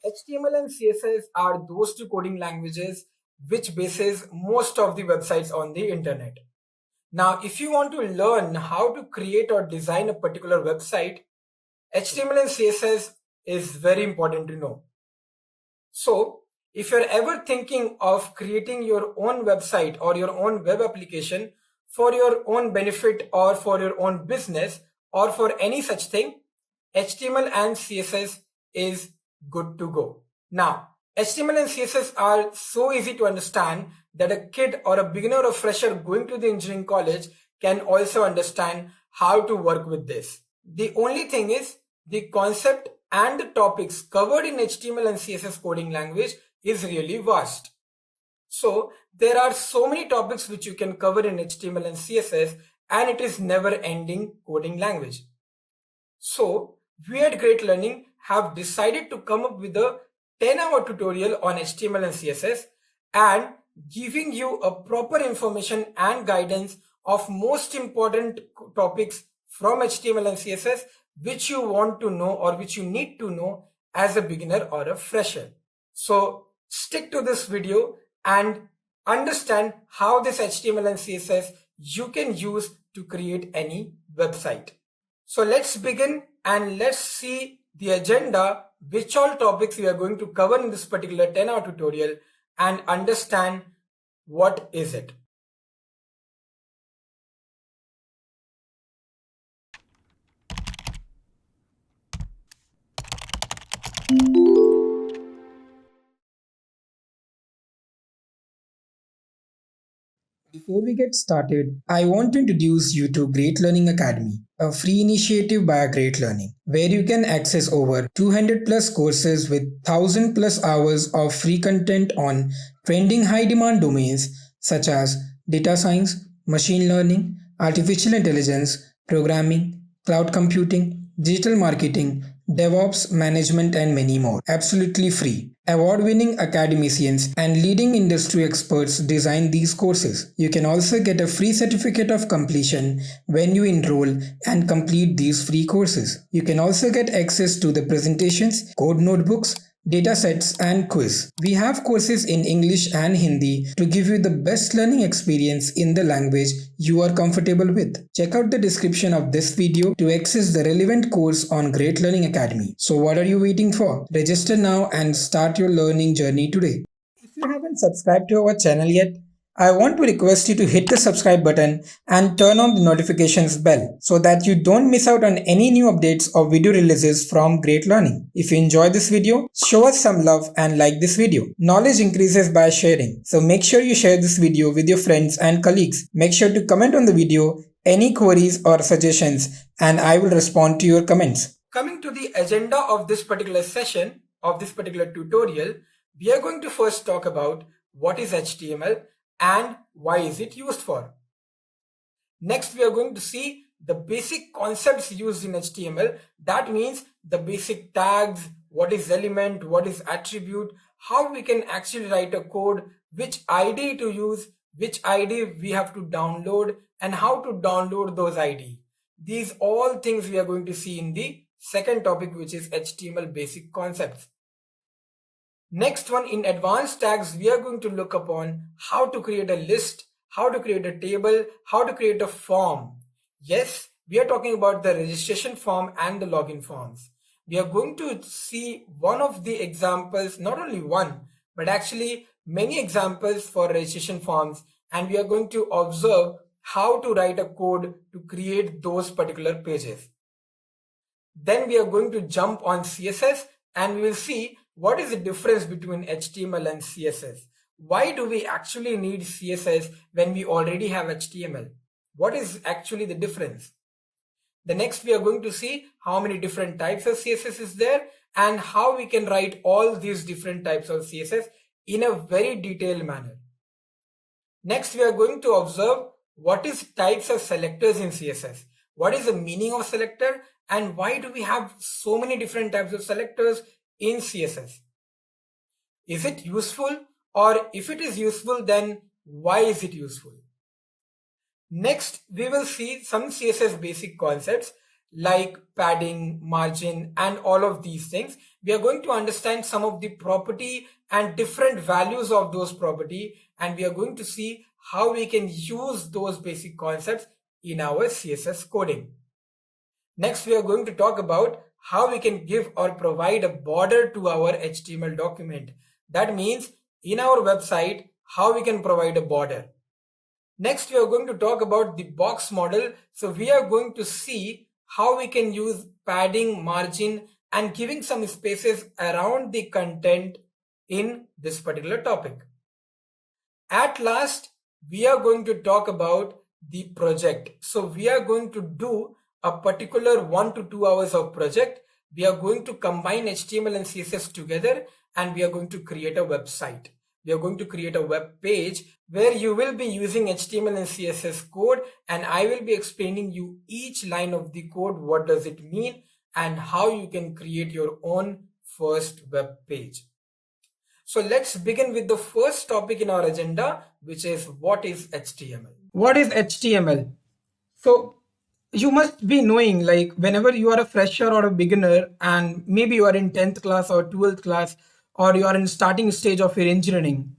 HTML and CSS are those two coding languages which bases most of the websites on the internet. Now, if you want to learn how to create or design a particular website, HTML and CSS is very important to know. So, if you're ever thinking of creating your own website or your own web application for your own benefit or for your own business or for any such thing, HTML and CSS is good to go. Now, HTML and CSS are so easy to understand that a kid or a beginner or fresher going to the engineering college can also understand how to work with this. The only thing is the concept and the topics covered in HTML and CSS coding language is really vast. So there are so many topics which you can cover in HTML and CSS, and it is never ending coding language. So we at Great Learning have decided to come up with a 10-hour tutorial on HTML and CSS and giving you a proper information and guidance of most important topics from HTML and CSS which you want to know or which you need to know as a beginner or a fresher. So stick to this video and understand how this HTML and CSS you can use to create any website. So let's begin and let's see the agenda, which all topics we are going to cover in this particular 10-hour tutorial and understand what is it. Before we get started, I want to introduce you to Great Learning Academy, a free initiative by Great Learning, where you can access over 200 plus courses with 1000 plus hours of free content on trending high demand domains such as data science, machine learning, artificial intelligence, programming, cloud computing, digital marketing, DevOps, management, and many more. Absolutely free. Award-winning academicians and leading industry experts design these courses. You can also get a free certificate of completion when you enroll and complete these free courses. You can also get access to the presentations, code notebooks, datasets, and quiz. We have courses in English and Hindi to give you the best learning experience in the language you are comfortable with. Check out the description of this video to access the relevant course on Great Learning Academy. So what are you waiting for? Register now and start your learning journey today. If you haven't subscribed to our channel yet, I want to request you to hit the subscribe button and turn on the notifications bell so that you don't miss out on any new updates or video releases from Great Learning. If you enjoyed this video, show us some love and like this video. Knowledge increases by sharing, so make sure you share this video with your friends and colleagues. Make sure to comment on the video, any queries or suggestions, and I will respond to your comments. Coming to the agenda of this particular session, of this particular tutorial, we are going to first talk about what is HTML and why is it used for. Next, we are going to see the basic concepts used in HTML. That means the basic tags, what is element, what is attribute, how we can actually write a code, which ID to use, which ID we have to download, and how to download those ID. These all things we are going to see in the second topic, which is HTML basic concepts. Next one, in advanced tags, we are going to look upon how to create a list, how to create a table, how to create a form. Yes, we are talking about the registration form and the login forms. We are going to see one of the examples, not only one, but actually many examples for registration forms, and we are going to observe how to write a code to create those particular pages. Then we are going to jump on CSS and we will see what is the difference between HTML and CSS. Why do we actually need CSS when we already have HTML? What is actually the difference? The next we are going to see how many different types of CSS is there and how we can write all these different types of CSS in a very detailed manner. Next we are going to observe what is types of selectors in CSS. What is the meaning of selector and why do we have so many different types of selectors in CSS? Is it useful, or if it is useful, then why is it useful? Next, we will see some CSS basic concepts like padding, margin, and all of these things. We are going to understand some of the property and different values of those property, and we are going to see how we can use those basic concepts in our CSS coding. Next, we are going to talk about how we can give or provide a border to our HTML document. That means in our website, how we can provide a border. Next, we are going to talk about the box model. So we are going to see how we can use padding, margin, and giving some spaces around the content in this particular topic. At last, we are going to talk about the project. So we are going to do a particular 1 to 2 hours of project. We are going to combine HTML and CSS together, and we are going to create a website. We are going to create a web page where you will be using HTML and CSS code, and I will be explaining you each line of the code, what does it mean, and how you can create your own first web page. So let's begin with the first topic in our agenda, which is what is HTML. What is HTML? So you must be knowing, like, whenever you are a fresher or a beginner, and maybe you are in 10th class or 12th class, or you are in starting stage of your engineering,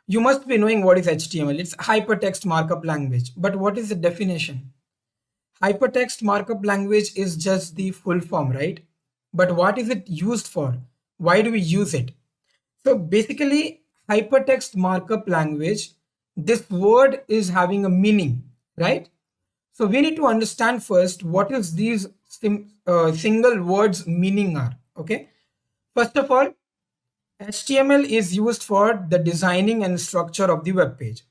you must be knowing what is HTML. It's hypertext markup language. But what is the definition? Hypertext markup language is just the full form, right? But what is it used for? Why do we use it? So basically, hypertext markup language, this word is having a meaning, right? So we need to understand first what is these single words meaning are, okay? First of all, HTML is used for the designing and structure of the web page.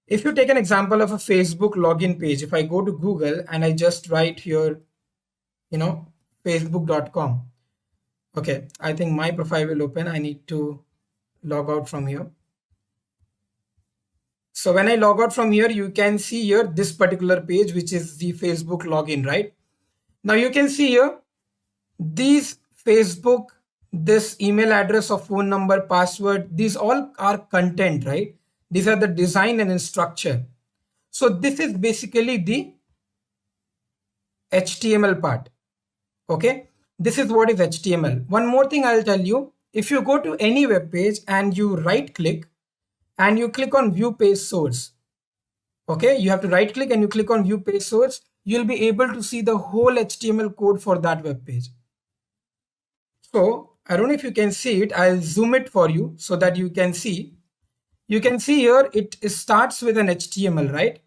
If you take an example of a Facebook login page, if I go to Google and I just write here, facebook.com. Okay, I think my profile will open. I need to log out from here. So when I log out from here, you can see here this particular page, which is the Facebook login, right? Now you can see here these Facebook, this email address or phone number, password, these all are content, right? These are the design and structure. So this is basically the HTML part. Okay, this is what is HTML. One more thing I'll tell you, if you go to any web page and you right click and you click on view page source, okay, you have to right click and you click on view page source, you'll be able to see the whole HTML code for that web page. So I don't know if you can see it. I'll zoom it for you so that you can see. You can see here it starts with an HTML, right?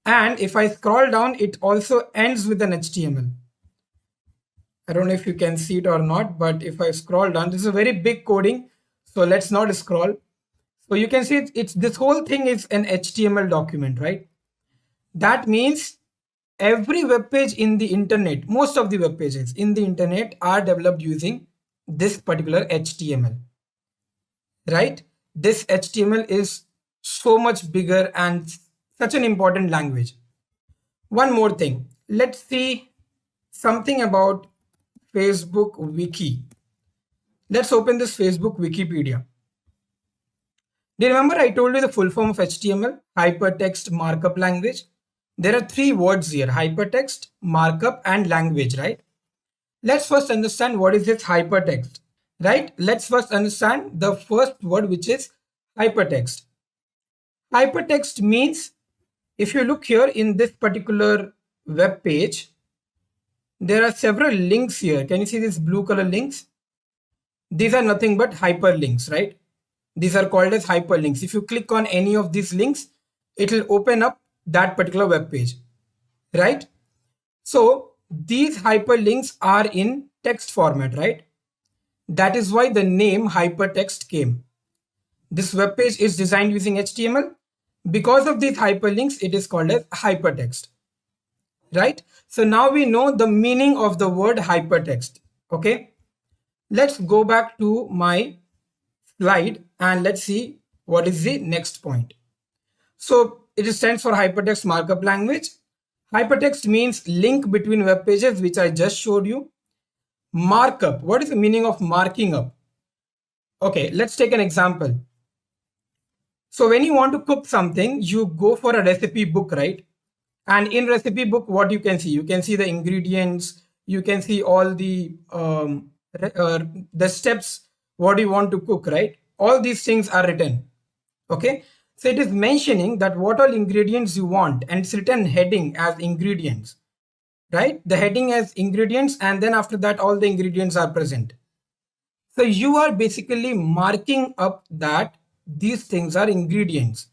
And if I scroll down, it also ends with an HTML. I don't know if you can see it or not, but if I scroll down, this is a very big coding. So let's not scroll. So you can see it's this whole thing is an HTML document, right? That means every web page in the internet, most of the web pages in the internet are developed using this particular HTML, right? This HTML is so much bigger and such an important language. One more thing, let's see something about Facebook Wiki. Let's open this Facebook Wikipedia. Do you remember I told you the full form of HTML? Hypertext Markup Language. There are three words here: hypertext, markup, and language, right? Let's first understand what is this hypertext, right? Let's first understand the first word, which is hypertext. Hypertext means, if you look here in this particular web page, there are several links here. Can you see these blue color links? These are nothing but hyperlinks, right? These are called as hyperlinks. If you click on any of these links, it will open up that particular web page, right? So these hyperlinks are in text format, right? That is why the name hypertext came. This web page is designed using HTML. Because of these hyperlinks, it is called as hypertext, right? So now we know the meaning of the word hypertext. Okay, let's go back to my slide and let's see what is the next point. So it stands for hypertext markup language. Hypertext means link between web pages, which I just showed you. Markup, what is the meaning of marking up? Okay, let's take an example. So when you want to cook something, you go for a recipe book, right? And in recipe book, what you can see the ingredients, you can see all the steps, what you want to cook, right? All these things are written. Okay, so it is mentioning that what all ingredients you want, and it's written heading as ingredients, right? The heading as ingredients, and then after that all the ingredients are present. So you are basically marking up that these things are ingredients,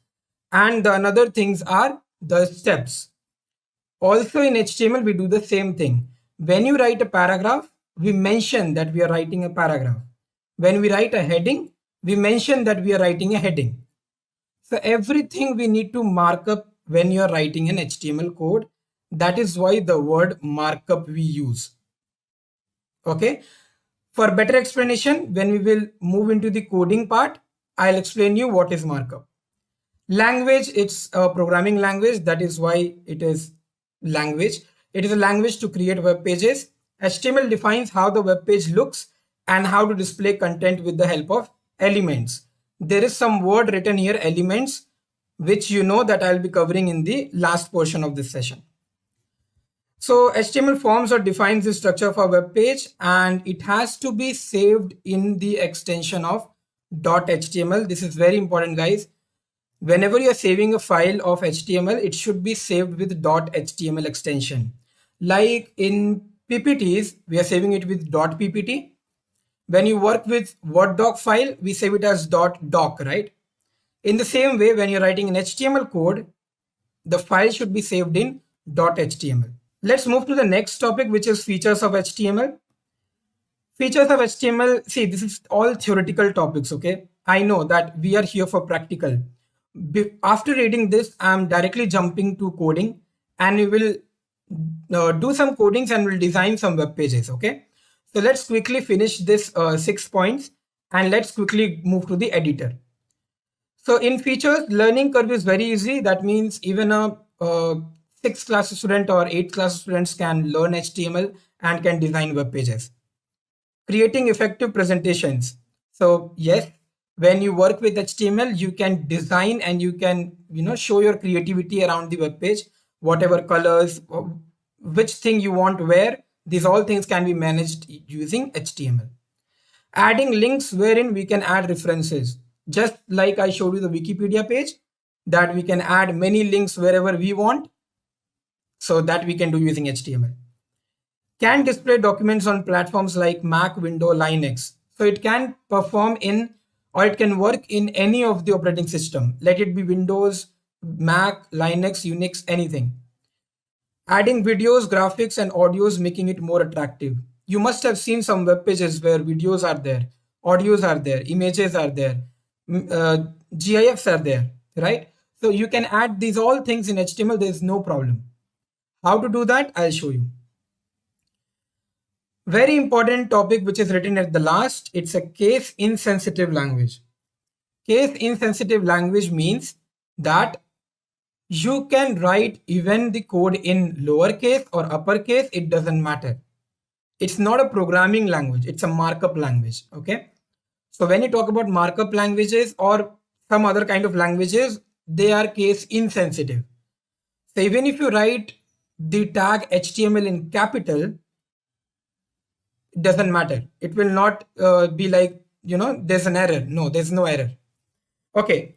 and the another things are the steps. Also in HTML, we do the same thing. When you write a paragraph, we mention that we are writing a paragraph. When we write a heading, we mention that we are writing a heading. So everything we need to mark up when you are writing an HTML code. That is why the word markup we use. Okay. For better explanation, when we will move into the coding part, I'll explain you what is markup. Language, it's a programming language. That is why it is language. It is a language to create web pages. HTML defines how the web page looks and how to display content with the help of elements. There is some word written here, elements, which you know that I'll be covering in the last portion of this session. So HTML forms or defines the structure of a web page, and it has to be saved in the extension of .html. This is very important, guys. Whenever you're saving a file of HTML, it should be saved with .html extension. Like in PPTs, we are saving it with .ppt. When you work with Word doc file, we save it as .doc, right? In the same way, when you're writing an HTML code, the file should be saved in .html. Let's move to the next topic, which is features of HTML. Features of HTML, see, this is all theoretical topics, okay? I know that we are here for practical. After reading this, I'm directly jumping to coding, and we will do some codings and we'll design some web pages, okay? So let's quickly finish this 6 points, and let's quickly move to the editor. So in features, learning curve is very easy. That means even a 6th class student or 8th class students can learn HTML and can design web pages. Creating effective presentations. So yes, when you work with HTML, you can design and you can, show your creativity around the web page, whatever colors, which thing you want to wear. These all things can be managed using HTML. Adding links wherein we can add references. Just like I showed you the Wikipedia page, that we can add many links wherever we want. So that we can do using HTML. Can display documents on platforms like Mac, Windows, Linux. So it can perform in, or it can work in any of the operating system. Let it be Windows, Mac, Linux, Unix, anything. Adding videos, graphics, and audios, making it more attractive. You must have seen some web pages where videos are there, audios are there, images are there, GIFs are there, right? So you can add these all things in HTML. There is no problem. How to do that? I'll show you. Very important topic which is written at the last. It's a case insensitive language. Case insensitive language means that you can write even the code in lowercase or uppercase. It doesn't matter. It's not a programming language. It's a markup language. Okay. So when you talk about markup languages or some other kind of languages, they are case insensitive. So even if you write the tag HTML in capital, it doesn't matter. It will not be like, there's an error. No, there's no error. Okay.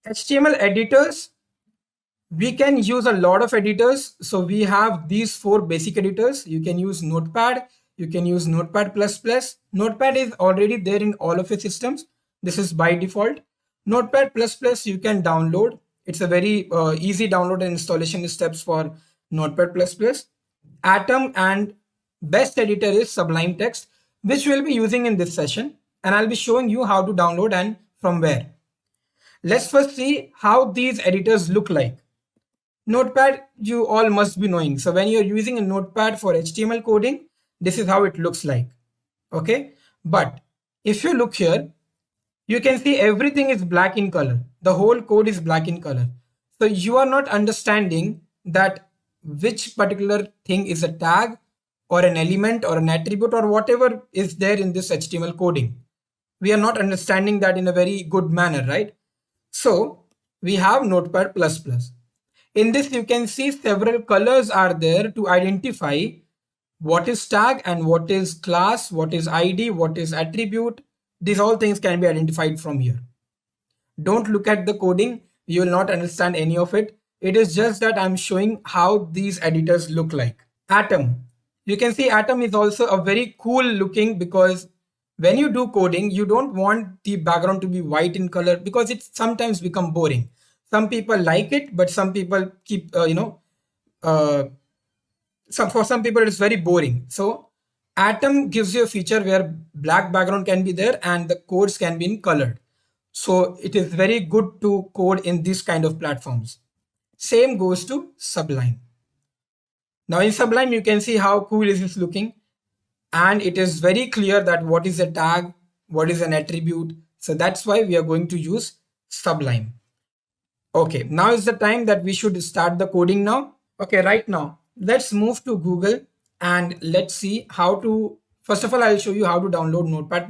HTML editors, we can use a lot of editors. So we have these 4 basic editors. You can use Notepad. You can use Notepad++. Notepad is already there in all of your systems. This is by default. Notepad++ you can download. It's a very easy download and installation steps for Notepad++. Atom and best editor is Sublime Text, which we'll be using in this session. And I'll be showing you how to download and from where. Let's first see how these editors look like. Notepad, you all must be knowing. So when you're using a Notepad for HTML coding, this is how it looks like. Okay. But if you look here, you can see everything is black in color. The whole code is black in color. So you are not understanding that which particular thing is a tag or an element or an attribute or whatever is there in this HTML coding. We are not understanding that in a very good manner, right? So we have Notepad++. In this, you can see several colors are there to identify what is tag and what is class, what is ID, what is attribute. These all things can be identified from here. Don't look at the coding. You will not understand any of it. It is just that I'm showing how these editors look like. Atom. You can see Atom is also a very cool looking, because when you do coding, you don't want the background to be white in color because it sometimes become boring. Some people like it, but some people keep, uh, for some people it's very boring. So Atom gives you a feature where black background can be there and the codes can be in colored. So it is very good to code in this kind of platforms. Same goes to Sublime. Now in Sublime, you can see how cool is this looking, and it is very clear that what is a tag, what is an attribute. So that's why we are going to use Sublime. Okay, now is the time that we should start the coding now. Okay, right now, let's move to Google and let's see how to, first of all, I'll show you how to download Notepad++.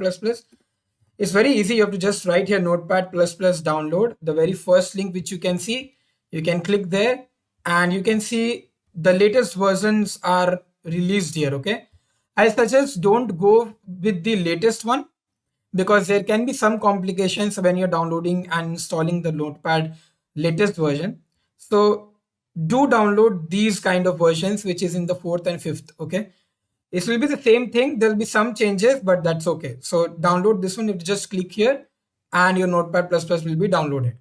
It's very easy. You have to just write here Notepad++ download. The very first link which you can see, you can click there and you can see the latest versions are released here. Okay, I suggest don't go with the latest one because there can be some complications when you're downloading and installing the Notepad latest version. So do download these kind of versions which is in the 4th and 5th. Okay, it will be the same thing. There'll be some changes, but that's okay. So download this one. You just click here and your Notepad++ will be downloaded.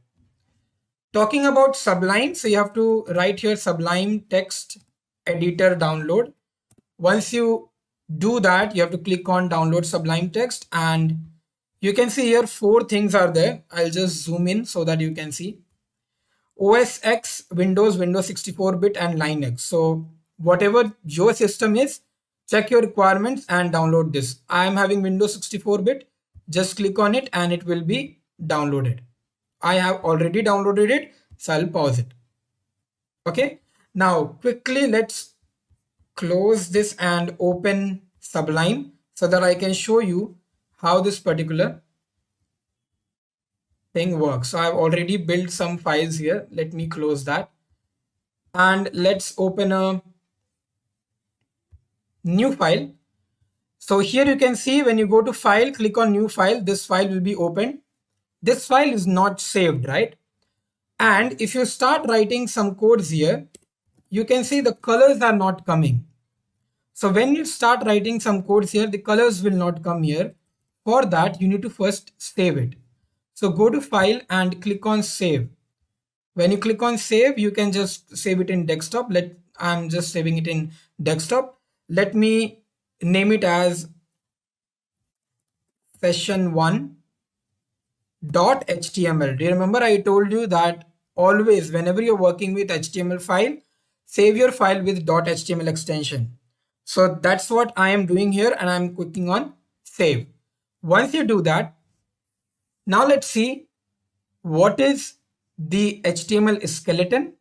Talking about Sublime, so you have to write here Sublime Text Editor download. Once you do that, you have to click on download Sublime Text and you can see here 4 things are there. I'll just zoom in so that you can see. OS X, Windows, Windows 64-bit and Linux. So whatever your system is, check your requirements and download this. I am having Windows 64-bit. Just click on it and it will be downloaded. I have already downloaded it, so I'll pause it. Okay. Now quickly let's close this and open Sublime so that I can show you how this particular thing works. So I've already built some files here. Let me close that and let's open a new file. So here you can see when you go to file, click on new file, this file will be opened. This file is not saved, right? And if you start writing some codes here, you can see the colors are not coming. So when you start writing some codes here, the colors will not come here. For that, you need to first save it. So go to file and click on save. When you click on save, you can just save it in desktop. I'm just saving it in desktop. Let me name it as session1.html. Do you remember I told you that always whenever you're working with HTML file, save your file with .html extension. So that's what I am doing here and I'm clicking on save. Once you do that, now let's see what is the HTML skeleton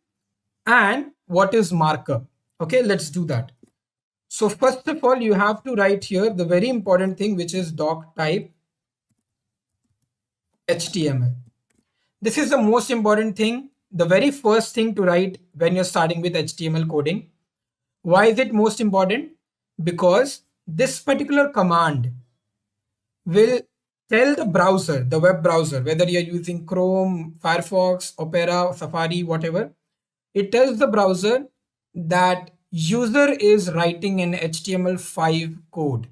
and what is markup. Okay, let's do that. So first of all, you have to write here the very important thing, which is doc type HTML. This is the most important thing, the very first thing to write when you're starting with HTML coding. Why is it most important? Because this particular command will tell the browser, the web browser, whether you're using Chrome, Firefox, Opera, Safari, whatever, it tells the browser that user is writing an HTML5 code.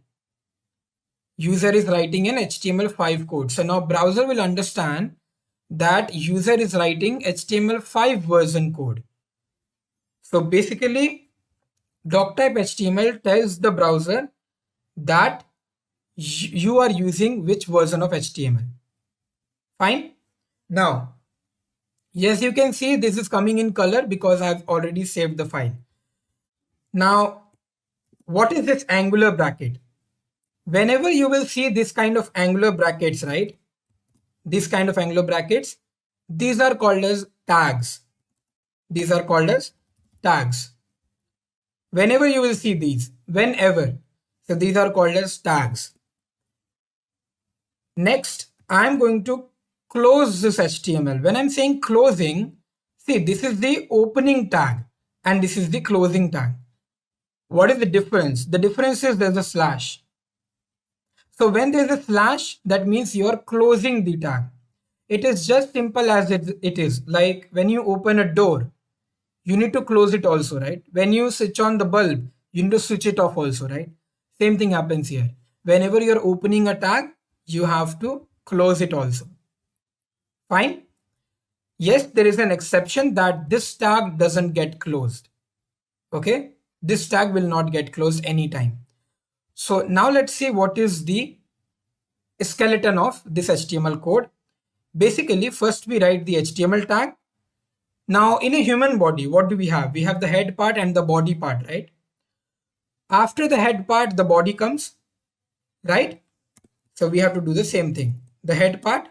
User is writing an HTML5 code. So now browser will understand that user is writing HTML5 version code. So basically, doctype HTML tells the browser that you are using which version of HTML. Fine. Now, yes, you can see this is coming in color because I've already saved the file. Now, what is this angular bracket? Whenever you will see this kind of angular brackets, right? This kind of angular brackets, these are called as tags. These are called as tags. Whenever you will see these, whenever, so these are called as tags. Next, I'm going to close this HTML. When I'm saying closing, See, this is the opening tag and this is the closing tag. What is the difference? The difference is there's a slash. So when there's a slash, that means you're closing the tag. It is just simple as it is. Like when you open a door, you need to close it also, right? When you switch on the bulb, you need to switch it off also, right? Same thing happens here. Whenever you're opening a tag, you have to close it also. Fine. Yes, there is an exception that this tag doesn't get closed. Okay. This tag will not get closed anytime. So now let's see what is the skeleton of this HTML code. Basically, first we write the HTML tag. Now in a human body, what do we have? We have the head part and the body part, right? After the head part, the body comes, right? So we have to do the same thing. The head part,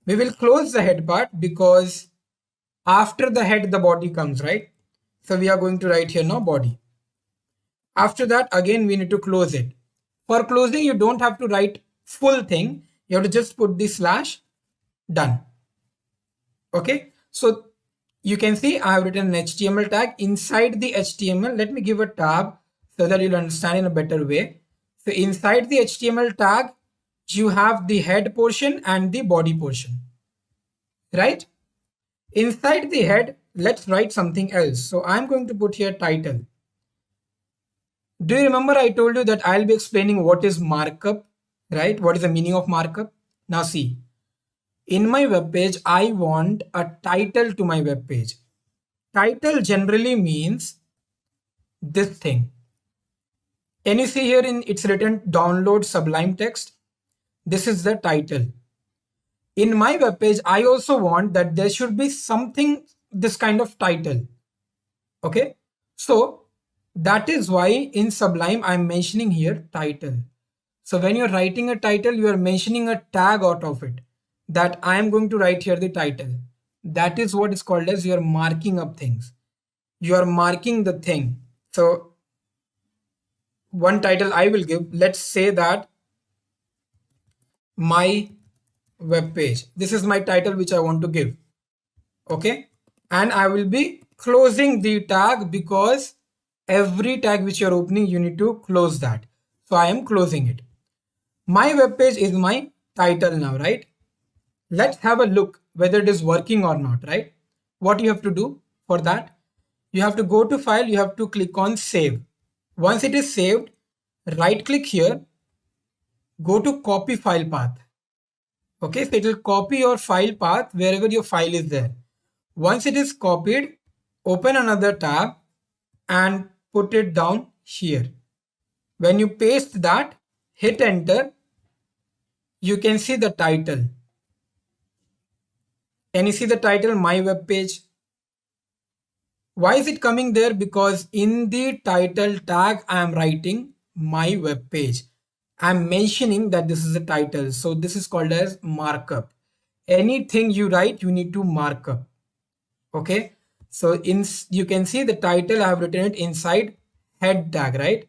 we will close the head part because after the head, the body comes, right? So we are going to write here now body. After that, again, we need to close it. For closing, you don't have to write full thing. You have to just put the slash, done. Okay. So you can see I have written an HTML tag inside the HTML. Let me give a tab so that you'll understand in a better way. So inside the HTML tag, you have the head portion and the body portion, right? Inside the head, let's write something else. So I'm going to put here title. Do you remember I told you that I'll be explaining what is markup, right? What is the meaning of markup? Now see, in my web page, I want a title to my web page. Title generally means this thing. Can you see here it's written download Sublime text? This is the title. In my web page, I also want that there should be something, this kind of title. Okay. So that is why in Sublime, I'm mentioning here title. So when you're writing a title, you are mentioning a tag out of it that I am going to write here the title. That is what is called as you're marking up things. You are marking the thing. So one title I will give, let's say that my web page. This is my title which I want to give. Okay. And I will be closing the tag because every tag which you're opening, you need to close that. So I am closing it. My web page is my title now, right? Let's have a look whether it is working or not, right? What you have to do for that? You have to go to file, you have to click on save. Once it is saved, right click here, go to copy file path. Okay, so it will copy your file path wherever your file is there. Once it is copied, open another tab and put it down here. When you paste that, hit enter, you can see the title. Can you see the title, my web page? Why is it coming there? Because in the title tag, I am writing my web page. I'm mentioning that this is a title. So this is called as markup. Anything you write, you need to mark up. Okay. So you can see the title, I have written it inside head tag, right?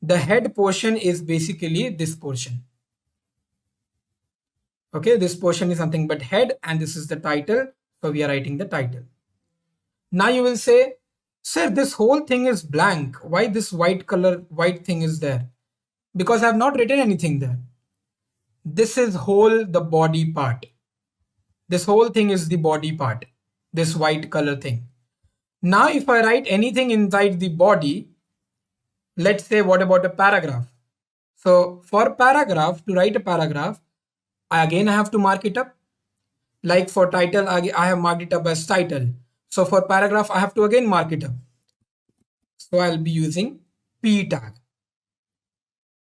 The head portion is basically this portion. Okay. This portion is something but head and this is the title. So we are writing the title. Now you will say, sir, this whole thing is blank. Why this white thing is there? Because I have not written anything there. This is whole the body part. This whole thing is the body part. This white color thing. Now if I write anything inside the body, let's say what about a paragraph? So for paragraph, to write a paragraph, I have to mark it up. Like for title, I have marked it up as title. So for paragraph, I have to again mark it up. So I'll be using P tag.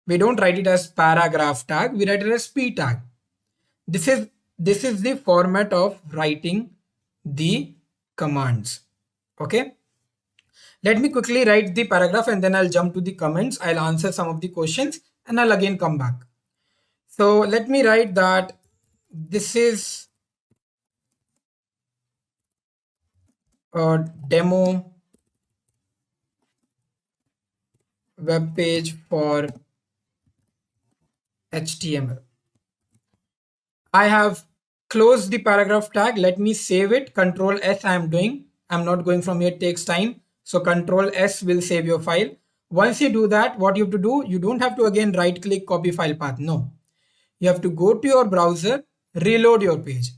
We don't write it as paragraph tag, we write it as P tag. This is the format of writing the commands. Okay. Let me quickly write the paragraph and then I'll jump to the comments. I'll answer some of the questions and I'll again come back. So let me write that this is a demo web page for HTML. I have close the paragraph tag. Let me save it. Control S I am doing. I'm not going from here, it takes time. So Control S will save your file. Once you do that, what you have to do, you don't have to again right click copy file path. No, you have to go to your browser, reload your page.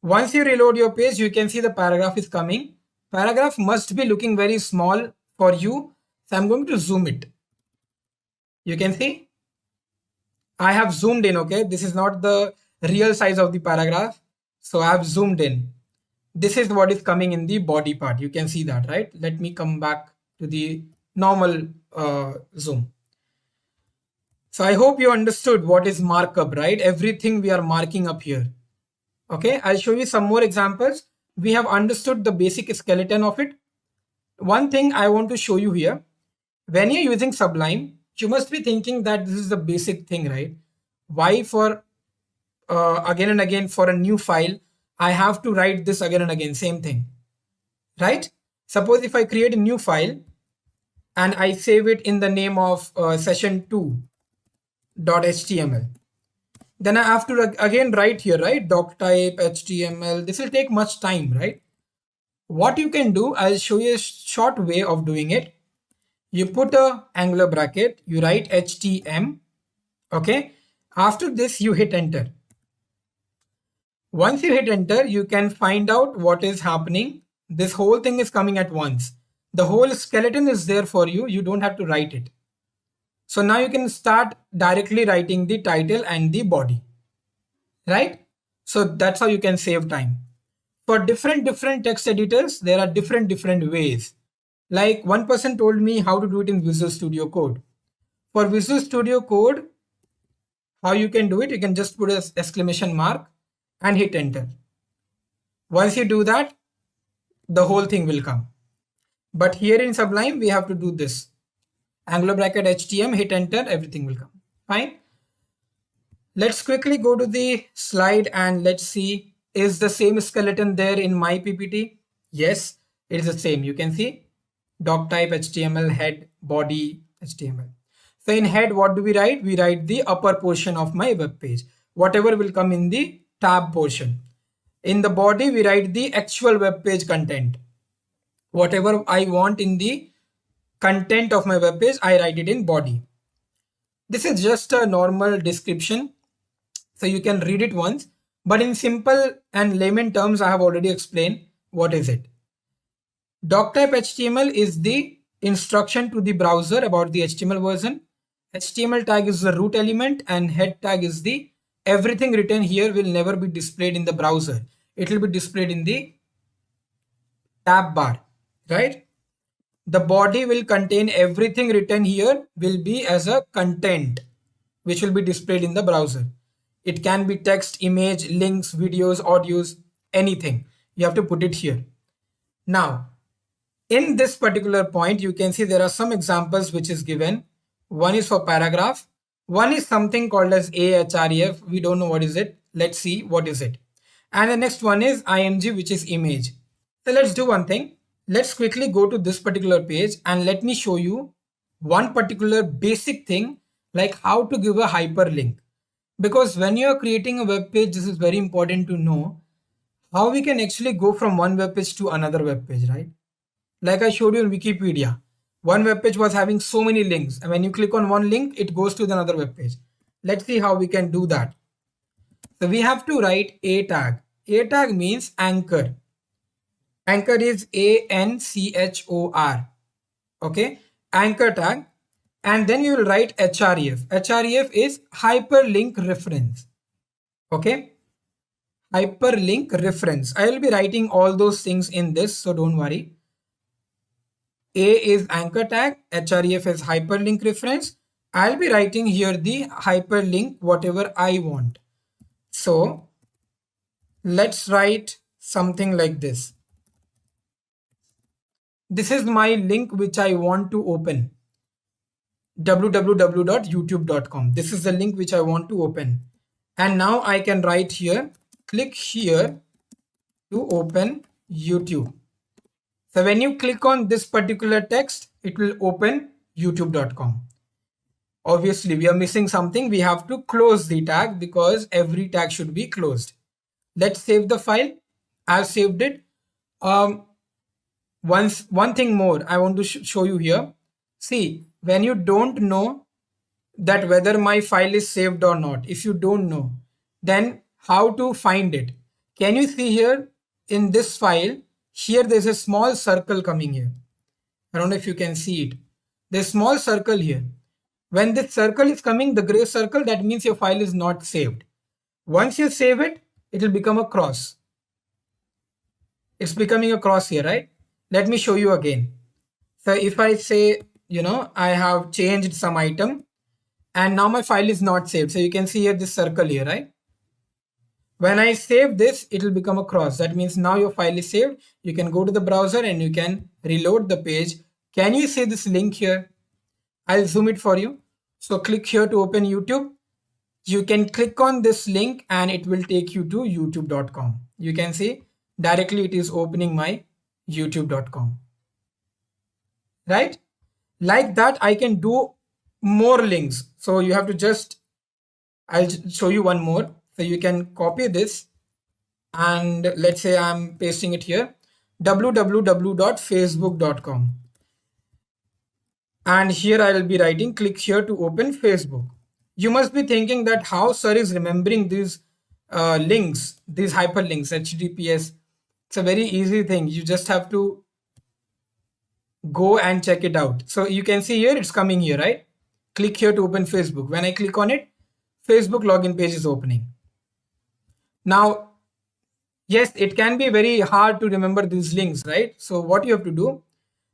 Once you reload your page, you can see the paragraph is coming. Paragraph must be looking very small for you. So I'm going to zoom it. You can see I have zoomed in. Okay, this is not the real size of the paragraph. So I have zoomed in. This is what is coming in the body part. You can see that, right? Let me come back to the normal zoom. So I hope you understood what is markup, right? Everything we are marking up here. Okay, I'll show you some more examples. We have understood the basic skeleton of it. One thing I want to show you here, when you're using Sublime, you must be thinking that this is the basic thing, right? Why for again and again for a new file, I have to write this again and again, same thing, right? Suppose if I create a new file and I save it in the name of session2.html. Then I have to again write here, right? Doc type, HTML. This will take much time, right? What you can do, I'll show you a short way of doing it. You put a angular bracket, you write HTML. Okay. After this, you hit enter. Once you hit enter, you can find out what is happening. This whole thing is coming at once. The whole skeleton is there for you. You don't have to write it. So now you can start directly writing the title and the body, right? So that's how you can save time. For different text editors, there are different ways. Like one person told me how to do it in Visual Studio Code. For Visual Studio Code, how you can do it, you can just put an exclamation mark and hit enter. Once you do that, the whole thing will come. But here in Sublime, we have to do this. Angular bracket HTML, hit enter, everything will come. Fine. Let's quickly go to the slide and let's see, is the same skeleton there in my PPT? Yes, it is the same. You can see doc type HTML, head, body, HTML. So in head, what do we write? We write the upper portion of my web page, whatever will come in the tab portion. In the body, we write the actual web page content. Whatever I want in the content of my web page, I write it in body. This is just a normal description, so you can read it once, but in simple and layman terms, I have already explained what is it. Doc type HTML is the instruction to the browser about the HTML version. HTML tag is the root element and head tag is the everything written here will never be displayed in the browser. It will be displayed in the tab bar, right? The body will contain everything written here will be as a content which will be displayed in the browser. It can be text, image, links, videos, audios, anything. You have to put it here. Now, in this particular point, you can see there are some examples which is given. One is for paragraph. One is something called as ahref. We don't know what is it. Let's see what is it. And the next one is img, which is image. So let's do one thing. Let's quickly go to this particular page and let me show you one particular basic thing, like how to give a hyperlink. Because when you are creating a web page, this is very important to know how we can actually go from one web page to another web page, right? Like I showed you in Wikipedia, one web page was having so many links, and when you click on one link, it goes to another web page. Let's see how we can do that. So we have to write a tag. A tag means anchor. Anchor is ANCHOR. Okay, anchor tag. And then you will write href. Href is hyperlink reference. Okay, hyperlink reference. I will be writing all those things in this, so don't worry. A is anchor tag, href is hyperlink reference. I'll be writing here the hyperlink whatever I want. So let's write something like this. This is my link which I want to open. www.youtube.com. This is the link which I want to open. And now I can write here, click here to open YouTube. So when you click on this particular text, it will open youtube.com. Obviously, we are missing something. We have to close the tag because every tag should be closed. Let's save the file. I've saved it. Um, one thing more I want to show you here. See, when you don't know that whether my file is saved or not, if you don't know, then how to find it? Can you see here in this file? Here there's a small circle coming here. I don't know if you can see it. There's a small circle here. When this circle is coming, the gray circle, that means your file is not saved. Once you save it, it will become a cross. It's becoming a cross here, right? Let me show you again. So if I say, I have changed some item and now my file is not saved. So you can see here this circle here, right? When I save this, it will become a cross. That means now your file is saved. You can go to the browser and you can reload the page. Can you see this link here? I'll zoom it for you. So click here to open YouTube. You can click on this link and it will take you to youtube.com. You can see directly it is opening my youtube.com. Right? Like that, I can do more links. So you have to I'll show you one more. So you can copy this and let's say I'm pasting it here, www.facebook.com. And here I will be writing, click here to open Facebook. You must be thinking that how sir is remembering these links, these hyperlinks, HTTPS. It's a very easy thing. You just have to go and check it out. So you can see here, it's coming here, right? Click here to open Facebook. When I click on it, Facebook login page is opening. Now, yes, it can be very hard to remember these links, right? So what you have to do,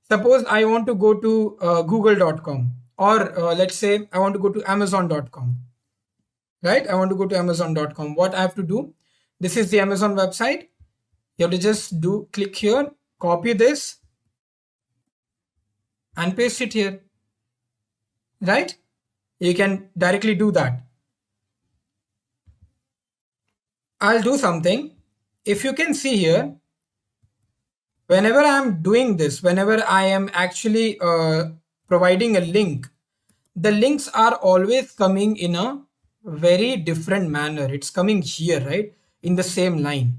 suppose I want to go to google.com or let's say I want to go to amazon.com, right? I want to go to amazon.com. What I have to do, this is the Amazon website. You have to just click here, copy this and paste it here, right? You can directly do that. I'll do something. If you can see here, whenever I'm doing this, whenever I am actually providing a link, the links are always coming in a very different manner. It's coming here, right? In the same line.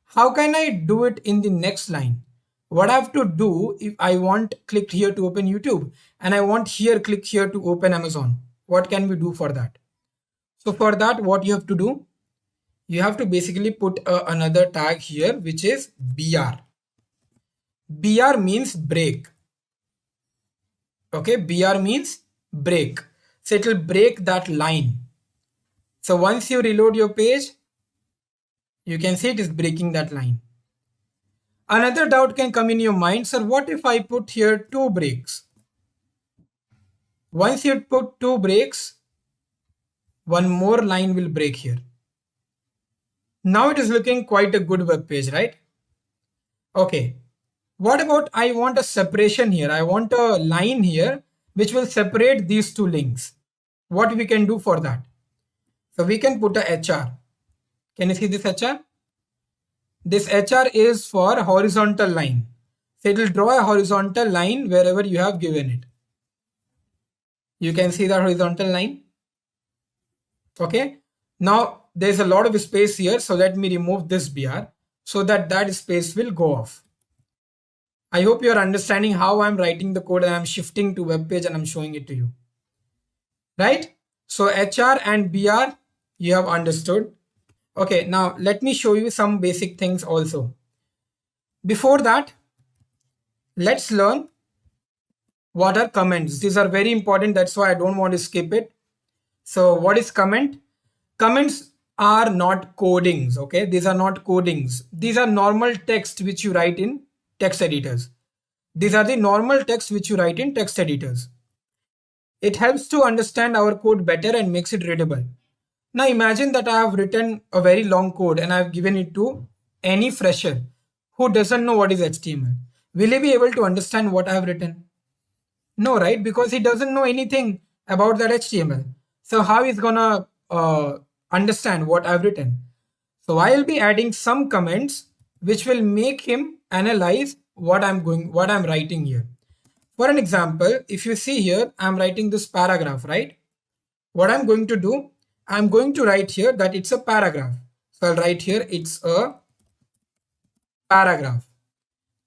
How can I do it in the next line? What I have to do if I want click here to open YouTube and I want here click here to open Amazon, what can we do for that? So for that, what you have to do, you have to basically put another tag here, which is BR. BR means break. Okay, BR means break. So it will break that line. So once you reload your page, you can see it is breaking that line. Another doubt can come in your mind, sir, what if I put here 2 breaks? Once you put 2 breaks, one more line will break here. Now it is looking quite a good web page, right? Okay. What about I want a separation here? I want a line here which will separate these 2 links. What we can do for that? So we can put a HR. Can you see this HR? This HR is for horizontal line. So it will draw a horizontal line wherever you have given it. You can see the horizontal line. Okay. Now there's a lot of space here. So let me remove this BR so that that space will go off. I hope you're understanding how I'm writing the code and I'm shifting to web page and I'm showing it to you. Right? So HR and BR, you have understood. Okay, now let me show you some basic things also. Before that, let's learn what are comments. These are very important. That's why I don't want to skip it. So what is comment? Comments are not codings. Okay, these are not codings. These are normal text which you write in text editors. These are the normal text which you write in text editors. It helps to understand our code better and makes it readable. Now imagine that I have written a very long code and I have given it to any fresher who doesn't know what is HTML. Will he be able to understand what I have written? No, right? Because he doesn't know anything about that HTML. So how is gonna understand what I've written? So I'll be adding some comments which will make him analyze what I'm writing here. For an example, if you see here, I'm writing this paragraph, right? What I'm going to do, I'm going to write here that it's a paragraph. So I'll write here, it's a paragraph.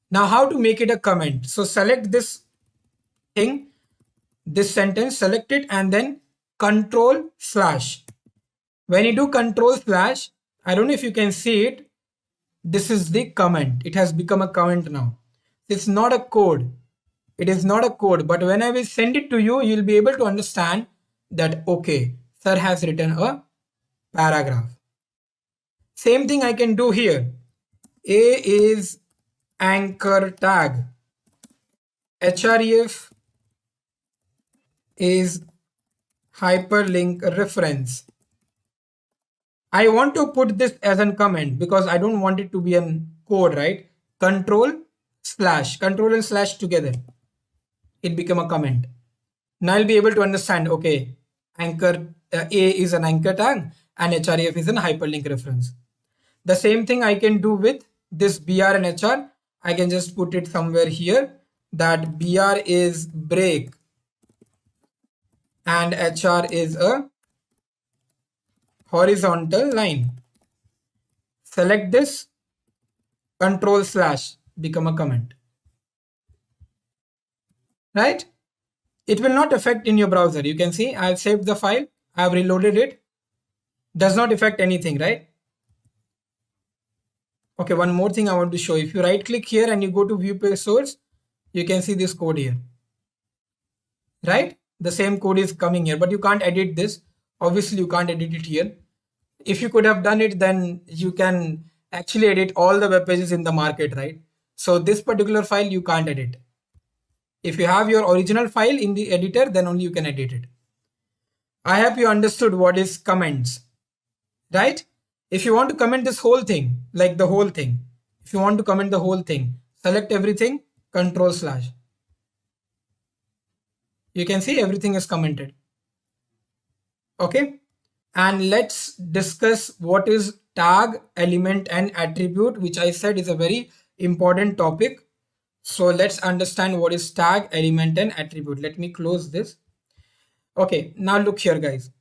Now how to make it a comment? So select this thing, this sentence, select it and then control slash. When you do control slash, I don't know if you can see it. This is the comment. It has become a comment now. It's not a code. It is not a code, but when I will send it to you, you'll be able to understand that, okay, sir has written a paragraph. Same thing I can do here. A is anchor tag. Href is hyperlink reference. I want to put this as a comment because I don't want it to be a code, right? Control and slash together. It become a comment. Now I'll be able to understand, okay, anchor A is an anchor tag and href is an hyperlink reference. The same thing I can do with this br and hr. I can just put it somewhere here that br is break and hr is a horizontal line. Select this, control slash, become a comment. Right? It will not affect in your browser. You can see I've saved the file, I've reloaded it. Does not affect anything, right? Okay, one more thing I want to show. If you right click here and you go to view page source, you can see this code here. Right? The same code is coming here, but you can't edit this. Obviously, you can't edit it here. If you could have done it, then you can actually edit all the web pages in the market, right? So this particular file you can't edit. If you have your original file in the editor, then only you can edit it. I hope you understood what is comments, right? If you want to comment this whole thing, like the whole thing, if you want to comment the whole thing, select everything, control slash. You can see everything is commented. Okay. And let's discuss what is tag, element, and attribute, which I said is a very important topic. So let's understand what is tag, element, and attribute. Let me close this. Okay, now look here, guys.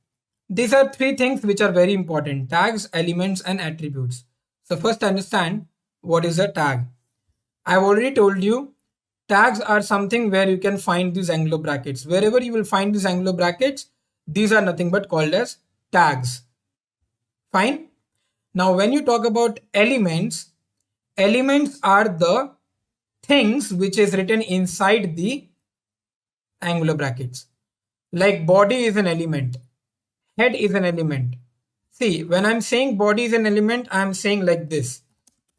These are three things which are very important: tags, elements, and attributes. So first understand what is a tag. I've already told you tags are something where you can find these angular brackets. Wherever you will find these angular brackets, these are nothing but called as tags. Fine. Now when you talk about elements, elements are the things which is written inside the angular brackets. Like body is an element, head is an element. See, when I'm saying body is an element, I'm saying like this: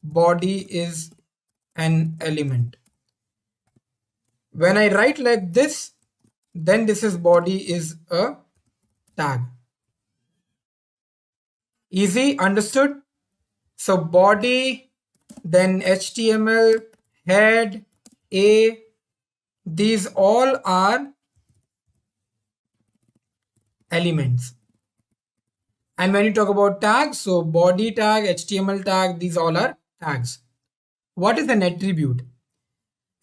body is an element. When I write like this, then this is body is a tag. Easy, understood? So body, then HTML, head, a, these all are elements. And when you talk about tags, so body tag, HTML tag, these all are tags. What is an attribute?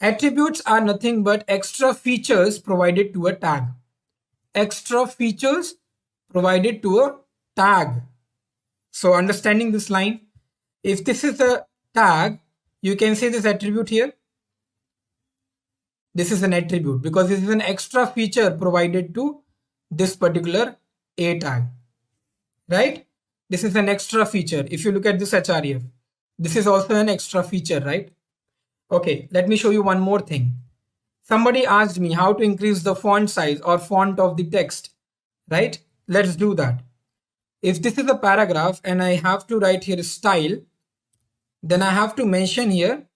Attributes are nothing but extra features provided to a tag. Extra features provided to a tag. So understanding this line, if this is a tag, you can see this attribute here. This is an attribute because this is an extra feature provided to this particular a tag, right? This is an extra feature. If you look at this href, this is also an extra feature, right? Okay, let me show you one more thing. Somebody asked me how to increase the font size or font of the text, right? Let's do that. If this is a paragraph and I have to write here style, then I have to mention here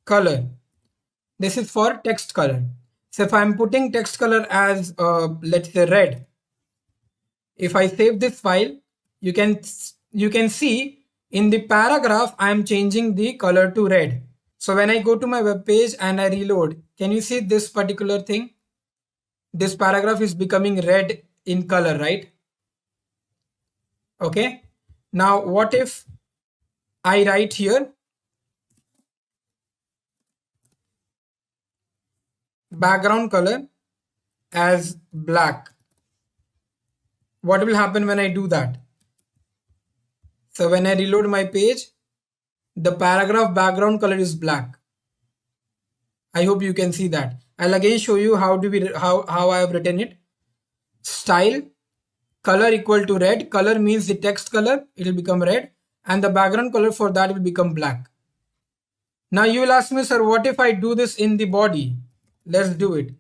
color. This is for text color. So if I'm putting text color as let's say red, if I save this file, you can see in the paragraph I am changing the color to red. So when I go to my web page and I reload, can you see this particular thing? This paragraph is becoming red in color, right? Okay. Now what if I write here background color as black? What will happen when I do that? So when I reload my page, the paragraph background color is black. I hope you can see that. I'll again show you how I have written it. Style color equal to red. Color means the text color, it will become red, and the background color for that will become black. Now you will ask me, sir, what if I do this in the body? Let's do it.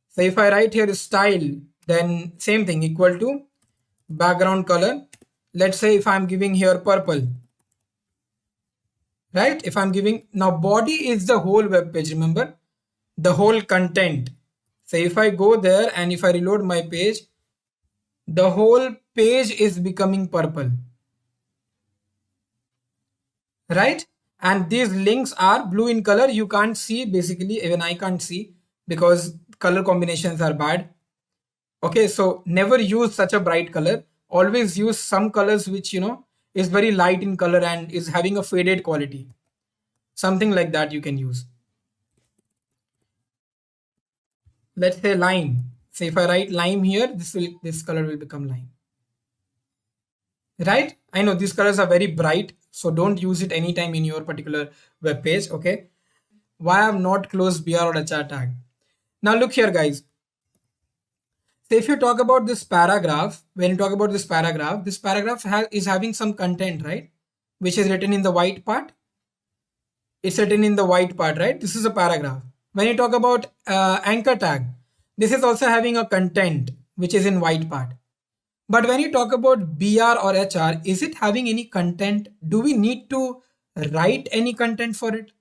So if I write here style, then same thing, equal to background color. Let's say if I'm giving here purple, right? If I'm giving, now body is the whole web page, remember, the whole content. So if I go there and if I reload my page, the whole page is becoming purple, right? And these links are blue in color. You can't see, basically even I can't see because color combinations are bad. Okay, so never use such a bright color. Always use some colors which is very light in color and is having a faded quality. Something like that you can use. Let's say lime. So if I write lime here, this color will become lime. Right? I know these colors are very bright, so don't use it anytime in your particular web page. Okay. Why I have not closed BR or HR tag? Now look here, guys. So if you talk about this paragraph, when you talk about this paragraph is having some content, right? Which is written in the white part. It's written in the white part, right? This is a paragraph. When you talk about anchor tag, this is also having a content which is in white part. But when you talk about BR or HR, is it having any content? Do we need to write any content for it?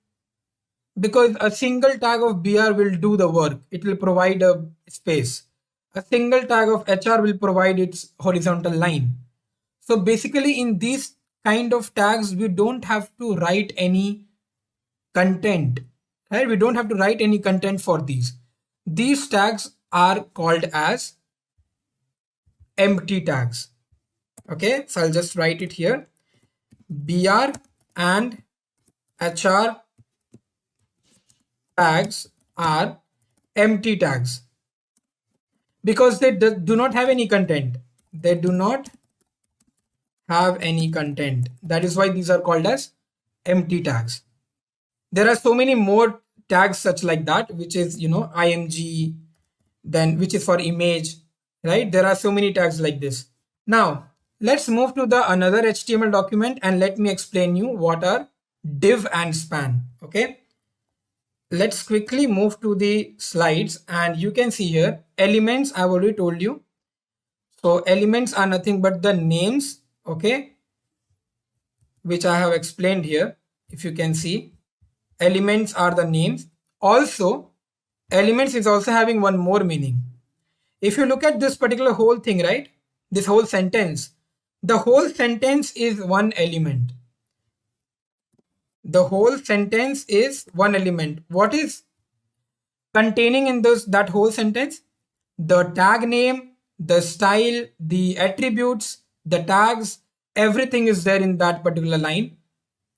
Because a single tag of BR will do the work. It will provide a space. A single tag of HR will provide its horizontal line. So basically in these kind of tags, we don't have to write any content, right? We don't have to write any content for these. These tags are called as empty tags. Okay, so I'll just write it here. BR and HR tags are empty tags because they do not have any content. They do not have any content. That is why these are called as empty tags. There are so many more tags such like that, which is img, then which is for image, right? There are so many tags like this. Now let's move to the another HTML document and let me explain you what are div and span. Okay, let's quickly move to the slides and you can see here elements. I've already told you. So elements are nothing but the names, okay, which I have explained here. If you can see, elements are the names. Also, elements is also having one more meaning. If you look at this particular whole thing, right, this whole sentence, the whole sentence is one element. The whole sentence is one element. What is containing in that whole sentence? The tag name, the style, the attributes, the tags, everything is there in that particular line.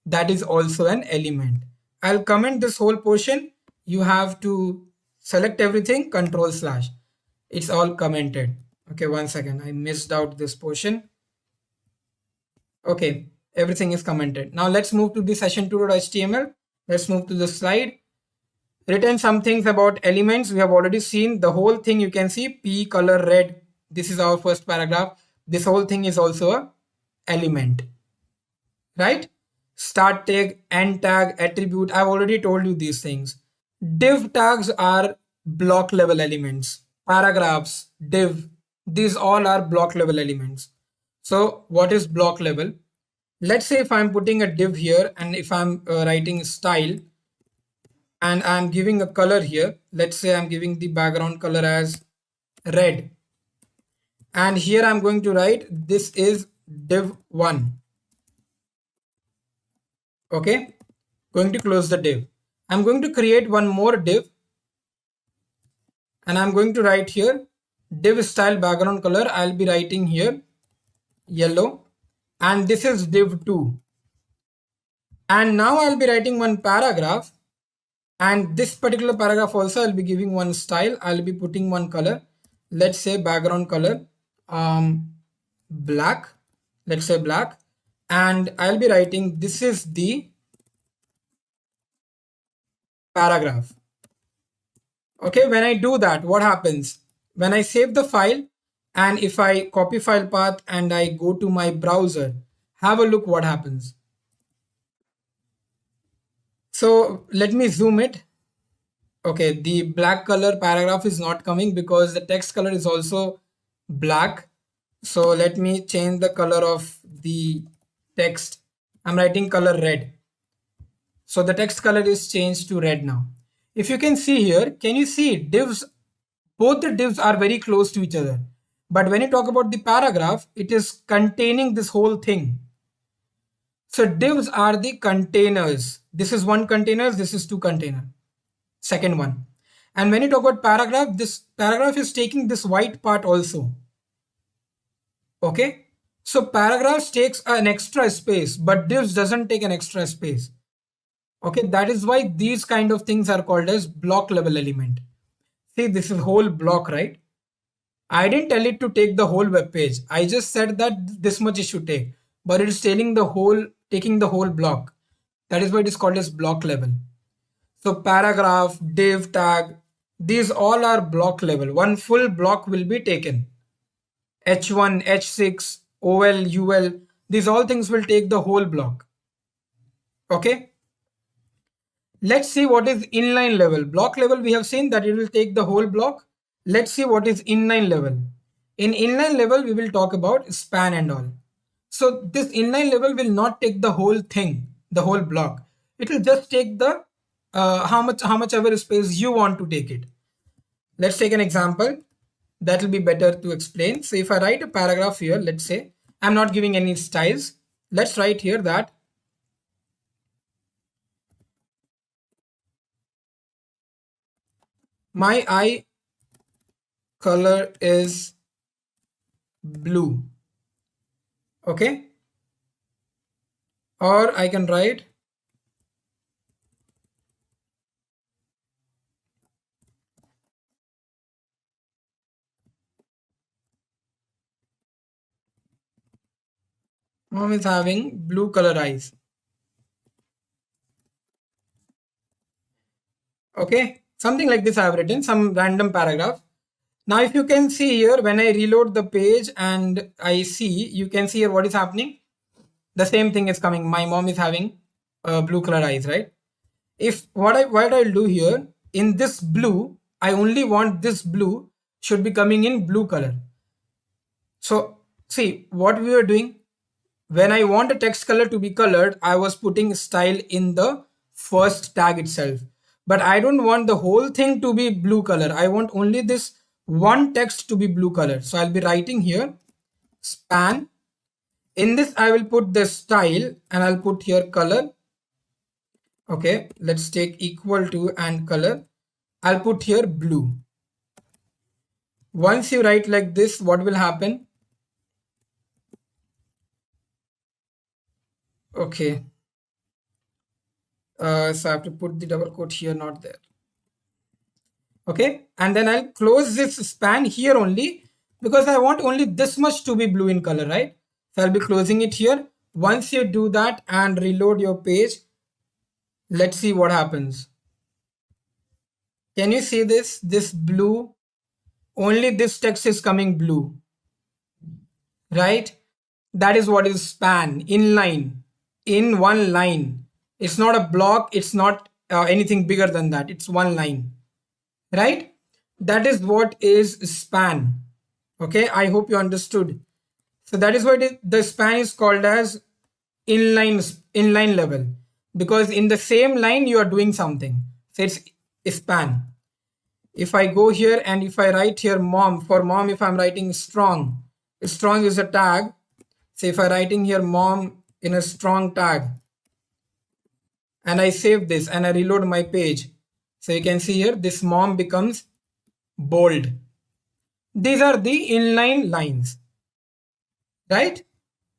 That is also an element. I'll comment this whole portion. You have to select everything, control slash. It's all commented. Okay, one second. I missed out this portion. Okay, everything is commented. Now let's move to the session2.html. Let's move to the slide. Written some things about elements. We have already seen the whole thing. You can see P color red. This is our first paragraph. This whole thing is also a element, right? Start tag, end tag, attribute. I've already told you these things. Div tags are block level elements. Paragraphs, div, these all are block level elements. So what is block level? Let's say if I'm putting a div here and if I'm writing style and I'm giving a color here, let's say I'm giving the background color as red. And here I'm going to write this is div 1. Okay, going to close the div. I'm going to create one more div and I'm going to write here div style background color. I'll be writing here yellow and this is div 2. And now I'll be writing one paragraph and this particular paragraph also I'll be giving one style. I'll be putting one color. Let's say background color black. Let's say black. and I'll be writing this is the paragraph. Okay, when I do that, what happens? When I save the file and if I copy file path and I go to my browser, have a look what happens. So let me zoom it. Okay, the black color paragraph is not coming because the text color is also black. So let me change the color of the text. I'm writing color red. So the text color is changed to red now. If you can see here, can you see divs? Both the divs are very close to each other. But when you talk about the paragraph, it is containing this whole thing. So divs are the containers. This is one container, this is two container. Second one. And when you talk about paragraph, this paragraph is taking this white part also. Okay. So paragraphs takes an extra space, but divs doesn't take an extra space. Okay, that is why these kind of things are called as block level element. See, this is whole block, right? I didn't tell it to take the whole web page. I just said that this much it should take, but it is taking the whole block. That is why it is called as block level. So paragraph, div, tag, these all are block level. One full block will be taken. H1, H6, OL, UL, these all things will take the whole block. Okay. Let's see what is inline level. Block level, we have seen that it will take the whole block. Let's see what is inline level. In inline level, we will talk about span and all. So this inline level will not take the whole thing, the whole block. It will just take the how much ever space you want to take it. Let's take an example. That will be better to explain. So if I write a paragraph here, let's say I'm not giving any styles. Let's write here that my eye color is blue. Okay. Or I can write mom is having blue color eyes. Okay. Something like this I have written, some random paragraph. Now, if you can see here, when I reload the page and I see, you can see here what is happening. The same thing is coming. My mom is having blue color eyes, right? If what I'll do here in this blue, I only want this blue should be coming in blue color. So see what we were doing. When I want a text color to be colored, I was putting style in the first tag itself. But I don't want the whole thing to be blue color. I want only this one text to be blue color. So I'll be writing here span. In this, I will put the style and I'll put here color. Okay, let's take equal to and color. I'll put here blue. Once you write like this, what will happen? Okay. So I have to put the double quote here, not there. Okay, and then I'll close this span here only because I want only this much to be blue in color, right? So I'll be closing it here. Once you do that and reload your page, let's see what happens. Can you see this? This blue, only this text is coming blue, right? That is what is span, inline, in one line. It's not a block, it's not anything bigger than that. It's one line, right? That is what is span. Okay, I hope you understood. So that is why the span is called as inline level, because in the same line you are doing something. So it's span. If I go here and if I write here mom, for mom, if I'm writing strong is a tag. So if I'm writing here mom in a strong tag and I save this and I reload my page, so you can see here this mom becomes bold. These are the inline lines, right?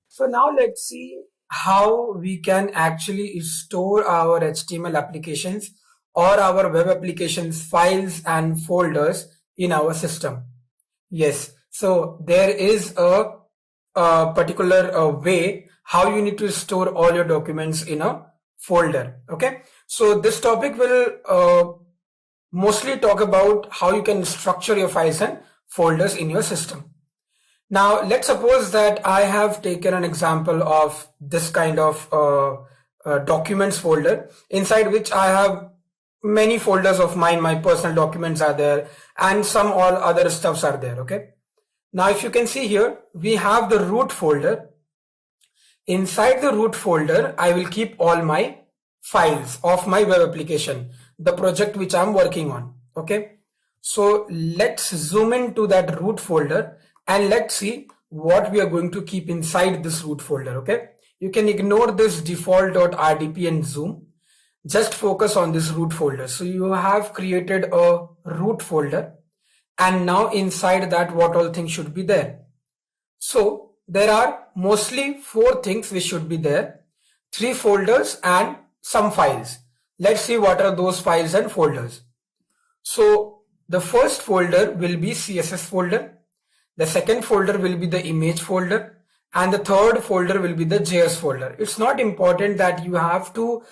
So now let's see how we can actually store our HTML applications or our web applications files and folders in our system. Yes, so there is a particular way how you need to store all your documents in a folder. Okay, so this topic will mostly talk about how you can structure your files and folders in your system. Now, let's suppose that I have taken an example of this kind of documents folder, inside which I have many folders of mine. My personal documents are there and some all other stuffs are there. Okay. Now, if you can see here, we have the root folder. Inside the root folder, I will keep all my files of my web application, the project which I'm working on. Okay. So let's zoom into that root folder and let's see what we are going to keep inside this root folder. Okay. You can ignore this default.rdp and zoom. Just focus on this root folder. So you have created a root folder, and now inside that what all things should be there. So there are mostly 4 things which should be there, 3 folders and some files. Let's see what are those files and folders. So the first folder will be CSS folder, the second folder will be the image folder, and the third folder will be the JS folder. It's not important that you have to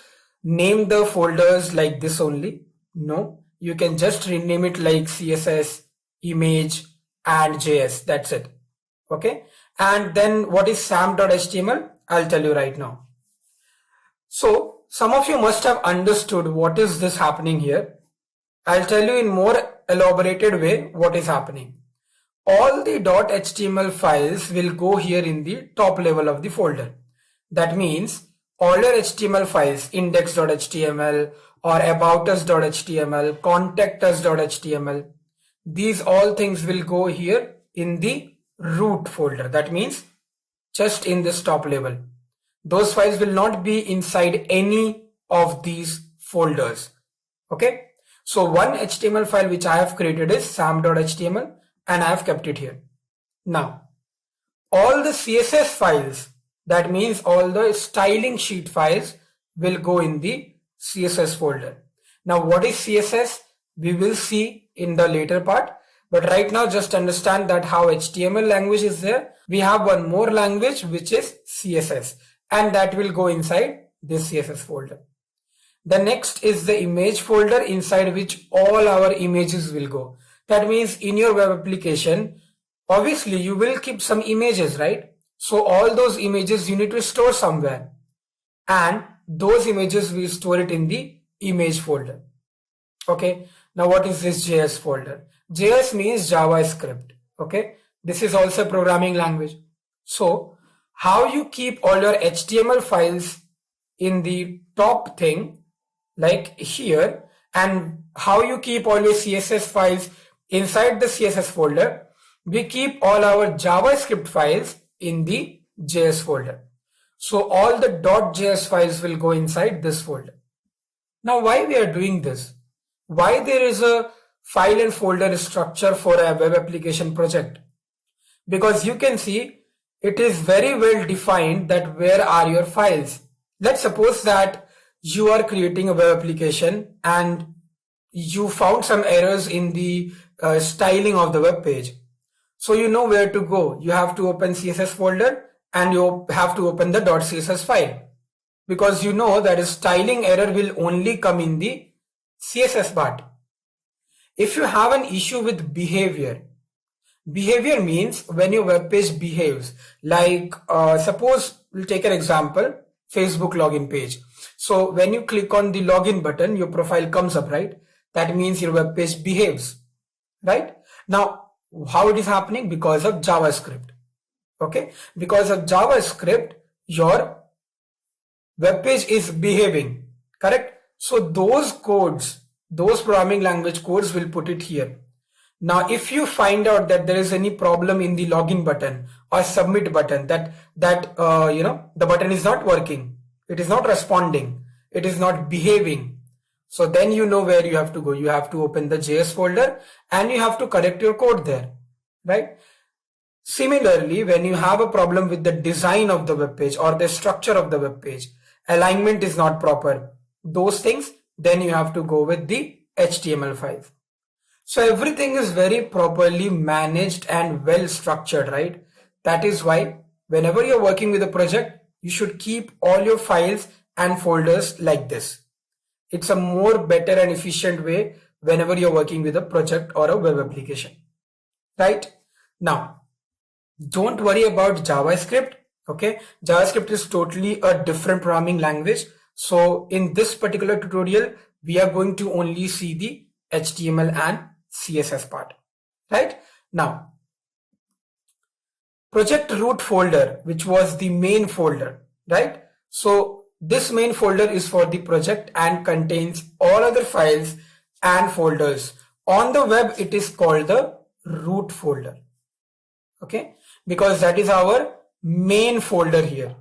name the folders like this only. No, you can just rename it like CSS, image and JS. That's it. Okay. And then what is sam.html? I'll tell you right now. So some of you must have understood what is this happening here. I'll tell you in more elaborated way what is happening. All the .html files will go here in the top level of the folder. That means all your HTML files, index.html or aboutus.html, contactus.html, these all things will go here in the root folder. That means just in this top level. Those files will not be inside any of these folders. Okay. So one HTML file which I have created is sam.html and I have kept it here. Now, all the CSS files, that means all the styling sheet files, will go in the CSS folder. Now, what is CSS? We will see in the later part. But right now, just understand that how HTML language is there. We have one more language which is CSS, and that will go inside this CSS folder. The next is the image folder, inside which all our images will go. That means in your web application, obviously you will keep some images, right? So all those images you need to store somewhere, and those images we store it in the image folder. Okay. Now what is this JS folder? JS means JavaScript. Okay. This is also a programming language. So how you keep all your HTML files in the top thing like here, and how you keep all your CSS files inside the CSS folder, we keep all our JavaScript files in the JS folder. So all the .js files will go inside this folder. Now why we are doing this? Why there is a file and folder structure for a web application project? Because you can see it is very well defined that where are your files. Let's suppose that you are creating a web application and you found some errors in the styling of the web page. So you know where to go. You have to open CSS folder and you have to open the .css file, because you know that a styling error will only come in the CSS part. If you have an issue with behavior means when your web page behaves, like suppose we'll take an example, Facebook login page. So when you click on the login button, your profile comes up, right? That means your web page behaves, right? Now, how it is happening? Because of JavaScript. Okay, because of JavaScript, your web page is behaving, correct? So those codes, those programming language codes will put it here. Now, if you find out that there is any problem in the login button or submit button, that the button is not working, it is not responding, it is not behaving, so then you know where you have to go. You have to open the JS folder and you have to correct your code there, right? Similarly, when you have a problem with the design of the web page or the structure of the web page, alignment is not proper, those things, then you have to go with the HTML files. So everything is very properly managed and well structured, right? That is why whenever you're working with a project, you should keep all your files and folders like this. It's a more better and efficient way whenever you're working with a project or a web application, right? Now, don't worry about JavaScript. Okay, JavaScript is totally a different programming language. So in this particular tutorial, we are going to only see the HTML and CSS part, right? Now, project root folder, which was the main folder, right? So this main folder is for the project and contains all other files and folders. On the web, it is called the root folder. Okay, because that is our main folder here,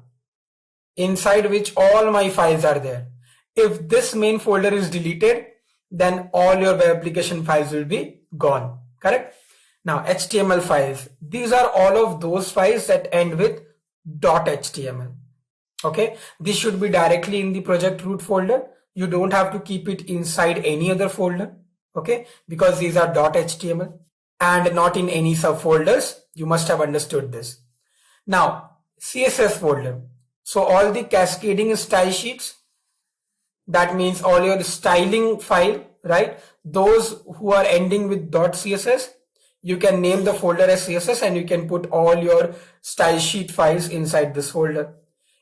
inside which all my files are there. If this main folder is deleted, then all your web application files will be gone, correct? Now, HTML files, these are all of those files that end with .html. Okay, this should be directly in the project root folder. You don't have to keep it inside any other folder, okay, because these are .html and not in any subfolders. You must have understood this. Now, CSS folder. So all the cascading style sheets, that means all your styling file, right? Those who are ending with .css, you can name the folder as CSS and you can put all your style sheet files inside this folder.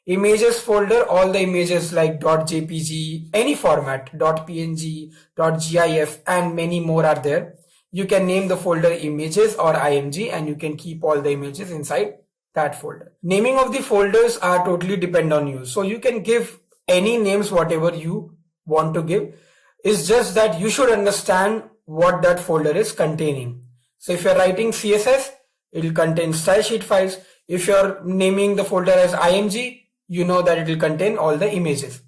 Images folder, all the images like .jpg, any format, .png, .gif and many more are there. You can name the folder images or img and you can keep all the images inside that folder. Naming of the folders are totally depend on you. So you can give any names, whatever you want to give. It's just that you should understand what that folder is containing. So if you're writing CSS, it will contain style sheet files. If you're naming the folder as img, you know that it will contain all the images.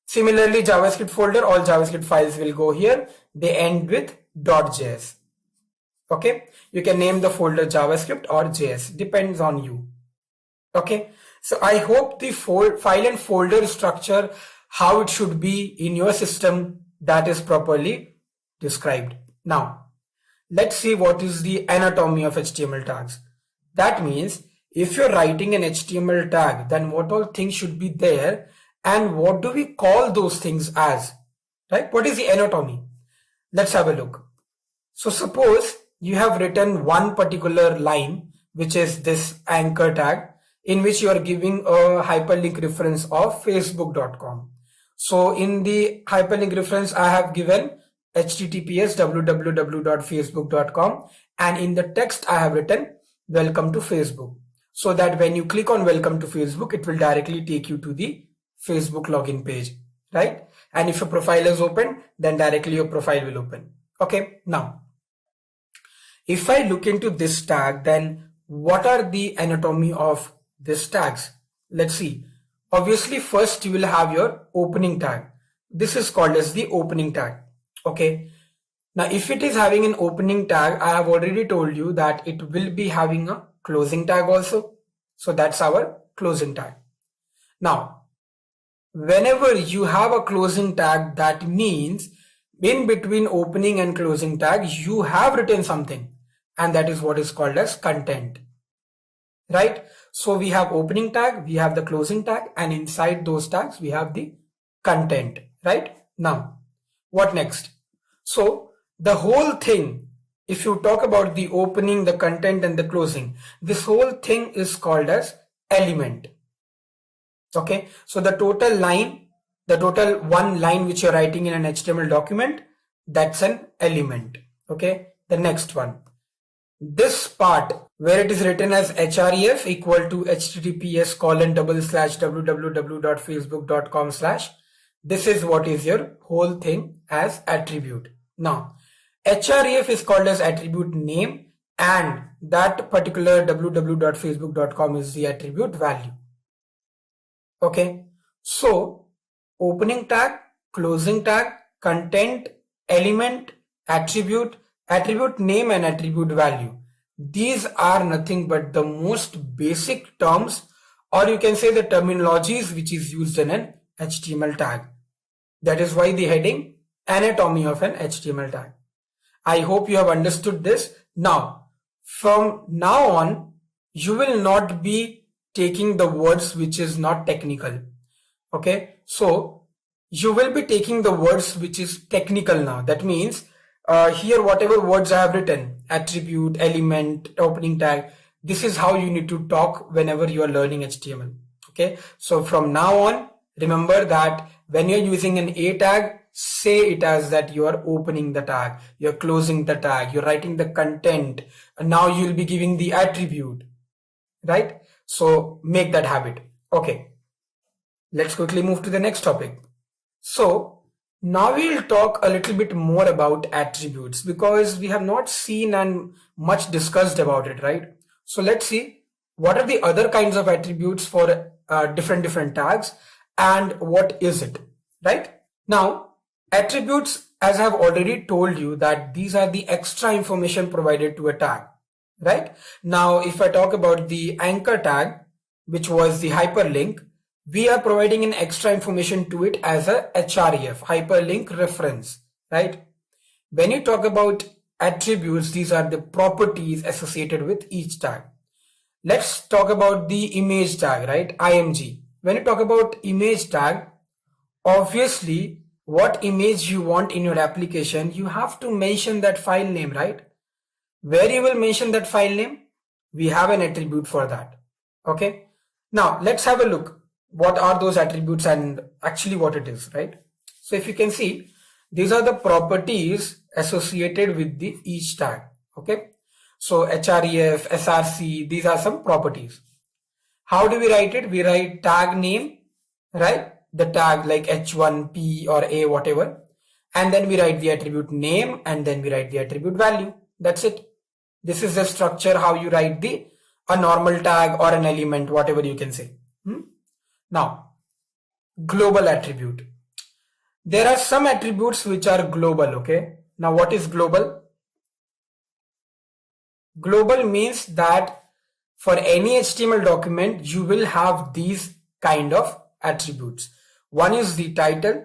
Similarly, JavaScript folder, all JavaScript files will go here. They end with .js. Okay, you can name the folder JavaScript or JS, depends on you. Okay, so I hope the file and folder structure, how it should be in your system, that is properly described. Now, let's see what is the anatomy of HTML tags. That means if you're writing an HTML tag, then what all things should be there and what do we call those things as, right? What is the anatomy? Let's have a look. So suppose you have written one particular line, which is this anchor tag, in which you are giving a hyperlink reference of facebook.com. So in the hyperlink reference, I have given https www.facebook.com and in the text I have written welcome to Facebook, so that when you click on welcome to Facebook, it will directly take you to the Facebook login page, right? And if your profile is open, then directly your profile will open. Okay, now if I look into this tag, then what are the anatomy of these tags? Let's see. Obviously, first you will have your opening tag. This is called as the opening tag. Okay. Now, if it is having an opening tag, I have already told you that it will be having a closing tag also. So that's our closing tag. Now, whenever you have a closing tag, that means in between opening and closing tag, you have written something, and that is what is called as content, right? So we have opening tag, we have the closing tag, and inside those tags, we have the content, right? Now, what next? So the whole thing, if you talk about the opening, the content and the closing, this whole thing is called as element. Okay, so the total line, the total one line which you're writing in an HTML document, that's an element. Okay, the next one, this part where it is written as href equal to https://www.facebook.com/, this is what is your whole thing as attribute. Now, href is called as attribute name, and that particular www.facebook.com is the attribute value. Okay, so opening tag, closing tag, content, element, attribute, attribute name and attribute value. These are nothing but the most basic terms, or you can say the terminologies which is used in an HTML tag. That is why the heading, anatomy of an HTML tag. I hope you have understood this. Now, from now on, you will not be taking the words which is not technical. Okay, so you will be taking the words which is technical now. That means here whatever words I have written, attribute, element, opening tag, this is how you need to talk whenever you are learning HTML. Okay, so from now on, remember that when you're using an A tag, say it as that you are opening the tag, you're closing the tag, you're writing the content, and now you'll be giving the attribute, right? So make that habit. Okay, let's quickly move to the next topic. So now we'll talk a little bit more about attributes because we have not seen and much discussed about it, right? So let's see what are the other kinds of attributes for different tags and what is it, right? Now, attributes, as I have already told you, that these are the extra information provided to a tag, right? Now, if I talk about the anchor tag, which was the hyperlink, we are providing an extra information to it as a href, hyperlink reference, right? When you talk about attributes, these are the properties associated with each tag. Let's talk about the image tag, right? img. When you talk about image tag, obviously what image you want in your application, you have to mention that file name, right? Where you will mention that file name, we have an attribute for that. Okay, now let's have a look what are those attributes and actually what it is, right? So if you can see, these are the properties associated with the each tag. Okay, so href, src, these are some properties. How do we write it? We write tag name, right? The tag like h1, p or a, whatever, and then we write the attribute name and then we write the attribute value. That's it. This is the structure how you write a normal tag or an element, whatever you can say. Now, global attribute. There are some attributes which are global, okay? Now, what is global? Global means that for any HTML document, you will have these kind of attributes. One is the title,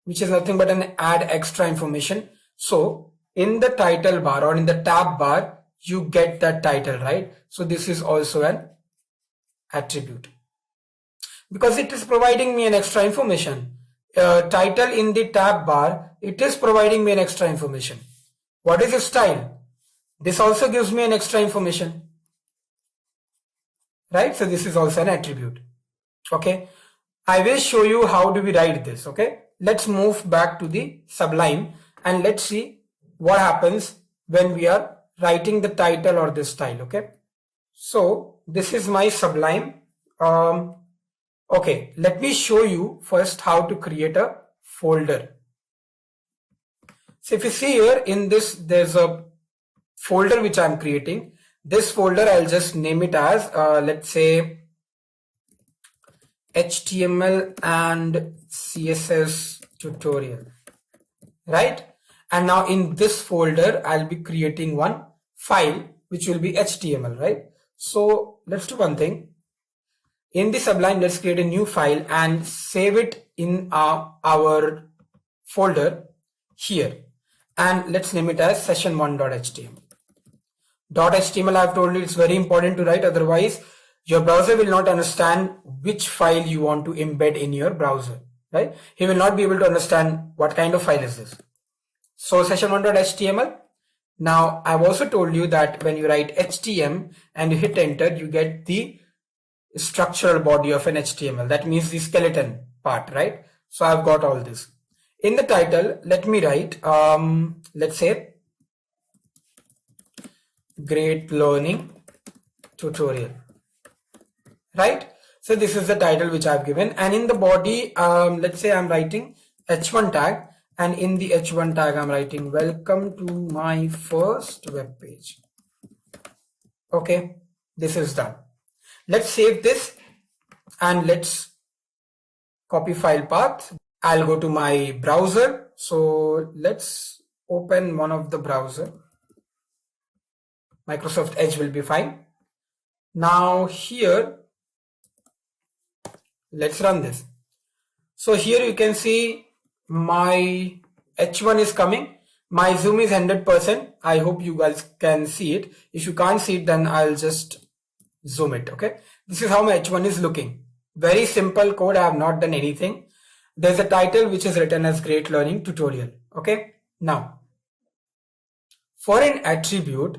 which is nothing but an add extra information. So, in the title bar or in the tab bar, you get that title, right? So, this is also an attribute, because it is providing me an extra information. Title in the tab bar, it is providing me an extra information. What is the style? This also gives me an extra information, right? So this is also an attribute. Okay, I will show you how do we write this. Okay, let's move back to the Sublime and let's see what happens when we are writing the title or this style. Okay, so this is my Sublime. Okay, let me show you first how to create a folder. So if you see here in this, there's a folder which I'm creating. This folder, I'll just name it as, let's say, HTML and CSS tutorial, right? And now in this folder, I'll be creating one file, which will be HTML, right? So let's do one thing. In the Sublime, let's create a new file and save it in our folder here. And let's name it as session1.html. .html, I've told you it's very important to write, otherwise your browser will not understand which file you want to embed in your browser, right? He will not be able to understand what kind of file is this. So session1.html. Now, I've also told you that when you write htm and you hit enter, you get the structural body of an HTML. That means the skeleton part, right? So I've got all this. In the title, let me write, let's say, Great Learning Tutorial, right? So this is the title which I've given. And in the body, let's say I'm writing h1 tag. And in the h1 tag, I'm writing, welcome to my first web page. Okay, this is done. Let's save this and let's copy file path. I'll go to my browser. So let's open one of the browser. Microsoft Edge will be fine. Now here, let's run this. So here you can see my H1 is coming. My zoom is 100%. I hope you guys can see it. If you can't see it, then I'll just zoom it. Okay, this is how my H1 is looking. Very simple code. I have not done anything. There's a title which is written as Great Learning Tutorial. Okay, now for an attribute,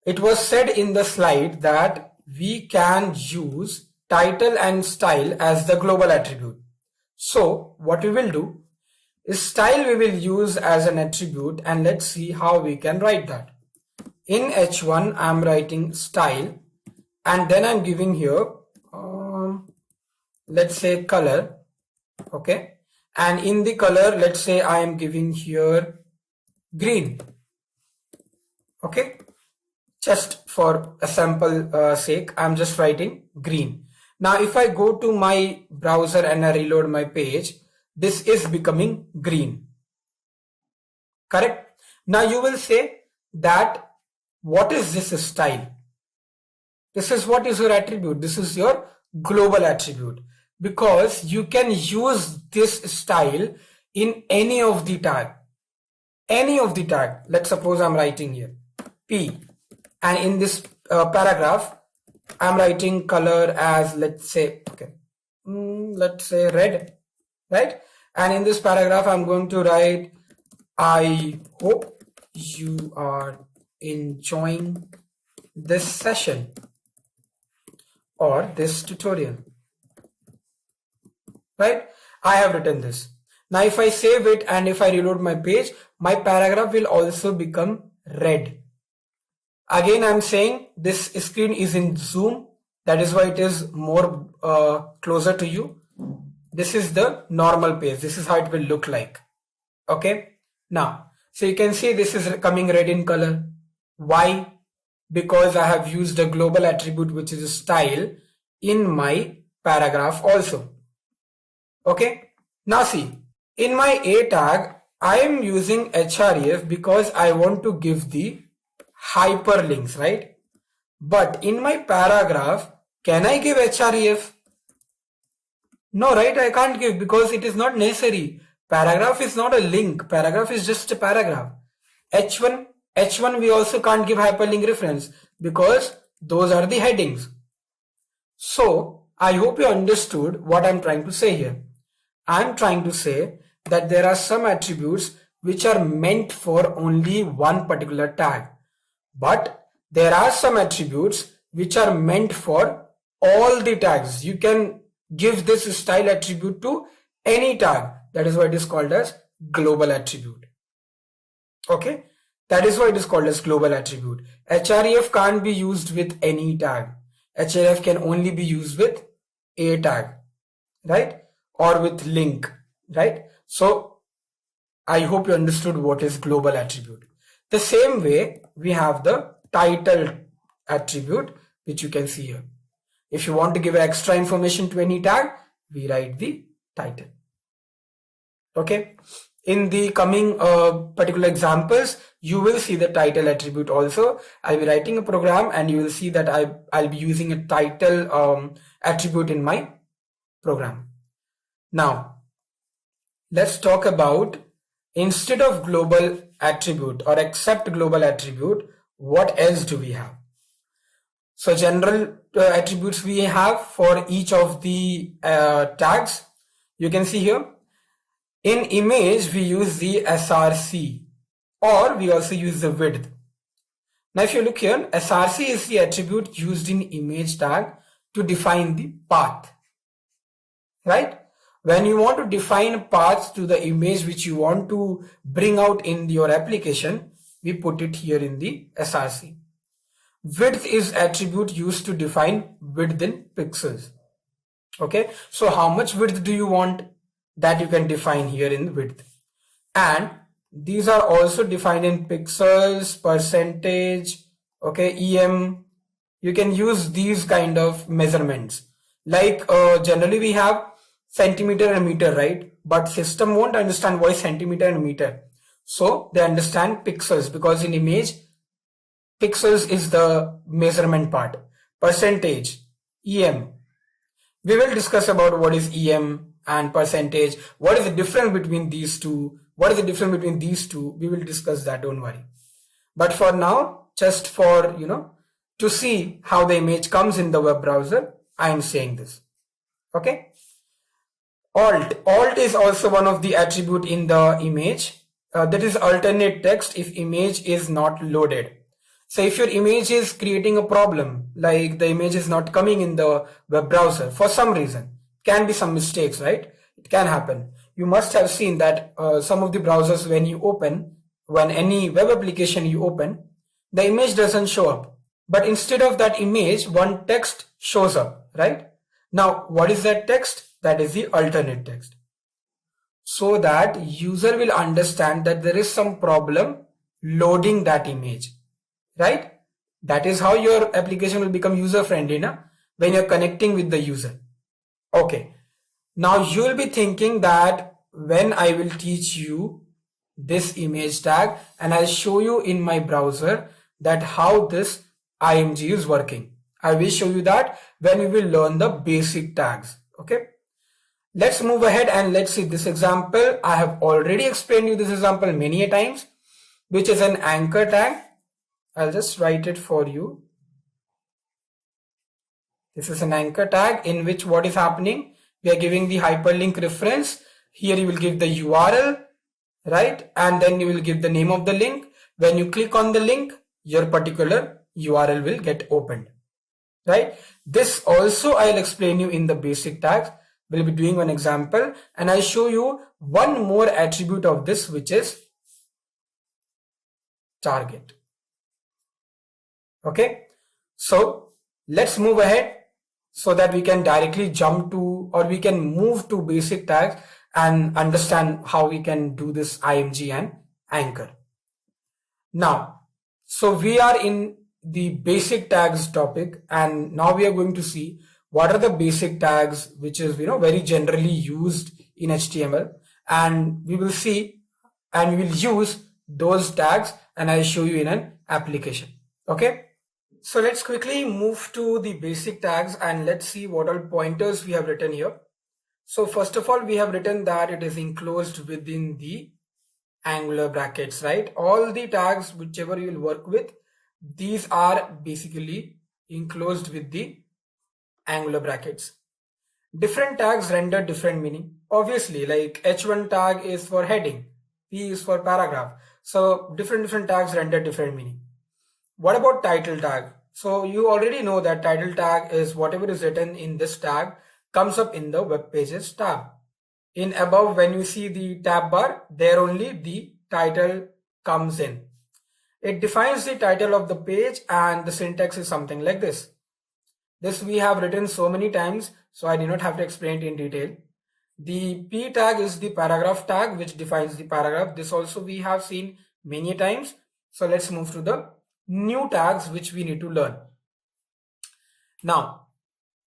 it was said in the slide that we can use title and style as the global attribute. So what we will do is style we will use as an attribute, and let's see how we can write that. In H1 I'm writing style, and then I'm giving here let's say color. Okay, and in the color, let's say I am giving here green. Okay, just for a sample sake, I'm just writing green. Now if I go to my browser and I reload my page, this is becoming green. Correct? Now you will say that what is this style? This is what is your attribute. This is your global attribute, because you can use this style in any of the tag. Any of the tag. Let's suppose I'm writing here P, and in this paragraph I'm writing color as, let's say, okay, let's say red, right? And in this paragraph I'm going to write, I hope you are enjoying this session or this tutorial, right? I have written this. Now if I save it and if I reload my page, my paragraph will also become red. Again, I'm saying this screen is in zoom, that is why it is more closer to you. This is the normal page. This is how it will look like. Okay, now so you can see this is coming red in color. Why? Because I have used a global attribute which is a style in my paragraph also. Okay, now see, in my A tag I am using href because I want to give the hyperlinks, right? But in my paragraph, can I give href? No, right? I can't give, because it is not necessary. Paragraph is not a link. Paragraph is just a paragraph. H1 we also can't give hyperlink reference because those are the headings. So I hope you understood what I'm trying to say here. I'm trying to say that there are some attributes which are meant for only one particular tag, but there are some attributes which are meant for all the tags. You can give this style attribute to any tag. That is why it is called as global attribute. Okay, that is why it is called as global attribute. Href can't be used with any tag. Href can only be used with a tag, right? Or with link, right? So I hope you understood what is global attribute. The same way we have the title attribute, which you can see here. If you want to give extra information to any tag, we write the title. Okay, in the coming particular examples, you will see the title attribute also. I'll be writing a program and you will see that I'll be using a title attribute in my program. Now let's talk about, instead of global attribute or except global attribute, what else do we have? So general attributes we have for each of the tags. You can see here. In image we use the src, or we also use the width. Now if you look here, src is the attribute used in image tag to define the path, right? When you want to define paths to the image which you want to bring out in your application, we put it here in the src. Width is attribute used to define width in pixels. Okay, so how much width do you want? That you can define here in width. And these are also defined in pixels, percentage, okay, em. You can use these kind of measurements. Like generally we have centimeter and meter, right? But system won't understand what is centimeter and meter. So they understand pixels, because in image, pixels is the measurement part. Percentage, em. We will discuss about what is em and percentage. What is the difference between these two? What is the difference between these two? We will discuss that, don't worry. But for now, just for, to to see how the image comes in the web browser, I am saying this. Okay. Alt is also one of the attribute in the image. That is alternate text if image is not loaded. So if your image is creating a problem, like the image is not coming in the web browser for some reason, can be some mistakes, right? It can happen. You must have seen that some of the browsers, when any web application you open, the image doesn't show up. But instead of that image, one text shows up, right? Now, what is that text? That is the alternate text. So that user will understand that there is some problem loading that image, right? That is how your application will become user friendly when you're connecting with the user. Okay. Now you will be thinking that when I will teach you this image tag and I'll show you in my browser that how this IMG is working. I will show you that when we will learn the basic tags. Okay. Let's move ahead and let's see this example. I have already explained you this example many a times, which is an anchor tag. I'll just write it for you. This is an anchor tag in which what is happening? We are giving the hyperlink reference. Here you will give the URL, right? And then you will give the name of the link. When you click on the link, your particular URL will get opened, right? This also I'll explain you in the basic tags. We'll be doing one example and I'll show you one more attribute of this, which is target. Okay, so let's move ahead so that we can directly jump to, or we can move to basic tags and understand how we can do this IMG and anchor. Now, so we are in the basic tags topic, and now we are going to see what are the basic tags which is very generally used in HTML, and we will see and we will use those tags and I'll show you in an application. Okay, so let's quickly move to the basic tags and let's see what all pointers we have written here. So first of all, we have written that it is enclosed within the angular brackets, right? All the tags whichever you will work with, these are basically enclosed with the angular brackets. Different tags render different meaning. Obviously, like H1 tag is for heading, P is for paragraph. So different tags render different meaning. What about title tag? So you already know that title tag is whatever is written in this tag comes up in the web pages tab. In above, when you see the tab bar, there only the title comes in. It defines the title of the page and the syntax is something like this. This we have written so many times, so I do not have to explain it in detail. The P tag is the paragraph tag which defines the paragraph. This also we have seen many times. So let's move to the new tags which we need to learn. Now,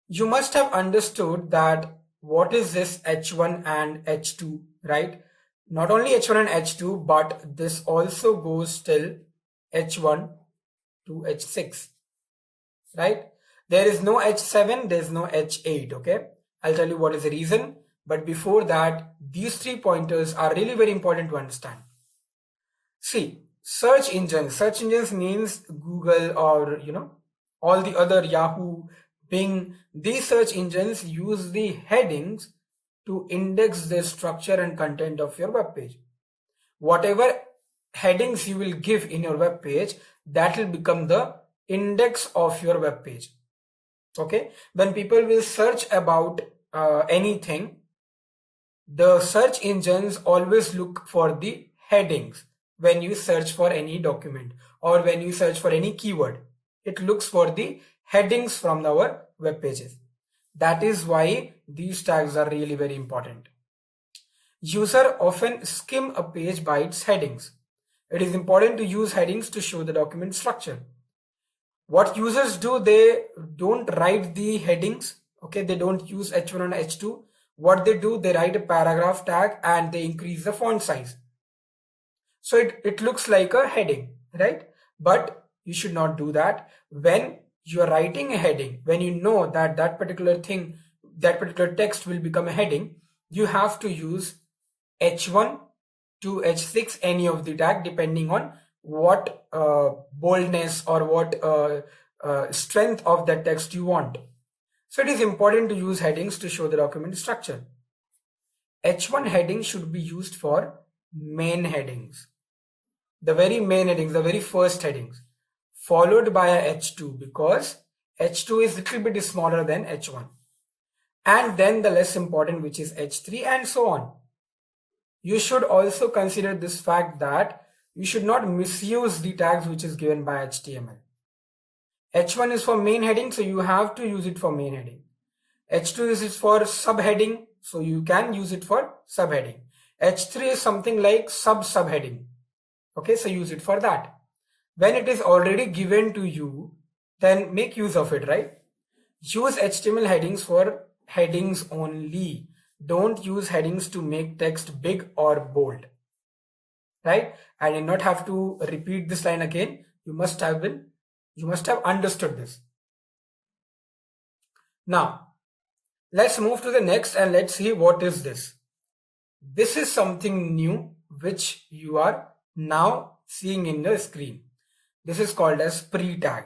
you must have understood that what is this H1 and H2, right? Not only H1 and H2, but this also goes till H1 to H6, right? There is no H7, there is no H8, okay? I'll tell you what is the reason. But before that, these 3 pointers are really very important to understand. See, search engines means Google or, all the other Yahoo, Bing. These search engines use the headings to index the structure and content of your web page. Whatever headings you will give in your web page, that will become the index of your web page. Okay, when people will search about anything, the search engines always look for the headings. When you search for any document or when you search for any keyword, it looks for the headings from our web pages. That is why these tags are really very important. User often skim a page by its headings. It is important to use headings to show the document structure. What users do, they don't write the headings, okay? They don't use H1 and H2. What they do, they write a paragraph tag and they increase the font size. So it looks like a heading, right? But you should not do that. When you are writing a heading, when you know that that particular thing, that particular text will become a heading, you have to use H1 to H6, any of the tag, depending on what boldness or what strength of that text you want. So it is important to use headings to show the document structure. H1 heading should be used for main headings, the very main headings, the very first headings, followed by a H2 because H2 is a little bit smaller than H1, and then the less important, which is H3, and so on. You should also consider this fact that you should not misuse the tags which is given by HTML. H1 is for main heading, so you have to use it for main heading. H2 is for subheading, so you can use it for subheading. H3 is something like subheading. Okay, so use it for that. When it is already given to you, then make use of it, right? Use HTML headings for headings only. Don't use headings to make text big or bold, right? I did not have to repeat this line again. You must have understood this. Now, let's move to the next and let's see what is this. This is something new which you are now seeing in the screen. This is called as pre-tag.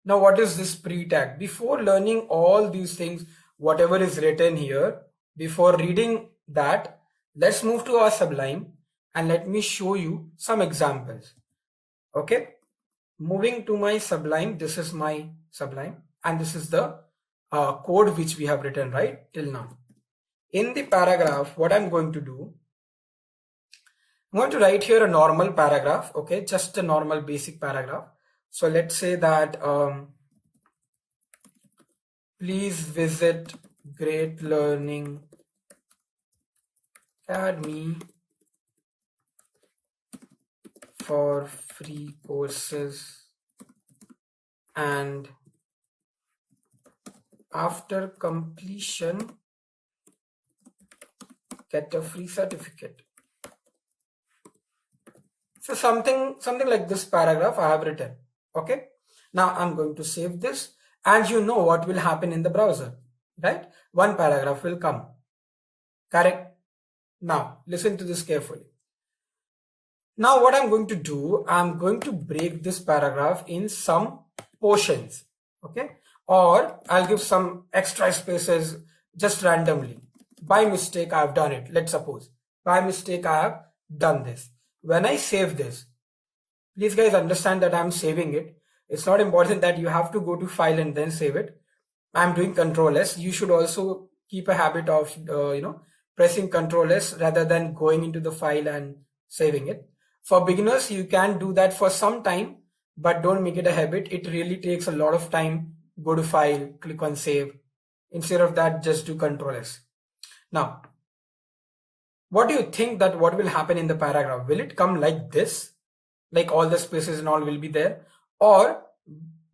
Now, what is this pre-tag? Before learning all these things, whatever is written here, before reading that, let's move to our Sublime and let me show you some examples. Okay, moving to my Sublime. This is my Sublime and this is the code which we have written right till now. In the paragraph, what I'm going to do, I'm going to write here a normal paragraph. Okay, just a normal basic paragraph. So let's say that please visit Great Learning Academy for free courses, and after completion get a free certificate. So something like this paragraph I have written. Okay, now I'm going to save this, and you know what will happen in the browser, right? One paragraph will come, correct? Now listen to this carefully. Now what I'm going to do, I'm going to break this paragraph in some portions, okay? Or I'll give some extra spaces just randomly. By mistake, I have done it. Let's suppose by mistake I have done this. When I save this, please guys understand that I'm saving it. It's not important that you have to go to file and then save it. I'm doing Control S. You should also keep a habit of pressing Control S rather than going into the file and saving it. For beginners, you can do that for some time, but don't make it a habit. It really takes a lot of time. Go to file, click on save. Instead of that, just do Control S. Now, what do you think that what will happen in the paragraph? Will it come like this? Like all the spaces and all will be there? Or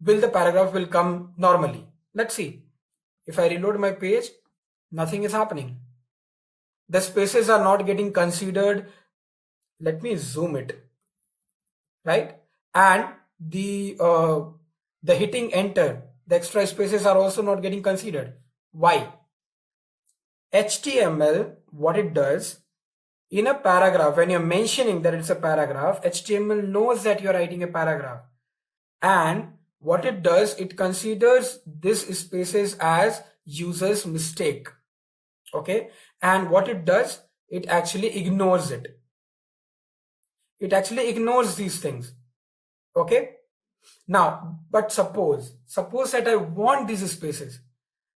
will the paragraph will come normally? Let's see. If I reload my page, nothing is happening. The spaces are not getting considered. Let me zoom it, right? And the hitting enter, the extra spaces are also not getting considered. Why? HTML, what it does, in a paragraph, when you're mentioning that it's a paragraph, HTML knows that you're writing a paragraph. And what it does, it considers this spaces as user's mistake. Okay. And what it does, it actually ignores it. It actually ignores these things. Okay. Now, but suppose that I want these spaces.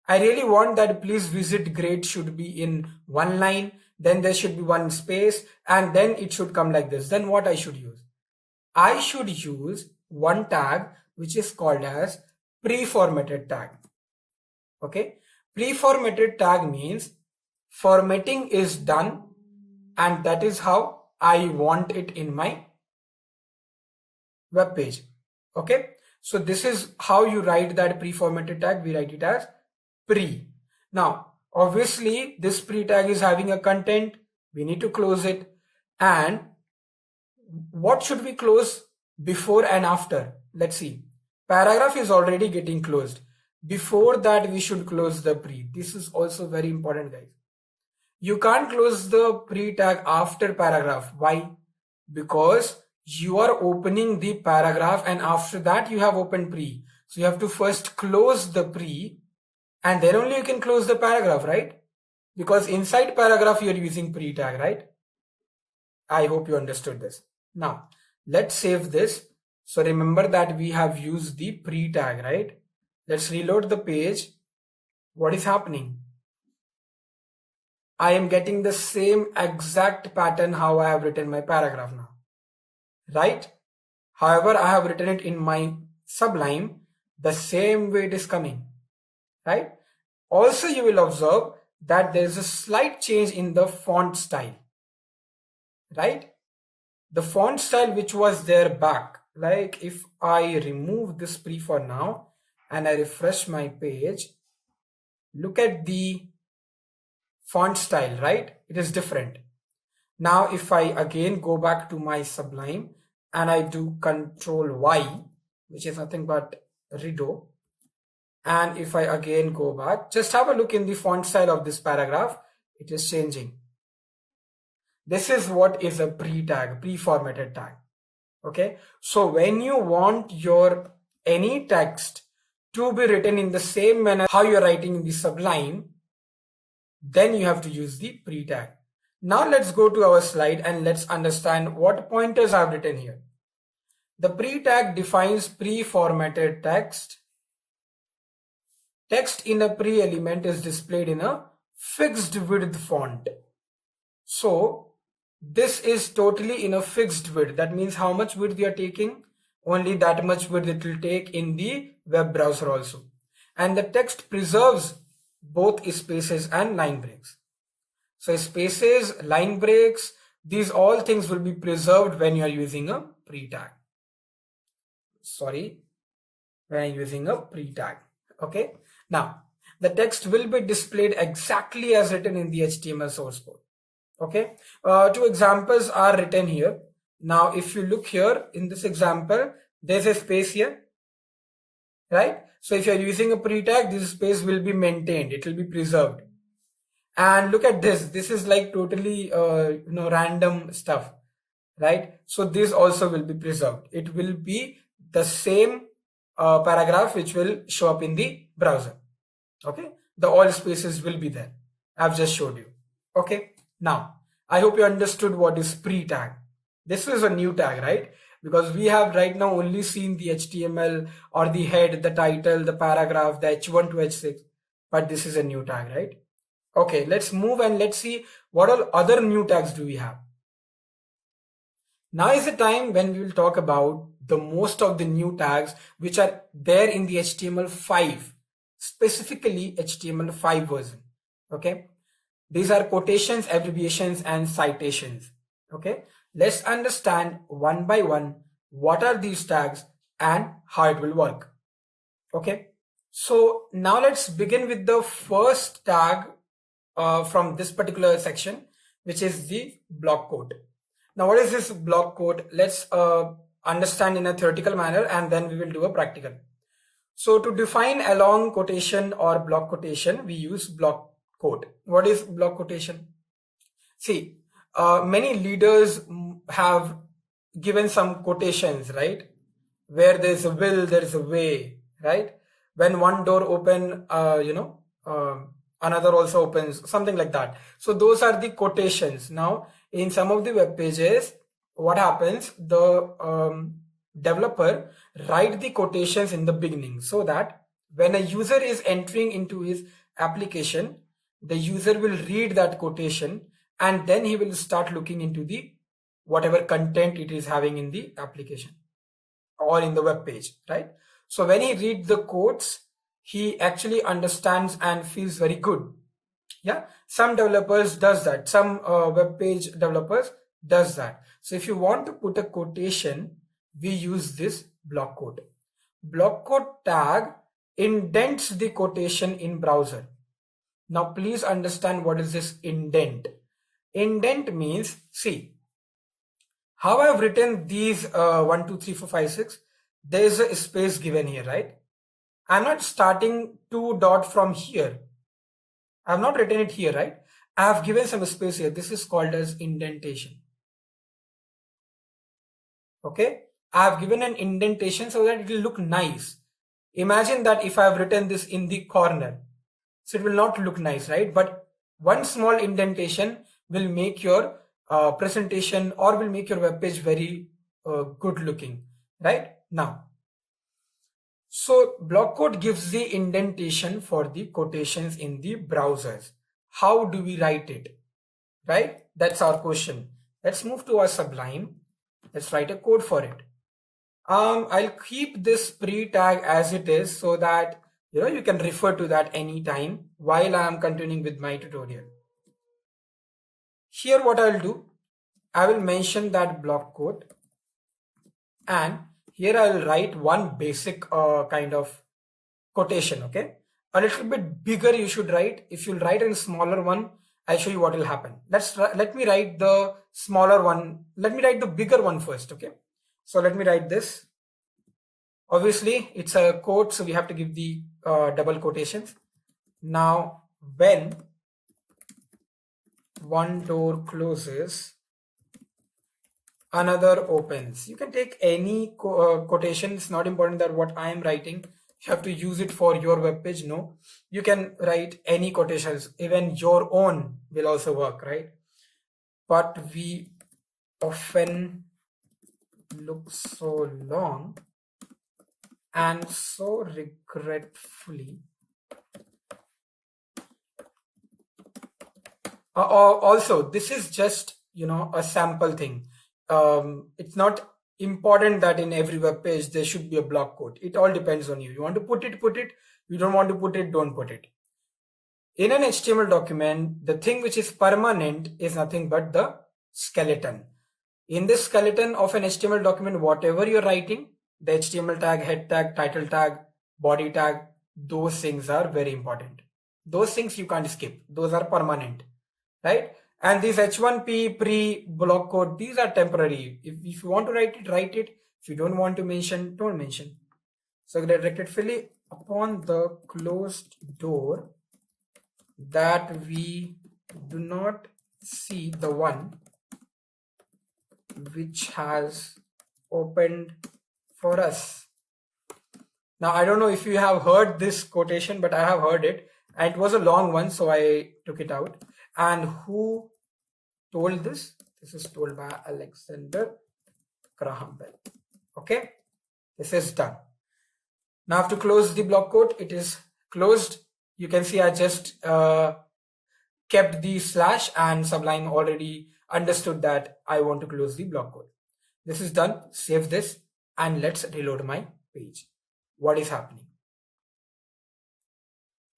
I really want that please visit great should be in one line, then there should be one space, and then it should come like this. Then what I should use? I should use one tag which is called as pre-formatted tag. Okay. Pre-formatted tag means formatting is done, and that is how I want it in my web page. Okay. So this is how you write that pre-formatted tag. We write it as pre. Now, obviously this pre tag is having a content. We need to close it. And what should we close before and after? Let's see. Paragraph is already getting closed. Before that, we should close the pre. This is also very important, guys. You can't close the pre tag after paragraph. Why? Because you are opening the paragraph and after that you have opened pre. So you have to first close the pre, and then only you can close the paragraph, right? Because inside paragraph you are using pre tag, right? I hope you understood this. Now let's save this. So remember that we have used the pre tag, right? Let's reload the page. What is happening? I am getting the same exact pattern how I have written my paragraph now, right? However, I have written it in my Sublime the same way it is coming, right? Also, you will observe that there is a slight change in the font style, right? The font style which was there back, like if I remove this pre for now and I refresh my page, look at the font style, right? It is different. Now if I again go back to my Sublime and I do Control Y, which is nothing but redo, and if I again go back, just have a look in the font style of this paragraph, it is changing. This is what is a pre-tag, pre-formatted tag. Okay, so when you want your any text to be written in the same manner how you're writing in the Sublime, then you have to use the pre-tag. Now let's go to our slide and let's understand what pointers I've written here. The pre-tag defines pre-formatted text. Text in a pre-element is displayed in a fixed width font. So this is totally in a fixed width. That means how much width you are taking? Only that much width it will take in the web browser also. And the text preserves both spaces and line breaks. So spaces, line breaks, these all things will be preserved when you are using a pre-tag. Sorry, when I'm using a pre-tag. Okay. Now, the text will be displayed exactly as written in the HTML source code. Okay. Two examples are written here. Now, if you look here in this example, there's a space here, right? So if you're using a pre-tag, this space will be maintained. It will be preserved. And look at this. This is like totally, random stuff, right? So this also will be preserved. It will be the same paragraph which will show up in the browser. Okay, the all spaces will be there. I've just showed you. Okay, now I hope you understood what is pre-tag. This is a new tag, right? Because we have right now only seen the HTML or the head, the title, the paragraph, the H1 to H6, but this is a new tag, right? Okay, let's move and let's see what all other new tags do we have. Now is the time when we will talk about the most of the new tags which are there in the HTML5, specifically HTML5 version. Okay, these are quotations, abbreviations, and citations. Okay, let's understand one by one what are these tags and how it will work. Okay, so now let's begin with the first tag from this particular section, which is the block quote. Now, what is this block quote? Let's understand in a theoretical manner and then we will do a practical. So to define a long quotation or block quotation, we use block quote. What is block quotation? See, many leaders have given some quotations, right? Where there's a will, there's a way, right? When one door open, another also opens, something like that. So those are the quotations. Now, in some of the web pages, what happens? The developer write the quotations in the beginning so that when a user is entering into his application, the user will read that quotation and then he will start looking into the whatever content it is having in the application or in the web page, right? So when he reads the quotes, he actually understands and feels very good. Yeah, some developers does that. Some web page developers does that. So if you want to put a quotation, we use this block quote. Block quote tag indents the quotation in browser. Now please understand what is this indent. Indent means, see, how I've written these 1, 2, 3, 4, 5, 6, there is a space given here, right? I'm not starting two dot from here. I have not written it here, right? I have given some space here. This is called as indentation. Okay, I have given an indentation so that it will look nice. Imagine that if I have written this in the corner, so it will not look nice, right? But one small indentation will make your presentation or will make your web page very good looking, right? Now, so block quote gives the indentation for the quotations in the browsers. How do we write it? Right? That's our question. Let's move to our Sublime. Let's write a code for it. I'll keep this pre-tag as it is so that you can refer to that anytime while I am continuing with my tutorial. Here what I'll do, I will mention that block quote, and here I'll write one basic kind of quotation, okay? A little bit bigger you should write. If you'll write in smaller one, I'll show you what will happen. Let me write the smaller one. Let me write the bigger one first, okay? So let me write this. Obviously, it's a quote, so we have to give the double quotations. Now, when one door closes, another opens. You can take any quotation. It's not important that what I am writing, you have to use it for your web page. No, you can write any quotations. Even your own will also work, right? But we often look so long and so regretfully. Also, this is just a sample thing. It's not important that in every web page there should be a block quote. It all depends on you. You want to put it, put it. You don't want to put it, don't put it. In an HTML document, the thing which is permanent is nothing but the skeleton. In this skeleton of an HTML document, whatever you're writing, the HTML tag, head tag, title tag, body tag, those things are very important. Those things you can't skip. Those are permanent, right? And these H1P pre-block quote, these are temporary. If you want to write it, write it. If you don't want to mention, don't mention. So regretfully, upon the closed door, that we do not see the one which has opened for us. Now, I don't know if you have heard this quotation, but I have heard it. And it was a long one, so I took it out. And who told this? This is told by Alexander Graham Bell. Okay, this is done. Now I have to close the block quote. It is closed. You can see I just kept the slash, and Sublime already understood that I want to close the block quote. This is done. Save this and let's reload my page. What is happening?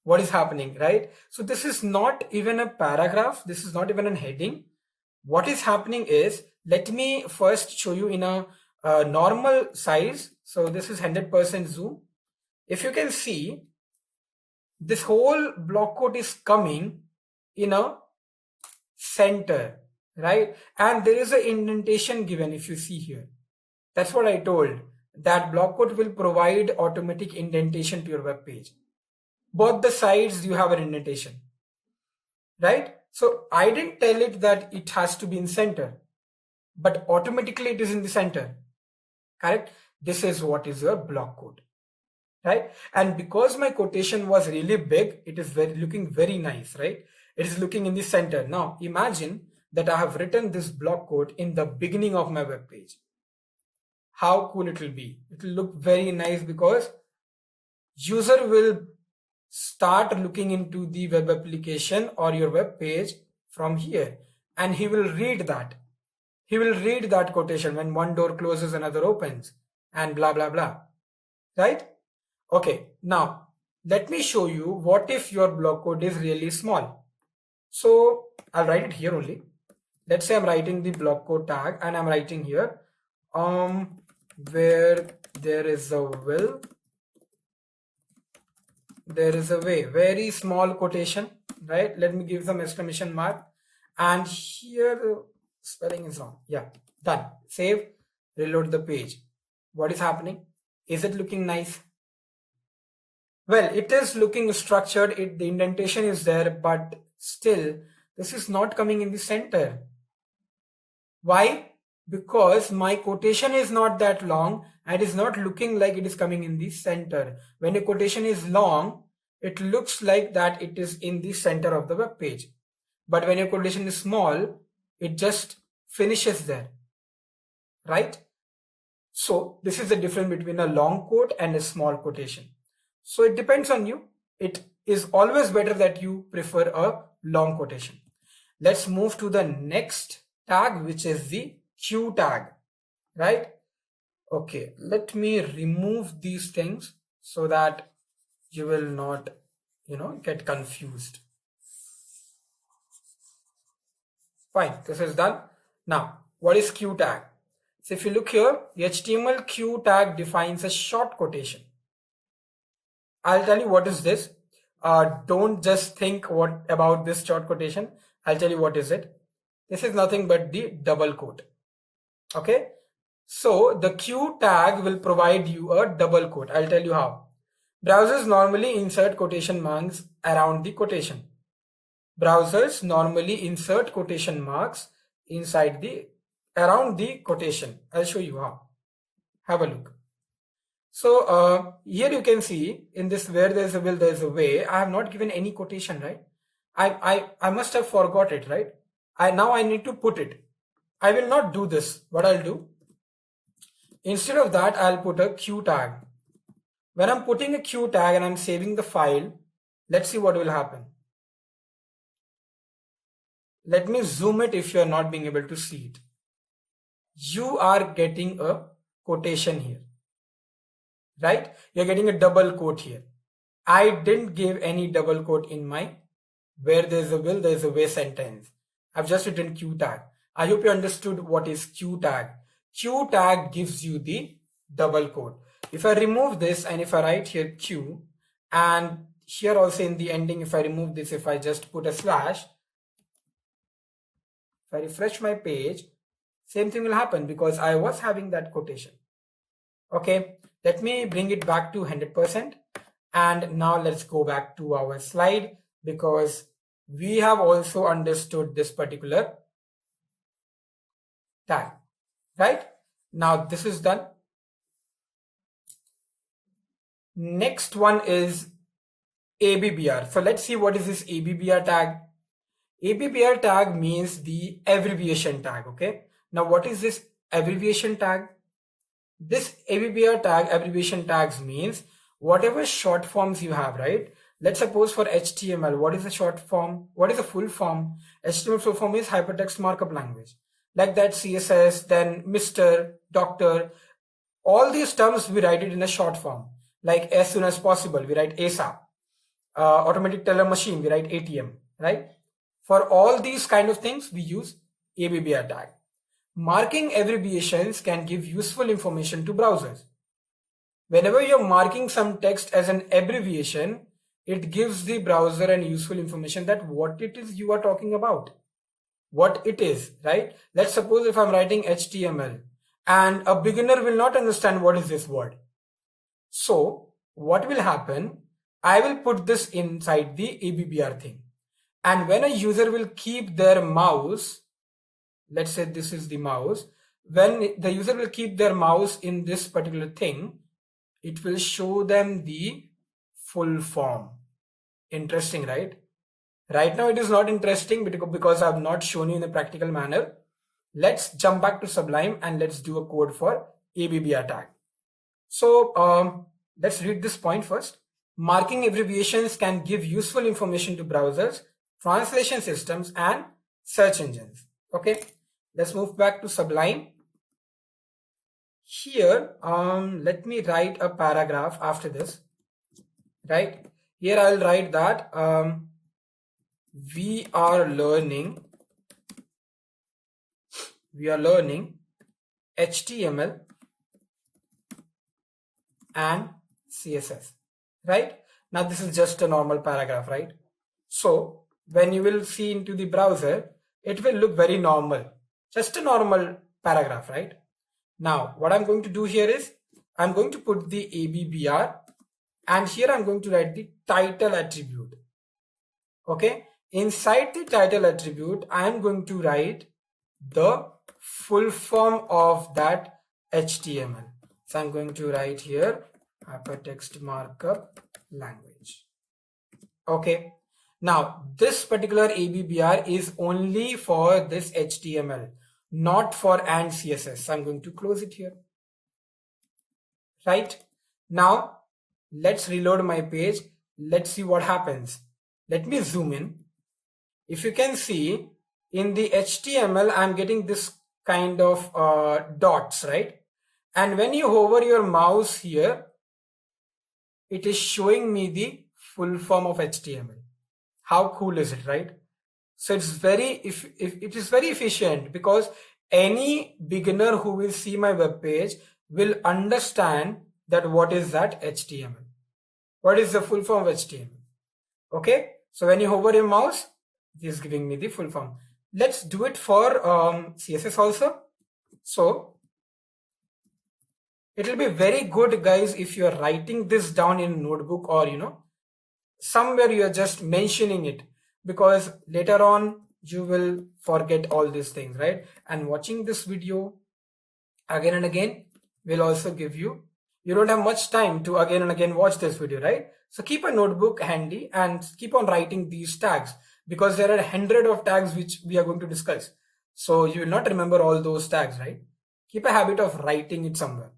What is happening, right? So this is not even a paragraph. This is not even a heading. What is happening is, let me first show you in a normal size. So this is 100% zoom. If you can see, this whole block quote is coming in a center, right? And there is an indentation given, if you see here. That's what I told, that block quote will provide automatic indentation to your web page. Both the sides you have an indentation, right? So I didn't tell it that it has to be in center, but automatically it is in the center, correct? This is what is your block quote, right? And because my quotation was really big, it is looking very nice, right? It is looking in the center. Now imagine that I have written this block quote in the beginning of my web page. How cool it will be. It will look very nice because user will start looking into the web application or your web page from here, and he will read that. He will read that quotation, when one door closes, another opens, and blah, blah, blah, right? Okay, now let me show you what if your block code is really small. So I'll write it here only. Let's say I'm writing the block code tag and I'm writing here, where there is a will, there is a way. Very small quotation, right? Let me give some exclamation mark, and here spelling is wrong. Yeah, done. Save, reload the page. What is happening? Is it looking nice? Well, it is looking structured. The indentation is there, but still this is not coming in the center. Why? Because my quotation is not that long and is not looking like it is coming in the center. When a quotation is long, it looks like that it is in the center of the web page. But when your quotation is small, it just finishes there, right? So this is the difference between a long quote and a small quotation. So it depends on you. It is always better that you prefer a long quotation. Let's move to the next tag, which is the Q tag, right? Okay, let me remove these things so that you will not, get confused. Fine, this is done. Now, what is Q tag? So if you look here, the HTML Q tag defines a short quotation. I'll tell you what is this. Don't just think what about this short quotation. I'll tell you what is it. This is nothing but the double quote. Okay. So the Q tag will provide you a double quote. I'll tell you how. Browsers normally insert quotation marks around the quotation. Browsers normally insert quotation marks around the quotation. I'll show you how. Have a look. So here you can see in this where there's a will, there's a way. I have not given any quotation, right? I must have forgot it, right? Now I need to put it. I will not do this. What I'll do, instead of that, I'll put a Q tag. When I'm putting a Q tag and I'm saving the file, let's see what will happen. Let me zoom it if you're not being able to see it. You are getting a quotation here, right? You're getting a double quote here. I didn't give any double quote in my where there's a will, there's a way sentence. I've just written Q tag. I hope you understood what is Q tag. Q tag gives you the double quote. If I remove this and if I write here Q, and here also in the ending, if I remove this, if I just put a slash, if I refresh my page, same thing will happen because I was having that quotation. Okay, let me bring it back to 100%. And now let's go back to our slide because we have also understood this particular tag, right? Now this is done. Next one is ABBR. So let's see what is this ABBR tag. ABBR tag means the abbreviation tag. Okay. Now what is this abbreviation tag? This ABBR tag, abbreviation tags means whatever short forms you have, right? Let's suppose for HTML, what is the short form? What is the full form? HTML full form is hypertext markup language. Like that CSS, then Mr., Doctor, all these terms we write it in a short form. Like as soon as possible, we write ASAP. Automatic teller machine, we write ATM, right? For all these kind of things, we use ABBR tag. Marking abbreviations can give useful information to browsers. Whenever you're marking some text as an abbreviation, it gives the browser an useful information that what it is you are talking about. What it is, right? Let's suppose if I'm writing HTML and a beginner will not understand what is this word. So what will happen? I will put this inside the ABBR thing. And when a user will keep their mouse, let's say this is the mouse, when the user will keep their mouse in this particular thing, it will show them the full form. Interesting, right? Right now it is not interesting because I have not shown you in a practical manner. Let's jump back to Sublime and let's do a code for ABBR tag. So let's read this point first. Marking abbreviations can give useful information to browsers, translation systems, and search engines. Okay, let's move back to Sublime. Here, let me write a paragraph after this, right? Here I'll write that we are learning HTML and CSS, right? Now this is just a normal paragraph, right? So when you will see into the browser, it will look very normal, just a normal paragraph, right? Now what I'm going to do here is I'm going to put the ABBR and here I'm going to write the title attribute. Okay, inside the title attribute I am going to write the full form of that HTML. So I'm going to write here hypertext markup language. Okay. Now this particular ABBR is only for this HTML, not for and CSS. So I'm going to close it here. Right. Now let's reload my page. Let's see what happens. Let me zoom in. If you can see in the HTML, I'm getting this kind of dots, right? And when you hover your mouse here, it is showing me the full form of HTML. How cool is it, right? So it's it is very efficient, because any beginner who will see my web page will understand that what is that HTML. What is the full form of HTML? Okay. So when you hover your mouse, it is giving me the full form. Let's do it for CSS also. So it will be very good, guys, if you are writing this down in a notebook, or somewhere you are just mentioning it, because later on you will forget all these things, right? And watching this video again and again will also give you don't have much time to again and again watch this video, right? So keep a notebook handy and keep on writing these tags, because there are hundreds of tags which we are going to discuss. So you will not remember all those tags, right? Keep a habit of writing it somewhere.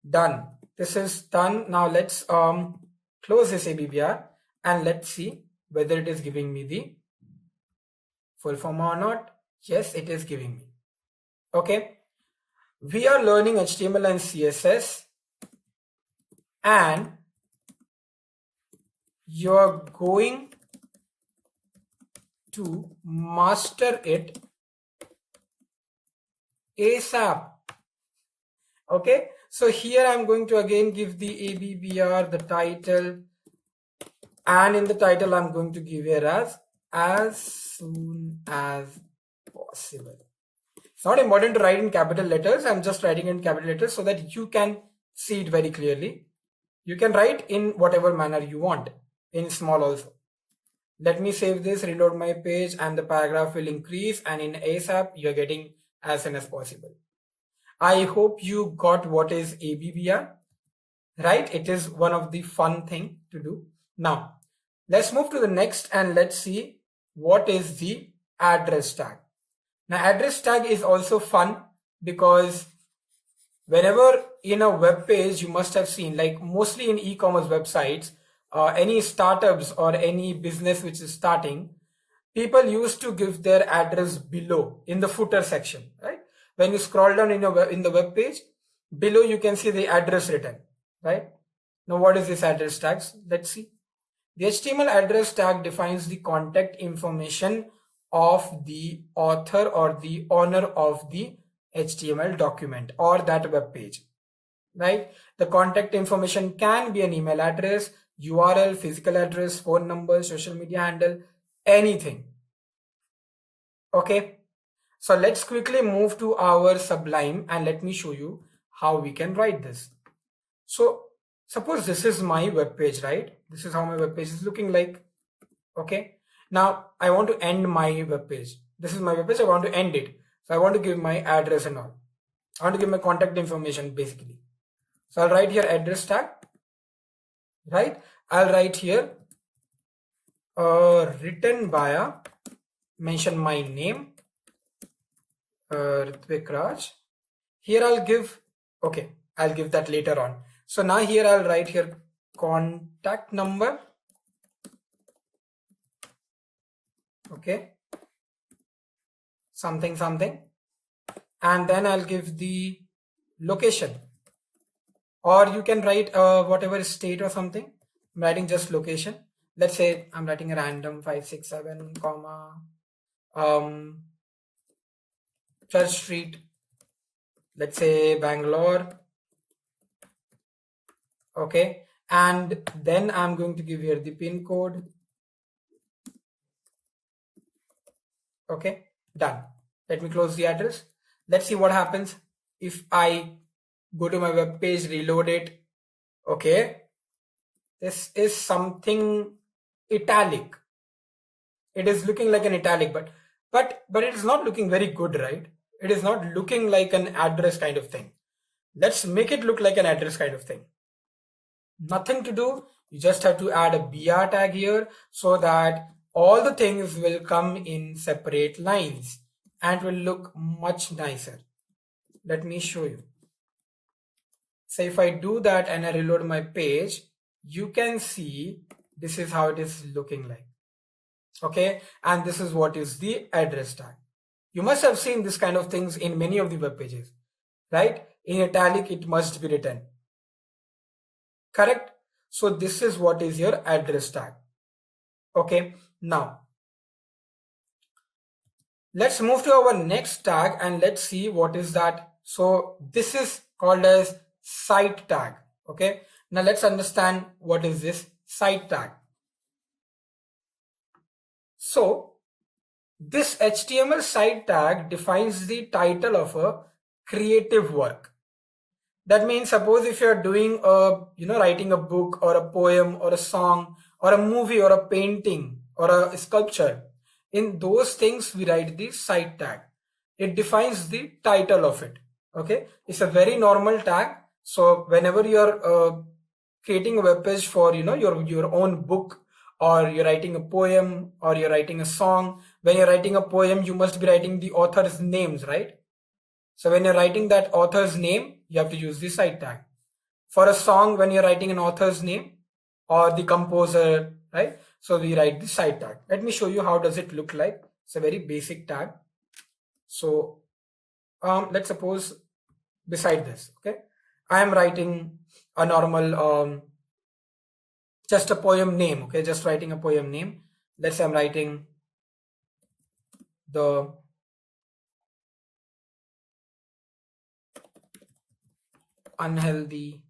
Done. This is done. Now let's close this ABBR and let's see whether it is giving me the full form or not. Yes, it is giving me. Okay. We are learning HTML and CSS, and you're going to master it ASAP. Okay, so here I'm going to again give the ABBR, the title, and in the title I'm going to give here as soon as possible. It's not important to write in capital letters. I'm just writing in capital letters so that you can see it very clearly. You can write in whatever manner you want, in small also. Let me save this, reload my page, and the paragraph will increase, and in ASAP you're getting as soon as possible. I hope you got what is ABBR, right? It is one of the fun thing to do. Now let's move to the next and let's see what is the address tag. Now address tag is also fun, because whenever in a web page, you must have seen, like mostly in e-commerce websites, any startups or any business which is starting, people used to give their address below in the footer section, right? When you scroll down in the web page, below you can see the address written, right? Now what is this address tags? Let's see. The HTML address tag defines the contact information of the author or the owner of the HTML document or that web page, right? The contact information can be an email address, URL, physical address, phone number, social media handle, anything. Okay, so let's quickly move to our Sublime and let me show you how we can write this. So suppose this is my web page, right? This is how my web page is looking like. Okay, now I want to end my web page. This is my web page. I want to end it. So I want to give my address and all. I want to give my contact information basically. So I'll write here address tag, right? I'll write here written by, mention my name, Ritvik Raj. Here I'll give, okay, I'll give that later on. So now here I'll write here contact number. Okay, something, and then I'll give the location, or you can write whatever state or something. I'm writing just location. Let's say I'm writing a random 567, Church Street, let's say Bangalore. Okay, and then I'm going to give here the pin code. Okay, done. Let me close the address. Let's see what happens if I go to my web page, reload it. Okay, this is something italic. It is looking like an italic, but it is not looking very good, right? It is not looking like an address kind of thing. Let's make it look like an address kind of thing. Nothing to do. You just have to add a BR tag here so that all the things will come in separate lines and will look much nicer. Let me show you. So if I do that and I reload my page, you can see this is how it is looking like. Okay, and this is what is the address tag. You must have seen this kind of things in many of the web pages, right? In italic, it must be written. Correct? So this is what is your address tag. Okay, now let's move to our next tag and let's see what is that. So this is called as site tag. Okay, now let's understand what is this site tag. So this HTML site tag defines the title of a creative work. That means suppose if you're doing a, writing a book or a poem or a song or a movie or a painting or a sculpture, in those things we write the site tag. It defines the title of it. Okay, it's a very normal tag. So whenever you're creating a web page for your own book, or you're writing a poem, or you're writing a song, when you're writing a poem you must be writing the author's names, right? So when you're writing that author's name, you have to use the site tag. For a song, when you're writing an author's name or the composer, right? So we write the site tag. Let me show you how does it look like. It's a very basic tag. So let's suppose beside this, okay, I am writing a normal just a poem name. Okay, just writing a poem name. Let's say I'm writing the unhealthy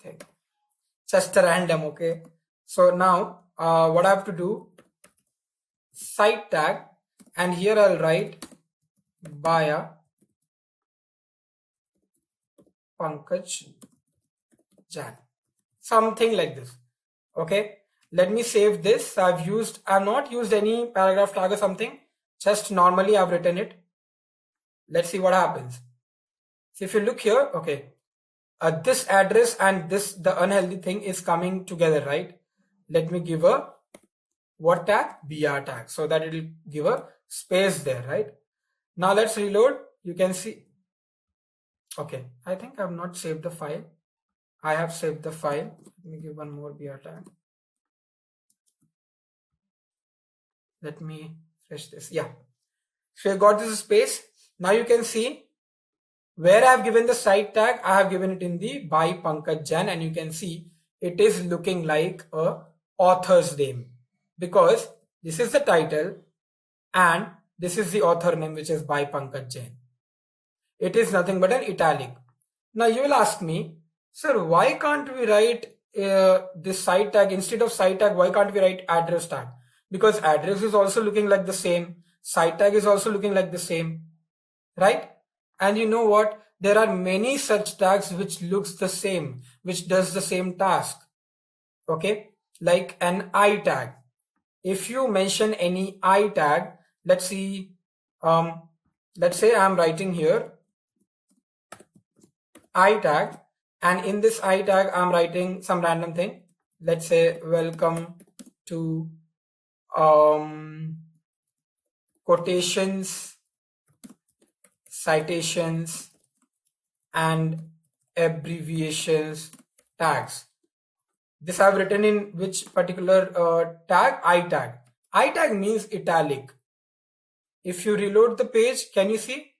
thing, just a random. Okay, so now what I have to do, site tag, and here I'll write Baya Pankaj Jan, something like this. Okay, let me save this. I've not used any paragraph tag or something, just normally I've written it. Let's see what happens. So if you look here, okay, this address and the unhealthy thing is coming together, right? Let me give a what tag? BR tag, so that it will give a space there, right? Now let's reload. You can see, okay, I think I've not saved the file. I have saved the file. Let me give one more BR tag. Let me refresh this. Yeah, so I got this space. Now you can see where I have given the site tag, I have given it in the by Pankaj Jain, and you can see it is looking like a author's name because this is the title and this is the author name, which is by Pankaj Jain. It is nothing but an italic. Now you will ask me, sir, why can't we write this site tag instead of site tag? Why can't we write address tag? Because address is also looking like the same, site tag is also looking like the same, right? And you know what? There are many such tags which looks the same, which does the same task. Okay, like an I tag. If you mention any I tag, let's see, let's say I'm writing here I tag, and in this I tag I'm writing some random thing. Let's say welcome to quotations, citations and abbreviations tags. This I've written in which particular tag? I tag. I tag means italic. If you reload the page, can you see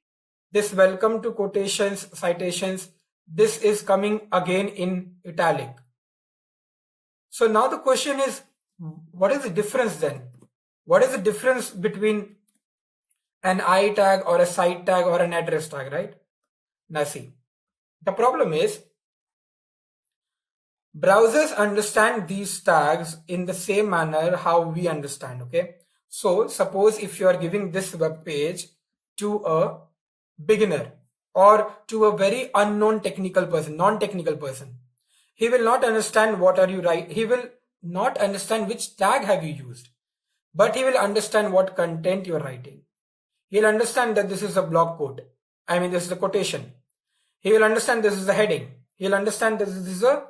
this welcome to quotations, citations? This is coming again in italic. So now the question is, what is the difference then? What is the difference between an I tag or a site tag or an address tag, right? Now see, the problem is browsers understand these tags in the same manner how we understand, okay? So suppose if you are giving this web page to a beginner or to a very unknown technical person, non-technical person, he will not understand what are you writing. He will not understand which tag have you used, but he will understand what content you are writing. He'll understand that this is a block quote. I mean, this is a quotation. He will understand this is a heading. He'll understand that this is a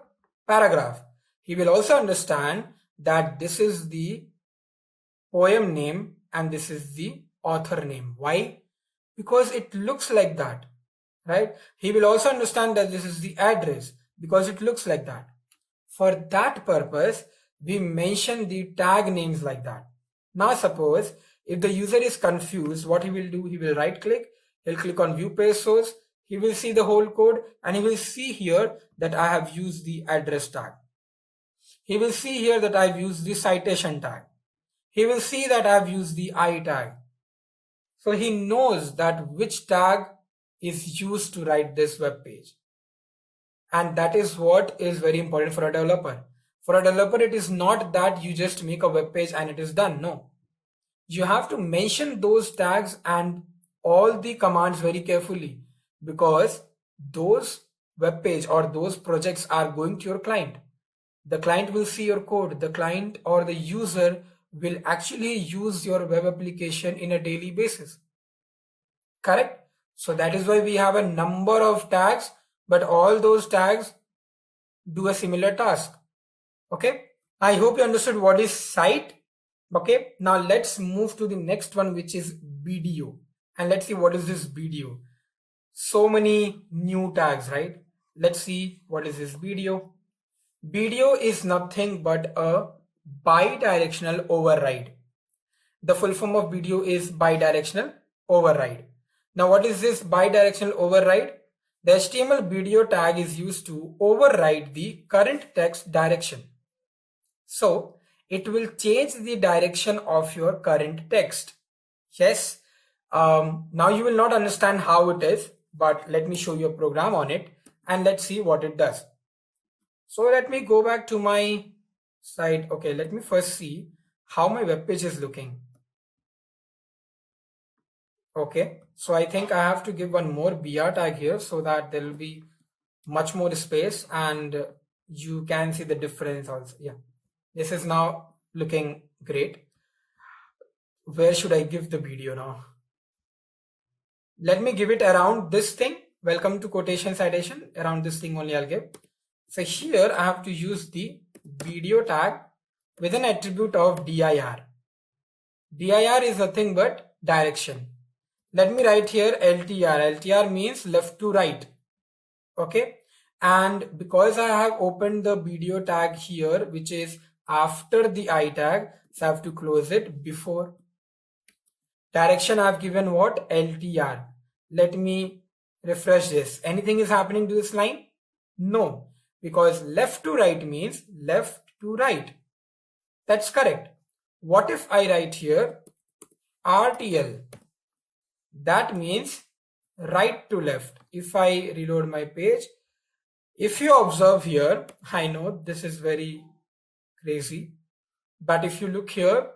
paragraph. He will also understand that this is the poem name and this is the author name. Why? Because it looks like that, right? He will also understand that this is the address because it looks like that. For that purpose, we mention the tag names like that. Now suppose if the user is confused, what he will do, he will right click, he'll click on view page source, he will see the whole code and he will see here that I have used the address tag. He will see here that I've used the citation tag. He will see that I've used the I tag. So he knows that which tag is used to write this web page. And that is what is very important for a developer. For a developer, it is not that you just make a web page and it is done. No. You have to mention those tags and all the commands very carefully because those web page or those projects are going to your client. The client will see your code. The client or the user will actually use your web application in a daily basis. Correct? So that is why we have a number of tags, but all those tags do a similar task. Okay. I hope you understood what is site. Okay. Now let's move to the next one, which is video. And let's see what is this video. So many new tags, right? Let's see what is this video. Video is nothing but a bidirectional override. The full form of video is bidirectional override. Now what is this bidirectional override? The HTML video tag is used to override the current text direction. So it will change the direction of your current text. Yes. Now you will not understand how it is, but let me show you a program on it and let's see what it does. So let me go back to my site. Okay, let me first see how my web page is looking. Okay, so I think I have to give one more BR tag here so that there will be much more space and you can see the difference also. Yeah, this is now looking great. Where should I give the video now? Let me give it around this thing. Welcome to quotation citation. Around this thing only I'll give. So here I have to use the video tag with an attribute of dir. Dir is nothing but direction. Let me write here LTR. LTR means left to right. Okay. And because I have opened the video tag here, which is after the I tag, so I have to close it before. Direction I have given what? LTR. Let me refresh this. Anything is happening to this line? No. Because left to right means left to right. That's correct. What if I write here RTL? That means right to left. If I reload my page, if you observe here, I know this is very crazy, but if you look here,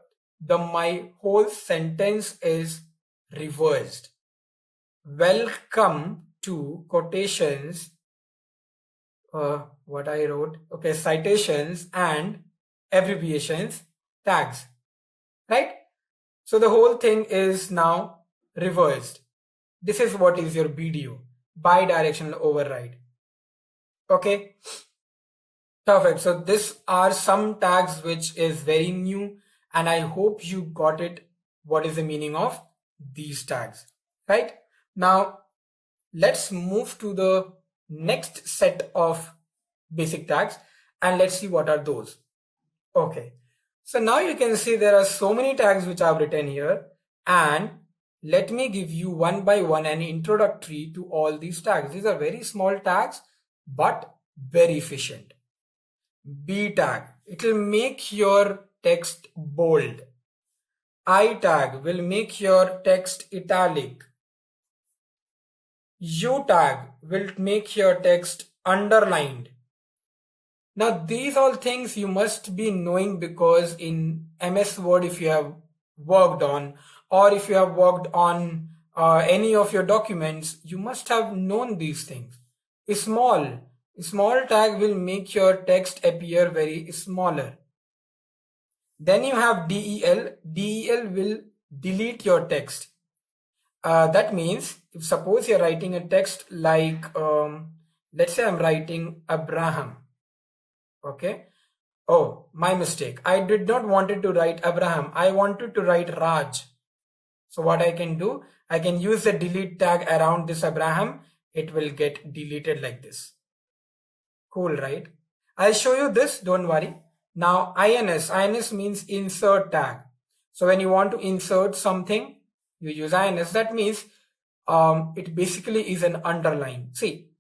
my whole sentence is reversed. Welcome to quotations. What I wrote, okay, citations and abbreviations tags, right? So the whole thing is now reversed. This is what is your video, bidirectional override. Okay, perfect. So these are some tags which is very new and I hope you got it. What is the meaning of these tags, right? Now let's move to the next set of basic tags and let's see what are those. Okay, so now you can see there are so many tags which I've written here and let me give you one by one an introductory to all these tags. These are very small tags but very efficient. B tag, it will make your text bold. I tag will make your text italic. U tag will make your text underlined. Now these all things you must be knowing because in MS Word if you have worked on or if you have worked on any of your documents, you must have known these things. A small tag will make your text appear very smaller. Then you have DEL. DEL will delete your text. That means if suppose you're writing a text like, let's say I'm writing Abraham. Okay. Oh, my mistake. I did not wanted to write Abraham. I wanted to write Raj. So what I can do, I can use the delete tag around this Abraham. It will get deleted like this. Cool, right? I'll show you this, don't worry. Now ins means insert tag. So when you want to insert something, you use ins. That means it basically is an underline. See,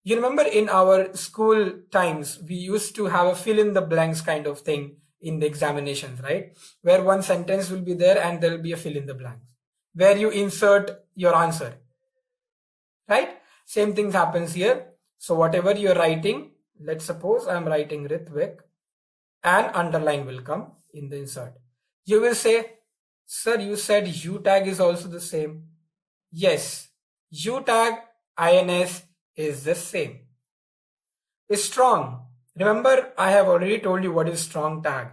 you remember in our school times, we used to have a fill in the blanks kind of thing in the examinations, right? Where one sentence will be there and there will be a fill in the blanks where you insert your answer, right? Same thing happens here. So whatever you're writing, let's suppose I'm writing Ritvik, an underline will come in the insert. You will say, sir, you said U tag is also the same. Yes, U tag ins is the same. Is strong. Remember, I have already told you what is strong tag,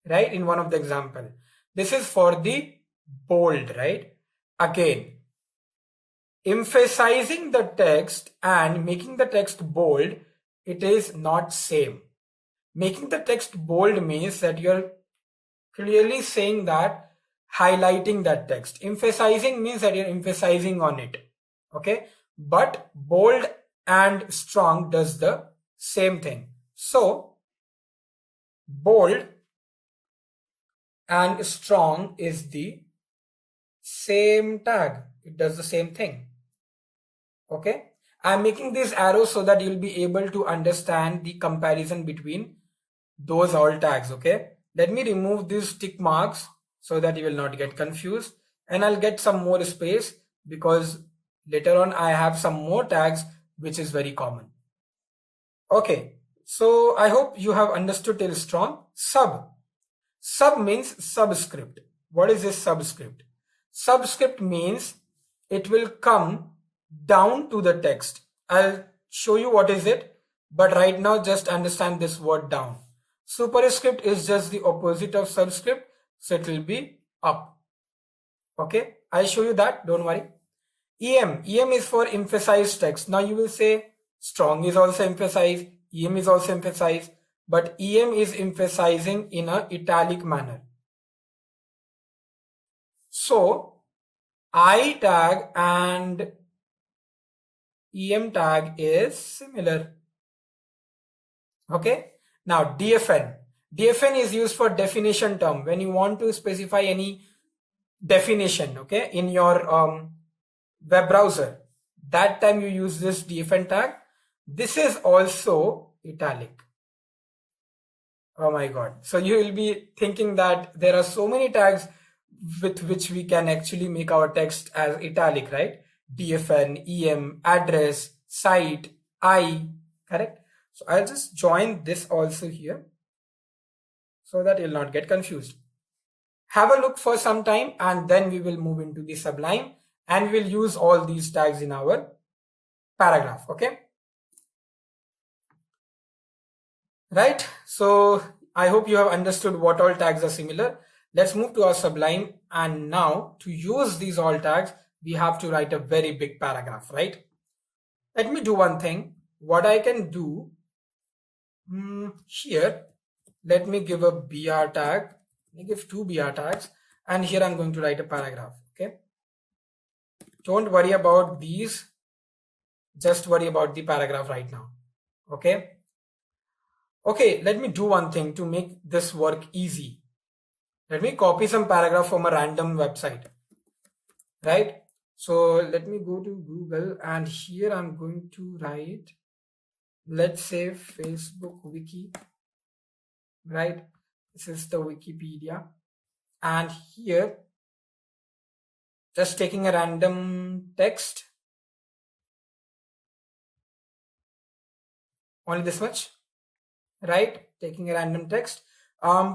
right? In one of the example. This is for the bold, right? Again, emphasizing the text and making the text bold, it is not same. Making the text bold means that you're clearly saying that, highlighting that text. Emphasizing means that you're emphasizing on it. Okay. But bold and strong does the same thing. So bold and strong is the same tag. It does the same thing. Okay. I'm making these arrows so that you'll be able to understand the comparison between those all tags. Okay. Let me remove these tick marks so that you will not get confused, and I'll get some more space because later on I have some more tags which is very common. Okay, so I hope you have understood till strong. Sub means subscript. What is this subscript? Subscript means it will come down to the text. I'll show you what is it, but right now just understand this word down. Superscript is just the opposite of subscript, so it will be up. Okay, I'll show you that, don't worry. EM is for emphasized text. Now you will say strong is also emphasized, EM is also emphasized, but EM is emphasizing in an italic manner. So I tag and EM tag is similar. Okay. Now DFN is used for definition term when you want to specify any definition, okay, in your web browser. That time you use this DFN tag. This is also italic. Oh my god. So you will be thinking that there are so many tags with which we can actually make our text as italic, right? DFN, EM, address, site, I, correct? So I'll just join this also here so that you'll not get confused. Have a look for some time and then we will move into the Sublime and we'll use all these tags in our paragraph, okay? Right? So I hope you have understood what all tags are similar. Let's move to our Sublime, and now to use these all tags, we have to write a very big paragraph, right? Let me do one thing. What I can do here, let me give a BR tag. Let me give two BR tags, and here I'm going to write a paragraph, okay? Don't worry about these. Just worry about the paragraph right now, okay? Okay, let me do one thing to make this work easy. Let me copy some paragraph from a random website, right? So let me go to Google and here I'm going to write, let's say Facebook Wiki, right? This is the Wikipedia. And here, just taking a random text, only this much, right? Taking a random text,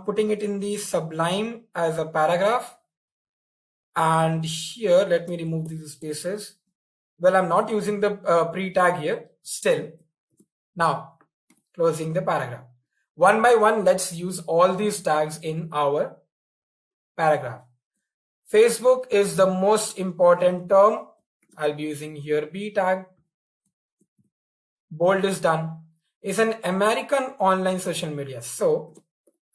putting it in the Sublime as a paragraph. And here, let me remove these spaces. Well, I'm not using the pre-tag here, still. Now, closing the paragraph. One by one, let's use all these tags in our paragraph. Facebook is the most important term. I'll be using here B tag. Bold is done. It's an American online social media. So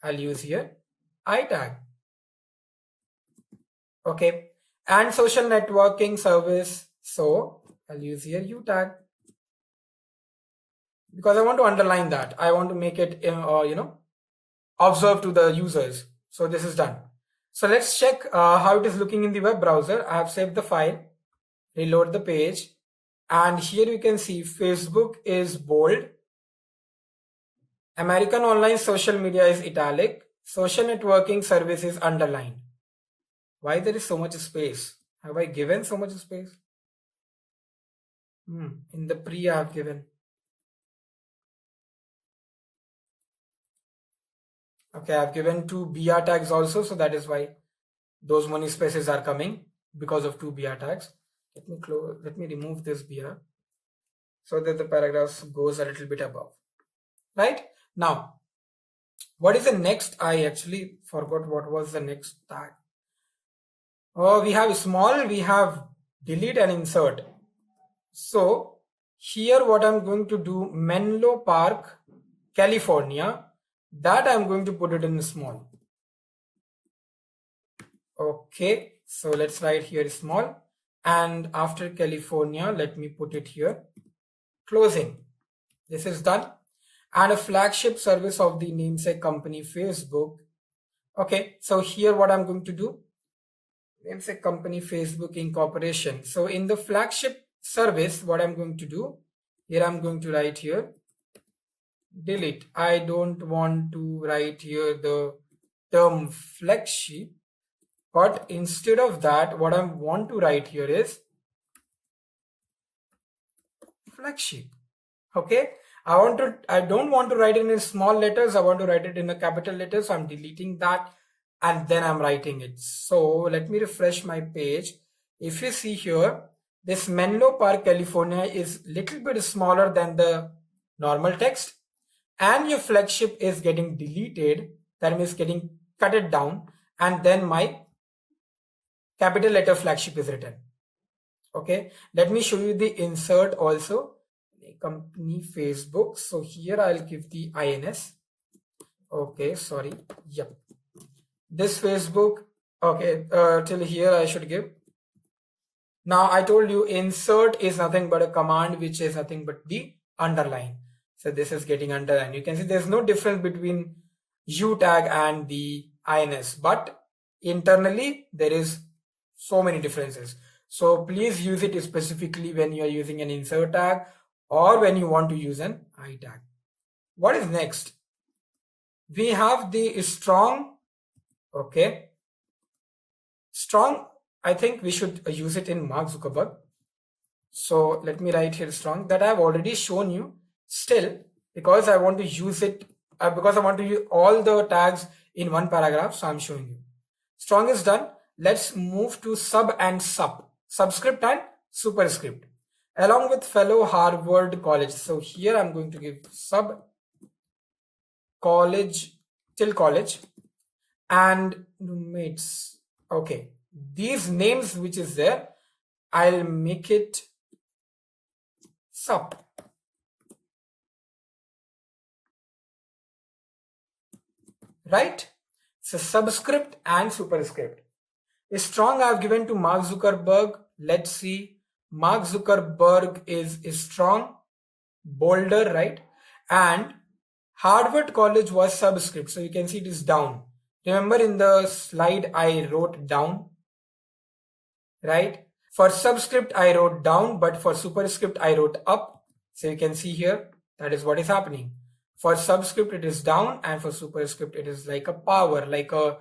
I'll use here I tag. Okay. And social networking service. So I'll use here U tag. Because I want to underline that. I want to make it, observe to the users. So this is done. So let's check how it is looking in the web browser. I have saved the file, reload the page, and here you can see Facebook is bold, American online social media is italic, social networking service is underlined. Why there is so much space? Have I given so much space? In the pre I have given. Okay, I've given 2 BR tags also, so that is why those many spaces are coming because of 2 BR tags. Let me remove this BR so that the paragraph goes a little bit above. Right? Now, what is the next? I actually forgot what was the next tag. Oh, we have small, we have delete and insert. So here what I'm going to do, Menlo Park, California, that I'm going to put it in small. Okay, so let's write here small, and after California, let me put it here, closing. This is done. And a flagship service of the namesake company Facebook. Okay, so here what I'm going to do, namesake company Facebook Incorporation. So in the flagship service, what I'm going to do, here I'm going to write here, delete. I don't want to write here the term flagship, but instead of that, what I want to write here is flagship. Okay, I don't want to write it in small letters. I want to write it in a capital letters. So I'm deleting that and then I'm writing it. So let me refresh my page. If you see here, this Menlo Park, California is little bit smaller than the normal text, and your flagship is getting deleted. That means getting cut it down, and then my capital letter flagship is written. Okay, let me show you the insert also. Company Facebook. So here I'll give the INS. Okay, sorry. Yep. This Facebook. Okay, till here I should give. Now I told you insert is nothing but a command which is nothing but the underline. So this is getting underlined. You can see there's no difference between U tag and the INS, but internally there is so many differences. So please use it specifically when you are using an insert tag or when you want to use an I tag. What is next? We have the strong. Okay. Strong, I think we should use it in Mark Zuckerberg. So let me write here strong, that I've already shown you. Still, because I want to use it, because I want to use all the tags in one paragraph, so I'm showing you. Strong is done. Let's move to sub and sub. Subscript and superscript. Along with fellow Harvard College. So here I'm going to give sub college till college and roommates. Okay. These names which is there, I'll make it sub. Right? So subscript and superscript. A strong I've given to Mark Zuckerberg. Let's see. Mark Zuckerberg is strong, bolder, right? And Harvard College was subscript. So you can see it is down. Remember in the slide I wrote down, right? For subscript I wrote down, but for superscript I wrote up. So you can see here, that is what is happening. For subscript it is down, and for superscript it is like a power, like a,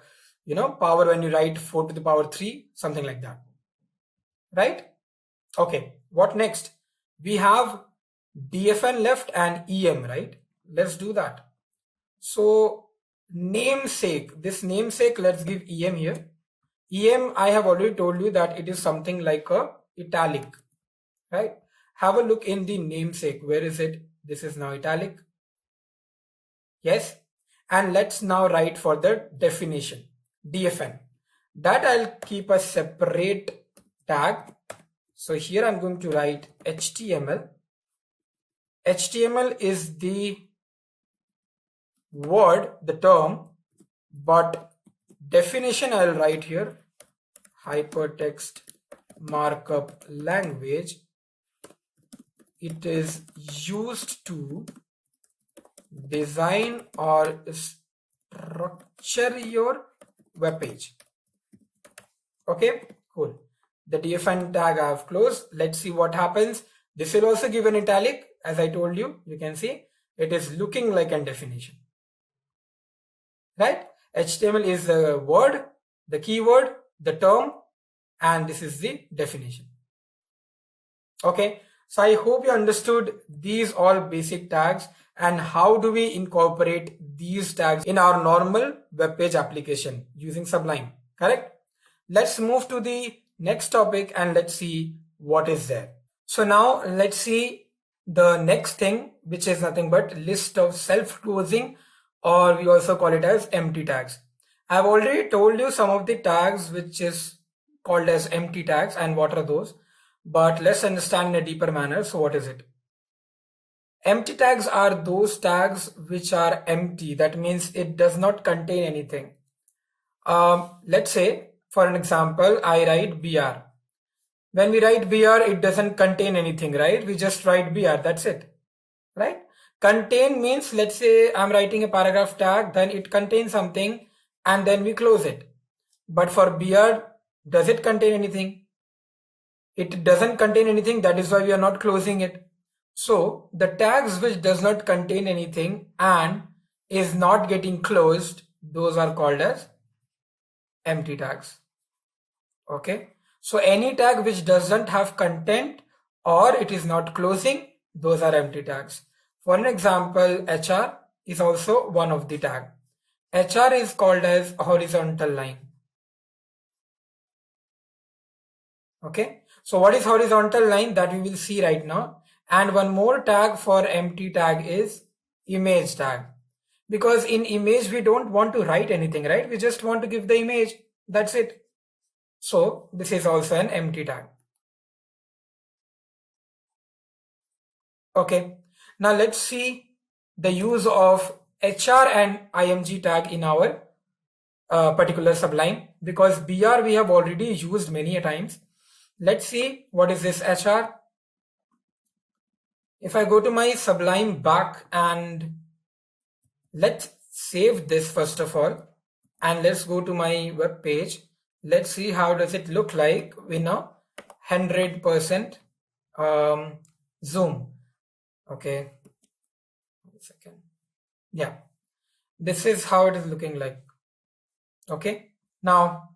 power when you write 4 to the power 3, something like that. Right? Okay, what next? We have DFN left and EM, right? Let's do that. So namesake, this namesake, let's give EM here. EM, I have already told you that it is something like a italic, right? Have a look in the namesake. Where is it? This is now italic. Yes. And let's now write for the definition, DFN. that I'll keep a separate tag. So here I'm going to write HTML. HTML is the word, the term, but definition I'll write here, hypertext markup language. It is used to design or structure your web page. Okay, cool. The define tag I have closed. Let's see what happens. This will also give an italic. As I told you, you can see it is looking like a definition. Right? HTML is the word, the keyword, the term, and this is the definition. Okay, so I hope you understood these all basic tags and how do we incorporate these tags in our normal web page application using Sublime, correct? Let's move to the next topic and let's see what is there. So now let's see the next thing, which is nothing but list of self-closing, or we also call it as empty tags. I've already told you some of the tags which is called as empty tags and what are those, but let's understand in a deeper manner. So what is it? Empty tags are those tags which are empty. That means it does not contain anything. Let's say, for an example, I write BR. When we write BR, it doesn't contain anything, right? We just write BR, that's it, right? Contain means, let's say I'm writing a paragraph tag, then it contains something and then we close it. But for BR, does it contain anything? It doesn't contain anything, that is why we are not closing it. So the tags which does not contain anything and is not getting closed, those are called as empty tags. Okay, so any tag which doesn't have content or it is not closing, those are empty tags. For an example, HR is also one of the tag. HR is called as horizontal line. Okay, so what is horizontal line? That we will see right now. And one more tag for empty tag is image tag. Because in image, we don't want to write anything, right? We just want to give the image. That's it. So this is also an empty tag. Okay, now let's see the use of HR and IMG tag in our particular Sublime, because BR we have already used many a times. Let's see what is this HR. If I go to my Sublime back and let's save this first of all, and let's go to my web page. Let's see how does it look like in a 100% zoom. Okay, 1 second. Yeah, this is how it is looking like. Okay, now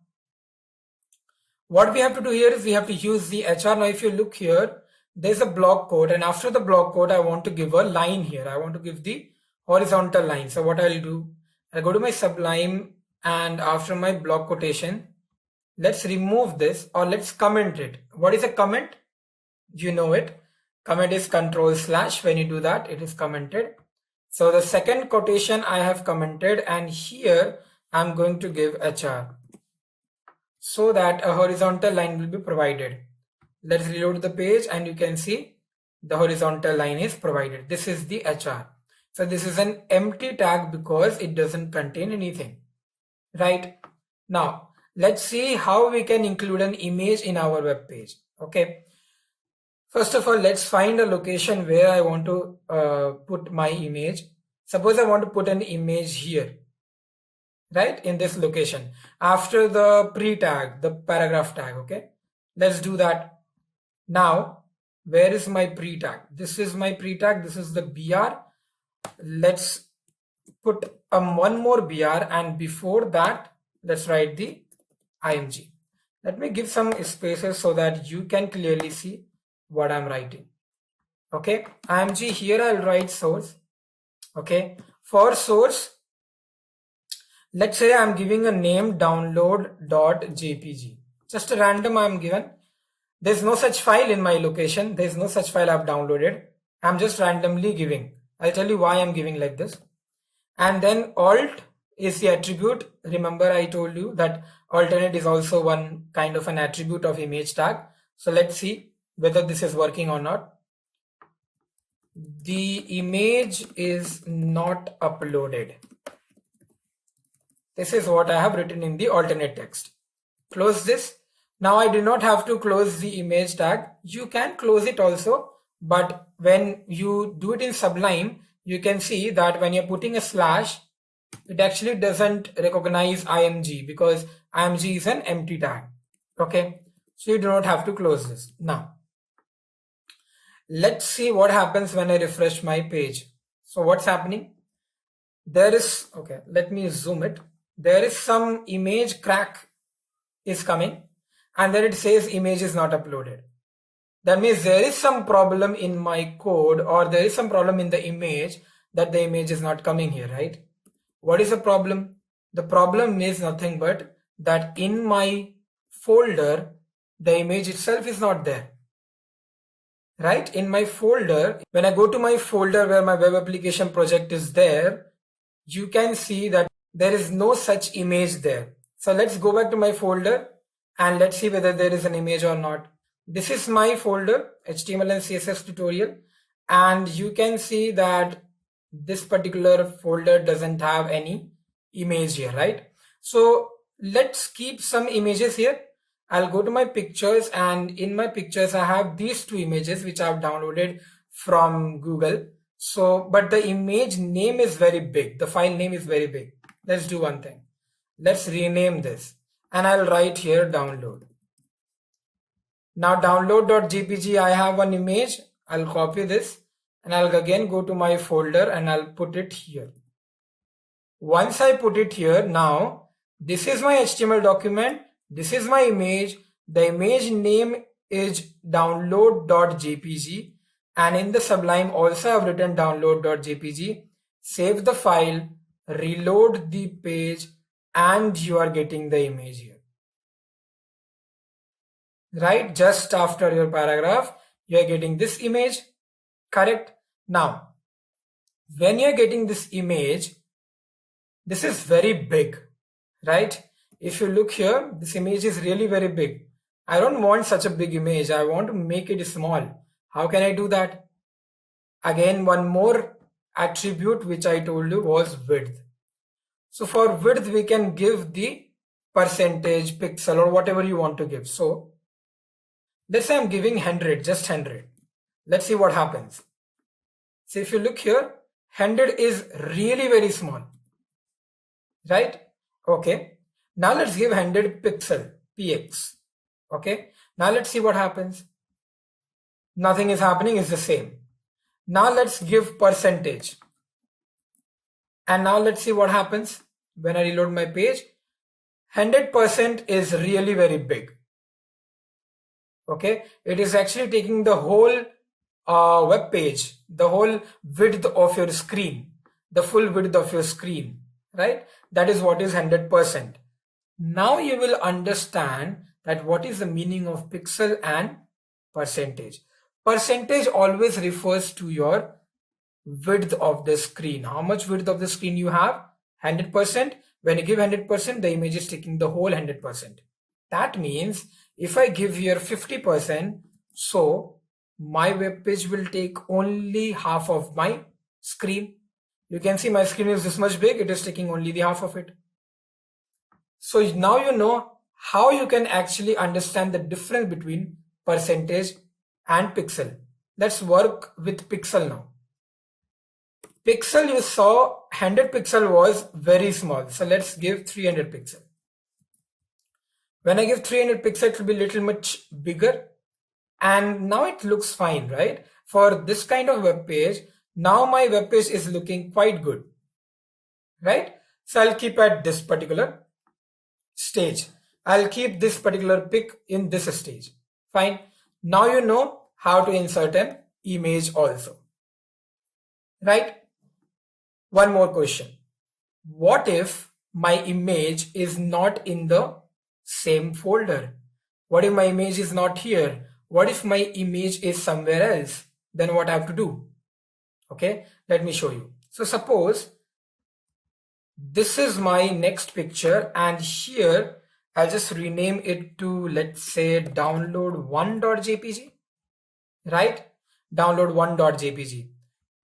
what we have to do here is we have to use the HR. Now if you look here, there's a block code, and after the block code I want to give a line here. I want to give the horizontal line. So what I'll do, I'll go to my Sublime, and after my block quotation, let's remove this, or let's comment it. What is a comment? You know it. Comment is control/. When you do that, it is commented. So the second quotation I have commented, and here I'm going to give HR so that a horizontal line will be provided. Let's reload the page and you can see the horizontal line is provided. This is the HR. So this is an empty tag because it doesn't contain anything, right? Now let's see how we can include an image in our web page. Okay, first of all, let's find a location where I want to put my image. Suppose I want to put an image here, right, in this location after the pre-tag, the paragraph tag. Okay, let's do that. Now where is my pre-tag? This is my pre-tag. This is the BR. Let's put one more BR, and before that let's write the IMG. Let me give some spaces so that you can clearly see what I'm writing. Okay, IMG, here I'll write source. Okay, for source, let's say I'm giving a name download.jpg. Just a random I'm given. There's no such file in my location. There's no such file I've downloaded. I'm just randomly giving. I'll tell you why I'm giving like this. And then alt is the attribute. Remember I told you that alternate is also one kind of an attribute of image tag. So let's see whether this is working or not. The image is not uploaded. This is what I have written in the alternate text. Close this. Now I do not have to close the image tag. You can close it also, but when you do it in Sublime, you can see that when you're putting a slash, it actually doesn't recognize img because img is an empty tag. Okay, so you do not have to close this. Now let's see what happens when I refresh my page. So what's happening? There is, okay, let me zoom it. There is some image crack is coming, and then it says image is not uploaded. That means there is some problem in my code, or there is some problem in the image that the image is not coming here, right? What is the problem? The problem is nothing but that in my folder, the image itself is not there. Right? In my folder, when I go to my folder where my web application project is there, you can see that there is no such image there. So let's go back to my folder and let's see whether there is an image or not. This is my folder, HTML and CSS tutorial, and you can see that this particular folder doesn't have any image here, right? So let's keep some images here. I'll go to my pictures, and in my pictures I have these two images which I've downloaded from Google. So, but the image name is very big. The file name is very big. Let's do one thing. Let's rename this, and I'll write here download. Now download.jpg, I have one image. I'll copy this and I'll again go to my folder and I'll put it here. Once I put it here, now this is my HTML document. This is my image. The image name is download.jpg, and in the Sublime also I've written download.jpg. Save the file, reload the page, and you are getting the image here. Right? Just after your paragraph, you are getting this image. Correct? Now, when you are getting this image, this is very big, right? If you look here, this image is really very big. I don't want such a big image. I want to make it small. How can I do that? Again, one more attribute which I told you was width. So for width, we can give the percentage, pixel, or whatever you want to give. So let's say I'm giving 100, just 100. Let's see what happens. So if you look here, 100 is really very small, right? Okay. Now let's give 100 pixel, px. Okay. Now let's see what happens. Nothing is happening, it's the same. Now let's give percentage. And now let's see what happens when I reload my page. 100% is really very big. Okay. It is actually taking the whole web page, the whole width of your screen, the full width of your screen, right? That is what is 100%. Now you will understand that what is the meaning of pixel and percentage. Percentage always refers to your width of the screen. How much width of the screen you have? 100%. When you give 100%, the image is taking the whole 100%. That means if I give here 50%, so my web page will take only half of my screen. You can see my screen is this much big. It is taking only the half of it. So now you know how you can actually understand the difference between percentage and pixel. Let's work with pixel now. Pixel, you saw 100 pixel was very small. So let's give 300 pixel. When I give 300 pixel, it will be a little much bigger. And now it looks fine, right? For this kind of web page, now my web page is looking quite good, right? So I'll keep at this particular stage. I'll keep this particular pic in this stage. Fine. Now you know how to insert an image also, right? One more question. What if my image is not in the same folder? What if my image is not here? What if my image is somewhere else? Then what I have to do? Okay, let me show you. So suppose this is my next picture, and here I'll just rename it to, let's say, download1.jpg, right? Download1.jpg.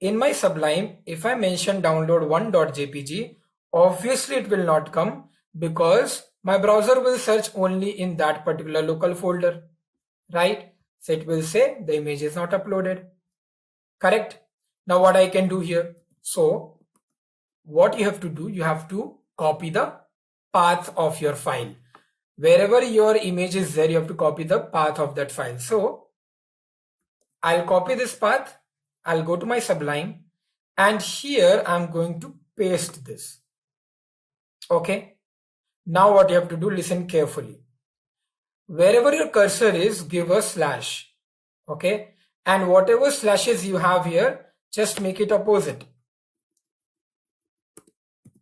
In my Sublime, if I mention download1.jpg, obviously it will not come because my browser will search only in that particular local folder, right? So it will say the image is not uploaded. Correct? Now what I can do here? So what you have to do, you have to copy the path of your file. Wherever your image is there, you have to copy the path of that file. So I'll copy this path. I'll go to my Sublime, and here I'm going to paste this. Okay. Now what you have to do, listen carefully. Wherever your cursor is, give a slash. Okay. And whatever slashes you have here, just make it opposite.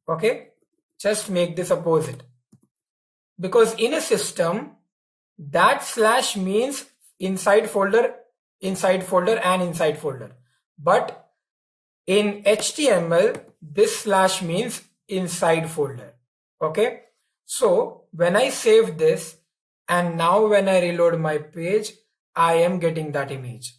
Okay. Just make this opposite. Because in a system, that slash means inside folder, and inside folder. But in HTML, this slash means inside folder. Okay. So when I save this, and now when I reload my page, I am getting that image.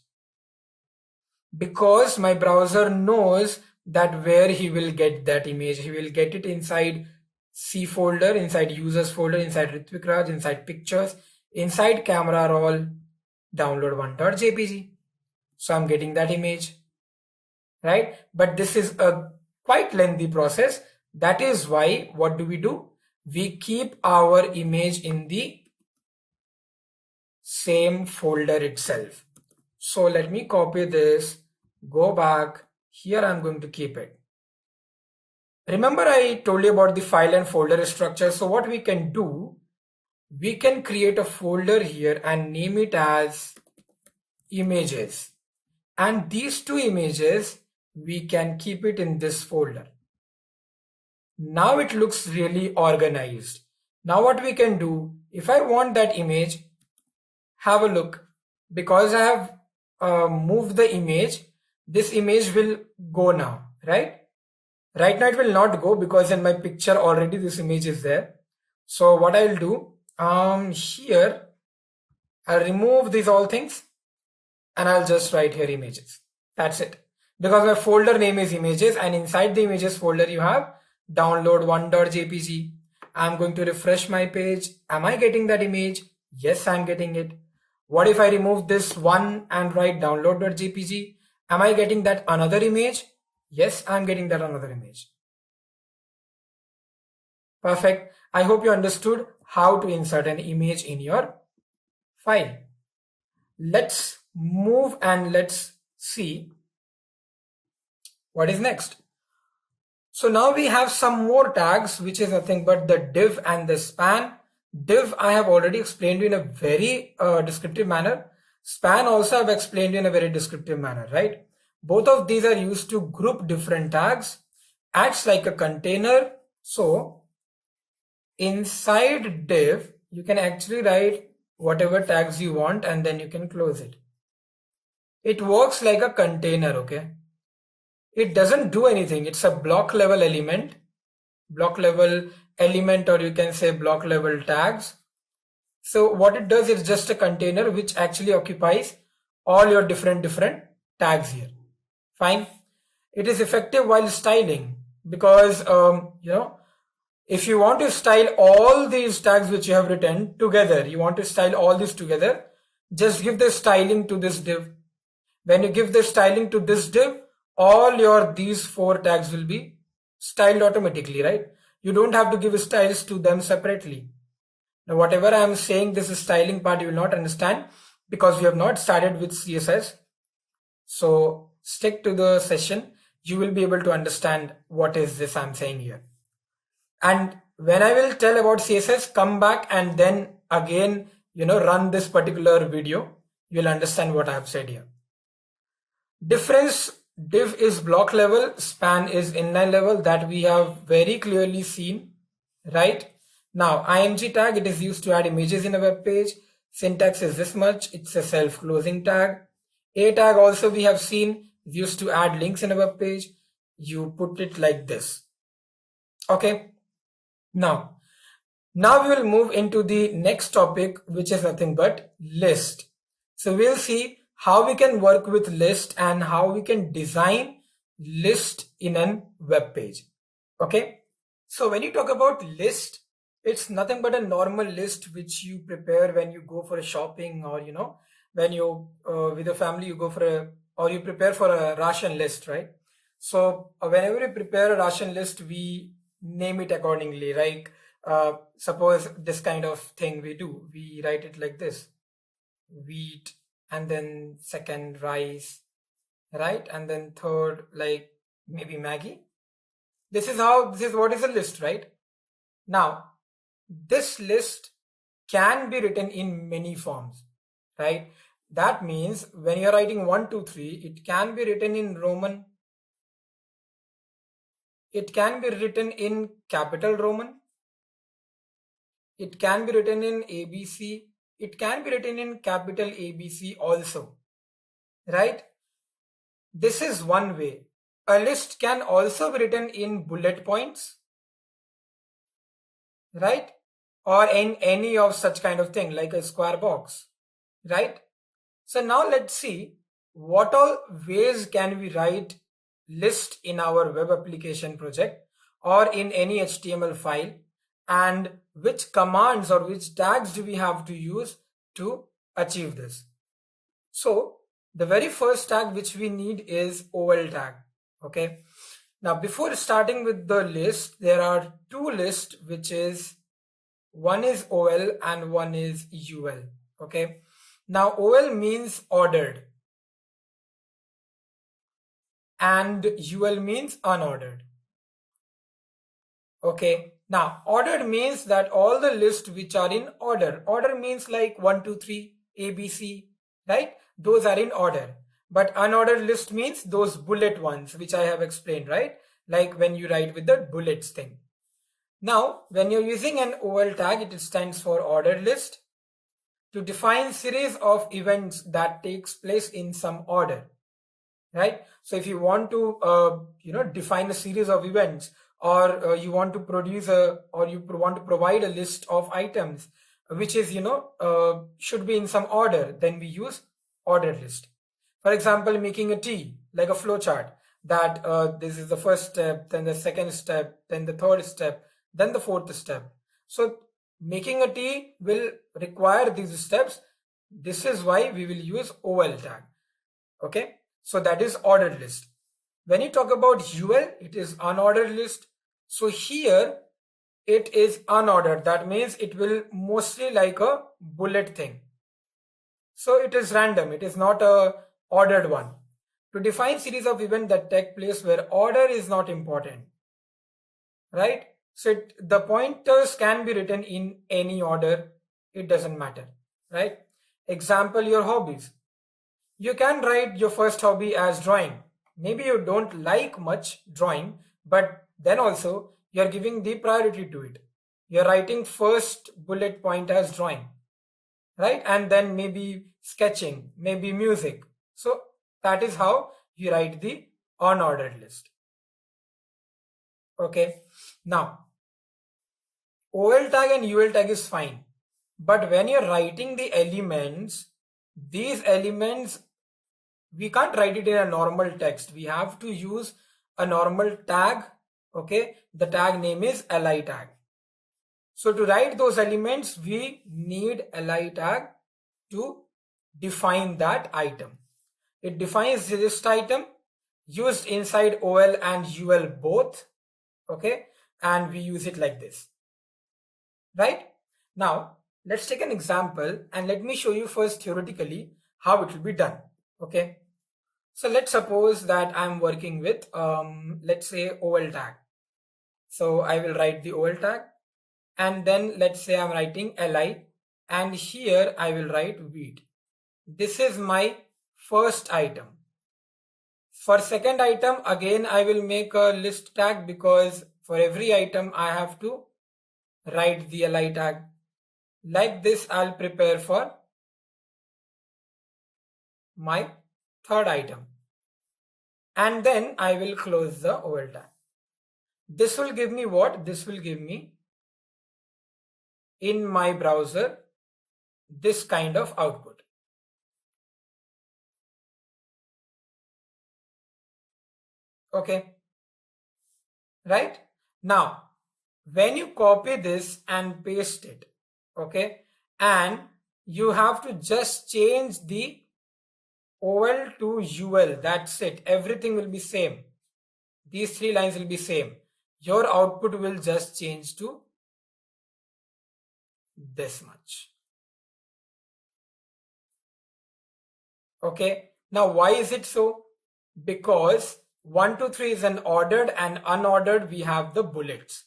Because my browser knows that where he will get that image. He will get it inside C folder, inside users folder, inside Ritvik Raj, inside pictures, inside camera roll, download1.jpg. So I'm getting that image, right? But this is a quite lengthy process. That is why, what do? We keep our image in the same folder itself. So let me copy this, go back. Here I'm going to keep it. Remember I told you about the file and folder structure. So what we can do, we can create a folder here and name it as images. And these two images, we can keep it in this folder. Now it looks really organized. Now what we can do, if I want that image, have a look. Because I have moved the image, this image will go now, right? Right now it will not go because in my picture already this image is there. So what I'll do, here I'll remove these all things and I'll just write here images. That's it. Because my folder name is images, and inside the images folder you have download1.jpg. I'm going to refresh my page. Am I getting that image? Yes, I'm getting it. What if I remove this one and write download.jpg? Am I getting that another image? Yes, I'm getting that another image. Perfect. I hope you understood how to insert an image in your file. Let's move and let's see what is next. So now we have some more tags, which is nothing but the div and the span. Div I have already explained in a very descriptive manner. Span also I've explained in a very descriptive manner, right? Both of these are used to group different tags. Acts like a container. So inside div, you can actually write whatever tags you want and then you can close it. It works like a container, okay? It doesn't do anything. It's a block level element, or you can say block level tags. So what it does is just a container which actually occupies all your different tags here. Fine. It is effective while styling because, if you want to style all these tags which you have written together, just give the styling to this div. When you give the styling to this div, all these 4 tags will be styled automatically, right? You don't have to give styles to them separately. Now, whatever I am saying, this is styling part, you will not understand because we have not started with CSS. So stick to the session. You will be able to understand what is this I'm saying here. And when I will tell about CSS, come back and then again, run this particular video. You'll understand what I have said here. Difference, div is block level, span is inline level, that we have very clearly seen, right? Now, img tag, it is used to add images in a web page. Syntax is this much. It's a self-closing tag. A tag also we have seen, used to add links in a web page. You put it like this. Okay, now we will move into the next topic, which is nothing but list. So we'll see how we can work with list and how we can design list in a web page. Okay, so when you talk about list, it's nothing but a normal list which you prepare when you go for a shopping, or when you with a family you go for a, or you prepare for a ration list, right? So whenever we prepare a ration list, we name it accordingly. Like suppose this kind of thing we write it like this: wheat, and then second rice, right? And then third, like maybe Maggie. This is what is a list, right? Now, this list can be written in many forms, right? That means when you're writing 1, 2, 3, it can be written in Roman, it can be written in capital Roman, it can be written in ABC, it can be written in capital ABC also, right? This is one way. A list can also be written in bullet points, right? Or in any of such kind of thing like a square box, right? So now let's see what all ways can we write list in our web application project or in any HTML file, and which commands or which tags do we have to use to achieve this. So the very first tag which we need is OL tag. Okay. Now before starting with the list, there are two lists, which is one is OL and one is UL. Okay. Now OL means ordered and UL means unordered. Okay. Now ordered means that all the lists which are in order. Order means like 1, 2, 3, ABC, right? Those are in order. But unordered list means those bullet ones, which I have explained, right? Like when you write with the bullets thing. Now, when you're using an OL tag, it stands for ordered list, to define series of events that takes place in some order, right? So if you want to define a series of events, or you want to produce or you want to provide a list of items which is should be in some order, then we use ordered list. For example, making a tea, like a flow chart, that this is the first step, then the second step, then the third step, then the fourth step. So making a tea will require these steps. This is why we will use OL tag. Okay, so that is ordered list. When you talk about UL, it is unordered list. So here it is unordered. That means it will mostly like a bullet thing. So it is random. It is not a ordered one. To define series of events that take place where order is not important, right? So the pointers can be written in any order. It doesn't matter, right? Example, your hobbies. You can write your first hobby as drawing. Maybe you don't like much drawing, but then also you're giving the priority to it. You're writing first bullet point as drawing, right? And then maybe sketching, maybe music. So that is how you write the unordered list. Okay. Now, OL tag and UL tag is fine. But when you're writing the elements, these elements, we can't write it in a normal text. We have to use a normal tag. Okay. The tag name is li tag. So to write those elements, we need li tag to define that item. It defines the list item used inside OL and UL both. Okay. And we use it like this. Right? Now, let's take an example and let me show you first theoretically how it will be done. Okay. So let's suppose that I'm working with, let's say OL tag. So I will write the OL tag, and then let's say I'm writing li, and here I will write wheat. This is my first item. For second item, again I will make a list tag, because for every item I have to write the li tag. Like this, I'll prepare for my third item, and then I will close the OL tag. This will give me what? This will give me in my browser this kind of output. Okay, right? Now, when you copy this and paste it, okay, and you have to just change the OL to UL, that's it. Everything will be same. These three lines will be same. Your output will just change to this much. Okay, now why is it so? Because 1, 2, 3 is an ordered, and unordered we have the bullets.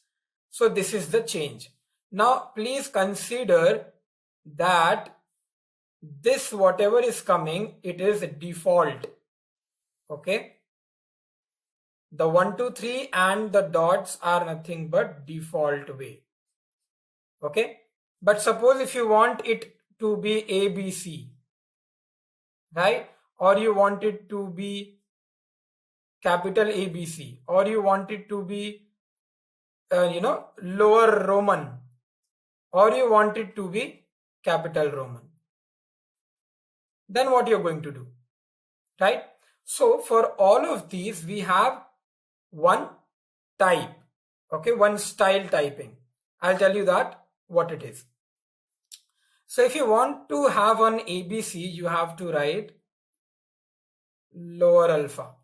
So this is the change. Now please consider that this whatever is coming, it is default. Okay, the 1, 2, 3 and the dots are nothing but default way. Okay, but suppose if you want it to be ABC, right, or you want it to be capital ABC, or you want it to be lower Roman, or you want it to be capital Roman, then what you're going to do, right? So for all of these we have one type, okay, one style typing. I'll tell you that what it is. So if you want to have an ABC, you have to write lower alpha.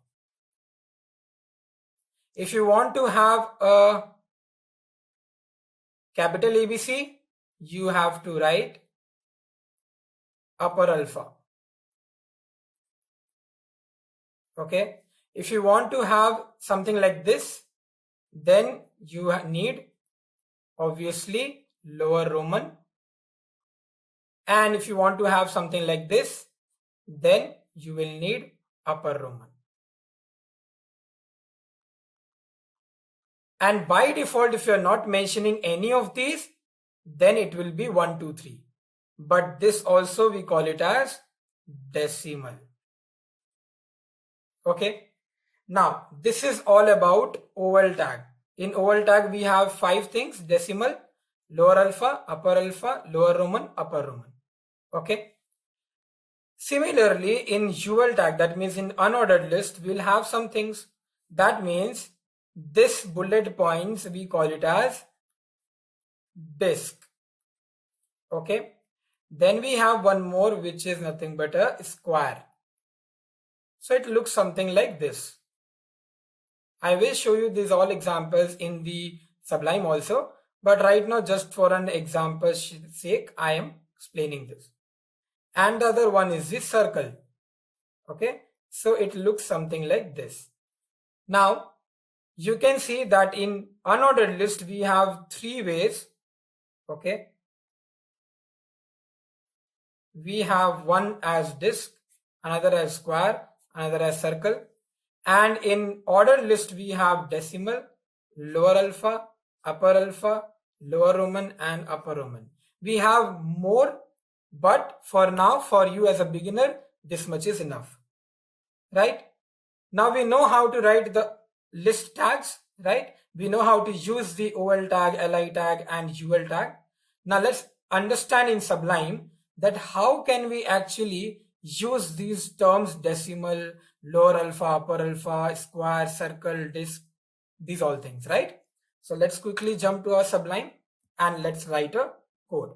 If you want to have a capital ABC, you have to write upper alpha. Okay, if you want to have something like this, then you need obviously lower Roman, and if you want to have something like this, then you will need upper Roman. And by default, if you are not mentioning any of these, then it will be 1, 2, 3. But this also we call it as decimal. Okay, now this is all about OL tag. In OL tag we have 5 things: decimal, lower alpha, upper alpha, lower Roman, upper Roman. Okay, similarly in UL tag, that means in unordered list, we'll have some things. That means this bullet points we call it as disk. Okay, then we have one more which is nothing but a square. So it looks something like this. I will show you these all examples in the Sublime also, but right now just for an example's sake I am explaining this. And the other one is this circle. Okay, so it looks something like this. Now you can see that in unordered list we have 3 ways. Okay, we have one as disk, another as square, another as circle, and in ordered list we have decimal, lower alpha, upper alpha, lower Roman, and upper Roman. We have more, but for now, for you as a beginner, this much is enough, right? Now we know how to write the list tags, right? We know how to use the OL tag, LI tag, and UL tag. Now let's understand in Sublime that how can we actually use these terms: decimal, lower alpha, upper alpha, square, circle, disk, these all things, right? So let's quickly jump to our Sublime and let's write a code.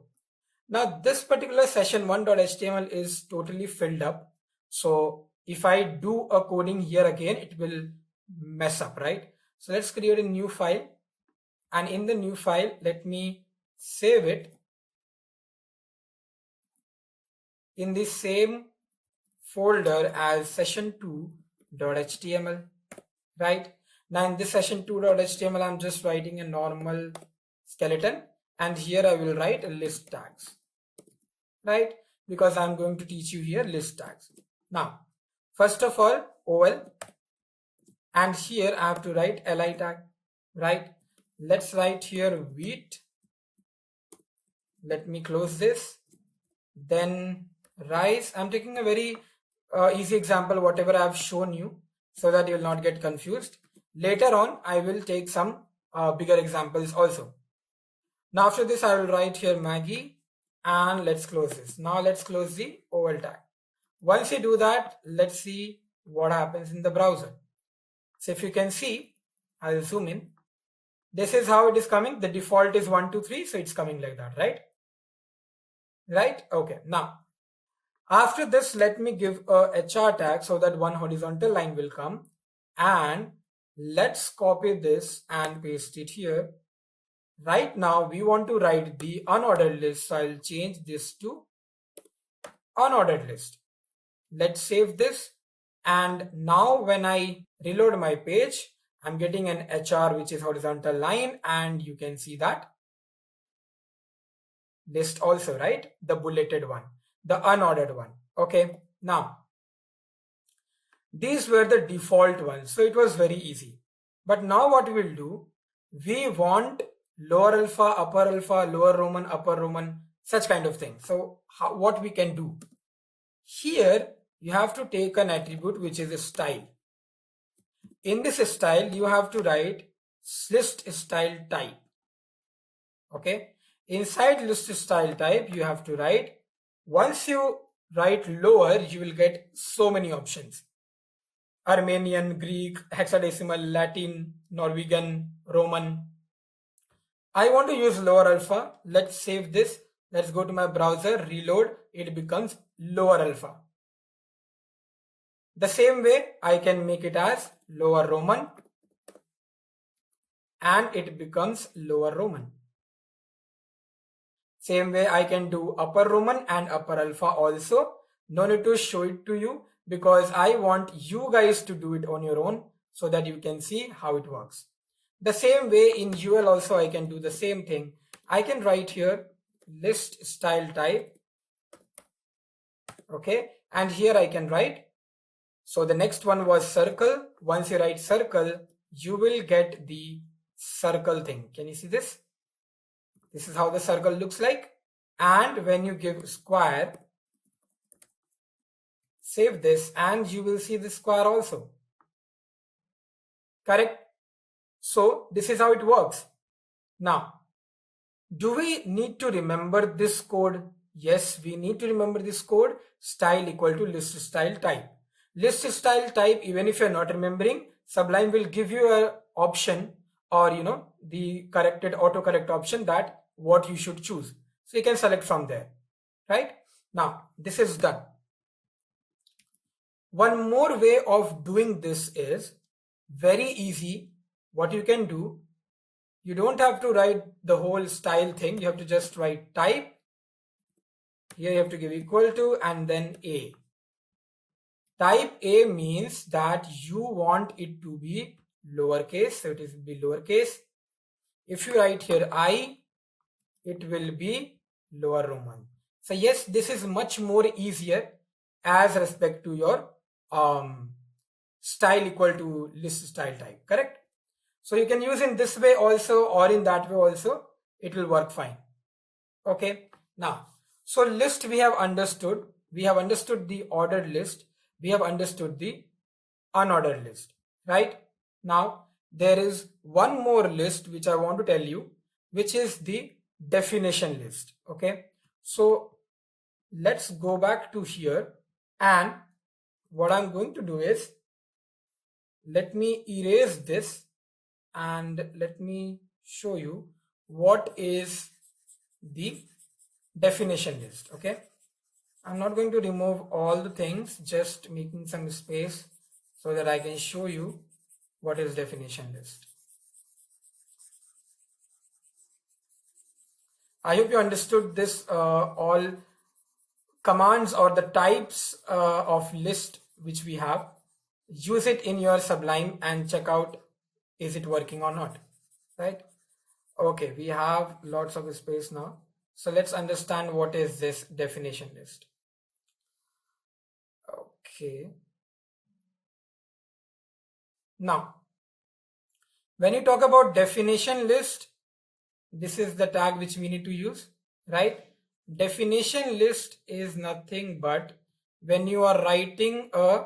Now this particular session 1.html is totally filled up. So if I do a coding here again, it will mess up, right? So let's create a new file, and in the new file, let me save it in the same folder as session2.html, right? Now in this session2.html, I'm just writing a normal skeleton, and here I will write list tags, right? Because I'm going to teach you here list tags. Now, first of all, OL, and here I have to write LI tag, right? Let's write here wheat. Let me close this. Then rice. I'm taking a very easy example, whatever I have shown you, so that you will not get confused. Later on, I will take some bigger examples also. Now after this, I will write here Maggie, and let's close this. Now let's close the oval tag. Once you do that, let's see what happens in the browser. So if you can see, I'll zoom in. This is how it is coming. The default is 1, 2, 3, so it's coming like that, right? Right? Okay. Now, after this, let me give a HR tag so that one horizontal line will come. And let's copy this and paste it here. Right now, we want to write the unordered list, so I'll change this to unordered list. Let's save this. And now when I reload my page, I'm getting an HR, which is horizontal line, and you can see that list also, right? The bulleted one, the unordered one. Okay. Now, these were the default ones, so it was very easy. But now what we'll do, we want lower alpha, lower Roman, upper Roman, such kind of thing. So what we can do? Here, you have to take an attribute which is a style. In this style, you have to write list style type. Okay. Inside list style type, you have to write, once you write lower, you will get so many options. Armenian, Greek, hexadecimal, Latin, Norwegian, Roman. I want to use lower alpha. Let's save this. Let's go to my browser, reload. It becomes lower alpha. The same way, I can make it as lower Roman, and it becomes lower Roman. Same way, I can do upper Roman and upper alpha also. No need to show it to you because I want you guys to do it on your own so that you can see how it works. The same way in UL also I can do the same thing. I can write here list style type. Okay, and here I can write. So the next one was circle. Once you write circle, you will get the circle thing. Can you see this? This is how the circle looks like. And when you give square, save this and you will see the square also. Correct? So this is how it works. Now, do we need to remember this code? Yes, we need to remember this code. Style equal to list style type. List style type, even if you're not remembering, Sublime will give you an option or the corrected autocorrect option that what you should choose. So you can select from there, right? Now, this is done. One more way of doing this is very easy. What you can do, you don't have to write the whole style thing. You have to just write type. Here you have to give equal to and then A. Type A means that you want it to be lowercase, so it will be lowercase. If you write here I, it will be lower Roman. So yes, this is much more easier as respect to your style equal to list style type, correct? So you can use in this way also or in that way also, it will work fine. Okay, now, so list we have understood. We have understood the ordered list. We have understood the unordered list, right? Now, there is one more list which I want to tell you, which is the definition list. Okay, so let's go back to here, and what I'm going to do is, let me erase this and let me show you what is the definition list. Okay, I'm not going to remove all the things, just making some space so that I can show you what is definition list. I hope you understood this, all commands or the types of list which we have. Use it in your Sublime and check out is it working or not, right? Okay, we have lots of space now. So let's understand what is this definition list. Okay. Now, when you talk about definition list, this is the tag which we need to use, right? Definition list is nothing but when you are writing a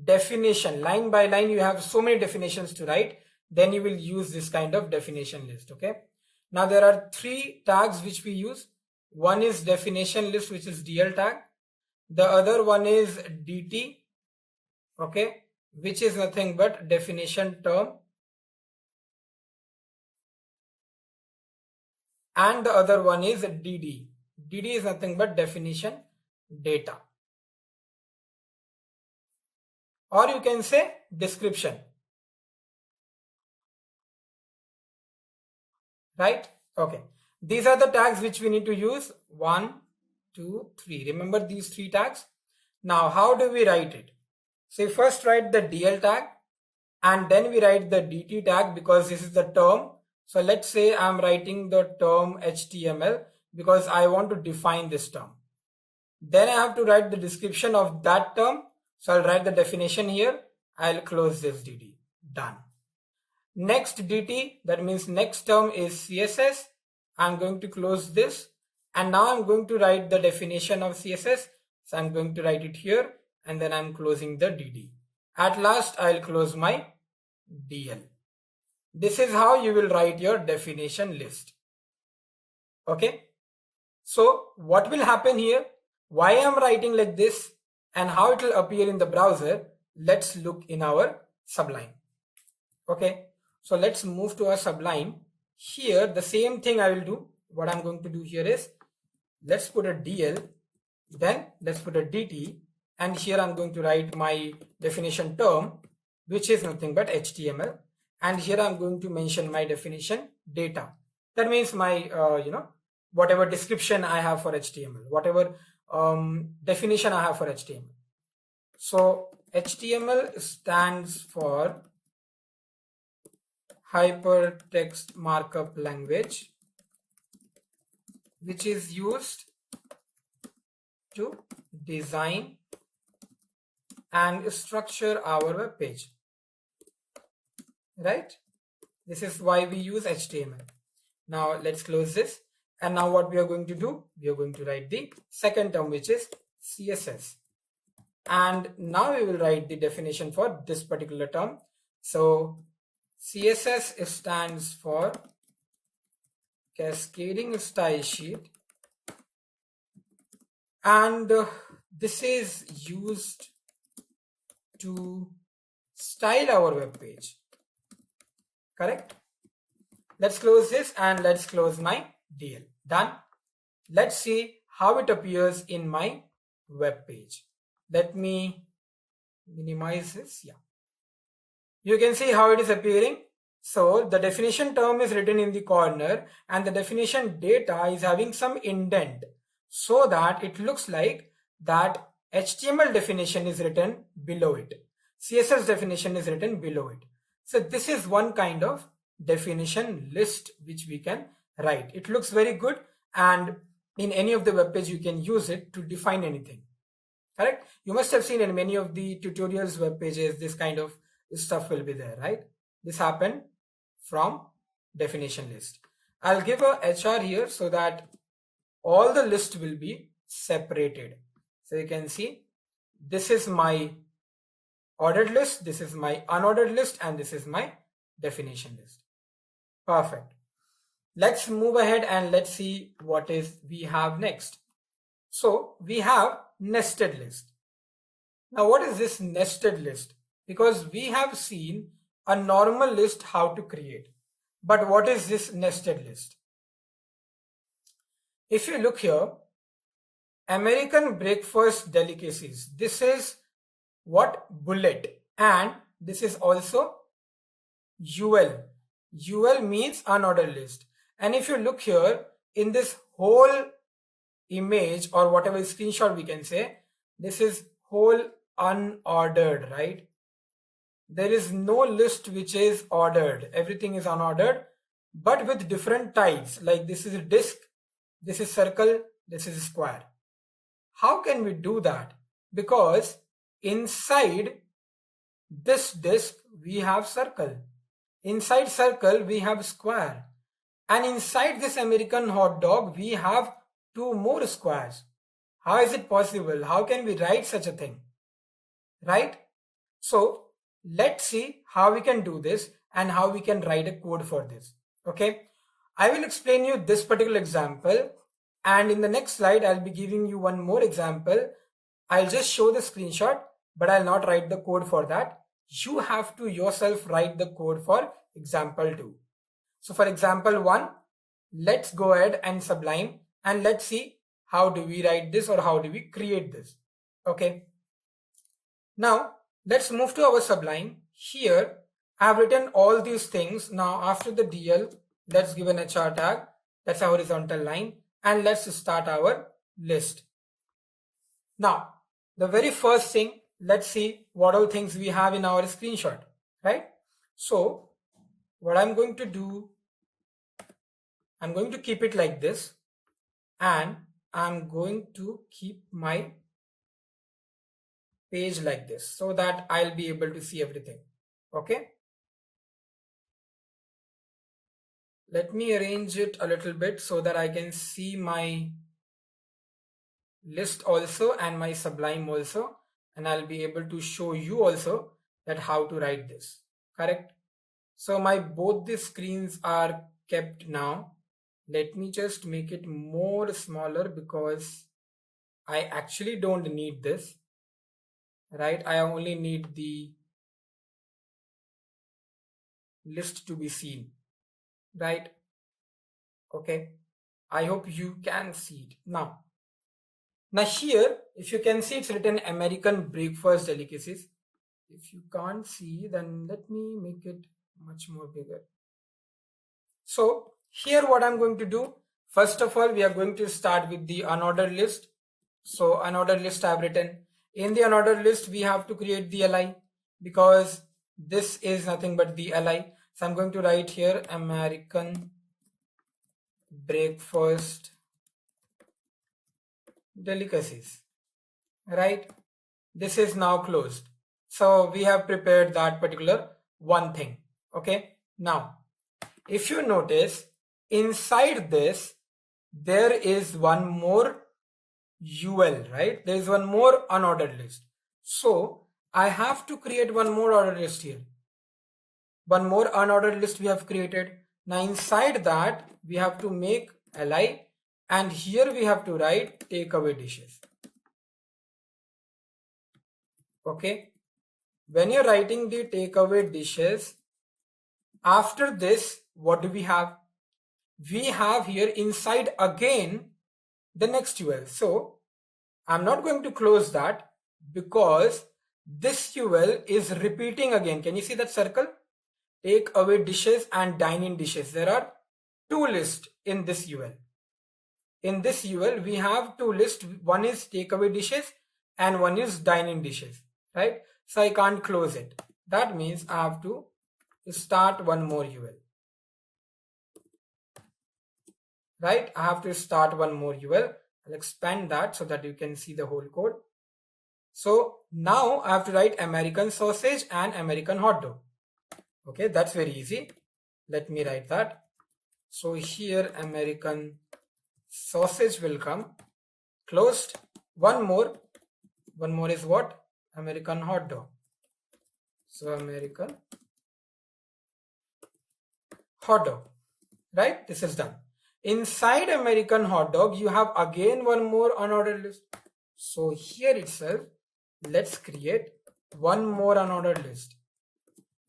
definition line by line, you have so many definitions to write. then you will use this kind of definition list. Okay, now there are three tags which we use. One is definition list, which is DL tag. The other one is DT, okay, which is nothing but definition term. And the other one is DD. DD is nothing but definition data. Or you can say description. Right? Okay. These are the tags which we need to use. 1, 2, 3. Remember these three tags? Now, how do we write it? So, first write the DL tag and then we write the DT tag because this is the term. So, let's say I'm writing the term HTML because I want to define this term. Then I have to write the description of that term. So, I'll write the definition here. I'll close this DT. Done. Next DT, that means next term is CSS. I'm going to close this. And now I'm going to write the definition of CSS. So I'm going to write it here and then I'm closing the DD. At last, I'll close my DL. This is how you will write your definition list. Okay. So what will happen here? Why I'm writing like this and how it will appear in the browser? Let's look in our Sublime. Okay. So let's move to our Sublime. Here, the same thing I will do. What I'm going to do here is, let's put a DL, then let's put a DT, and here I'm going to write my definition term, which is nothing but HTML. And here I'm going to mention my definition data. That means my, whatever description I have for HTML, whatever definition I have for HTML. So HTML stands for hypertext markup language, which is used to design and structure our web page. Right? This is why we use HTML. Now let's close this. And now what we are going to do? We are going to write the second term, which is CSS. And now we will write the definition for this particular term. So CSS stands for cascading style sheet, and this is used to style our web page. Correct? Let's close this and let's close my DL. Done. Let's see how it appears in my web page. Let me minimize this. Yeah. You can see how it is appearing. So the definition term is written in the corner and the definition data is having some indent so that it looks like that HTML definition is written below it. CSS definition is written below it. So this is one kind of definition list which we can write. It looks very good and in any of the web page you can use it to define anything. Correct? You must have seen in many of the tutorials web pages this kind of stuff will be there, right? This happened from definition list. I'll give a HR here so that all the list will be separated. So you can see this is my ordered list, this is my unordered list, and this is my definition list. Perfect. Let's move ahead and let's see what is we have next. So we have nested list. Now what is this nested list? Because we have seen a normal list how to create. But what is this nested list? If you look here, American breakfast delicacies. This is what bullet, and this is also UL. UL means unordered list. And if you look here in this whole image or whatever screenshot we can say, this is whole unordered, right? There is no list which is ordered. Everything is unordered, but with different types. Like this is a disk, this is circle, this is square. How can we do that? Because inside this disk we have circle. Inside circle we have square. And inside this American hot dog we have two more squares. How is it possible? How can we write such a thing? Right? So let's see how we can do this. and how we can write a code for this. Okay, I will explain you this particular example, and in the next slide I'll be giving you one more example. I'll just show the screenshot, but I'll not write the code for that. You have to yourself write the code for example 2. So for example 1, let's go ahead and Sublime and let's see how do we write this or how do we create this. Okay, now let's move to our Sublime. Here I've written all these things. Now after the DL, let's give an HR tag, that's a horizontal line, and let's start our list. Now the very first thing, let's see what all things we have in our screenshot, right? So what I'm going to do, I'm going to keep it like this, and I'm going to keep my page like this so that I'll be able to see everything. Okay, let me arrange it a little bit so that I can see my list also and my Sublime also, and I'll be able to show you also that how to write this. Correct? So my both the screens are kept now. Let me just make it more smaller because I actually don't need this, right? I only need the list to be seen, right? Okay, I hope you can see it now. Now here, if you can see, it's written American breakfast delicacies. If you can't see, then let me make it much more bigger. So here what I'm going to do, first of all, we are going to start with the unordered list. So unordered list I've written. In the unordered list, we have to create the li because this is nothing but the li. So I'm going to write here American breakfast delicacies, right? This is now closed. So we have prepared that particular one thing. Okay, now if you notice, inside this there is one more UL, right? There is one more unordered list. So I have to create one more ordered list here. One more unordered list we have created. Now inside that we have to make li, and here we have to write takeaway dishes. Okay, when you're writing the takeaway dishes, after this what do we have? We have here inside again the next UL. So I'm not going to close that because this UL is repeating again. Can you see that circle? Take away dishes and dine in dishes. There are two lists in this UL. In this UL, we have two lists. One is takeaway dishes and one is dine in dishes, right? So I can't close it. That means I have to start one more UL. Right? I have to start one more UL. I'll expand that so that you can see the whole code. So now I have to write American sausage and American hot dog. Okay, that's very easy. Let me write that. So here American sausage will come. Closed. One more is what? American hot dog. So American hot dog. Right? This is done. Inside American hot dog, you have again one more unordered list. So here itself, let's create one more unordered list.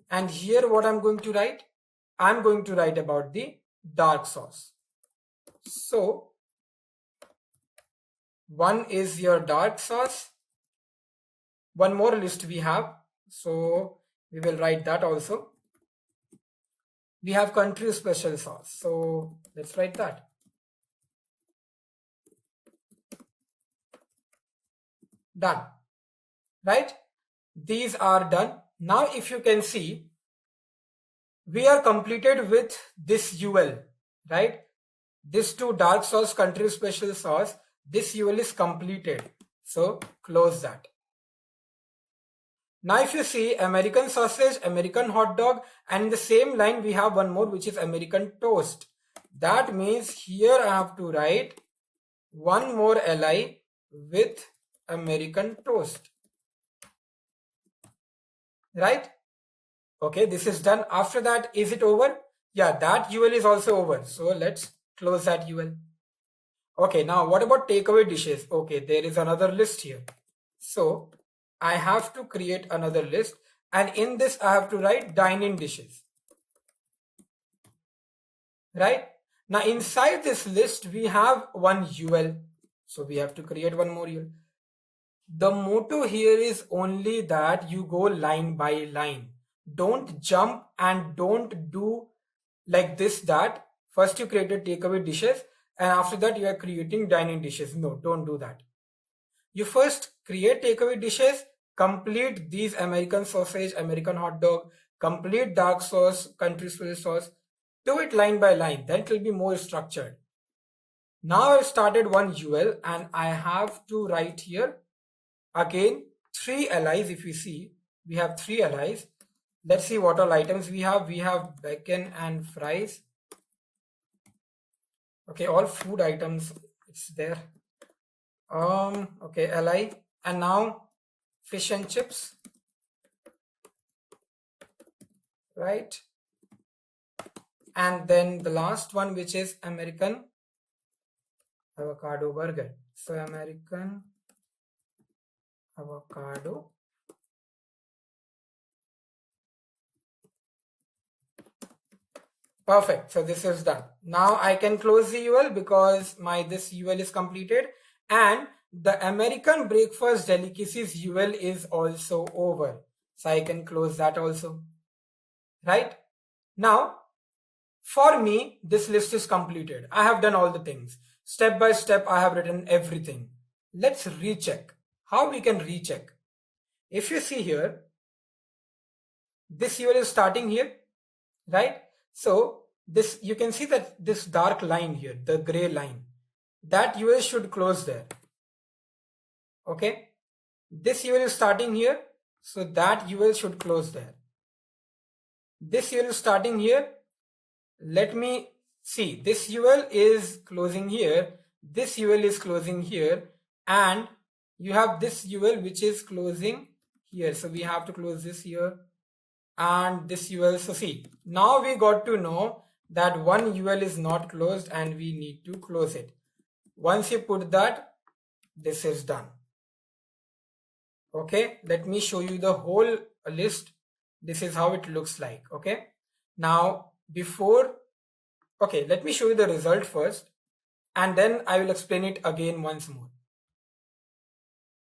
And here what I'm going to write? I'm going to write about the dark sauce. So one is your dark sauce. One more list we have. So we will write that also. We have country special sauce. So let's write that. Done. Right? These are done. Now if you can see, we are completed with this UL, right? This two dark sauce, country special sauce, this UL is completed. So close that. Now if you see American sausage, American hot dog, and in the same line we have one more which is American toast. That means here I have to write one more li with American toast. Right? Okay, this is done. After that, is it over? Yeah, that UL is also over. So let's close that UL. Okay, now what about takeaway dishes? Okay, there is another list here. So I have to create another list, and in this I have to write dine-in dishes. Right? Now inside this list we have one UL. So we have to create one more UL. The motto here is only that you go line by line. Don't jump and don't do like this, that. First you created takeaway dishes and after that you are creating dining dishes. No, don't do that. You first create takeaway dishes, complete these American sausage, American hot dog, complete dark sauce, country spirit sauce. Do it line by line, then it will be more structured. Now I've started one UL and I have to write here again 3 LIs. If you see, we have 3 LIs. Let's see what all items we have. We have bacon and fries. Okay, all food items, it's there. Okay, LI. And now fish and chips. Right? And then the last one, which is American avocado burger. So American avocado. Perfect. So this is done. Now I can close the UL because this UL is completed, and the American breakfast delicacies UL is also over. So I can close that also. Right? Now, for me, this list is completed. I have done all the things. Step by step, I have written everything. Let's recheck. How we can recheck? If you see here, this UL is starting here, right? So this, you can see that this dark line here, the gray line, that UL should close there. Okay. This UL is starting here, so that UL should close there. This UL is starting here. Let me see. This UL is closing here. This UL is closing here. And you have this UL which is closing here. So we have to close this here. And this UL. So see, now we got to know that one UL is not closed and we need to close it. Once you put that, this is done. Okay, let me show you the whole list. This is how it looks like. Okay, now okay, let me show you the result first and then I will explain it again once more.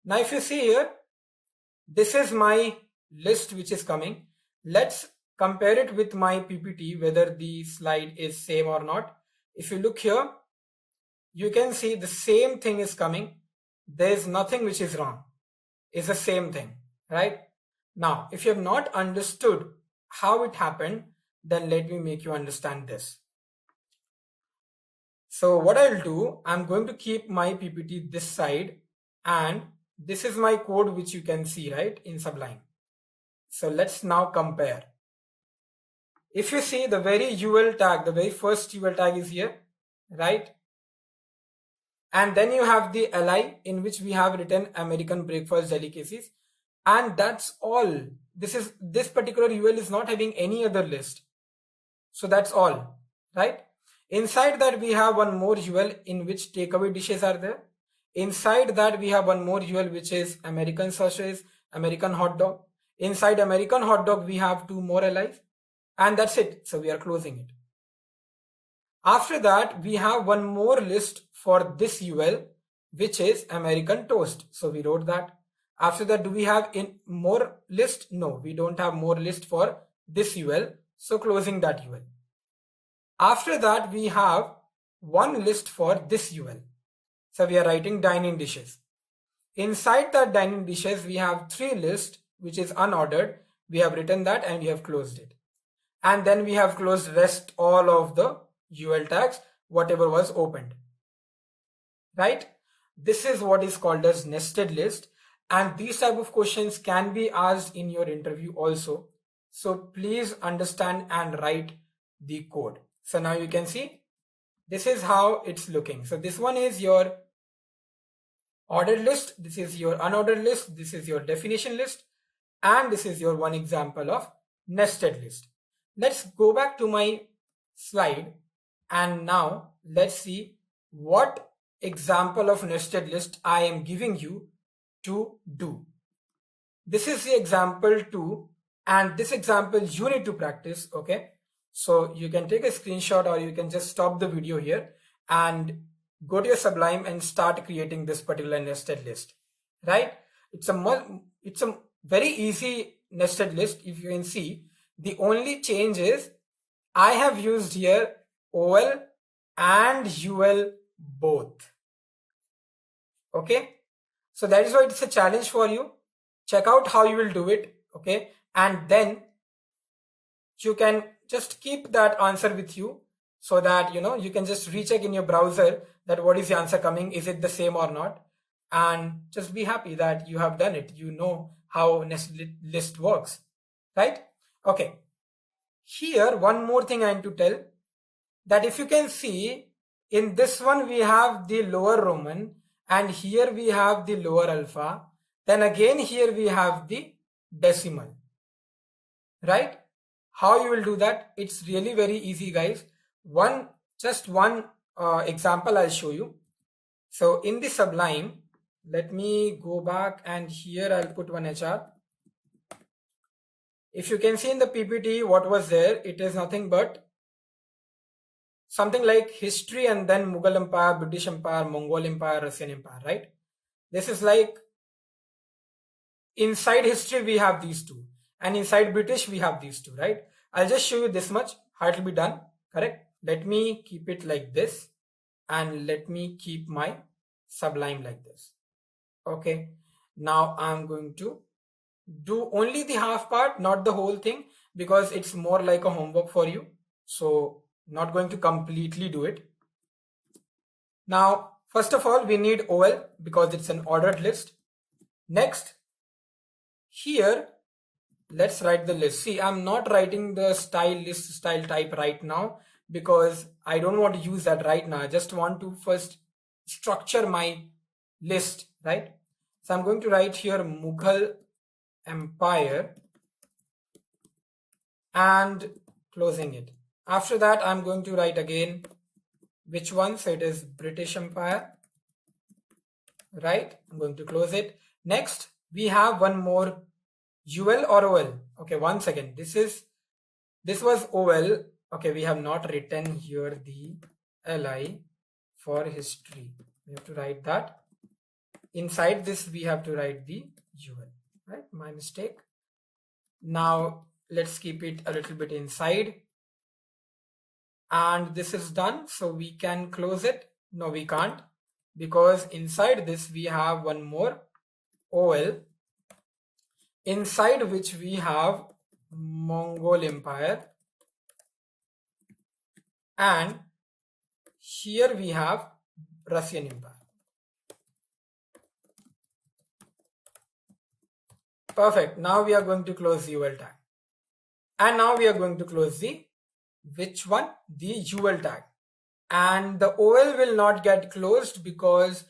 Now if you see here, this is my list which is coming. Let's compare it with my PPT, whether the slide is same or not. If you look here, you can see the same thing is coming. There is nothing which is wrong. It's the same thing, right? Now, if you have not understood how it happened, then let me make you understand this. So what I'll do, I'm going to keep my PPT this side, and this is my code which you can see, right, in Sublime. So let's now compare. If you see the very UL tag, the very first UL tag is here, right? And then you have the LI in which we have written American breakfast delicacies. And that's all. This particular UL is not having any other list. So that's all, right? Inside that we have one more UL in which takeaway dishes are there. Inside that we have one more UL which is American sausage, American hot dog. Inside American hot dog we have 2 more LIs. And that's it. So we are closing it. After that, we have one more list for this UL, which is American toast. So we wrote that. After that, do we have in more list? No, we don't have more list for this UL. So closing that UL. After that, we have one list for this UL. So we are writing dining dishes. Inside that dining dishes, we have 3 lists, which is unordered. We have written that and we have closed it. And then we have closed rest all of the UL tags, whatever was opened. Right? This is what is called as nested list. And these type of questions can be asked in your interview also. So please understand and write the code. So now you can see this is how it's looking. So this one is your ordered list. This is your unordered list. This is your definition list. And this is your one example of nested list. Let's go back to my slide and now let's see what example of nested list I am giving you to do. This is the example 2 and this example you need to practice. Okay, so you can take a screenshot or you can just stop the video here and go to your Sublime and start creating this particular nested list, right? It's a very easy nested list. If you can see, the only change is I have used here OL and UL both. Okay, so that is why it's a challenge for you. Check out how you will do it. Okay, and then you can just keep that answer with you so that you can just recheck in your browser that what is the answer coming, is it the same or not, and just be happy that you have done it. You know how nested list works, right? Okay, here one more thing I need to tell, that if you can see in this one we have the lower Roman and here we have the lower alpha, then again here we have the decimal, right? How you will do that? It's really very easy, guys. Just one example I'll show you. So in the Sublime, let me go back and here I'll put one HR. If you can see in the PPT what was there, it is nothing but something like history and then Mughal Empire, British Empire, Mongol Empire, Russian Empire, right? This is like inside history we have these two and inside British we have these two, right? I'll just show you this much, how it will be done, correct? Let me keep it like this and let me keep my Sublime like this. Okay, now I'm going to do only the half part, not the whole thing, because it's more like a homework for you. So not going to completely do it. Now, first of all, we need OL because it's an ordered list. Next, here, let's write the list. See, I'm not writing the style list style type right now because I don't want to use that right now. I just want to first structure my list, right? So I'm going to write here Mughal Empire and closing it. After that, I'm going to write again which one. So it is British Empire, right? I'm going to close it. Next, we have one more UL or OL. Okay, one second. This was OL. Okay, we have not written here the LI for history. We have to write that. Inside this, we have to write the UL, right? My mistake. Now, let's keep it a little bit inside. And this is done. So we can close it. No, we can't, because inside this, we have one more OL, inside which we have Mongol Empire, and here we have Russian Empire. Perfect. Now we are going to close the UL tag. And now we are going to close the, which one? The UL tag. And the OL will not get closed because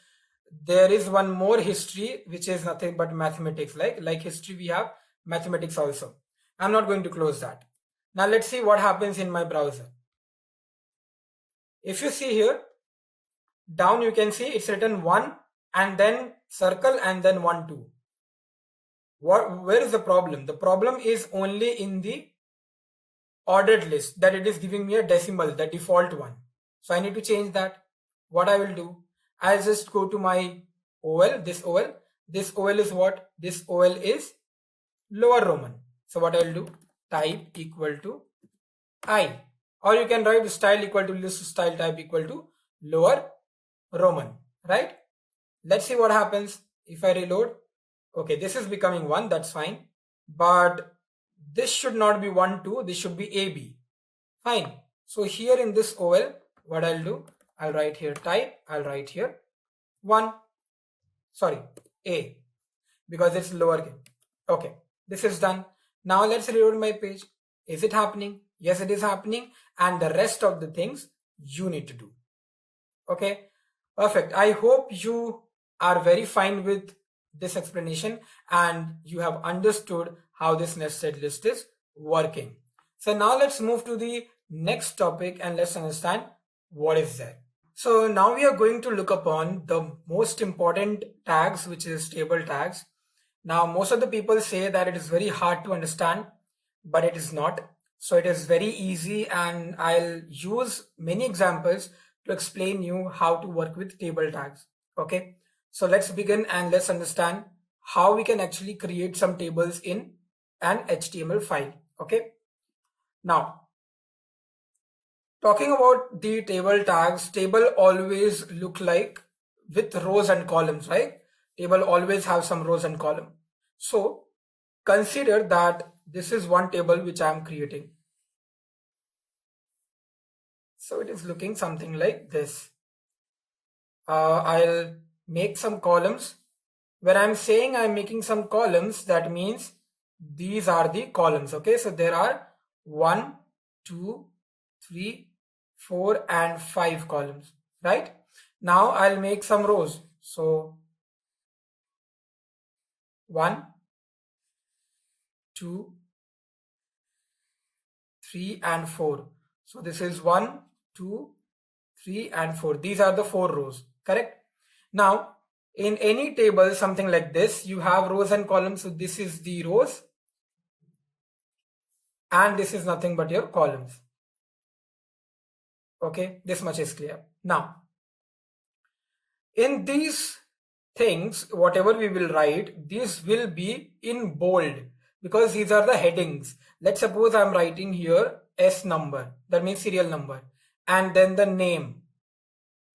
there is one more history, which is nothing but mathematics. Like history, we have mathematics also. I'm not going to close that. Now let's see what happens in my browser. If you see here, down you can see it's written 1 and then circle and then 1, 2. Where is the problem? The problem is only in the ordered list, that it is giving me a decimal, the default one. So I need to change that. What I will do, I'll just go to my OL, this OL. This OL is what? This OL is lower Roman. So what I'll do, type equal to I, or you can write style equal to list style type equal to lower Roman, right? Let's see what happens if I reload. Okay, this is becoming 1, that's fine. But this should not be 1, 2, this should be AB. Fine. So here in this OL, what I'll do, I'll write here type, I'll write here 1, sorry, A, because it's lower case. Okay, this is done. Now let's reload my page. Is it happening? Yes, it is happening. And the rest of the things you need to do. Okay, perfect. I hope you are very fine with this explanation and you have understood how this nested list is working. So now let's move to the next topic and let's understand what is that. So now we are going to look upon the most important tags, which is table tags. Now most of the people say that it is very hard to understand, but it is not. So it is very easy, and I'll use many examples to explain you how to work with table tags. Okay, so let's begin and let's understand how we can actually create some tables in an HTML file. Okay, now talking about the table tags, table always look like with rows and columns, right? Table always have some rows and column. So consider that this is one table which I am creating. So it is looking something like this. I'll make some columns. When I'm saying I'm making some columns, that means these are the columns. Okay, so there are 1, 2, 3, 4 and 5 columns, right? Now I'll make some rows. So 1, 2, 3 and 4. So this is 1, 2, 3 and 4. These are the 4 rows, correct? Now in any table, something like this, you have rows and columns. So this is the rows and this is nothing but your columns. Okay, this much is clear. Now in these things, whatever we will write, these will be in bold because these are the headings. Let's suppose I'm writing here S number, that means serial number, and then the name,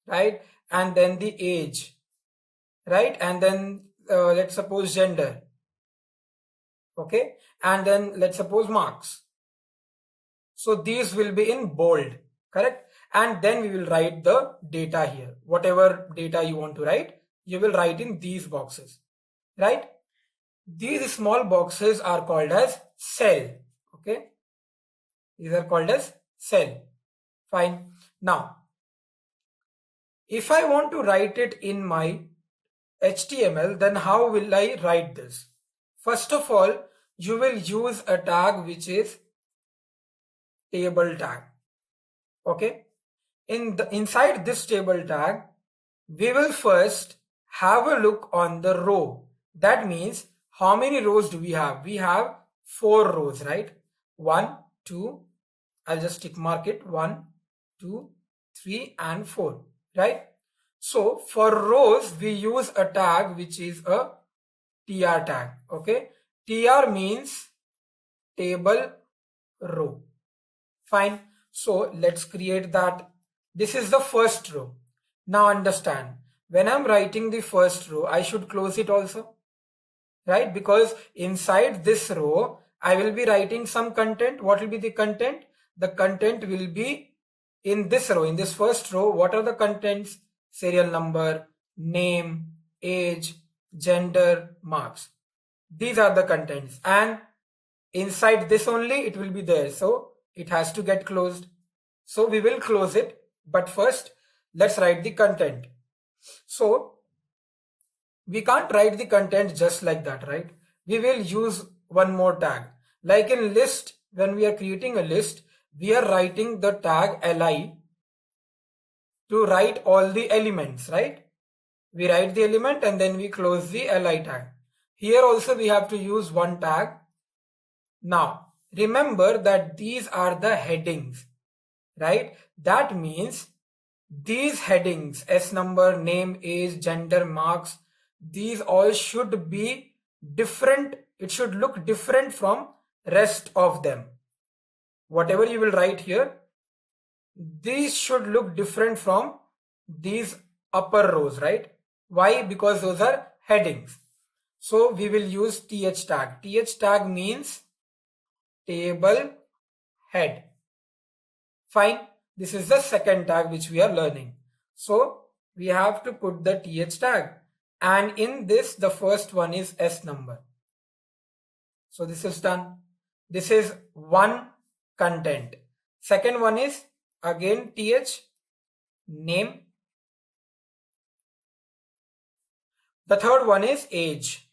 right? And then the age, right? And then let's suppose gender, okay? And then let's suppose marks. So these will be in bold, correct? And then we will write the data here. Whatever data you want to write, you will write in these boxes, right? These small boxes are called as cell, okay? These are called as cell. Fine. Now, if I want to write it in my HTML, then how will I write this? First of all, you will use a tag which is table tag, okay? Inside this table tag, we will first have a look on the row. That means how many rows do we have? We have 4 rows, right? 1, 2, I'll just tick mark it, 1, 2, 3 and 4, right? So for rows, we use a tag which is a tr tag, okay? Tr means table row. Fine. So let's create that. This is the first row. Now understand, when I'm writing the first row, I should close it also, right? Because inside this row, I will be writing some content. What will be the content? The content will be in this row, in this first row. What are the contents? Serial number, name, age, gender, marks. These are the contents. And inside this only, it will be there. So it has to get closed. So we will close it. But first, let's write the content. So we can't write the content just like that, right? We will use one more tag. Like in list, when we are creating a list, we are writing the tag li to write all the elements, right? We write the element and then we close the li tag. Here also we have to use one tag. Now, remember that these are the headings, right? That means these headings, S number, name, age, gender, marks, these all should be different. It should look different from rest of them. Whatever you will write here, these should look different from these upper rows, right? Why? Because those are headings. So we will use th tag. Th tag means table head. Fine. This is the second tag which we are learning. So we have to put the th tag. And in this, the first one is S number. So this is done. This is one content. Second one is again th, name. The third one is age,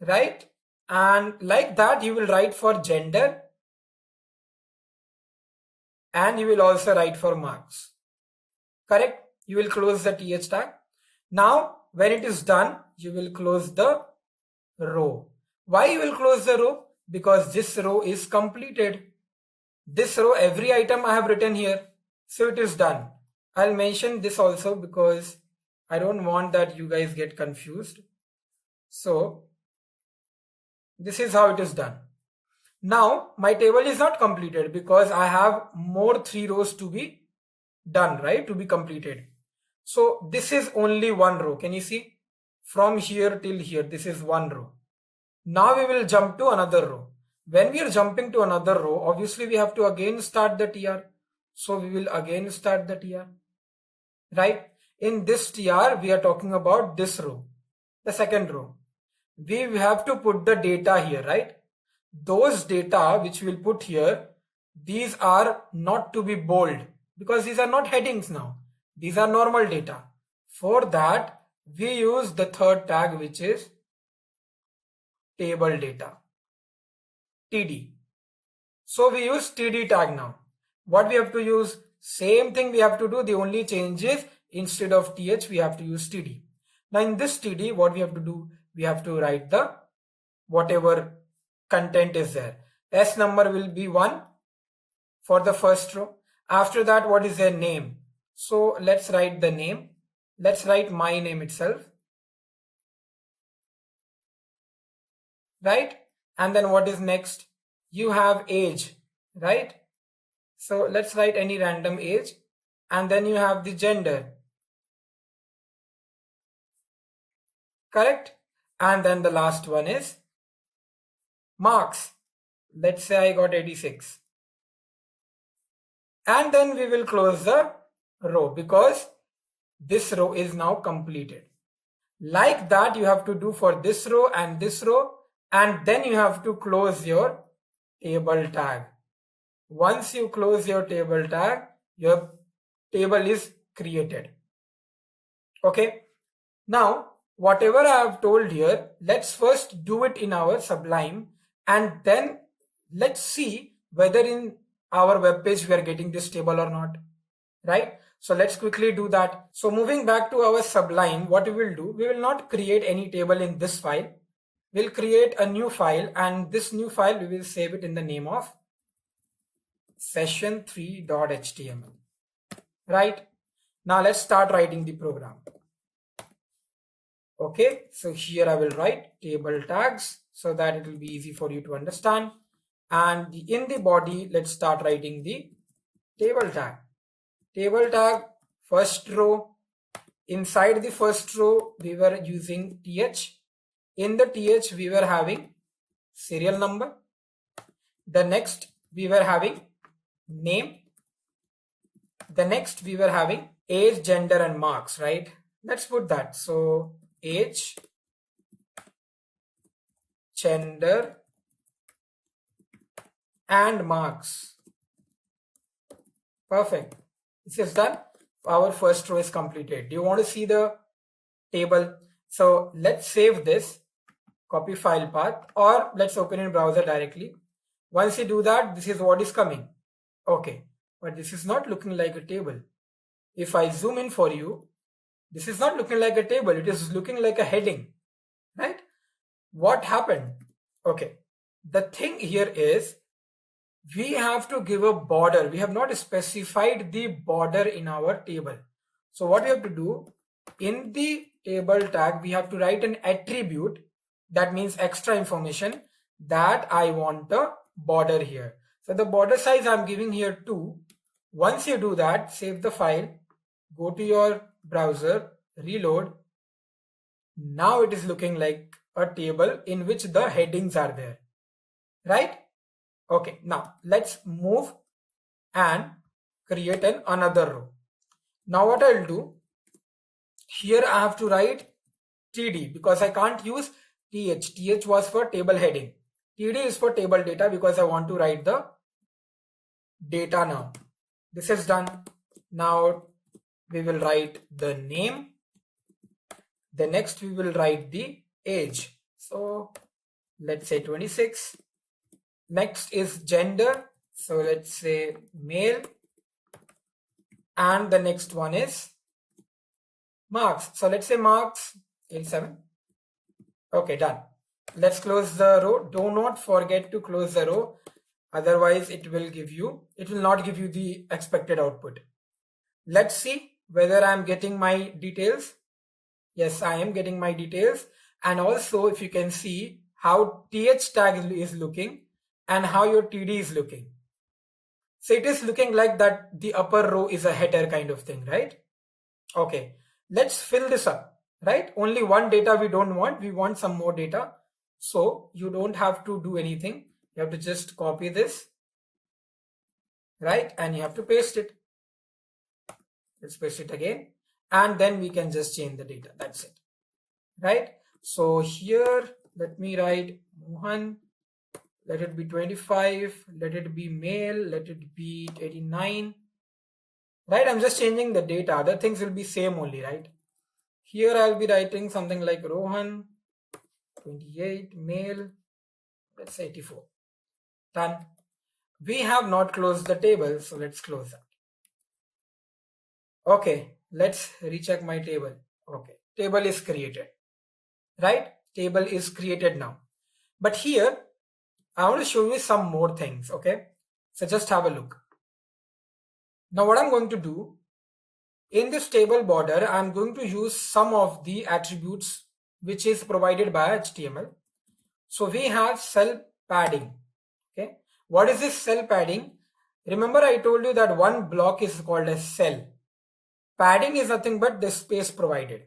right? And like that you will write for gender, and you will also write for marks. Correct? You will close the th tag. Now when it is done, you will close the row. Why you will close the row? Because this row is completed. This row, every item I have written here, so it is done. I'll mention this also because I don't want that you guys get confused. So this is how it is done. Now my table is not completed because I have more 3 rows to be done, right? To be completed. So this is only one row. Can you see? From here till here, this is one row. Now we will jump to another row. When we are jumping to another row, obviously we have to again start the tr. So we will again start the tr. Right? In this tr, we are talking about this row, the second row. We have to put the data here, right? Those data which we'll put here, these are not to be bold because these are not headings now. These are normal data. For that, we use the third tag, which is table data, td. So we use td tag now. What we have to use? Same thing we have to do. The only change is instead of th, we have to use td. Now in this td, what we have to do? We have to write the whatever content is there. S number will be 1 for the first row. After that, what is their name? So let's write the name. Let's write my name itself. Right? And then what is next? You have age, right? So let's write any random age. And then you have the gender. Correct? And then the last one is marks. Let's say I got 86. And then we will close the row because this row is now completed. Like that you have to do for this row, and then you have to close your table tag. Once you close your table tag, your table is created. Okay. Now, whatever I have told here, let's first do it in our Sublime, and then let's see whether in our web page we are getting this table or not. Right? So let's quickly do that. So moving back to our Sublime, what we will do, we will not create any table in this file. We'll create a new file, and this new file we will save it in the name of session3.html. Right? Now let's start writing the program. Okay, so here I will write table tags so that it will be easy for you to understand. And in the body, let's start writing the table tag. Table tag, first row. Inside the first row, we were using th. In the th, we were having serial number. The next, we were having name. The next, we were having age, gender, and marks, right? Let's put that. So age, gender, and marks. Perfect. This is done. Our first row is completed. Do you want to see the table? So let's save this, copy file path, or let's open in browser directly. Once you do that, this is what is coming. Okay, but this is not looking like a table. If I zoom in for you, this is not looking like a table. It is looking like a heading, right? What happened? Okay, the thing here is we have to give a border. We have not specified the border in our table. So what we have to do, in the table tag, we have to write an attribute. That means extra information that I want a border here. So the border size I'm giving here 2. Once you do that, save the file, go to your browser, reload. Now it is looking like a table in which the headings are there, right? Okay, now let's move and create another row. Now what I'll do, here I have to write td because I can't use th. Th was for table heading. Td is for table data because I want to write the data now. This is done. Now we will write the name. The next we will write the age. So let's say 26. Next is gender, so let's say male, and the next one is marks, so let's say marks 87. Okay, done. Let's close the row. Do not forget to close the row, otherwise it will not give you the expected output. Let's see whether I'm getting my details. Yes, I am getting my details. And also, if you can see how th tag is looking and how your td is looking. So it is looking like that the upper row is a header kind of thing, right? Okay, let's fill this up, right? Only one data we don't want. We want some more data. So you don't have to do anything. You have to just copy this, right? And you have to paste it. Let's paste it again. And then we can just change the data. That's it, right? So here, let me write Mohan. Let it be 25. Let it be male. Let it be 89. Right? I'm just changing the data. Other things will be same only, right? Here I'll be writing something like Rohan, 28, male, let's say 84. Done. We have not closed the table, so let's close that. Okay, let's recheck my table. Okay, table is created, right? Table is created now. But here, I want to show you some more things, okay? So just have a look. Now what I'm going to do, in this table border, I'm going to use some of the attributes which is provided by HTML. So we have cell padding, okay? What is this cell padding? Remember I told you that one block is called a cell. Padding is nothing but the space provided.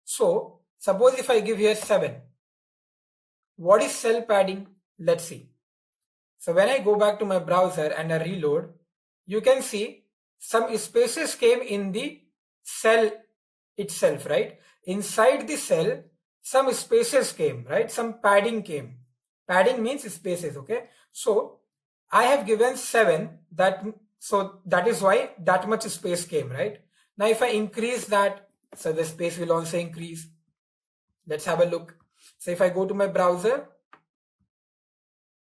So suppose if I give here 7, what is cell padding? Let's see. So when I go back to my browser and I reload, you can see some spaces came in the cell itself, right? Inside the cell, some spaces came, right? Some padding came. Padding means spaces, okay? So I have given 7, so that is why that much space came, right? Now if I increase that, so the space will also increase. Let's have a look. So if I go to my browser,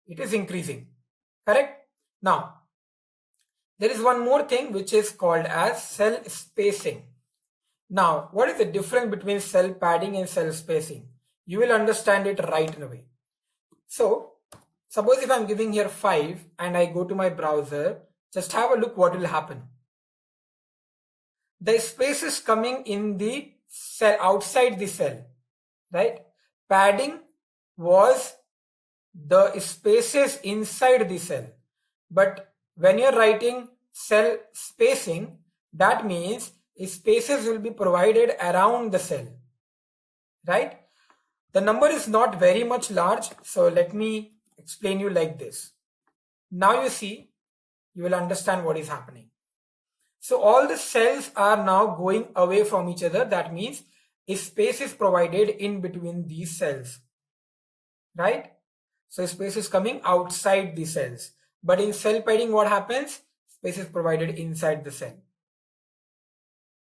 it is increasing, correct? Now, there is one more thing which is called as cell spacing. Now, what is the difference between cell padding and cell spacing? You will understand it right away. So, suppose if I'm giving here 5 and I go to my browser, just have a look what will happen. The space is coming in the cell, outside the cell, right? Padding was the spaces inside the cell. But when you're writing cell spacing, that means spaces will be provided around the cell, right? The number is not very much large, so let me explain you like this. Now you see, you will understand what is happening. So all the cells are now going away from each other. That means a space is provided in between these cells, right? So space is coming outside the cells. But in cell padding, what happens? Space is provided inside the cell.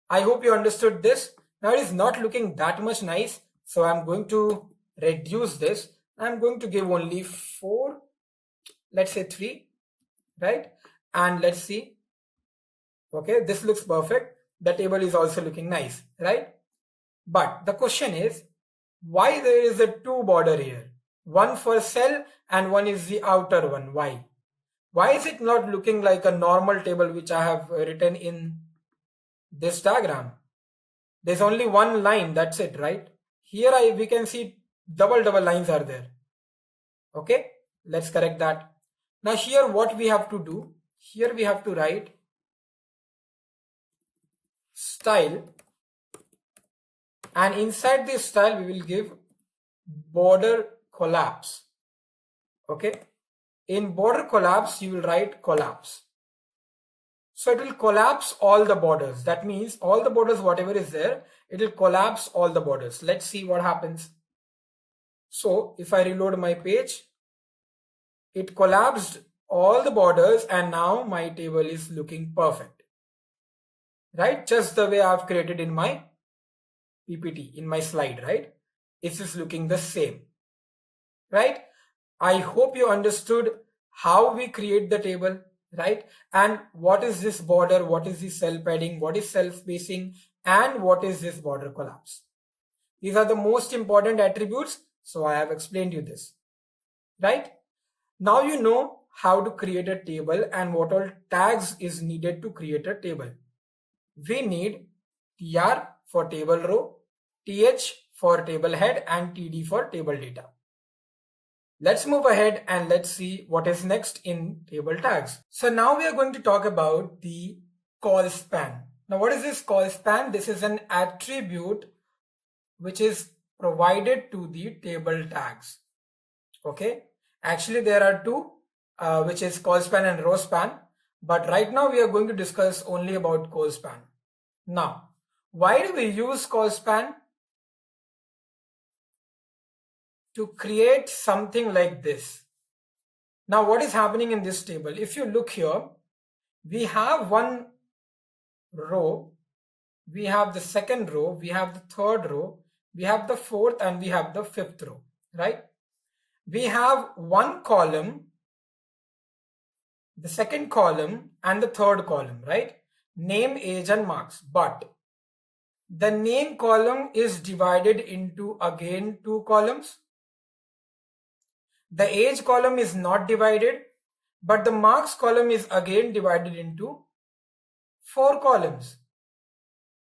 I hope you understood this. Now it is not looking that much nice. So I'm going to reduce this. I'm going to give only 4, let's say 3, right? And let's see. Okay, this looks perfect. The table is also looking nice, right? But the question is, why there is a 2 border here? One for cell and one is the outer one. Why? Why is it not looking like a normal table which I have written in this diagram? There's only one line, that's it, right? Here we can see double lines are there. Okay, let's correct that. Now here what we have to do, here we have to write style, and inside this style we will give border collapse. Okay, in border collapse you will write collapse. So it will collapse all the borders. That means all the borders, whatever is there, it will collapse all the borders. Let's see what happens. So if I reload my page, it collapsed all the borders and now my table is looking perfect, right? Just the way I've created in my PPT, in my slide, right? It is looking the same, right? I hope you understood how we create the table, right? And what is this border, what is this cell padding, what is self-spacing, and what is this border collapse. These are the most important attributes, so I have explained you this, right? Now you know how to create a table and what all tags is needed to create a table. We need tr for table row, th for table head, and td for table data. Let's move ahead and let's see what is next in table tags. So now we are going to talk about the call span. Now what is this call span? This is an attribute which is provided to the table tags. Okay, actually there are two, which is call span and row span, but right now we are going to discuss only about call span. Now, why do we use call span? To create something like this. Now what is happening in this table? If you look here, we have one row, we have the second row, we have the third row, we have the fourth, and we have the fifth row, right? We have one column, the second column, and the third column, right? Name, age, and marks. But the name column is divided into again two columns. The age column is not divided, but the marks column is again divided into four columns.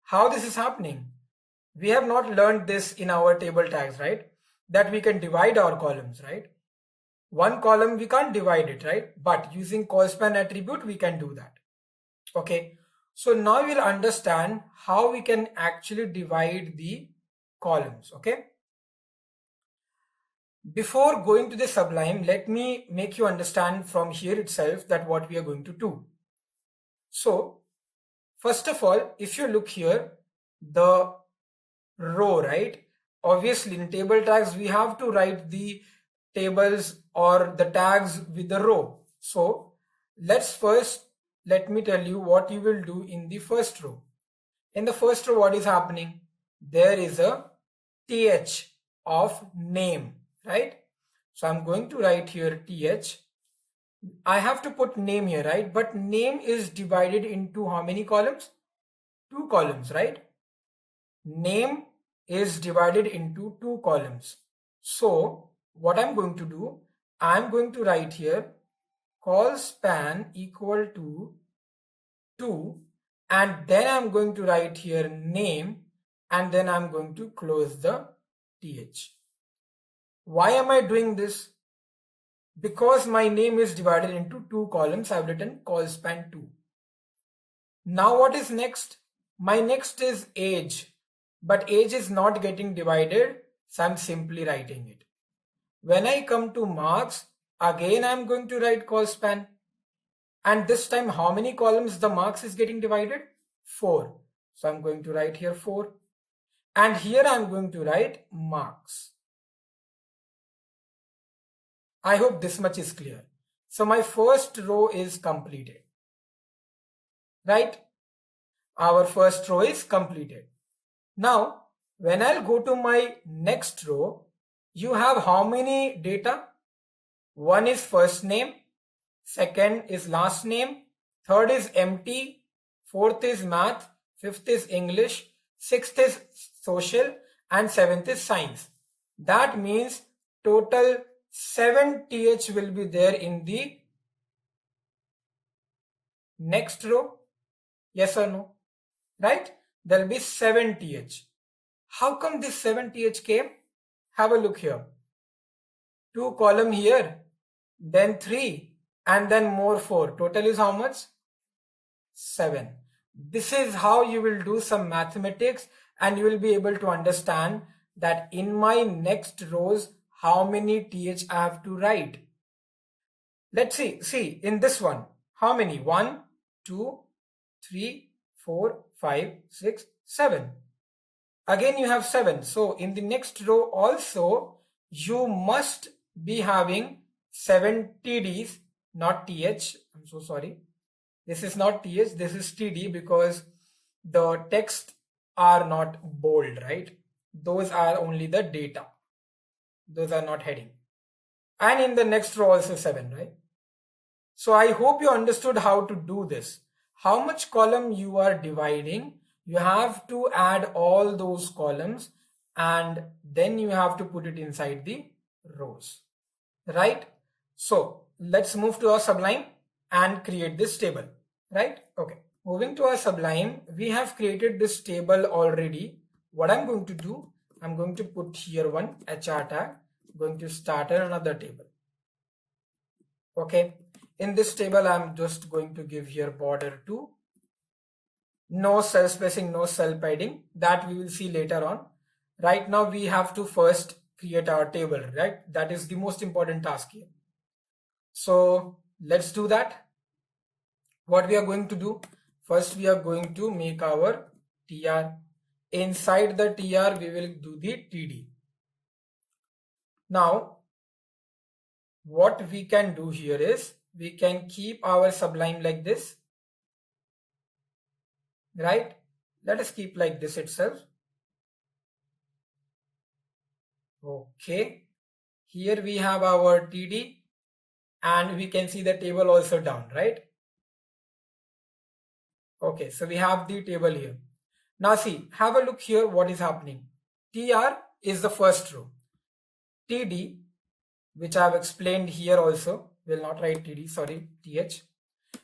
How this is happening? We have not learned this in our table tags, right? That we can divide our columns, right? One column we can't divide it, right? But using call span attribute, we can do that. Okay. So now we'll understand how we can actually divide the columns, okay? Before going to the Sublime, let me make you understand from here itself that what we are going to do. So, first of all, if you look here, the row, right? Obviously, in table tags, we have to write the tables or the tags with the row. So, let me tell you what you will do in the first row. In the first row, what is happening? There is a th of name, right? So I'm going to write here th. I have to put name here, right? But name is divided into how many columns? Two columns, right? Name is divided into two columns. So what I'm going to do, I'm going to write here call span equal to 2, and then I'm going to write here name, and then I'm going to close the th. Why am I doing this? Because my name is divided into two columns, I've written call span 2. Now what is next? My next is age, but age is not getting divided, so I'm simply writing it. When I come to marks, again I'm going to write call span. And this time how many columns the marks is getting divided? 4. So I'm going to write here 4. And here I'm going to write marks. I hope this much is clear. So my first row is completed, right? Our first row is completed. Now, when I'll go to my next row, you have how many data? One is first name, second is last name, third is empty, fourth is math, fifth is English, sixth is social, and seventh is science. That means total 7 th will be there in the next row. Yes or no? Right? There will be 7 th. How come this 7 th came? Have a look here. 2 column here, then 3, and then more 4. Total is how much? 7. This is how you will do some mathematics, and you will be able to understand that in my next rows how many th I have to write. Let's see in this one, how many? 1, 2, 3, 4, 5, 6, 7. Again you have 7. So in the next row also you must be having 7 tds, not th. I'm so sorry. This is not th, this is td, because the text are not bold, right? Those are only the data. Those are not heading. and in the next row also 7, right? So I hope you understood how to do this. How much column you are dividing, you have to add all those columns and then you have to put it inside the rows, right? So let's move to our Sublime and create this table, right? Okay, moving to our Sublime, we have created this table already. What I'm going to do, I'm going to put here one HR tag, going to start another table. Okay, in this table I'm just going to give here border 2, no cell spacing, no cell padding, that we will see later on. Right now we have to first create our table, right? That is the most important task here. So let's do that. What we are going to do, first we are going to make our TR. Inside the TR we will do the TD. Now what we can do here is we can keep our Sublime like this, right? Let us keep like this itself. Okay, here we have our TD and we can see the table also down, right? Okay, so we have the table here. Now see, have a look here what is happening. TR is the first row. TD, which I have explained here also, will not write TD, sorry, TH.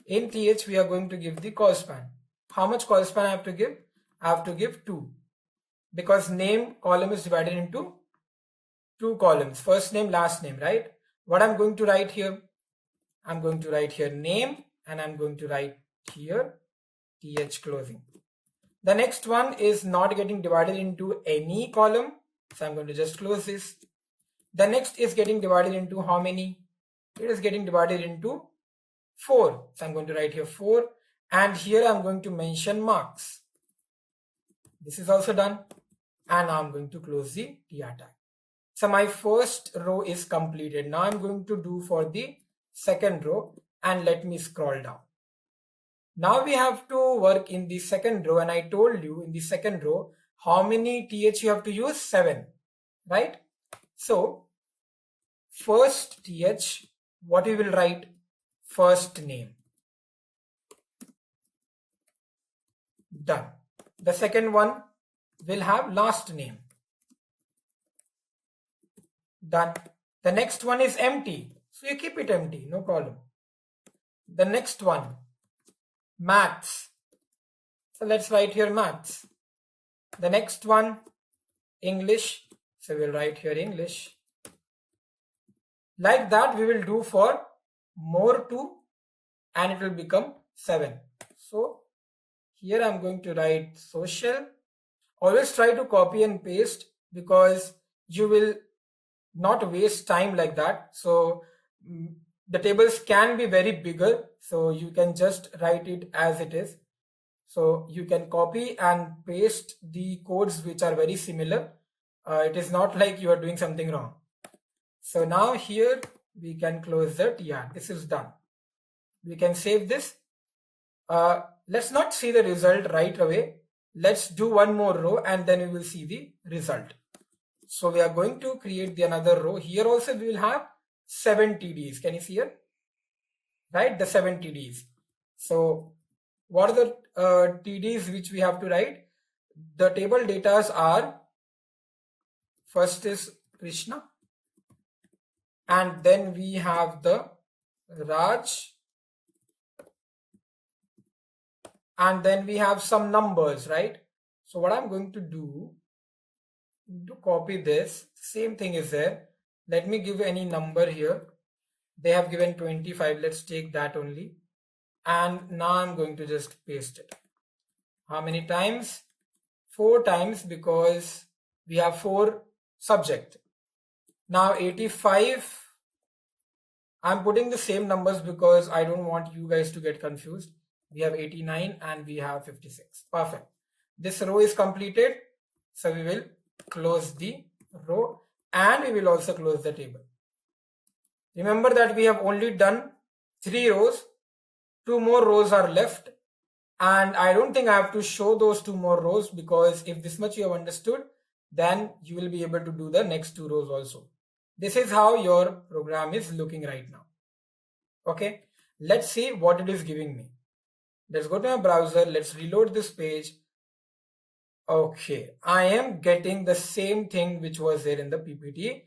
In TH we are going to give the call span. How much call span I have to give? I have to give 2, because name column is divided into 2 columns, first name, last name, right? What I'm going to write here, I'm going to write here name and I'm going to write here TH closing. The next one is not getting divided into any column, so I'm going to just close this. The next is getting divided into how many? It is getting divided into 4, so I'm going to write here 4, and here I'm going to mention marks. This is also done, and now I'm going to close the TR tag. So my first row is completed. Now I'm going to do for the second row, and let me scroll down. Now we have to work in the second row, and I told you in the second row how many TH you have to use? 7, right? So first TH, what we will write? First name. Done. The second one will have last name. Done. The next one is empty, so you keep it empty, no problem. The next one, maths, so let's write here maths. The next one, English, so we'll write here English. Like that we will do for more 2 and it will become 7. So here I'm going to write social. Always try to copy and paste because you will not waste time like that. So the tables can be very bigger, so you can just write it as it is. So you can copy and paste the codes which are very similar. It is not like you are doing something wrong. So now here we can close the TR. This is done. We can save this. Let's not see the result right away. Let's do one more row and then we will see the result. So we are going to create another row. Here also we will have 7 TDs. Can you see here? Right, the 7 TDs. So what are the TDs which we have to write? The table data are, first is Krishna, and then we have the Raj, and then we have some numbers, right? So what I'm going to do to copy this, same thing is there. Let me give any number here. They have given 25. Let's take that only. And now I'm going to just paste it. How many times? 4 times, because we have 4 subject. Now 85. I'm putting the same numbers because I don't want you guys to get confused. We have 89 and we have 56. Perfect. This row is completed. So we will close the row and we will also close the table. Remember that we have only done 3 rows. 2 more rows are left. And I don't think I have to show those 2 more rows, because if this much you have understood, then you will be able to do the next 2 rows also. This is how your program is looking right now. Okay, let's see what it is giving me. Let's go to my browser. Let's reload this page. Okay, I am getting the same thing which was there in the PPT,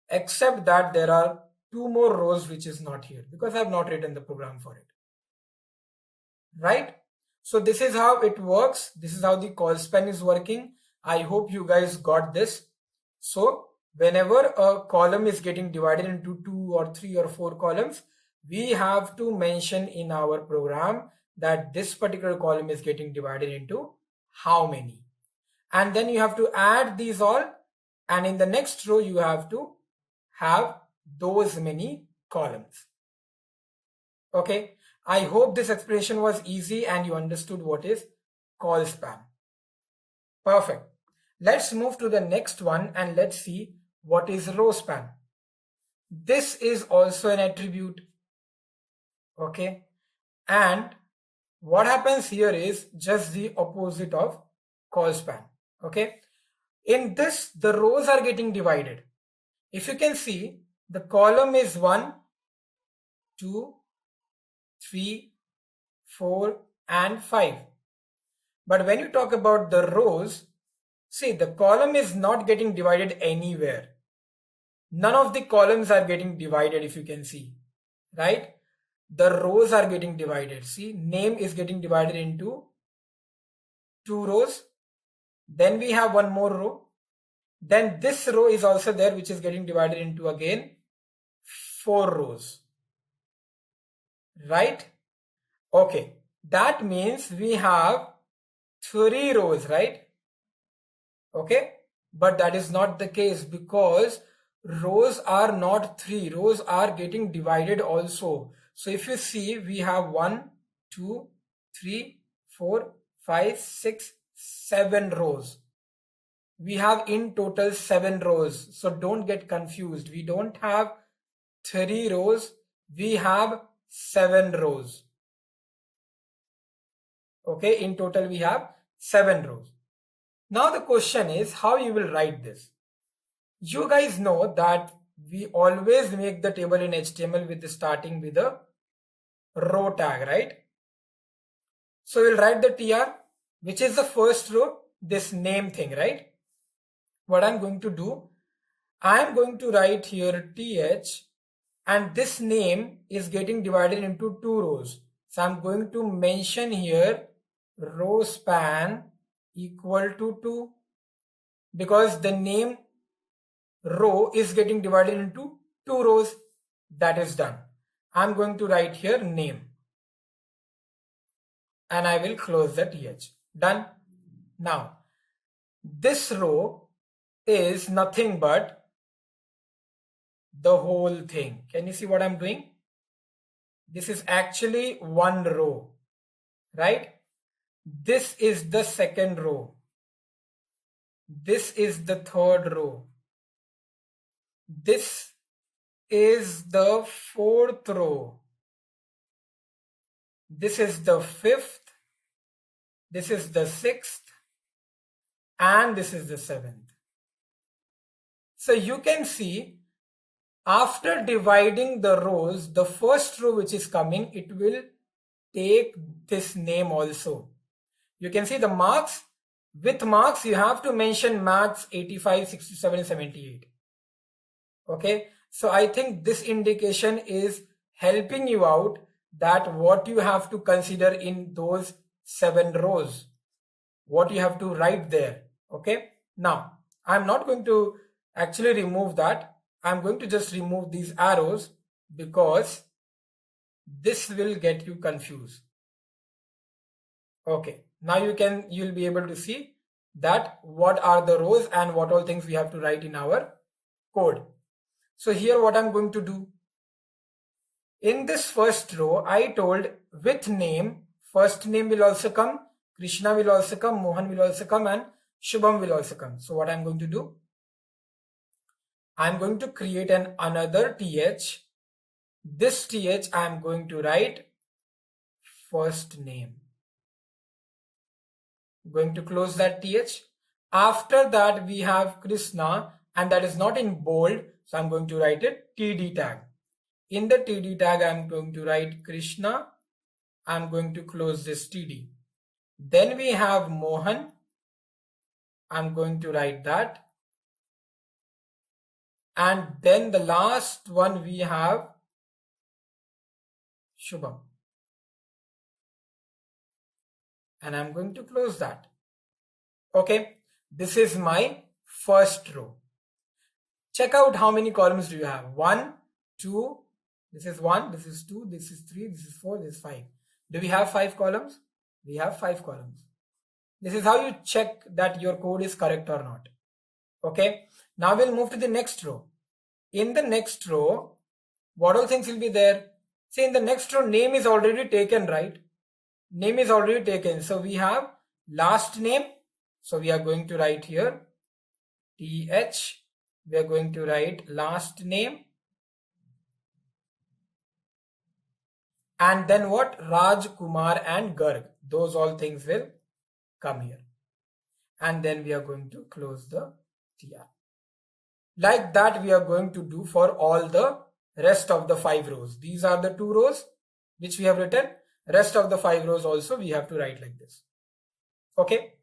except that there are two more rows which is not here because I have not written the program for it. Right? So this is how it works. This is how the call span is working. I hope you guys got this. So whenever a column is getting divided into 2 or 3 or 4 columns, we have to mention in our program that this particular column is getting divided into how many. And then you have to add these all, and in the next row you have to have those many columns. Okay, I hope this explanation was easy and you understood what is call span. Perfect. Let's move to the next one and let's see what is row span. This is also an attribute. Okay, and what happens here is just the opposite of call span. Okay, in this the rows are getting divided. If you can see, the column is 1, 2, 3, 4 and 5. But when you talk about the rows, see, the column is not getting divided anywhere. None of the columns are getting divided, if you can see, right? The rows are getting divided. See, name is getting divided into 2 rows. Then we have one more row. Then this row is also there, which is getting divided into again 4 rows. Right? Okay. That means we have 3 rows, right? Okay. But that is not the case because rows are not 3. Rows are getting divided also. So if you see, we have 1, 2, 3, 4, 5, 6, 7 rows. We have in total 7 rows. So don't get confused. We don't have 3 rows. We have 7 rows. Okay, in total we have 7 rows. Now the question is how you will write this. You guys know that we always make the table in HTML with starting with a row tag, right? So we'll write the tr, which is the first row, this name thing, right? What I'm going to do, I'm going to write here th, and this name is getting divided into 2 rows. So I'm going to mention here row span equal to 2 because the name row is getting divided into 2 rows. That is done. I'm going to write here name and I will close the th. Done. Now this row is nothing but the whole thing. Can you see what I'm doing? This is actually one row, right? This is the second row. This is the third row. This is the fourth row. This is the fifth. This is the sixth. And this is the seventh. So you can see after dividing the rows, the first row which is coming, it will take this name also. You can see the marks. With marks, you have to mention maths 85, 67, 78. Okay. So I think this indication is helping you out that what you have to consider in those 7 rows, what you have to write there. Okay. Now, I'm not going to actually remove that. I'm going to just remove these arrows because this will get you confused. Okay. Now you'll be able to see that what are the rows and what all things we have to write in our code. So here what I'm going to do. In this first row, I told with name, first name will also come, Krishna will also come, Mohan will also come, and Shubham will also come. So what I'm going to do, I'm going to create another th. This th I'm going to write first name. Going to close that th. After that we have Krishna and that is not in bold, so I'm going to write it TD tag. In the TD tag, I'm going to write Krishna. I'm going to close this TD. Then we have Mohan. I'm going to write that. And then the last one we have Shubham. And I'm going to close that. Okay, this is my first row. Check out how many columns do you have. 1, 2, this is 1, this is 2, this is 3, this is 4, this is 5. Do we have 5 columns? We have 5 columns. This is how you check that your code is correct or not. Okay, now we'll move to the next row. In the next row, what all things will be there? See, in the next row, name is already taken, right? Name is already taken. So we have last name. So we are going to write here TH. We are going to write last name. And then what? Raj, Kumar and Garg. Those all things will come here. And then we are going to close the TR. Like that we are going to do for all the rest of the 5 rows. These are the 2 rows which we have written. Rest of the 5 rows also we have to write like this. Okay.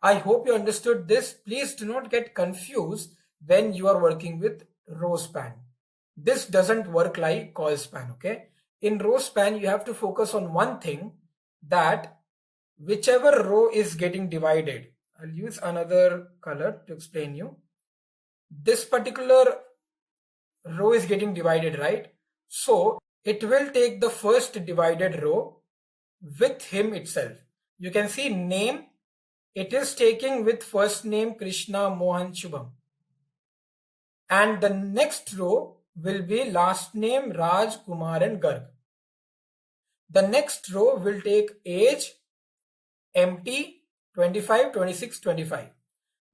I hope you understood this. Please do not get confused when you are working with row span. This doesn't work like call span. Okay. In row span, you have to focus on one thing, that whichever row is getting divided. I'll use another color to explain you. This particular row is getting divided, right? So it will take the first divided row with him itself. You can see name, it is taking with first name Krishna, Mohan, Shubham. And the next row will be last name Raj, Kumar and Garg. The next row will take age, empty, 25, 26, 25.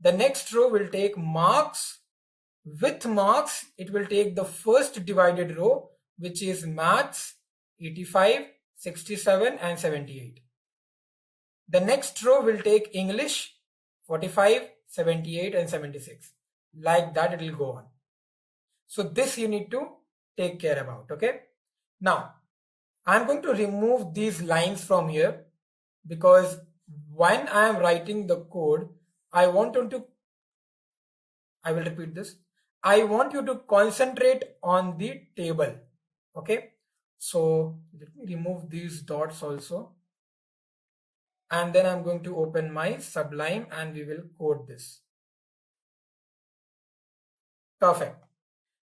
The next row will take marks. With marks, it will take the first divided row, which is maths, 85, 67 and 78. The next row will take English, 45, 78 and 76. Like that it will go on. So this you need to take care about. Okay. Now, I'm going to remove these lines from here because when I am writing the code, I will repeat this. I want you to concentrate on the table. Okay. So let me remove these dots also. And then I'm going to open my Sublime and we will code this. Perfect.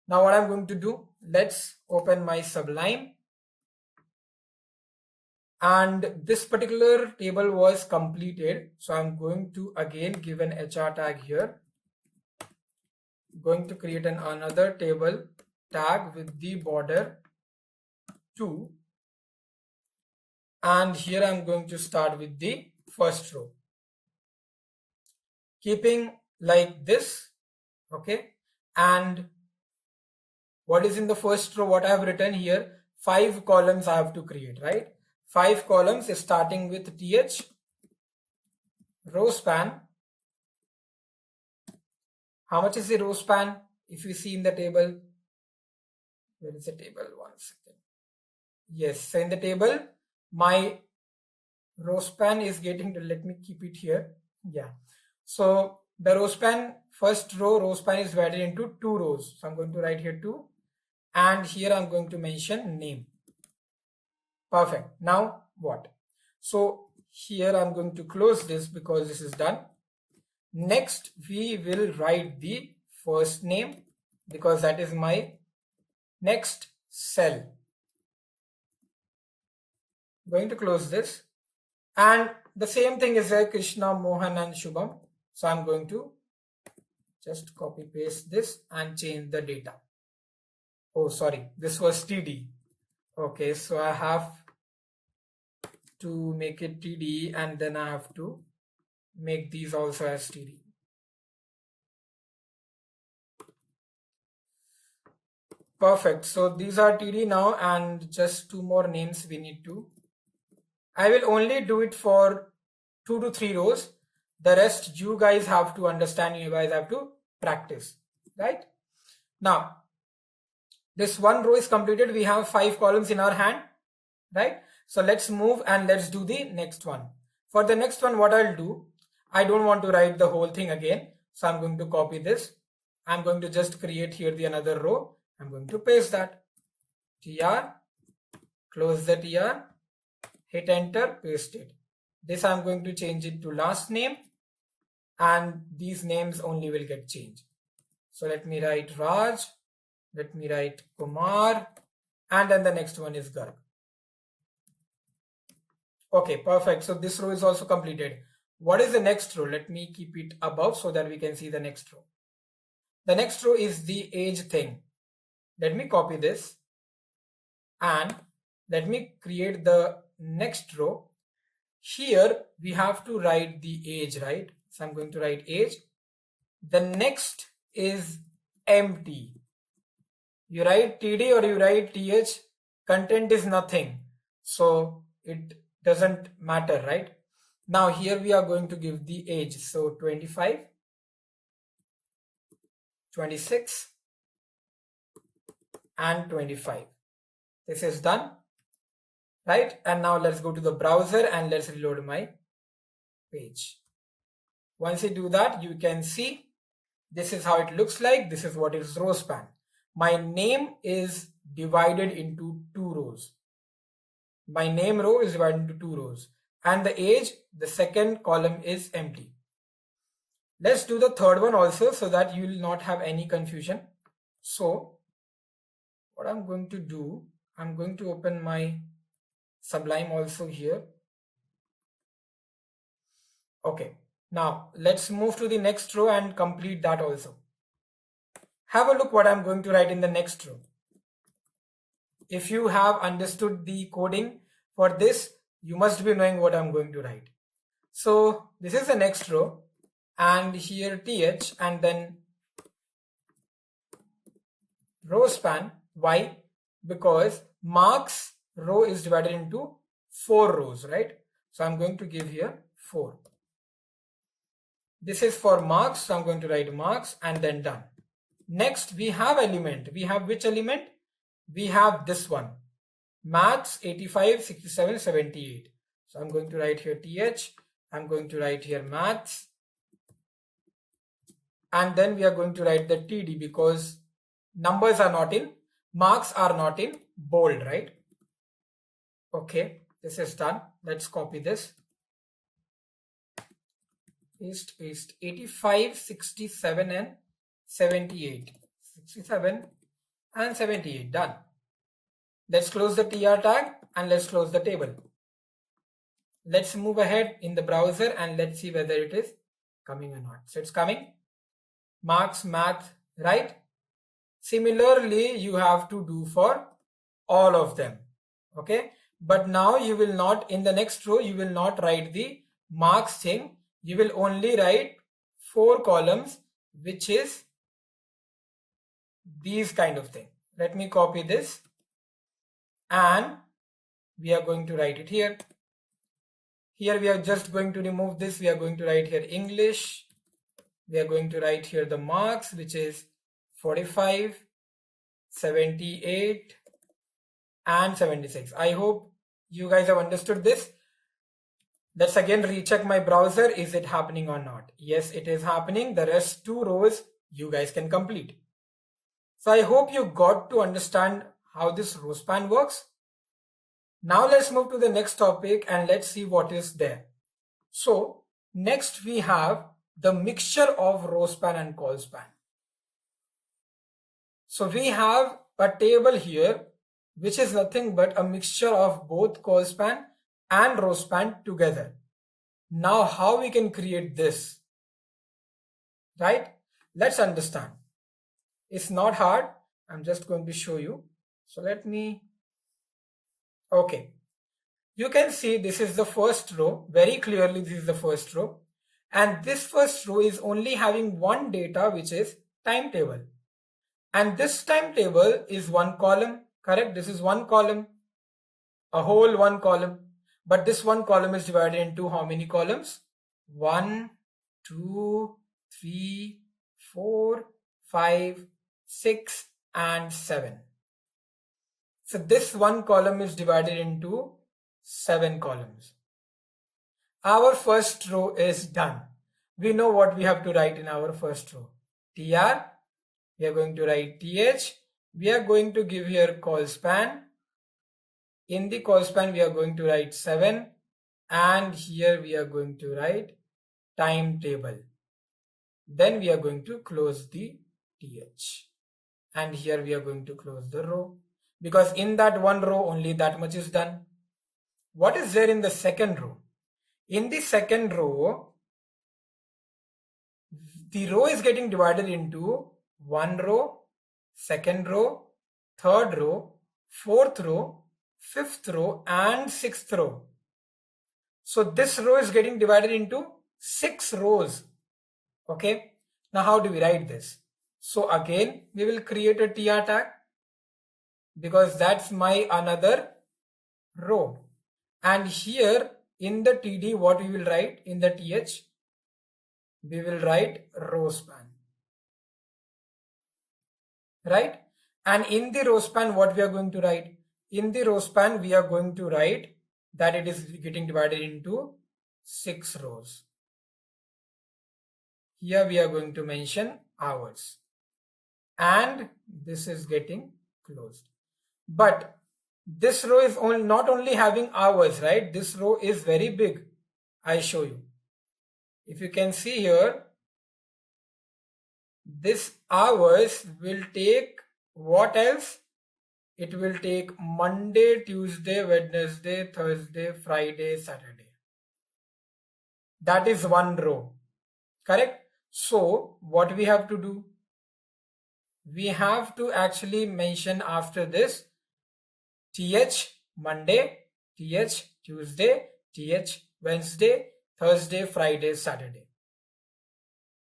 Now what I'm going to do, let's open my Sublime. And this particular table was completed. So I'm going to again give an HR tag here. Going to create another table tag with the border 2. And here I'm going to start with the first row. Keeping like this. Okay. And what is in the first row? What I have written here, 5 columns I have to create, right? 5 columns is starting with TH, row span. How much is the row span? If you see in the table, where is the table? 1 second. Yes, so in the table, my row span is getting to, let me keep it here. Yeah. So the row span, first row span is divided into 2 rows. So I'm going to write here 2. And here I'm going to mention name. Perfect. Now what? So here I'm going to close this because this is done. Next, we will write the first name because that is my next cell. Going to close this. And the same thing is there, Krishna, Mohan and Shubham. So I'm going to just copy paste this and change the data. Oh, sorry, this was TD. Okay, so I have to make it TD and then I have to make these also as TD. Perfect. So these are TD now and just 2 more names we need to. I will only do it for 2 to 3 rows. The rest you guys have to understand, you guys have to practice. right? Now, this one row is completed. We have 5 columns in our hand, right? So let's move and let's do the next one. For the next one, what I'll do, I don't want to write the whole thing again. So I'm going to copy this. I'm going to just create here the another row. I'm going to paste that. TR, close the TR, hit enter, paste it. This I'm going to change it to last name, and these names only will get changed. So let me write Raj, let me write Kumar, and then the next one is Garg. Okay, perfect. So this row is also completed. What is the next row? Let me keep it above so that we can see the next row. The next row is the age thing. Let me copy this and let me create the next row. Here we have to write the age, right? So I'm going to write age. The next is empty. You write TD or you write TH, content is nothing. So it doesn't matter, right? Now here we are going to give the age. So 25, 26, and 25. This is done, right? And now let's go to the browser and let's reload my page. Once you do that, you can see this is how it looks like. This is what is row span. My name is divided into 2 rows. My name row is divided into 2 rows. And the age, the second column is empty. Let's do the third one also so that you will not have any confusion. So what I'm going to do, I'm going to open my Sublime also here. Okay, now let's move to the next row and complete that also. Have a look what I'm going to write in the next row. If you have understood the coding for this, you must be knowing what I'm going to write. So this is the next row, and here TH, and then row span. Why? Because marks row is divided into 4 rows, right? So I'm going to give here 4. This is for marks, so I'm going to write marks and then done. Next we have element. We have which element? We have this one, maths 85, 67, 78. So I'm going to write here TH, I'm going to write here maths, and then we are going to write the TD because numbers are not in, marks are not in bold, right? Okay, this is done. Let's copy this. Paste 85, 67 and 78. 67 and 78, done. Let's close the TR tag and let's close the table. Let's move ahead in the browser and let's see whether it is coming or not. So it's coming. Marks, math, right? Similarly, you have to do for all of them. Okay. But now you will not, in the next row, you will not write the marks thing. You will only write 4 columns, which is these kind of thing. Let me copy this and we are going to write it here. Here we are just going to remove this. We are going to write here English. We are going to write here the marks, which is 45, 78 and 76. I hope you guys have understood this. Let's again recheck my browser. Is it happening or not? Yes, it is happening. The rest 2 rows you guys can complete. So I hope you got to understand how this row span works. Now let's move to the next topic and let's see what is there. So next we have the mixture of row span and col span. So we have a table here which is nothing but a mixture of both col span and row span together. Now how we can create this, right? Let's understand. It's not hard. I'm just going to show you. So let me, okay. You can see this is the first row. Very clearly this is the first row. And this first row is only having one data, which is timetable. And this timetable is 1 column, correct? This is 1 column, a whole 1 column. But this 1 column is divided into how many columns? 1, 2, 3, 4, 5, 6 and 7. So this one column is divided into 7 columns. Our first row is done. We know what we have to write in our first row. TR, we are going to write TH. We are going to give here call span. In the call span, we are going to write 7. And here we are going to write timetable. Then we are going to close the TH. And here we are going to close the row. Because in that one row, only that much is done. What is there in the second row? In the second row, the row is getting divided into one row, second row, third row, fourth row, fifth row, and sixth row. So this row is getting divided into 6 rows. Okay. Now how do we write this? So again, we will create a TR tag because that's my another row. And here in the TD, what we will write in the TH? We will write row span. Right? And in the row span, what we are going to write? In the row span, we are going to write that it is getting divided into 6 rows. Here we are going to mention hours. And this is getting closed. But this row is not only having hours, right? This row is very big. I show you. If you can see here, this hours will take what else? It will take Monday, Tuesday, Wednesday, Thursday, Friday, Saturday. That is one row. Correct? So what we have to do? We have to actually mention after this TH Monday, TH Tuesday, TH Wednesday, Thursday, Friday, Saturday.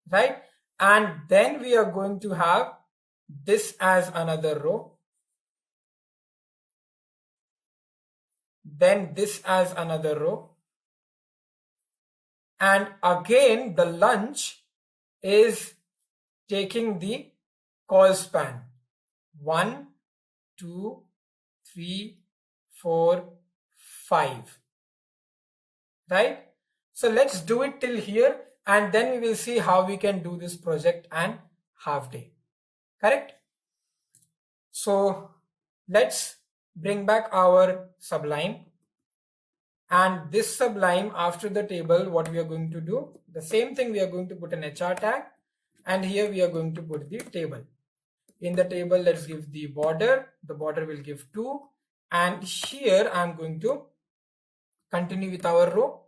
Right? And then we are going to have this as another row. Then this as another row. And again, the lunch is taking the call span. 1, 2, 3, 4, 5. Right? So let's do it till here and then we will see how we can do this project and half day. Correct? So let's bring back our Sublime. And this Sublime, after the table, what we are going to do? The same thing, we are going to put an HR tag. And here we are going to put the table. In the table, let's give the border. The border will give 2. And here I'm going to continue with our row.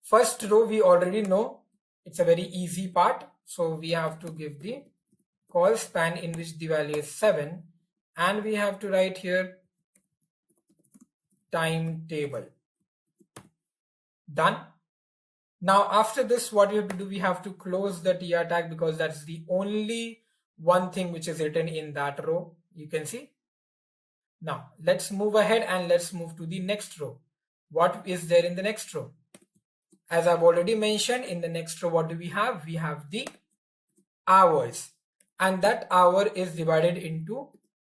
First row we already know. It's a very easy part. So we have to give the call span in which the value is 7. And we have to write here timetable. Done. Now after this, what we have to do? We have to close the TR tag because that's the only one thing which is written in that row. You can see. Now let's move ahead and let's move to the next row. What is there in the next row? As I've already mentioned, in the next row, what do we have? We have the hours. And that hour is divided into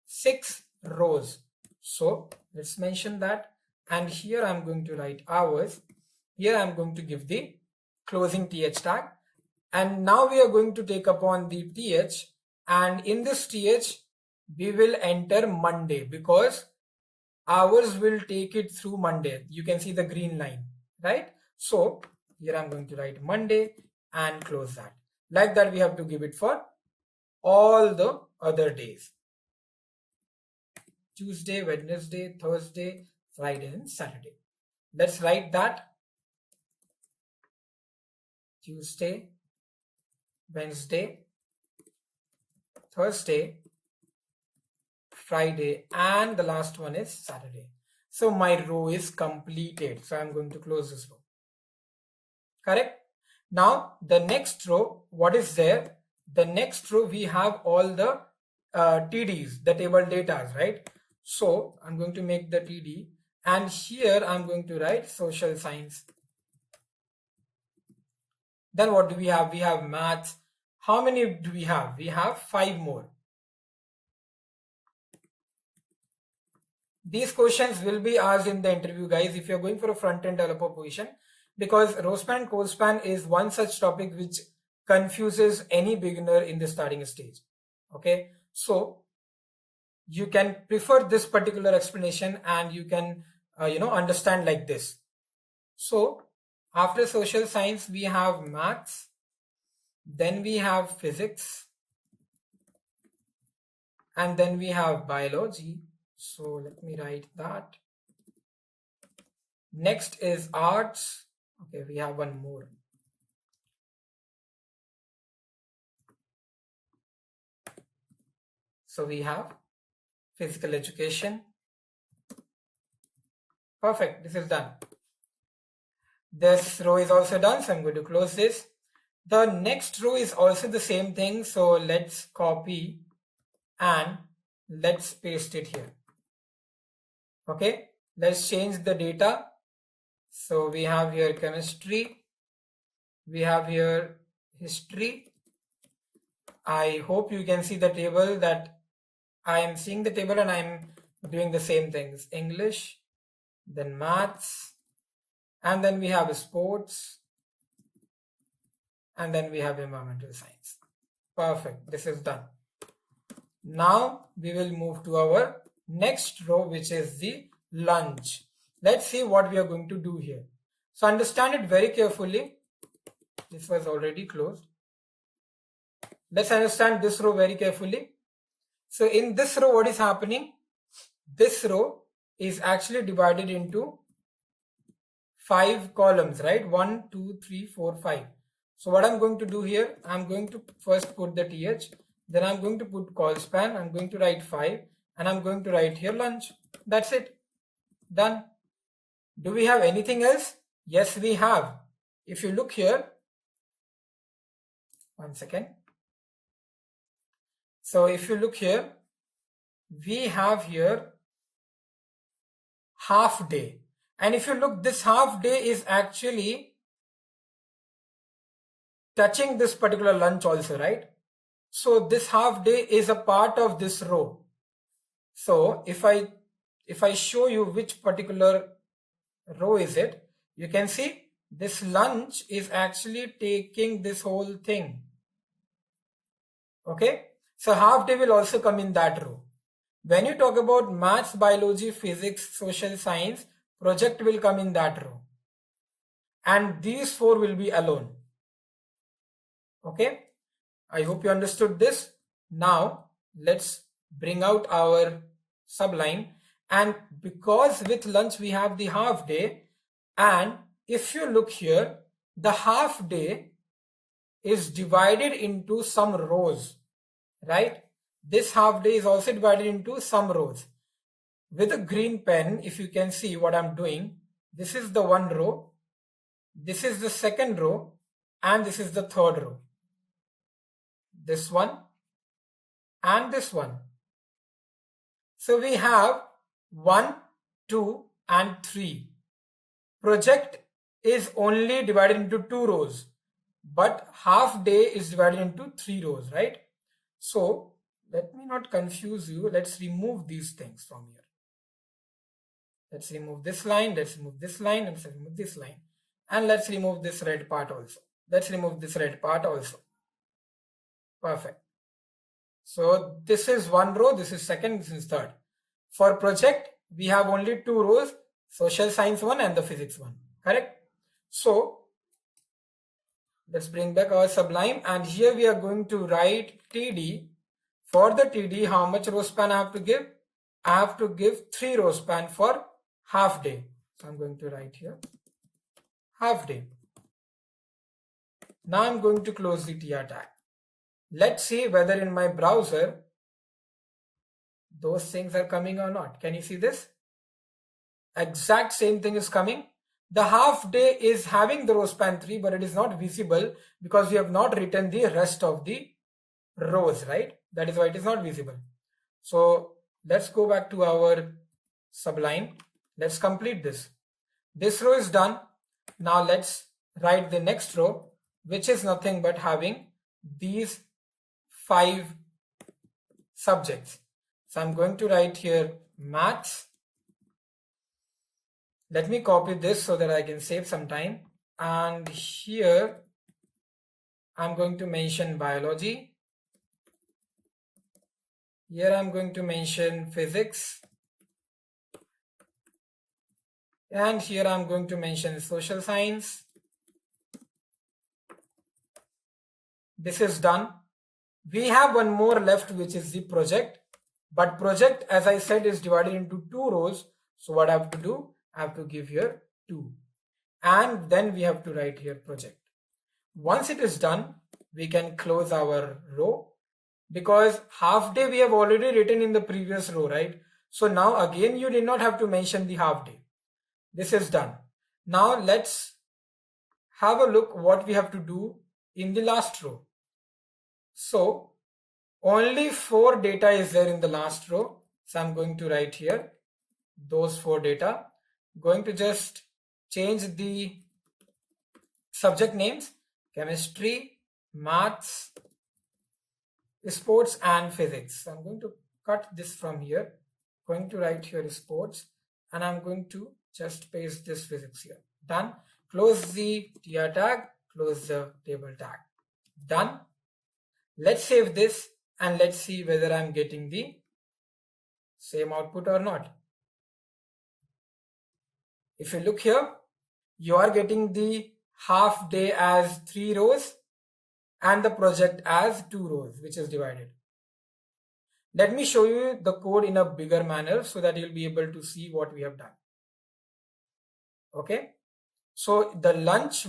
6 rows. So let's mention that. And here I'm going to write hours. Here I'm going to give the closing TH tag. And now we are going to take upon the TH. And in this TH, we will enter Monday because hours will take it through Monday. You can see the green line, right? So here I'm going to write Monday and close that. Like that, we have to give it for all the other days. Tuesday, Wednesday, Thursday, Friday, and Saturday. Let's write that. Tuesday, Wednesday, Thursday, Friday, and the last one is Saturday. So my row is completed. So I'm going to close this row. Correct? Now the next row, what is there? The next row we have all the TDs, the table data, right? So I'm going to make the TD and here I'm going to write social science. Then what do we have? We have maths, How many do we have? We have 5 more. These questions will be asked in the interview, guys, if you're going for a front-end developer position, because row span, code span is one such topic which confuses any beginner in the starting stage. Okay, so you can prefer this particular explanation and you can understand like this. So after social science we have maths, then we have physics, and then we have biology. So let me write that. Next is arts. Okay, we have one more. So we have physical education. Perfect, this is done. This row is also done, so I'm going to close this. The next row is also the same thing, so let's copy and let's paste it here. Okay, let's change the data. So we have here chemistry, we have here history. I hope you can see the table, that I am seeing the table and I'm doing the same things. English, then maths, and then we have sports, and then we have environmental science. Perfect, this is done. Now we will move to our next row, which is the lunch. Let's see what we are going to do here. So understand it very carefully. This was already closed. Let's understand this row very carefully. So in this row, what is happening? This row is actually divided into 5 columns, right? 1, 2, 3, 4, 5. So what I'm going to do here, I'm going to first put the th, then I'm going to put call span, I'm going to write 5, and I'm going to write here lunch. That's it. Done. Do we have anything else? Yes, we have. If you look here, one second. So if you look here, we have here half day. And if you look, this half day is actually touching this particular lunch also, right? So this half day is a part of this row. So if I show you which particular row is it, you can see this lunch is actually taking this whole thing. Okay, so half day will also come in that row. When you talk about maths, biology, physics, social science, project will come in that row, and these 4 will be alone. Okay, I hope you understood this. Now let's bring out our subline, and because with lunch we have the half day, and if you look here, the half day is divided into some rows, right? This half day is also divided into some rows. With a green pen, if you can see what I'm doing, this is the one row, this is the second row, and this is the third row. This one and this one. So we have 1, 2, and 3. Project is only divided into 2 rows, but half day is divided into 3 rows, right? So let me not confuse you. Let's remove these things from here. Let's remove this line, let's remove this line, and let's remove this line. And let's remove this red part also. Let's remove this red part also. Perfect. So this is one row, this is second, this is third. For project, we have only 2 rows, social science one and the physics one, correct? So let's bring back our sublime, and here we are going to write TD. For the TD, how much row span I have to give? I have to give 3 row span for half day. So I'm going to write here half day. Now I'm going to close the TR tag. Let's see whether in my browser those things are coming or not. Can you see this? Exact same thing is coming. The half day is having the row span 3, but it is not visible because we have not written the rest of the rows, right? That is why it is not visible. So let's go back to our sublime. Let's complete this. This row is done. Now let's write the next row, which is nothing but having these 5 subjects. So I'm going to write here maths. Let me copy this so that I can save some time. And here I'm going to mention biology. Here I'm going to mention physics. And here I'm going to mention social science. This is done. We have one more left, which is the project. But project, as I said, is divided into 2 rows. So what I have to do, I have to give here 2. And then we have to write here project. Once it is done, we can close our row, because half day we have already written in the previous row, right? So now again, you did not have to mention the half day. This is done. Now let's have a look what we have to do in the last row. So only 4 data is there in the last row. So I'm going to write here those 4 data. Going to just change the subject names: chemistry, maths, sports, and physics. So I'm going to cut this from here. Going to write here sports, and I'm going to just paste this physics here. Done. Close the tr tag, close the table tag. Done. Let's save this and let's see whether I'm getting the same output or not. If you look here, you are getting the half day as 3 rows and the project as 2 rows, which is divided. Let me show you the code in a bigger manner so that you'll be able to see what we have done. Okay, so the lunch,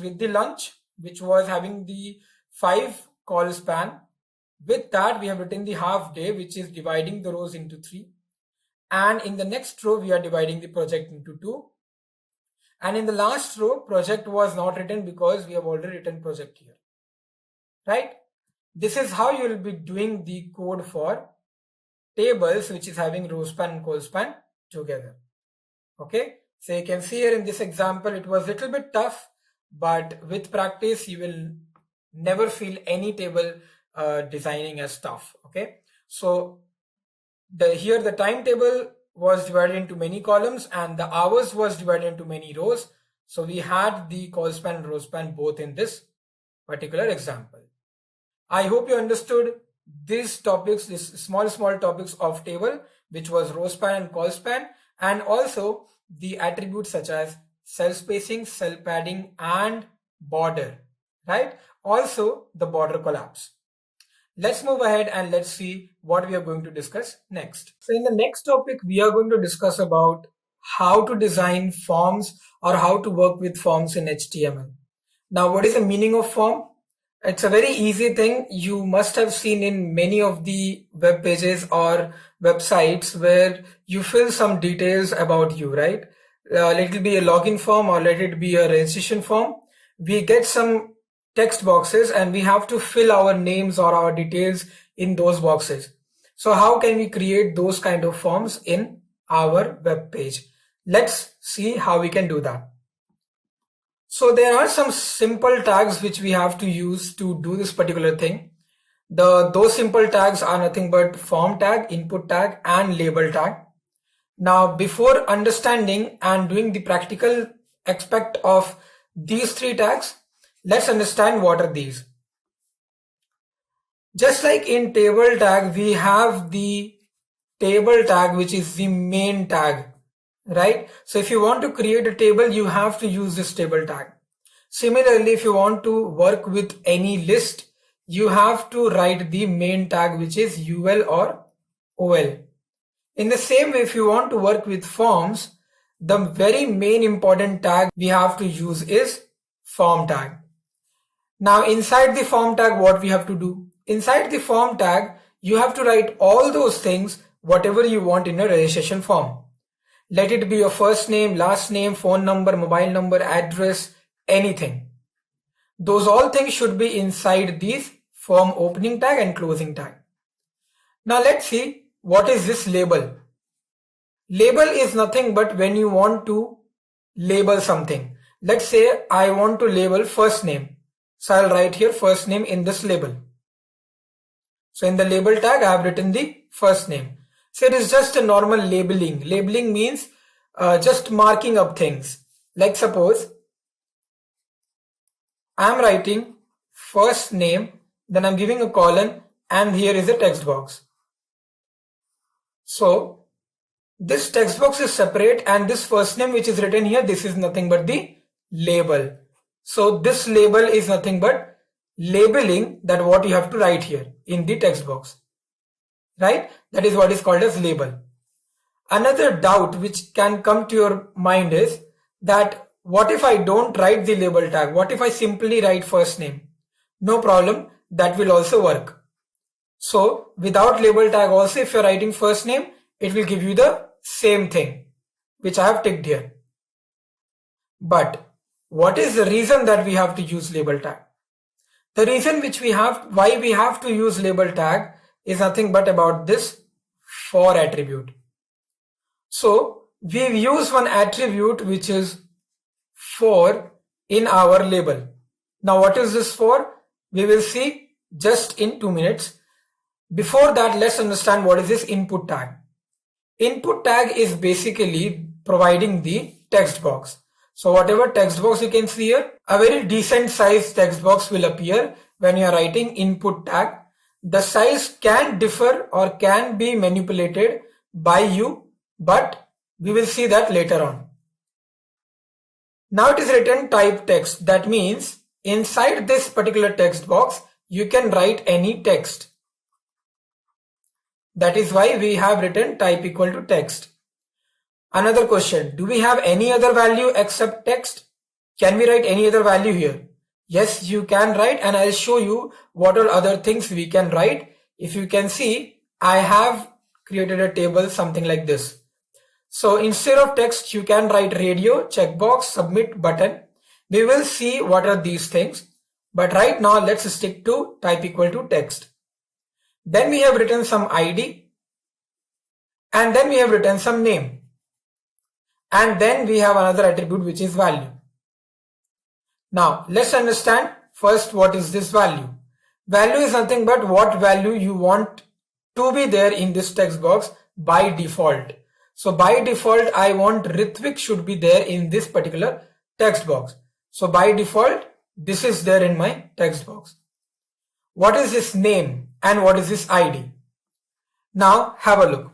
which was having the 5 call span, with that we have written the half day, which is dividing the rows into 3. And in the next row, we are dividing the project into 2. And in the last row, project was not written because we have already written project here, right? This is how you will be doing the code for tables, which is having row span and call span together. Okay, so you can see here in this example, it was a little bit tough, but with practice, you will never feel any table designing as tough. Okay, so here the timetable was divided into many columns and the hours was divided into many rows. So we had the call span and row span both in this particular example. I hope you understood these topics, these small topics of table, which was row span and call span, and also the attributes such as cell spacing, cell padding, and border, right? Also the border collapse. Let's move ahead and let's see what we are going to discuss next. So in the next topic, we are going to discuss about how to design forms or how to work with forms in HTML. Now, what is the meaning of form? It's a very easy thing. You must have seen in many of the web pages or websites where you fill some details about you, right? Let it be a login form or let it be a registration form. We get some text boxes and we have to fill our names or our details in those boxes. So how can we create those kind of forms in our web page? Let's see how we can do that. So there are some simple tags which we have to use to do this particular thing. Those simple tags are nothing but form tag, input tag, and label tag. Now, before understanding and doing the practical aspect of these 3 tags, let's understand what are these. Just like in table tag, we have the table tag, which is the main tag, right? So if you want to create a table, you have to use this table tag. Similarly, if you want to work with any list, you have to write the main tag, which is UL or OL. In the same way, if you want to work with forms, the very main important tag we have to use is form tag. Now, inside the form tag, what we have to do? Inside the form tag, you have to write all those things, whatever you want in a registration form. Let it be your first name, last name, phone number, mobile number, address, anything. Those all things should be inside these form opening tag and closing tag. Now, let's see what is this label. Label is nothing but when you want to label something. Let's say I want to label first name. So I'll write here first name in this label. So in the label tag, I have written the first name. So it is just a normal labeling. Labeling means just marking up things. Like suppose I am writing first name, then I'm giving a colon, and here is a text box. So this text box is separate, and this first name which is written here, this is nothing but the label. So this label is nothing but labeling that what you have to write here in the text box, right? That is what is called as label. Another doubt which can come to your mind is that what if I don't write the label tag? What if I simply write first name? No problem, that will also work. So without label tag also, if you're writing first name, it will give you the same thing which I have ticked here. But what is the reason that we have to use label tag? The reason why we have to use label tag is nothing but about this for attribute. So we use one attribute which is for in our label. Now what is this for? We will see just in 2 minutes. Before that, let's understand what is this input tag. Input tag is basically providing the text box. So whatever text box you can see here, a very decent size text box will appear when you are writing input tag. The size can differ or can be manipulated by you, but we will see that later on. Now it is written type text. That means inside this particular text box, you can write any text. That is why we have written type equal to text. Another question, do we have any other value except text? Can we write any other value here? Yes, you can write, and I'll show you what all other things we can write. If you can see, I have created a table something like this. So instead of text, you can write radio, checkbox, submit button. We will see what are these things. But right now, let's stick to type equal to text. Then we have written some ID, and then we have written some name. And then we have another attribute which is value. Now let's understand first what is this value. Value is nothing but what value you want to be there in this text box by default. So by default, I want Ritvik should be there in this particular text box. So by default, this is there in my text box. What is this name and what is this ID? Now have a look.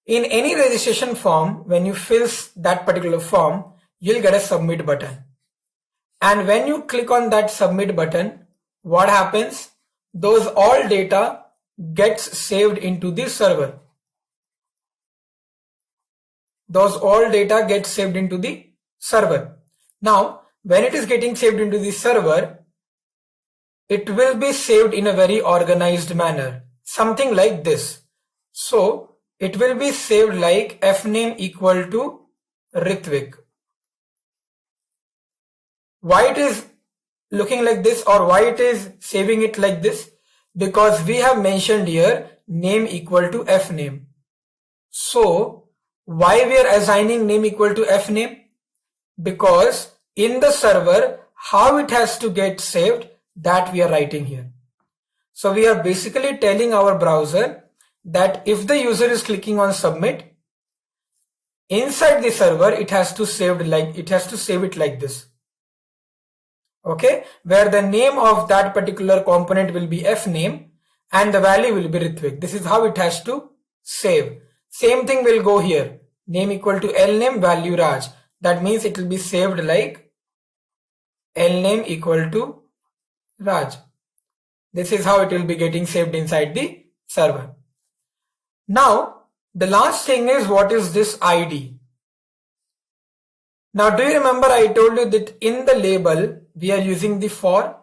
In any registration form, when you fill that particular form, you'll get a submit button. And when you click on that submit button, what happens? Those all data gets saved into the server. Those all data get saved into the server. Now, when it is getting saved into the server, it will be saved in a very organized manner, something like this. So it will be saved like fname equal to Ritvik. Why it is looking like this or why it is saving it like this? Because we have mentioned here name equal to fname. So why we are assigning name equal to fname? Because in the server, how it has to get saved, that we are writing here. So we are basically telling our browser that if the user is clicking on submit, inside the server, it has to save it like this. Okay, where the name of that particular component will be fname and the value will be Ritvik. This is how it has to save. Same thing will go here. Name equal to lname, value Raj. That means it will be saved like lname equal to Raj. This is how it will be getting saved inside the server. Now, the last thing is what is this ID? Now, do you remember I told you that in the label, we are using the for?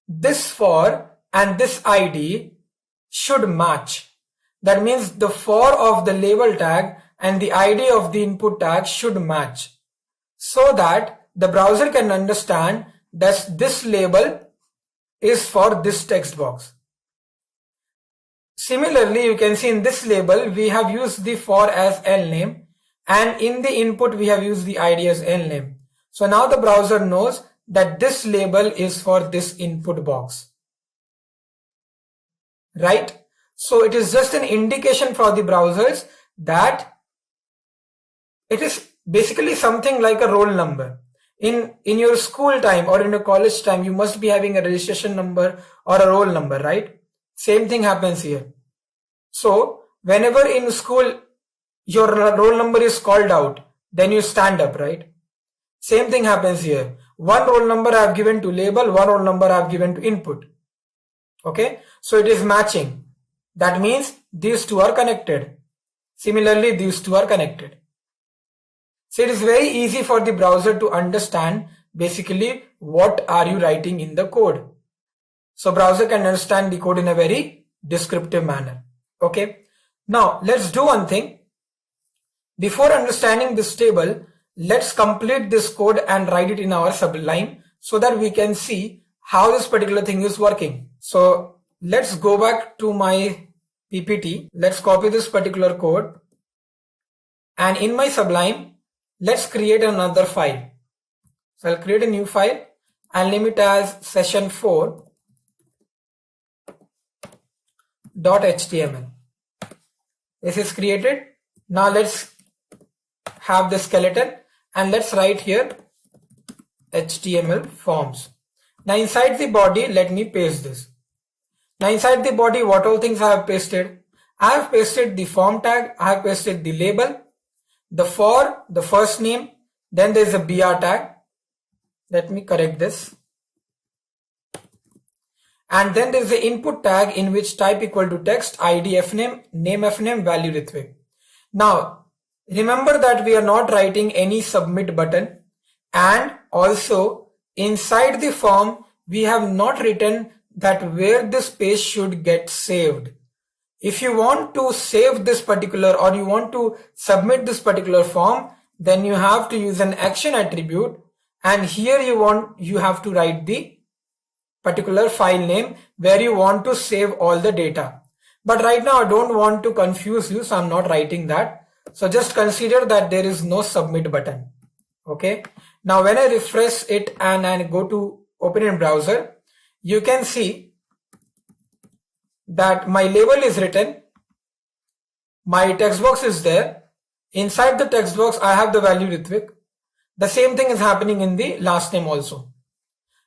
This for and this ID should match. That means the for of the label tag and the ID of the input tag should match, so that the browser can understand that this label is for this text box. Similarly, you can see in this label, we have used the for as lname, and in the input, we have used the ID as lname. So now the browser knows that this label is for this input box. right? So it is just an indication for the browsers that it is basically something like a roll number. In your school time or in your college time, you must be having a registration number or a roll number, right? Same thing happens here. So whenever in school your roll number is called out, then you stand up, right? Same thing happens here. One roll number I have given to label, one roll number I have given to input. Okay, so it is matching. That means these two are connected. Similarly, these two are connected. So it is very easy for the browser to understand basically what are you writing in the code. So browser can understand the code in a very descriptive manner. Okay. Now let's do one thing. Before understanding this table, let's complete this code and write it in our Sublime so that we can see how this particular thing is working. So let's go back to my PPT. Let's copy this particular code. And in my Sublime, let's create another file. So I'll create a new file and name it as session4.html. This is created. Now let's have the skeleton and let's write here HTML forms. Now inside the body, let me paste this. Now inside the body, what all things I have pasted? I have pasted the form tag, I have pasted the label, the for, the first name, then there is a BR tag. Let me correct this. And then there is the input tag in which type equal to text, ID fname, name fname, value Ritvik. Now remember that we are not writing any submit button, and also inside the form we have not written that where this page should get saved. If you want to save this particular or you want to submit this particular form, then you have to use an action attribute, and here you have to write the particular file name where you want to save all the data. But right now I don't want to confuse you, so I'm not writing that. So just consider that there is no submit button. Okay. Now when I refresh it and I go to open in browser, you can see that my label is written, my text box is there. Inside the text box I have the value Ritvik. The same thing is happening in the last name also.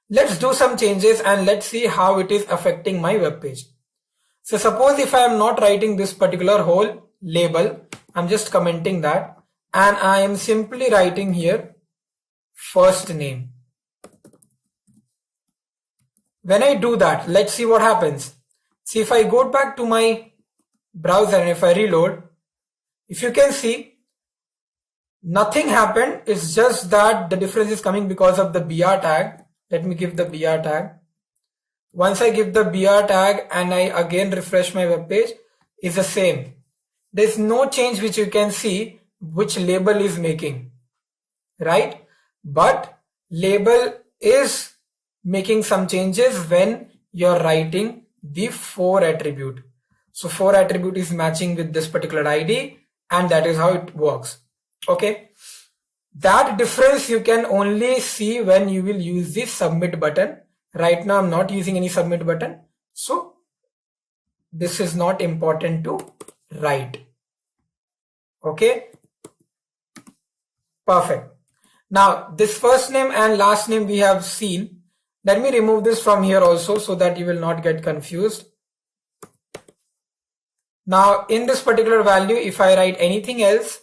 Let's do some changes and let's see how it is affecting my web page. So suppose if I am not writing this particular whole label, I'm just commenting that, and I am simply writing here first name. When I do that, let's see what happens. See, if I go back to my browser and if I reload, if you can see, nothing happened. It's just that the difference is coming because of the BR tag. Let me give the BR tag. Once I give the BR tag and I again refresh my web page, it's the same. There's no change which you can see which label is making, right? But label is making some changes when you're writing the for attribute. So for attribute is matching with this particular ID, and that is how it works. Okay. That difference you can only see when you will use the submit button. Right now I'm not using any submit button, so this is not important to write. Okay, perfect. Now this first name and last name we have seen. Let me remove this from here also so that you will not get confused. Now in this particular value, if I write anything else,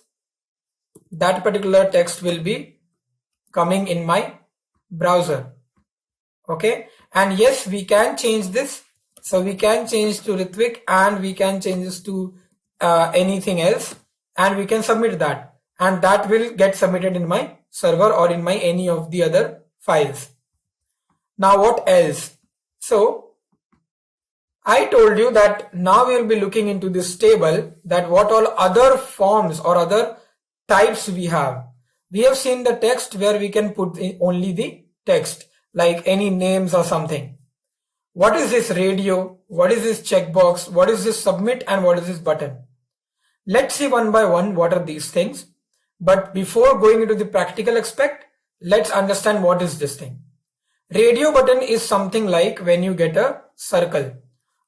that particular text will be coming in my browser. Okay, and yes, we can change this. So we can change to Ritvik and we can change this to anything else, and we can submit that, and that will get submitted in my server or in my any of the other files. Now what else? So I told you that now we will be looking into this table, that what all other forms or other types we have. We have seen the text where we can put in only the text, like any names or something. What is this radio? What is this checkbox? What is this submit? And what is this button? Let's see one by one what are these things. But before going into the practical aspect, let's understand what is this thing. Radio button is something like when you get a circle.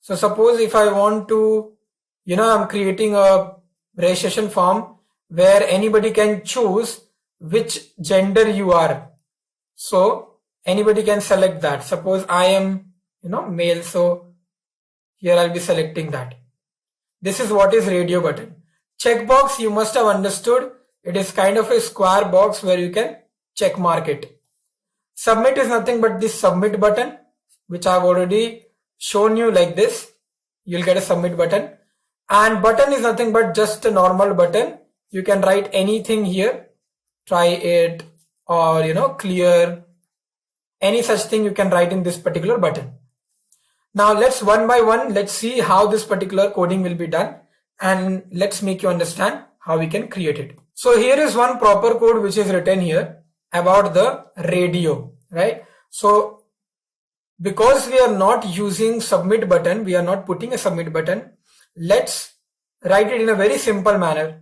So suppose if I want to, I'm creating a registration form where anybody can choose which gender you are. So anybody can select that. Suppose I am, male. So here I'll be selecting that. This is what is radio button. Checkbox, you must have understood. It is kind of a square box where you can check mark it. Submit is nothing but this submit button, which I've already shown you like this. You'll get a submit button. And button is nothing but just a normal button. You can write anything here. Try it or, clear. Any such thing you can write in this particular button. Now let's one by one, let's see how this particular coding will be done. And let's make you understand how we can create it. So here is one proper code which is written here about the radio, right? So because we are not using submit button, we are not putting a submit button. Let's write it in a very simple manner.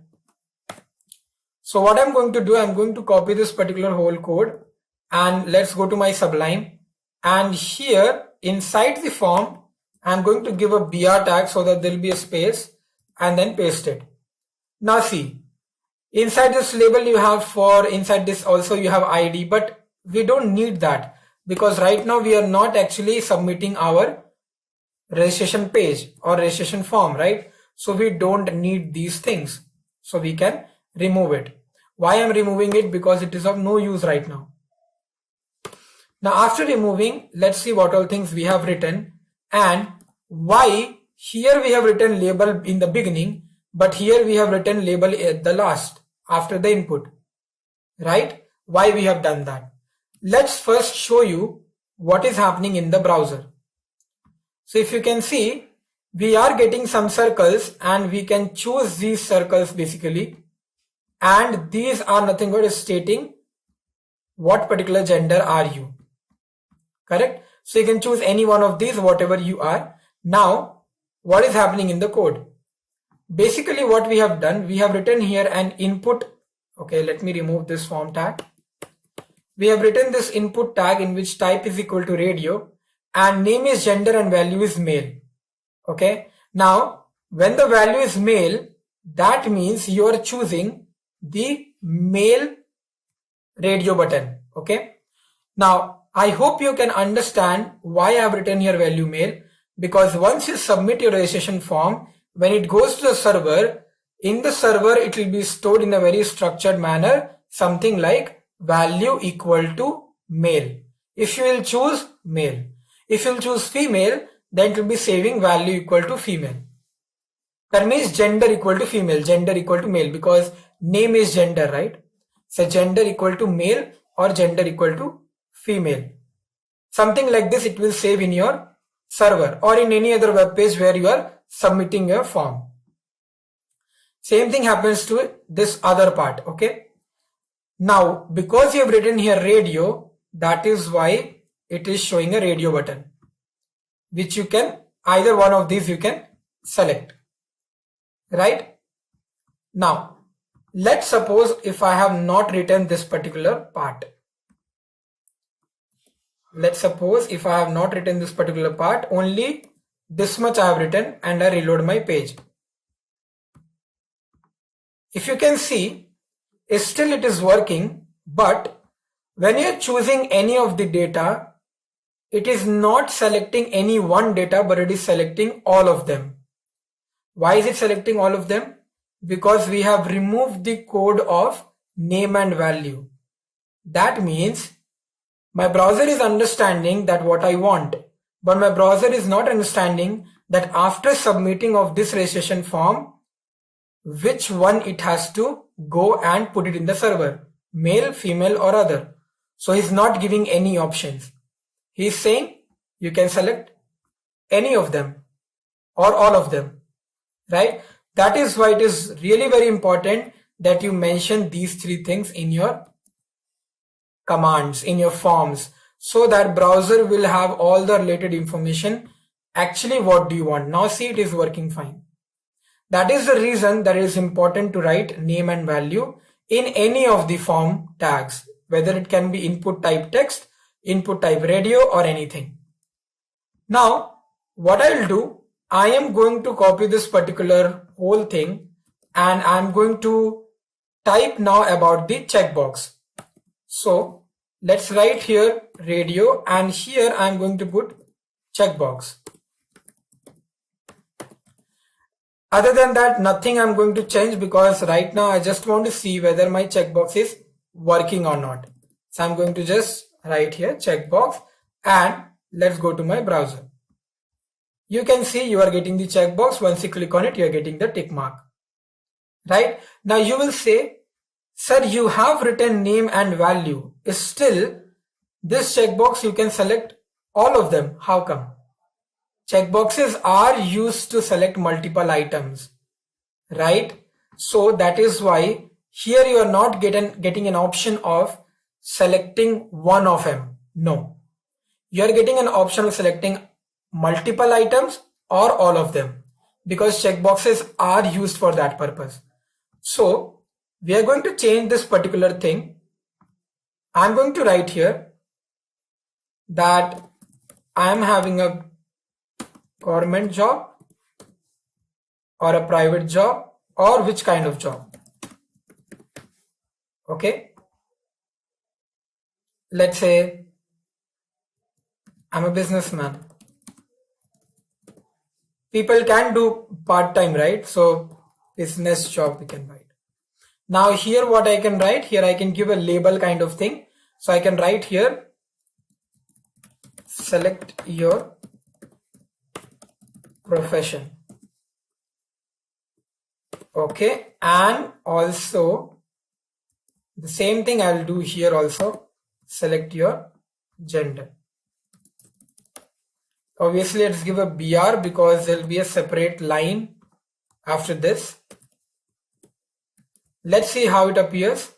So what I'm going to do, I'm going to copy this particular whole code and let's go to my Sublime. And here inside the form, I'm going to give a BR tag so that there'll be a space and then paste it. Now see, inside this label you have for, inside this also you have ID, but we don't need that because right now we are not actually submitting our registration page or registration form, right? So we don't need these things. So we can remove it. Why I'm removing it? Because it is of no use right now. Now after removing, let's see what all things we have written and why here we have written label in the beginning, but here we have written label at the last after the input, right? Why we have done that? Let's first show you what is happening in the browser. So if you can see, we are getting some circles and we can choose these circles basically. And these are nothing but stating what particular gender are you. Correct? So you can choose any one of these, whatever you are. Now, what is happening in the code? Basically what we have done, we have written here an input. Okay, let me remove this form tag. We have written this input tag in which type is equal to radio and name is gender and value is male. Okay. Now, when the value is male, that means you are choosing the male radio button. Okay. Now, I hope you can understand why I have written here value male, because once you submit your registration form, when it goes to the server, in the server it will be stored in a very structured manner, something like value equal to male. If you will choose male, if you will choose female, then it will be saving value equal to female. That means gender equal to female, gender equal to male, because name is gender, right? So gender equal to male or gender equal to female. Something like this it will save in your server or in any other web page where you are submitting your form. Same thing happens to this other part. Okay. Now, because you have written here radio, that is why it is showing a radio button, which you can, either one of these you can select, right? Now, let's suppose if I have not written this particular part. Let's suppose if I have not written this particular part, only this much I have written and I reload my page. If you can see, still it is working, but when you are choosing any of the data, it is not selecting any one data, but it is selecting all of them. Why is it selecting all of them? Because we have removed the code of name and value. That means my browser is understanding that what I want, but my browser is not understanding that after submitting of this registration form, which one it has to go and put it in the server, male, female or other. So he's not giving any options. He's saying you can select any of them or all of them, right? That is why it is really very important that you mention these three things in your commands, in your forms, so that browser will have all the related information. Actually, what do you want? Now see, it is working fine. That is the reason that it is important to write name and value in any of the form tags, whether it can be input type text, input type radio or anything. Now, what I'll do, I am going to copy this particular whole thing and I'm going to type now about the checkbox. So let's write here radio and here I'm going to put checkbox. Other than that, nothing I'm going to change because right now I just want to see whether my checkbox is working or not. So I'm going to just write here checkbox and let's go to my browser. You can see you are getting the checkbox. Once you click on it, you are getting the tick mark. Right? Now you will say, sir, you have written name and value. Still, this checkbox you can select all of them. How come? Checkboxes are used to select multiple items, right? So that is why here you are not getting an option of selecting one of them. No, you are getting an option of selecting multiple items or all of them because checkboxes are used for that purpose. So we are going to change this particular thing. I'm going to write here that I am having a government job or a private job or which kind of job. Okay. Let's say I'm a businessman. People can do part-time, right? So business job we can write. Now here what I can write here, I can give a label kind of thing. So I can write here, select your profession. Okay, and also the same thing I'll do here also, select your gender. Obviously let's give a BR because there'll be a separate line after this. Let's see how it appears.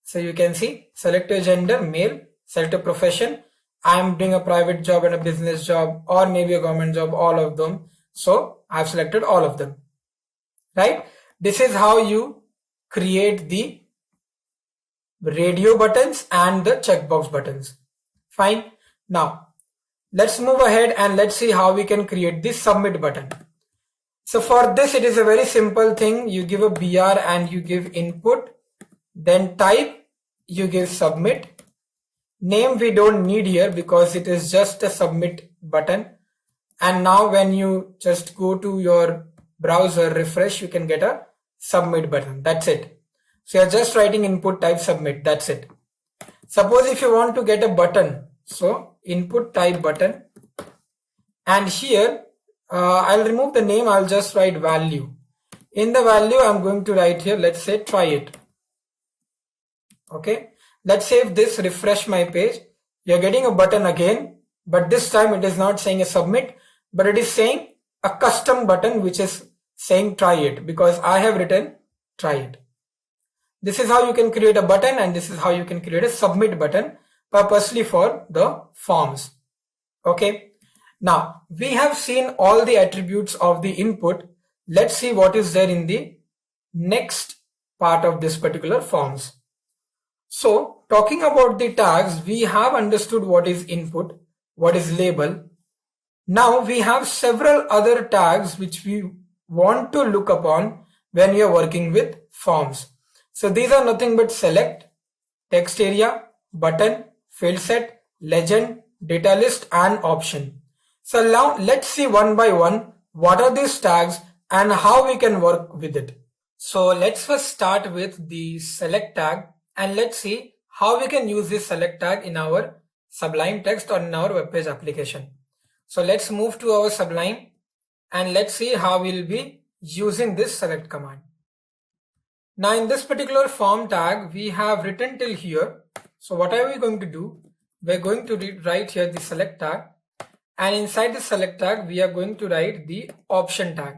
So you can see, select your gender, male, select a profession. I'm doing a private job and a business job or maybe a government job, all of them. So I've selected all of them, right? This is how you create the radio buttons and the checkbox buttons. Fine. Now let's move ahead and let's see how we can create the submit button. So for this, it is a very simple thing. You give a BR and you give input, then type, you give submit. Name we don't need here because it is just a submit button. And now when you just go to your browser, refresh, you can get a submit button. That's it. So you're just writing input, type, submit. That's it. Suppose if you want to get a button, so input, type, button. And here I'll remove the name. I'll just write value. In the value, I'm going to write here, let's say try it. Okay. Let's save this, refresh my page. You're getting a button again, but this time it is not saying a submit, but it is saying a custom button, which is saying try it because I have written try it. This is how you can create a button and this is how you can create a submit button purposely for the forms. Okay. Now we have seen all the attributes of the input. Let's see what is there in the next part of this particular forms. So talking about the tags, we have understood what is input, what is label. Now we have several other tags which we want to look upon when we are working with forms. So these are nothing but select, text area, button, field set, legend, data list and option. So now let's see one by one what are these tags and how we can work with it. So let's first start with the select tag. And let's see how we can use this select tag in our Sublime Text or in our web page application. So let's move to our Sublime and let's see how we'll be using this select command. Now in this particular form tag, we have written till here. So what are we going to do? We're going to write here the select tag, and inside the select tag, we are going to write the option tag.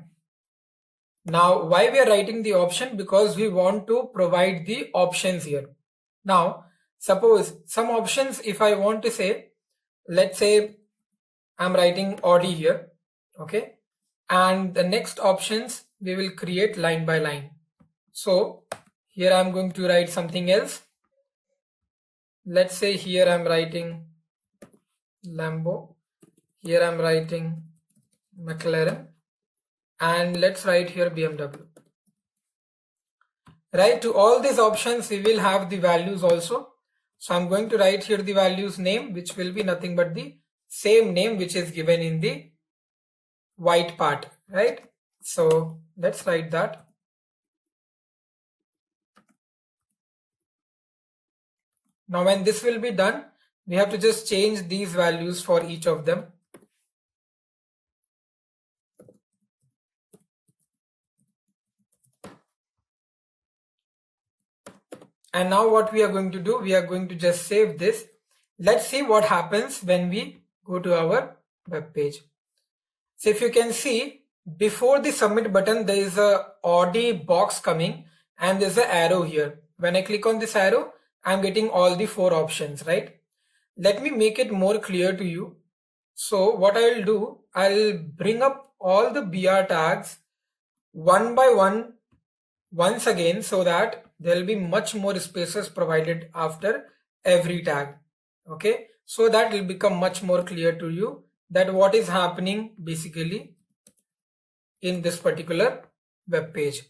Now, why we are writing the option? Because we want to provide the options here. Now, suppose some options, if I want to say, let's say I'm writing Audi here, okay, and the next options we will create line by line. So here I'm going to write something else. Let's say here I'm writing Lambo, Here I'm writing McLaren, and let's write here BMW. Right, to all these options we will have the values also. So I'm going to write here the values name, which will be nothing but the same name which is given in the white part, right? So let's write that. Now when this will be done, we have to just change these values for each of them. And now what we are going to do, we are going to just save this. Let's see what happens when we go to our web page. So if you can see, before the submit button, there is a Audi box coming and there's an arrow here. When I click on this arrow, I'm getting all the 4 options, right? Let me make it more clear to you. So what I'll do, I'll bring up all the BR tags one by one once again, so that there will be much more spaces provided after every tag. Okay, so that will become much more clear to you that what is happening basically in this particular web page.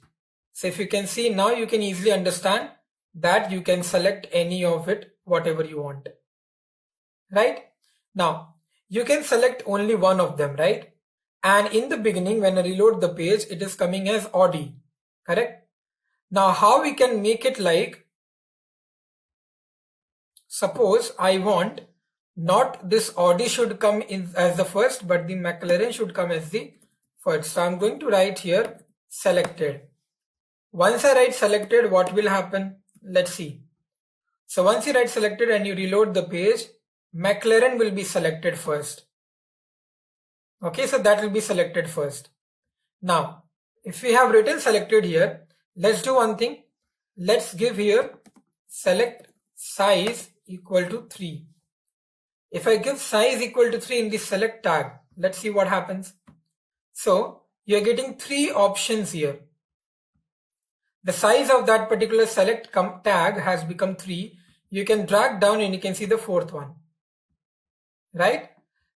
So if you can see now, you can easily understand that you can select any of it, whatever you want. Right? Now, you can select only one of them, right? And in the beginning, when I reload the page, it is coming as Audi, correct? Now, how we can make it like, suppose I want not this Audi should come in as the first, but the McLaren should come as the first. So I'm going to write here selected. Once I write selected, what will happen? Let's see. So once you write selected and you reload the page, McLaren will be selected first. Okay, so that will be selected first. Now, if we have written selected here, let's do one thing. Let's give here select size equal to 3. If I give size equal to 3 in the select tag, let's see what happens. So you're getting 3 options here. The size of that particular select tag has become 3. You can drag down and you can see the 4th one. Right?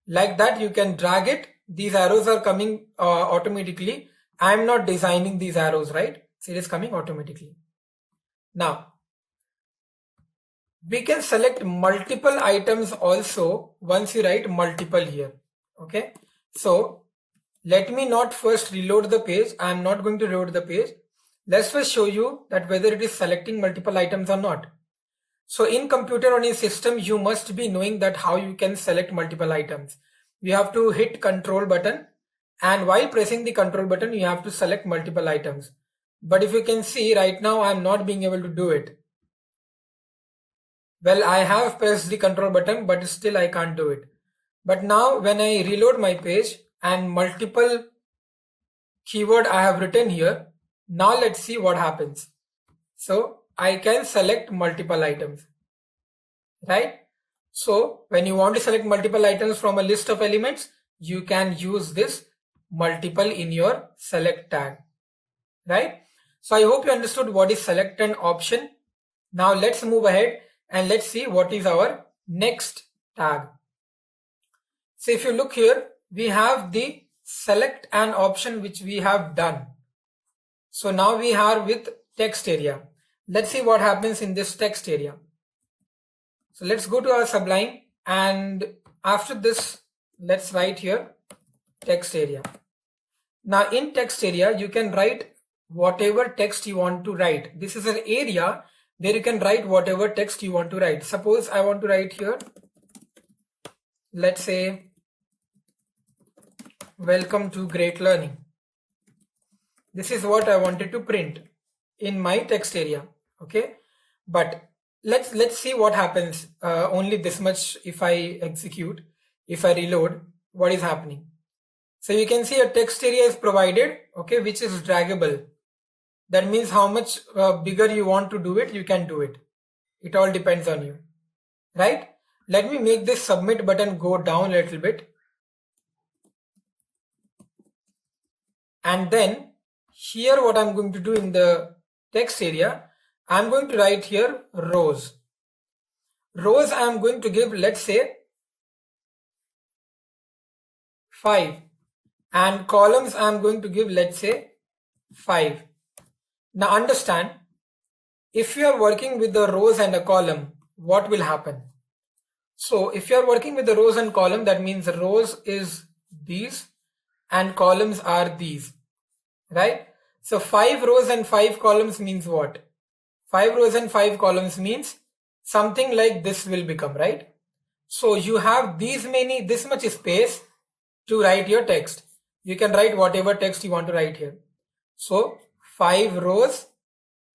Like that, you can drag it. These arrows are coming automatically. I'm not designing these arrows, right? So it is coming automatically. Now, we can select multiple items also once you write multiple here. Okay. So let me not first reload the page. I'm not going to reload the page. Let's first show you that whether it is selecting multiple items or not. So in computer or in system, you must be knowing that how you can select multiple items. You have to hit control button, and while pressing the control button, you have to select multiple items. But if you can see right now, I'm not being able to do it. Well, I have pressed the control button, but still I can't do it. But now when I reload my page and multiple keyword I have written here, now let's see what happens. So I can select multiple items, right? So when you want to select multiple items from a list of elements, you can use this multiple in your select tag, right? So I hope you understood what is select and option. Now let's move ahead and let's see what is our next tag. So if you look here, we have the select and option which we have done. So now we are with text area. Let's see what happens in this text area. So let's go to our Sublime, and after this, let's write here text area. Now in text area, you can write whatever text you want to write. This is an area where you can write whatever text you want to write. Suppose I want to write here, let's say, welcome to great learning. This is what I wanted to print in my text area. Okay, but let's see what happens. Only this much. If I execute, if I reload, what is happening? So you can see a text area is provided, okay, which is draggable. That means how much bigger you want to do it, you can do it. It all depends on you, right? Let me make this submit button go down a little bit. And then here what I'm going to do in the text area, I'm going to write here rows. Rows I'm going to give, let's say, 5, and columns I'm going to give, let's say, 5. Now understand, if you are working with the rows and a column, what will happen? So if you are working with the rows and column, that means rows is these and columns are these, right? So 5 rows and 5 columns means what? 5 rows and 5 columns means something like this will become, right? So you have this much space to write your text. You can write whatever text you want to write here. So 5 rows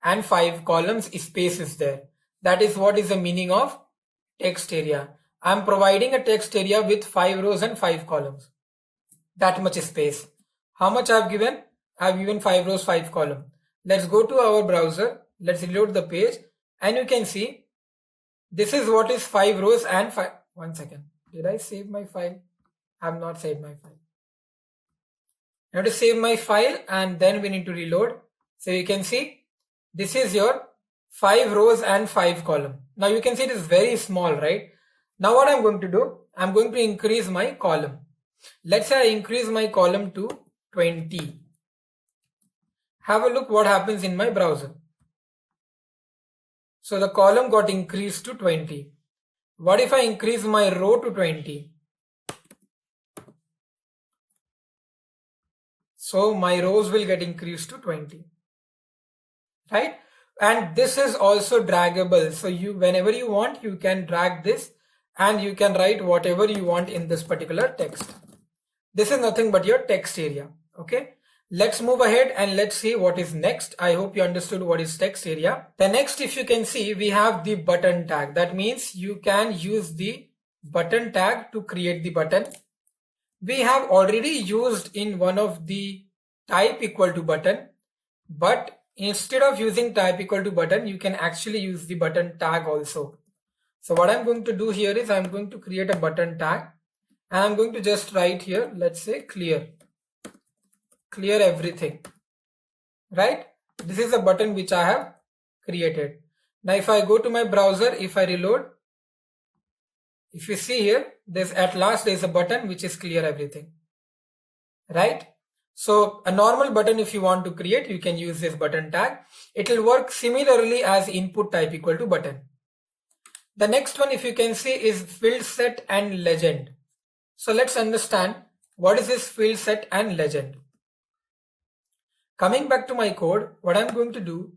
and 5 columns space is there. That is what is the meaning of text area. I am providing a text area with 5 rows and 5 columns. That much space. How much I have given? I have given 5 rows, 5 columns. Let's go to our browser. Let's reload the page and you can see this is what is 5 rows and 5. One second. Did I save my file? I have not saved my file. I have to save my file and then we need to reload. So you can see this is your 5 rows and 5 columns. Now you can see it is very small, right? Now what I'm going to do, I'm going to increase my column. Let's say I increase my column to 20. Have a look what happens in my browser. So the column got increased to 20. What if I increase my row to 20? So my rows will get increased to 20, right? And this is also draggable. So whenever you want, you can drag this and you can write whatever you want in this particular text. This is nothing but your text area. Okay. Let's move ahead and let's see what is next. I hope you understood what is text area. The next, if you can see, we have the button tag. That means you can use the button tag to create the button. We have already used in one of the type equal to button, but instead of using type equal to button, you can actually use the button tag also. So what I'm going to do here is I'm going to create a button tag and I'm going to just write here, let's say clear everything, right? This is a button which I have created. Now if I go to my browser, if I reload, if you see here, there's at last there's a button which is clear everything, right? So a normal button, if you want to create, you can use this button tag. It will work similarly as input type equal to button. The next one, if you can see, is field set and legend. So let's understand what is this field set and legend. Coming back to my code, what I'm going to do,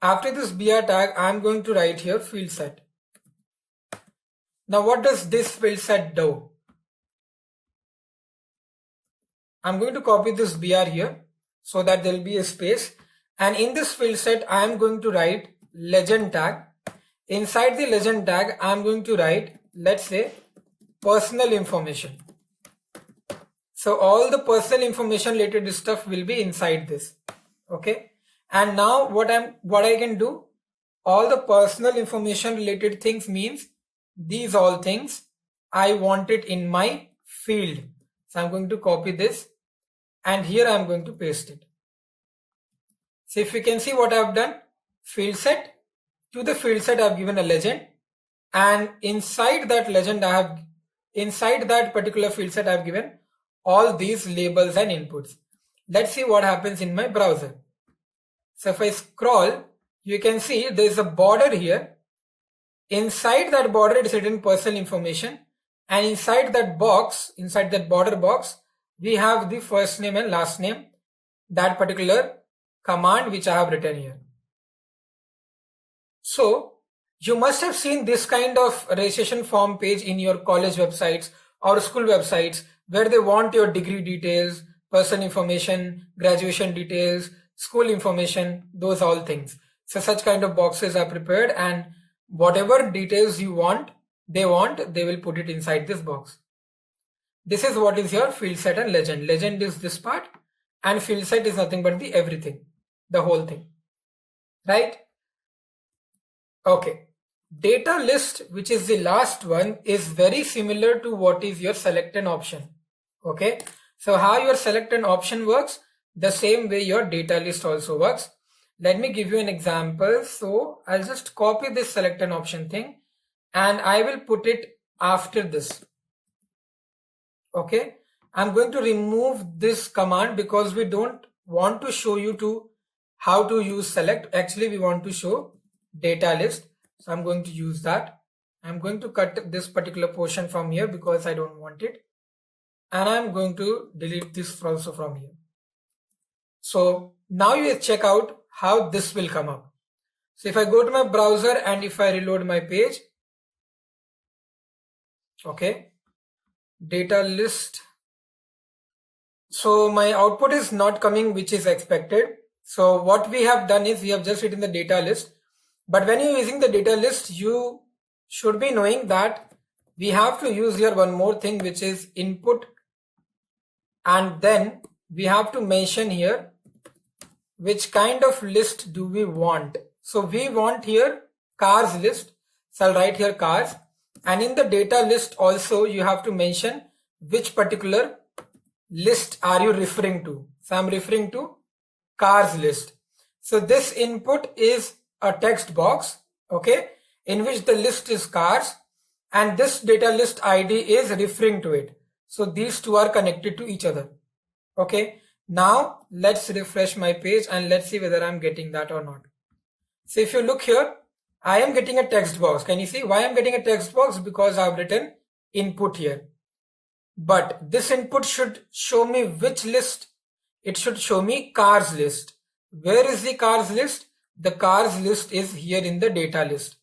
after this br tag, I'm going to write here field set. Now what does this field set do? I'm going to copy this br here so that there will be a space, and in this field set I am going to write legend tag. Inside the legend tag I am going to write, let's say, personal information. So all the personal information related stuff will be inside this. Okay, and now what I can do, all the personal information related things means these all things I want it in my field. So I'm going to copy this and here I'm going to paste it. So if you can see what I've done, field set, to the field set I've given a legend, and inside that legend inside that particular field set I've given all these labels and inputs. Let's see what happens in my browser. So if I scroll, you can see there's a border here. Inside that border it's written personal information, and inside that box, inside that border box, we have the first name and last name, that particular command which I have written here. So you must have seen this kind of registration form page in your college websites or school websites where they want your degree details, personal information, graduation details, school information, those all things. So such kind of boxes are prepared, and whatever details you want, they will put it inside this box. This is what is your field set and legend. Legend is this part and field set is nothing but the everything, the whole thing, right? Okay. Data list, which is the last one, is very similar to what is your select an option. Okay. So how your select an option works, the same way your data list also works. Let me give you an example. So I'll just copy this select an option thing and I will put it after this. Okay. I'm going to remove this command because we don't want to show you to how to use select. Actually, we want to show data list. So I'm going to use that. I'm going to cut this particular portion from here because I don't want it. And I'm going to delete this also from here. So now you check out how this will come up. So if I go to my browser and if I reload my page, okay, data list. So my output is not coming, which is expected. So what we have done is we have just written the data list. But when you're using the data list, you should be knowing that we have to use here one more thing, which is input. And then we have to mention here which kind of list do we want. So we want here cars list. So I'll write here cars. And in the data list also you have to mention which particular list are you referring to. So I'm referring to cars list. So this input is a text box, okay, in which the list is cars, and this data list ID is referring to it. So these two are connected to each other. Okay, now let's refresh my page and let's see whether I'm getting that or not. So if you look here, I am getting a text box. Can you see why I'm getting a text box? Because I've written input here. But this input should show me which list. It should show me cars list. Where is the cars list? The cars list is here in the data list.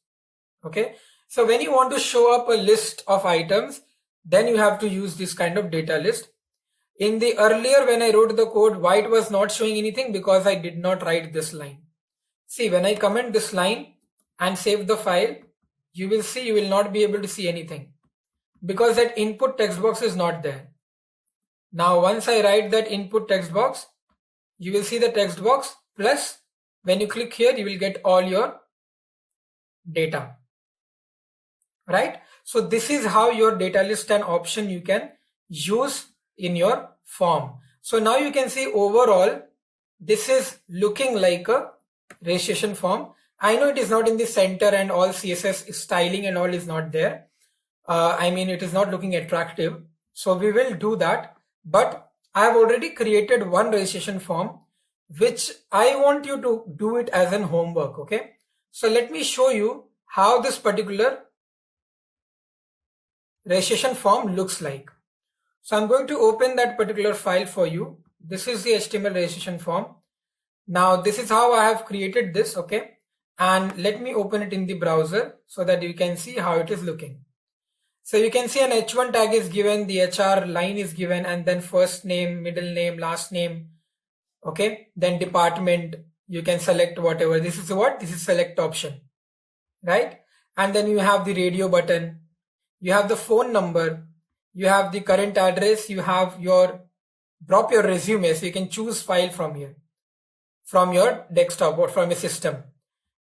Okay. So when you want to show up a list of items, then you have to use this kind of data list. In the earlier, when I wrote the code, why it was not showing anything? Because I did not write this line. See, when I comment this line and save the file, you will see you will not be able to see anything because that input text box is not there. Now, once I write that input text box, you will see the text box, plus when you click here, you will get all your data, right? So this is how your data list and option you can use in your form. So now you can see overall, this is looking like a registration form. I know it is not in the center and all CSS styling and all is not there. I mean, it is not looking attractive. So we will do that. But I have already created one registration form, which I want you to do it as an homework. Okay. So let me show you how this particular registration form looks like. So I'm going to open that particular file for you. This is the HTML registration form. Now this is how I have created this. Okay. And let me open it in the browser so that you can see how it is looking. So you can see an H1 tag is given, the HR line is given, and then first name, middle name, last name. Okay. Then department, you can select whatever. This is what? This is select option, right? And then you have the radio button. You have the phone number. You have the current address. You have your, drop your resume. So you can choose file from here, from your desktop or from your system.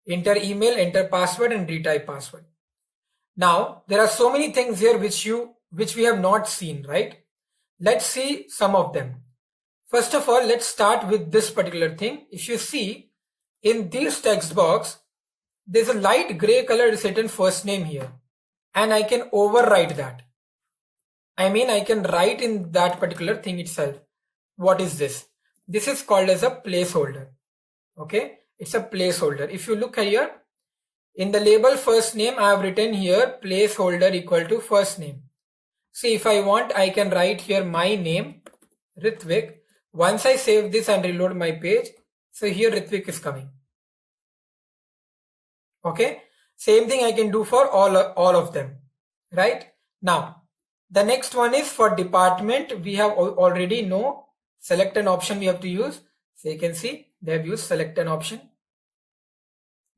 Enter email, enter password and retype password. Now, there are so many things here which we have not seen, right? Let's see some of them. First of all, let's start with this particular thing. If you see in this text box, there's a light gray color written first name here, and I can overwrite that. I mean, I can write in that particular thing itself. What is this? This is called as a placeholder. Okay, it's a placeholder. If you look here, in the label first name, I have written here placeholder equal to first name. See, if I want, I can write here my name, Ritvik. Once I save this and reload my page, so here Ritvik is coming. Okay, same thing I can do for all of them, right? Now, the next one is for department. We have already know select an option we have to use. So you can see they have used select an option,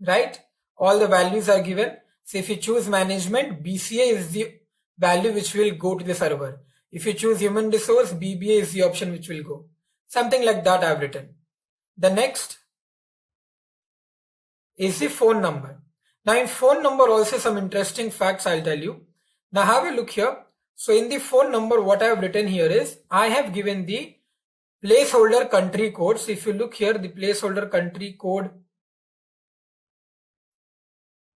right? All the values are given. So if you choose management, BCA is the value which will go to the server. If you choose human resource, BBA is the option which will go. Something like that I've written. The next is the phone number. Now in phone number also some interesting facts I'll tell you. Now have a look here. So in the phone number, what I have written here is I have given the placeholder country code. So if you look here, the placeholder country code.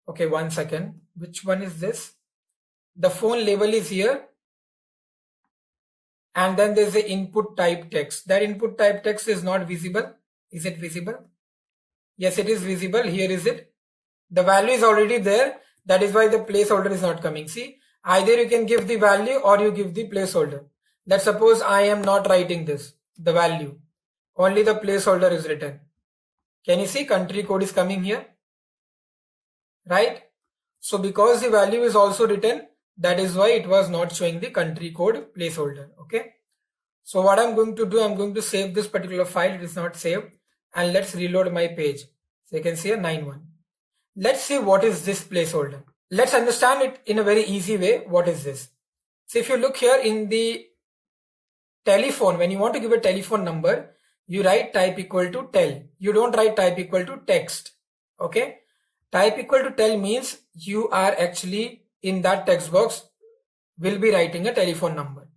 Okay, 1 second. Which one is this? The phone label is here. and then there's the input type text. That input type text is not visible. Is it visible? Yes, it is visible. Here is it. The value is already there. That is why the placeholder is not coming. See, either you can give the value or you give the placeholder. Let's suppose I am not writing this, the value. Only the placeholder is written. Can you see country code is coming here? Right? So because the value is also written, that is why it was not showing the country code placeholder. Okay. So what I'm going to do, I'm going to save this particular file. It is not saved. And let's reload my page. So you can see a 9.1. Let's see what is this placeholder. Let's understand it in a very easy way. What is this? So if you look here in the telephone, when you want to give a telephone number, you write type equal to tel. You don't write type equal to text. Okay. Type equal to tel means you are actually in that text box will be writing a telephone number.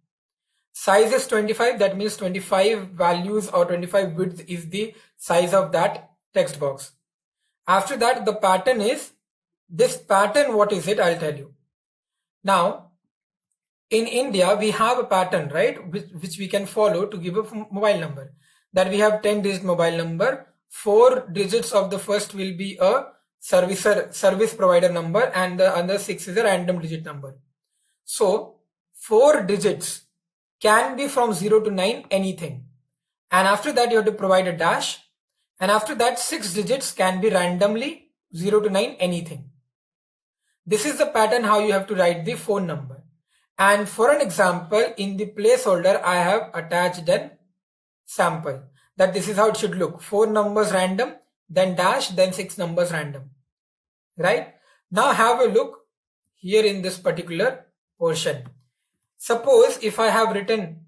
Size is 25. That means 25 values or 25 bits is the size of that text box. After that, the pattern is this pattern. What is it? I'll tell you. Now, in India, we have a pattern, right? Which we can follow to give a mobile number. That we have 10-digit mobile number. 4 digits of the first will be a service provider number, and the other 6 is a random digit number. So 4 digits can be from 0 to 9 anything, and after that you have to provide a dash, and after that 6 digits can be randomly 0 to 9 anything. This is the pattern how you have to write the phone number. And for an example, in the placeholder I have attached an sample that this is how it should look. 4 numbers random, then dash, then 6 numbers random. Right? Now have a look here in this particular portion. Suppose if I have written,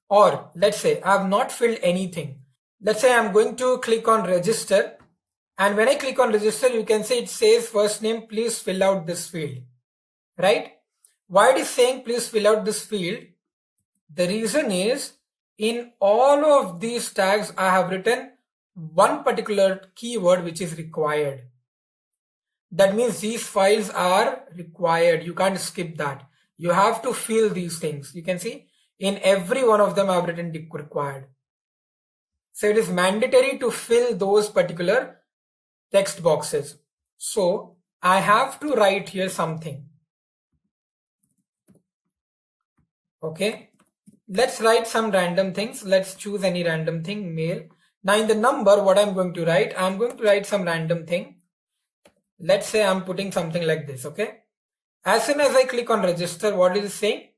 or let's say I have not filled anything. Let's say I'm going to click on register, and when I click on register, you can see it says first name, please fill out this field. Right? Why it is saying please fill out this field? The reason is in all of these tags I have written one particular keyword which is required. That means these files are required. You can't skip that. You have to fill these things. You can see in every one of them I've written required. So it is mandatory to fill those particular text boxes. So I have to write here something. Okay. Let's write some random things. Let's choose any random thing, male. Now in the number, what I'm going to write, I'm going to write some random thing. Let's say I'm putting something like this. Okay. As soon as I click on register, what is it saying?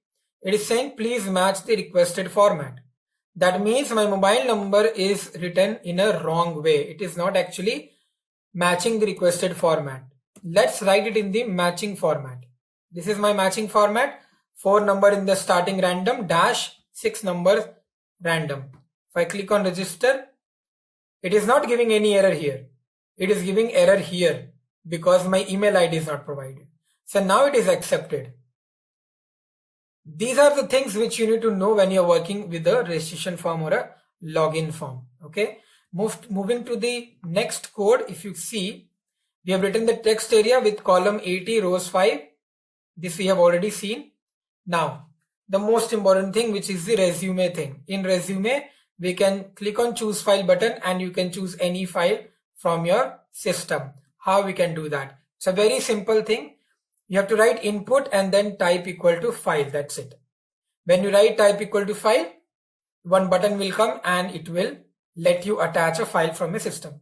It is saying please match the requested format. That means my mobile number is written in a wrong way. It is not actually matching the requested format. Let's write it in the matching format. This is my matching format. 4 number in the starting random, dash 6 numbers random. If I click on register, it is not giving any error here. It is giving error here because my email ID is not provided. So now it is accepted. These are the things which you need to know when you're working with a registration form or a login form. Okay. Moving to the next code. If you see, we have written the text area with column 80, rows 5. This we have already seen. Now, the most important thing, which is the resume thing. In resume, we can click on choose file button and you can choose any file from your system. How we can do that? It's a very simple thing. You have to write input and then type equal to file. That's it. When you write type equal to file, one button will come and it will let you attach a file from a system.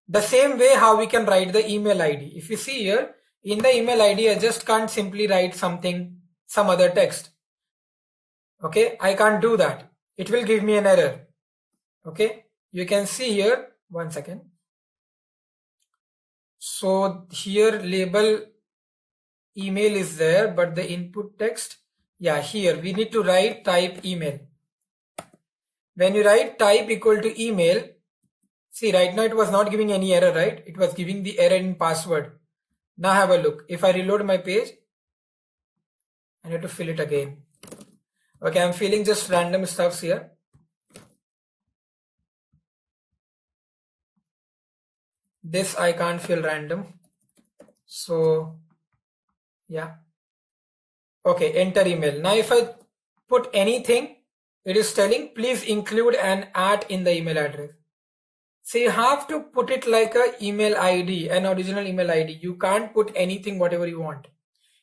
The same way how we can write the email ID. If you see here, in the email ID, I just can't simply write something, some other text. Okay, I can't do that. It will give me an error. Okay, you can see here, one second. So here label email is there, but the input text, yeah, here we need to write type email. When you write type equal to email, see right now it was not giving any error, right? It was giving the error in password. Now have a look. If I reload my page, I need to fill it again. Okay, I'm filling just random stuffs here. This I can't fill random. So yeah. Okay, enter email. Now if I put anything, it is telling please include an @ in the email address. So you have to put it like a email ID, an original email ID. You can't put anything whatever you want.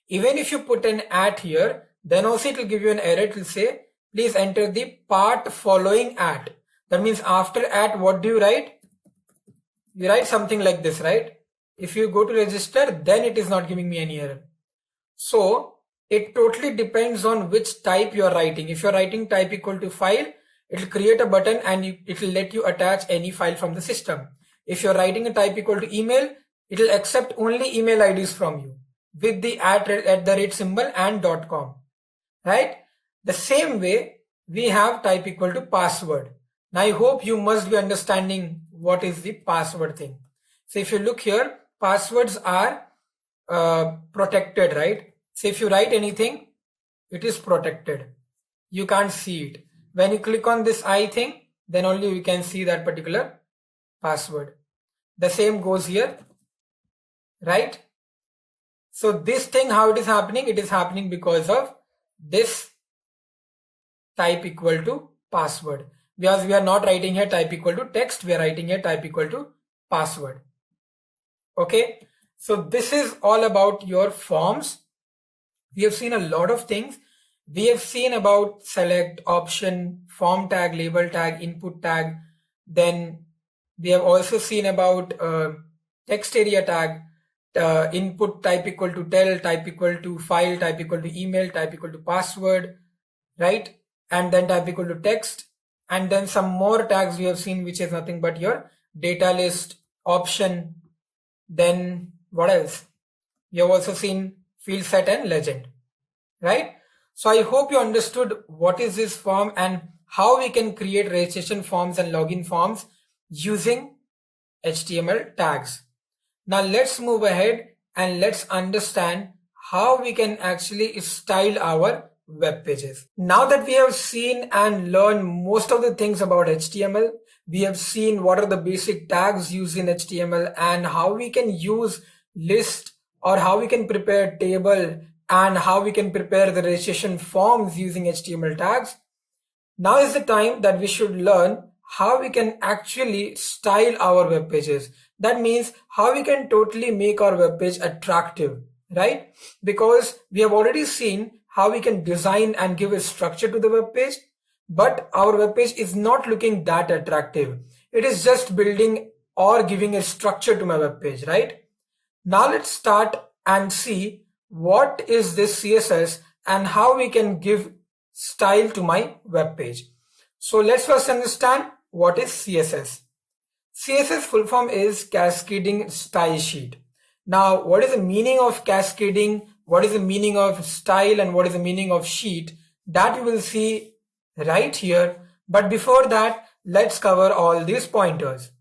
Even if you put an @ here, then also it will give you an error. It will say please enter the part following @. That means after @ what do you write? You write something like this, right? If you go to register, then it is not giving me any error. So it totally depends on which type you are writing. If you're writing type equal to file, it will create a button and it will let you attach any file from the system. If you're writing a type equal to email, it will accept only email IDs from you with the @ symbol and .com, right? The same way we have type equal to password. Now I hope you must be understanding what is the password thing. So if you look here, passwords are protected, right? So if you write anything, it is protected. You can't see it. When you click on this I thing, then only you can see that particular password. The same goes here, right? So this thing, how it is happening? It is happening because of this type equal to password. Because we are not writing here type equal to text, we are writing here type equal to password. Okay, so this is all about your forms. We have seen a lot of things. We have seen about select, option, form tag, label tag, input tag. Then we have also seen about text area tag, input type equal to tell, type equal to file, type equal to email, type equal to password, right? And then type equal to text. And then some more tags we have seen, which is nothing but your data list, option. Then what else? We have also seen field set and legend, right? So I hope you understood what is this form and how we can create registration forms and login forms using HTML tags. Now let's move ahead and let's understand how we can actually style our web pages. Now that we have seen and learned most of the things about HTML, we have seen what are the basic tags used in HTML and how we can use list or how we can prepare table and how we can prepare the registration forms using HTML tags. Now is the time that we should learn how we can actually style our web pages. That means how we can totally make our web page attractive, right? Because we have already seen how we can design and give a structure to the web page, but our web page is not looking that attractive. It is just building or giving a structure to my web page, right? Now let's start and see what is this CSS and how we can give style to my web page. So let's first understand what is CSS. CSS full form is Cascading Style Sheet. Now, what is the meaning of cascading? What is the meaning of style and what is the meaning of sheet? That you will see right here. But before that, let's cover all these pointers.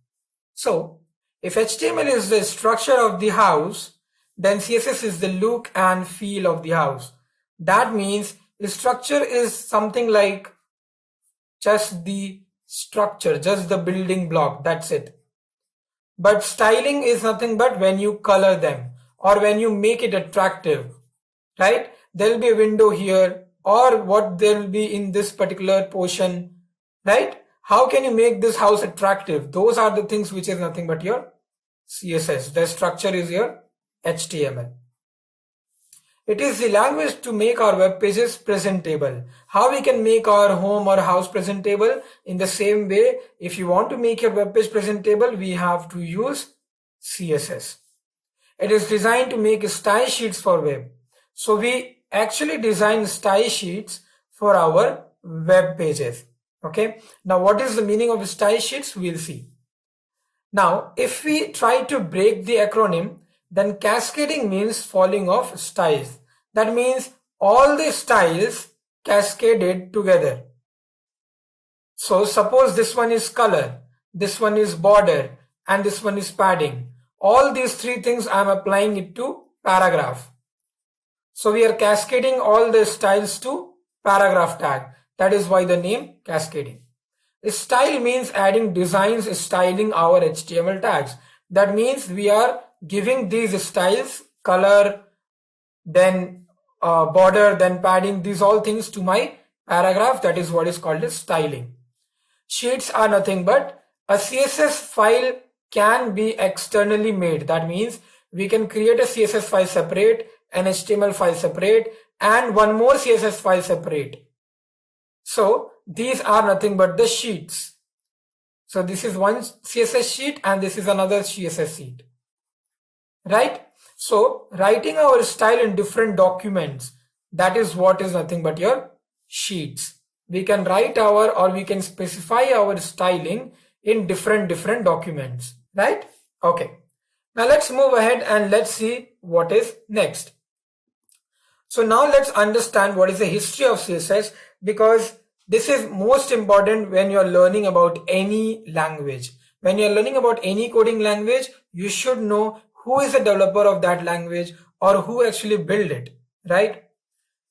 So if HTML is the structure of the house, then CSS is the look and feel of the house. That means the structure is something like just the structure, just the building block, that's it. But styling is nothing but when you color them or when you make it attractive, right? There'll be a window here or what there will be in this particular portion, right? How can you make this house attractive? Those are the things which is nothing but your CSS. The structure is your HTML. It is the language to make our web pages presentable. How we can make our home or house presentable? In the same way, if you want to make your web page presentable, we have to use CSS. It is designed to make style sheets for web. So we actually design style sheets for our web pages. Okay. Now what is the meaning of style sheets? We'll see. Now, if we try to break the acronym, then cascading means falling of styles. That means all the styles cascaded together. So suppose this one is color, this one is border, and this one is padding. All these three things I am applying it to paragraph. So we are cascading all the styles to paragraph tag. That is why the name cascading. Style means adding designs, styling our HTML tags. That means we are giving these styles, color, then border, then padding, these all things to my paragraph, that is what is called as styling. Sheets are nothing but a CSS file can be externally made. That means we can create a CSS file separate, an HTML file separate, and one more CSS file separate. So these are nothing but the sheets. So this is one CSS sheet and this is another CSS sheet, right? So writing our style in different documents, that is what is nothing but your sheets. We can write our, or we can specify our styling in different documents, right? Okay. Now let's move ahead and let's see what is next. So now let's understand what is the history of CSS, because this is most important when you're learning about any language. When you're learning about any coding language, you should know who is the developer of that language or who actually built it, right?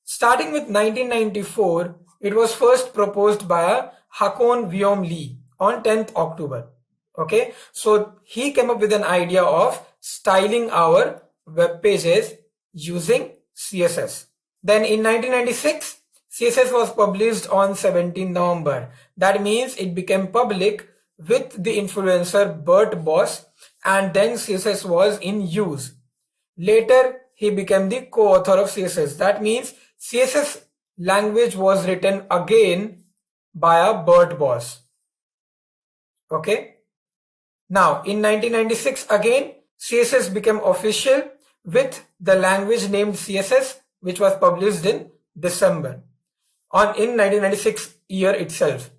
Starting with 1994, it was first proposed by Hakon Viom Lee on 10th October. Okay, so he came up with an idea of styling our web pages using CSS. Then in 1996, CSS was published on 17th November. That means it became public with the influencer Bert Boss, and then CSS was in use. Later, he became the co-author of CSS. That means CSS language was written again by a Bert Boss. Okay. Now, in 1996 again, CSS became official with the language named CSS, which was published in December in 1996 year itself.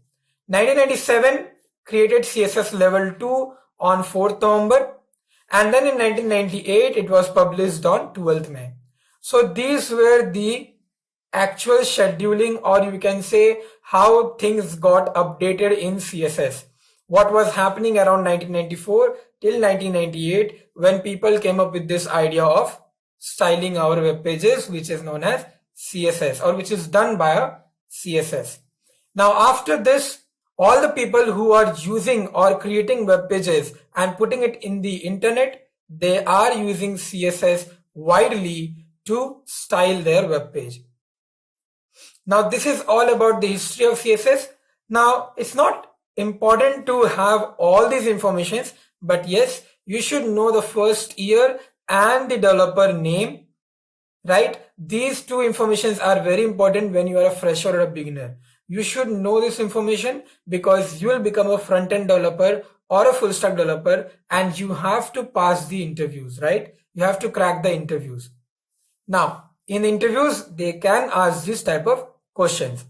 1997 created CSS level 2 on 4th November, and then in 1998 it was published on 12th May. So these were the actual scheduling, or you can say how things got updated in CSS. What was happening around 1994 till 1998 when people came up with this idea of styling our web pages, which is known as CSS, or which is done by a CSS. Now after this, all the people who are using or creating web pages and putting it in the internet, they are using CSS widely to style their web page. Now this is all about the history of CSS. Now it's not important to have all these informations, but yes, you should know the first year and the developer name, right? These two informations are very important when you are a fresher or a beginner. You should know this information because you will become a front-end developer or a full-stack developer, and you have to pass the interviews, right? You have to crack the interviews. Now, in interviews, they can ask this type of questions.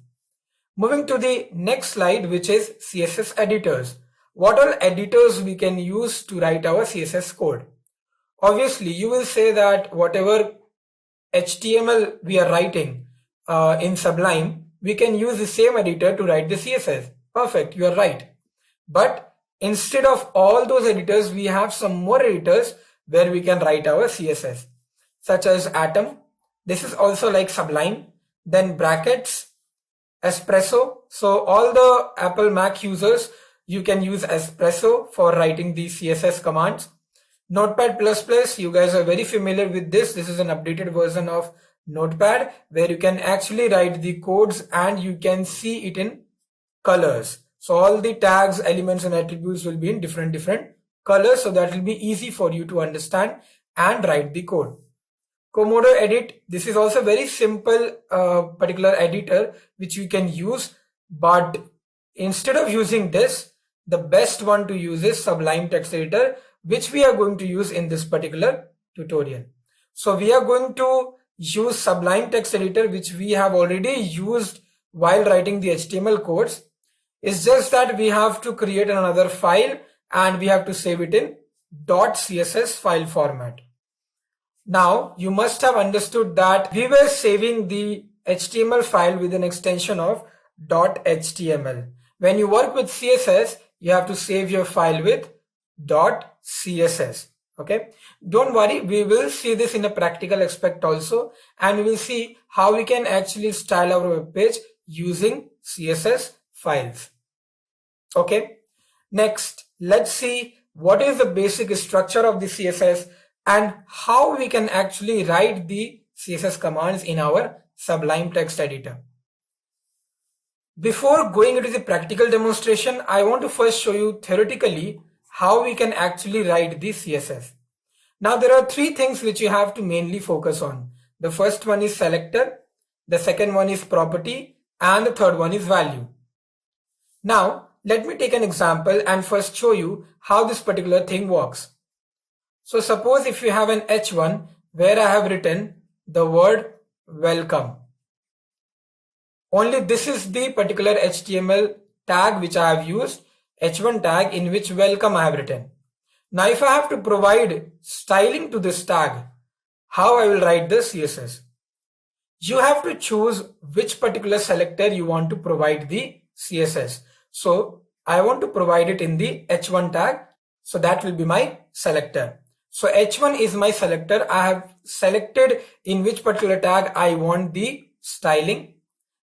Moving to the next slide, which is CSS editors. What all editors we can use to write our CSS code? Obviously, you will say that whatever HTML we are writing in Sublime, we can use the same editor to write the CSS. Perfect, you are right. But instead of all those editors, we have some more editors where we can write our CSS, such as Atom. This is also like Sublime. Then brackets, Espresso. So all the Apple Mac users, you can use Espresso for writing the CSS commands. Notepad++, you guys are very familiar with this. This is an updated version of Notepad where you can actually write the codes and you can see it in colors. So all the tags, elements and attributes will be in different colors, so that will be easy for you to understand and write the code. Komodo Edit, this is also very simple particular editor which you can use, but instead of using this, the best one to use is Sublime Text Editor, which we are going to use in this particular tutorial. So we are going to use Sublime Text Editor, which we have already used while writing the HTML codes. It's just that we have to create another file and we have to save it in .css file format. Now you must have understood that we were saving the HTML file with an extension of .html. When you work with CSS, you have to save your file with .css. Okay, don't worry, we will see this in a practical aspect also, and we will see how we can actually style our web page using CSS files. Okay, next let's see what is the basic structure of the CSS and how we can actually write the CSS commands in our Sublime Text Editor. Before going into the practical demonstration, I want to first show you theoretically how we can actually write the CSS. Now there are three things which you have to mainly focus on. The first one is selector, the second one is property, and the third one is value. Now let me take an example and first show you how this particular thing works. So suppose if you have an H1 where I have written the word welcome. Only this is the particular HTML tag which I have used, H1 tag, in which welcome I have written. Now if I have to provide styling to this tag, how I will write the CSS? You have to choose which particular selector you want to provide the CSS. So I want to provide it in the H1 tag. So that will be my selector. So H1 is my selector. I have selected in which particular tag I want the styling.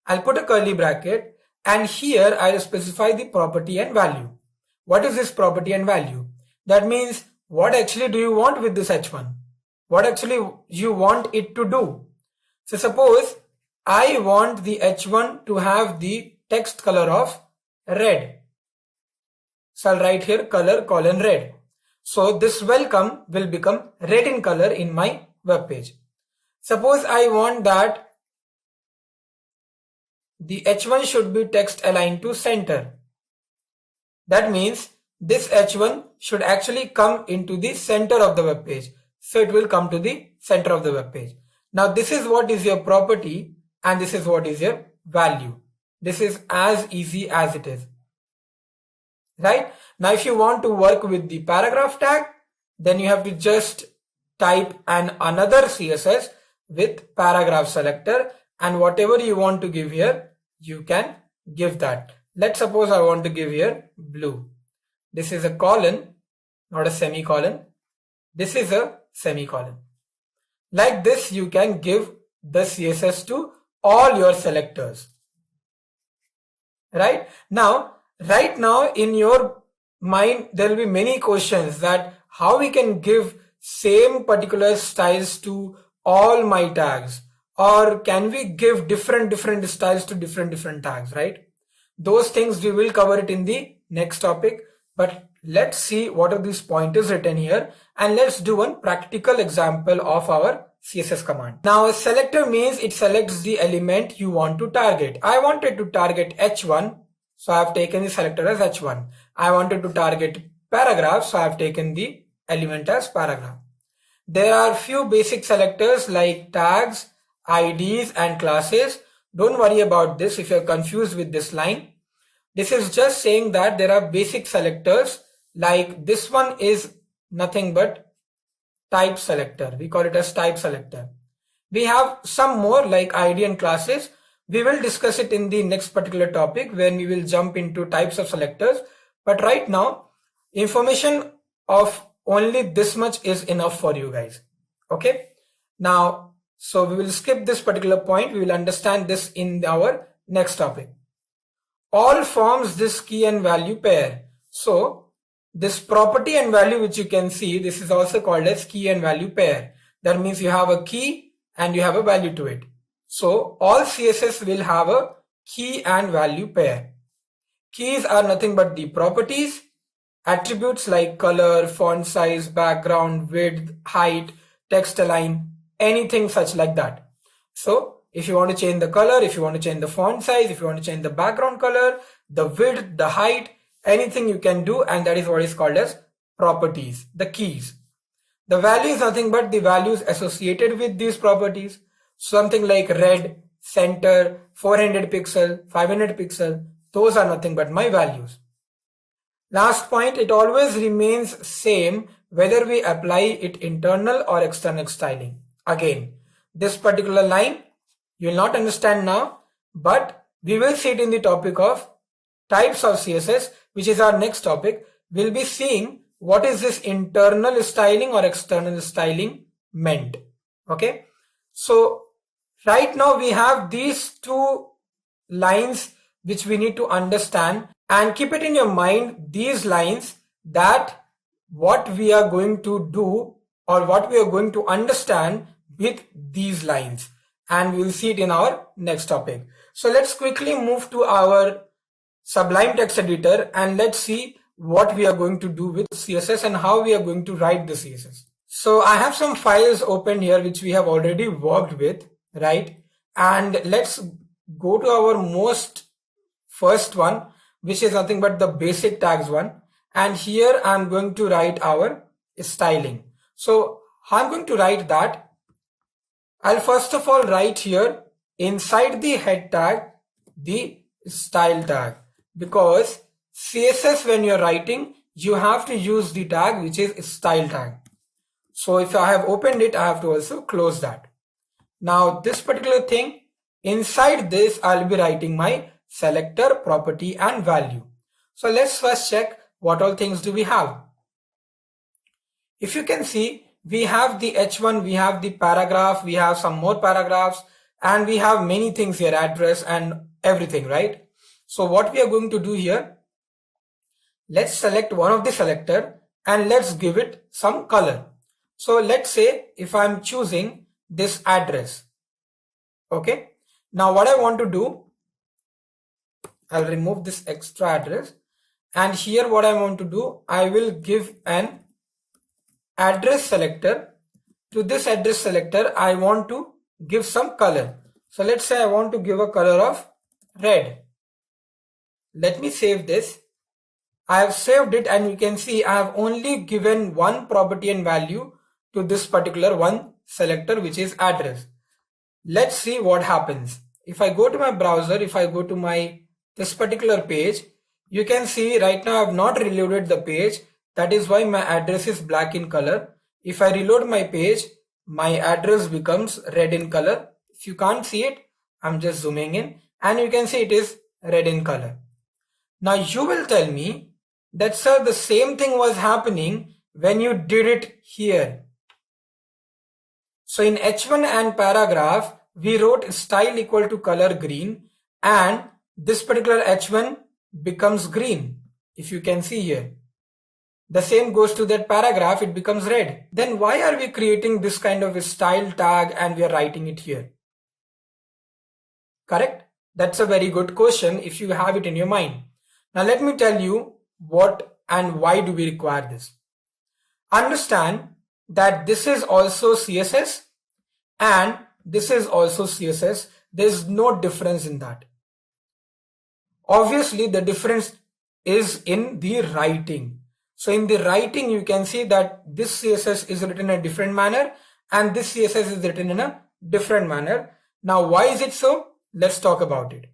I'll put a curly bracket and here I'll specify the property and value. What is this property and value? That means what actually do you want with this H1? What actually you want it to do? So suppose I want the H1 to have the text color of red. So I'll write here color : red. So this welcome will become red in color in my web page. Suppose I want that the H1 should be text aligned to center. That means this H1 should actually come into the center of the web page. So it will come to the center of the web page. Now this is what is your property and this is what is your value. This is as easy as it is. Right? Now if you want to work with the paragraph tag, then you have to just type another CSS with paragraph selector, and whatever you want to give here, you can give that. Let's suppose I want to give here blue. This is a colon, not a semicolon. This is a semicolon. Like this, you can give the CSS to all your selectors. Right now in your mind, there will be many questions that how we can give same particular styles to all my tags, or can we give different styles to different tags, right? Those things we will cover it in the next topic, but let's see what are these pointers written here, and let's do one practical example of our CSS command. Now a selector means it selects the element you want to target. I wanted to target H1, so I have taken the selector as H1. I wanted to target paragraph, so I have taken the element as paragraph. There are few basic selectors like tags, IDs and classes. Don't worry about this if you're confused with this line. This is just saying that there are basic selectors, like this one is nothing but type selector. We call it as type selector. We have some more like ID and classes. We will discuss it in the next particular topic when we will jump into types of selectors. But right now, information of only this much is enough for you guys. Okay. Now, so we will skip this particular point. We will understand this in our next topic. All forms this key and value pair. So this property and value which you can see, this is also called as key and value pair. That means you have a key and you have a value to it. So all CSS will have a key and value pair. Keys are nothing but the properties, attributes like color, font size, background, width, height, text align, anything such like that. So if you want to change the color, if you want to change the font size, if you want to change the background color, the width, the height, anything you can do, and that is what is called as properties, the keys. The value is nothing but the values associated with these properties. Something like red, center, 400 pixel, 500 pixel, those are nothing but my values. Last point, it always remains same whether we apply it internal or external styling. Again, this particular line you will not understand now, but we will see it in the topic of types of CSS, which is our next topic. We'll be seeing what is this internal styling or external styling meant. Okay. So right now we have these two lines which we need to understand, and keep it in your mind, these lines, that what we are going to do or what we are going to understand with these lines, and we will see it in our next topic. So let's quickly move to our Sublime Text Editor and let's see what we are going to do with CSS and how we are going to write the CSS. So I have some files open here which we have already worked with, right? And let's go to our most first one, which is nothing but the basic tags one. And here I'm going to write our styling. So how I'm going to write that? I'll first of all write here inside the head tag, the style tag, because CSS when you're writing, you have to use the tag which is style tag. So if I have opened it, I have to also close that. Now this particular thing, inside this, I'll be writing my selector, property and value. So let's first check what all things do we have. If you can see, we have the H1, we have the paragraph, we have some more paragraphs, and we have many things here, address and everything, right? So what we are going to do here, let's select one of the selector and let's give it some color. So let's say if I'm choosing this address, okay. Now what I want to do, I'll remove this extra address, and here what I want to do, I will give an address selector. To this address selector, I want to give some color. So let's say I want to give a color of red. Let me save this. I have saved it and you can see I have only given one property and value to this particular one selector, which is address. Let's see what happens. If I go to my browser, if I go to this particular page, you can see right now I have not reloaded the page. That is why my address is black in color. If I reload my page, my address becomes red in color. If you can't see it, I'm just zooming in and you can see it is red in color. Now you will tell me that, sir, the same thing was happening when you did it here. So in H1 and paragraph, we wrote style equal to color green and this particular H1 becomes green. If you can see here, the same goes to that paragraph, it becomes red. Then why are we creating this kind of a style tag and we are writing it here? Correct? That's a very good question if you have it in your mind. Now let me tell you what and why do we require this. Understand that this is also CSS and this is also CSS. There's no difference in that. Obviously the difference is in the writing. So in the writing you can see that this CSS is written in a different manner and this CSS is written in a different manner. Now why is it so? Let's talk about it.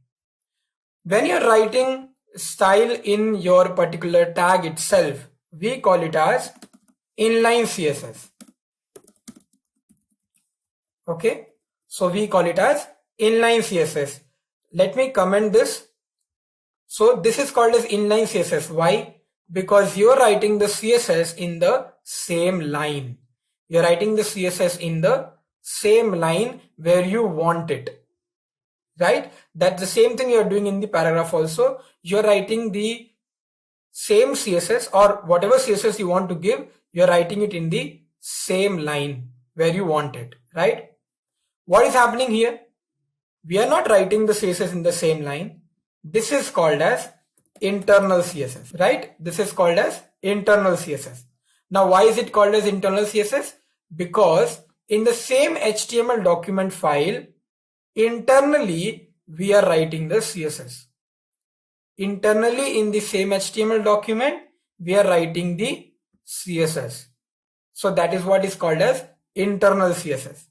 When you're writing style in your particular tag itself, we call it as inline CSS. Okay, so we call it as inline CSS. Let me comment this. So this is called as inline CSS. Why? Because you're writing the CSS in the same line. You're writing the CSS in the same line where you want it. Right? That's the same thing you're doing in the paragraph also. You're writing the same CSS or whatever CSS you want to give, you're writing it in the same line where you want it, right? What is happening here? We are not writing the CSS in the same line. This is called as internal CSS, right? This is called as internal CSS. Now, why is it called as internal CSS? Because in the same HTML document file, internally, we are writing the CSS. Internally in the same HTML document, we are writing the CSS. So that is what is called as internal CSS.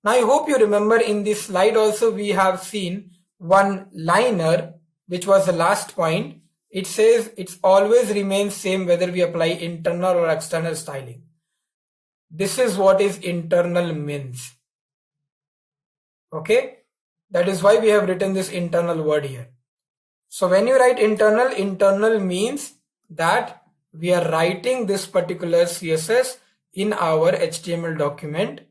Now I hope you remember in this slide also we have seen one liner, which was the last point. It says it's always remains same whether we apply internal or external styling. This is what is internal means. Okay, that is why we have written this internal word here. So when you write internal, internal means that we are writing this particular CSS in our HTML document,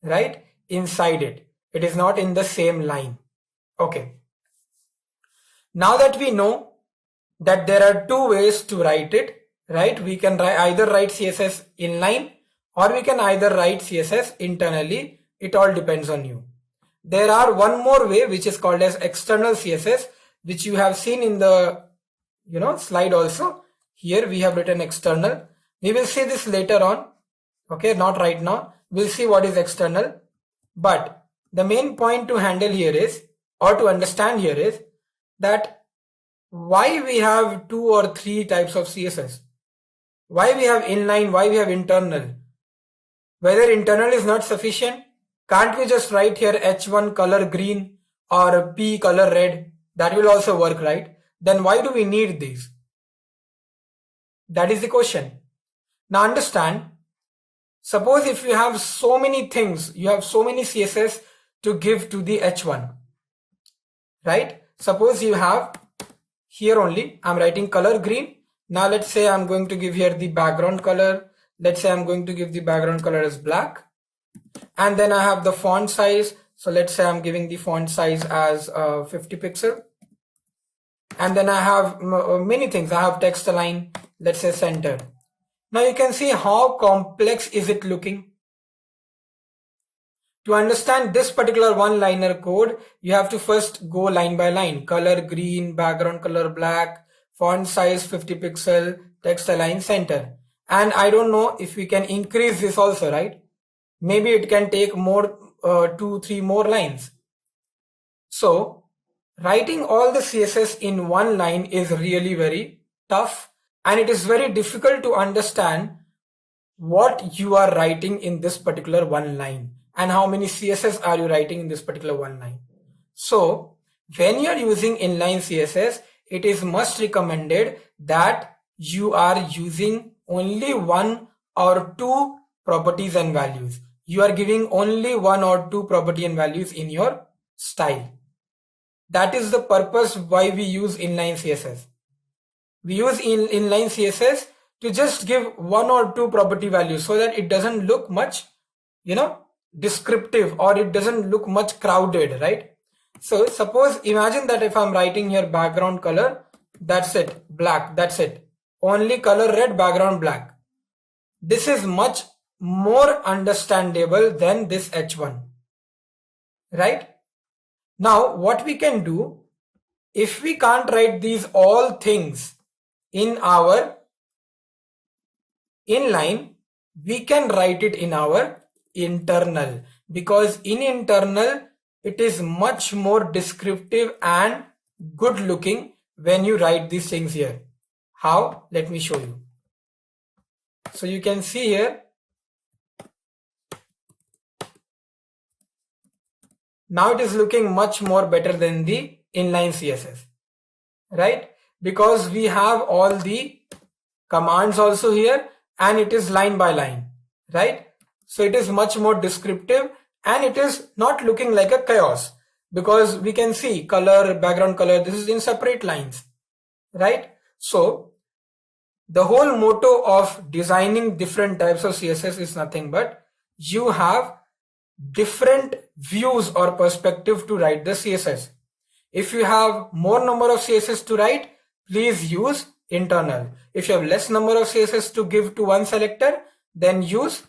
right? Inside it. It is not in the same line. Okay. Now that we know that there are two ways to write it, right? We can either write CSS inline or we can either write CSS internally. It all depends on you. there are one more way which is called as external CSS, which you have seen in the slide also. Here we have written external. We will see this later on. Okay, not right now. We'll see what is external. But the main point to handle here is, or to understand here is, that why we have 2 or 3 types of CSS. Why we have inline, why we have internal. Whether internal is not sufficient, can't we just write here H1 color green or P color red? That will also work, right? Then why do we need these? That is the question. Now understand, suppose if you have so many things, you have so many CSS to give to the H1, right? Suppose you have here only, I'm writing color green. Now let's say I'm going to give here the background color. Let's say I'm going to give the background color as black. And then I have the font size. So let's say I'm giving the font size as 50 pixel. And then I have many things. I have text align, let's say center. Now you can see how complex is it looking. To understand this particular one-liner code, you have to first go line by line. Color green, background color black, font size 50 pixel, text align center. And I don't know if we can increase this also, right? Maybe it can take more 2-3 more lines. So writing all the CSS in one line is really very tough, and it is very difficult to understand what you are writing in this particular one line and how many CSS are you writing in this particular one line. So when you are using inline CSS, it is most recommended that you are using only 1 or 2 properties and values. You are giving only 1 or 2 property and values in your style. That is the purpose why we use inline CSS. We use inline CSS to just give 1 or 2 property values so that it doesn't look much, descriptive, or it doesn't look much crowded, right? So suppose, imagine that if I'm writing here background color, that's it, black, that's it. Only color red, background black. This is much more understandable than this H1, right? Now what we can do, if we can't write these all things in our inline, we can write it in our internal, because in internal it is much more descriptive and good looking when you write these things here. How? Let me show you. So you can see here, now it is looking much more better than the inline CSS, right? Because we have all the commands also here, and it is line by line, right? So it is much more descriptive, and it is not looking like a chaos, because we can see color, background color, this is in separate lines, right? So the whole motto of designing different types of CSS is nothing but you have different views or perspective to write the CSS. If you have more number of CSS to write, please use internal. If you have less number of CSS to give to one selector, then use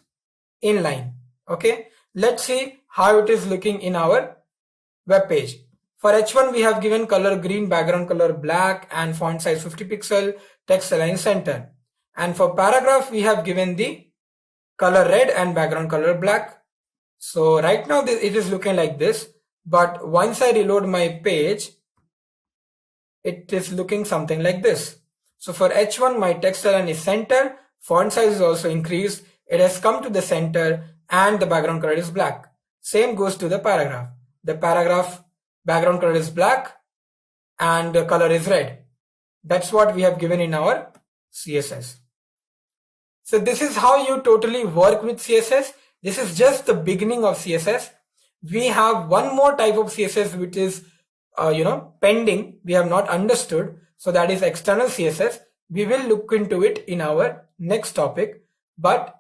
inline. Okay, let's see how it is looking in our web page. For H1 we have given color green, background color black, and font size 50 pixel, text align center. And for paragraph we have given the color red and background color black. So right now it is looking like this, but once I reload my page, it is looking something like this. So for H1 my text align is center, font size is also increased, it has come to the center, and the background color is black. Same goes to the paragraph. The paragraph background color is black and the color is red. That's what we have given in our CSS. So this is how you totally work with CSS. This is just the beginning of CSS. We have one more type of CSS which is pending. We have not understood. So that is external CSS. We will look into it in our next topic. But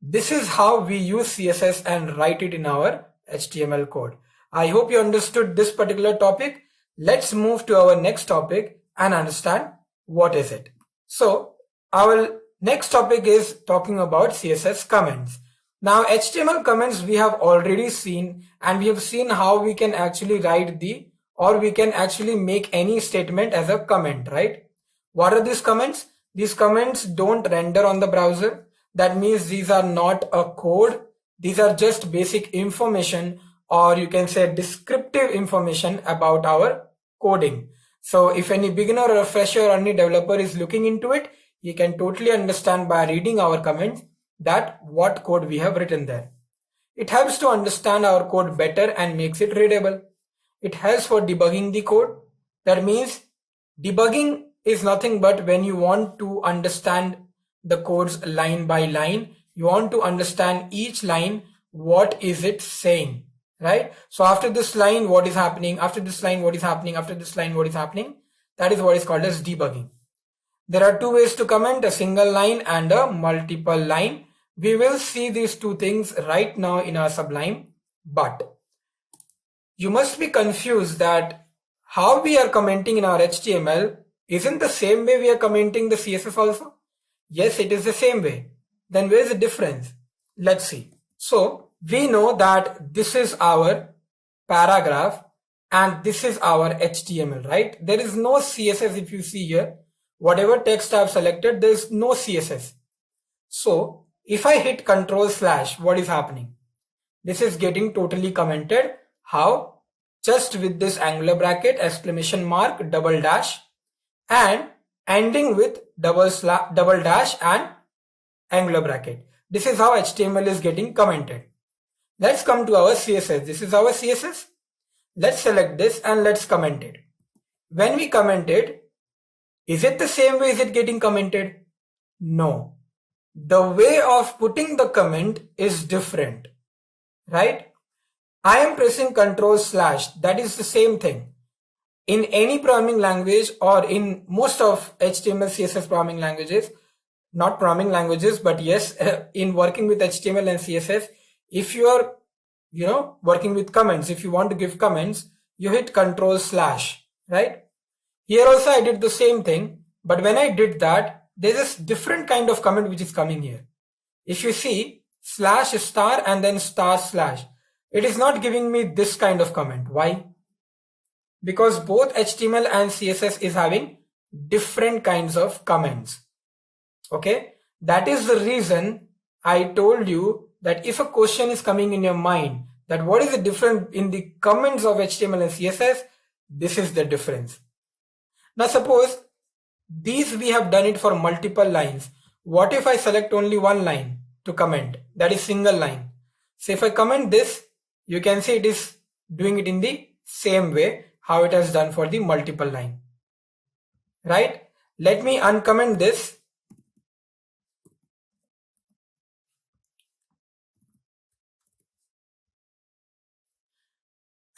this is how we use CSS and write it in our HTML code. I hope you understood this particular topic. Let's move to our next topic and understand what is it. So our next topic is talking about CSS comments. Now HTML comments we have already seen, and we have seen how we can actually write or we can actually make any statement as a comment, right? What are these comments? These comments don't render on the browser. That means these are not a code. These are just basic information, or you can say descriptive information about our coding. So if any beginner or a fresher or any developer is looking into it, he can totally understand by reading our comments that what code we have written there. It helps to understand our code better and makes it readable. It helps for debugging the code. That means debugging is nothing but when you want to understand the codes line by line, you want to understand each line, what is it saying, right? So after this line, what is happening? After this line, what is happening? After this line, what is happening? That is what is called as debugging. There are two ways to comment, a single line and a multiple line. We will see these two things right now in our Sublime, but you must be confused that how we are commenting in our HTML isn't the same way we are commenting the CSS also. Yes, it is the same way. Then where is the difference? Let's see. So we know that this is our paragraph and this is our HTML, right? There is no CSS. If you see here, whatever text I've selected, there is no CSS. So if I hit Control/, what is happening? This is getting totally commented. How? Just with this angular bracket, exclamation mark, double dash, and ending with double dash and angular bracket. This is how HTML is getting commented. Let's come to our CSS. This is our CSS. Let's select this and let's comment it. When we comment it, is it the same way is it getting commented? No. The way of putting the comment is different, right? I am pressing Control/. That is the same thing. In any programming language or in most of HTML CSS programming languages, not programming languages, but yes, in working with HTML and CSS, if you are, working with comments, if you want to give comments, you hit Control/, right? Here also I did the same thing, but when I did that, there's a different kind of comment which is coming here. If you see / and then //, it is not giving me this kind of comment. Why? Because both HTML and CSS is having different kinds of comments. Okay, that is the reason I told you that if a question is coming in your mind that what is the difference in the comments of HTML and CSS, this is the difference. Now suppose these we have done it for multiple lines. What if I select only one line to comment, that is single line? So if I comment this, you can see it is doing it in the same way how it has done for the multiple line, right? Let me uncomment this.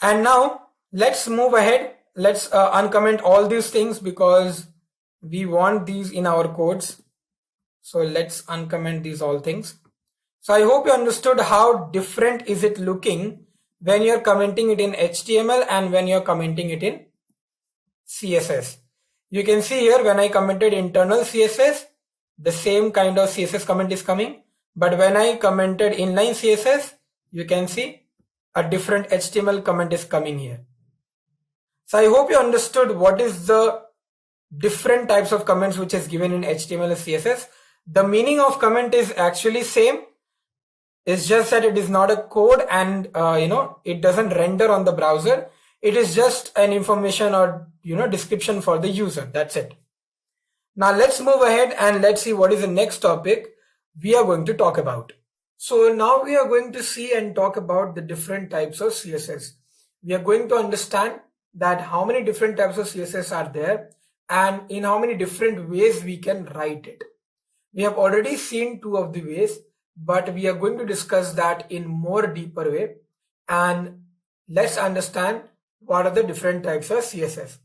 And now let's move ahead. Let's uncomment all these things because we want these in our codes. So let's uncomment these all things. So I hope you understood how different is it looking when you're commenting it in HTML and when you're commenting it in CSS. You can see here when I commented internal CSS, the same kind of CSS comment is coming. But when I commented inline CSS, you can see a different HTML comment is coming here. So I hope you understood what is the different types of comments which is given in HTML and CSS. The meaning of comment is actually same. It's just that it is not a code and it doesn't render on the browser. It is just an information or description for the user. That's it. Now let's move ahead and let's see what is the next topic we are going to talk about. So now we are going to see and talk about the different types of CSS. We are going to understand that how many different types of CSS are there and in how many different ways we can write it. We have already seen two of the ways, but we are going to discuss that in more deeper way, and let's understand what are the different types of CSS.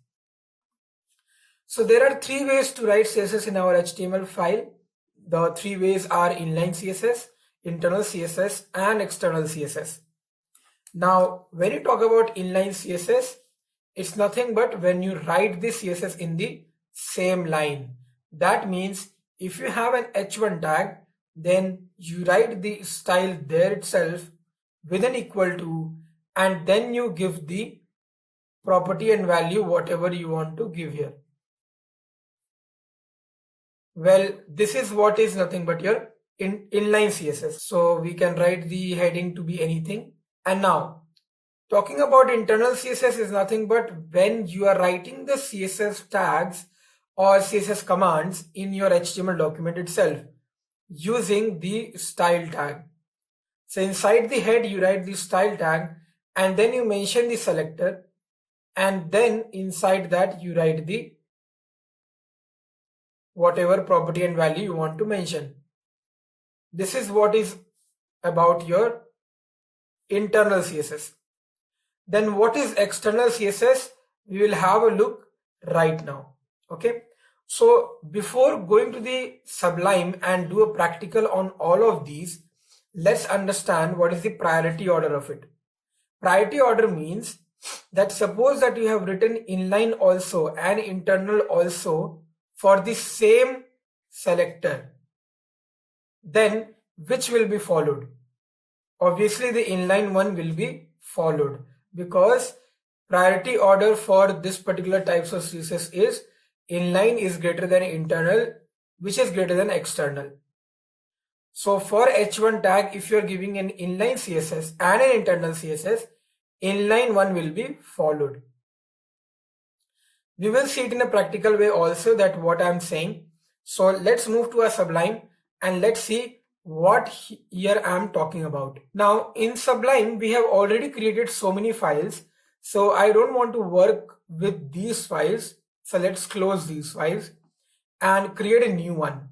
So there are three ways to write CSS in our HTML file. The three ways are inline CSS, internal CSS, and external CSS. Now, when you talk about inline CSS, it's nothing but when you write the CSS in the same line. That means if you have an h1 tag, then you write the style there itself with an equal to, and then you give the property and value whatever you want to give here. Well, this is what is nothing but your inline CSS. So we can write the heading to be anything. And now, talking about internal CSS is nothing but when you are writing the CSS tags or CSS commands in your HTML document itself using the style tag. So inside the head, you write the style tag and then you mention the selector, and then inside that you write the whatever property and value you want to mention. This is what is about your internal CSS. Then what is external CSS? We will have a look right now. Okay. So before going to the Sublime and do a practical on all of these, let's understand what is the priority order of it. Priority order means that suppose that you have written inline also and internal also for the same selector, then which will be followed? Obviously the inline one will be followed, because priority order for this particular types of CSS is inline is greater than internal, which is greater than external. So for h1 tag, if you are giving an inline CSS and an internal CSS, inline one will be followed. We will see it in a practical way also, that what I am saying. So let's move to a Sublime and let's see what here I am talking about. Now in Sublime, we have already created so many files. So I don't want to work with these files. So let's close these files and create a new one.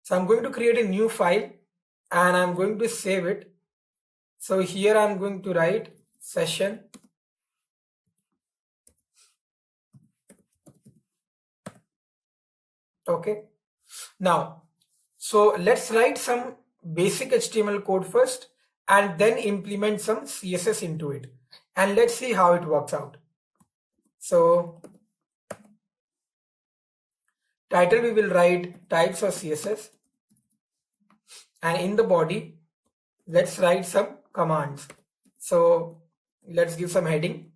So I'm going to create a new file and I'm going to save it. So here I'm going to write session. Okay. Now, so let's write some basic HTML code first and then implement some CSS into it. And let's see how it works out. So title, we will write types of CSS, and in the body let's write some commands. So let's give some heading.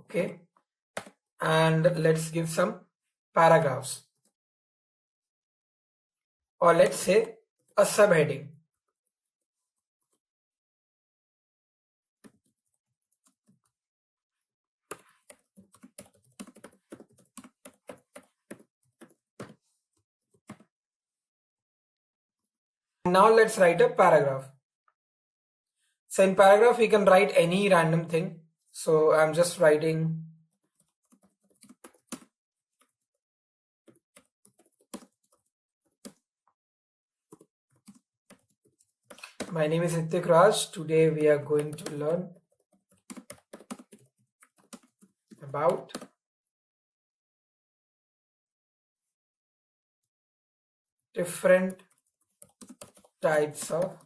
Okay, and let's give some paragraphs, or let's say a subheading. Now let's write a paragraph. So in paragraph we can write any random thing. So I'm just writing my name is Ritik Raj. Today we are going to learn about different types of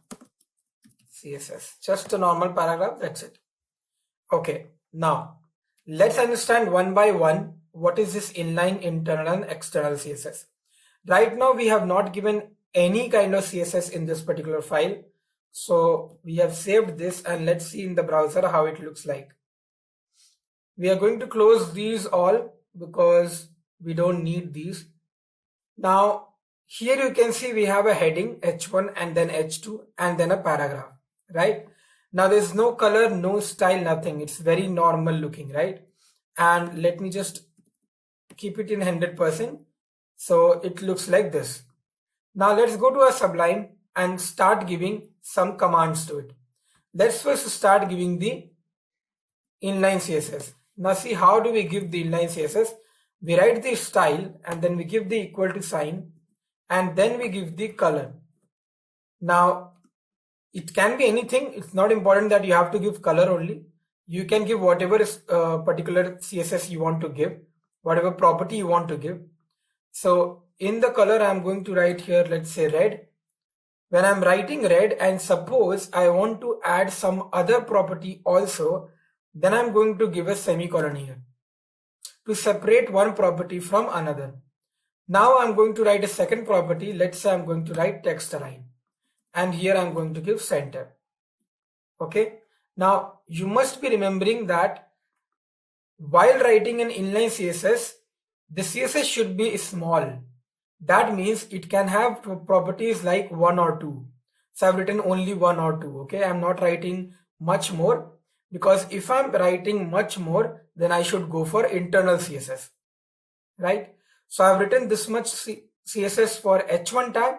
CSS. Just a normal paragraph, that's it. Okay, now let's understand one by one what is this inline, internal and external CSS. Right now we have not given any kind of CSS in this particular file. So we have saved this and let's see in the browser how it looks like. We are going to close these all because we don't need these. Now here you can see we have a heading h1 and then h2 and then a paragraph, right? Now there's no color, no style, nothing. It's very normal looking, right? And let me just keep it in 100%. So it looks like this. Now let's go to a Sublime and start giving some commands to it. Let's first start giving the inline CSS. Now see, how do we give the inline CSS? We write the style and then we give the equal to sign and then we give the color. Now it can be anything. It's not important that you have to give color only. You can give whatever particular CSS you want to give, whatever property you want to give. So in the color I'm going to write here, let's say red. when I'm writing red and suppose I want to add some other property also, then I'm going to give a semicolon here to separate one property from another. Now I'm going to write a second property. Let's say I'm going to write text align, and here I'm going to give center. Okay. Now you must be remembering that while writing an inline CSS, the CSS should be small. That means it can have properties like 1 or 2. So I've written only 1 or 2. Okay, I'm not writing much more, because if I'm writing much more, then I should go for internal CSS, right? So I've written this much CSS for H1 tag.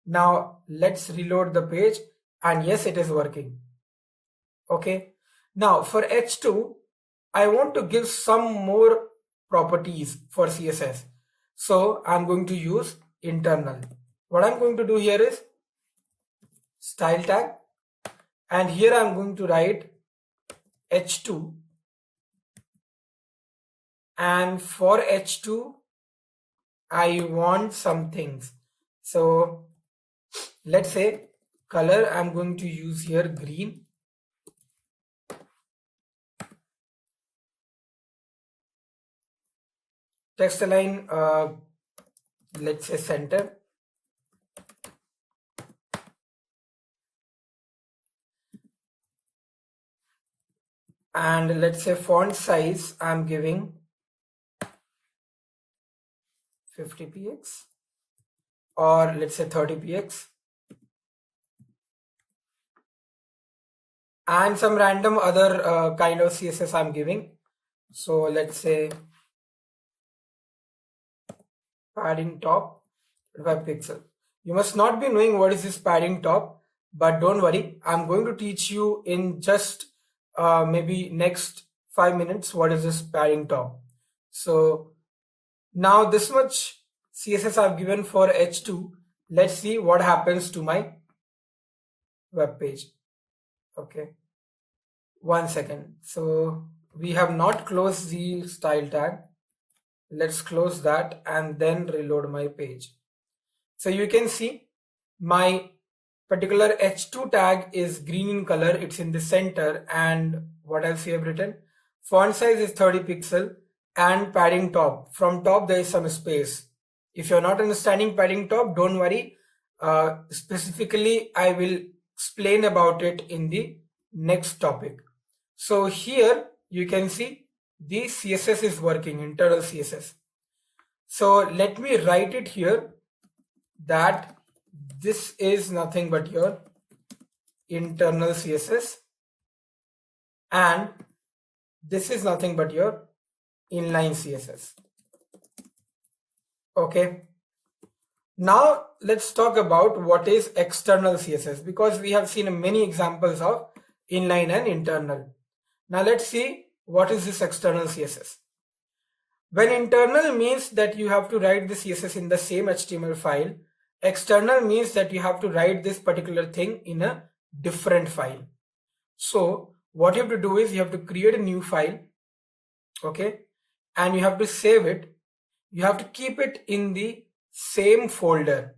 Now let's reload the page, and yes, it is working. Okay, now for H2, I want to give some more properties for CSS. So I'm going to use internal. What I'm going to do here is style tag, and here I'm going to write H2, and for H2 I want some things. So let's say color, I'm going to use here green. Text align, let's say center. And let's say font size, I'm giving 50px, or let's say 30px, and some random other kind of CSS I'm giving. So let's say padding top 5 pixel. You must not be knowing what is this padding top, but don't worry, I'm going to teach you in just maybe next 5 minutes what is this padding top. So now this much CSS I've given for H2. Let's see what happens to my web page. Okay, 1 second. So we have not closed the style tag. Let's close that and then reload my page. So you can see my particular H2 tag is green in color. It's in the center, and what else we have written? Font size is 30 pixel and padding top. From top there is some space. If you're not understanding padding top, don't worry. Specifically, I will explain about it in the next topic. So here you can see the CSS is working, internal CSS. So let me write it here that this is nothing but your internal CSS, and this is nothing but your inline CSS. Okay. Now let's talk about what is external CSS, because we have seen many examples of inline and internal. Now let's see what is this external CSS. When internal means that you have to write the CSS in the same HTML file, external means that you have to write this particular thing in a different file. So what you have to do is you have to create a new file, okay, and you have to save it. You have to keep it in the same folder.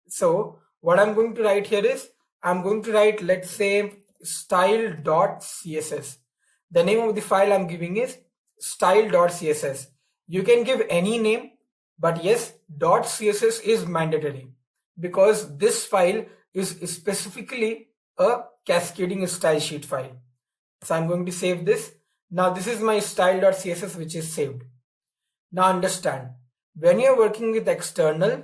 So what I'm going to write here is I'm going to write, let's say, style.css. The name of the file I'm giving is style.css. You can give any name, but yes, .css is mandatory, because this file is specifically a cascading style sheet file. So I'm going to save this. Now this is my style.css which is saved. Now understand, when you're working with external,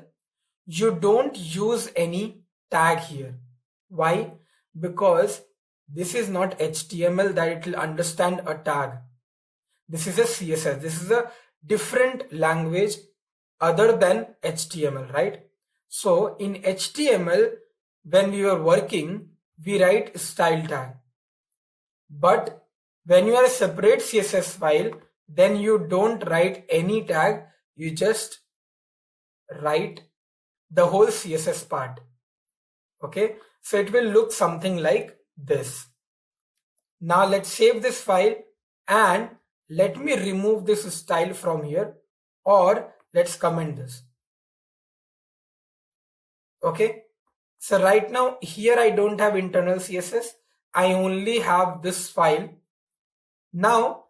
you don't use any tag here. Why? Because this is not HTML that it will understand a tag. This is a CSS. This is a different language other than HTML, right? So in HTML, when we are working, we write style tag. But when you are a separate CSS file, then you don't write any tag. You just write the whole CSS part. Okay, so it will look something like this. Now let's save this file, and let me remove this style from here, or let's comment this. Okay, So right now here I don't have internal CSS. I only have this file. Now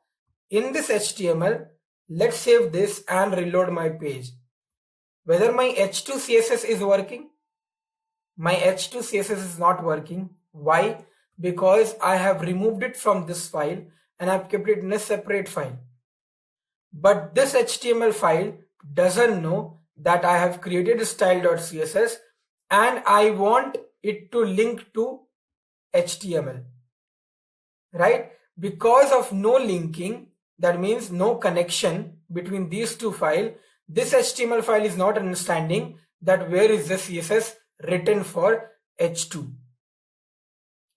in this HTML, let's save this and reload my page. Whether my H2 CSS is working? My H2 CSS is not working. Why? Because I have removed it from this file and I've kept it in a separate file. But this HTML file doesn't know that I have created a style.css and I want it to link to HTML, right? Because of no linking, that means no connection between these two files, this HTML file is not understanding that where is the CSS written for H2.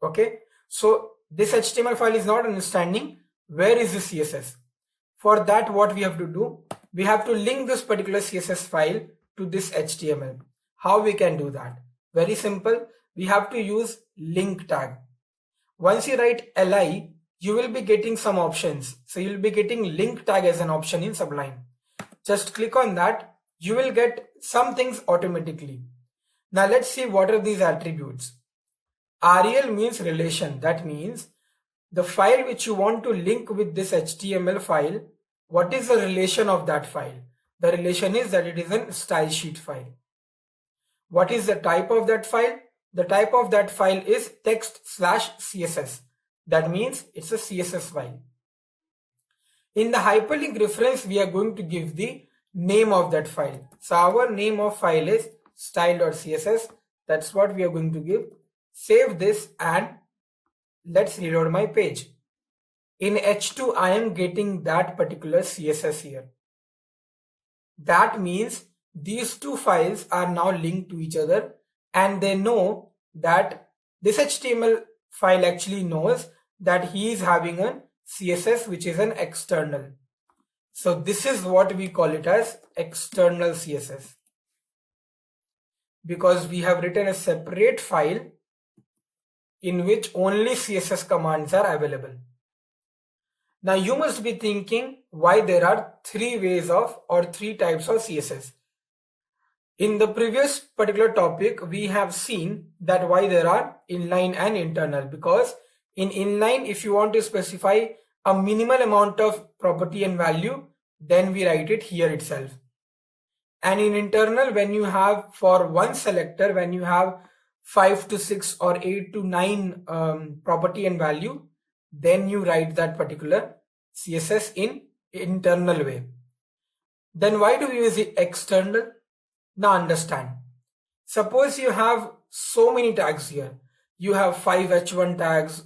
Okay, so this HTML file is not understanding where is the CSS. For that, what we have to do, we have to link this particular CSS file to this HTML. How we can do that? Very simple. We have to use link tag. Once you write li, you will be getting some options. So you will be getting link tag as an option in Sublime. Just click on that. You will get some things automatically. Now let's see what are these attributes. REL means relation. That means the file which you want to link with this HTML file, what is the relation of that file? The relation is that it is a style sheet file. What is the type of that file? The type of that file is text/CSS. That means it's a CSS file. In the hyperlink reference, we are going to give the name of that file. So our name of file is style.css. That's what we are going to give. Save this and let's reload my page. In H2, I am getting that particular CSS here. That means these two files are now linked to each other and they know that this HTML file actually knows that he is having a CSS which is an external. So this is what we call it as external CSS, because we have written a separate file in which only CSS commands are available. Now you must be thinking why there are three ways of or three types of CSS. In the previous particular topic, we have seen that why there are inline and internal, because in inline, if you want to specify a minimal amount of property and value, then we write it here itself. And in internal, when you have for one selector, when you have 5 to 6 or 8 to 9 property and value, then you write that particular CSS in internal way. Then why do we use the external? Now understand. Suppose you have so many tags here. You have 5 H1 tags,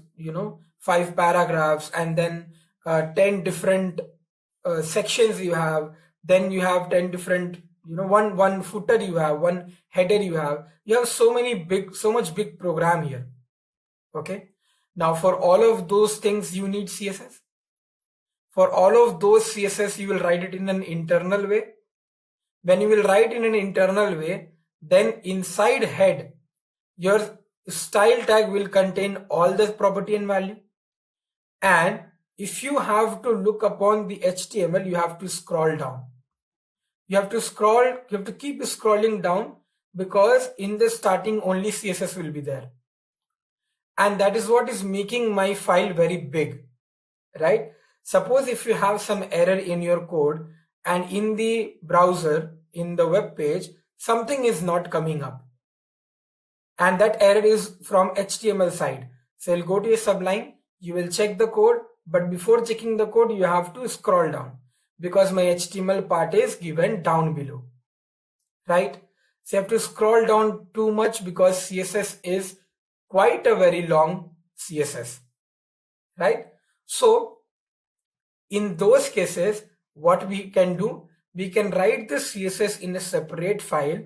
5 paragraphs, and then 10 different sections you have. Then you have 10 different, one footer you have, one header you have. You have so much big program here. Okay. Now for all of those things you need CSS. For all of those CSS you will write it in an internal way. When you will write in an internal way, then inside head, your style tag will contain all the property and value. And if you have to look upon the HTML, you have to scroll down. You have to keep scrolling down, because in the starting only CSS will be there. And that is what is making my file very big, right? Suppose if you have some error in your code and in the browser, in the web page, something is not coming up. And that error is from HTML side. So you'll go to a Sublime, you will check the code, but before checking the code, you have to scroll down, because my HTML part is given down below, right? So you have to scroll down too much because CSS is quite a very long CSS, right? So in those cases, what we can do, we can write the CSS in a separate file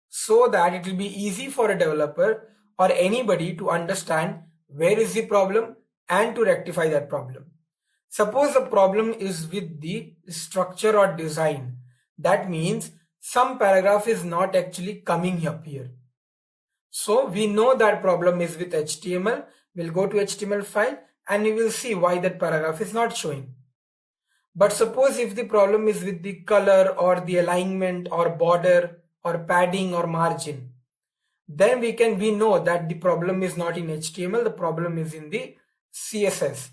so that it will be easy for a developer or anybody to understand where is the problem and to rectify that problem. Suppose the problem is with the structure or design. That means some paragraph is not actually coming up here. So we know that problem is with HTML. We'll go to HTML file and we will see why that paragraph is not showing. But suppose if the problem is with the color or the alignment or border or padding or margin, then we know that the problem is not in HTML, the problem is in the CSS.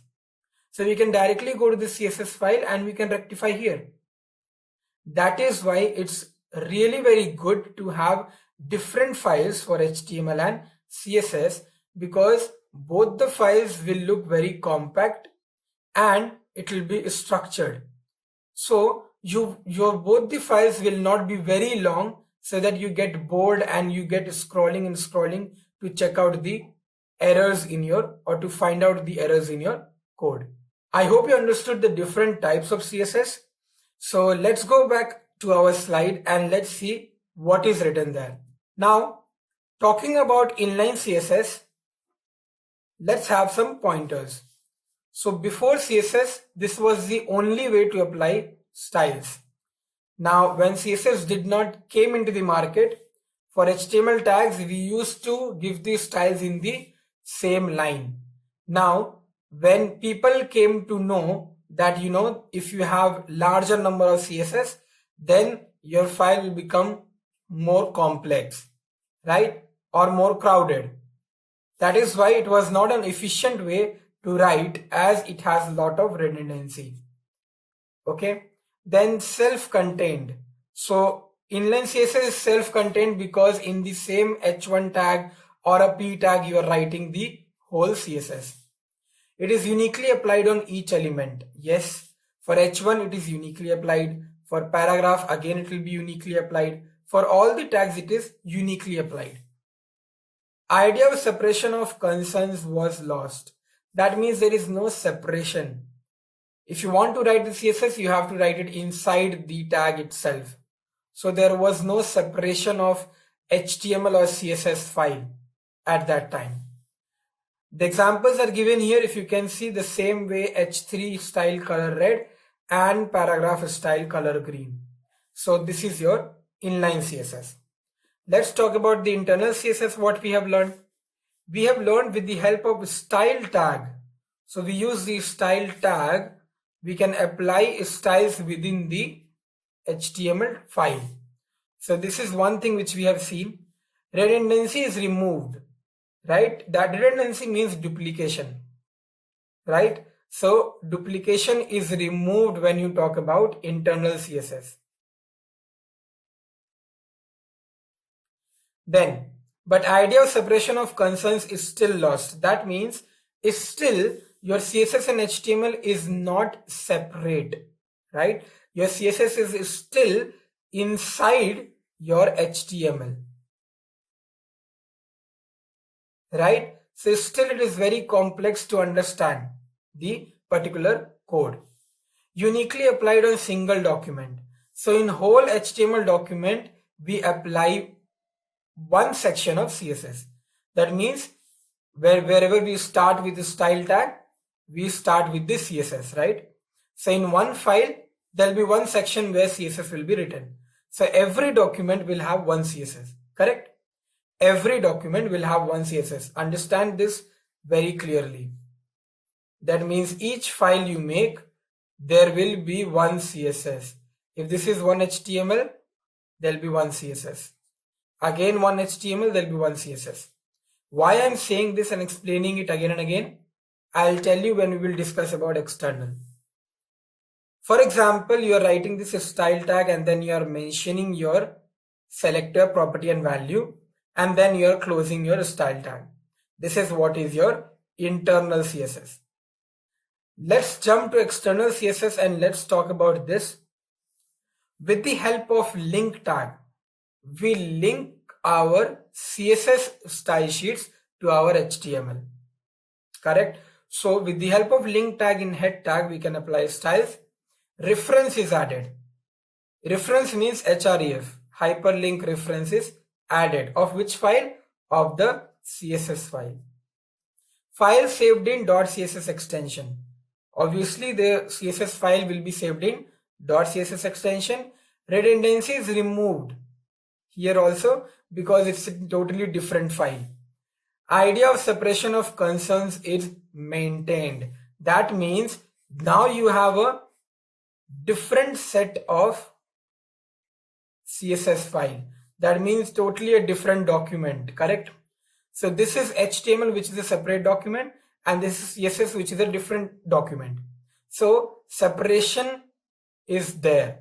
So we can directly go to the CSS file and we can rectify here. That is why it's really very good to have different files for HTML and CSS, because both the files will look very compact and it will be structured. So your both the files will not be very long, so that you get bored and you get scrolling and scrolling to check out the errors in your, or to find out the errors in your code. I hope you understood the different types of CSS. So let's go back to our slide and let's see what is written there. Now, talking about inline CSS, let's have some pointers. So before CSS, this was the only way to apply styles. Now, when CSS did not came into the market, for HTML tags, we used to give the styles in the same line. Now, when people came to know that, if you have larger number of CSS, then your file will become more complex, right? Or more crowded. That is why it was not an efficient way to write, as it has a lot of redundancy. Okay. Then self-contained. So inline CSS is self-contained because in the same h1 tag or a p tag you are writing the whole CSS. It is uniquely applied on each element. Yes, for h1 it is uniquely applied. For paragraph, again it will be uniquely applied. For all the tags it is uniquely applied. Idea of separation of concerns was lost. That means there is no separation. If you want to write the CSS, you have to write it inside the tag itself. So there was no separation of HTML or CSS file at that time. The examples are given here. If you can see, the same way h3 style color red and paragraph style color green. So this is your inline CSS. Let's talk about the internal CSS. What we have learned? We have learned with the help of style tag. So we use the style tag. We can apply styles within the HTML file. So this is one thing which we have seen. Redundancy is removed, right? That redundancy means duplication, right? So duplication is removed when you talk about internal CSS. Then, but idea of separation of concerns is still lost. That means is still your CSS and HTML is not separate, right? Your CSS is still inside your HTML, right? So still it is very complex to understand the particular code. Uniquely applied on single document. So in whole HTML document, we apply one section of CSS. That means wherever we start with the style tag, we start with the CSS, right? So in one file, there will be one section where CSS will be written. So every document will have one CSS, correct? Every document will have one CSS. Understand this very clearly. That means each file you make, there will be one CSS. If this is one HTML, there will be one CSS. Again one HTML, there will be one CSS. Why I'm saying this and explaining it again and again, I'll tell you when we will discuss about external. For example, you are writing this style tag and then you are mentioning your selector property and value, and then you are closing your style tag. This is what is your internal CSS. Let's jump to external CSS and let's talk about this. With the help of link tag, we link our CSS style sheets to our HTML, correct? So with the help of link tag in head tag, we can apply styles. Reference is added. Reference means href, hyperlink reference is added. Of which file? Of the CSS file. File saved in .css extension. Obviously the CSS file will be saved in .css extension. Redundancy is removed here also because it's a totally different file. Idea of separation of concerns is maintained. That means now you have a different set of CSS file. That means totally a different document, correct? So this is HTML, which is a separate document, and this is CSS, which is a different document. So separation is there,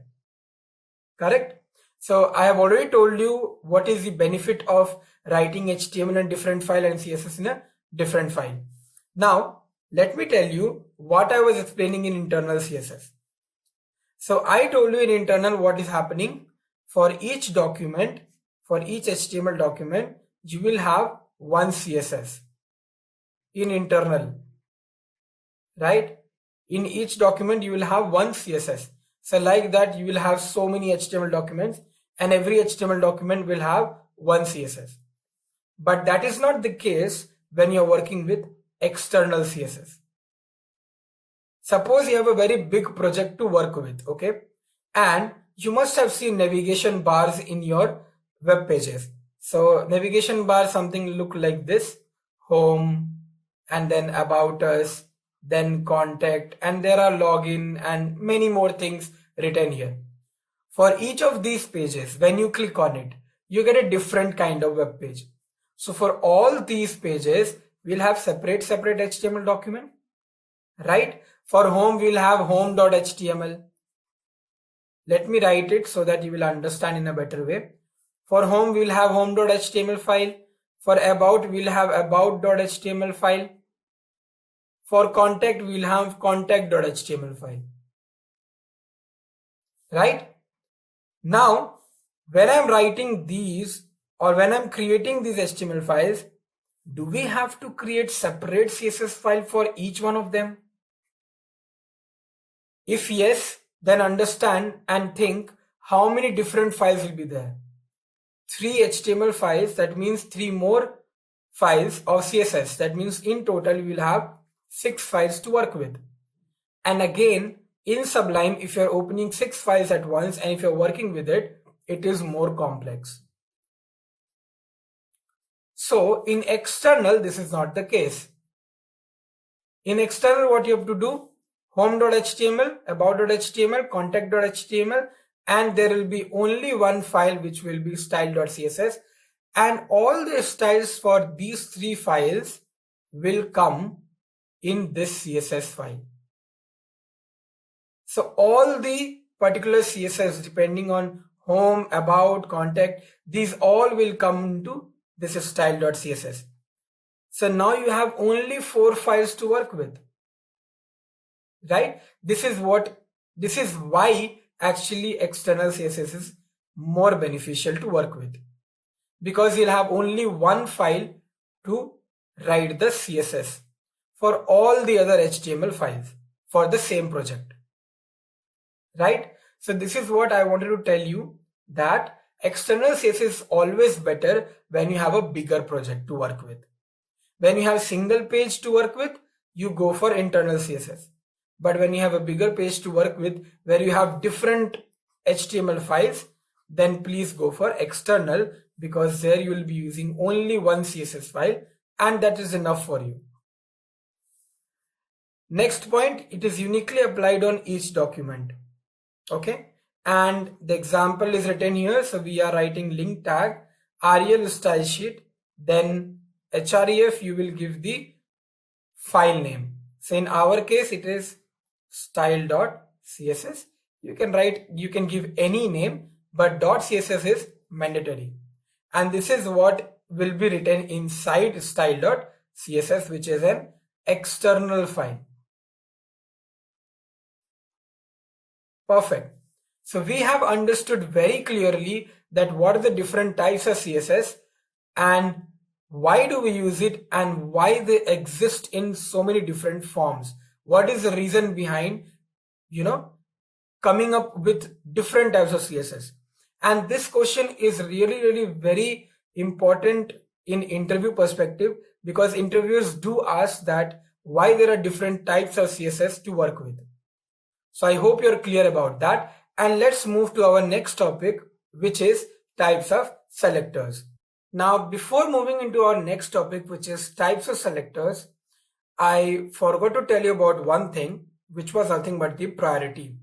correct? So I have already told you what is the benefit of writing HTML in a different file and CSS in a different file. Now, let me tell you what I was explaining in internal CSS. So I told you in internal what is happening. For each document, for each HTML document, you will have one CSS in internal, right? In each document, you will have one CSS. So like that, you will have so many HTML documents, and every HTML document will have one CSS. But that is not the case when you're working with external CSS. Suppose you have a very big project to work with, okay? And you must have seen navigation bars in your web pages. So navigation bar, something look like this: home, and then about us, then contact, and there are login and many more things written here. For each of these pages, when you click on it, you get a different kind of web page. So for all these pages, we'll have separate HTML document, right? For home, we'll have home.html. Let me write it so that you will understand in a better way. For home, we'll have home.html file. For about, we'll have about.html file. For contact, we'll have contact.html file. Right? Now, when I'm writing these, or when I'm creating these HTML files, do we have to create separate CSS file for each one of them? If yes, then understand and think how many different files will be there. 3 HTML files, that means 3 more files of CSS. That means in total we will have 6 files to work with. And again, in Sublime, if you're opening 6 files at once and if you're working with it, it is more complex. So in external, this is not the case. In external, what you have to do: home.html, about.html, contact.html, and there will be only one file which will be style.css, and all the styles for these 3 files will come in this CSS file. So all the particular CSS, depending on home, about, contact, these all will come into this style.css. So now you have only 4 files to work with, right? This is why actually external CSS is more beneficial to work with, because you'll have only one file to write the CSS for all the other HTML files for the same project, right? So this is what I wanted to tell you, that external CSS is always better when you have a bigger project to work with. When you have single page to work with, you go for internal CSS. But when you have a bigger page to work with, where you have different HTML files, then please go for external, because there you will be using only one CSS file, and that is enough for you. Next point, it is uniquely applied on each document. Okay, and the example is written here. So we are writing link tag, rel style sheet, then href, you will give the file name. So in our case, it is style.css. You can give any name, but .css is mandatory. And this is what will be written inside style.css, which is an external file. Perfect. So we have understood very clearly that what are the different types of CSS and why do we use it and why they exist in so many different forms. What is the reason behind, coming up with different types of CSS? And this question is really very important in interview perspective, because interviewers do ask that why there are different types of CSS to work with. So I hope you're clear about that. And let's move to our next topic, which is types of selectors. Now, before moving into our next topic, which is types of selectors, I forgot to tell you about one thing, which was nothing but the priority.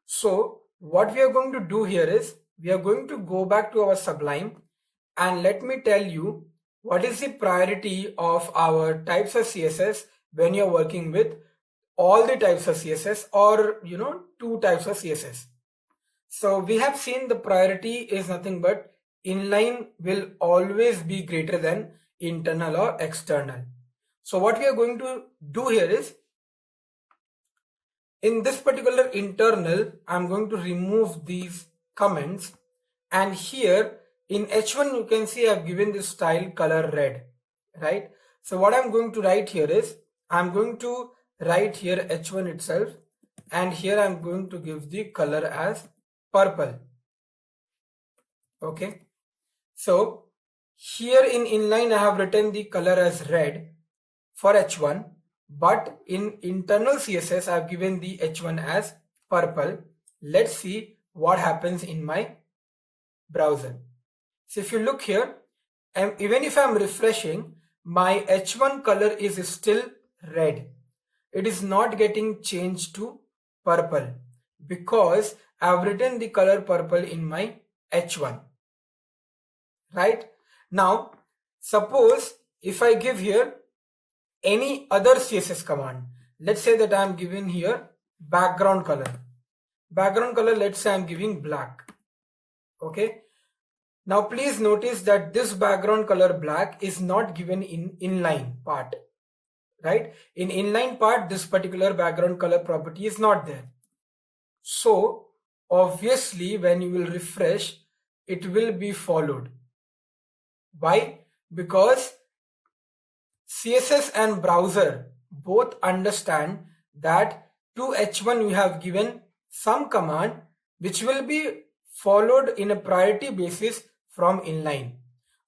So what we are going to do here is, we are going to go back to our Sublime, and let me tell you what is the priority of our types of CSS when you're working with all the types of CSS, or two types of CSS. So we have seen the priority is nothing but inline will always be greater than internal or external. So what we are going to do here is, in this particular internal, I'm going to remove these comments, and here in H1 you can see I've given this style color red, right? So what I'm going to write here is, I'm going to write here H1 itself, and here I'm going to give the color as purple. Okay, so here in inline I have written the color as red for H1, but in internal CSS I have given the H1 as purple. Let's see what happens in my browser. So if you look here, even if I'm refreshing, my H1 color is still red. It is not getting changed to purple because I've written the color purple in my H1. Right? Now, suppose if I give here any other CSS command, let's say that I'm giving here background color. Background color, let's say I'm giving black. Okay. Now please notice that this background color black is not given in inline part. Right? In inline part, this particular background color property is not there. So obviously when you will refresh, it will be followed. Why? Because CSS and browser both understand that to H1 we have given some command which will be followed in a priority basis from inline.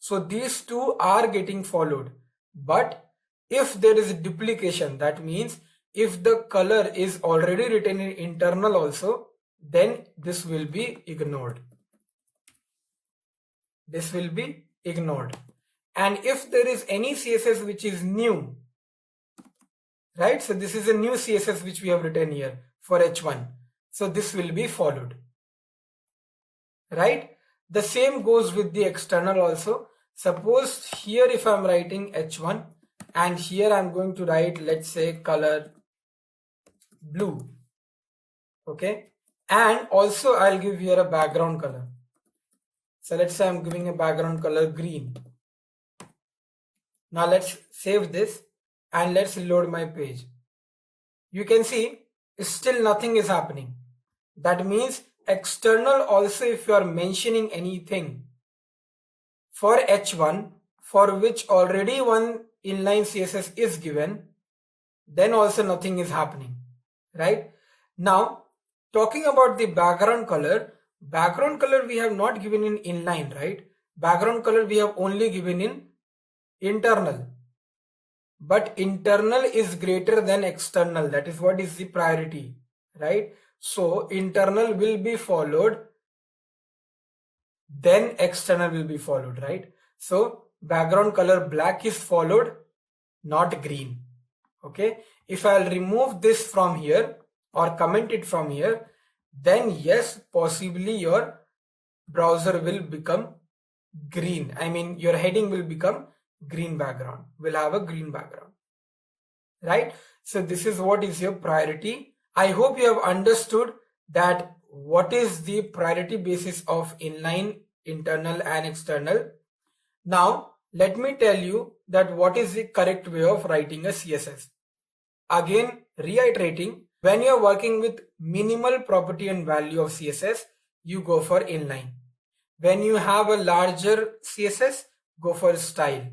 So these two are getting followed. But if there is a duplication, that means if the color is already written in internal also, then this will be ignored. This will be ignored. And if there is any CSS which is new, right? So this is a new CSS which we have written here for H1. So this will be followed. Right? The same goes with the external also. Suppose here if I'm writing H1 and here I'm going to write, let's say, color blue. Okay. And also I'll give here a background color. So let's say I'm giving a background color green. Now let's save this and let's load my page. You can see still nothing is happening. That means external also, if you are mentioning anything for H1 for which already one inline CSS is given, then also nothing is happening, right? Now talking about the background color we have not given in inline, right? Background color we have only given in internal, but internal is greater than external. That is what is the priority, right? So internal will be followed, then external will be followed, right? So background color black is followed, not green. Okay, if I'll remove this from here or comment it from here, then yes, possibly your browser will become green. I mean your heading will become green background, will have a green background, right? So this is what is your priority. I hope you have understood that what is the priority basis of inline, internal and external. Now let me tell you that what is the correct way of writing a CSS. Again, reiterating, when you are working with minimal property and value of CSS, you go for inline. When you have a larger CSS, go for style.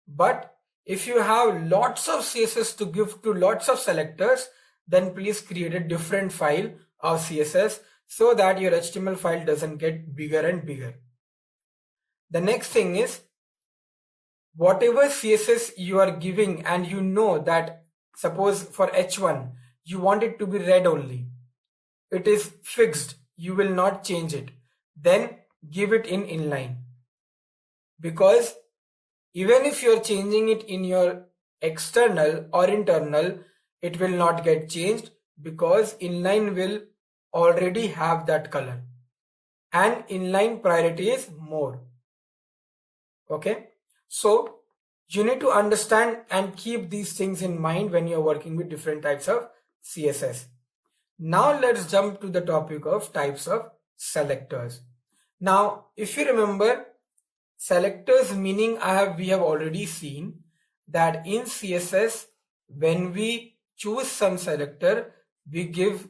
But if you have lots of CSS to give to lots of selectors, then please create a different file of CSS so that your HTML file doesn't get bigger and bigger. The next thing is, whatever CSS you are giving and you know that, suppose for H1 you want it to be red only, it is fixed, you will not change it, then give it in inline. Because even if you are changing it in your external or internal, it will not get changed because inline will already have that color. and inline priority is more. Okay, so you need to understand and keep these things in mind when you're working with different types of CSS. Now let's jump to the topic of types of selectors. Now, if you remember, selectors meaning we have already seen that in CSS, when we choose some selector, we give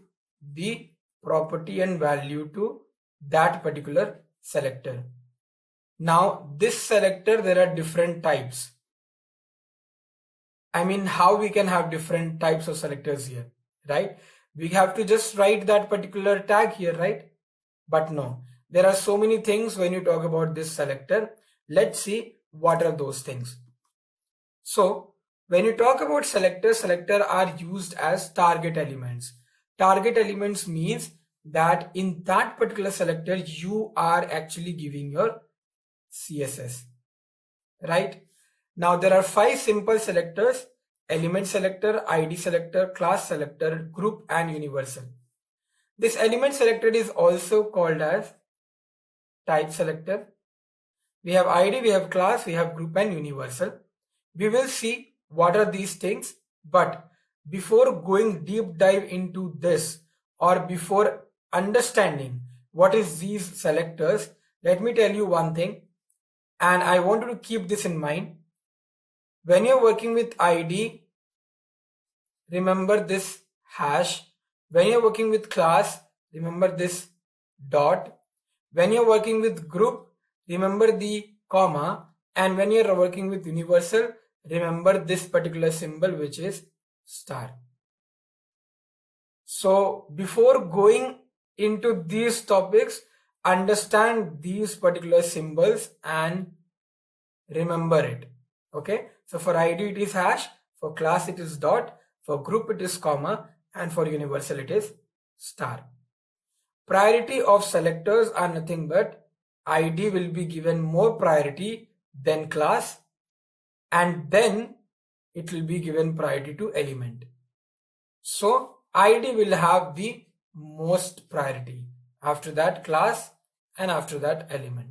the property and value to that particular selector. Now, this selector, there are different types. I mean, how we can have different types of selectors here, right? We have to just write that particular tag here, right? But no, there are so many things when you talk about this selector. Let's see what are those things. So when you talk about selectors are used as target elements. Target elements means that in that particular selector, you are actually giving your CSS, right? Now there are 5 simple selectors: element selector, ID selector, class selector, group, and universal. This element selector is also called as type selector. We have ID, we have class, we have group, and universal. We will see what are these things, but before going deep dive into this, or before understanding what is these selectors, let me tell you one thing, and I want you to keep this in mind. When you're working with ID, remember this hash. When you're working with class, remember this dot. When you're working with group, remember the comma. And when you're working with universal, remember this particular symbol, which is star. So before going into these topics, understand these particular symbols and remember it. Okay, so for ID it is hash, for class it is dot, for group it is comma, and for universal it is star. Priority of selectors are nothing but ID will be given more priority than class, and then it will be given priority to element. So ID will have the most priority, after that class, and after that element.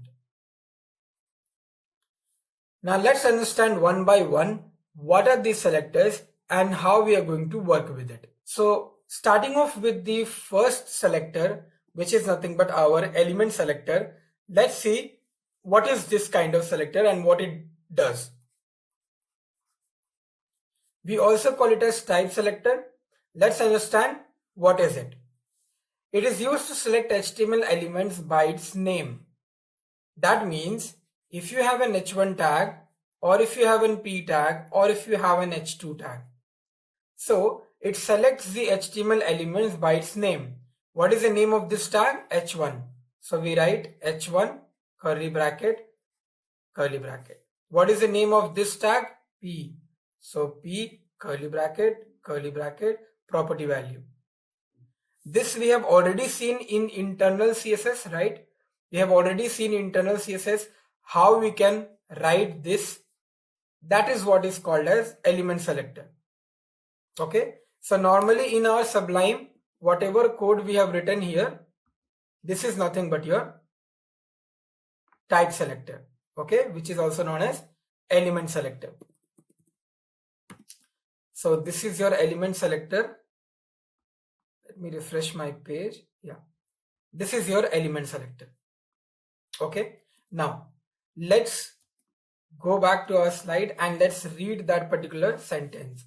Now let's understand one by one what are these selectors and how we are going to work with it. So starting off with the first selector, which is nothing but our element selector, let's see what is this kind of selector and what it does. We also call it as type selector. Let's understand what is it. It is used to select HTML elements by its name. That means if you have an h1 tag, or if you have an p tag, or if you have an h2 tag, so it selects the HTML elements by its name. What is the name of this tag? h1. So we write h1 curly bracket curly bracket. What is the name of this tag? P. So p curly bracket property value. This we have already seen in internal CSS, right? We have already seen internal CSS how we can write this. That is what is called as element selector. Okay, so normally in our Sublime, whatever code we have written here, this is nothing but your type selector, okay, which is also known as element selector. So this is your element selector. Let me refresh my page. Yeah, this is your element selector. Okay, now let's go back to our slide and let's read that particular sentence.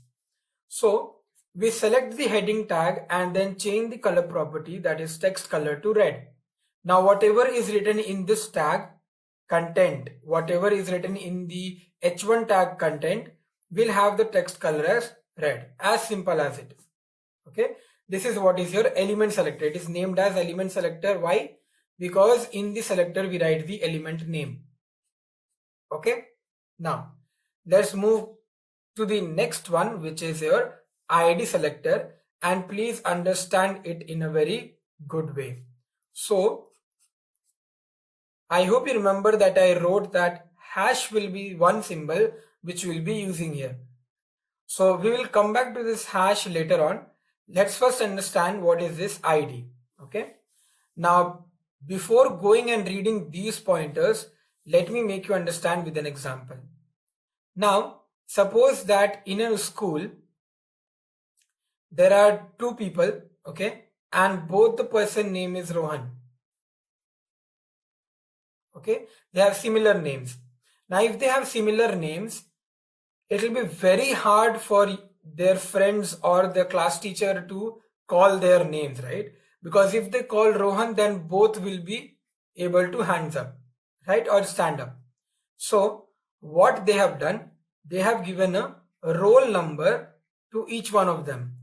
So we select the heading tag and then change the color property, that is text color, to red. Now whatever is written in this tag content, whatever is written in the h1 tag content will have the text color as red. As simple as it is. Okay, this is what is your element selector. It is named as element selector. Why? Because in the selector we write the element name. Okay, now let's move to the next one, which is your ID selector, and please understand it in a very good way. So I hope you remember that I wrote that hash will be one symbol which we'll be using here. So we will come back to this hash later on. Let's first understand what is this ID. Okay, now Before going and reading these pointers, let me make you understand with an example. Now, suppose that in a school, there are two people, okay, and both the person name is Rohan. Okay, they have similar names. Now, if they have similar names, it will be very hard for their friends or the class teacher to call their names, right? Because if they call Rohan, then both will be able to hands up, right, or stand up. So what they have done, they have given a roll number to each one of them.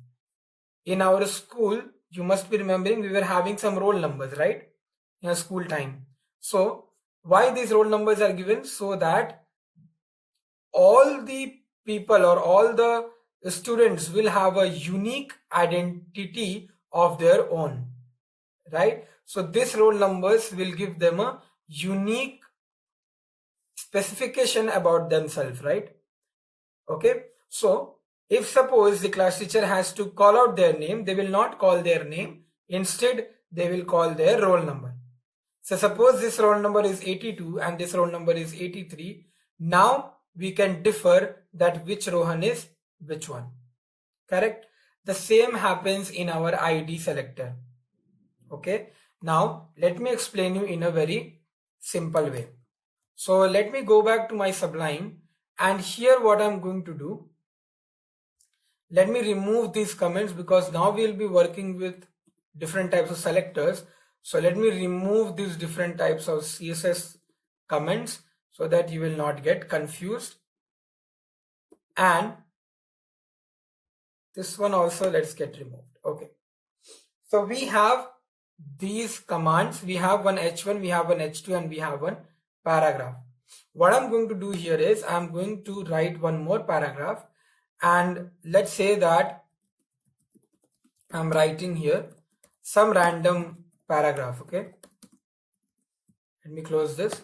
In our school, you must be remembering, we were having some roll numbers, right, in our school time. So why these roll numbers are given? So that all the people or all the students will have a unique identity of their own, right? So this roll numbers will give them a unique specification about themselves, right? Okay, so if suppose the class teacher has to call out their name, they will not call their name, instead they will call their roll number. So suppose this roll number is 82 and this roll number is 83. Now we can differ that which Rohan is which one. Correct? The same happens in our ID selector. Okay. Now let me explain you in a very simple way. So let me go back to my Sublime, and here what I'm going to do, let me remove these comments because now we'll be working with different types of selectors. So let me remove these different types of CSS comments so that you will not get confused. And this one also, let's get removed. Okay. So we have these commands. We have one H1, we have one H2, and we have one paragraph. What I'm going to do here is I'm going to write one more paragraph, and let's say that I'm writing here some random paragraph. Okay, let me close this,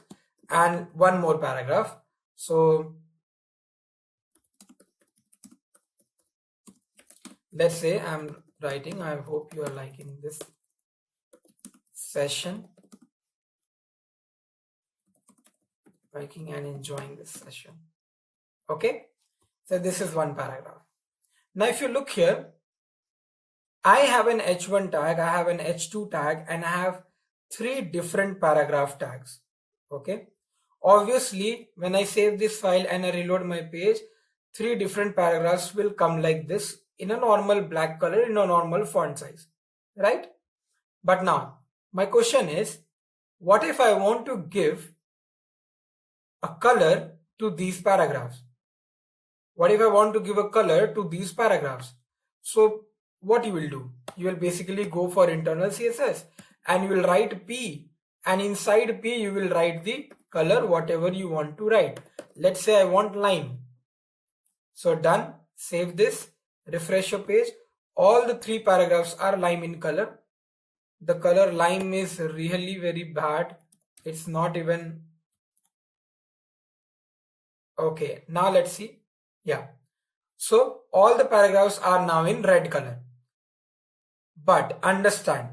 and one more paragraph. So let's say I'm writing, I hope you are liking this session, liking and enjoying this session. Okay, so this is one paragraph. Now if you look here, I have an H1 tag, I have an H2 tag, and I have three different paragraph tags. Okay, obviously when I save this file and I reload my page, three different paragraphs will come like this in a normal black color, in a normal font size, right? But now my question is, what if I want to give a color to these paragraphs? What if I want to give a color to these paragraphs? So what you will do? You will basically go for internal CSS and you will write P, and inside P you will write the color whatever you want to write. Let's say I want lime. So done, save this, refresh your page. All the three paragraphs are lime in color. The color lime is really very bad. It's not even okay. Now let's see. Yeah. So all the paragraphs are now in red color. But understand,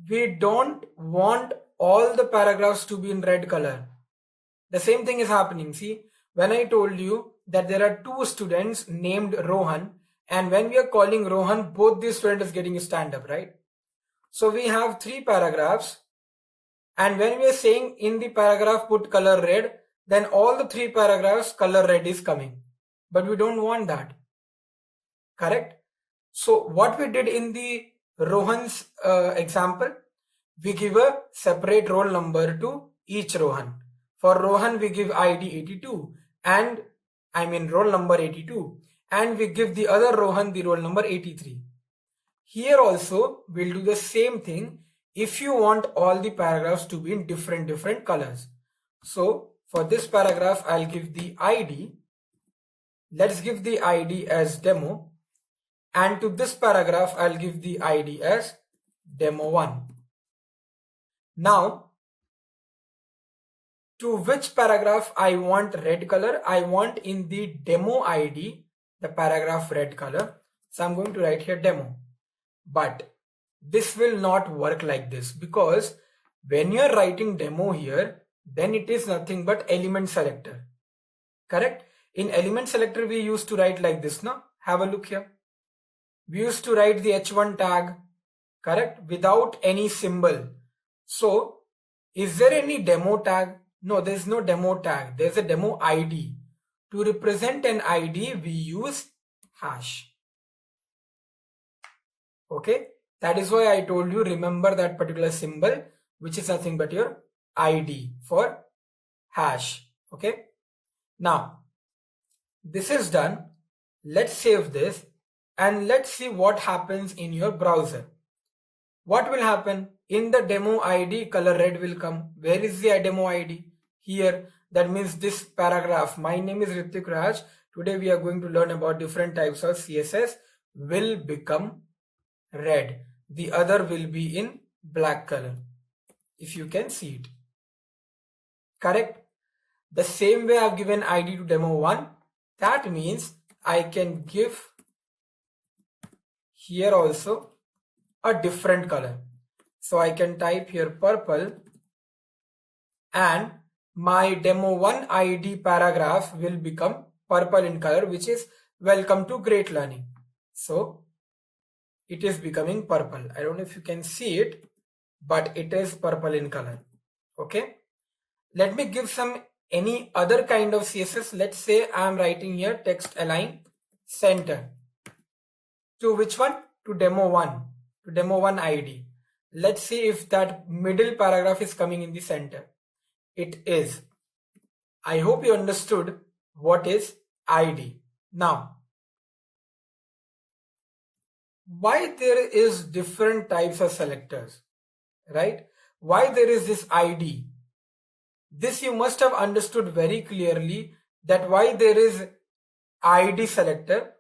we don't want all the paragraphs to be in red color. The same thing is happening. See, when I told you that there are two students named Rohan, and when we are calling Rohan, both these students is getting a stand up, right? So we have three paragraphs, and when we are saying in the paragraph put color red, then all the three paragraphs color red is coming. But we don't want that. Correct? So what we did in the Rohan's example, we give a separate roll number to each Rohan. For Rohan, we give ID 82 and roll number 82, and we give the other Rohan the roll number 83. Here also, we'll do the same thing if you want all the paragraphs to be in different colors. So for this paragraph, I'll give the ID. Let's give the ID as demo. And to this paragraph, I'll give the ID as demo1. Now, to which paragraph I want red color? I want in the demo ID, the paragraph red color. So I'm going to write here demo. But this will not work like this because When you are writing demo here, then it is nothing but element selector. Correct? In element selector, we used to write like this, no? Have a look here. We used to write the h1 tag, correct? Without any symbol. So, is there any demo tag? No, there is no demo tag. There is a demo ID. To represent an ID, we use hash. Okay? That is why I told you, remember that particular symbol, which is nothing but your ID for hash. Okay? Now, this is done. Let's save this and let's see what happens in your browser. What will happen? In the demo ID, color red will come. Where is the demo ID? Here. That means this paragraph. My name is Ritik Raj. Today we are going to learn about different types of CSS will become red. The other will be in black color. If you can see it. Correct? The same way I've given ID to demo 1. That means I can give here also a different color. So I can type here purple and my demo 1 ID paragraph will become purple in color, which is welcome to great learning. So it is becoming purple. I don't know if you can see it, but it is purple in color. Okay. Let me give some any other kind of CSS. Let's say I am writing here text align center. To which one? To demo 1. To demo 1 ID. Let's see if that middle paragraph is coming in the center. It is. I hope you understood what is ID. Now, why there is different types of selectors, right? Why there is this ID? This you must have understood very clearly that why there is ID selector,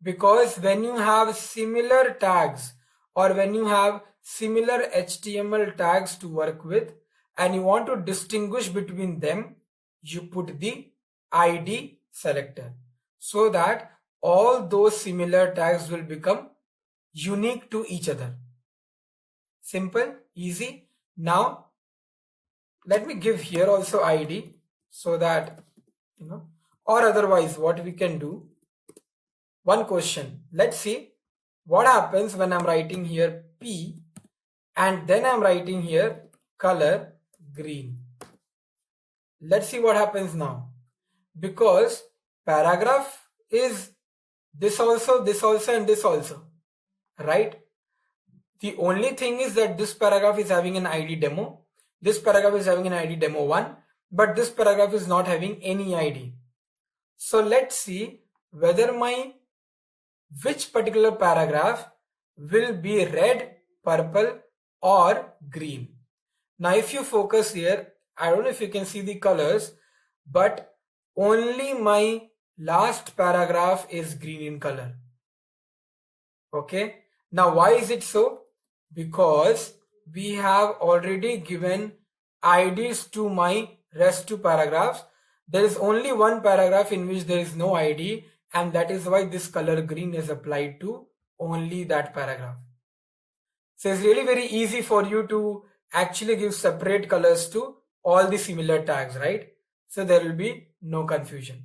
because when you have similar tags or when you have similar HTML tags to work with and you want to distinguish between them, you put the ID selector so that all those similar tags will become unique to each other. Simple, easy. Now, let me give here also ID so that, or otherwise what we can do. One question. Let's see what happens when I'm writing here P and then I'm writing here color green. Let's see what happens now. Because paragraph is this also, and this also, right? The only thing is that this paragraph is having an ID demo. This paragraph is having an ID demo 1, but this paragraph is not having any ID. So let's see whether which particular paragraph will be red, purple or green. Now if you focus here, I don't know if you can see the colors, but only my last paragraph is green in color. Okay. Now why is it so? Because we have already given IDs to my rest two paragraphs. There is only one paragraph in which there is no ID, and that is why this color green is applied to only that paragraph. So it's really very easy for you to actually give separate colors to all the similar tags, right? So there will be no confusion.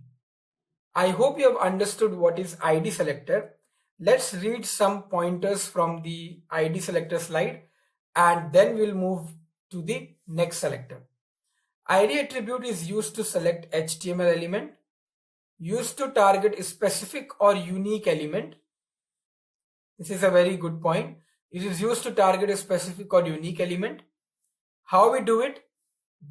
I hope you have understood what is ID selector. Let's read some pointers from the ID selector slide and then we'll move to the next selector. ID attribute is used to select HTML element, used to target a specific or unique element. This is a very good point. It is used to target a specific or unique element. How we do it?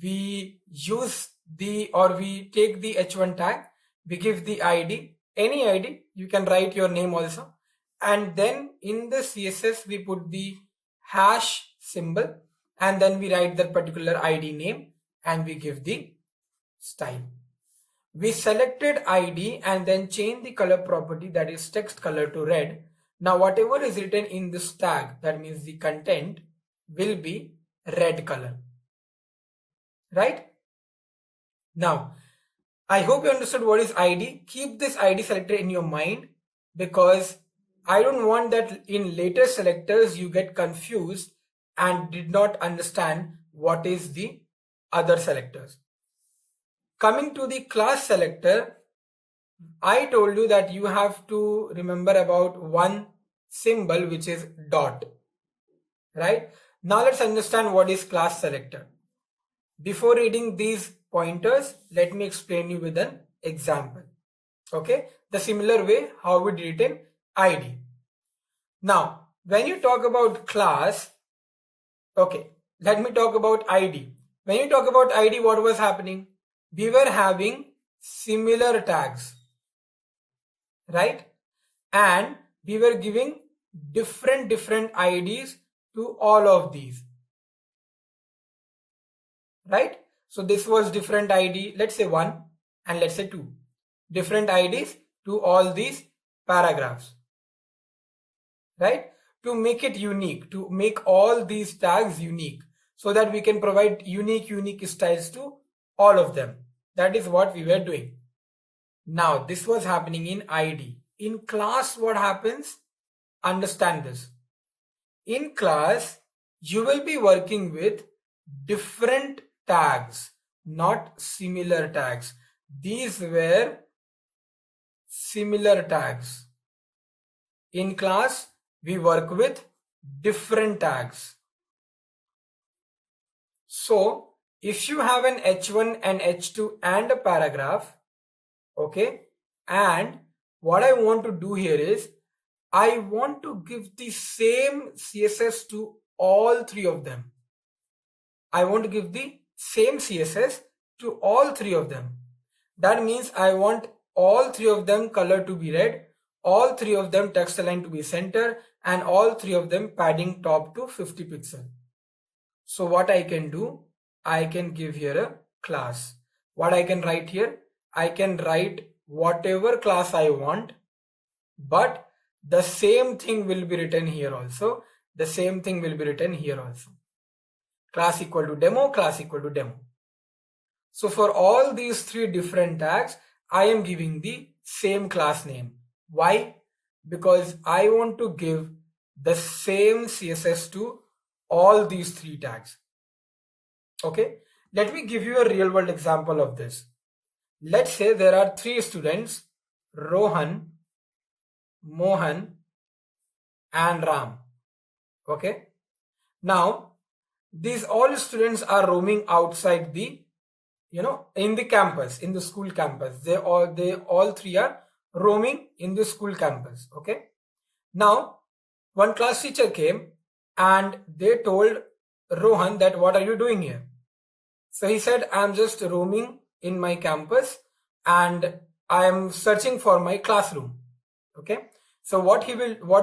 We use we take the h1 tag, we give the ID, any ID, you can write your name also, and then in the CSS we put the hash symbol and then we write that particular ID name and we give the style. We selected ID and then change the color property, that is text color, to red. Now whatever is written in this tag, that means the content, will be red color. Right? Now, I hope you understood what is ID. Keep this ID selector in your mind because I don't want that in later selectors you get confused and did not understand what is the other selectors. Coming to the class selector, I told you that you have to remember about one symbol, which is dot, right? Now let's understand what is class selector. Before reading these pointers, let me explain you with an example. Okay, the similar way how we did it in ID. Now, when you talk about class, okay, let me talk about ID. When you talk about ID, what was happening? We were having similar tags, right? And we were giving different IDs to all of these, right? So this was different ID, let's say 1 and let's say 2. Different IDs to all these paragraphs, right? To make it unique, to make all these tags unique, so that we can provide unique styles to all of them. That is what we were doing. Now, this was happening in ID. In class, what happens? Understand this. In class, you will be working with different tags, not similar tags. These were similar tags. In class, we work with different tags. So, if you have an H1 and H2 and a paragraph, okay, and what I want to do here is, I want to give the same CSS to all three of them. I want to give the same CSS to all three of them. That means I want all three of them color to be red, all three of them text align to be center, and all three of them padding top to 50 pixel. So what I can do, I can give here a class. What I can write here, I can write whatever class I want, but the same thing will be written here also. The same thing will be written here also. Class equal to demo, class equal to demo. So for all these three different tags, I am giving the same class name. Why? Because I want to give the same CSS to all these three tags. Okay, let me give you a real world example of this. Let's say there are three students, Rohan, Mohan, and Ram. Okay, now these all students are roaming outside the, in the campus, in the school campus. They all three are roaming in the school campus. Okay, now one class teacher came and they told Rohan that what are you doing here? So he said, I'm just roaming in my campus and I am searching for my classroom. Okay, so what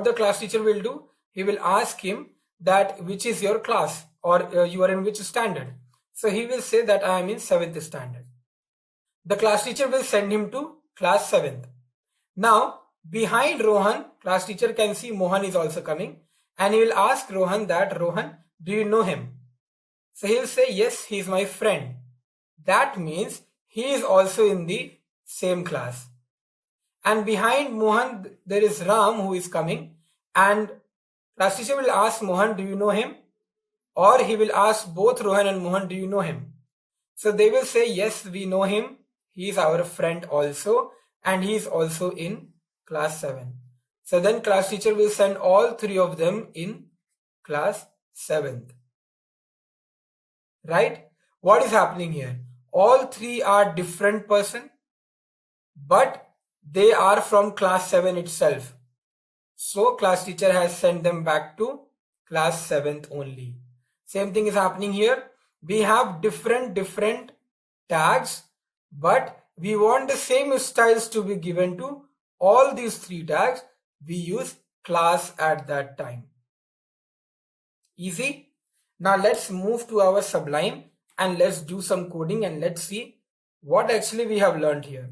the class teacher will do, he will ask him that which is your class, or you are in which standard. So he will say that I am in 7th standard. The class teacher will send him to class 7th. Now behind Rohan, class teacher can see Mohan is also coming, and he will ask Rohan that, Rohan, do you know him? So he will say, yes, he is my friend. That means he is also in the same class. And behind Mohan there is Ram who is coming, and class teacher will ask Mohan, do you know him? Or he will ask both Rohan and Mohan, do you know him? So they will say, yes, we know him. He is our friend also, and he is also in class 7. So then class teacher will send all three of them in class 7th. Right? What is happening here? All three are different person, but they are from class 7 itself. So class teacher has sent them back to class 7th only. Same thing is happening here. We have different tags, but we want the same styles to be given to all these three tags. We use class at that time. Easy? Now let's move to our Sublime and let's do some coding and let's see what actually we have learned here.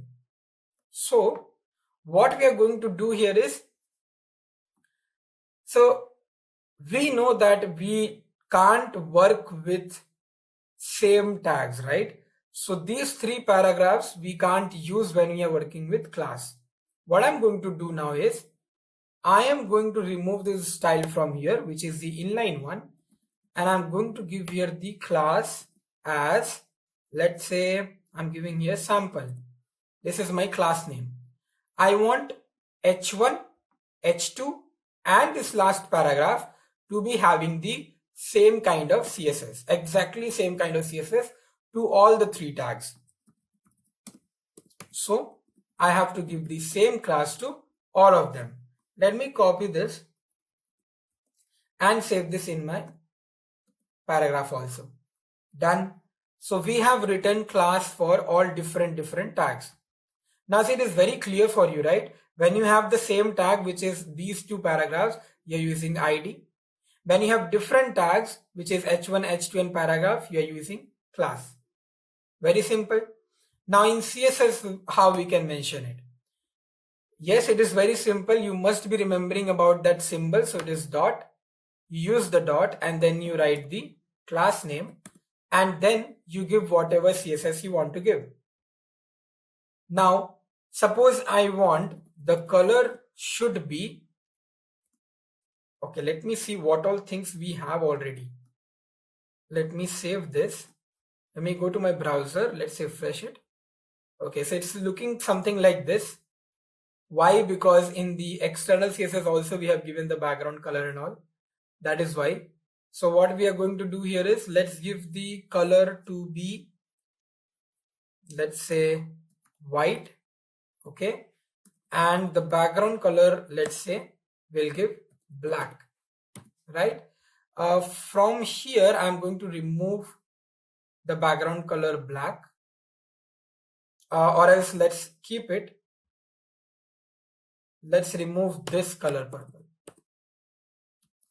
So what we are going to do here is, so we know that we can't work with same tags, right? So these three paragraphs we can't use when we are working with class. What I'm going to do now is, I am going to remove this style from here, which is the inline one, and I'm going to give here the class as, let's say I'm giving here sample. This is my class name. I want h1, h2 and this last paragraph to be having the same kind of CSS, exactly same kind of CSS to all the three tags. So I have to give the same class to all of them. Let me copy this and save this in my paragraph also. Done. So we have written class for all different tags. Now see, it is very clear for you, right? When you have the same tag, which is these two paragraphs, you're using ID. When you have different tags, which is h1, h2 and paragraph, you're using class. Very simple. Now in CSS, how we can mention it? Yes, it is very simple. You must be remembering about that symbol. So it is dot. You use the dot and then you write the class name and then you give whatever CSS you want to give. Now, suppose I want the color should be, okay, let me see what all things we have already. Let me save this. Let me go to my browser. Let's refresh it. Okay, so it's looking something like this. Why? Because in the external CSS also we have given the background color and all. That is why. So what we are going to do here is, let's give the color to be, let's say white. Okay, and the background color, let's say we'll give black, right? From here I'm going to remove the background color black, or else let's keep it. Let's remove this color purple.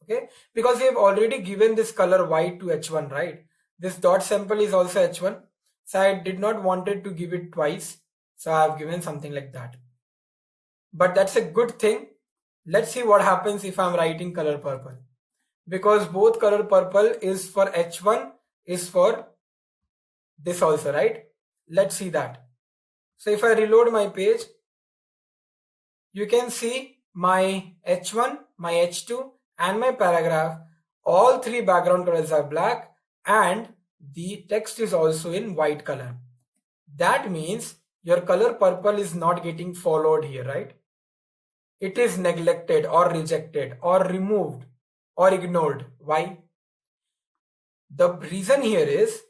Okay, because we have already given this color white to h1, right? This dot sample is also h1, so I did not wanted to give it twice, so I have given something like that. But that's a good thing. Let's see what happens if I'm writing color purple, because both color purple is for h1 is for this also, right? Let's see that. So if I reload my page, you can see my h1, my h2 and my paragraph, all three background colors are black and the text is also in white color. That means your color purple is not getting followed here, right? It is neglected or rejected or removed or ignored. Why? The reason here is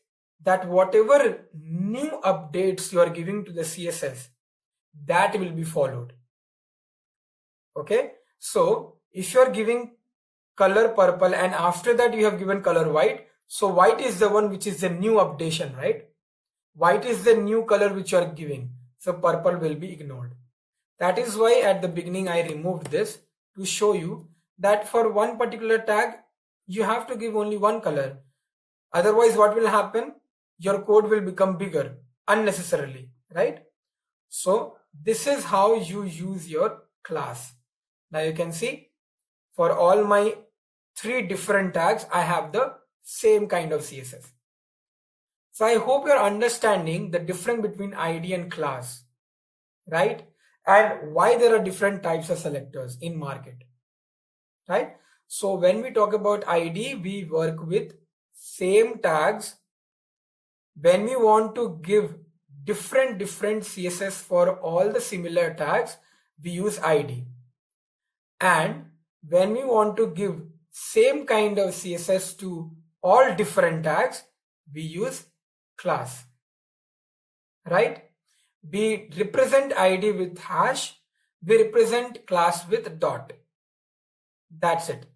that whatever new updates you are giving to the CSS, that will be followed. Okay, so if you are giving color purple and after that you have given color white, so white is the one which is the new updation, right? White is the new color which you are giving, so purple will be ignored. That is why at the beginning I removed this to show you that for one particular tag you have to give only one color. Otherwise what will happen? Your code will become bigger unnecessarily, right? So this is how you use your class. Now you can see for all my three different tags, I have the same kind of CSS. So I hope you're understanding the difference between ID and class, right? And why there are different types of selectors in market, right? So when we talk about ID, we work with same tags. When we want to give different CSS for all the similar tags, we use ID. And when we want to give same kind of CSS to all different tags, we use class, right? We represent ID with hash, we represent class with dot. That's it.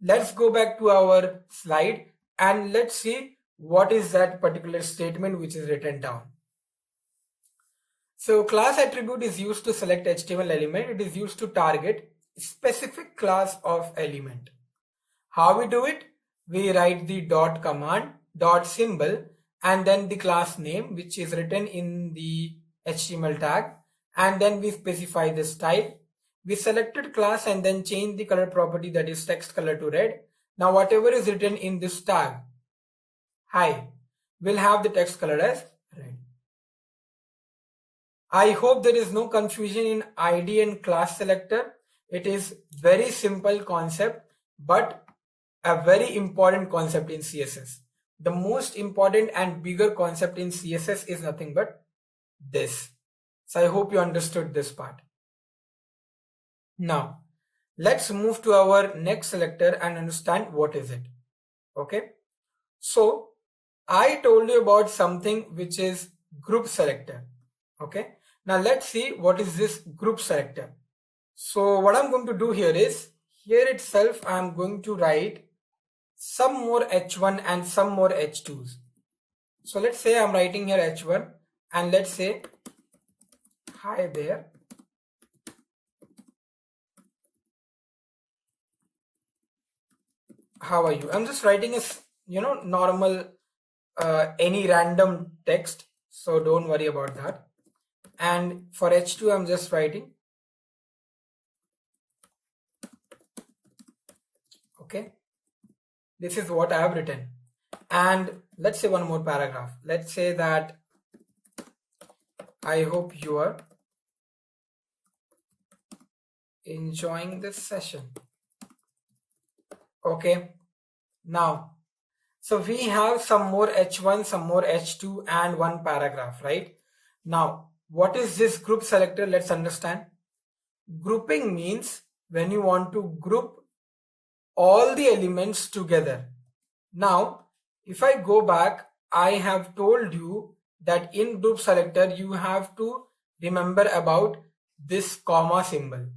Let's go back to our slide and let's see what is that particular statement which is written down. So class attribute is used to select HTML element. It is used to target specific class of element. How we do it? We write the dot command, dot symbol, and then the class name which is written in the HTML tag, and then we specify the style. We selected class and then change the color property, that is text color, to red. Now whatever is written in this tag, hi, will have the text color as red. I hope there is no confusion in ID and class selector. It is very simple concept, but a very important concept in CSS. The most important and bigger concept in CSS is nothing but this. So I hope you understood this part. Now, let's move to our next selector and understand what is it. Okay. So I told you about something which is group selector. Okay. Now let's see what is this group selector. So what I'm going to do here is, here itself I'm going to write some more h1 and some more h2s. So let's say I'm writing here h1 and let's say, hi there. How are you? I'm just writing a normal any random text, so don't worry about that. And for h2 I'm just writing, okay, this is what I have written. And let's say one more paragraph. Let's say that I hope you are enjoying this session. Okay, now so we have some more h1, some more h2 and one paragraph, right? Now what is this group selector? Let's understand. Grouping means when you want to group all the elements together. Now if I go back, I have told you that in group selector you have to remember about this comma symbol,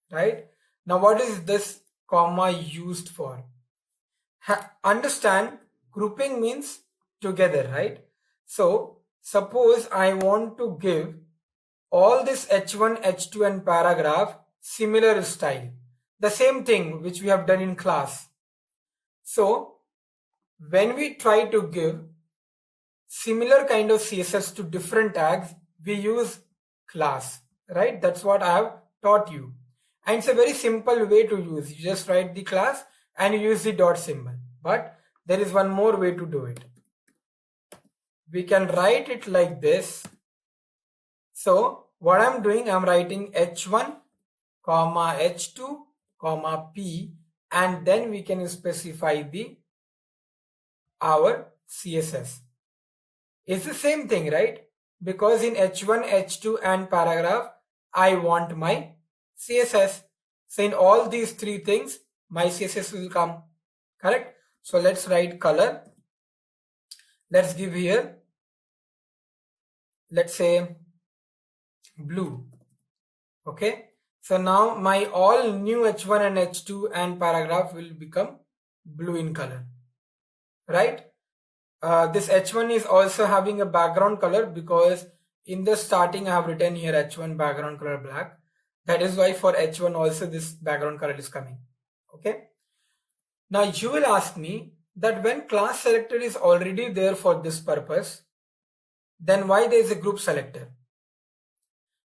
right? Now what is this comma used for? Understand, grouping means together, right? So suppose I want to give all this h1, h2 and paragraph similar style, the same thing which we have done in class. So when we try to give similar kind of CSS to different tags, we use class, right? That's what I have taught you. And it's a very simple way to use. You just write the class and you use the dot symbol. But there is one more way to do it. We can write it like this. So what I'm doing, I'm writing h1, comma h2, comma p, and then we can specify our CSS. It's the same thing, right? Because in h1, h2 and paragraph, I want my CSS. So in all these three things, my CSS will come, correct? So let's write color. Let's give here, let's say blue. Okay. So now my all new h1 and h2 and paragraph will become blue in color, right? This h1 is also having a background color because in the starting I have written here h1 background color black. That is why for h1 also this background color is coming. Okay. Now you will ask me that when class selector is already there for this purpose, then why there is a group selector?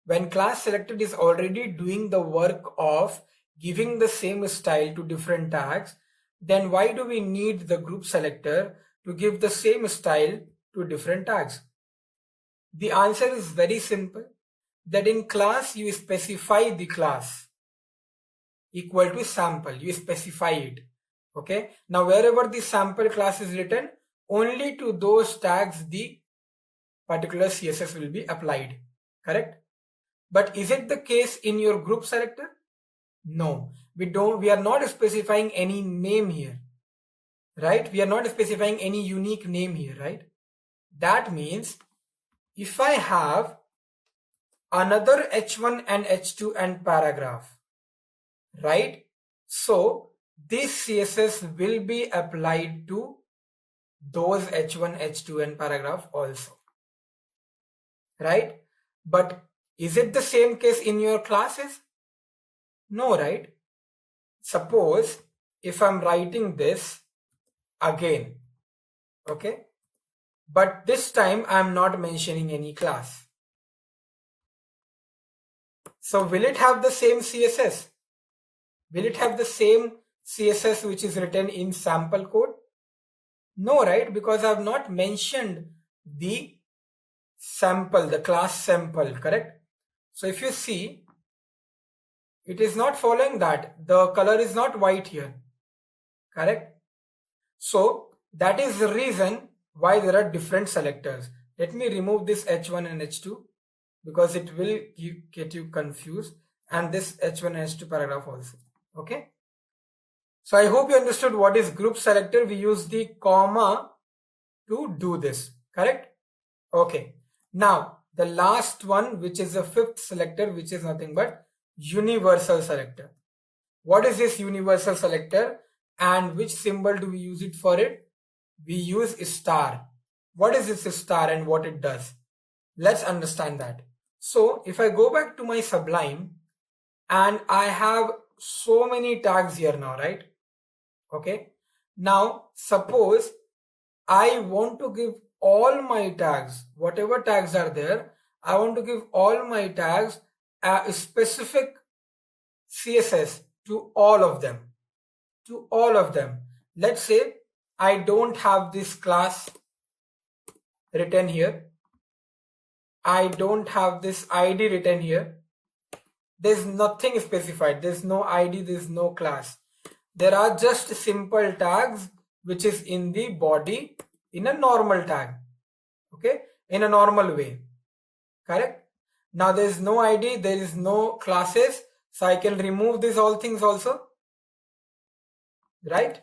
When class selector is already doing the work of giving the same style to different tags, then why do we need the group selector to give the same style to different tags? The answer is very simple, that in class you specify the class equal to sample, you specify it. Okay, now wherever the sample class is written, only to those tags the particular CSS will be applied, correct? But is it the case in your group selector? No, we are not specifying any name here, right? We are not specifying any unique name here, right? That means if I have another h1 and h2 and paragraph, right? So this CSS will be applied to those h1, h2 and paragraph also, right? But is it the same case in your classes? No, right? Suppose if I'm writing this again, okay, but this time I'm not mentioning any class. So will it have the same CSS? Will it have the same CSS which is written in sample code? No, right? Because I have not mentioned the sample, the class sample, correct? So if you see, it is not following that. The color is not white here, correct? So that is the reason why there are different selectors. Let me remove this H1 and H2 because it will get you confused, and this H1 and H2 paragraph also. Okay. So I hope you understood what is group selector. We use the comma to do this, correct? Okay. Now the last one, which is the fifth selector, which is nothing but universal selector. What is this universal selector and which symbol do we use it for it? We use a star. What is this star and what it does? Let's understand that. So if I go back to my Sublime and I have so many tags here now, right? Okay. Now suppose I want to give all my tags, whatever tags are there, I want to give all my tags a specific CSS to all of them. To all of them. Let's say I don't have this class written here. I don't have this ID written here. There's nothing specified. There's no ID, there's no class. There are just simple tags which is in the body in a normal tag. Okay, in a normal way. Correct? Now there is no ID, there is no classes, so I can remove these all things also. Right?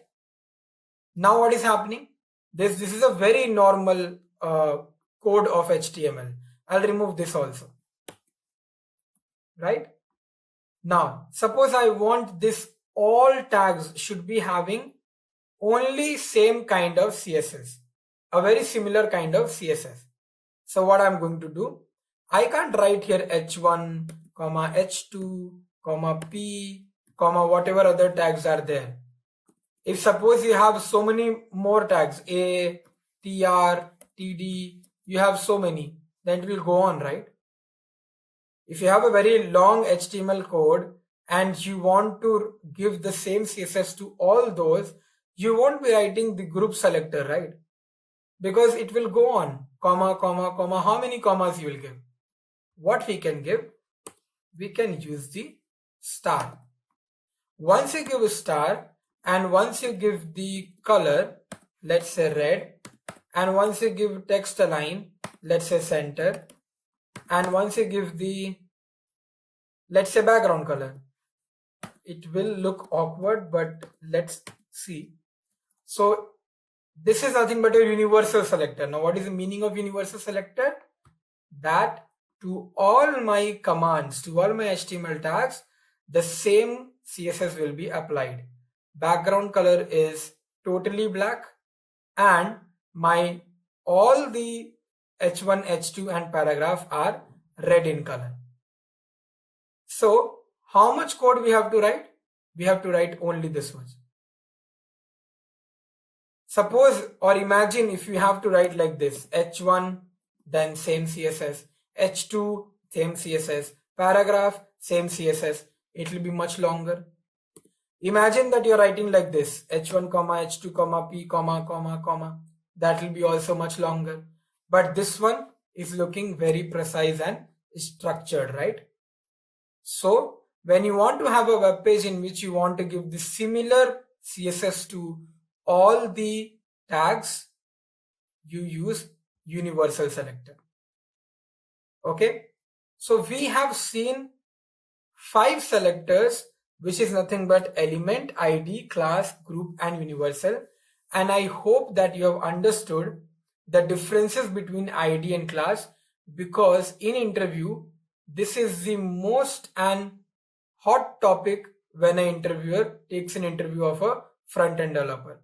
Now what is happening? This is a very normal code of HTML. I'll remove this also. Right? Now, suppose I want this all tags should be having only same kind of CSS, a very similar kind of CSS. So what I'm going to do, I can't write here h1, h2, p, whatever other tags are there. If suppose you have so many more tags, a, tr, td, you have so many, then it will go on, right? If you have a very long HTML code and you want to give the same CSS to all those, you won't be writing the group selector, right? Because it will go on, comma, how many commas you will give? What we can give? We can use the star. Once you give a star and once you give the color, let's say red, and once you give text align, let's say center, and once you give the, let's say background color, it will look awkward, but let's see. So this is nothing but a universal selector. Now what is the meaning of universal selector? That to all my commands, to all my HTML tags, the same CSS will be applied. Background color is totally black and my all the h1, h2 and paragraph are red in color. So how much code we have to write? We have to write only this much. Suppose or imagine if you have to write like this, h1 then same CSS, h2 same CSS, paragraph same CSS, it will be much longer. Imagine that you're writing like this, h1, h2, p, that will be also much longer. But this one is looking very precise and structured, right? So when you want to have a web page in which you want to give the similar CSS to all the tags, you use universal selector. Okay, so we have seen 5 selectors, which is nothing but element, ID, class, group and universal. And I hope that you have understood the differences between ID and class, because in interview this is the most and hot topic when an interviewer takes an interview of a front-end developer.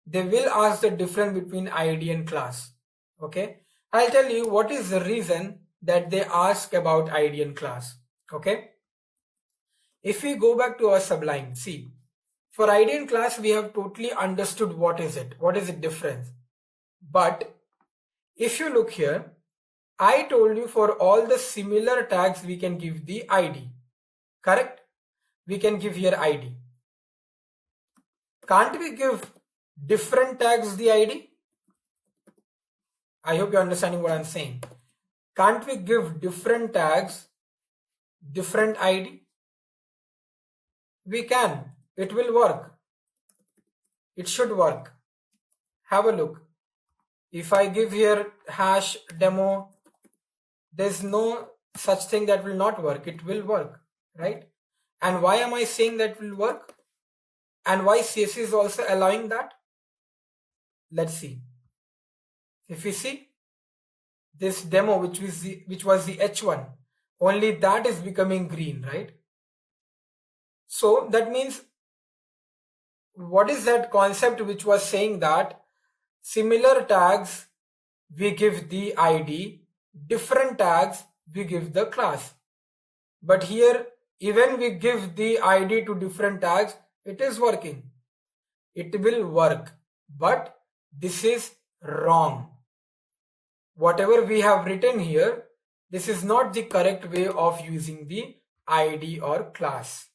They will ask the difference between ID and class. Okay, I'll tell you what is the reason that they ask about ID and class. Okay, if we go back to our Sublime, see, for ID and class we have totally understood what is the difference. But if you look here, I told you for all the similar tags we can give the ID, correct? We can give here ID. Can't we give different tags the ID? I hope you're understanding what I'm saying. Can't we give different tags different ID? We can. It will work. It should work. have a look. If I give here hash demo, there's no such thing that will not work. It will work, right? And why am I saying that will work? And why CSS is also allowing that? Let's see. If you see this demo, which was the H1, only that is becoming green, right? So that means, what is that concept which was saying that similar tags we give the ID, different tags we give the class. But here, even we give the ID to different tags, it is working. It will work, but this is wrong. Whatever we have written here, this is not the correct way of using the ID or class.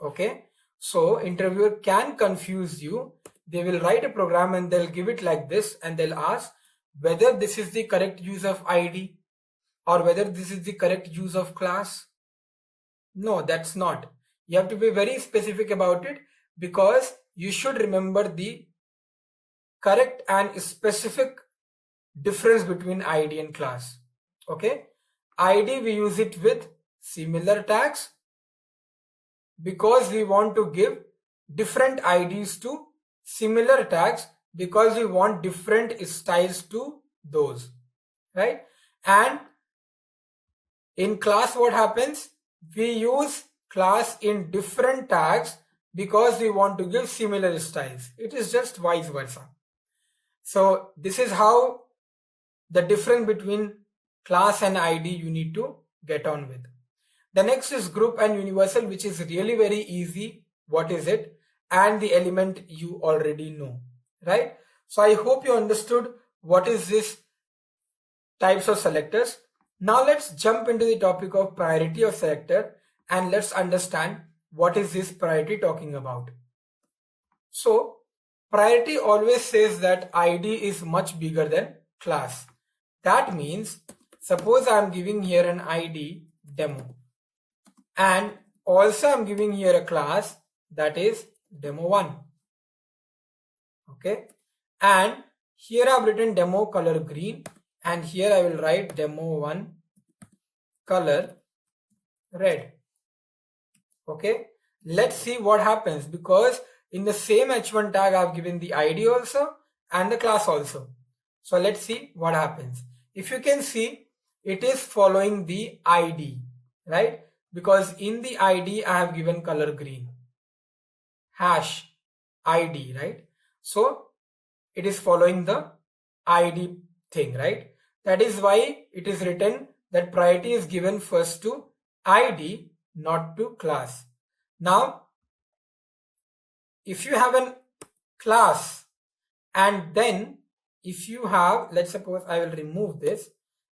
Okay, so interviewer can confuse you. They will write a program and they'll give it like this, and they'll ask whether this is the correct use of ID or whether this is the correct use of class. No, that's not. You have to be very specific about it, because you should remember the correct and specific difference between ID and class. Okay, ID we use it with similar tags because we want to give different IDs to similar tags, because we want different styles to those, right? And in class, what happens? We use class in different tags because we want to give similar styles. It is just vice versa. So this is how the difference between class and ID you need to get on with. The next is group and universal, which is really very easy. What is it? And the element you already know, right? So I hope you understood what is this types of selectors. Now let's jump into the topic of priority of selector, and let's understand what is this priority talking about. So priority always says that ID is much bigger than class. That means, suppose I'm giving here an ID demo, and also I'm giving here a class that is demo1. Okay, and here I've written demo color green, and here I will write demo1 color red. Okay, let's see what happens, because in the same h1 tag I've given the ID also and the class also. So let's see what happens. If you can see, it is following the ID, right? Because in the ID I have given color green, hash ID, right? So it is following the ID thing, right? That is why it is written that priority is given first to ID, not to class. Now, if you have a class, and then if you have, let's suppose I will remove this,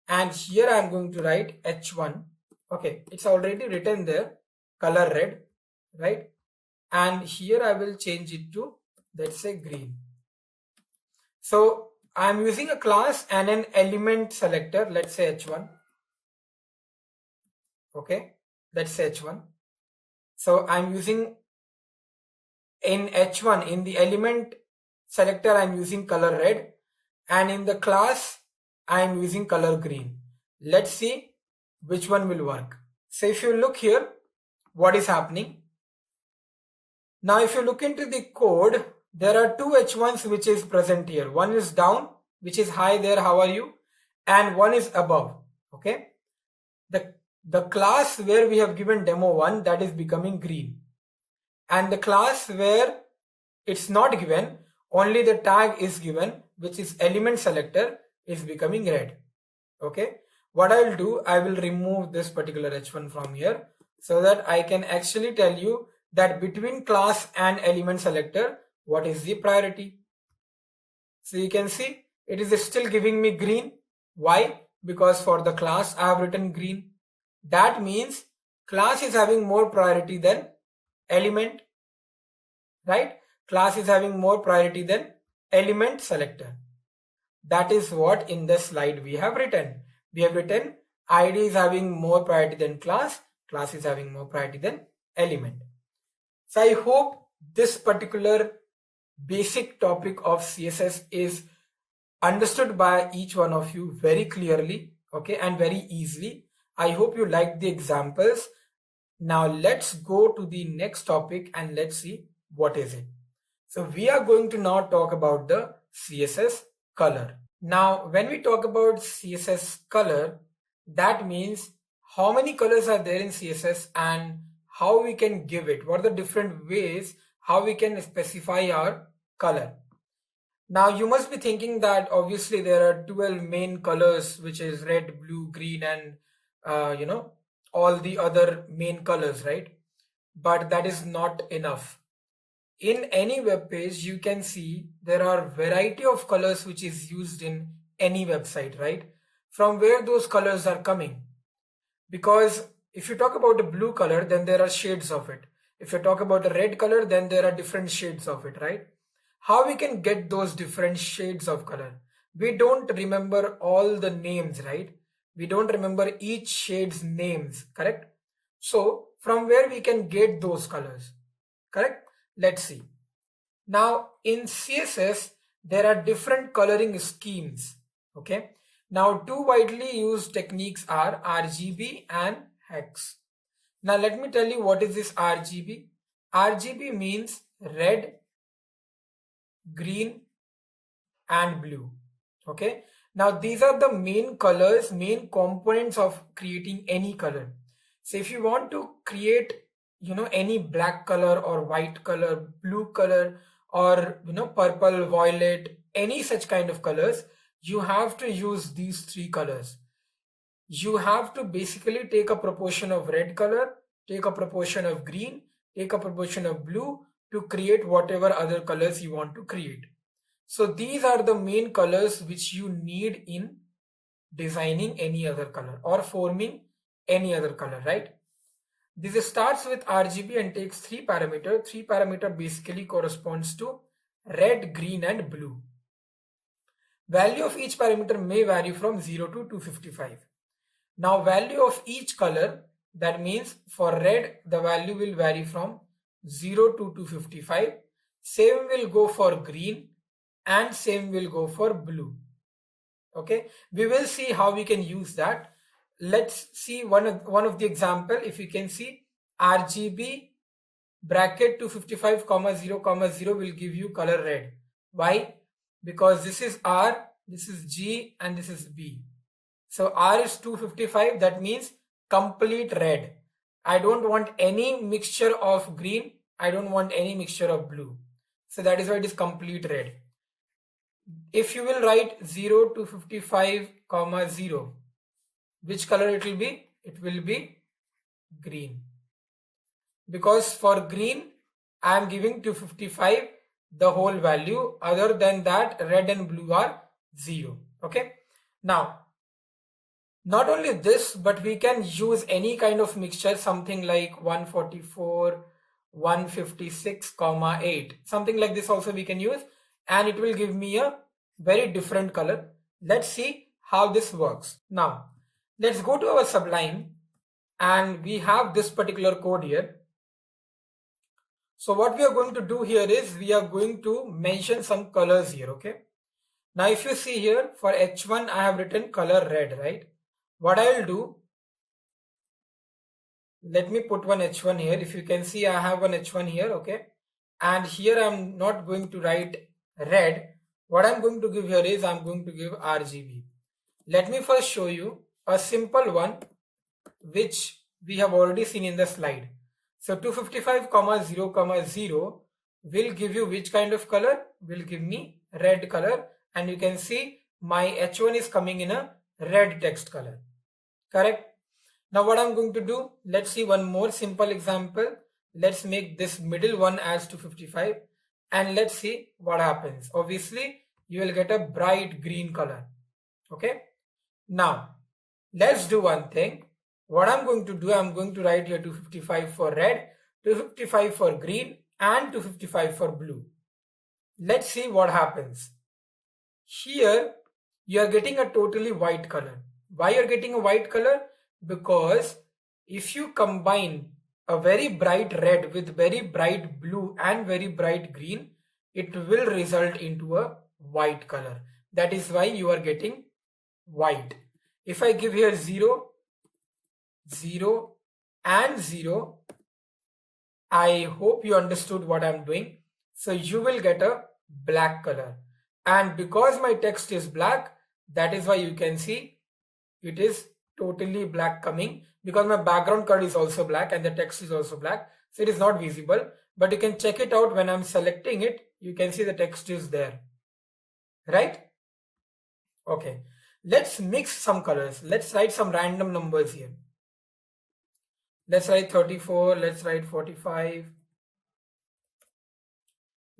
and here I am going to write h1. Okay, it's already written there, color red, right? And here I will change it to, let's say, green. So I am using a class and an element selector, let's say h1. Okay, let's say h1. So I'm using in h1, in the element selector, I'm using color red, and in the class I'm using color green. Let's see which one will work. So if you look here, what is happening? Now if you look into the code, there are two h1s which is present here. One is down, which is hi there, how are you? And one is above. Okay, the class where we have given demo1, that is becoming green, and the class where it's not given, only the tag is given, which is element selector, is becoming red. Okay, what I will do, I will remove this particular h1 from here, so that I can actually tell you that between class and element selector, what is the priority. So you can see it is still giving me green. Why? Because for the class I have written green. That means class is having more priority than element, right? Class is having more priority than element selector. That is what in the slide we have written. We have written ID is having more priority than class, class is having more priority than element. So I hope this particular basic topic of CSS is understood by each one of you very clearly, okay, and very easily. I hope you liked the examples. Now let's go to the next topic and let's see what is it. So we are going to now talk about the CSS color. Now when we talk about CSS color, that means how many colors are there in CSS and how we can give it, what are the different ways how we can specify our color. Now you must be thinking that obviously there are 12 main colors, which is red, blue, green, and all the other main colors, right? But that is not enough. In any web page, you can see there are variety of colors which is used in any website, right? From where those colors are coming. Because if you talk about the blue color, then there are shades of it. If you talk about the red color, then there are different shades of it, right? How we can get those different shades of color? We don't remember all the names, right? We don't remember each shade's names, correct? So from where we can get those colors, correct? Let's see. Now in CSS, there are different coloring schemes, okay? Now two widely used techniques are RGB and hex. Now let me tell you what is this RGB. RGB means red, green and blue, okay? Now these are the main colors, main components of creating any color. So if you want to create any black color or white color, blue color, or purple, violet, any such kind of colors, you have to use these three colors. You have to basically take a proportion of red color, take a proportion of green, take a proportion of blue to create whatever other colors you want to create. So these are the main colors which you need in designing any other color or forming any other color, right? This starts with RGB and takes three parameters. Three parameter basically corresponds to red, green and blue. Value of each parameter may vary from 0 to 255. Now value of each color, that means for red the value will vary from 0 to 255. Same will go for green and same will go for blue. Okay, we will see how we can use that. Let's see one of the example. If you can see, RGB bracket 255, 0, will give you color red. Why? Because this is R, this is G and this is B. So R is 255, that means complete red. I don't want any mixture of green, I don't want any mixture of blue. So that is why it is complete red. If you will write 0 to 55, 0, which color it will be? It will be green. Because for green, I am giving 255 the whole value. Other than that, red and blue are 0. Okay. Now, not only this, but we can use any kind of mixture, something like 144, 156, 8. Something like this also we can use, and it will give me a very different color. Let's see how this works. Now, let's go to our Sublime, and we have this particular code here. So what we are going to do here is we are going to mention some colors here, okay? Now if you see here, for H1 I have written color red, right? What I will do, let me put one H1 here. If you can see, I have one H1 here, okay? And here I'm not going to write red. What I'm going to give here is I'm going to give RGB. Let me first show you a simple one which we have already seen in the slide. So 255, 0, 0 will give you which kind of color? Will give me red color, and you can see my H1 is coming in a red text color. Correct? Now what I'm going to do, let's see one more simple example. Let's make this middle one as 255 and let's see what happens. Obviously, you will get a bright green color. Okay? Now, let's do one thing. What I'm going to do, I'm going to write here 255 for red, 255 for green and 255 for blue. Let's see what happens. Here, you are getting a totally white color. Why you are getting a white color? Because if you combine a very bright red with very bright blue and very bright green, it will result into a white color. That is why you are getting white. If I give here 0, 0 and 0, I hope you understood what I'm doing. So you will get a black color. And because my text is black, that is why you can see it is totally black coming, because my background color is also black and the text is also black. So it is not visible, but you can check it out when I'm selecting it. You can see the text is there, right? Okay, let's mix some colors. Let's write some random numbers here. Let's write 34, let's write 45,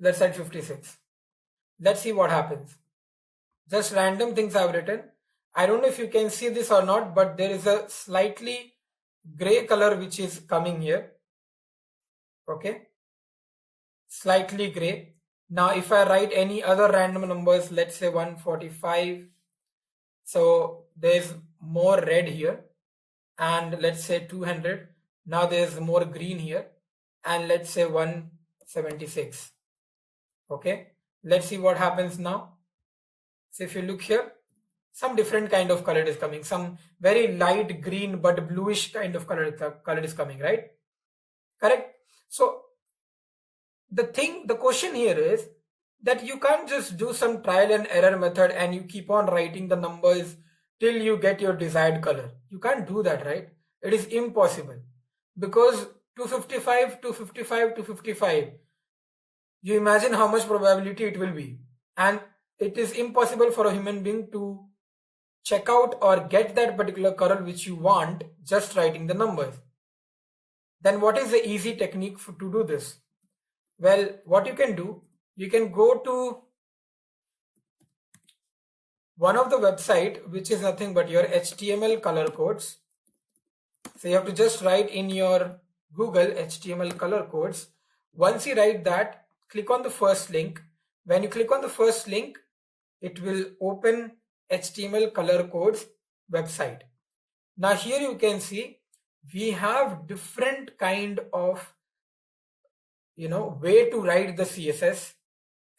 let's write 56. Let's see what happens. Just random things I've written. I don't know if you can see this or not, but there is a slightly gray color which is coming here. Okay, slightly gray. Now if I write any other random numbers, let's say 145, so there's more red here, and let's say 200, now there's more green here, and let's say 176. Okay, let's see what happens now. So if you look here, some different kind of color is coming, some very light green but bluish kind of color is coming, right? Correct. So the question here is that you can't just do some trial and error method and you keep on writing the numbers till you get your desired color. You can't do that, right? It is impossible, because 255, 255, 255, you imagine how much probability it will be, and it is impossible for a human being to check out or get that particular color which you want just writing the numbers. Then what is the easy technique to do this? Well, what you can do, you can go to one of the website which is nothing but your HTML color codes. So you have to just write in your Google HTML color codes. Once you write that, click on the first link. When you click on the first link, it will open HTML color codes website. Now here you can see we have different kind of way to write the CSS: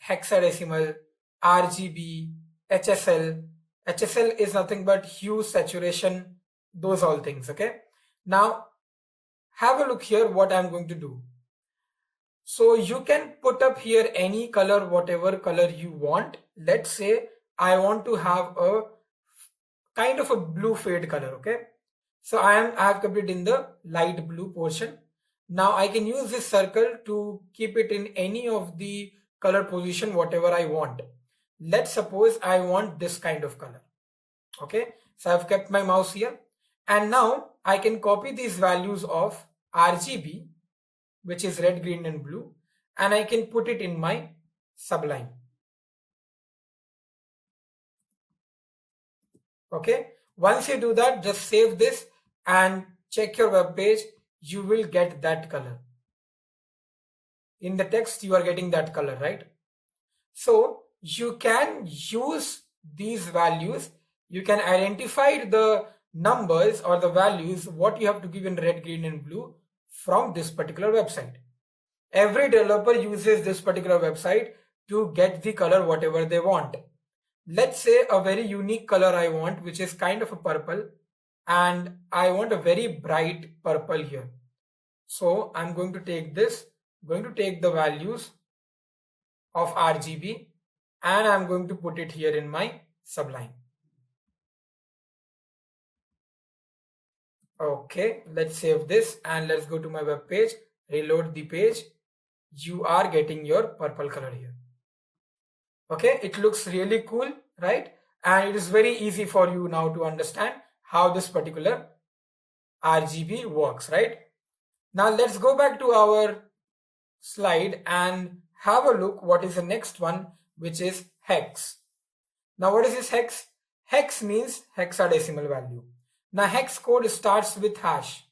hexadecimal, RGB, HSL. HSL is nothing but hue, saturation, those all things. Okay, now have a look here what I'm going to do. So you can put up here any color, whatever color you want. Let's say I want to have a kind of a blue fade color. Okay, so I have kept it in the light blue portion. Now I can use this circle to keep it in any of the color position whatever I want. Let's suppose I want this kind of color. Okay, so I've kept my mouse here, and now I can copy these values of RGB, which is red, green and blue, and I can put it in my Sublime. Okay, once you do that, just save this and check your web page. You will get that color. In the text, you are getting that color, right? So you can use these values. You can identify the numbers or the values what you have to give in red, green and blue from this particular website. Every developer uses this particular website to get the color whatever they want. Let's say a very unique color I want, which is kind of a purple, and I want a very bright purple here. So I'm going to take this, going to take the values of RGB, and I'm going to put it here in my Sublime. Okay, let's save this and let's go to my web page, reload the page. You are getting your purple color here. Okay, it looks really cool, right? And it is very easy for you now to understand how this particular RGB works, right? Now let's go back to our slide and have a look what is the next one, which is hex. Now what is this hex? Hex means hexadecimal value. Now hex code starts with hash.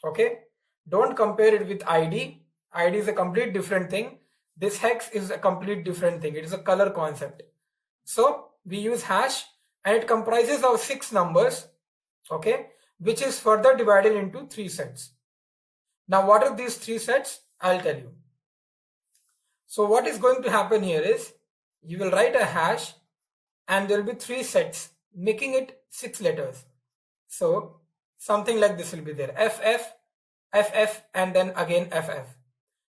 Okay, don't compare it with ID. ID is a complete different thing. This hex is a complete different thing. It is a color concept. So we use hash, and it comprises of 6 numbers, okay, which is further divided into 3 sets. Now what are these 3 sets? I'll tell you. So what is going to happen here is you will write a hash and there will be 3 sets, making it 6 letters. So something like this will be there, FF, FF, and then again FF.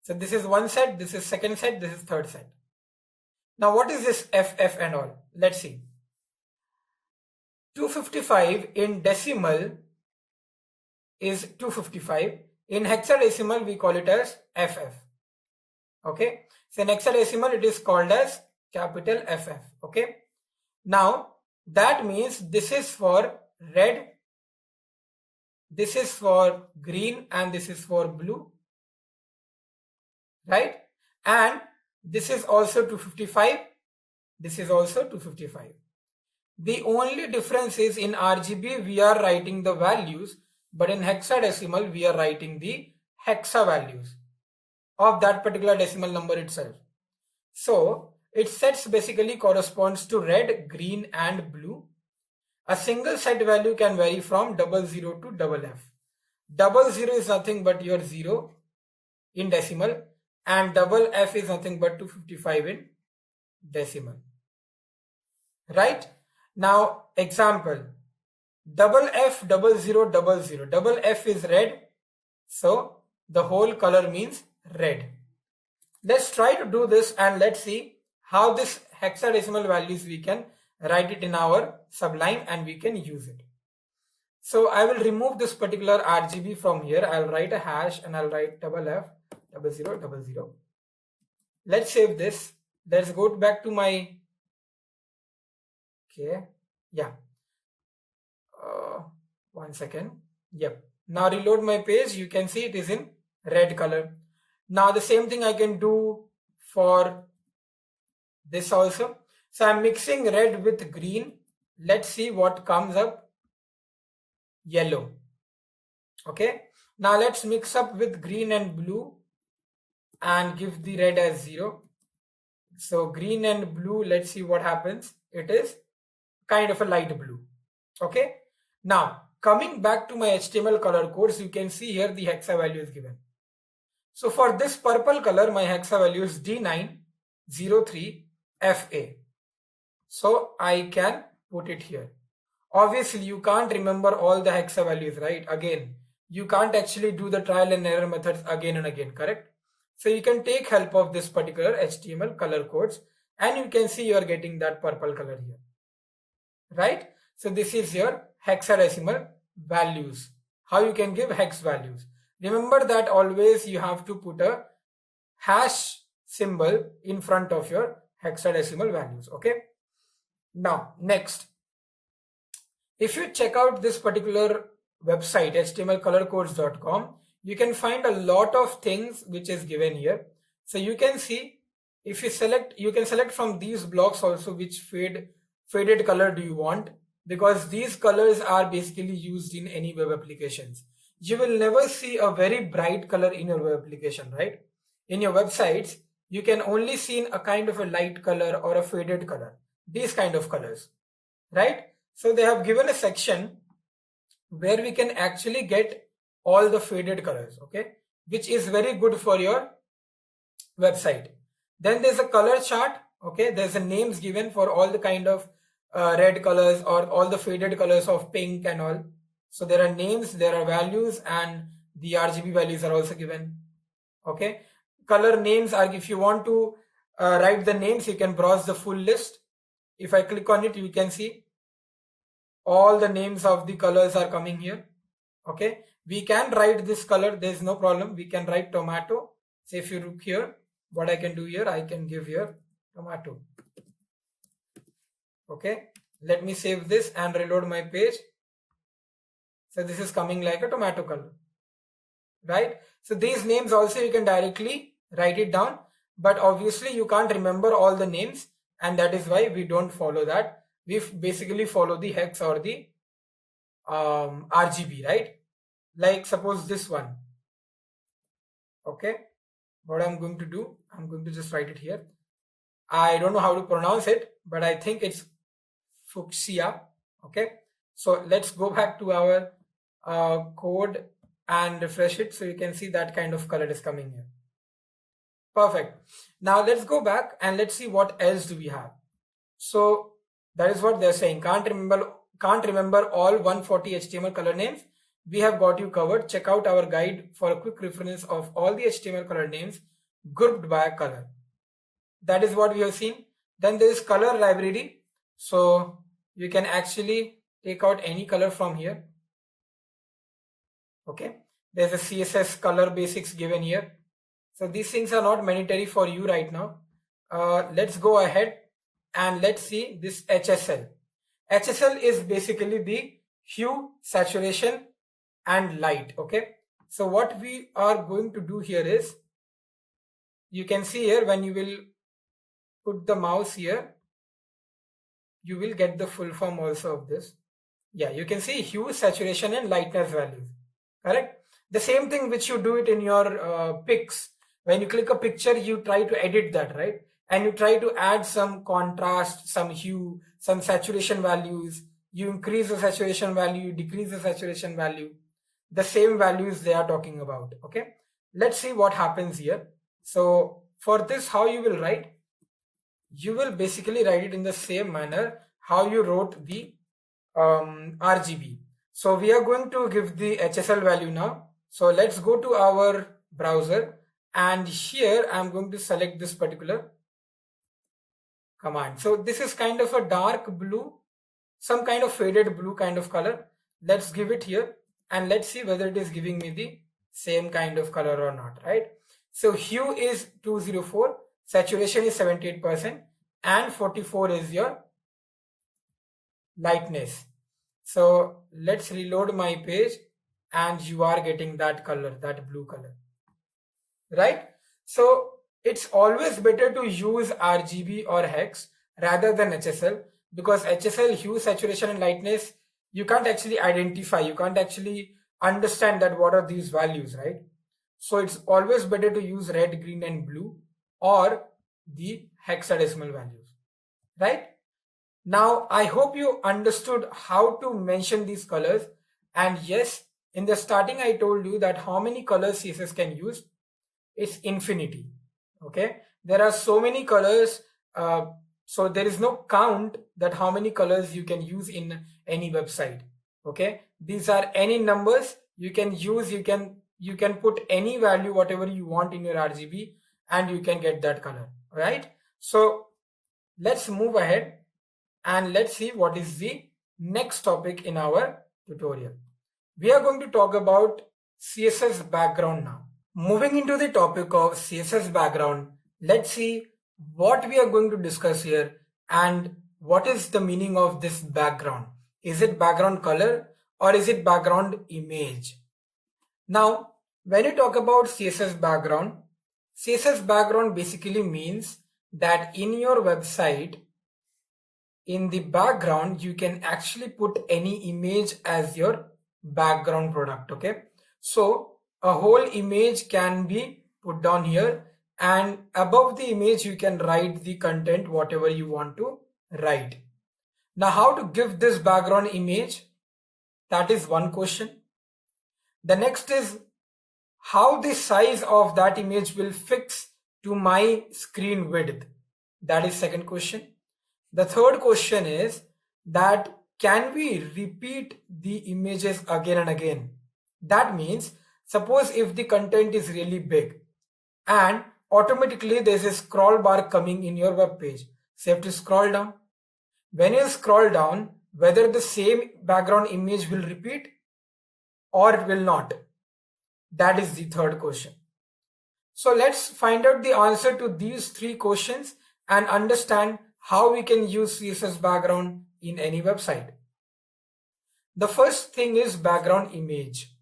So this is one set, this is second set, this is third set. Now what is this FF and all? Let's see. 255 in decimal is 255. In hexadecimal we call it as FF. Okay. So in hexadecimal it is called as capital FF. Okay. Now that means this is for red, this is for green, and this is for blue, right? And this is also 255, this is also 255. The only difference is in RGB we are writing the values, but in hexadecimal we are writing the hexa values of that particular decimal number itself. So its sets basically corresponds to red, green, and blue. A single set value can vary from 00 to FF. 00 is nothing but your 0 in decimal, and FF is nothing but 255 in decimal. Right? Now example, FF 0000. FF is red, so the whole color means red. Let's try to do this and let's see how this hexadecimal values we can write it in our Sublime and we can use it. So I will remove this particular RGB from here. I'll write a hash and I'll write FF 0000. Let's save this. Let's go back to my, okay, yeah, 1 second. Yep. Now reload my page. You can see it is in red color. Now the same thing I can do for this also. So I'm mixing red with green. Let's see what comes up. Yellow. Okay. Now let's mix up with green and blue and give the red as 0. So green and blue, let's see what happens. It is kind of a light blue. Okay. Now coming back to my HTML color codes, you can see here the hexa value is given. So for this purple color, my hexa value is D903FA. So I can put it here. Obviously, you can't remember all the hexa values, right? Again, you can't actually do the trial and error methods again and again, correct? So you can take help of this particular HTML color codes and you can see you are getting that purple color here, right? So this is your hexadecimal values, how you can give hex values. Remember that always you have to put a hash symbol in front of your hexadecimal values. Okay. Now next, if you check out this particular website htmlcolorcodes.com, you can find a lot of things which is given here. So you can see, if you select, you can select from these blocks also which faded color do you want, because these colors are basically used in any web applications. You will never see a very bright color in your web application, right? In your websites, you can only see a kind of a light color or a faded color, these kind of colors, right? So they have given a section where we can actually get all the faded colors, okay, which is very good for your website. Then there's a color chart, okay, there's a names given for all the kind of red colors or all the faded colors of pink and all. So there are names, there are values, and the RGB values are also given. Okay, color names are, if you want to write the names, you can browse the full list. If I click on it, you can see all the names of the colors are coming here. Okay, we can write this color, there is no problem. We can write tomato. So if you look here, what I can do here, I can give here tomato. Okay, let me save this and reload my page. So this is coming like a tomato color, right? So these names also you can directly write it down, but obviously you can't remember all the names, and that is why we don't follow that. We basically follow the hex or the RGB, right? Like suppose this one. Okay, what I'm going to do, I'm going to just write it here. I don't know how to pronounce it, but I think it's fuchsia. Okay, so let's go back to our code and refresh it, so you can see that kind of color is coming here. Perfect. Now let's go back and let's see what else do we have. So that is what they're saying. Can't remember all 140 HTML color names? We have got you covered. Check out our guide for a quick reference of all the HTML color names grouped by color. That is what we have seen. Then there is color library. So you can actually take out any color from here. Okay. There's a CSS color basics given here. So these things are not mandatory for you right now. Let's go ahead and let's see this HSL. HSL is basically the hue, saturation and light. Okay. So what we are going to do here is, you can see here when you will put the mouse here, you will get the full form also of this. Yeah, you can see hue, saturation and lightness values. Correct. The same thing which you do it in your pics. When you click a picture, you try to edit that, right? And you try to add some contrast, some hue, some saturation values. You increase the saturation value, you decrease the saturation value. The same values they are talking about. Okay. Let's see what happens here. So for this, how you will write? You will basically write it in the same manner how you wrote the RGB. So we are going to give the HSL value now. So let's go to our browser and here I'm going to select this particular command. So this is kind of a dark blue, some kind of faded blue kind of color. Let's give it here and let's see whether it is giving me the same kind of color or not, right? So hue is 204, saturation is 78% and 44 is your lightness. So let's reload my page and you are getting that color, that blue color, right? So it's always better to use RGB or hex rather than HSL, because HSL, hue, saturation and lightness, you can't actually identify, you can't actually understand that what are these values, right? So it's always better to use red, green and blue or the hexadecimal values, right? Now, I hope you understood how to mention these colors. And yes, in the starting, I told you that how many colors CSS can use. It's infinity. Okay. There are so many colors. So there is no count that how many colors you can use in any website. Okay. These are any numbers you can use. You can put any value, whatever you want in your RGB and you can get that color. Right. So let's move ahead. And let's see what is the next topic in our tutorial. We are going to talk about CSS background now. Moving into the topic of CSS background, let's see what we are going to discuss here and what is the meaning of this background. Is it background color or is it background image? Now, when you talk about CSS background basically means that in your website, in the background, you can actually put any image as your background product. Okay. So a whole image can be put down here and above the image, you can write the content, whatever you want to write. Now, how to give this background image? That is one question. The next is how the size of that image will fix to my screen width. That is second question. The third question is that can we repeat the images again and again? That means suppose if the content is really big and automatically there's a scroll bar coming in your web page. So you have to scroll down. When you scroll down, whether the same background image will repeat or will not. That is the third question. So let's find out the answer to these three questions and understand how we can use CSS background in any website. The first thing is background image.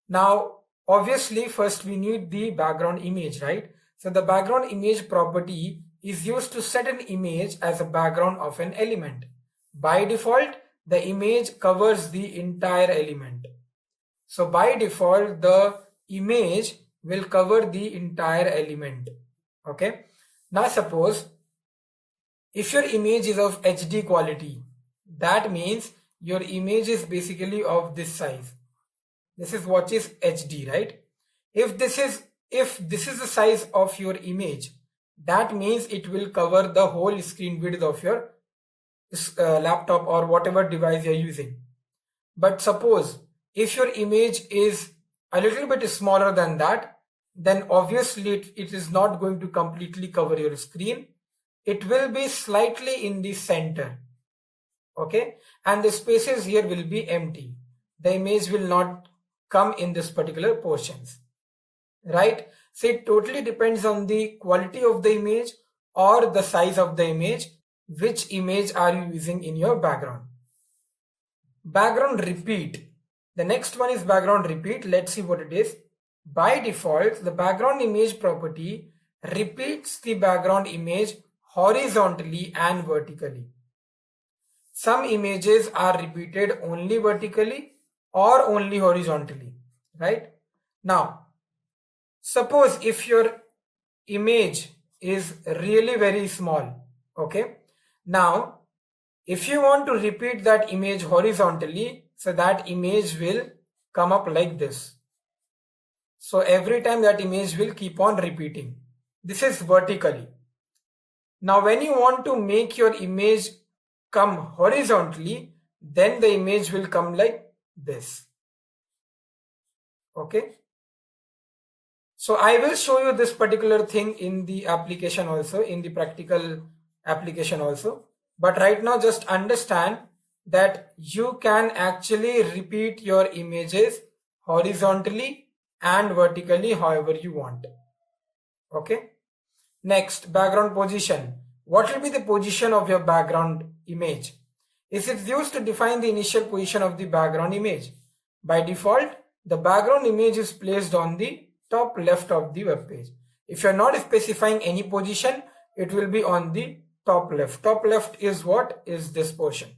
Now, obviously, first we need the background image, right? So the background image property is used to set an image as a background of an element. By default, the image covers the entire element. So by default, the image will cover the entire element. Okay. Now suppose if your image is of HD quality, that means your image is basically of this size. This is what is HD, right? If if this is the size of your image, that means it will cover the whole screen width of your laptop or whatever device you're using. But suppose if your image is a little bit smaller than that, then obviously it is not going to completely cover your screen. It will be slightly in the center. Okay, and the spaces here will be empty. The image will not come in this particular portions, right? So it totally depends on the quality of the image or the size of the image. Which image are you using in your background? Background repeat. The next one is background repeat. Let's see what it is. By default, the background image property repeats the background image horizontally and vertically. Some images are repeated only vertically or only horizontally, right? Now, suppose if your image is really very small, okay? Now, if you want to repeat that image horizontally, so that image will come up like this. So every time that image will keep on repeating. This is vertically. Now, when you want to make your image come horizontally, then the image will come like this. Okay. So I will show you this particular thing in the application also, in the practical application also. But right now just understand that you can actually repeat your images horizontally and vertically however you want. Okay. Next, background position. What will be the position of your background image? Is it used to define the initial position of the background image? By default, the background image is placed on the top left of the web page. If you are not specifying any position, it will be on the top left. Top left is what? Is this portion,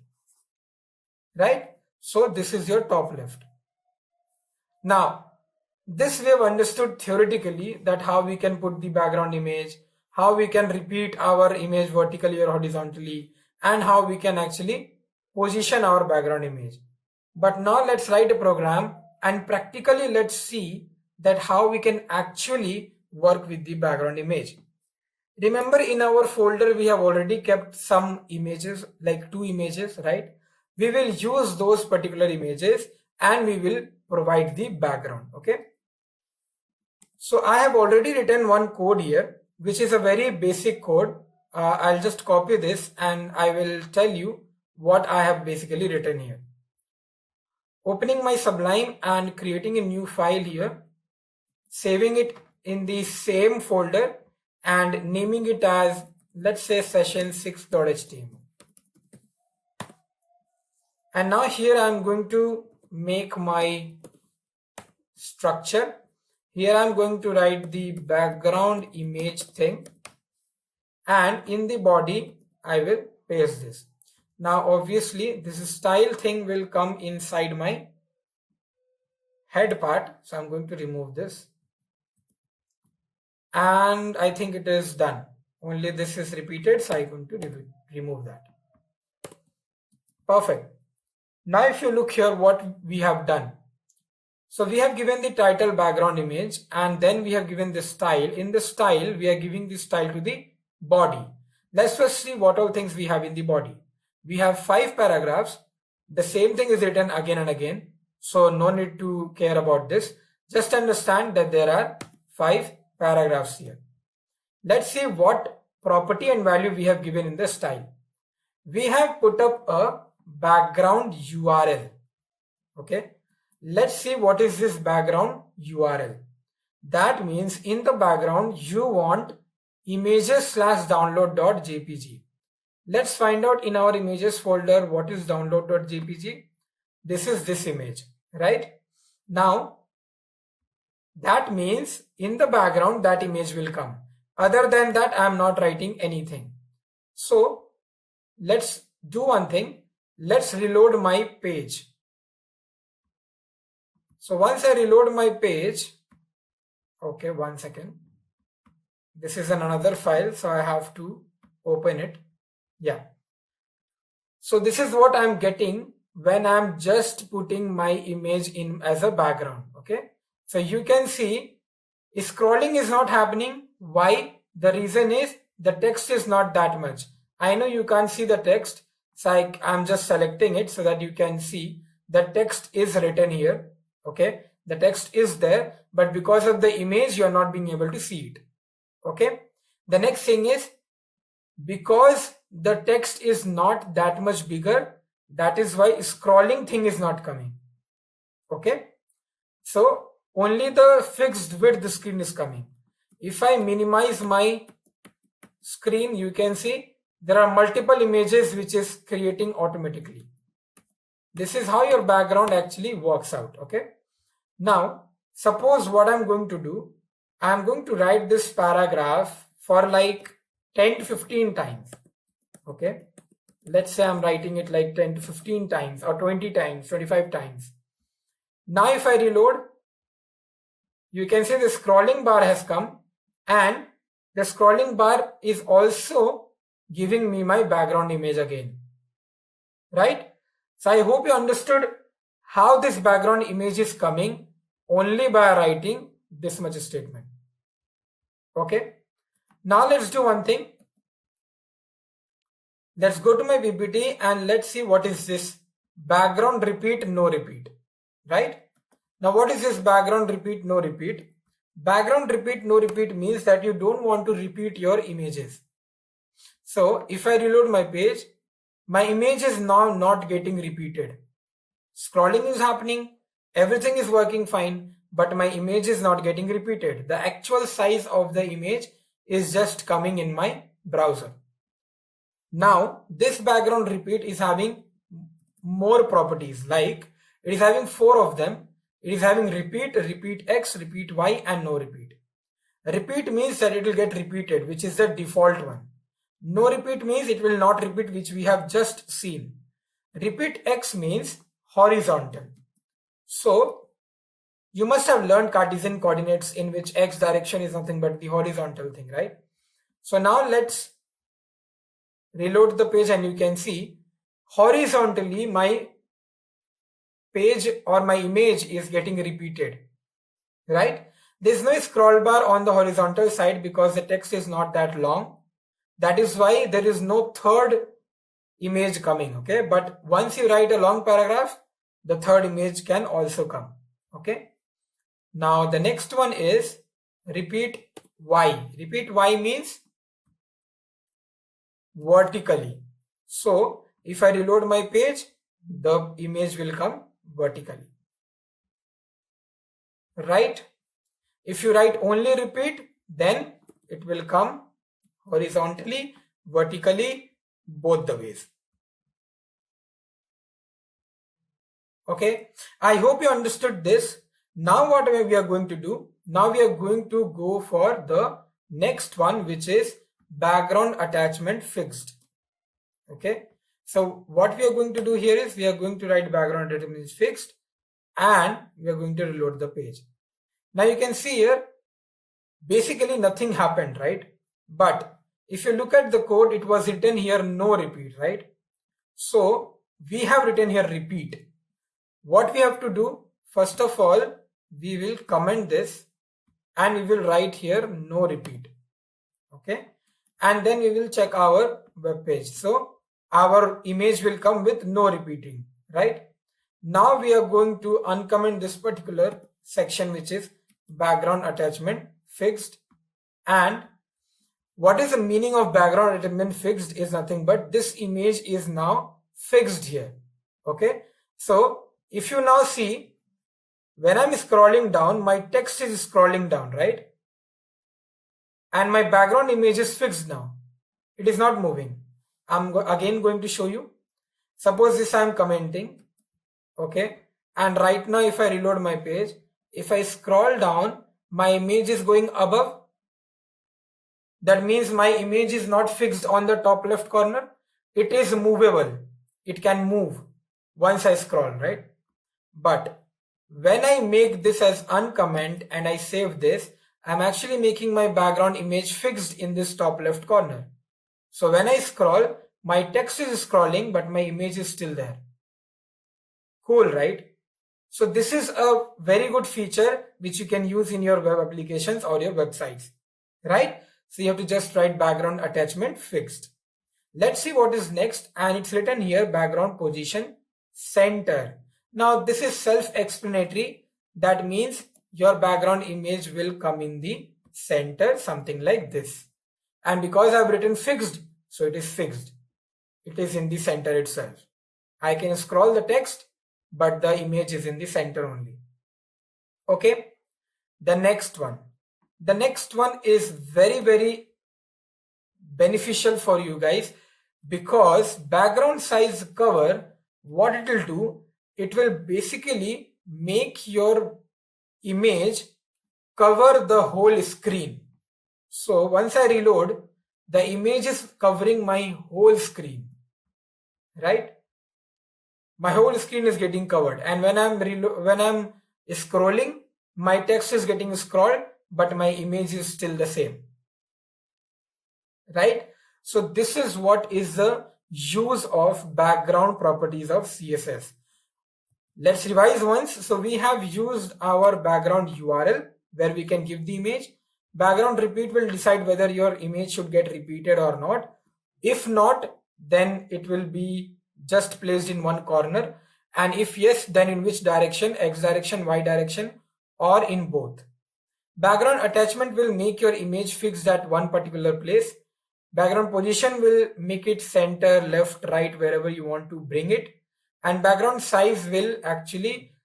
right? So this is your top left. Now, this we have understood theoretically, that how we can put the background image, how we can repeat our image vertically or horizontally, and how we can actually position our background image. But now let's write a program and practically let's see that how we can actually work with the background image. Remember, in our folder we have already kept some images, like 2 images, right? We will use those particular images and we will provide the background. Okay. So I have already written one code here, which is a very basic code. I'll just copy this and I will tell you what I have basically written here. Opening my Sublime and creating a new file here, saving it in the same folder and naming it as, let's say, session6.html. And now here I'm going to make my structure. Here I'm going to write the background image thing, and in the body I will paste this. Now obviously this style thing will come inside my head part, so I'm going to remove this. And I think it is done. Only this is repeated, so I'm going to remove that. Perfect. Now if you look here what we have done. So we have given the title background image and then we have given the style. In the style, we are giving the style to the body. Let's first see what all things we have in the body. We have 5 paragraphs. The same thing is written again and again. So no need to care about this. Just understand that there are 5 paragraphs here. Let's see what property and value we have given in the style. We have put up a background URL. Okay. Let's see what is this background URL. That means in the background you want images/download.jpg. Let's find out in our images folder what is download.jpg. This is this image, right? Now that means in the background that image will come. Other than that I am not writing anything. So let's do one thing. Let's reload my page. So once I reload my page, okay, 1 second. This is another file, so I have to open it. Yeah. So this is what I'm getting when I'm just putting my image in as a background. Okay. So you can see Scrolling is not happening. Why? The reason is the text is not that much. I know you can't see the text, so I'm just selecting it so that you can see the text is written here. Okay, the text is there, but because of the image, you are not being able to see it. Okay, the next thing is because the text is not that much bigger, that is why scrolling thing is not coming. Okay, so only the fixed width screen is coming. If I minimize my screen, you can see there are multiple images which is creating automatically. This is how your background actually works out. Okay, now suppose what I'm going to do, I'm going to write this paragraph for like 10 to 15 times. Okay, let's say I'm writing it like 10 to 15 times or 20 times, 25 times. Now if I reload, you can see the scrolling bar has come, and the scrolling bar is also giving me my background image again, right? So I hope you understood how this background image is coming only by writing this much statement. Okay, now let's do one thing. Let's go to my PPT and let's see what is this background repeat, no repeat, right? Now what is this background repeat, no repeat? Background repeat, no repeat means that you don't want to repeat your images. So if I reload my page, my image is now not getting repeated. Scrolling is happening, everything is working fine, but my image is not getting repeated. The actual size of the image is just coming in my browser. Now this background repeat is having more properties, like it is having 4 of them. It is having repeat, repeat X, repeat Y, and no repeat. Repeat means that it will get repeated, which is the default one. No repeat means it will not repeat, which we have just seen. Repeat X means horizontal. So you must have learned Cartesian coordinates in which X direction is nothing but the horizontal thing, right? So now let's reload the page and you can see horizontally my page or my image is getting repeated, right? There's no scroll bar on the horizontal side because the text is not that long. That is why there is no third image coming. Okay, but once you write a long paragraph, the third image can also come. Okay, now the next one is repeat Y. Repeat Y means vertically. So if I reload my page, the image will come vertically, right? If you write only repeat, then it will come horizontally, vertically, both the ways. Okay, I hope you understood this. Now what we are going to do, now we are going to go for the next one, which is background attachment fixed. Okay, so what we are going to do here is we are going to write background attachment is fixed and we are going to reload the page. Now you can see here basically nothing happened, right? But if you look at the code, it was written here no repeat, right? So we have written here repeat. What we have to do, first of all, we will comment this and we will write here no repeat. Okay, and then we will check our web page. So our image will come with no repeating, right? Now we are going to uncomment this particular section, which is background attachment fixed. And what is the meaning of background attachment fixed is nothing but this image is now fixed here. Okay, so if you now see, when I'm scrolling down, my text is scrolling down, right? And my background image is fixed now. It is not moving. I'm again going to show you. Suppose this I'm commenting. Okay, and right now if I reload my page, if I scroll down, my image is going above. That means my image is not fixed on the top left corner. It is movable. It can move once I scroll, right? But when I make this as uncomment and I save this, I'm actually making my background image fixed in this top left corner. So when I scroll, my text is scrolling, but my image is still there. Cool, right? So this is a very good feature which you can use in your web applications or your websites, right? So you have to just write background attachment fixed. Let's see what is next, and it's written here background position center. Now this is self-explanatory. That means your background image will come in the center, something like this. And because I've written fixed, so it is fixed. It is in the center itself. I can scroll the text, but the image is in the center only. Okay. The next one. The next one is very beneficial for you guys, because background size cover, what it will do, it will basically make your image cover the whole screen. So once I reload, the image is covering my whole screen, right? My whole screen is getting covered, and when I'm scrolling, my text is getting scrolled, but my image is still the same, right? So this is what is the use of background properties of CSS. Let's revise once. So we have used our background URL where we can give the image. Background repeat will decide whether your image should get repeated or not. If not, then it will be just placed in one corner, and if yes, then in which direction, X direction, Y direction, or in both. Background attachment will make your image fixed at one particular place. Background position will make it center, left, right, wherever you want to bring it. And background size will actually,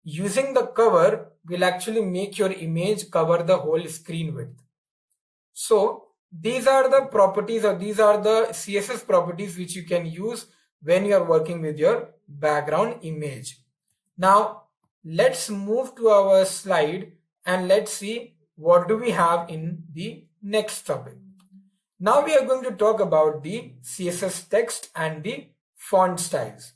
using the cover, will actually make your image cover the whole screen width. So these are the properties, or these are the CSS properties which you can use when you are working with your background image. Now let's move to our slide and let's see what do we have in the next topic. Now we are going to talk about the CSS text and the font styles.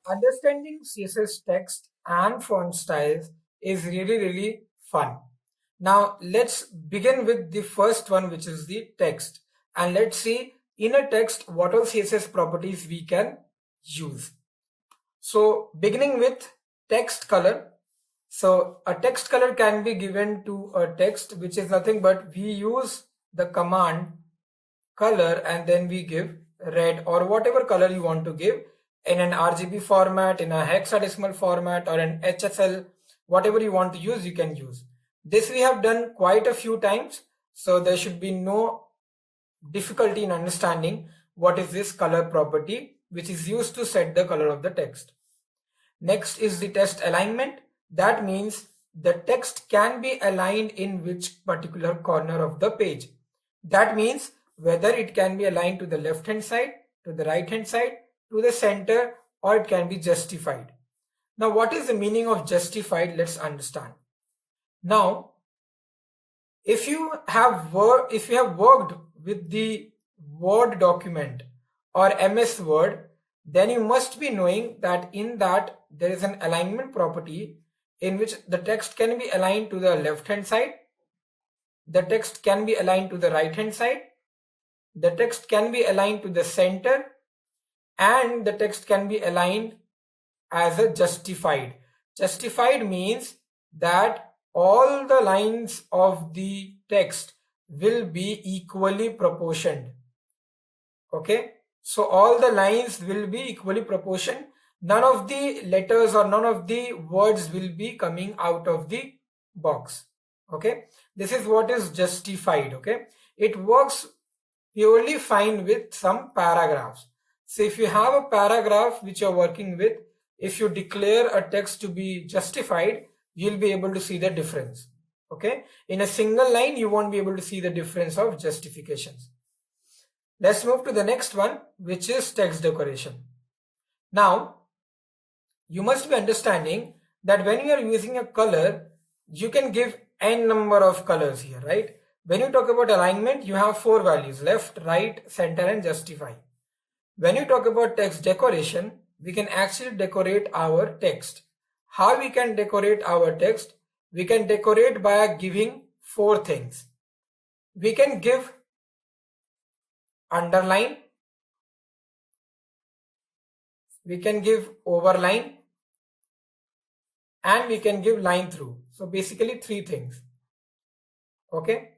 Understanding CSS text and font styles is really fun. Now let's begin with the first one, which is the text, and let's see in a text what all CSS properties we can use. So beginning with text color. So a text color can be given to a text, which is nothing but we use the command color and then we give red or whatever color you want to give in an RGB format, in a hexadecimal format, or an HSL, whatever you want to use, you can use. This we have done quite a few times, so there should be no difficulty in understanding what is this color property, which is used to set the color of the text. Next is the text alignment. That means the text can be aligned in which particular corner of the page. That means whether it can be aligned to the left hand side, to the right hand side, to the center, or it can be justified. Now what is the meaning of justified? Let's understand. Now if you have worked with the Word document or MS Word, then you must be knowing that in that there is an alignment property in which the text can be aligned to the left hand side, the text can be aligned to the right hand side, the text can be aligned to the center, and the text can be aligned as a justified. Justified means that all the lines of the text will be equally proportioned. Okay, so all the lines will be equally proportioned. None of the letters or none of the words will be coming out of the box. Okay, this is what is justified. Okay, it works purely fine with some paragraphs. So if you have a paragraph which you're working with, if you declare a text to be justified, you'll be able to see the difference. Okay, in a single line you won't be able to see the difference of justifications. Let's move to the next one, which is text decoration. Now you must be understanding that when you are using a color, you can give n number of colors here, right? When you talk about alignment, you have 4 values: left, right, center, and justify. When you talk about text decoration, we can actually decorate our text. How we can decorate our text? We can decorate by giving 4 things. We can give underline, we can give overline, and we can give line through. So basically 3 things. Okay.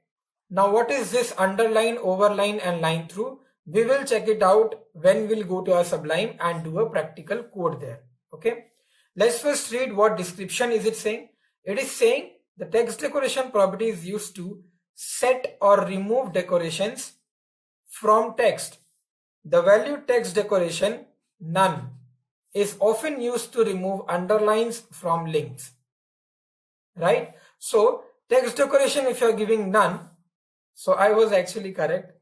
Now what is this underline, overline and line through? We will check it out when we'll go to our Sublime and do a practical code there. Okay. Let's first read what description is it saying. It is saying the text decoration property is used to set or remove decorations from text. The value text decoration none is often used to remove underlines from links. Right? So text decoration, if you are giving none, so I was actually correct.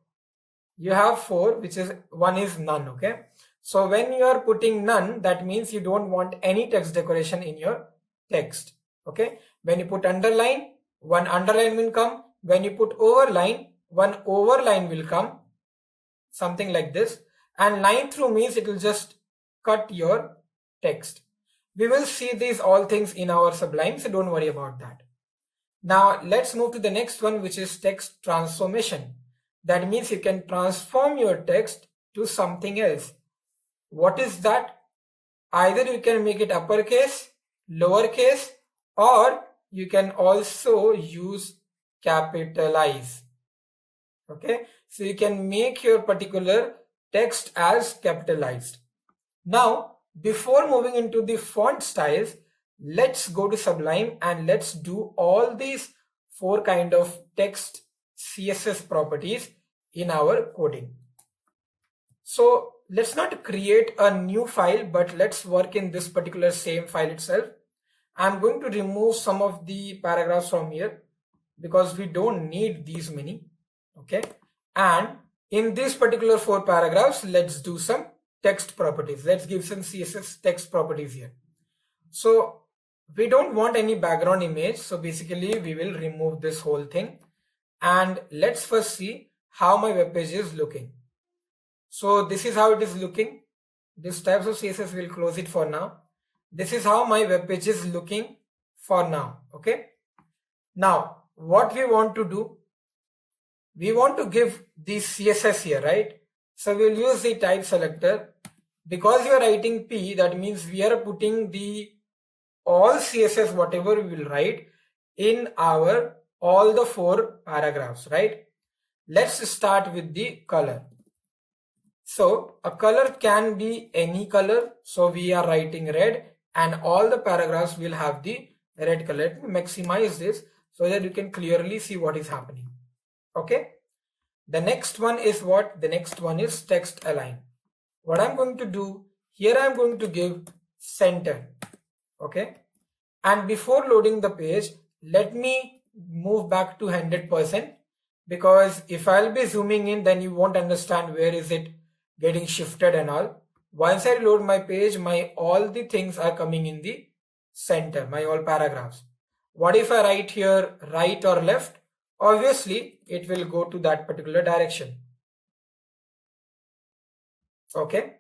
You have 4, which is 1 is none. Okay. So when you are putting none, that means you don't want any text decoration in your text. Okay. When you put underline, 1 underline will come. When you put overline, 1 overline will come. Something like this. And line through means it will just cut your text. We will see these all things in our Sublime, so don't worry about that. Now let's move to the next one, which is text transformation. That means you can transform your text to something else. What is that? Either you can make it uppercase, lowercase, or you can also use capitalize. Okay, so you can make your particular text as capitalized. Now, before moving into the font styles, let's go to Sublime and let's do all these 4 kind of text CSS properties in our coding. So let's not create a new file, but let's work in this particular same file itself. I'm going to remove some of the paragraphs from here because we don't need these many. Okay. And in these particular 4 paragraphs, let's do some text properties. Let's give some CSS text properties here. So we don't want any background image. So basically we will remove this whole thing. And let's first see how my web page is looking. So this is how it is looking. This types of CSS will close it for now. This is how my web page is looking for now. Okay. Now what we want to do, we want to give the CSS here, right? So we'll use the type selector. Because you are writing P, that means we are putting the all CSS whatever we will write in our all the 4 paragraphs, right? Let's start with the color. So a color can be any color. So we are writing red and all the paragraphs will have the red color. Let me maximize this so that you can clearly see what is happening. Okay. The next one is what? The next one is text align. What I'm going to do here, I'm going to give center. Okay. And before loading the page, let me move back to 100%, because if I'll be zooming in, then you won't understand where is it getting shifted and all. Once I load my page, my all the things are coming in the center, my all paragraphs. What if I write here right or left? Obviously, it will go to that particular direction. Okay.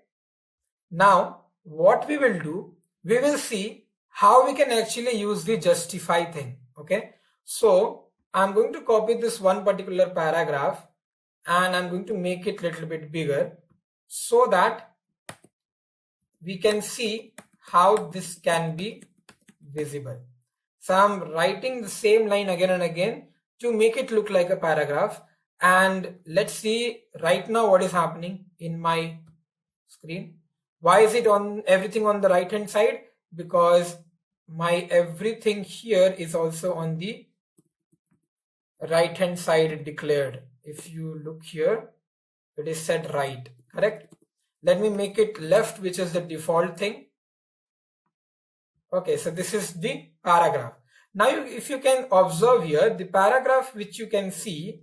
Now, what we will do, we will see how we can actually use the justify thing. Okay. So, I'm going to copy this one particular paragraph and I'm going to make it a little bit bigger so that we can see how this can be visible. So, I'm writing the same line again and again to make it look like a paragraph. And let's see right now what is happening in my screen. Why is it on everything on the right hand side? Because my everything here is also on the right hand side declared. If you look here, it is set right, correct? Let me make it left, which is the default thing. Okay, so this is the paragraph. Now, if you can observe here, the paragraph which you can see,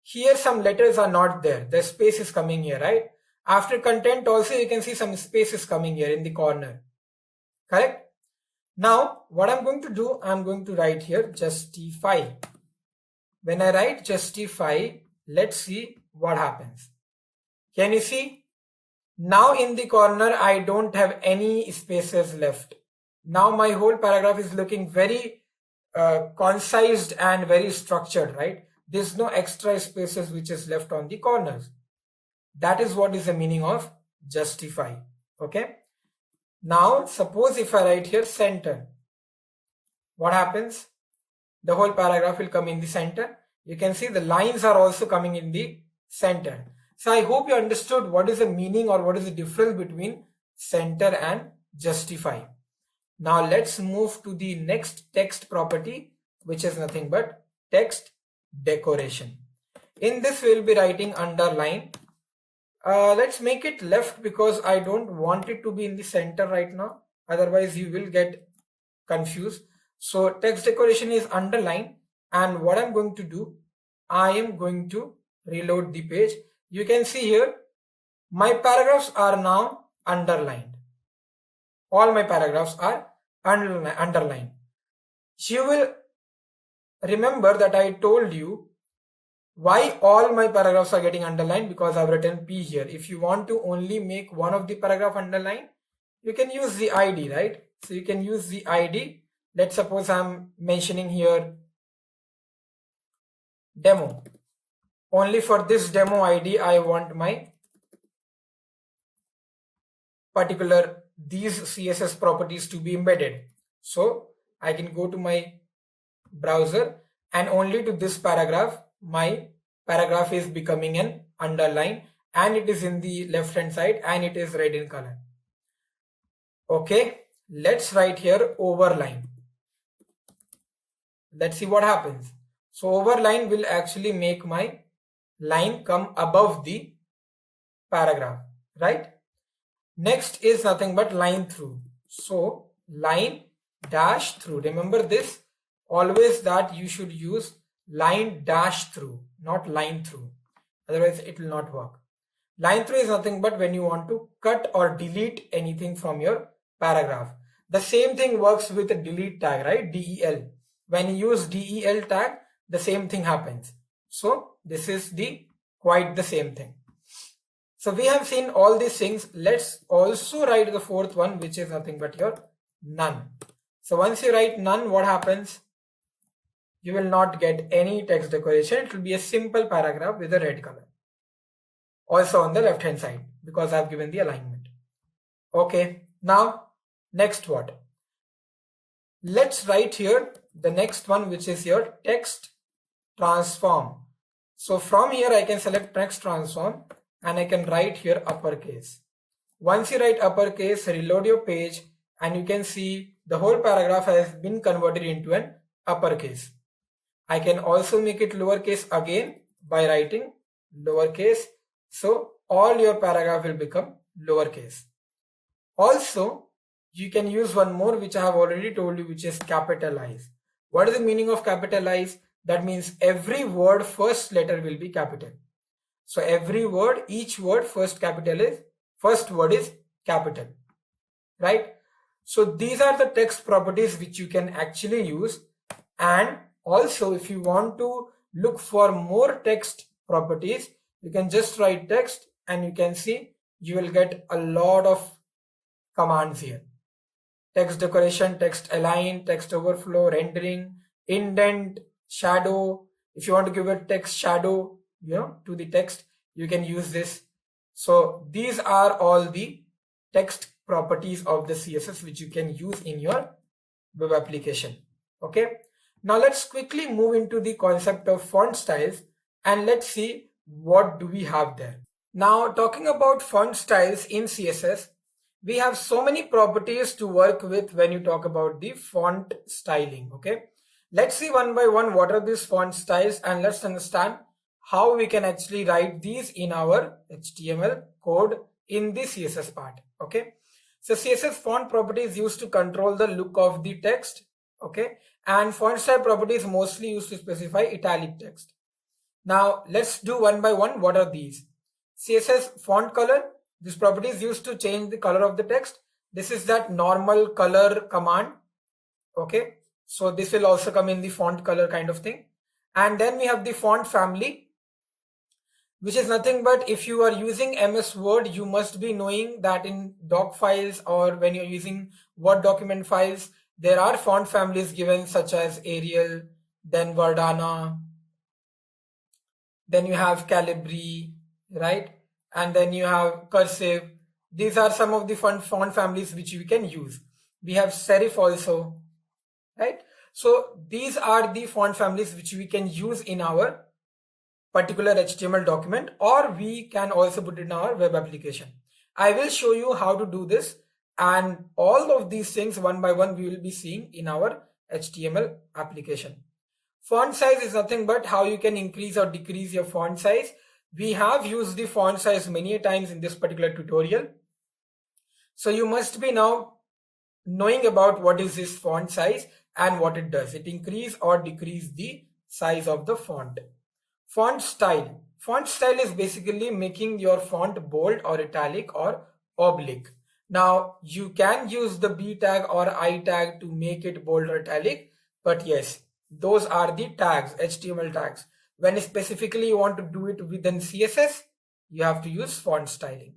here some letters are not there. The space is coming here, right? After content also you can see some space is coming here in the corner, correct? Now, what I'm going to do, I'm going to write here justify. When I write justify, let's see what happens. Can you see? Now in the corner, I don't have any spaces left. Now my whole paragraph is looking very concised and very structured, right? There's no extra spaces which is left on the corners. That is what is the meaning of justify. Okay. Now suppose if I write here center. what happens? The whole paragraph will come in the center. You can see the lines are also coming in the center. So I hope you understood what is the meaning or what is the difference between center and justify. Now let's move to the next text property, which is nothing but text decoration. In this we'll be writing underline. Let's make it left because I don't want it to be in the center right now. Otherwise you will get confused. So text decoration is underline, and what I'm going to do, I am going to reload the page. You can see here my paragraphs are now underlined. All my paragraphs are underlined. You will remember that I told you why all my paragraphs are getting underlined, because I've written P here. If you want to only make one of the paragraph underline, you can use the ID, right? So you can use the ID. Let's suppose I'm mentioning here demo. Only for this demo ID, I want my particular these CSS properties to be embedded. So I can go to my browser, and only to this paragraph, my paragraph is becoming an underline, and it is in the left hand side and it is red in color. Okay, let's write here overline. Let's see what happens. So overline will actually make my line come above the paragraph, right? Next is nothing but line through. So line dash through. Remember this, always that you should use line dash through, not line through. Otherwise it will not work. Line through is nothing but when you want to cut or delete anything from your paragraph. The same thing works with a delete tag, right? DEL. When you use DEL tag, the same thing happens. So this is quite the same thing. So we have seen all these things. Let's also write the fourth one, which is nothing but your none. So once you write none, what happens? You will not get any text decoration. It will be a simple paragraph with a red color. Also on the left hand side, because I've given the alignment. Okay, now next what? Let's write here the next one, which is your text transform. So from here I can select text transform and I can write here uppercase. Once you write uppercase, reload your page and you can see the whole paragraph has been converted into an uppercase. I can also make it lowercase again by writing lowercase. So all your paragraph will become lowercase. Also, you can use one more, which I have already told you, which is capitalize. What is the meaning of capitalize? That means every word first letter will be capital. So every word, each word first word is capital, right? So these are the text properties which you can actually use. And also if you want to look for more text properties, you can just write text and you can see you will get a lot of commands here. Text decoration, text align, text overflow, rendering, indent, shadow. If you want to give a text shadow, to the text, you can use this. So these are all the text properties of the CSS which you can use in your web application. Okay. Now let's quickly move into the concept of font styles and let's see what do we have there. Now talking about font styles in CSS, we have so many properties to work with when you talk about the font styling. Okay. Let's see one by one what are these font styles and let's understand how we can actually write these in our HTML code in the CSS part. Okay. So CSS font property is used to control the look of the text. Okay. And font style property is mostly used to specify italic text. Now let's do one by one. What are these? CSS font color. This property is used to change the color of the text. This is that normal color command. Okay. So this will also come in the font color kind of thing. And then we have the font family, which is nothing but if you are using MS Word, you must be knowing that in doc files or when you're using Word document files, there are font families given such as Arial, then Verdana, then you have Calibri, right? And then you have Cursive. These are some of the font families which you can use. We have serif also, right? So these are the font families which we can use in our particular HTML document, or we can also put it in our web application. I will show you how to do this, and all of these things one by one we will be seeing in our HTML application. Font size is nothing but how you can increase or decrease your font size. We have used the font size many times in this particular tutorial. So you must be now knowing about what is this font size and what it does. It increase or decrease the size of the font. Font style. Font style is basically making your font bold or italic or oblique. Now you can use the B tag or I tag to make it bold or italic, but yes, those are the tags, HTML tags. When specifically you want to do it within CSS, you have to use font styling.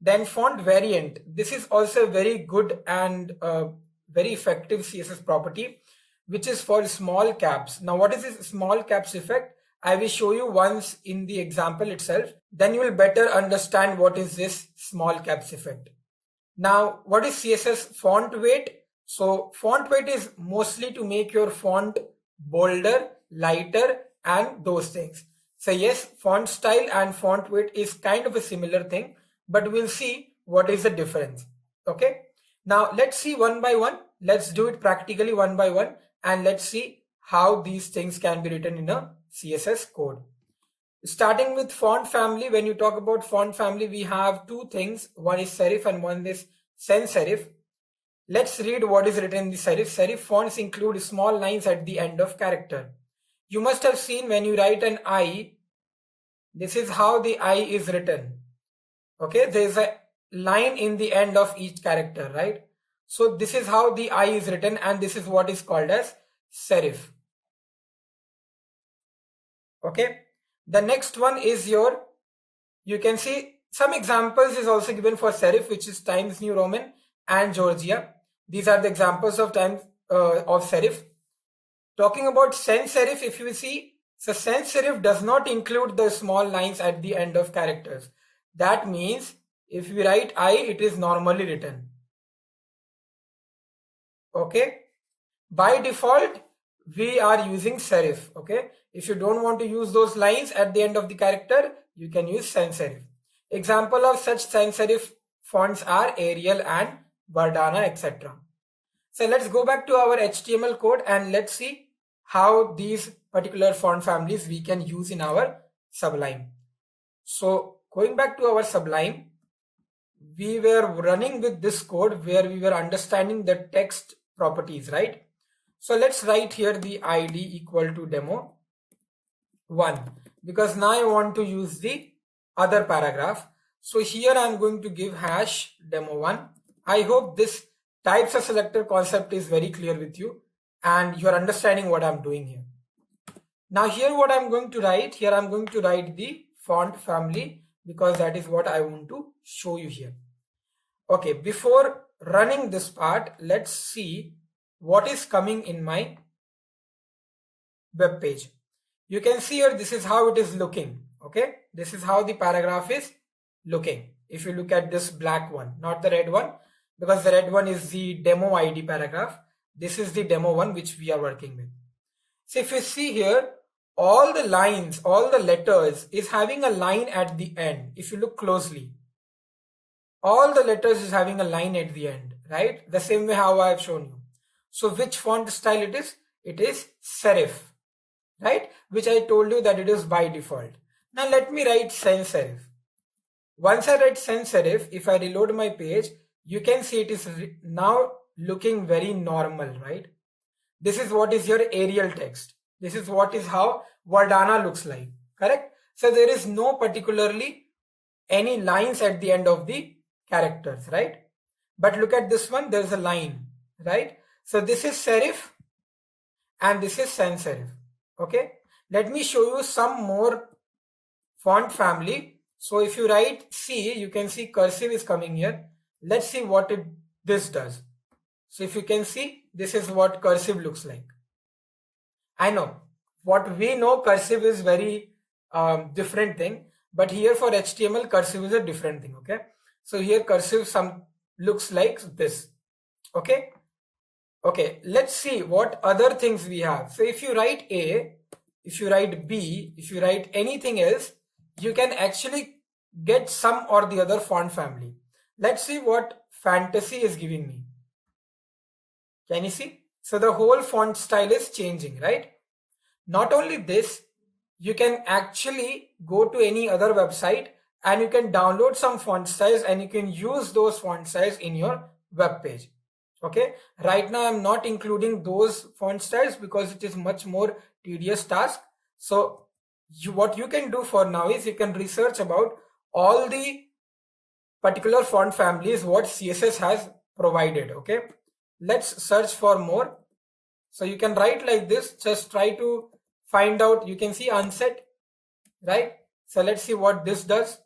Then font variant. This is also a very good and very effective CSS property, which is for small caps. Now, what is this small caps effect? I will show you once in the example itself. Then you will better understand what is this small caps effect. Now, what is CSS font weight? So font weight is mostly to make your font bolder, lighter, and those things. So yes, font style and font weight is kind of a similar thing, but we'll see what is the difference. Okay. Now let's see one by one. Let's do it practically one by one, and let's see how these things can be written in a CSS code. Starting with font family, when you talk about font family, we have two things. One is serif and one is sans serif. Let's read what is written in the serif. Serif fonts include small lines at the end of character. You must have seen when you write an I, this is how the I is written. Okay, there is a line in the end of each character, right? So this is how the I is written, and this is what is called as serif. Okay, the next one is your, you can see some examples is also given for serif, which is Times New Roman and Georgia. These are the examples of Times of serif. Talking about sans serif, if you see, so sans serif does not include the small lines at the end of characters. That means if we write I, it is normally written. Okay. By default, we are using serif. Okay. If you don't want to use those lines at the end of the character, you can use sans serif. Example of such sans serif fonts are Arial and Verdana, etc. So let's go back to our HTML code and let's see how these particular font families we can use in our Sublime. So going back to our Sublime, we were running with this code where we were understanding the text properties, right? So let's write here the ID equal to demo 1, because now I want to use the other paragraph. So here I'm going to give hash demo 1. I hope this types of selector concept is very clear with you and you're understanding what I'm doing here. Now here what I'm going to write, here I'm going to write the font family because that is what I want to show you here. Okay, before running this part, let's see what is coming in my web page. You can see here, this is how it is looking. Okay, this is how the paragraph is looking. If you look at this black one, not the red one, because the red one is the demo ID paragraph. This is the demo one which we are working with. So if you see here, all the lines, all the letters is having a line at the end. If you look closely, all the letters is having a line at the end, right? The same way how I have shown you. So which font style it is? It is serif, right? Which I told you that it is by default. Now let me write sans serif. Once I write sans serif, if I reload my page, you can see it is now looking very normal, right? This is what is your Arial text. This is what is how Verdana looks like, correct? So there is no particularly any lines at the end of the characters, right? But look at this one, there is a line, right? So this is serif and this is sans serif. Okay, let me show you some more font family. So if you write C, you can see cursive is coming here. Let's see what this does. So if you can see, this is what cursive looks like. I know what we know, cursive is very different thing, but here for HTML, cursive is a different thing. Okay, so here cursive looks like this. Okay, Okay, let's see what other things we have. So if you write A, if you write B, if you write anything else, you can actually get some or the other font family. Let's see what Fantasy is giving me. Can you see? So the whole font style is changing, right? Not only this, you can actually go to any other website and you can download some font styles and you can use those font styles in your web page. Okay, right now I'm not including those font styles because it is much more tedious task. So what you can do for now is you can research about all the particular font families what CSS has provided. Okay, let's search for more. So you can write like this, just try to find out. You can see unset, right? So let's see what this does,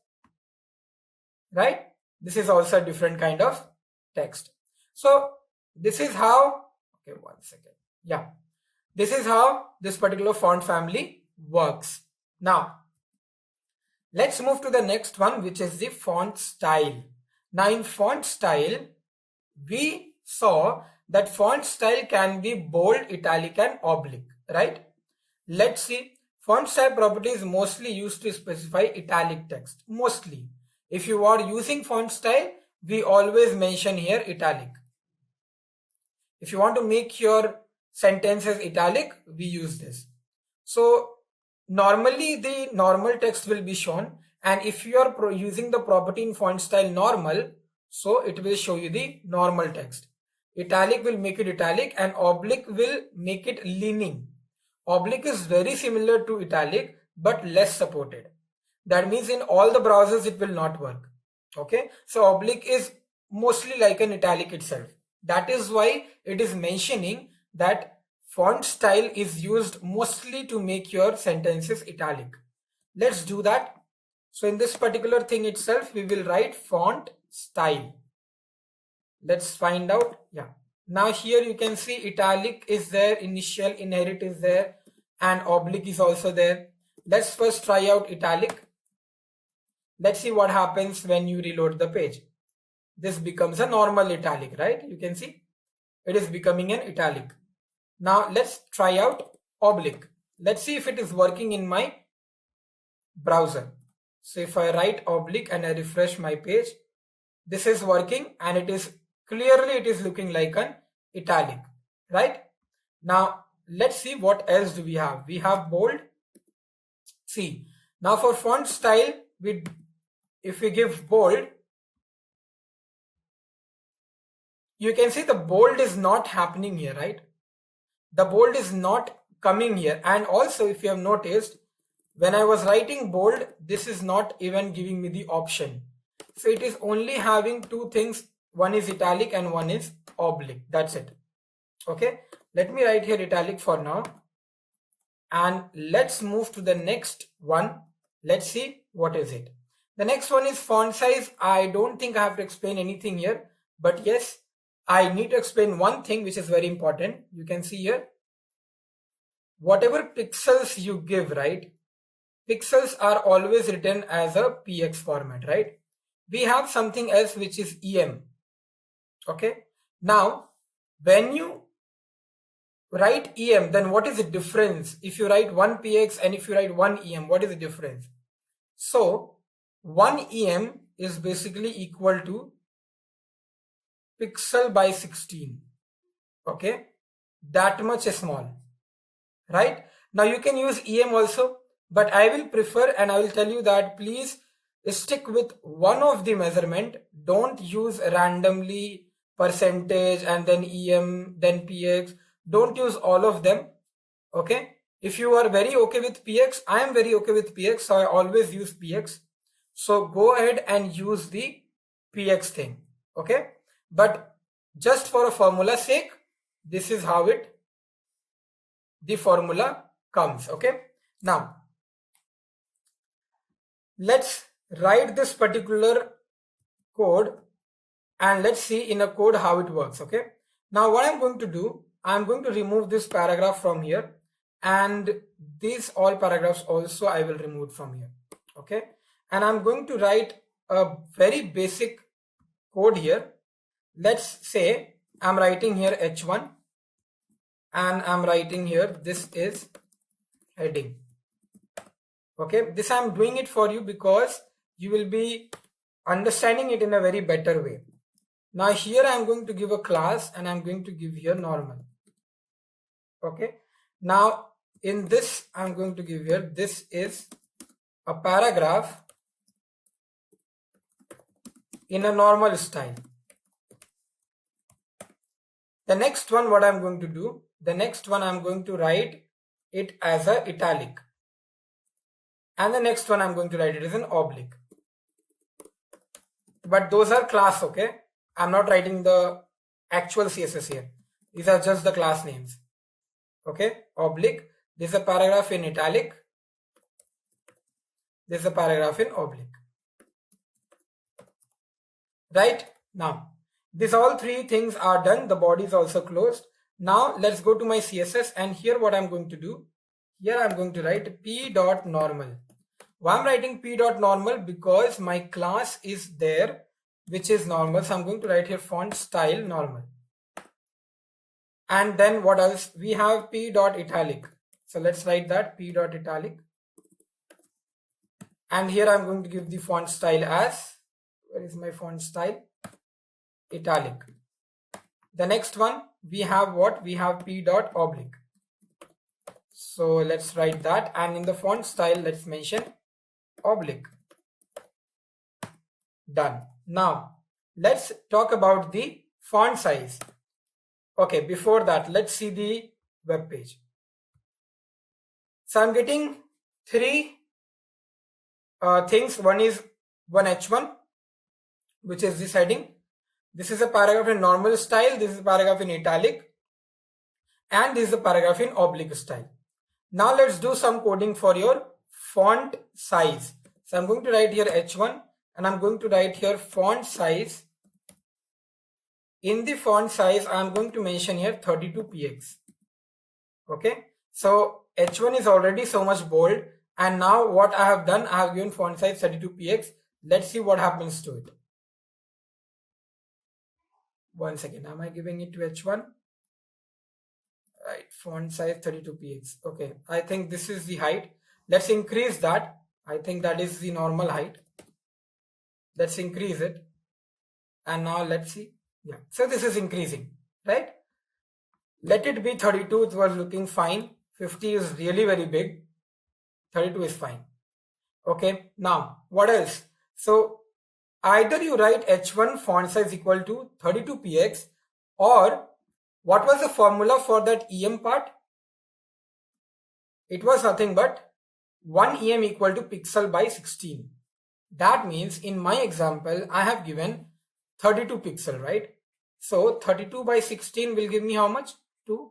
right? This is also a different kind of text. So this is how, okay, 1 second. Yeah, this is how this particular font family works. Now, let's move to the next one, which is the font style. Now in font style, we saw that font style can be bold, italic and oblique, right? Let's see. Font style property is mostly used to specify italic text. Mostly. If you are using font style, we always mention here italic. If you want to make your sentences italic, we use this. So normally the normal text will be shown, and if you are using the property in font style normal, so it will show you the normal text. Italic will make it italic and oblique will make it leaning. Oblique is very similar to italic but less supported. That means in all the browsers it will not work. Okay, so oblique is mostly like an italic itself. That is why it is mentioning that font style is used mostly to make your sentences italic. Let's do that. So in this particular thing itself, we will write font style. Let's find out. Yeah. Now here you can see italic is there, initial, inherit is there, and oblique is also there. Let's first try out italic. Let's see what happens when you reload the page. This becomes a normal italic, right? You can see it is becoming an italic. Now let's try out oblique. Let's see if it is working in my browser. So if I write oblique and I refresh my page, this is working and it is clearly it is looking like an italic, right? Now let's see what else do we have. We have bold. See, now for font style, if we give bold, you can see the bold is not happening here, right? The bold is not coming here. And also if you have noticed, when I was writing bold, this is not even giving me the option. So it is only having two things. One is italic and one is oblique. That's it. Okay. Let me write here italic for now. And let's move to the next one. Let's see what is it. The next one is font size. I don't think I have to explain anything here. But yes, I need to explain one thing which is very important. You can see here. Whatever pixels you give, right? Pixels are always written as a px format, right? We have something else which is em. Okay. Now, when you write em, then what is the difference? If you write 1 px and if you write 1 em, what is the difference? So 1 em is basically equal to pixel by 16. Okay, that much small, right? Now you can use em also, but I will prefer, and I will tell you that please stick with one of the measurement. Don't use randomly percentage and then em then px. Don't use all of them. Okay, if you are very okay with px, I am very okay with px, so I always use px. So go ahead and use the px thing. Okay, but just for a formula sake, this is how the formula comes. Okay, now let's write this particular code and let's see in a code how it works. Okay, now what I'm going to do, I'm going to remove this paragraph from here, and these all paragraphs also I will remove from here. Okay, and I'm going to write a very basic code here. Let's say I'm writing here h1 and I'm writing here, this is heading. Okay, this I'm doing it for you because you will be understanding it in a very better way. Now here I'm going to give a class and I'm going to give here normal. Okay, now in this I'm going to give here, this is a paragraph in a normal style. The next one, what I'm going to do, the next one I'm going to write it as a italic, and the next one I'm going to write it as an oblique. But those are class, okay? I'm not writing the actual CSS here. These are just the class names. Okay, oblique. This is a paragraph in italic. This is a paragraph in oblique. Right? Now, these all three things are done. The body is also closed. Now, let's go to my CSS, and here what I'm going to do, here I'm going to write p.normal. Why I'm writing p.normal? Because my class is there, which is normal. So I'm going to write here font style normal. And then what else? We have p.italic. So let's write that p.italic. And here I'm going to give the font style as, where is my font style? Italic. The next one, we have what? We have p.oblique. So let's write that. And in the font style, let's mention oblique. Done. Now, let's talk about the font size. Okay, before that, let's see the web page. So I'm getting three things. One is one H1, which is this heading. This is a paragraph in normal style. This is a paragraph in italic. And this is a paragraph in oblique style. Now let's do some coding for your font size. So I'm going to write here H1 and I'm going to write here font size. In the font size, I'm going to mention here 32px. Okay. So H1 is already so much bold. And now what I have done, I have given font size 32px. Let's see what happens to it. 1 second. Am I giving it to H1? Right. Font size 32px. Okay. I think this is the height. Let's increase that. I think that is the normal height. Let's increase it. And now let's see. Yeah. So this is increasing, right? Let it be 32. It was looking fine. 50 is really very big. 32 is fine. Okay. Now, what else? So either you write H1 font size equal to 32px, or what was the formula for that EM part? It was nothing but 1 EM equal to pixel by 16. That means in my example, I have given 32 pixel, right? So 32 by 16 will give me how much? 2.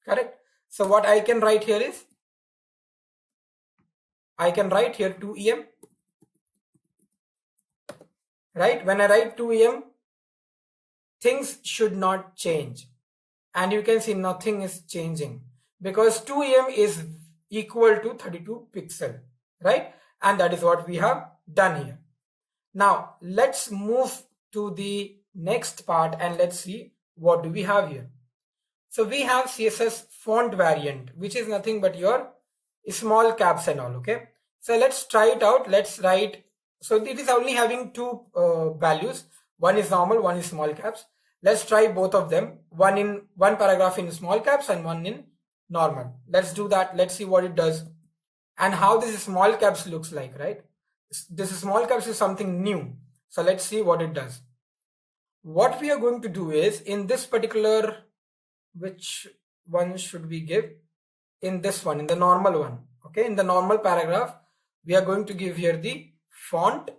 Correct. So what I can write here is, I can write here 2 EM. Right? When I write 2 EM, things should not change. And you can see nothing is changing because 2 EM is equal to 32 pixel, right? And that is what we have done here. Now let's move to the next part and let's see what do we have here. So we have CSS font variant, which is nothing but your small caps and all. Okay, so let's try it out. Let's write. So it is only having two values. One is normal, one is small caps. Let's try both of them. One paragraph in small caps and one in normal. Let's do that. Let's see what it does and how this small caps looks like, right? This small caps is something new. So let's see what it does. What we are going to do is in this particular, which one should we give? In this one, in the normal one. Okay, in the normal paragraph, we are going to give here the font.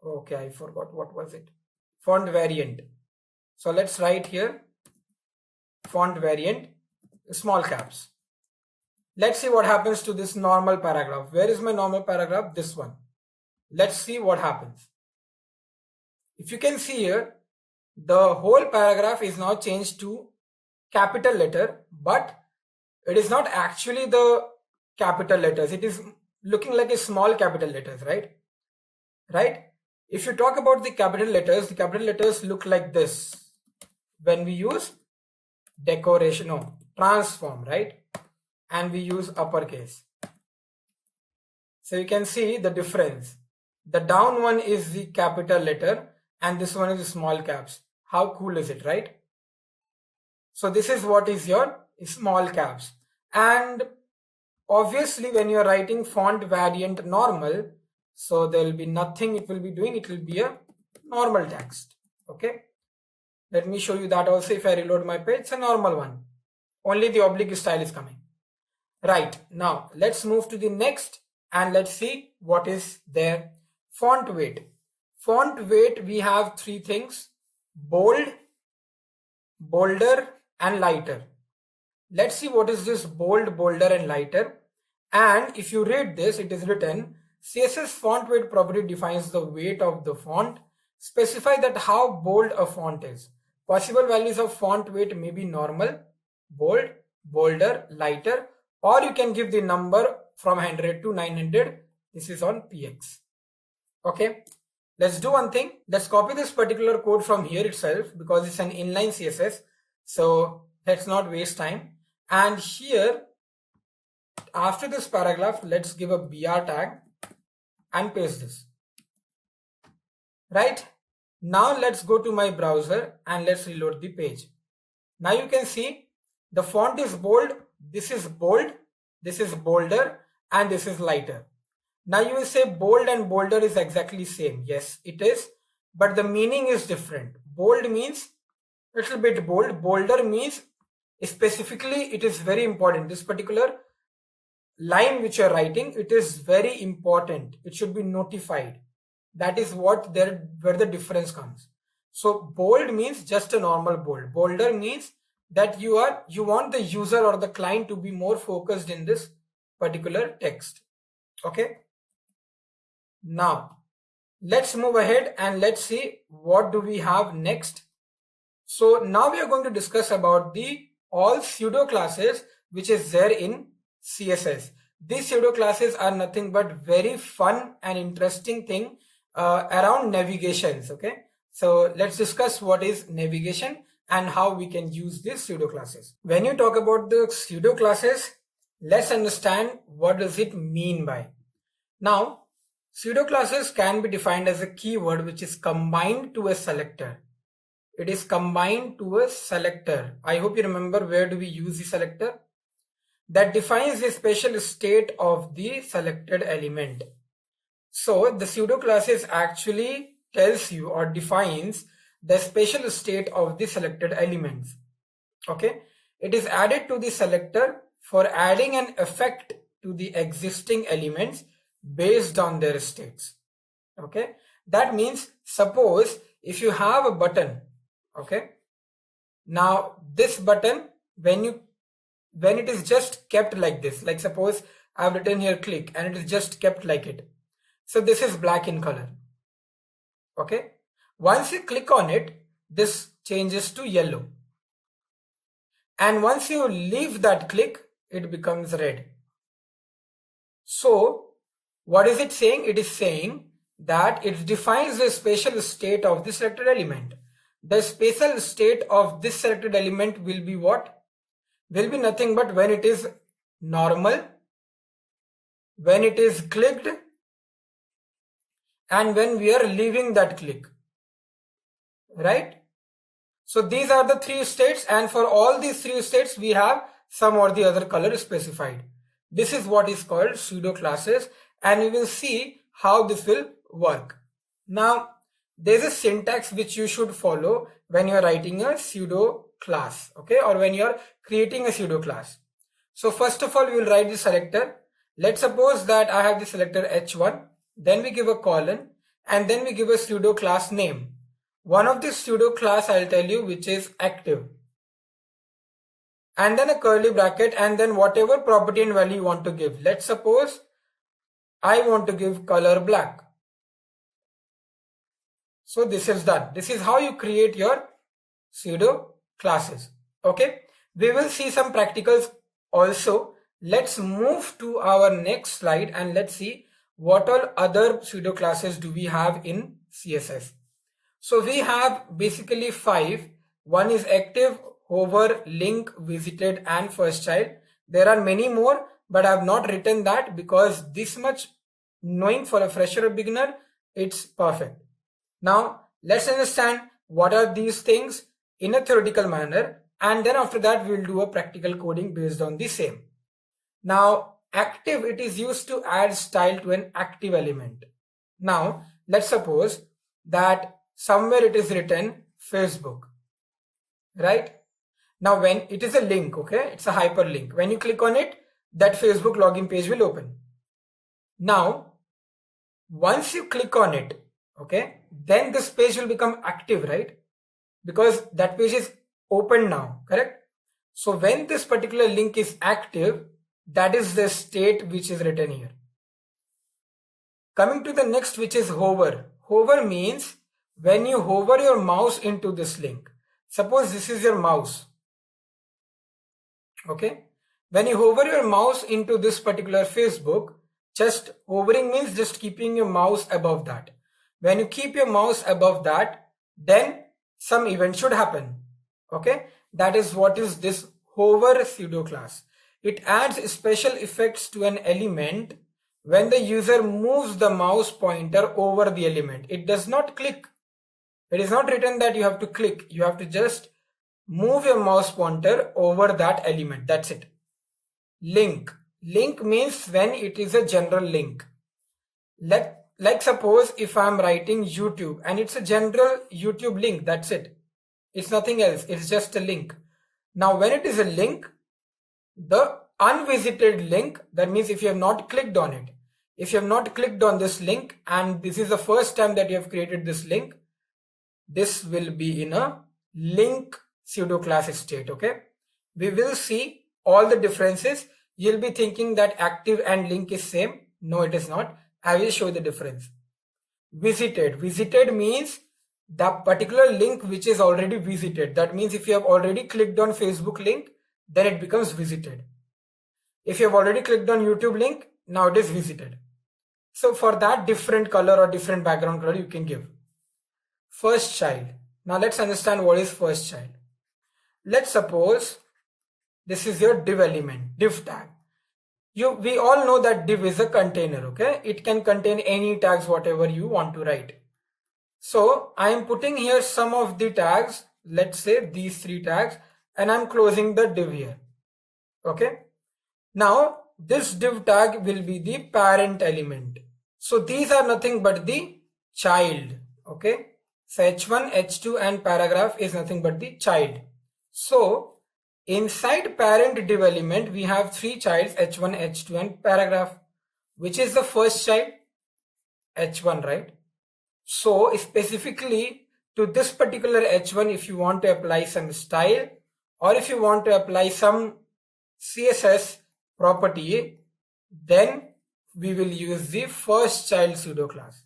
Okay, I forgot what was it. Font variant. So let's write here font variant, small caps. Let's see what happens to this normal paragraph. Where is my normal paragraph? This one. Let's see what happens. If you can see here, the whole paragraph is now changed to capital letter, but it is not actually the capital letters. It is looking like a small capital letters, right? Right? If you talk about the capital letters look like this when we use decoration, no, transform, right? And we use uppercase. So you can see the difference. The down one is the capital letter and this one is the small caps. How cool is it, right? So this is what is your small caps. And obviously when you're writing font variant normal, so there will be nothing it will be doing, it will be a normal text. Okay, let me show you that also. If I reload my page, it's a normal one, only the oblique style is coming. Right, now let's move to the next and let's see what is there. Font weight. Font weight, we have three things: bold, bolder and lighter. Let's see what is this bold, bolder and lighter. And if you read this, it is written CSS font weight property defines the weight of the font. Specify that how bold a font is. Possible values of font weight may be normal, bold, bolder, lighter, or you can give the number from 100 to 900. This is on PX. Okay, let's do one thing. Let's copy this particular code from here itself because it's an inline CSS. So let's not waste time. And here, after this paragraph, let's give a BR tag and paste this. Right? Now let's go to my browser and let's reload the page. Now you can see the font is bold, this is bold, this is bolder, and this is lighter. Now you will say bold and bolder is exactly same. Yes, it is, but the meaning is different. Bold means little bit bold, bolder means specifically it is very important. This particular line which you are writing, it is very important. It should be notified. That is what where the difference comes. So bold means just a normal bold. Bolder means that you want the user or the client to be more focused in this particular text. Okay. Now let's move ahead and let's see what do we have next. So now we are going to discuss about the all pseudo classes which is there in CSS. These pseudo classes are nothing but very fun and interesting thing around navigations. Okay, so let's discuss what is navigation and how we can use these pseudo classes. When you talk about the pseudo classes, let's understand what does it mean by. Now, pseudo classes can be defined as a keyword which is combined to a selector. It is combined to a selector. I hope you remember where do we use the selector. That defines the special state of the selected element. So the pseudo classes actually tells you or defines the special state of the selected elements. Okay, it is added to the selector for adding an effect to the existing elements based on their states. Okay, that means suppose if you have a button, okay, now this button when it is just kept like this, like suppose I've written here click and it is just kept like it. So this is black in color. Okay, once you click on it, this changes to yellow. And once you leave that click, it becomes red. So what is it saying? It is saying that it defines the spatial state of the selected element. The spatial state of this selected element will be what? Will be nothing but when it is normal, when it is clicked, and when we are leaving that click. Right? So these are the three states, and for all these three states we have some or the other color specified. This is what is called pseudo classes, and we will see how this will work. Now there's a syntax which you should follow when you are writing a pseudo class, okay, or when you are creating a pseudo class. So first of all we will write the selector. Let's suppose that I have the selector h1, then we give a colon, and then we give a pseudo class name. One of the pseudo class I'll tell you which is active, and then a curly bracket, and then whatever property and value you want to give. Let's suppose I want to give color black. So this is done. This is how you create your pseudo classes. Okay, we will see some practicals also. Let's move to our next slide and let's see what all other pseudo classes do we have in CSS. So we have basically 5. One is active, hover, link, visited, and first child. There are many more, but I have not written that because this much knowing for a fresher or beginner, it's perfect. Now let's understand what are these things in a theoretical manner, and then after that we'll do a practical coding based on the same. Now active, it is used to add style to an active element. Now let's suppose that somewhere it is written Facebook, right? Now when it is a link, okay, it's a hyperlink. When you click on it, that Facebook login page will open. Now once you click on it, okay, then this page will become active, right? Because that page is open now, correct? So when this particular link is active, that is the state which is written here. Coming to the next, which is hover. Hover means when you hover your mouse into this link. Suppose this is your mouse, okay? When you hover your mouse into this particular Facebook, just hovering means just keeping your mouse above that. When you keep your mouse above that, then some event should happen, okay? That is what is this hover pseudo class. It adds special effects to an element when the user moves the mouse pointer over the element. It does not click. It is not written that you have to click. You have to just move your mouse pointer over that element. That's it. Link. Link means when it is a general link. Like suppose if I'm writing YouTube and it's a general YouTube link, that's it. It's nothing else. It's just a link. Now when it is a link, the unvisited link, that means if you have not clicked on it, if you have not clicked on this link and this is the first time that you have created this link, this will be in a link pseudo class state, okay? We will see all the differences. You'll be thinking that active and link is same. No, it is not. I will show the difference. Visited. Visited means the particular link which is already visited. That means if you have already clicked on Facebook link, then it becomes visited. If you have already clicked on YouTube link, now it is visited. So for that, different color or different background color you can give. First child. Now let's understand what is first child. Let's suppose this is your div element, div tag. We all know that div is a container, okay? It can contain any tags, whatever you want to write. So I am putting here some of the tags, let's say these 3 tags, and I'm closing the div here, okay? Now this div tag will be the parent element. So these are nothing but the child, okay? So h1, h2 and paragraph is nothing but the child. So inside parent div element, we have 3 childs, h1, h2 and paragraph. Which is the first child? h1, right? So specifically to this particular h1, if you want to apply some style or if you want to apply some CSS property, then we will use the first child pseudo class.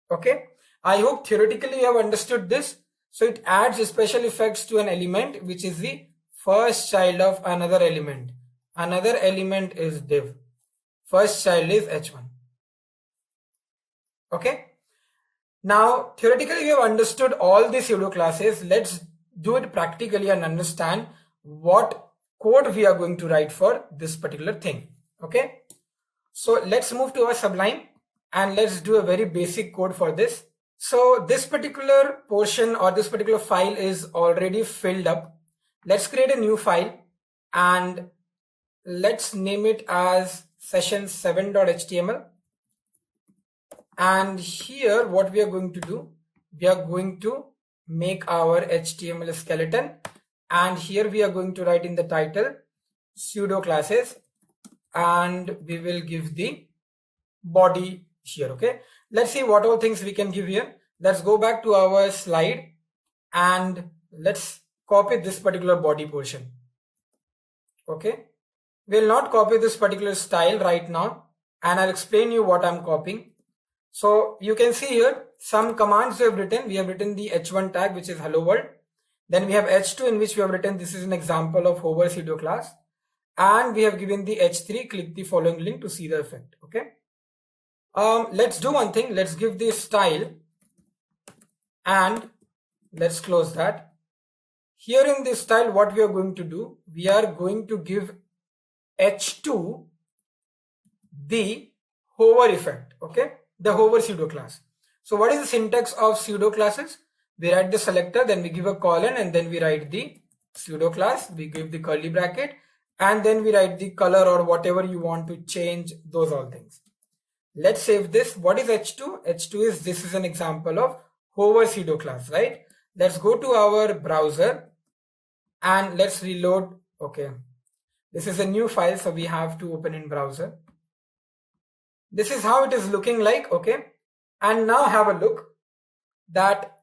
Okay, I hope theoretically you have understood this. So it adds special effects to an element which is the first child of another element. Another element is div. First child is h1. Okay. Now theoretically you have understood all the pseudo classes. Let's do it practically and understand what code we are going to write for this particular thing. Okay. So let's move to our Sublime and let's do a very basic code for this. So this particular portion or this particular file is already filled up. Let's create a new file and let's name it as session7.html. And here what we are going to do, we are going to make our HTML skeleton, and here we are going to write in the title pseudo classes, and we will give the body here. Okay, let's see what all things we can give here. Let's go back to our slide and let's copy this particular body portion. Okay, we'll not copy this particular style right now, and I'll explain you what I'm copying. So you can see here some commands we have written. We have written the h1 tag, which is hello world. Then we have h2, in which we have written this is an example of hover pseudo class, and we have given the h3, click the following link to see the effect. Okay, let's do one thing. Let's give the style and let's close that. Here in this style, what we are going to do, we are going to give H2 the hover effect, okay, the hover pseudo class. So what is the syntax of pseudo classes? We write the selector, then we give a colon, and then we write the pseudo class, we give the curly bracket, and then we write the color or whatever you want to change, those all things. Let's save this. What is H2? H2 is, this is an example of hover pseudo class, right? Let's go to our browser and let's reload. Okay, this is a new file, so we have to open in browser. This is how it is looking like, okay? And now have a look that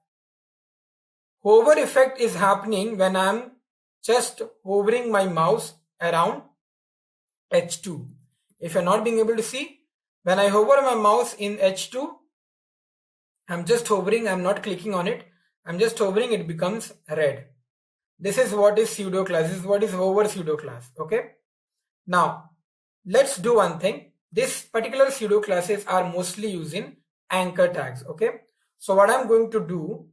hover effect is happening when I'm just hovering my mouse around H2. If you're not being able to see, when I hover my mouse in H2, I'm just hovering, I'm not clicking on it, I'm just hovering, it becomes red. This is what is pseudo class, this is what is hover pseudo class, okay? Now, let's do one thing. This particular pseudo classes are mostly using anchor tags, okay? So what I'm going to do,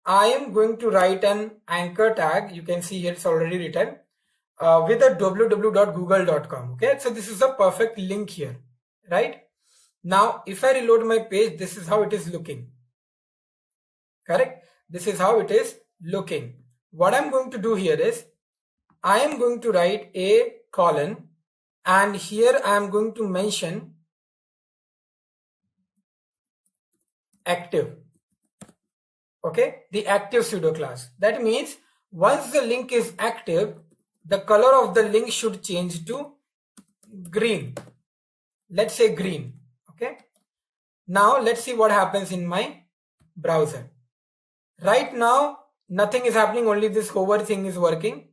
I am going to write an anchor tag. You can see here it's already written with a www.google.com, okay? So this is a perfect link here, right? Now, if I reload my page, this is how it is looking, correct? This is how it is looking. What I'm going to do here is, I am going to write a colon, and here I am going to mention active, okay, the active pseudo class. That means once the link is active, the color of the link should change to green. Let's say green, okay? Now let's see what happens in my browser. Right now nothing is happening, only this hover thing is working.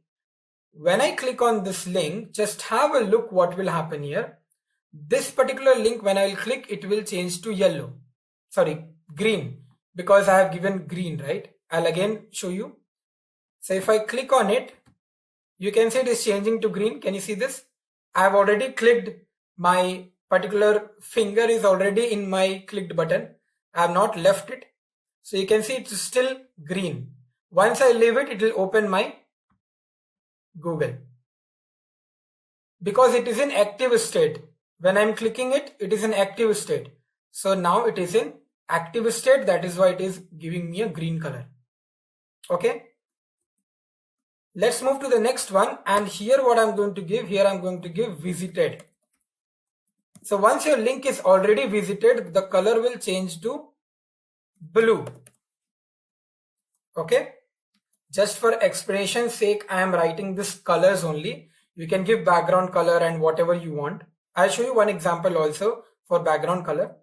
When I click on this link, just have a look what will happen here. This particular link, when I will click, it will change to yellow, sorry, green, because I have given green, right? I'll again show you. So if I click on it, you can see it is changing to green. Can you see this? I have already clicked, my particular finger is already in my clicked button. I have not left it. So you can see it's still green. Once I leave it, it will open my Google, because it is in active state. When I'm clicking it, it is in active state. So now it is in active state, that is why it is giving me a green color, okay? Let's move to the next one, and here what I'm going to give, here I'm going to give visited. So once your link is already visited, the color will change to blue, okay? Just for explanation's sake, I am writing this colors only. You can give background color and whatever you want. I'll show you one example also for background color.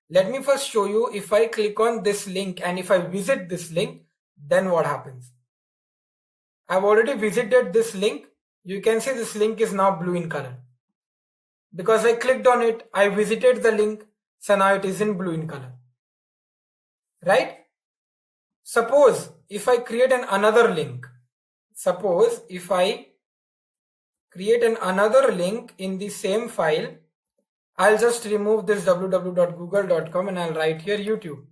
Let me first show you, if I click on this link and if I visit this link, then what happens. I've already visited this link. You can see this link is now blue in color. Because I clicked on it, I visited the link, so now it is in blue in color, right? Suppose if I create another link, suppose if I create another link in the same file, I'll just remove this www.google.com and I'll write here YouTube,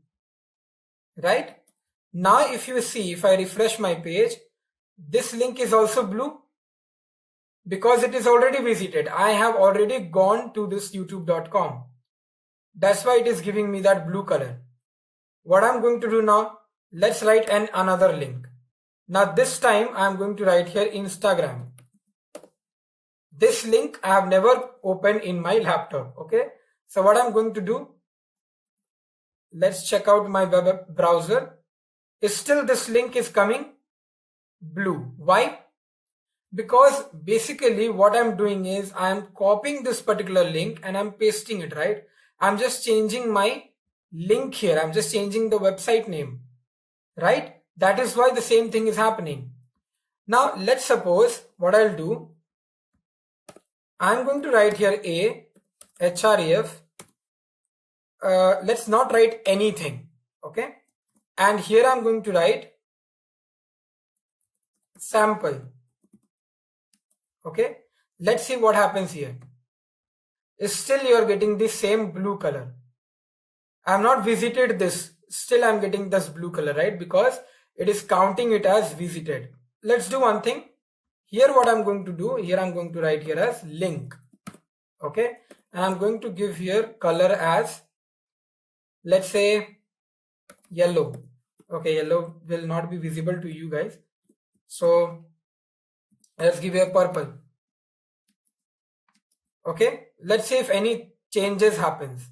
right? Now if you see, if I refresh my page, this link is also blue because it is already visited. I have already gone to this youtube.com. That's why it is giving me that blue color. What I'm going to do now, let's write another link. Now this time I'm going to write here Instagram. This link I have never opened in my laptop, okay? So what I'm going to do, let's check out my web browser. Still this link is coming blue. Why? Because basically what I'm doing is I'm copying this particular link and I'm pasting it, right? I'm just changing my link here. I'm just changing the website name, right? That is why the same thing is happening. Now let's suppose what I'll do, I'm going to write here a href. Let's not write anything, okay? And here I'm going to write sample, okay? Let's see what happens here. Still you are getting the same blue color. I have not visited this, still I'm getting this blue color, right? Because it is counting it as visited. let's do one thing. Here what I'm going to do, here I'm going to write here as link. Okay, and I'm going to give here color as, let's say, yellow. Okay, yellow will not be visible to you guys, so let's give here purple. Okay, let's see if any changes happens.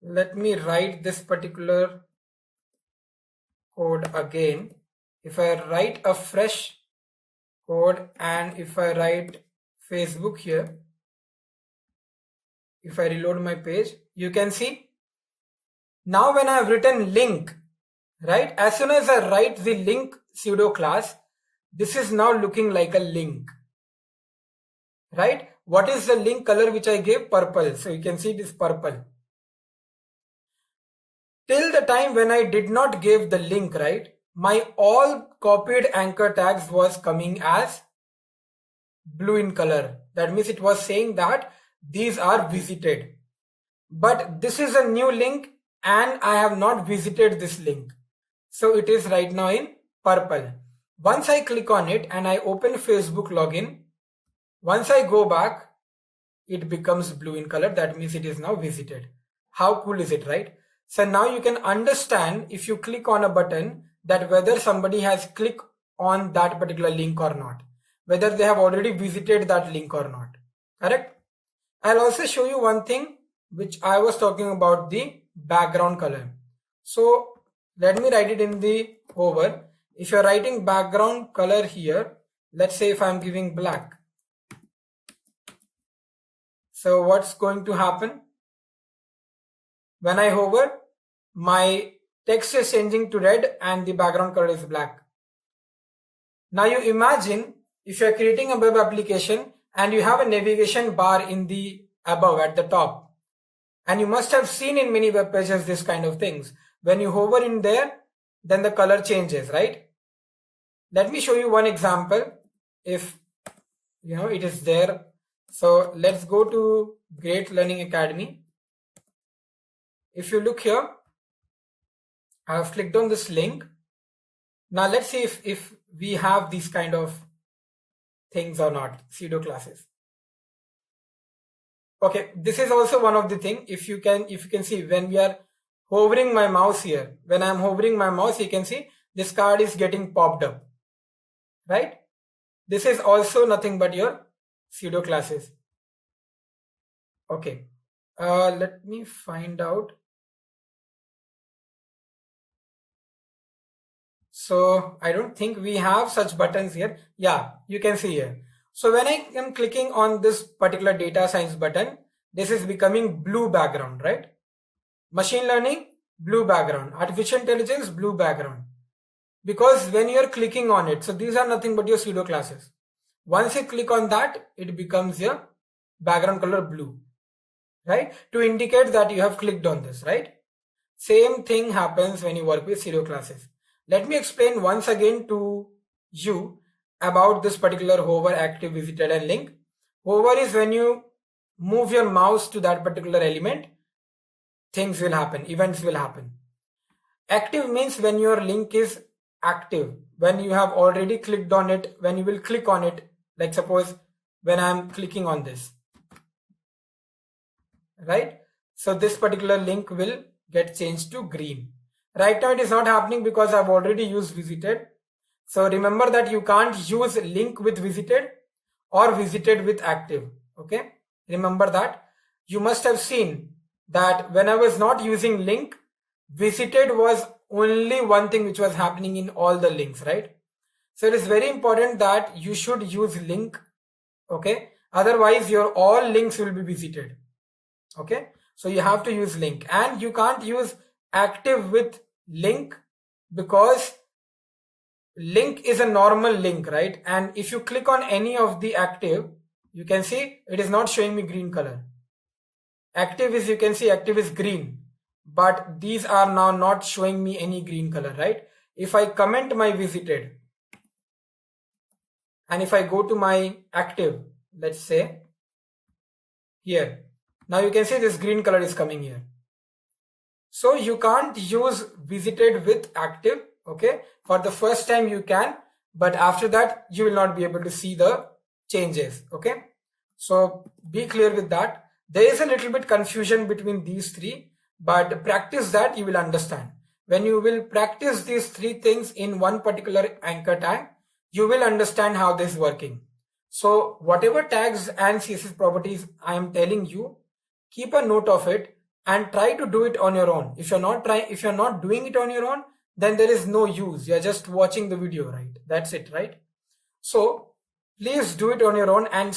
Let me write this particular code again. If I write a fresh code and if I write Facebook here, if I reload my page, you can see now when I have written link, right, as soon as I write the link pseudo class, this is now looking like a link, right? What is the link color which I gave? Purple. So you can see this purple. Till the time when I did not give the link, right, my all copied anchor tags was coming as blue in color. That means it was saying that these are visited. But this is a new link and I have not visited this link. So it is right now in purple. Once I click on it and I open Facebook login, once I go back, it becomes blue in color. That means it is now visited. How cool is it, right? So now you can understand if you click on a button that whether somebody has clicked on that particular link or not, whether they have already visited that link or not. Correct? I'll also show you one thing which I was talking about, the background color. So let me write it in the over. If you're writing background color here, let's say if I'm giving black. So what's going to happen? When I hover, my text is changing to red and the background color is black. Now you imagine if you're creating a web application and you have a navigation bar in the above at the top, and you must have seen in many web pages this kind of things. When you hover in there, then the color changes, right? Let me show you one example. If it is there. So let's go to Great Learning Academy. If you look here, I have clicked on this link. Now let's see if we have these kind of things or not, pseudo classes. Okay, this is also one of the thing. If you can see, when we are hovering my mouse here, when I'm hovering my mouse, you can see this card is getting popped up, right? This is also nothing but your pseudo classes. Okay, let me find out. So I don't think we have such buttons here. Yeah, you can see here. So when I am clicking on this particular data science button, this is becoming blue background, right? Machine learning, blue background. Artificial intelligence, blue background. Because when you're clicking on it, so these are nothing but your pseudo classes. Once you click on that, it becomes your background color blue, right? To indicate that you have clicked on this, right? Same thing happens when you work with pseudo classes. Let me explain once again to you about this particular hover, active, visited and link. Hover is when you move your mouse to that particular element, things will happen, events will happen. Active means when your link is active, when you have already clicked on it, when you will click on it, like suppose when I'm clicking on this, right? So this particular link will get changed to green. Right now it is not happening because I've already used visited. So remember that you can't use link with visited or visited with active. Okay, remember that. You must have seen that when I was not using link, visited was only one thing which was happening in all the links, right? So it is very important that you should use link. Okay, otherwise your all links will be visited. Okay, so you have to use link, and you can't use active with link because link is a normal link, right? And if you click on any of the active, you can see it is not showing me green color. Active is, you can see active is green, but these are now not showing me any green color, right? If I comment my visited and if I go to my active, let's say here, now you can see this green color is coming here. So you can't use visited with active. Okay, for the first time you can, but after that you will not be able to see the changes. Okay, so be clear with that. There is a little bit confusion between these three, but practice that, you will understand. When you will practice these three things in one particular anchor tag, you will understand how this is working. So whatever tags and CSS properties I am telling you, keep a note of it and try to do it on your own. If you're not doing it on your own, then there is no use. You're just watching the video, right? That's it, right? So please do it on your own and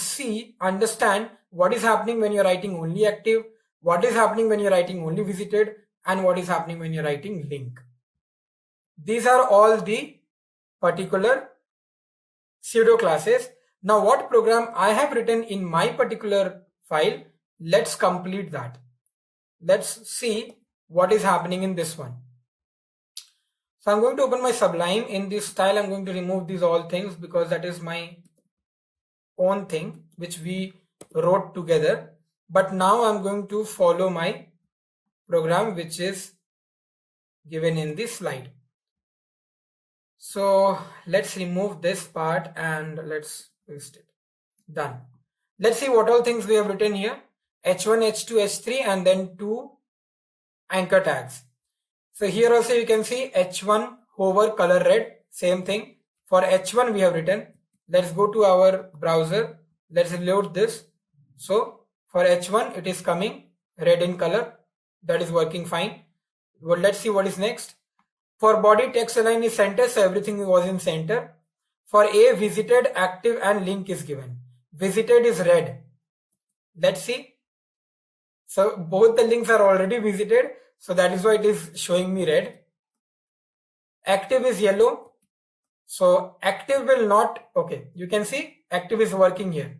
understand what is happening when you're writing only active, what is happening when you're writing only visited, and what is happening when you're writing link. These are all the particular pseudo classes. Now what program I have written in my particular file, let's complete that. Let's see what is happening in this one. So I'm going to open my Sublime. In this style, I'm going to remove these all things because that is my own thing which we wrote together. But now I'm going to follow my program which is given in this slide. So let's remove this part and let's paste it. Done. Let's see what all things we have written here. H1, H2, H3 and then 2 anchor tags. So here also you can see H1 hover color red, same thing. For H1 we have written. Let's go to our browser. Let's reload this. So for H1 it is coming red in color. That is working fine. Well, let's see what is next. For body, text align is center, so everything was in center. For A, visited, active and link is given. Visited is red. Let's see. So both the links are already visited, so that is why it is showing me red. Active is yellow. So active will not, okay, you can see active is working here.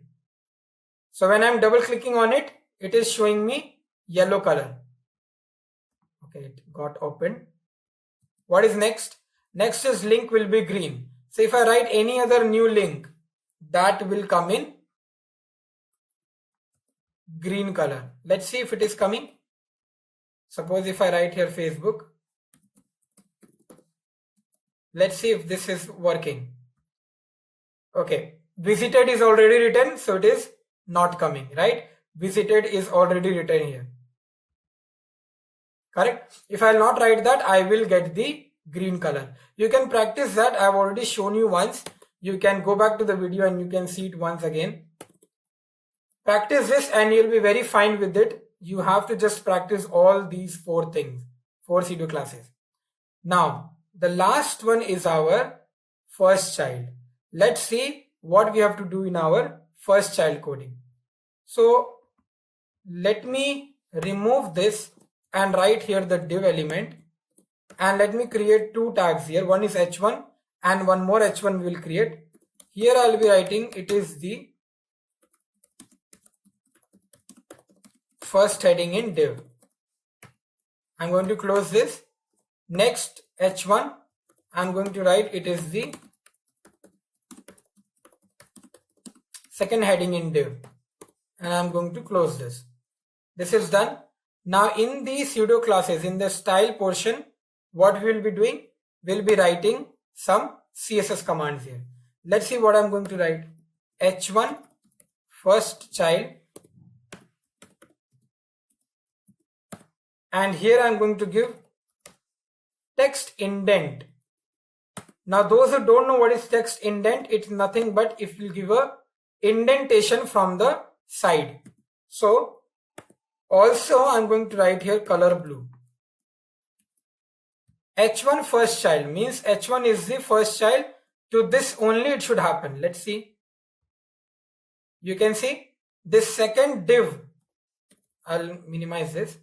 So when I'm double clicking on it, it is showing me yellow color. Okay, it got opened. What is next? Next is link will be green. So if I write any other new link, that will come in green color. Let's see if it is coming. Suppose if I write here Facebook. Let's see if this is working. Okay, visited is already written, so it is not coming, right? Visited is already written here. Correct? If I will not write that, I will get the green color. You can practice that. I have already shown you once. You can go back to the video and you can see it once again. Practice this and you'll be very fine with it. You have to just practice all these four things, 4 pseudo classes. Now, the last one is our first child. Let's see what we have to do in our first child coding. So let me remove this and write here the div element, and let me create 2 tags here. One is h1 and one more h1 we will create. Here I will be writing it is the first heading in div. I'm going to close this. Next h1 I'm going to write it is the second heading in div, and I'm going to close this. This is done. Now in the pseudo classes, in the style portion, what we will be doing? We'll be writing some CSS commands here. Let's see what I'm going to write. h1 first child, and here I'm going to give text indent. Now those who don't know what is text indent, it's nothing but if you give a indentation from the side. So also I'm going to write here color blue. h1 first child means h1 is the first child. To this only it should happen. Let's see. You can see this second div. I'll minimize this.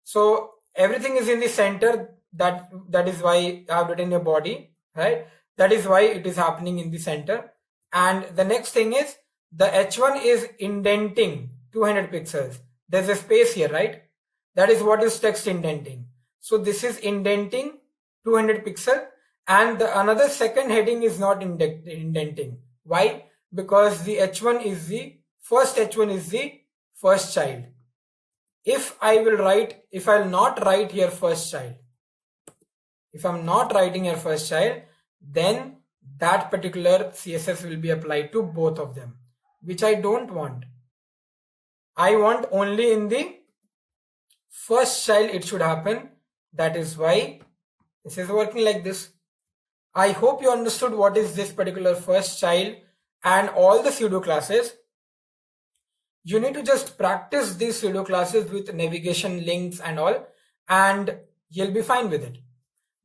So everything is in the center. That is why I have written a body, right? That is why it is happening in the center. And the next thing is the h1 is indenting 200 pixels. There's a space here, right? That is what is text indenting. So this is indenting 200 pixel, and the another second heading is not indenting. Why? Because the h1 is the first child. if I'll not write here first child, if I'm not writing here first child, then that particular CSS will be applied to both of them, which I don't want. I want only in the first child it should happen. That is why this is working like this. I hope you understood what is this particular first child and all the pseudo classes. You need to just practice these pseudo classes with navigation links and all, and you'll be fine with it.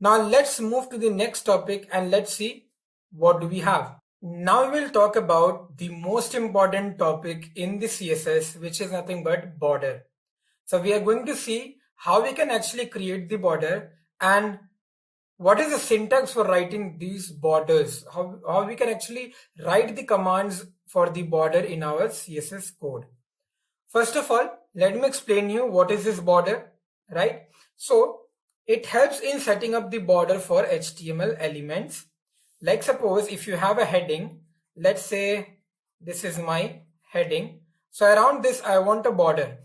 Now let's move to the next topic and let's see what do we have. Now we will talk about the most important topic in the CSS, which is nothing but border. So we are going to see how we can actually create the border and what is the syntax for writing these borders, how we can actually write the commands for the border in our CSS code. First of all, let me explain you what is this border, right? So it helps in setting up the border for HTML elements. Like suppose if you have a heading, let's say this is my heading. So around this I want a border.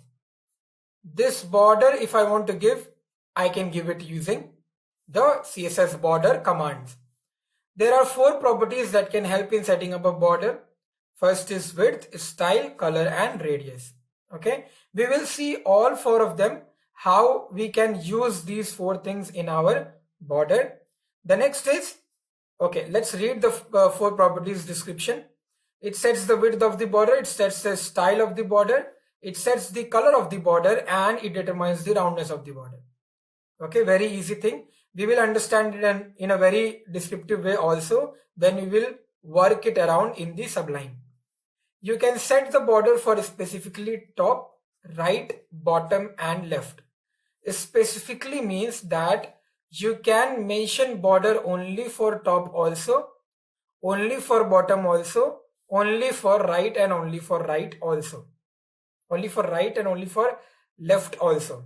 This border, if I want to give, I can give it using the CSS border commands. There are 4 properties that can help in setting up a border. First is width, style, color and radius. Okay, we will see all 4 of them, how we can use these 4 things in our border. The next is, okay, let's read the 4 properties description. It sets the width of the border, it sets the style of the border, it sets the color of the border, and it determines the roundness of the border. Okay, very easy thing. We will understand it in a very descriptive way also when we will work it around in the Sublime. You can set the border for specifically top, right, bottom and left. Specifically means that you can mention border only for top also, only for bottom also, only for right and only for right also, only for right and only for left also.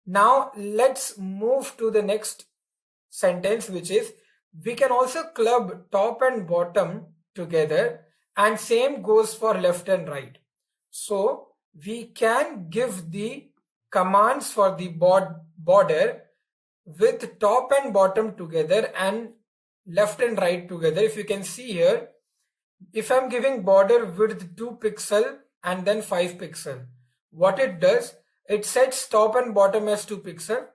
Now let's move to the next sentence, which is we can also club top and bottom together, and same goes for left and right. So we can give the commands for the border with top and bottom together and left and right together. If you can see here, if I'm giving border width 2 pixel and then 5 pixel, what it does, it sets top and bottom as 2 pixel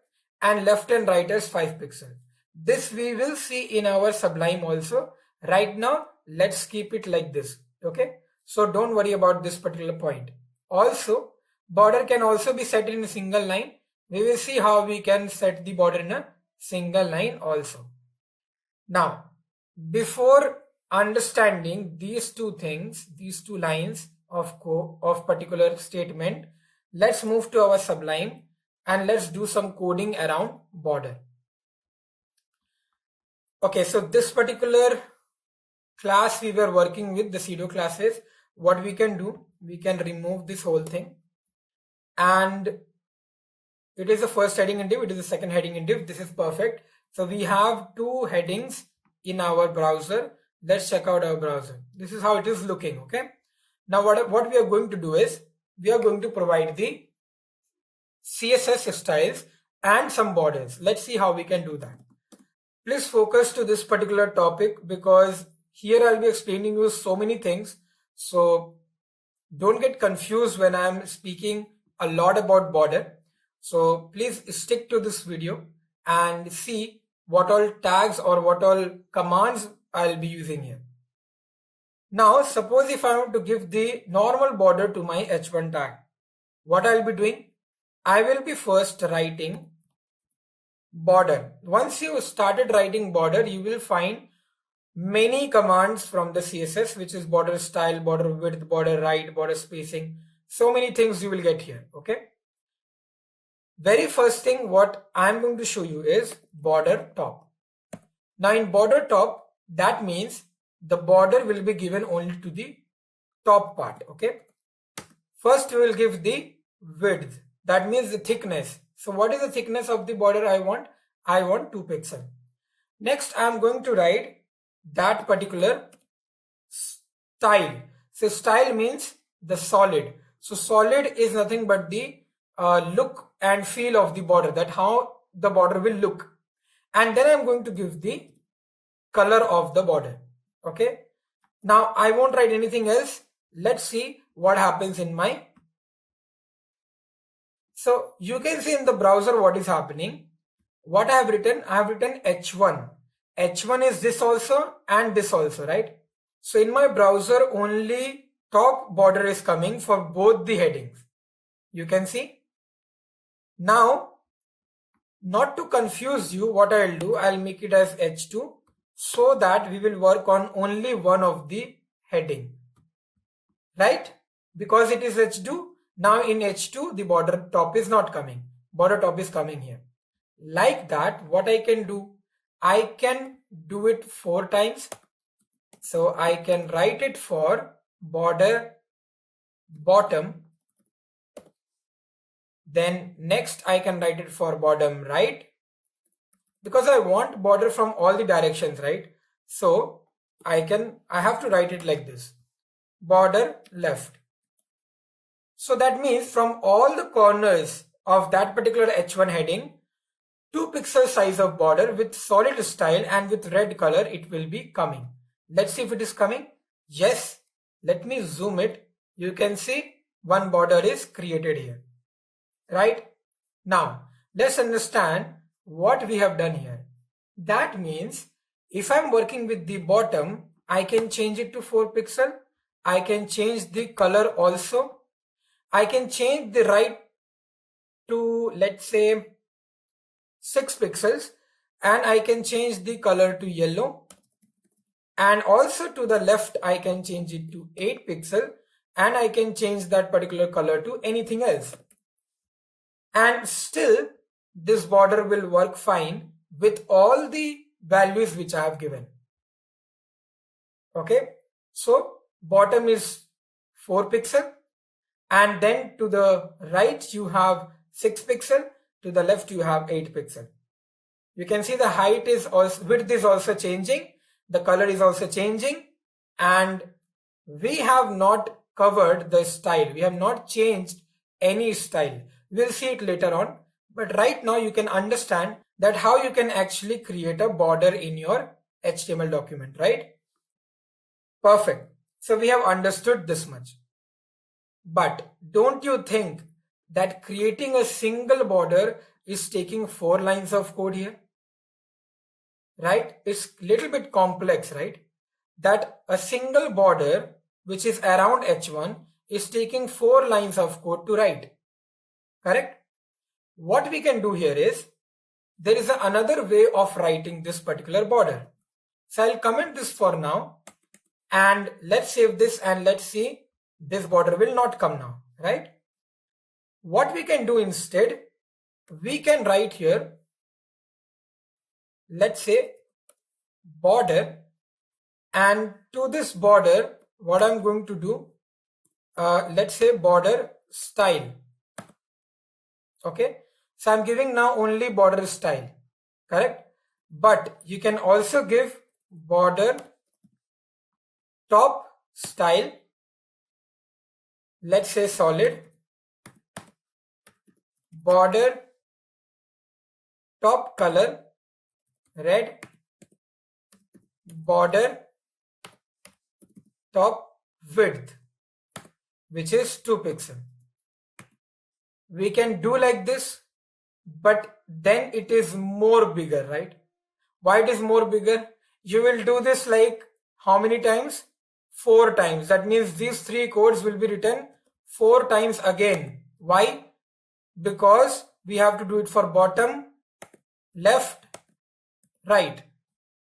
and left and right as 5 pixel. This we will see in our Sublime also. Right now, let's keep it like this. Okay, so don't worry about this particular point. Also, border can also be set in a single line. We will see how we can set the border in a single line also. Now, before understanding these 2 things, these 2 lines of particular statement, let's move to our Sublime and let's do some coding around border. Okay, so this particular class we were working with, the pseudo classes, what we can do, we can remove this whole thing, and it is the first heading in div, it is the second heading in div. This is perfect. So we have 2 headings in our browser. Let's check out our browser. This is how it is looking. Okay, now what we are going to do is we are going to provide the CSS styles and some borders. Let's see how we can do that. Please focus to this particular topic because here I'll be explaining you so many things. So don't get confused when I'm speaking a lot about border. So please stick to this video and see what all tags or what all commands I'll be using here. Now suppose if I want to give the normal border to my h1 tag, what I'll be doing? I will be first writing border. Once you started writing border, you will find many commands from the CSS, which is border style, border width, border right, border spacing. So many things you will get here. Okay. Very first thing what I'm going to show you is border top. Now in border top, that means the border will be given only to the top part. Okay. First we will give the width. That means the thickness. So what is the thickness of the border I want? I want 2 pixels. Next, I am going to write that particular style. So style means the solid. So solid is nothing but the look and feel of the border, that how the border will look. And then I'm going to give the color of the border. Okay. Now I won't write anything else. Let's see what happens in my. So you can see in the browser what is happening. What I have written H1. H1 is this also and this also, right? So in my browser only top border is coming for both the headings. You can see. Now, not to confuse you, what I'll do, I'll make it as H2 so that we will work on only one of the heading, right? Because it is H2, now in H2 the border top is not coming, border top is coming here. Like that, what I can do, I can do it 4 times. So I can write it for border bottom. Then next I can write it for bottom right, because I want border from all the directions, right? So I have to write it like this, border left. So that means from all the corners of that particular H1 heading, 2 pixel size of border with solid style and with red color, it will be coming. Let's see if it is coming. Yes, let me zoom it. You can see one border is created here, right? Now let's understand what we have done here. That means if I'm working with the bottom, I can change it to 4 pixel. I can change the color also. I can change the right to, let's say, 6 pixels, and I can change the color to yellow, and also to the left I can change it to 8 pixel, and I can change that particular color to anything else, and still this border will work fine with all the values which I have given. Okay, so bottom is 4 pixel, and then to the right you have 6 pixel, to the left you have 8 pixel. You can see the height is also, width is also changing, the color is also changing, and we have not covered the style. We have not changed any style. We'll see it later on, but right now you can understand that how you can actually create a border in your HTML document, right? Perfect. So we have understood this much. But don't you think that creating a single border is taking 4 lines of code here? Right? It's a little bit complex, right? That a single border which is around H1 is taking 4 lines of code to write. Correct? What we can do here is, there is another way of writing this particular border. So I'll comment this for now, and let's save this, and let's see, this border will not come now, right? What we can do instead, we can write here, let's say border, and to this border what I'm going to do, let's say border style. Okay, so I'm giving now only border style, correct? But you can also give border top style, let's say solid, border top color red, border top width, which is 2 pixel. We can do like this, but then it is more bigger, right? Why it is more bigger? You will do this like how many times? 4 times. That means these 3 codes will be written 4 times again. Why? Because we have to do it for bottom, left, right.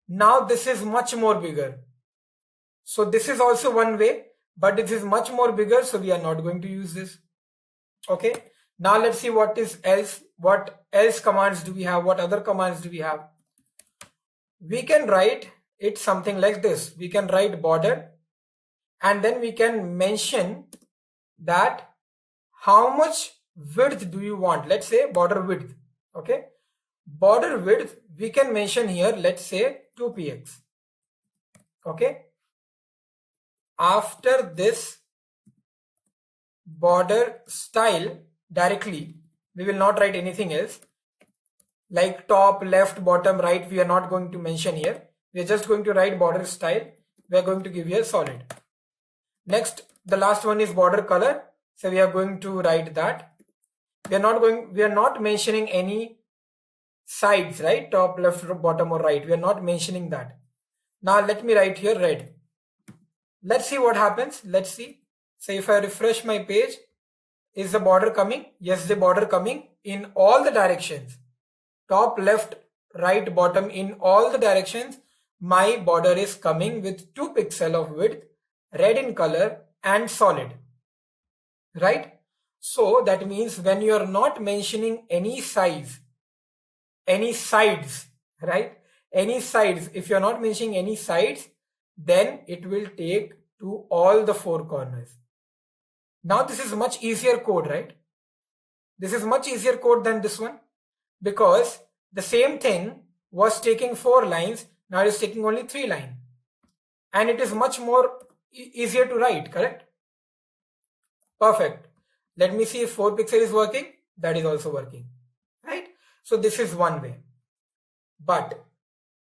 Now this is much more bigger. So this is also one way, but this is much more bigger, so we are not going to use this. Okay. Now let's see what else commands do we have, what other commands do we have. We can write it something like this. We can write border, and then we can mention that how much width do you want. Let's say border width. Okay, border width we can mention here, let's say 2px. Okay, after this border style, directly We will not write anything else. Like top, left, bottom, right, we are not going to mention here. We are just going to write border style. We are going to give here solid. Next, the last one is border color. So we are going to write that. We are not mentioning any sides, right? Top, left, bottom, or right. We are not mentioning that. Now let me write here red. Let's see what happens. Let's see. So if I refresh my page, is the border coming? Yes, the border coming in all the directions. Top, left, right, bottom, in all the directions. My border is coming with 2 pixels of width, red in color and solid. Right? So that means when you are not mentioning any size, any sides, right? Any sides, if you are not mentioning any sides, then it will take to all the 4 corners. Now this is much easier code, right? This is much easier code than this one, because the same thing was taking 4 lines, now it is taking only 3 lines. And it is much more easier to write, correct? Perfect. Let me see if 4 pixel is working. That is also working, right? So this is one way. But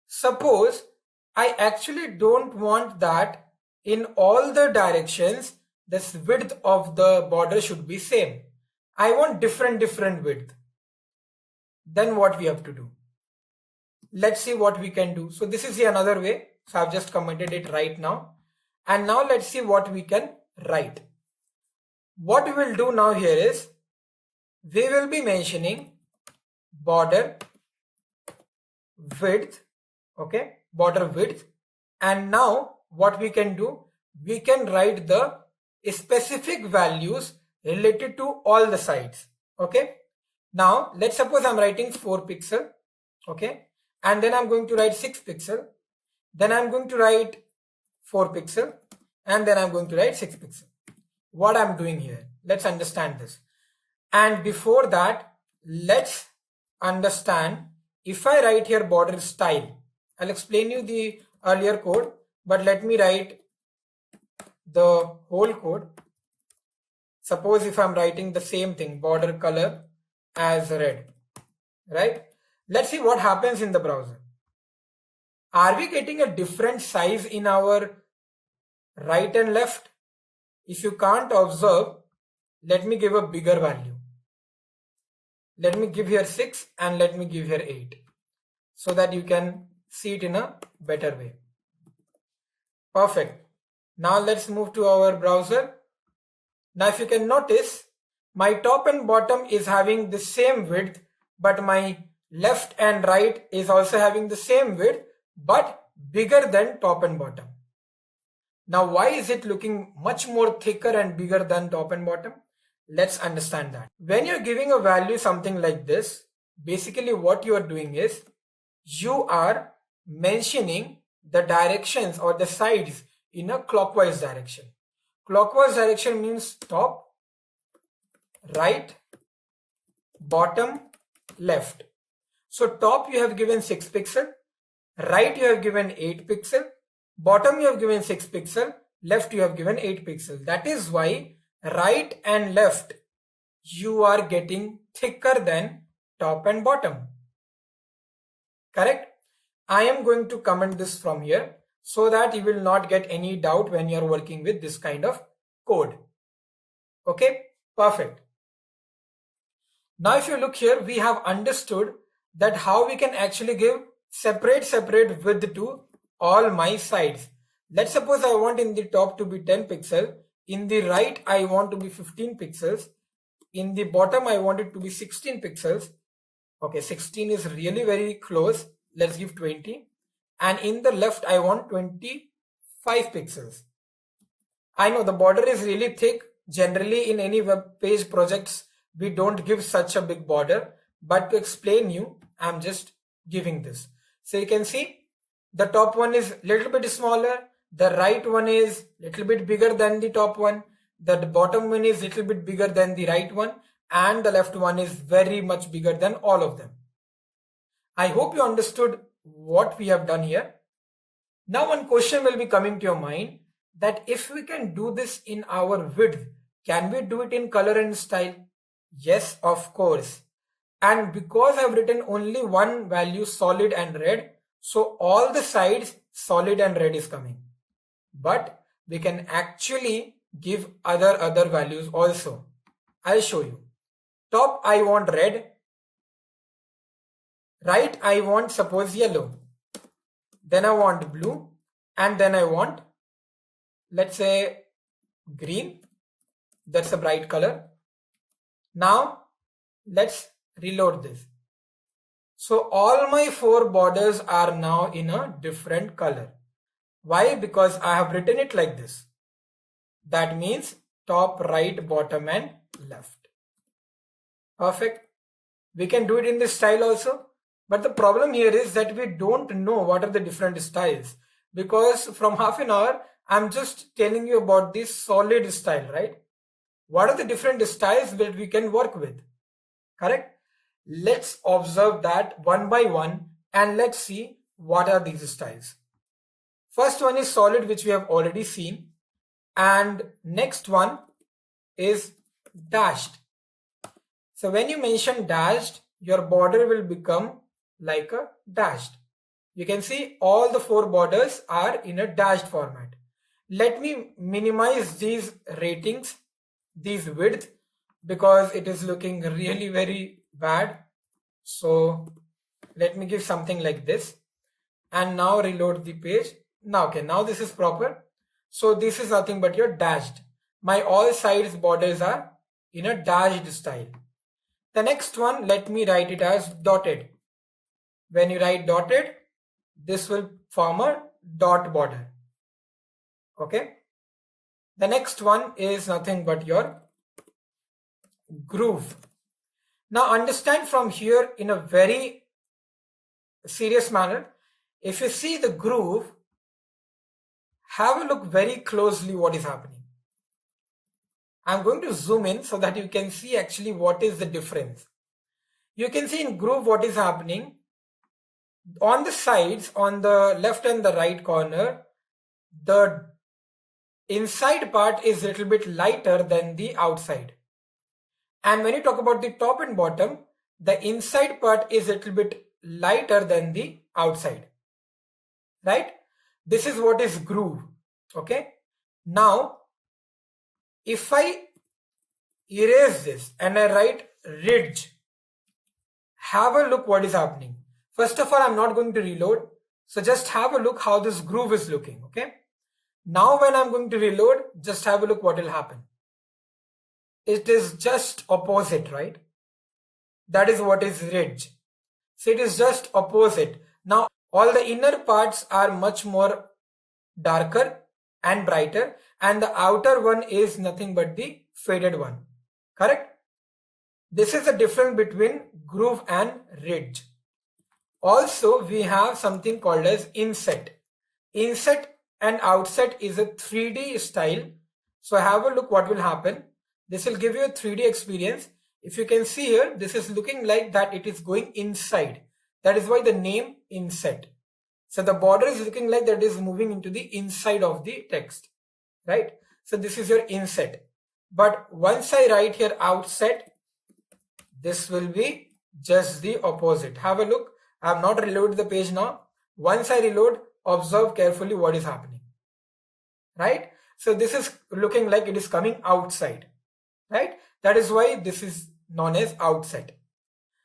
suppose I actually don't want that in all the directions this width of the border should be same. I want different width. Then what we have to do? Let's see what we can do. So this is another way. So I've just commented it right now. And now let's see what we can write. What we will do now here is we will be mentioning border width, okay, border width. And now what we can do, we can write the specific values related to all the sides, okay. Now let's suppose I'm writing 4 pixel, okay, and then I'm going to write 6 pixel, then I'm going to write 4 pixel, and then I'm going to write 6 pixel. What I'm doing here, let's understand this. And before that, let's understand, if I write here border style, I'll explain you the earlier code, but let me write the whole code. Suppose if I'm writing the same thing, border color as red, right? Let's see what happens in the browser. Are we getting a different size in our right and left? If you can't observe, let me give a bigger value. Let me give here 6 and let me give here 8 so that you can see it in a better way. Perfect. Now let's move to our browser. Now if you can notice, my top and bottom is having the same width, but my left and right is also having the same width, but bigger than top and bottom. Now why is it looking much more thicker and bigger than top and bottom? Let's understand that. When you're giving a value something like this, basically what you are doing is you are mentioning the directions or the sides in a clockwise direction. Clockwise direction means top, right, bottom, left. So top you have given 6 pixel, right you have given 8 pixel, bottom you have given 6 pixel, left you have given 8 pixel. That is why right and left you are getting thicker than top and bottom. Correct? I am going to comment this from here so that you will not get any doubt when you are working with this kind of code. Okay, perfect. Now if you look here, we have understood that how we can actually give separate width to all my sides. Let's suppose I want in the top to be 10 pixel, in the right I want to be 15 pixels, in the bottom I want it to be 16 pixels. Okay, 16 is really very close. Let's give 20. And in the left I want 25 pixels. I know the border is really thick. Generally in any web page projects we don't give such a big border, but to explain you I'm just giving this. So you can see the top one is little bit smaller, the right one is little bit bigger than the top one, the bottom one is little bit bigger than the right one, and the left one is very much bigger than all of them. I hope you understood what we have done here. Now one question will be coming to your mind, that if we can do this in our width, can we do it in color and style? Yes, of course. And because I've written only one value, solid and red, so all the sides solid and red is coming. But we can actually give other values also. I'll show you. Top I want red, right I want suppose yellow, then I want blue, and then I want, let's say, green. That's a bright color. Now let's reload this. So all my 4 borders are now in a different color. Why? Because I have written it like this. That means top, right, bottom and left. Perfect. We can do it in this style also. But the problem here is that we don't know what are the different styles. Because from half an hour, I'm just telling you about this solid style, right? What are the different styles that we can work with? Correct? Let's observe that one by one and let's see what are these styles. First one is solid, which we have already seen, and next one is dashed. So when you mention dashed, your border will become like a dashed. You can see all the 4 borders are in a dashed format. Let me minimize these ratings, these width, because it is looking really very bad. So let me give something like this, and now reload the page. Now okay, now this is proper. So this is nothing but your dashed. My all sides borders are in a dashed style. The next one, let me write it as dotted. When you write dotted, this will form a dot border. Okay. The next one is nothing but your groove. Now understand from here in a very serious manner. If you see the groove, have a look very closely what is happening. I'm going to zoom in so that you can see actually what is the difference. You can see in groove what is happening. On the sides, on the left and the right corner, the inside part is a little bit lighter than the outside. And when you talk about the top and bottom, the inside part is a little bit lighter than the outside. Right? This is what is groove. Okay. Now, if I erase this and I write ridge, have a look what is happening. First of all, I'm not going to reload. So just have a look how this groove is looking. Okay. Now when I'm going to reload, just have a look what will happen. It is just opposite, right? That is what is ridge. So it is just opposite. Now all the inner parts are much more darker and brighter, and the outer one is nothing but the faded one. Correct? This is the difference between groove and ridge. Also, we have something called as inset. Inset and outset is a 3D style. So have a look what will happen. This will give you a 3D experience. If you can see here, this is looking like that it is going inside. That is why the name inset. So the border is looking like that it is moving into the inside of the text, right? So this is your inset. But once I write here outset, this will be just the opposite. Have a look. I have not reloaded the page now. Once I reload, observe carefully what is happening, right? So this is looking like it is coming outside, right? That is why this is known as outset.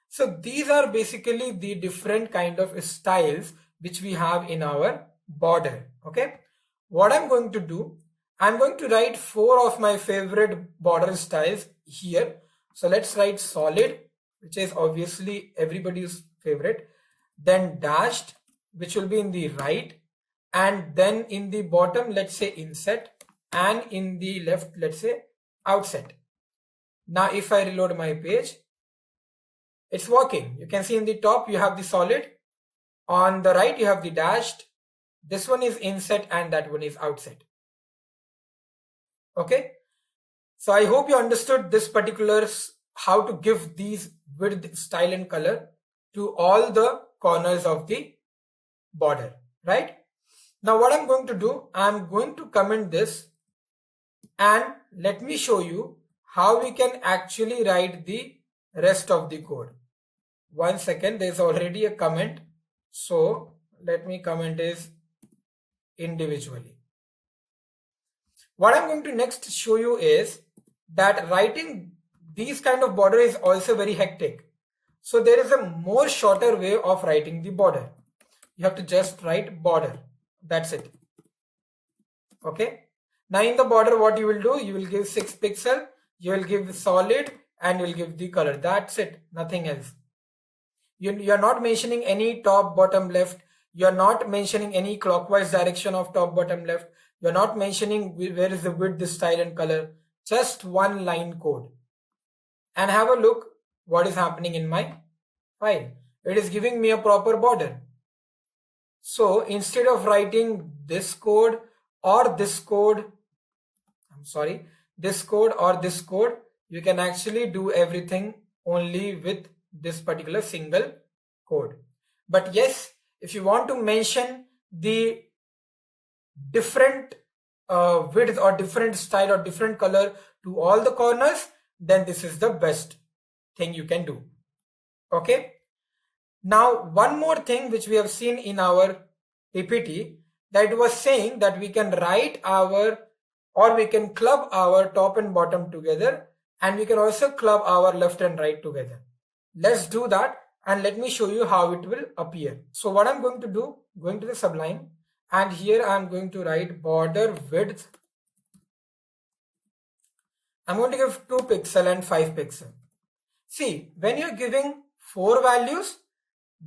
So these are basically the different kind of styles which we have in our border. Okay. What I'm going to do, I'm going to write 4 of my favorite border styles here. So let's write solid, which is obviously everybody's favorite. Then dashed, which will be in the right. And then in the bottom, let's say inset. And in the left, let's say outset. Now, if I reload my page, it's working. You can see in the top, you have the solid. On the right, you have the dashed. This one is inset and that one is outset. Okay. So I hope you understood this particular, how to give these width, style and color to all the corners of the border, right? Now what I'm going to do, I'm going to comment this and let me show you how we can actually write the rest of the code. 1 second, there's already a comment. So let me comment is individually. What I'm going to next show you is that writing these kind of border is also very hectic. So there is a more shorter way of writing the border. You have to just write border. That's it. Okay. Now in the border, what you will do, you will give 6 pixel, you will give solid, and you will give the color. That's it. Nothing else. You are not mentioning any top, bottom, left. You are not mentioning any clockwise direction of top, bottom, left. You are not mentioning where is the width, the style, and color. Just one line code. And have a look what is happening in my file. It is giving me a proper border. So instead of writing this code or this code, this code or this code, you can actually do everything only with this particular single code. But yes, if you want to mention the different width or different style or different color to all the corners, then this is the best thing you can do. Okay. Now, one more thing which we have seen in our PPT, that was saying that we can write or we can club our top and bottom together, and we can also club our left and right together. Let's do that, and let me show you how it will appear. So what I'm going to do, going to the Sublime, and here I'm going to write border width. I'm going to give 2 pixel and 5 pixel. See, when you're giving 4 values,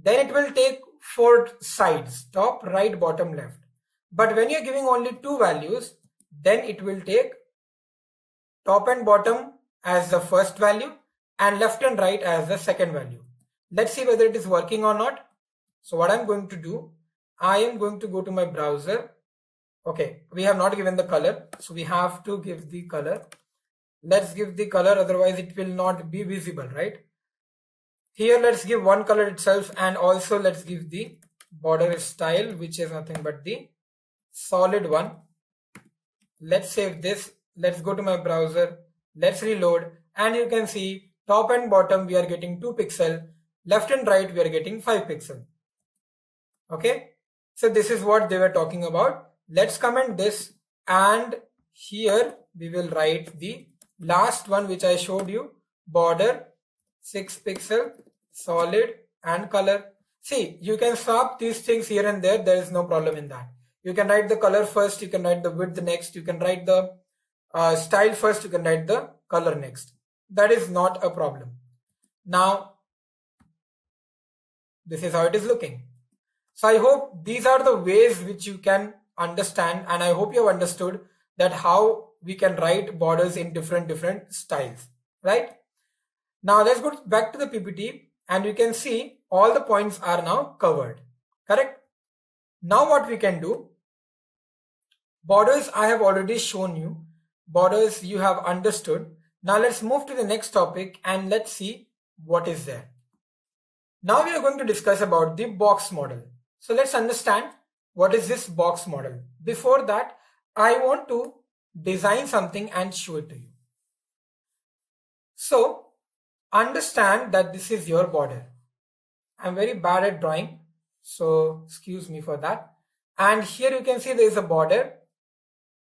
then it will take 4 sides, top, right, bottom, left. But when you're giving only 2 values, then it will take top and bottom as the first value and left and right as the second value. Let's see whether it is working or not. So what I'm going to do, I am going to go to my browser. Okay, we have not given the color, so we have to give the color. Let's give the color, otherwise it will not be visible, right? Here let's give one color itself, and also let's give the border style, which is nothing but the solid one. Let's save this. Let's go to my browser. Let's reload, and you can see top and bottom we are getting 2 pixel, left and right we are getting 5 pixel. Okay, so this is what they were talking about. Let's comment this, and here we will write the last one which I showed you, border 6 pixel, solid, and color. See, you can swap these things here and there. There is no problem in that. You can write the color first, you can write the width next, you can write the style first, you can write the color next. That is not a problem. Now, this is how it is looking. So I hope these are the ways which you can understand, and I hope you have understood that how we can write borders in different styles, right? Now let's go back to the PPT, and you can see all the points are now covered, correct? Now what we can do, borders I have already shown you, borders you have understood. Now let's move to the next topic and let's see what is there. Now we are going to discuss about the box model. So let's understand what is this box model. Before that, I want to design something and show it to you. So understand that this is your border. I'm very bad at drawing, so excuse me for that. And here you can see there is a border.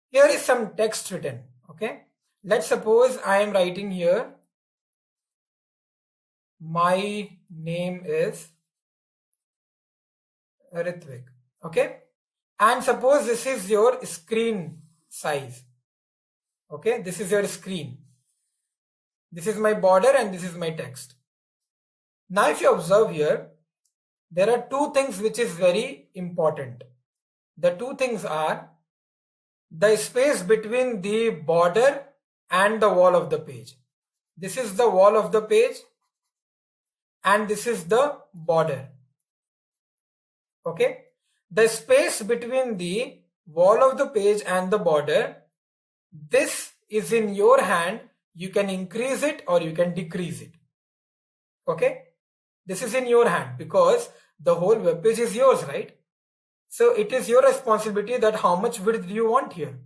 Here is some text written. Okay, let's suppose I am writing here, my name is Ritvik. Okay, and suppose this is your screen size. Okay, this is your screen. This is my border and this is my text. Now if you observe here, there are two things which is very important. The two things are the space between the border and the wall of the page. This is the wall of the page and this is the border. Okay, the space between the wall of the page and the border, this is in your hand. You can increase it or you can decrease it. Okay, this is in your hand because the whole web page is yours, right? So it is your responsibility that how much width do you want here.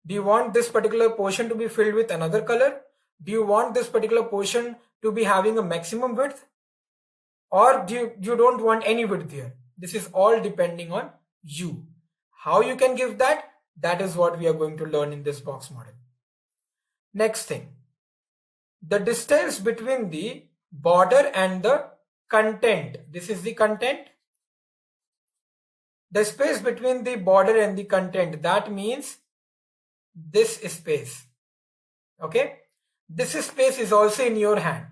Do you want this particular portion to be filled with another color? Do you want this particular portion to be having a maximum width, or you don't want any width here? This is all depending on you. How you can give that? That is what we are going to learn in this box model. Next thing, the distance between the border and the content. This is the content. The space between the border and the content, that means this space. Okay, this space is also in your hand.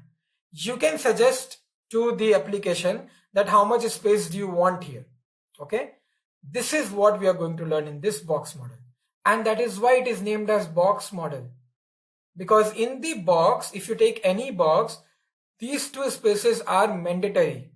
You can suggest to the application that how much space do you want here. Okay, this is what we are going to learn in this box model, and that is why it is named as box model, because in the box, if you take any box, these two spaces are mandatory.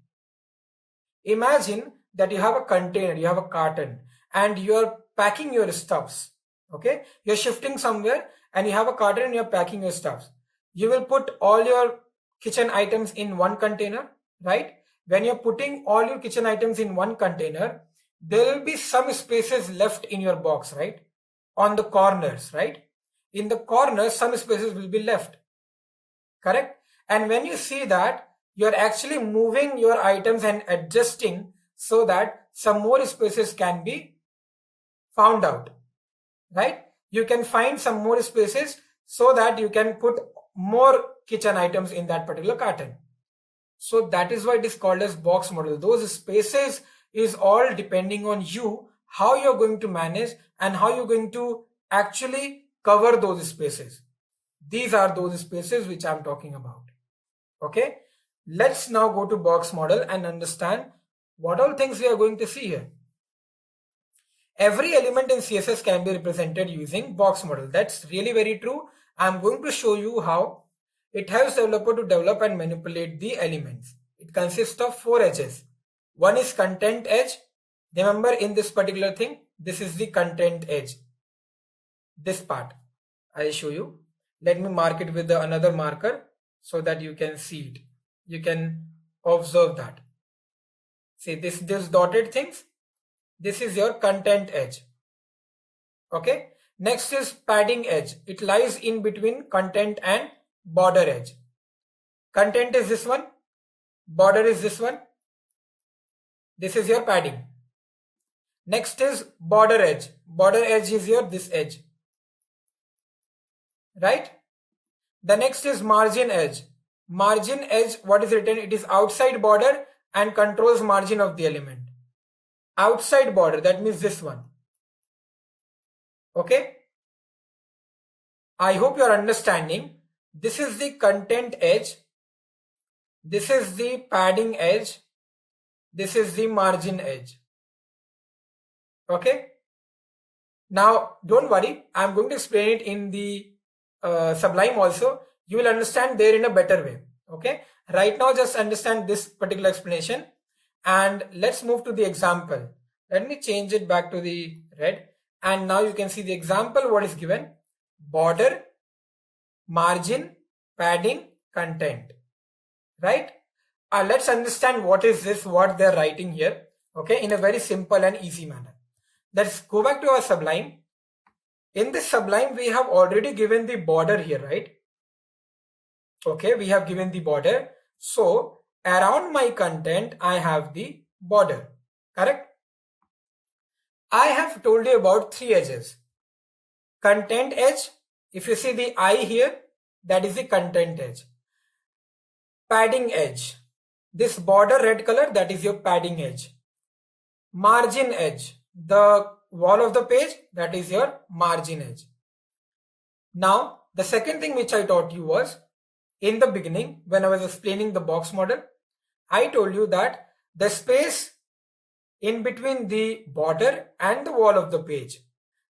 Imagine that you have a container, you have a carton, and you are packing your stuffs. Okay, you're shifting somewhere and you have a carton and you're packing your stuffs. You will put all your kitchen items in one container, right? When you're putting all your kitchen items in one container, there will be some spaces left in your box, right? On the corners, right? In the corners, some spaces will be left, correct? And when you see that, you're actually moving your items and adjusting so that some more spaces can be found out, right? You can find some more spaces so that you can put more kitchen items in that particular carton. So that is why it is called as box model. Those spaces is all depending on you, how you're going to manage and how you're going to actually cover those spaces. These are those spaces which I'm talking about. Okay, let's now go to box model and understand what all things we are going to see here. Every element in CSS can be represented using box model. That's really very true. I'm going to show you how it helps developer to develop and manipulate the elements. It consists of 4 edges. One is content edge. Remember, in this particular thing, this is the content edge. This part, I'll show you. Let me mark it with another marker so that you can see it. You can observe that. See this dotted things. This is your content edge. Okay. Next is padding edge. It lies in between content and border edge. Content is this one. Border is this one. This is your padding. Next is border edge. Border edge is your this edge. Right? The next is margin edge. Margin edge, what is written? It is outside border and controls margin of the element. Outside border, that means this one. Okay? I hope you are understanding. This is the content edge. This is the padding edge. This is the margin edge. Okay? Now, don't worry. I'm going to explain it in the Sublime also. You will understand there in a better way. Okay? Right now, just understand this particular explanation. And let's move to the example. Let me change it back to the red. And now you can see the example, what is given. Border, margin, padding, content. Right? Let's understand what is this, what they're writing here. Okay, in a very simple and easy manner. Let's go back to our Sublime. In this Sublime, we have already given the border here, right? Okay, we have given the border. So, around my content, I have the border. Correct? I have told you about 3 edges. Content edge, if you see the I here, that is the content edge. Padding edge. This border red color, that is your padding edge. Margin edge. The wall of the page, that is your margin edge. Now, the second thing which I taught you was, in the beginning, when I was explaining the box model, I told you that the space in between the border and the wall of the page,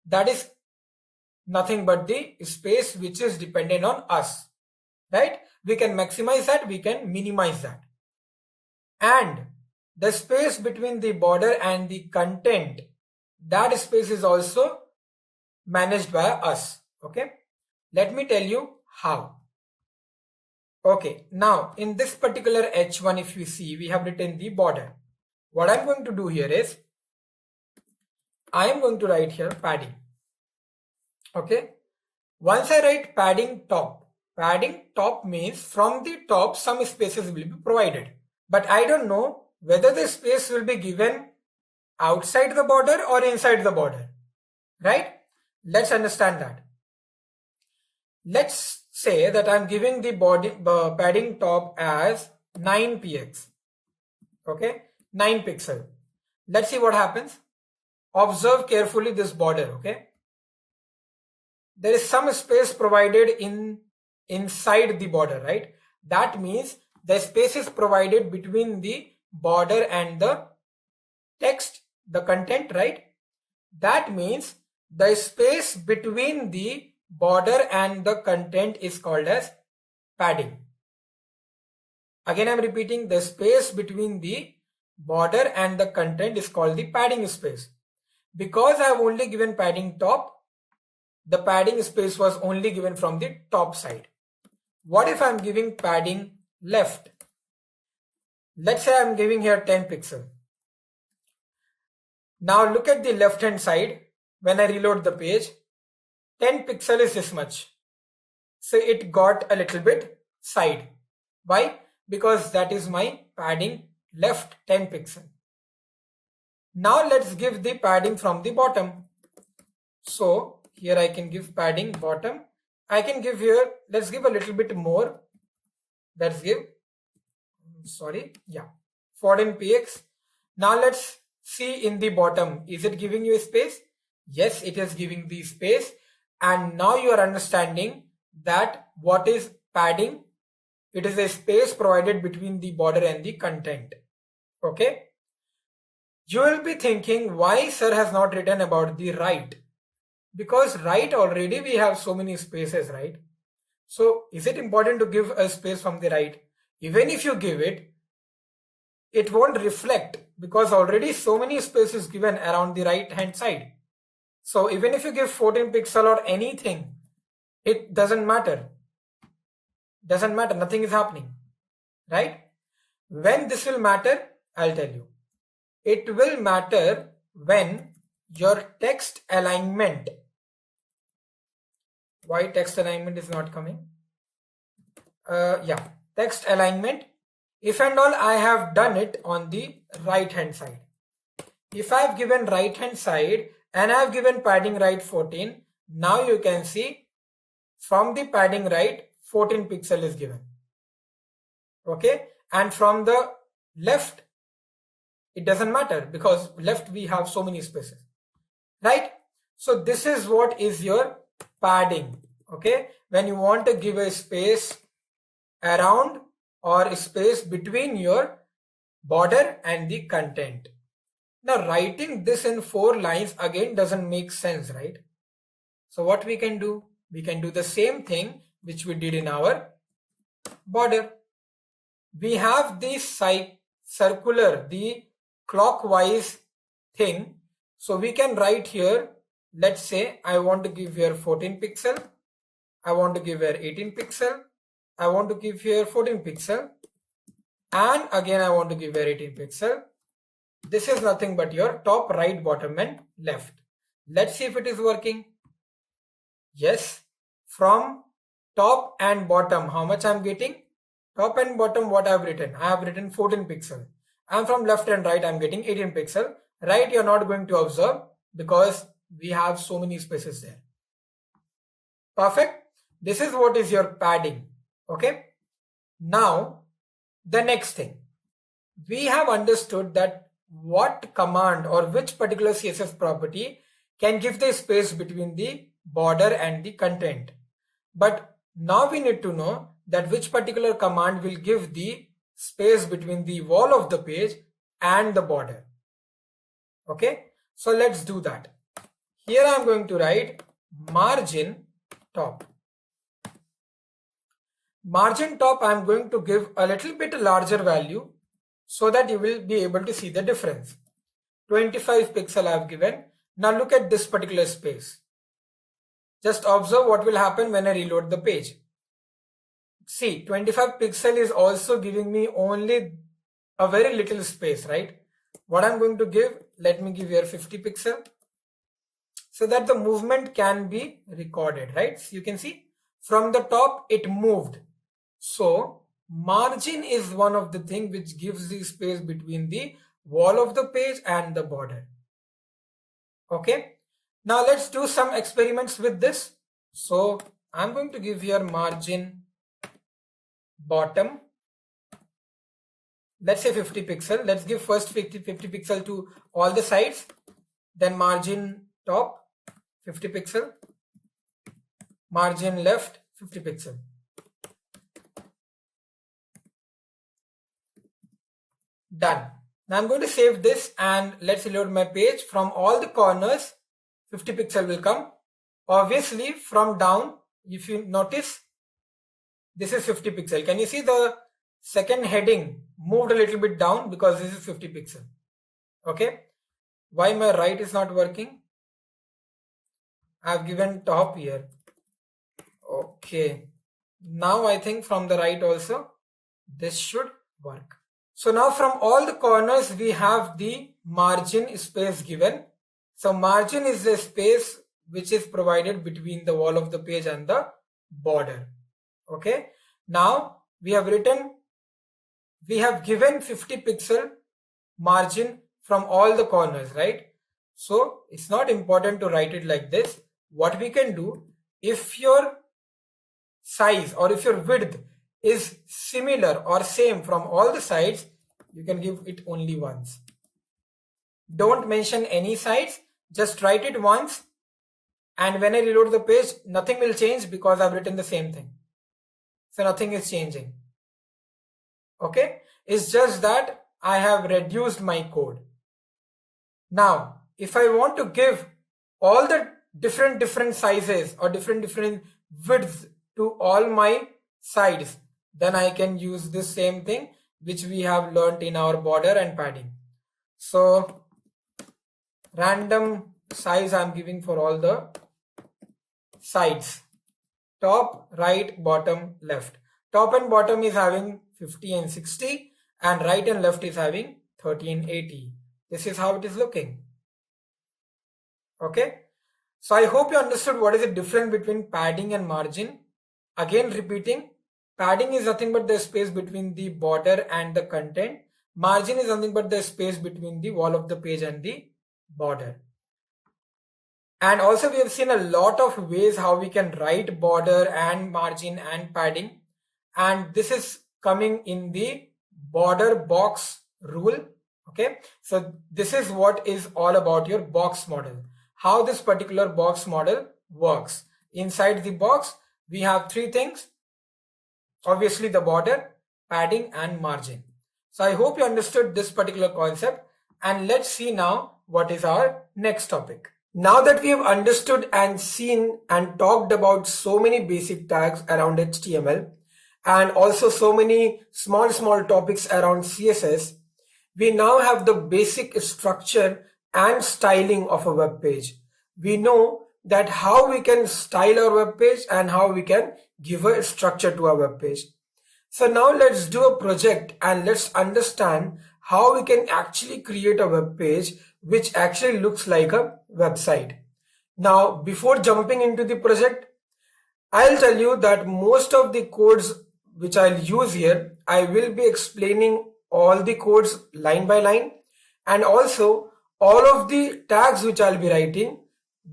that is nothing but the space which is dependent on us, right? We can maximize that, we can minimize that. And the space between the border and the content, that space is also managed by us. Okay, let me tell you how. Okay, now in this particular H1, if you see, we have written the border. What I'm going to do here is, I am going to write here padding. Okay, once I write padding top, Padding top means from the top some spaces will be provided. But I don't know whether the space will be given outside the border or inside the border. Right? Let's understand that. Let's say that I'm giving the padding top as 9px. Okay, 9 pixel. Let's see what happens. Observe carefully this border. Okay, there is some space provided inside the border, right? That means the space is provided between the border and the text, the content, right? That means the space between the border and the content is called as padding. Again, I'm repeating, the space between the border and the content is called the padding space. Because I have only given padding top, the padding space was only given from the top side. What if I'm giving padding left? Let's say I'm giving here 10 pixel. Now look at the left hand side. When I reload the page, 10 pixel is this much. So it got a little bit side. Why? Because that is my padding left 10 pixel. Now let's give the padding from the bottom. So here I can give padding bottom. I can give here, let's give a little bit more. Let's give, 14px. Now let's see in the bottom. Is it giving you a space? Yes, it is giving the space. And now you are understanding that what is padding? It is a space provided between the border and the content. Okay. You will be thinking why sir has not written about the right. Because right already we have so many spaces, right? So is it important to give a space from the right? Even if you give it, it won't reflect because already so many spaces given around the right hand side. So even if you give 14 pixel or anything, it doesn't matter. Doesn't matter, nothing is happening, right? When this will matter, I'll tell you. It will matter when your text alignment. Why text alignment is not coming? Text alignment. If and all I have done it on the right hand side. If I have given right hand side and I have given padding right 14, now you can see from the padding right 14 pixel is given. Okay, and from the left it doesn't matter because left we have so many spaces, right? So this is what is your padding. Okay, when you want to give a space around or a space between your border and the content. Now writing this in 4 lines again doesn't make sense, right? So what we can do? We can do the same thing which we did in our border. We have this circular, the clockwise thing. So we can write here, let's say I want to give here 14 pixel. I want to give here 18 pixel. I want to give here 14 pixel. And again I want to give here 18 pixel. This is nothing but your top, right, bottom and left. Let's see if it is working. Yes, from top and bottom, how much I'm getting? Top and bottom, what I've written? I have written 14 pixel. And from left and right, I'm getting 18 pixel. Right, you're not going to observe because we have so many spaces there. Perfect. This is what is your padding. Okay. Now, the next thing. We have understood that what command or which particular CSS property can give the space between the border and the content. But now we need to know that which particular command will give the space between the wall of the page and the border. Okay, so let's do that. Here I'm going to write margin top. Margin top I'm going to give a little bit larger value so that you will be able to see the difference. 25 pixel I've given. Now look at this particular space. Just observe what will happen when I reload the page. See, 25 pixel is also giving me only a very little space, right? What I'm going to give, let me give here 50 pixel so that the movement can be recorded, right? So you can see from the top it moved. So margin is one of the things which gives the space between the wall of the page and the border. Okay, now let's do some experiments with this. So I'm going to give here margin bottom, let's say 50 pixel. Let's give first 50 pixel to all the sides, then margin top 50 pixel, margin left 50 pixel. Done. Now I'm going to save this and let's reload my page. From all the corners 50 pixel will come. Obviously from down, if you notice, this is 50 pixel. Can you see the second heading moved a little bit down because this is 50 pixel. Okay, why my right is not working? I've given top here. Okay, now I think from the right also this should work. So now from all the corners we have the margin space given. So margin is the space which is provided between the wall of the page and the border. Okay, now we have given 50 pixel margin from all the corners, right? So it's not important to write it like this. What we can do, if your size or if your width is similar or same from all the sides, you can give it only once. Don't mention any sides, just write it once, and when I reload the page, nothing will change because I've written the same thing. So nothing is changing. Okay, it's just that I have reduced my code. Now, if I want to give all the different sizes or different widths to all my sides, then I can use this same thing which we have learnt in our border and padding. So random size I'm giving for all the sides, top, right, bottom, left. Top and bottom is having 50 and 60 and right and left is having 30 and 80. This is how it is looking. Okay, so I hope you understood what is the difference between padding and margin. Again repeating, padding is nothing but the space between the border and the content. Margin is nothing but the space between the wall of the page and the border. And also we have seen a lot of ways how we can write border and margin and padding. And this is coming in the border box rule. Okay, so this is what is all about your box model. How this particular box model works. Inside the box, we have three things. Obviously the border, padding and margin. So I hope you understood this particular concept, and let's see now what is our next topic. Now that we have understood and seen and talked about so many basic tags around HTML and also so many small topics around CSS, we now have the basic structure and styling of a web page. We know that how we can style our web page and how we can give a structure to our web page. So now let's do a project and let's understand how we can actually create a web page which actually looks like a website. Now, before jumping into the project, I'll tell you that most of the codes which I'll use here, I will be explaining all the codes line by line, and also all of the tags which I'll be writing,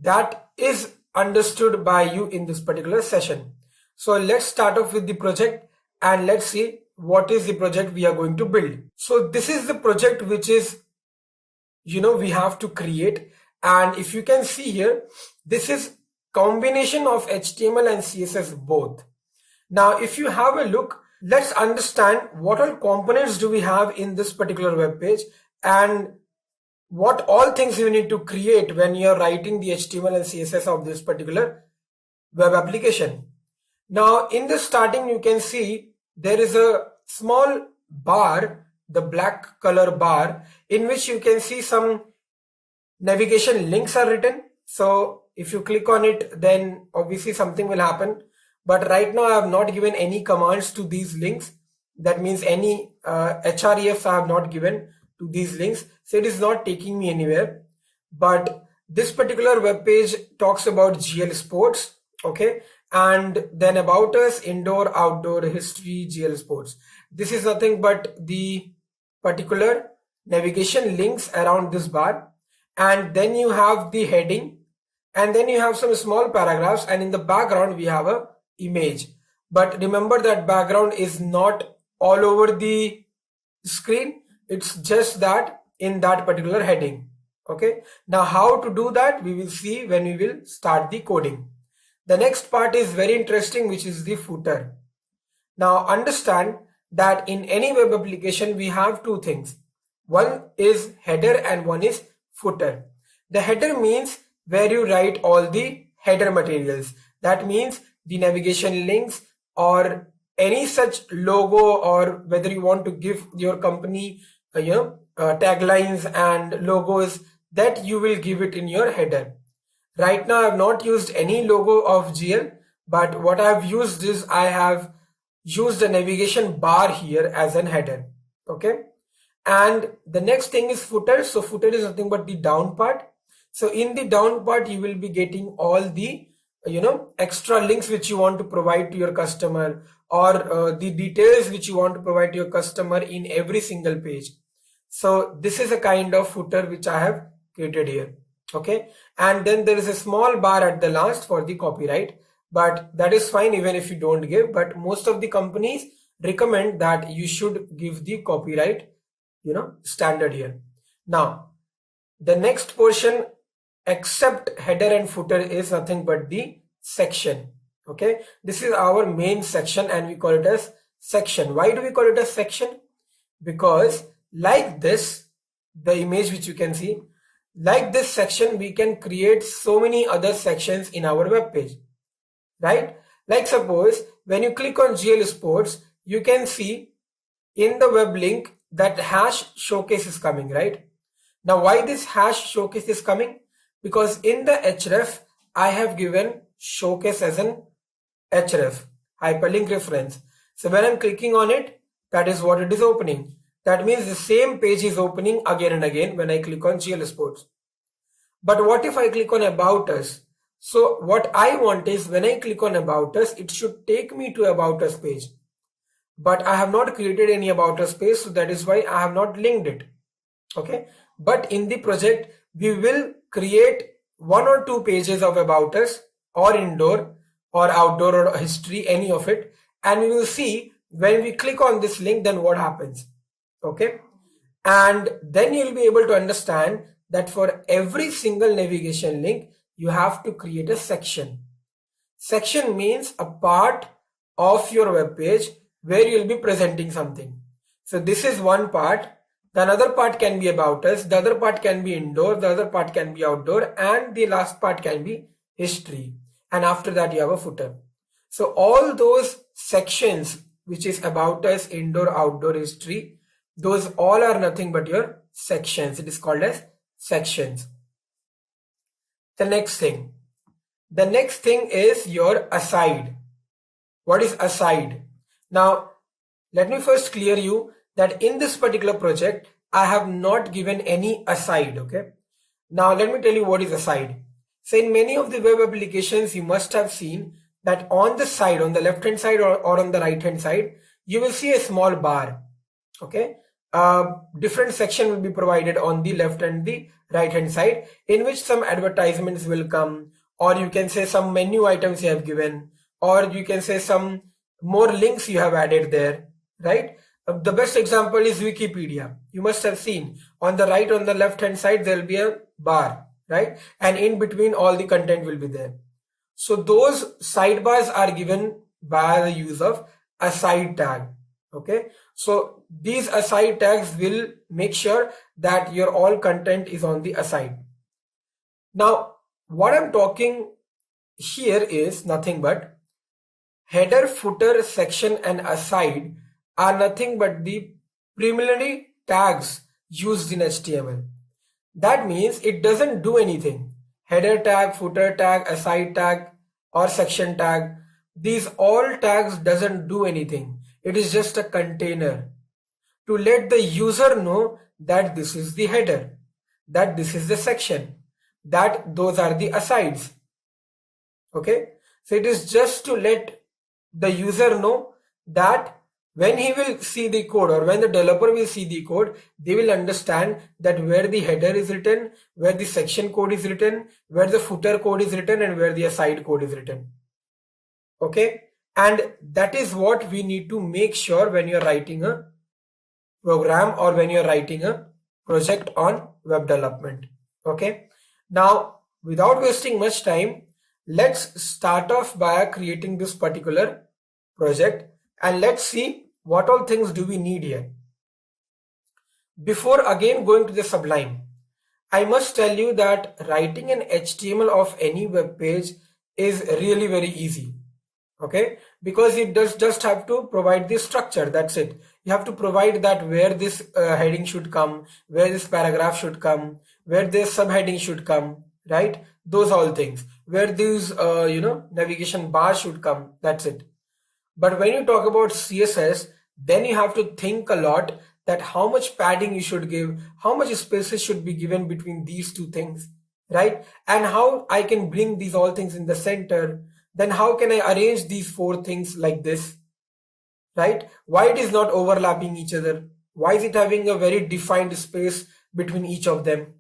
that is understood by you in this particular session. So let's start off with the project and let's see what is the project we are going to build. So this is the project which is, we have to create, and if you can see here, this is combination of HTML and CSS both. Now if you have a look, let's understand what all components do we have in this particular web page and what all things you need to create when you're writing the HTML and CSS of this particular web application. Now in the starting, you can see there is a small bar, the black color bar, in which you can see some navigation links are written. So if you click on it, then obviously something will happen. But right now I have not given any commands to these links. That means any hrefs I have not given to these links. So it is not taking me anywhere. But this particular web page talks about GL Sports. Okay. and then about us, indoor, outdoor, history, GL sports. This is nothing but the particular navigation links around this bar, and then you have the heading, and then you have some small paragraphs, and in the background we have a image. But remember that background is not all over the screen, it's just that in that particular heading. Okay, now how to do that we will see when we will start the coding. The next part is very interesting, which is the footer. Now understand that in any web application we have two things. One is header and one is footer. The header means where you write all the header materials. That means the navigation links or any such logo, or whether you want to give your company taglines and logos, that you will give it in your header. Right now I have not used any logo of GL, but what I have used is I have used the navigation bar here as an header. Okay, and the next thing is footer. So footer is nothing but the down part. So in the down part you will be getting all the extra links which you want to provide to your customer, or the details which you want to provide to your customer in every single page. So this is a kind of footer which I have created here. Okay, and then there is a small bar at the last for the copyright, but that is fine even if you don't give. But most of the companies recommend that you should give the copyright standard here. Now the next portion except header and footer is nothing but the section. Okay, this is our main section and we call it as section. Why do we call it a section? Because like this, the image which you can see, like this section, we can create so many other sections in our web page, right? Like suppose when you click on GL Sports, you can see in the web link that hash showcase is coming, right? Now why this hash showcase is coming? Because in the href, I have given showcase as an href, hyperlink reference. So when I'm clicking on it, that is what it is opening. That means the same page is opening again and again when I click on GL Sports. But what if I click on About Us? So what I want is when I click on About Us, it should take me to About Us page. But I have not created any About Us page, so that is why I have not linked it. Okay. But in the project, we will create 1 or 2 pages of About Us, or indoor or outdoor or history, any of it. And we will see when we click on this link, then what happens. Okay, and then you'll be able to understand that for every single navigation link you have to create a section. Section means a part of your web page where you'll be presenting something. So this is one part. The another part can be about us, the other part can be indoor, the other part can be outdoor, and the last part can be history, and after that you have a footer. So all those sections which is about us, indoor, outdoor, history, those all are nothing but your sections. It is called as sections. The next thing is your aside. What is aside? Now let me first clear you that in this particular project I have not given any aside. Okay, now let me tell you what is aside. So in many of the web applications you must have seen that on the side, on the left hand side or on the right hand side, you will see a small bar. Okay, different section will be provided on the left and the right hand side, in which some advertisements will come, or you can say some menu items you have given, or you can say some more links you have added there, right? The best example is Wikipedia. You must have seen on the right, on the left hand side there will be a bar, right? And in between all the content will be there. So those sidebars are given by the use of aside tag. Okay, so these aside tags will make sure that your all content is on the aside. Now what I'm talking here is nothing but header, footer, section and aside are nothing but the preliminary tags used in HTML. That means it doesn't do anything. Header tag, footer tag, aside tag or section tag, these all tags doesn't do anything. It is just a container to let the user know that this is the header, that this is the section, that those are the asides. Okay, So it is just to let the user know that when he will see the code, or when the developer will see the code, they will understand that where the header is written, where the section code is written, where the footer code is written, and where the aside code is written. Okay, and that is what we need to make sure when you're writing a program or when you're writing a project on web development. Okay, now without wasting much time, let's start off by creating this particular project, and let's see what all things do we need here. Before again going to the Sublime, I must tell you that writing an HTML of any web page is really very easy. Okay, because it does just have to provide the structure. That's it. You have to provide that where this heading should come, where this paragraph should come, where this subheading should come, right? Those all things, where these navigation bar should come. That's it. But when you talk about CSS, then you have to think a lot that how much padding you should give, how much spaces should be given between these two things, right? And how I can bring these all things in the center. Then how can I arrange these four things like this, right? Why it is not overlapping each other? Why is it having a very defined space between each of them?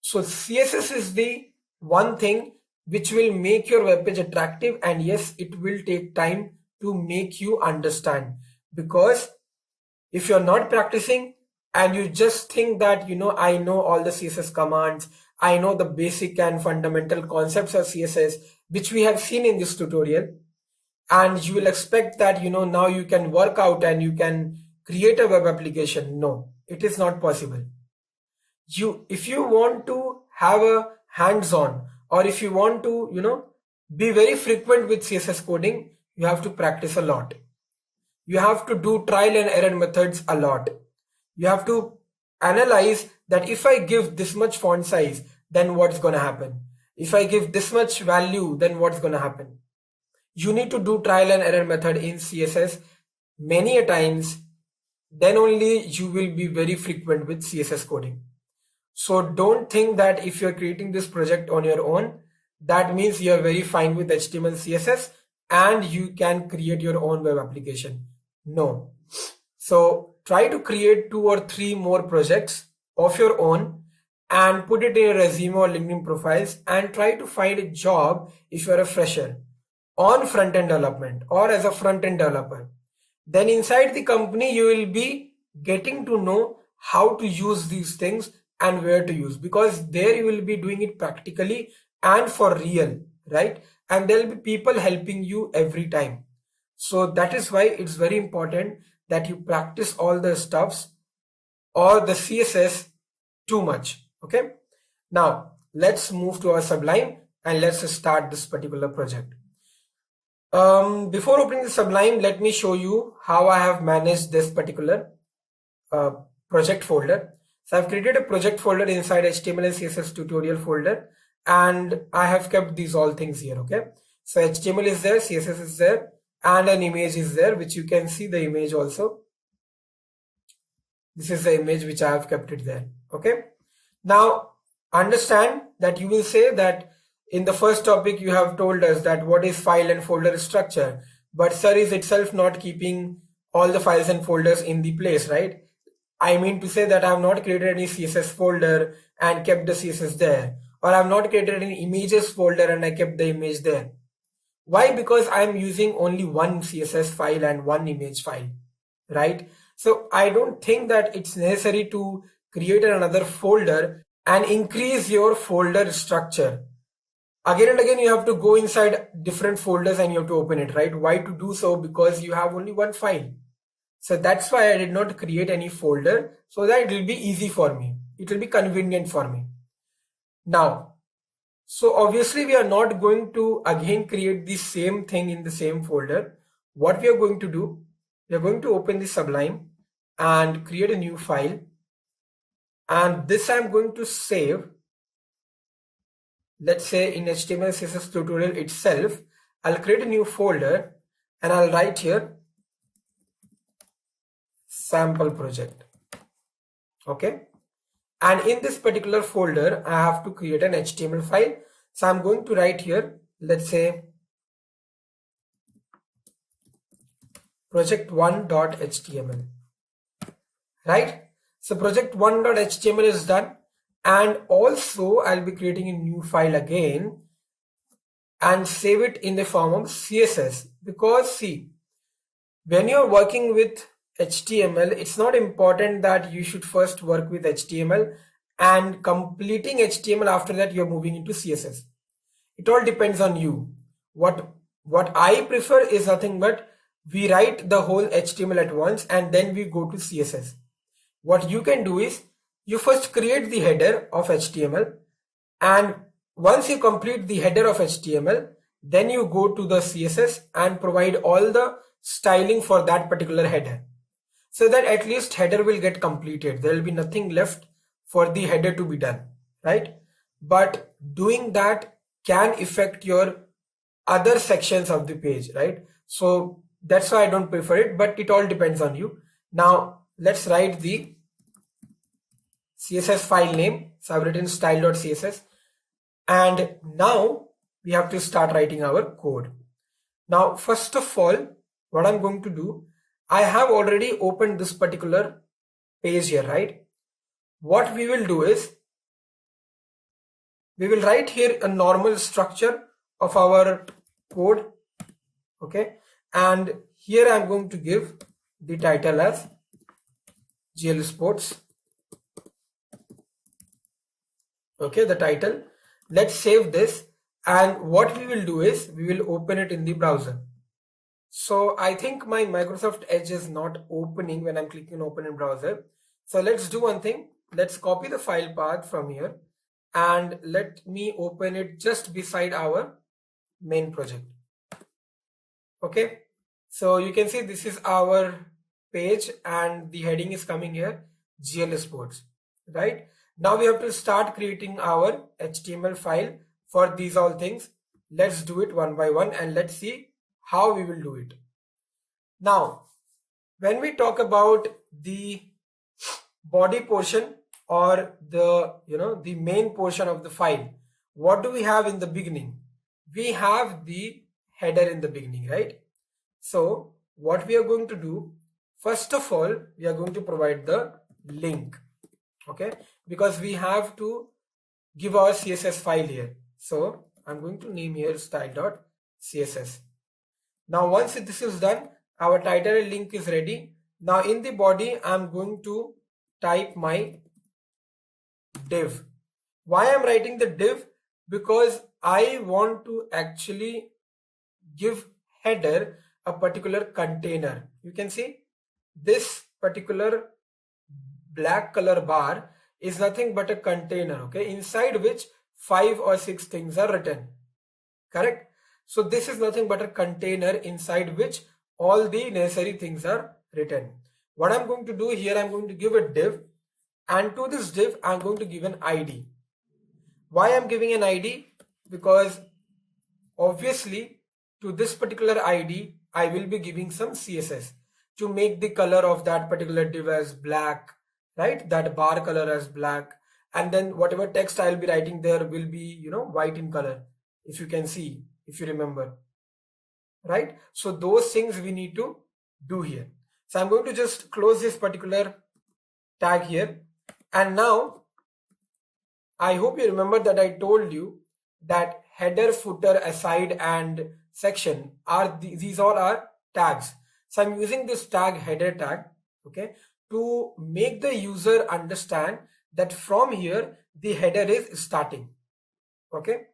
So CSS is the one thing which will make your web page attractive, and yes, it will take time to make you understand, because if you're not practicing and you just think that I know all the CSS commands, I know the basic and fundamental concepts of CSS which we have seen in this tutorial, and you will expect that now you can work out and you can create a web application. No, it is not possible. If you want to have a hands-on, or if you want to be very frequent with CSS coding, you have to practice a lot. You have to do trial and error methods a lot. You have to analyze that if I give this much font size, then what's going to happen? If I give this much value, then what's going to happen? You need to do trial and error method in CSS many a times. Then only you will be very frequent with CSS coding. So don't think that if you're creating this project on your own, that means you're very fine with HTML CSS and you can create your own web application. No. So try to create 2 or 3 more projects of your own and put it in your resume or LinkedIn profiles, and try to find a job if you're a fresher on front-end development or as a front-end developer. Then inside the company, you will be getting to know how to use these things and where to use, because there you will be doing it practically and for real, right? And there will be people helping you every time. So that is why it's very important that you practice all the stuffs or the CSS too much. Okay, now let's move to our Sublime and let's start this particular project. Before opening the Sublime, let me show you how I have managed this particular project folder. So I've created a project folder inside HTML and CSS tutorial folder, and I have kept these all things here. Okay, so HTML is there, CSS is there, and an image is there, which you can see the image also. This is the image which I have kept it there. Okay, now understand that you will say that in the first topic you have told us that what is file and folder structure, but sir is itself not keeping all the files and folders in the place, right? I mean to say that I have not created any CSS folder and kept the CSS there, or I have not created any images folder and I kept the image there. Why? Because I am using only one CSS file and one image file, right? So I don't think that it's necessary to create another folder and increase your folder structure. Again and again, you have to go inside different folders and you have to open it, right? Why to do so? Because you have only one file. So that's why I did not create any folder, so that it will be easy for me. It will be convenient for me. Now, so obviously we are not going to again create the same thing in the same folder. What we are going to do, we are going to open the Sublime and create a new file. And this I'm going to save. Let's say in HTML CSS tutorial itself, I'll create a new folder and I'll write here sample project. Okay, and in this particular folder I have to create an HTML file. So I'm going to write here, let's say project1.html, right? So project1.html is done, and also I'll be creating a new file again and save it in the form of CSS, because see, when you're working with HTML, it's not important that you should first work with HTML and completing HTML, after that you're moving into CSS. It all depends on you. What I prefer is nothing but we write the whole HTML at once and then we go to CSS. What you can do is you first create the header of HTML, and once you complete the header of HTML, then you go to the CSS and provide all the styling for that particular header, so that at least header will get completed. There will be nothing left for the header to be done, right? But doing that can affect your other sections of the page, right? So that's why I don't prefer it, but it all depends on you. Now let's write the CSS file name. So I've written style.css, and now we have to start writing our code. Now first of all, what I'm going to do, I have already opened this particular page here, right? What we will do is we will write here a normal structure of our code, okay? And here I'm going to give the title as GL Sports, okay, the title. Let's save this, and what we will do is we will open it in the browser. So I think my Microsoft Edge is not opening when I'm clicking open in browser. So let's do one thing. Let's copy the file path from here and let me open it just beside our main project. Okay, so you can see this is our page and the heading is coming here, GL Sports, right? Now we have to start creating our HTML file for these all things. Let's do it one by one and let's see how we will do it. Now, when we talk about the body portion or the main portion of the file, what do we have in the beginning? We have the header in the beginning, right? So what we are going to do, first of all, we are going to provide the link, okay? Because we have to give our CSS file here. So I'm going to name here style.css. Now once this is done, our title and link is ready. Now in the body, I'm going to type my div. Why I'm writing the div? Because I want to actually give header a particular container. You can see this particular black color bar is nothing but a container, okay, inside which 5 or 6 things are written, correct? So this is nothing but a container inside which all the necessary things are written. What I'm going to do here, I'm going to give a div, and to this div I'm going to give an ID. Why I'm giving an ID? Because obviously to this particular ID I will be giving some CSS to make the color of that particular div as black, right? That bar color as black, and then whatever text I'll be writing there will be white in color, if you can see, if you remember, right? So those things we need to do here. So I'm going to just close this particular tag here, and now I hope you remember that I told you that header, footer, aside and section are these all are tags. So I'm using this tag, header tag, okay, to make the user understand that from here the header is starting, okay?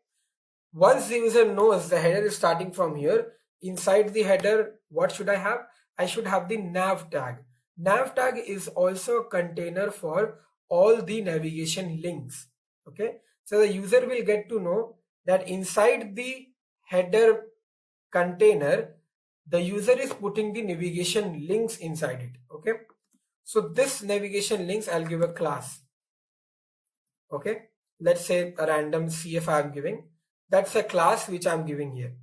Once the user knows the header is starting from here, inside the header, what should I have? I should have the nav tag. Nav tag is also a container for all the navigation links, okay? So the user will get to know that inside the header container, the user is putting the navigation links inside it, okay? So this navigation links, I'll give a class, okay? Let's say a random CF I'm giving. That's a class which I'm giving here.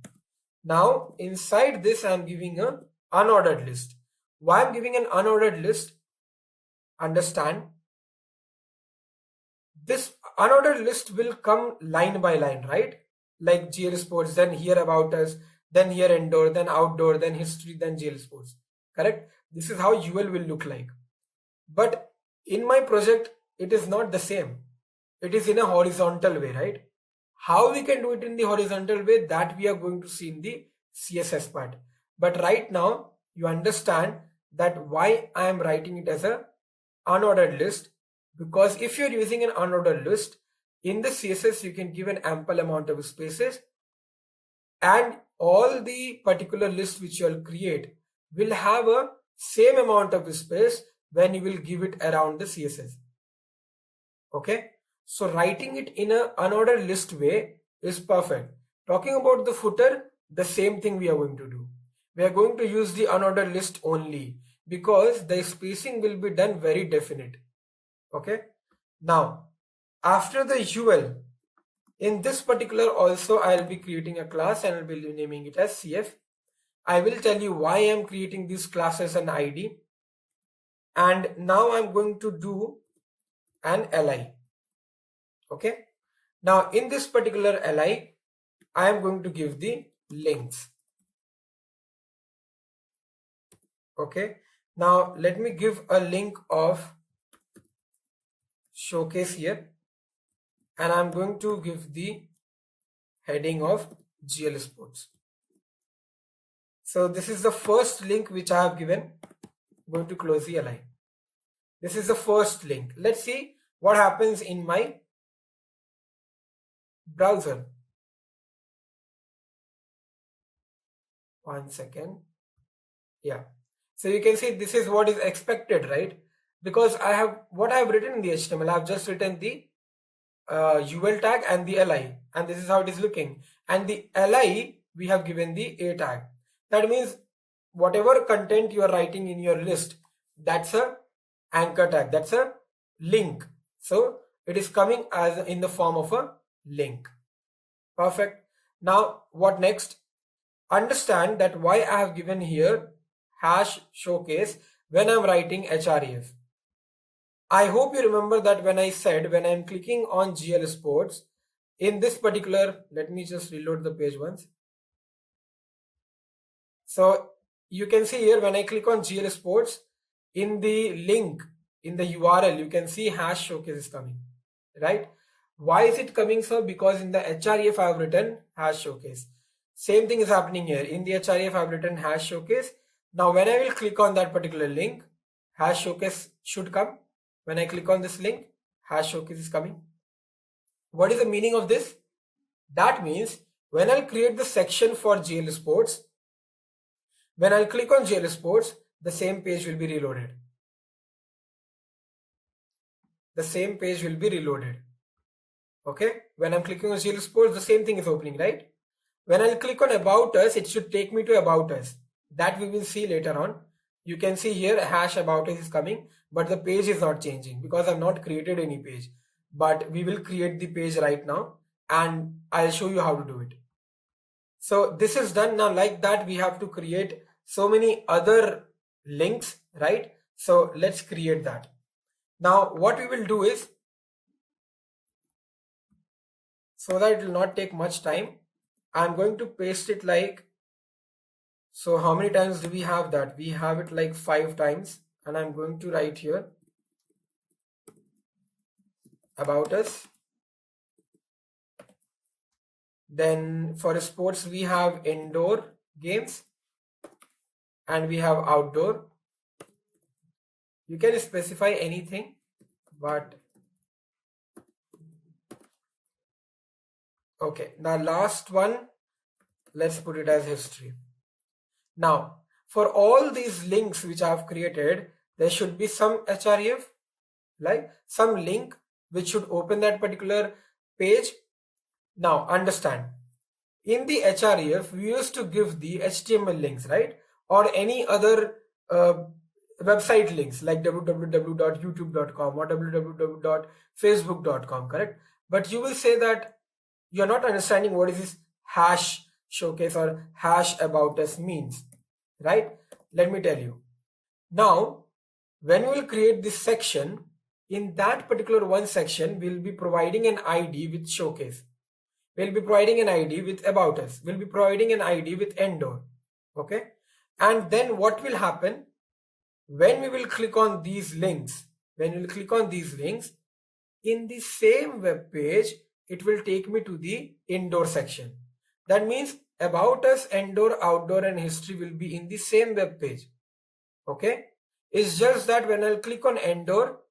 Now inside this I'm giving a unordered list. Why I'm giving an unordered list? Understand, this unordered list will come line by line, right? Like GL Sports, then here about us, then here indoor, then outdoor, then history, then GL Sports. correct? This is how UL will look like. But in my project, it is not the same. It is in a horizontal way, right? How we can do it in the horizontal way, that we are going to see in the CSS part. But right now, you understand that why I am writing it as a unordered list, because if you're using an unordered list, in the CSS, you can give an ample amount of spaces, and all the particular list which you will create will have a same amount of space when you will give it around the CSS. Okay, so writing it in an unordered list way is perfect. Talking about the footer, the same thing we are going to do. We are going to use the unordered list only because the spacing will be done very definite. Okay, now after the UL, in this particular also I will be creating a class and I will be naming it as CF. I will tell you why I am creating these classes and ID. And now I'm going to do an li. Okay, now in this particular li, I am going to give the links. Okay, now let me give a link of showcase here, and I'm going to give the heading of GL Sports. So this is the first link which I have given. I'm going to close the li. This is the first link. Let's see what happens in my browser. One second. Yeah. So you can see this is what is expected, right? Because I have what I have written in the HTML. I have just written the UL tag and the li, and this is how it is looking. And the li, we have given the a tag. That means whatever content you are writing in your list, that's a anchor tag, that's a link. So it is coming as in the form of a link. Perfect. Now what next? Understand that why I have given here hash showcase when I'm writing href. I hope you remember that when I said when I'm clicking on GL Sports, in this particular, let me just reload the page once. So you can see here when I click on GL Sports, in the link, in the URL, you can see hash showcase is coming, right? Why is it coming so? Because in the href I have written hash showcase. Same thing is happening here. In the href I have written hash showcase. Now when I will click on that particular link, hash showcase should come. When I click on this link, hash showcase is coming. What is the meaning of this? That means when I'll create the section for GL Sports, when I'll click on GL Sports, the same page will be reloaded. The same page will be reloaded. Okay, when I'm clicking on GL Sports, the same thing is opening, right? When I'll click on About Us, it should take me to About Us. That we will see later on. You can see here hash About Us is coming, but the page is not changing because I've not created any page. But we will create the page right now and I'll show you how to do it. So this is done. Now like that, we have to create so many other links, right? So let's create that. Now what we will do is, so that it will not take much time, I'm going to paste it like, so how many times do we have that? We have it like 5 times, and I'm going to write here About Us. Then for sports, we have indoor games and we have outdoor. You can specify anything, but okay. Now last one, let's put it as history. Now for all these links which I have created, there should be some href, like some link which should open that particular page. Now understand, in the href we used to give the HTML links, right? Or any other website links like www.youtube.com or www.facebook.com, correct? But you will say that you're not understanding what is this hash showcase or hash about us means, right? Let me tell you. Now when we will create this section, in that particular one section we'll be providing an ID with showcase, we'll be providing an ID with About Us, we'll be providing an ID with Endor. Okay, And then what will happen when we will click on these links? When we will click on these links in the same web page, it will take me to the indoor section. That means about us, indoor, outdoor, and history will be in the same web page. Okay, it's just that when I'll click on indoor,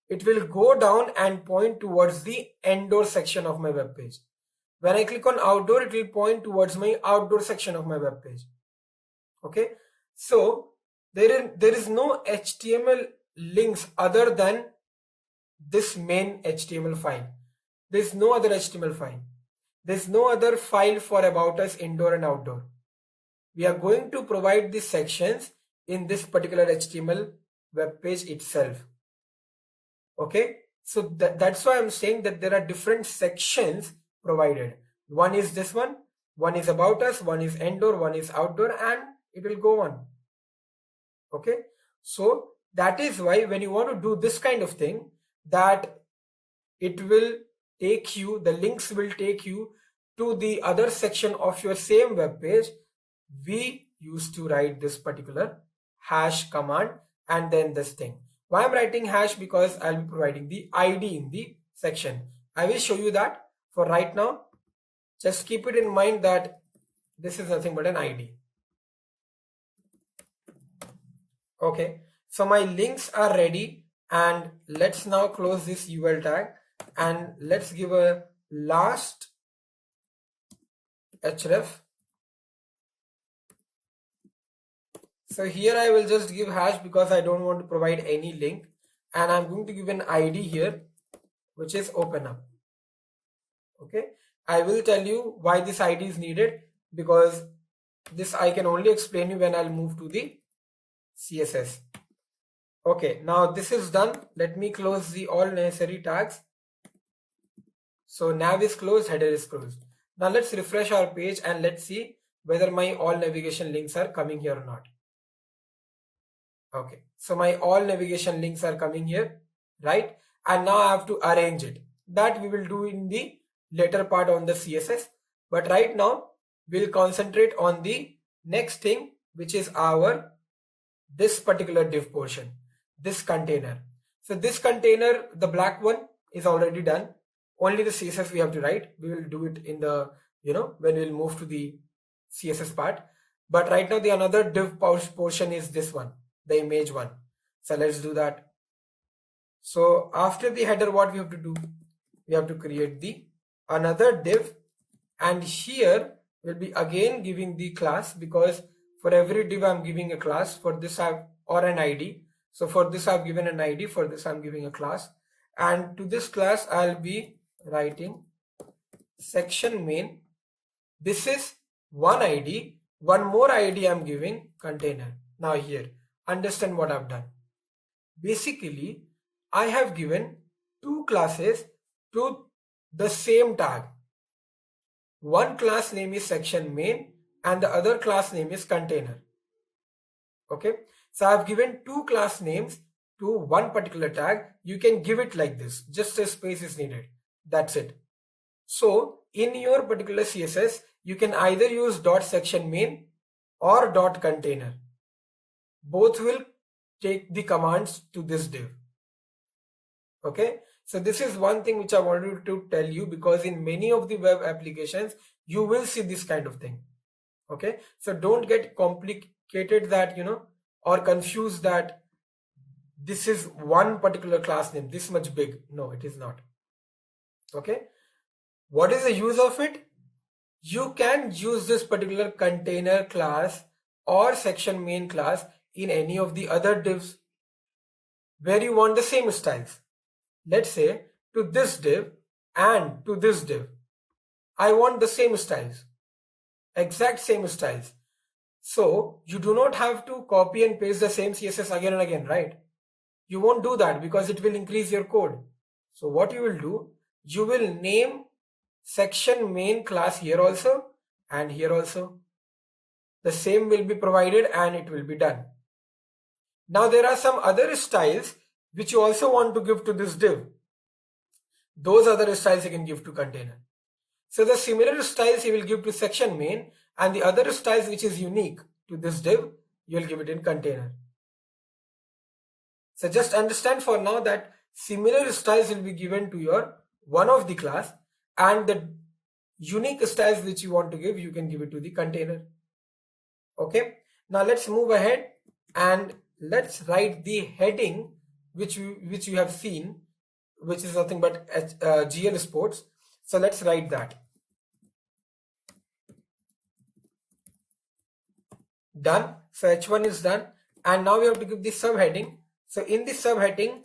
it will go down and point towards the indoor section of my web page. When I click on outdoor, it will point towards my outdoor section of my web page. Okay, so there is no HTML links other than this main HTML file. There's no other HTML file. There's no other file for about us, indoor and outdoor. We are going to provide these sections in this particular HTML web page itself. Okay, so that's why I'm saying that there are different sections provided. One is this one is about us, one is indoor, one is outdoor, and it will go on. Okay, so that is why when you want to do this kind of thing, that it will take you, the links will take you to the other section of your same web page, we used to write this particular hash command and then this thing. Why I'm writing hash? Because I'll be providing the ID in the section. I will show you that. For right now, just keep it in mind that this is nothing but an ID. Okay, so my links are ready, and let's now close this UL tag and let's give a last href. So here I will just give hash because I don't want to provide any link, and I'm going to give an ID here which is open up. Okay, I will tell you why this ID is needed, because this I can only explain you when I'll move to the CSS. Okay, now this is done. Let me close the all necessary tags. So nav is closed, header is closed. Now let's refresh our page and let's see whether my all navigation links are coming here or not. Okay, so my all navigation links are coming here, right? And now I have to arrange it. That we will do in the later part on the CSS. But right now we'll concentrate on the next thing, which is our this particular div portion, this container. So this container, the black one, is already done. Only the CSS we have to write. We will do it in the, when we'll move to the CSS part. But right now the another div portion is this one, the image one. So let's do that. So after the header, what we have to do? We have to create the another div, and here we'll be again giving the class, because for every div I'm giving a class. For this or an ID. So for this I've given an ID, for this I'm giving a class, and to this class I'll be writing section main. This is one ID, one more ID I'm giving container. Now here, understand what I've done. Basically, I have given two classes to the same tag. One class name is section main and the other class name is container. Okay, so I've given two class names to one particular tag. You can give it like this, just a space is needed. That's it. So in your particular CSS, you can either use .section main or .container. Both will take the commands to this div. Okay, so this is one thing which I wanted to tell you, because in many of the web applications you will see this kind of thing. Okay, so don't get complicated that or confused that this is one particular class name this much big. No, it is not. Okay, what is the use of it? You can use this particular container class or section main class in any of the other divs where you want the same styles. Let's say to this div and to this div, I want the same styles, exact same styles. So you do not have to copy and paste the same CSS again and again, right? You won't do that because it will increase your code. So what you will do, you will name section main class here also and here also. The same will be provided and it will be done. Now there are some other styles which you also want to give to this div. Those other styles you can give to container. So the similar styles you will give to section main, and the other styles which is unique to this div, you'll give it in container. So just understand for now that similar styles will be given to your one of the class, and the unique styles which you want to give, you can give it to the container. Okay, now let's move ahead and let's write the heading which you have seen, which is nothing but GL Sports. So let's write that. Done. So H1 is done, and now we have to give the subheading. So in the subheading,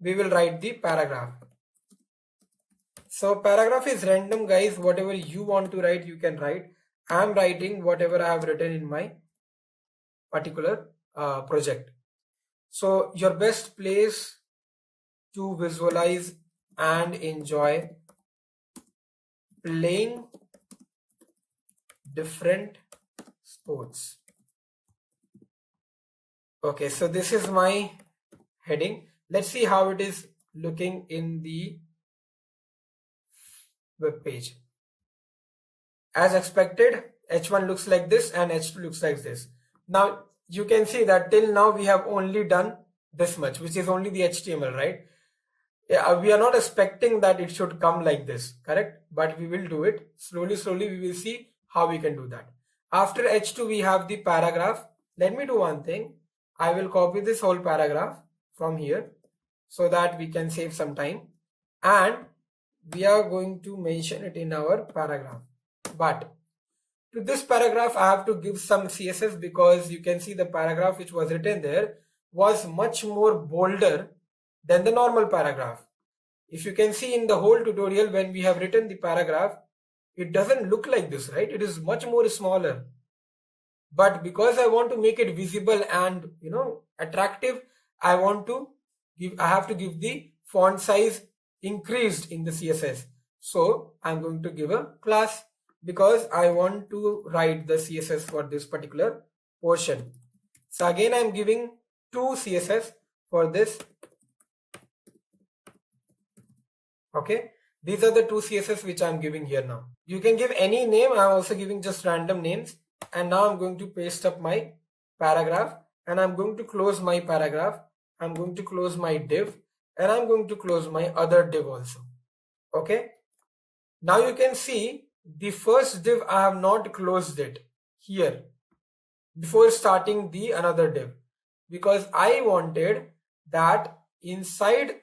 we will write the paragraph. So paragraph is random, guys. Whatever you want to write, you can write. I am writing whatever I have written in my particular project. So your best place to visualize and enjoy playing different sports. Okay, so this is my heading. Let's see how it is looking in the web page. As expected, H1 looks like this and H2 looks like this. Now you can see that till now we have only done this much, which is only the HTML, right? Yeah, we are not expecting that it should come like this, correct? But we will do it slowly. We will see how we can do that. After H2 we have the paragraph. Let me do one thing. I will copy this whole paragraph from here so that we can save some time, and we are going to mention it in our paragraph. But to this paragraph I have to give some CSS, because you can see the paragraph which was written there was much more bolder than the normal paragraph. If you can see in the whole tutorial, when we have written the paragraph, it doesn't look like this, right? It is much more smaller. But because I want to make it visible and attractive, I have to give the font size increased in the CSS. So I'm going to give a class, because I want to write the CSS for this particular portion. So again I'm giving two CSS for this. Okay, these are the two CSS which I'm giving here now. You can give any name. I'm also giving just random names. And now I'm going to paste up my paragraph, and I'm going to close my paragraph. I'm going to close my div, and I'm going to close my other div also. Okay, now you can see the first div I have not closed it here before starting the another div, because I wanted that inside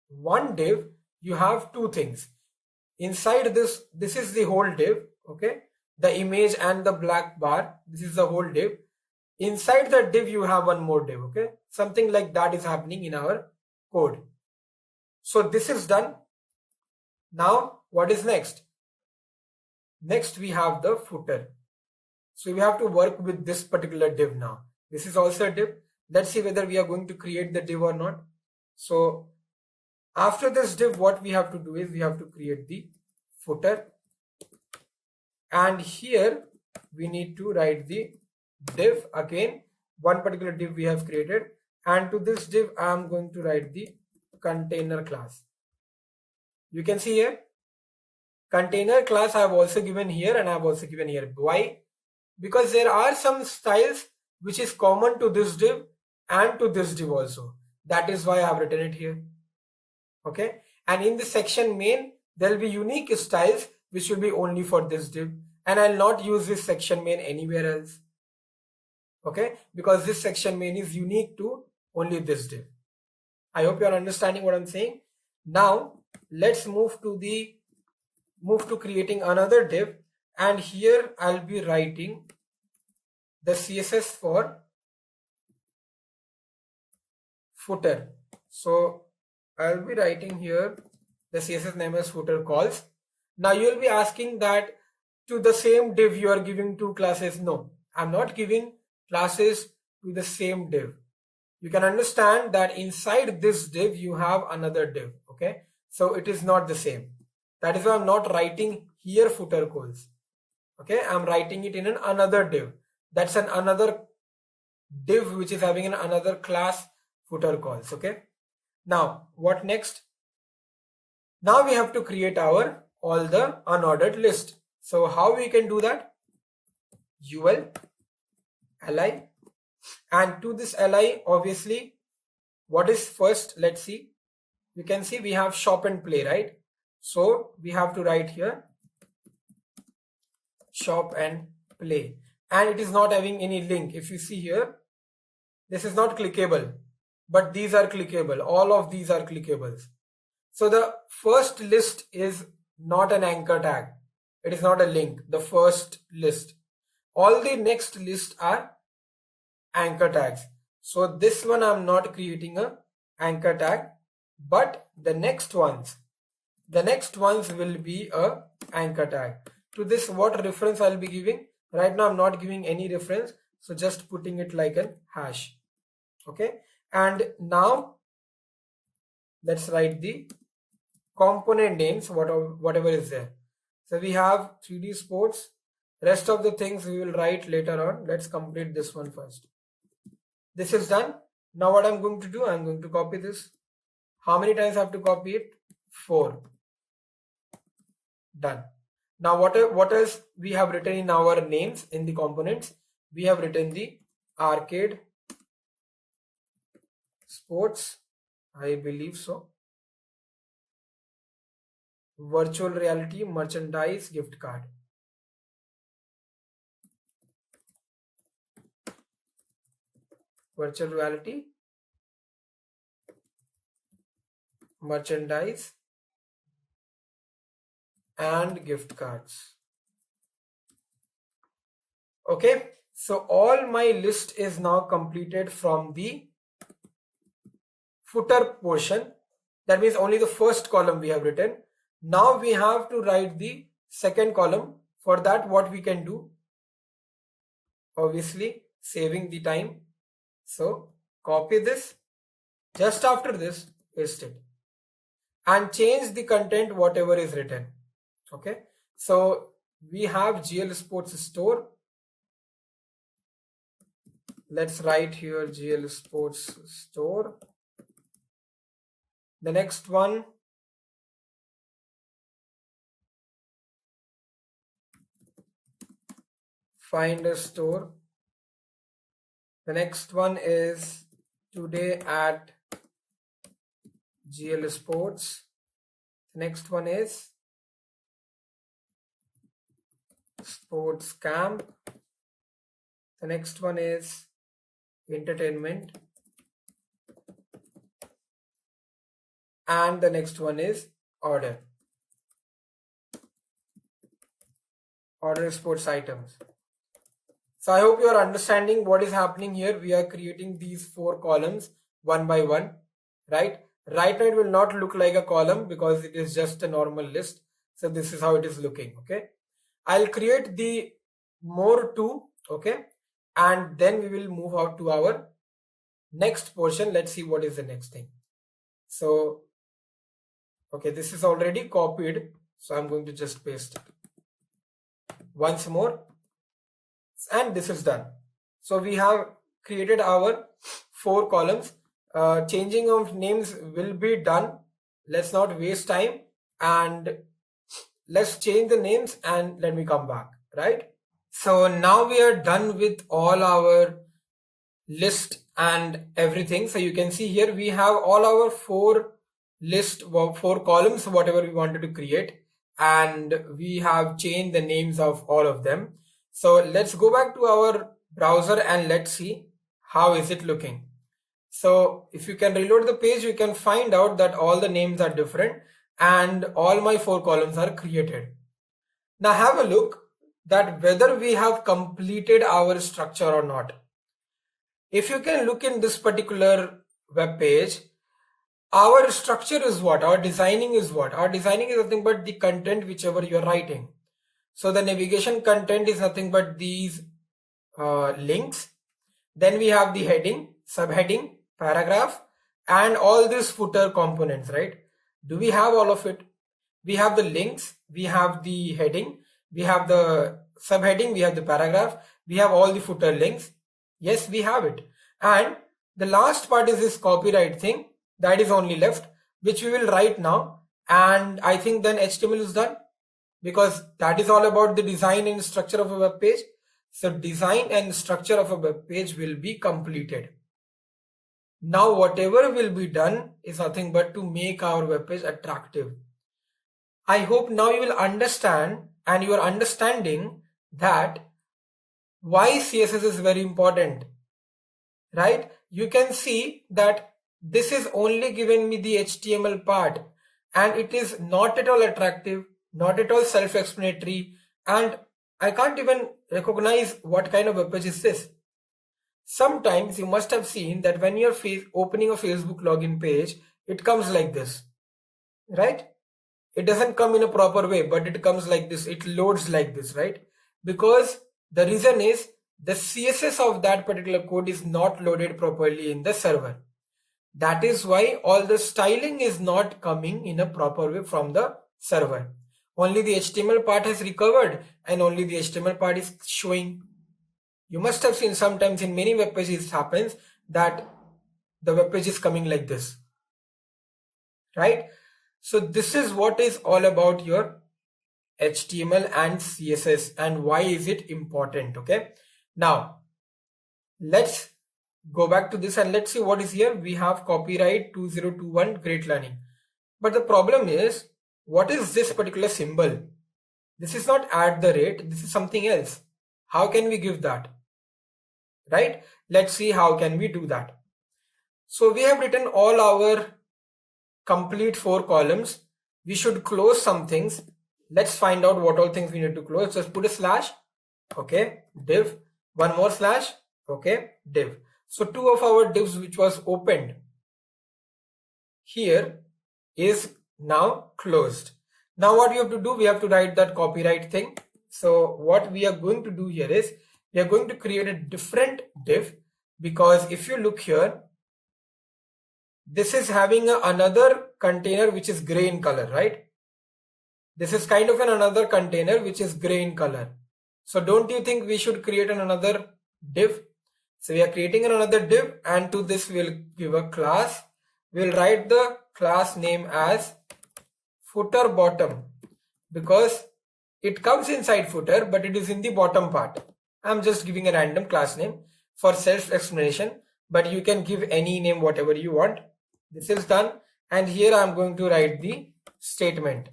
one div you have two things. Inside this is the whole div, okay, the image and the black bar, this is the whole div. Inside the div you have one more div, okay, something like that is happening in our code. So this is done. Now what is next? Next we have the footer. So we have to work with this particular div now. This is also a div. Let's see whether we are going to create the div or not. So after this div, what we have to do is we have to create the footer, and here we need to write the div again, one particular div we have created, and to this div I am going to write the container class. You can see here container class I have also given here, and I have also given here. Why? Because there are some styles which is common to this div and to this div also. That is why I have written it here. Okay, and in the section main there will be unique styles which will be only for this div, and I'll not use this section main anywhere else. Okay, because this section main is unique to only this div. I hope you are understanding what I'm saying. Now let's move to creating another div, and here I'll be writing the CSS for footer. So I'll be writing here the CSS name as footer calls. Now you'll be asking that to the same div you are giving two classes. No, I'm not giving classes to the same div. You can understand that inside this div you have another div. Okay, so it is not the same. That is why I'm not writing here footer calls. Okay, I'm writing it in another div. That's another div which is having another class footer calls. Okay, now what next? Now we have to create all the unordered list. So how we can do that? UL li, and to this li, obviously, what is first? Let's see. You can see we have shop and play, right? So we have to write here shop and play, and it is not having any link. If you see here, this is not clickable, but these are clickable. All of these are clickables. So the first list is not an anchor tag. It is not a link. The first list. All the next list are anchor tags. So this one I'm not creating a anchor tag, but the next ones will be a anchor tag. To this, what reference I'll be giving? Right now I'm not giving any reference, so just putting it like a hash. Okay, and now let's write the component names, whatever is there. So we have 3D sports. Rest of the things we will write later on. Let's complete this one first. This is done. Now what I'm going to do, I'm going to copy this. How many times I have to copy it? 4. Done. Now what else we have written in our names in the components? We have written the arcade, sports, I believe so, virtual reality, merchandise, gift card. Virtual reality, merchandise, and gift cards. Okay, so all my list is now completed from the footer portion. That means only the first column we have written. Now we have to write the second column. For that, what we can do? Obviously, saving the time. So copy this. Just after this, paste it. And change the content whatever is written. Okay. So we have GL Sports Store. Let's write here GL Sports Store. The next one, find a store. The next one is today at GL Sports. The next one is sports camp. The next one is entertainment. And the next one is order. Order sports items. So I hope you are understanding what is happening here. We are creating these 4 columns one by one, right? Right now it will not look like a column because it is just a normal list. So this is how it is looking, okay? I'll create the more 2, okay? And then we will move out to our next portion. Let's see what is the next thing. So, okay, this is already copied. So I'm going to just paste it once more. And this is done. So we have created our 4 columns. Changing of names will be done. Let's not waste time and let's change the names and let me come back, right? So now we are done with all our list and everything. So you can see here we have all our 4 columns, whatever we wanted to create, and we have changed the names of all of them. So let's go back to our browser and let's see how is it looking. So if you can reload the page, you can find out that all the names are different and all my 4 columns are created. Now have a look that whether we have completed our structure or not. If you can look in this particular web page, our structure is what? Our designing is what? Our designing is nothing but the content whichever you are writing. So the navigation content is nothing but these links. Then we have the heading, subheading, paragraph, and all these footer components, right? Do we have all of it? We have the links, we have the heading, we have the subheading, we have the paragraph, we have all the footer links. Yes, we have it. And the last part is this copyright thing that is only left, which we will write now. And I think then HTML is done, because that is all about the design and structure of a web page. So design and structure of a web page will be completed. Now whatever will be done is nothing but to make our web page attractive. I hope now you will understand, and you are understanding that why CSS is very important, right? You can see that this is only given me the HTML part, and it is not at all attractive, not at all self-explanatory, and I can't even recognize what kind of web page is this. Sometimes you must have seen that when you're opening a Facebook login page, it comes like this, right? It doesn't come in a proper way, but it comes like this. It loads like this, right? Because the reason is the CSS of that particular code is not loaded properly in the server. That is why all the styling is not coming in a proper way from the server. Only the HTML part has recovered and only the HTML part is showing. You must have seen sometimes in many web pages it happens that the web page is coming like this, right? So this is what is all about your HTML and CSS and why is it important, okay? Now, let's go back to this and let's see what is here. We have copyright 2021 great learning. But the problem is, what is this particular symbol? This is not @ this is something else. How can we give that? Right? Let's see how can we do that. So we have written all our complete 4 columns. We should close some things. Let's find out what all things we need to close. Just put a slash, okay, div, one more slash, okay, div. So 2 of our divs which was opened here is now closed. Now what we have to do, we have to write that copyright thing. So what we are going to do here is we are going to create a different div, because if you look here, this is having another container which is gray in color, right? This is kind of another container which is gray in color. So don't you think we should create another div? So we are creating another div, and to this we'll give a class. We'll write the class name as footer bottom, because it comes inside footer but it is in the bottom part. I'm just giving a random class name for self-explanation, but you can give any name whatever you want. This is done, and here I'm going to write the statement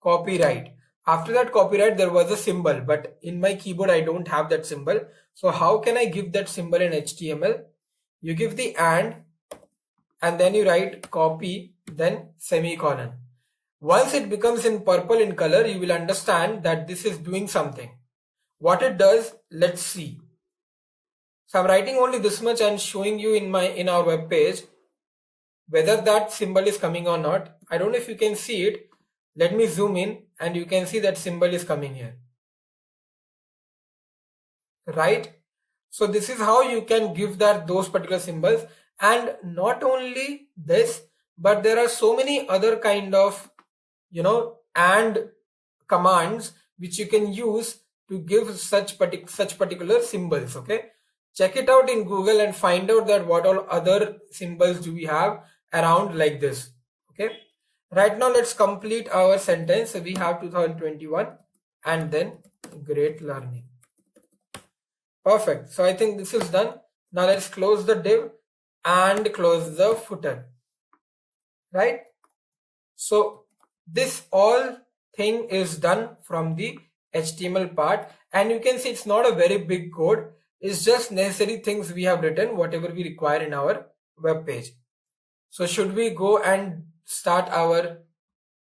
copyright. After that copyright there was a symbol, but in my keyboard I don't have that symbol. So how can I give that symbol in HTML? You give the and then you write copy, then semicolon. Once it becomes in purple in color, you will understand that this is doing something. What it does, let's see. So I'm writing only this much and showing you in our web page whether that symbol is coming or not. I don't know if you can see it. Let me zoom in and you can see that symbol is coming here, right? So this is how you can give those particular symbols. And not only this, but there are so many other kind of and commands which you can use to give such particular symbols. Okay, check it out in Google and find out that what all other symbols do we have around like this. Okay, right now let's complete our sentence. So we have 2021 and then great learning. Perfect. So I think this is done. Now let's close the div and close the footer, right? So this all thing is done from the HTML part, and you can see it's not a very big code. It's just necessary things we have written, whatever we require in our web page. So should we go and start our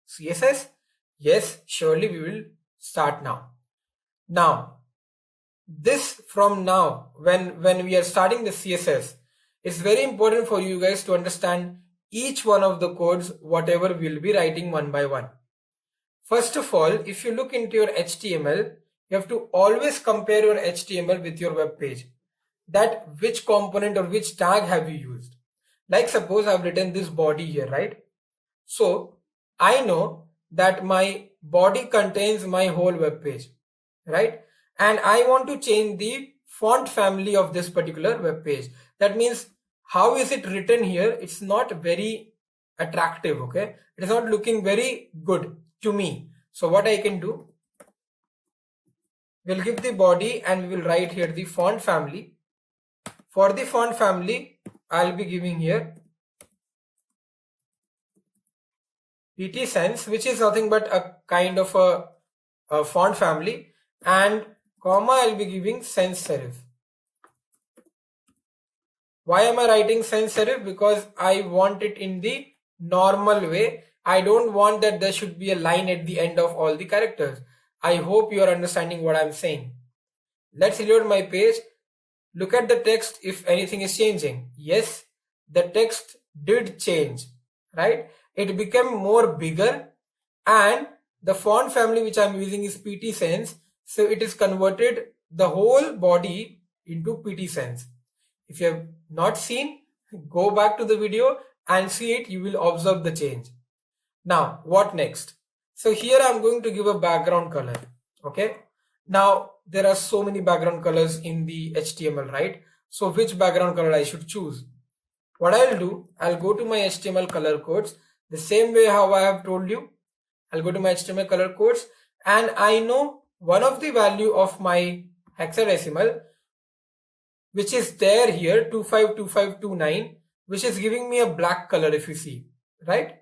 CSS? Yes, surely we will start now. Now, this from now, when we are starting the CSS, it's very important for you guys to understand each one of the codes, whatever we'll be writing one by one. First of all, if you look into your HTML, you have to always compare your HTML with your web page. That which component or which tag have you used? Like suppose I've written this body here, right? So I know that my body contains my whole web page, right? And I want to change the font family of this particular web page. That means how is it written here? It's not very attractive, okay? It is not looking very good to me. So what I can do, we'll give the body and we will write here the font family. For the font family, I'll be giving here PT Sans, which is nothing but a kind of a font family, and comma I'll be giving sans serif. Why am I writing sans serif? Because I want it in the normal way. I don't want that there should be a line at the end of all the characters. I hope you are understanding what I'm saying. Let's reload my page. Look at the text if anything is changing. Yes, the text did change, right? It became more bigger, and the font family which I'm using is PT Sans. So it is converted the whole body into PT Sans. If you have not seen, go back to the video and see it. You will observe the change. Now, what next? So here I'm going to give a background color. Okay. Now, there are so many background colors in the HTML, right? So which background color I should choose? What I'll do, I'll go to my HTML color codes the same way how I have told you. I'll go to my HTML color codes, and I know one of the value of my hexadecimal, which is there here 252529, which is giving me a black color if you see, right?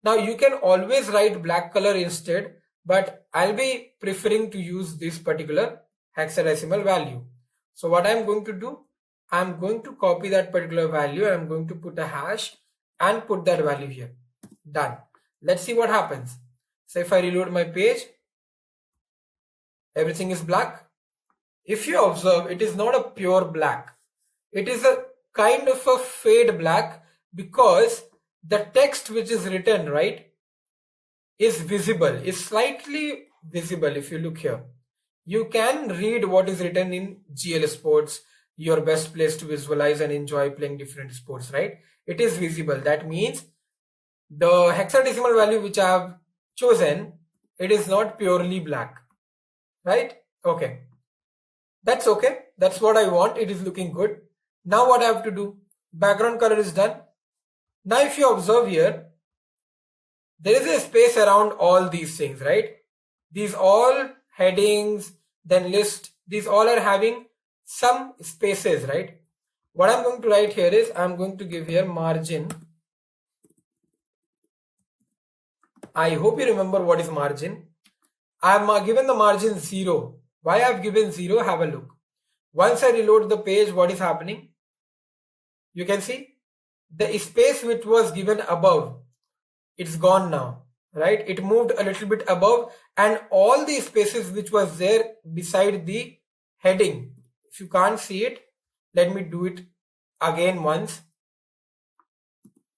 Now you can always write black color instead, but I'll be preferring to use this particular hexadecimal value. So what I'm going to do, I'm going to copy that particular value and I'm going to put a hash and put that value here. Done. Let's see what happens. So if I reload my page, everything is black. If you observe, it is not a pure black. It is a kind of a fade black because the text which is written, right, is visible, is slightly visible. If you look here, you can read what is written in GL Sports, your best place to visualize and enjoy playing different sports, right? It is visible. That means the hexadecimal value which I have chosen, it is not purely black, right? Okay. That's okay. That's what I want. It is looking good. Now what I have to do? Background color is done. Now if you observe here, there is a space around all these things, right? These all headings, then list, these all are having some spaces, right? What I'm going to write here is I'm going to give here margin. I hope you remember what is margin. I'm given the margin 0. Why I've given 0? Have a look. Once I reload the page, what is happening? You can see the space which was given above, it's gone now, right? It moved a little bit above, and all the spaces which was there beside the heading, if you can't see it, let me do it again once.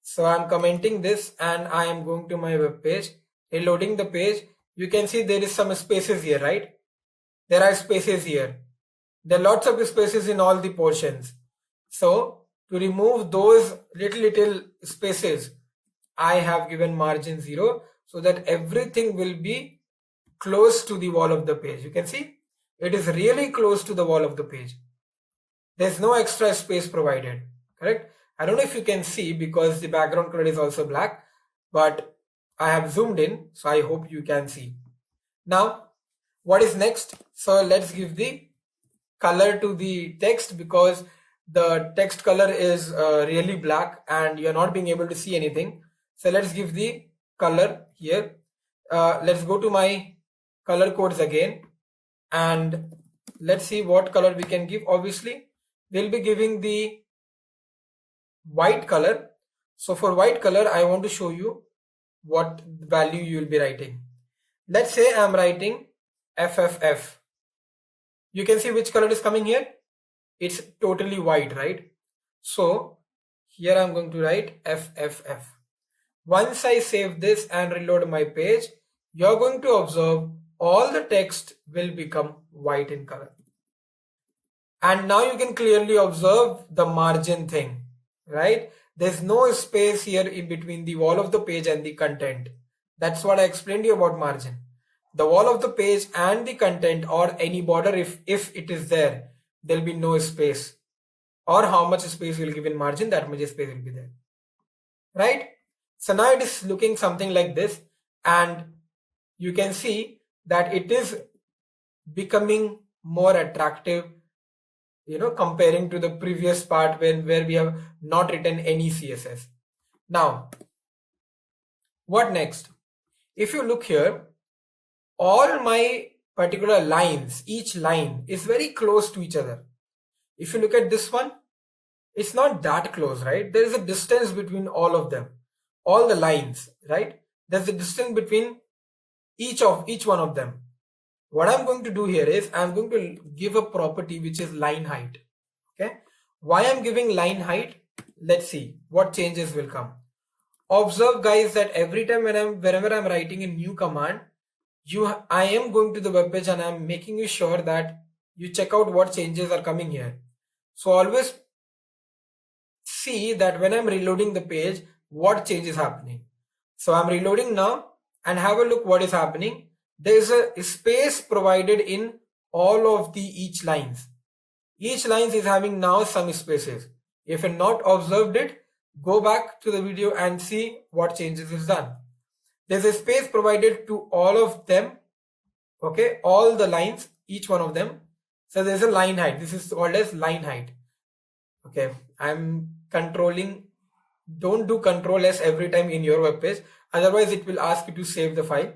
So I'm commenting this and I am going to my web page, reloading the page. You can see there is some spaces here, right? There are spaces here. There are lots of spaces in all the portions. So to remove those little spaces, I have given margin 0 so that everything will be close to the wall of the page. You can see it is really close to the wall of the page. There's no extra space provided, correct? I don't know if you can see because the background color is also black, but I have zoomed in, so I hope you can see. Now, what is next? So let's give the color to the text because the text color is really black and you're not being able to see anything. So let's give the color here. Let's go to my color codes again and let's see what color we can give. Obviously, we'll be giving the white color. So for white color, I want to show you what value you will be writing. Let's say I'm writing FFF. You can see which color is coming here. It's totally white, right? So here I'm going to write FFF. Once I save this and reload my page, you're going to observe all the text will become white in color. And now you can clearly observe the margin thing, right? There's no space here in between the wall of the page and the content. That's what I explained to you about margin. The wall of the page and the content or any border, if it is there, there'll be no space. Or how much space we'll give in margin, that much space will be there, right? So now it is looking something like this, and you can see that it is becoming more attractive, comparing to the previous part where we have not written any CSS. Now, what next? If you look here, all my particular lines, each line is very close to each other. If you look at this one, it's not that close, right? There is a distance between all of them, all the lines, right? There's a distance between each one of them. What I'm going to do here is I'm going to give a property which is line height. Okay, why I'm giving line height? Let's see what changes will come. Observe, guys, that every time whenever I'm writing a new command, I am going to the web page and I'm making you sure that you check out what changes are coming here. So always see that when I'm reloading the page, what change is happening. So I'm reloading now and have a look what is happening. There is a space provided in all of the each lines. Each line is having now some spaces. If you're not observed it, go back to the video and see what changes is done. There's a space provided to all of them. Okay, all the lines, each one of them. So there's a line height. This is called as line height. Okay, I'm controlling. Don't do Control S every time in your web page. Otherwise, it will ask you to save the file.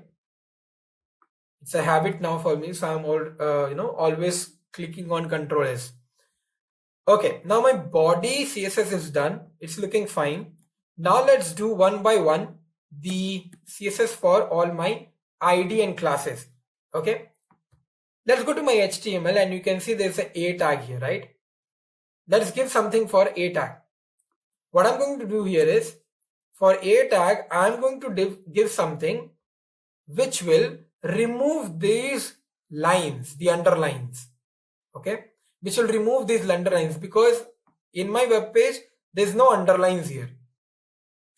It's a habit now for me, so I'm always clicking on Control S. Okay, now my body CSS is done. It's looking fine. Now let's do one by one the CSS for all my ID and classes. Okay, let's go to my HTML and you can see there's an A tag here, right? Let's give something for A tag. What I'm going to do here is for A tag, I'm going to give something which will remove these lines, the underlines. Okay, which will remove these underlines because in my web page there's no underlines here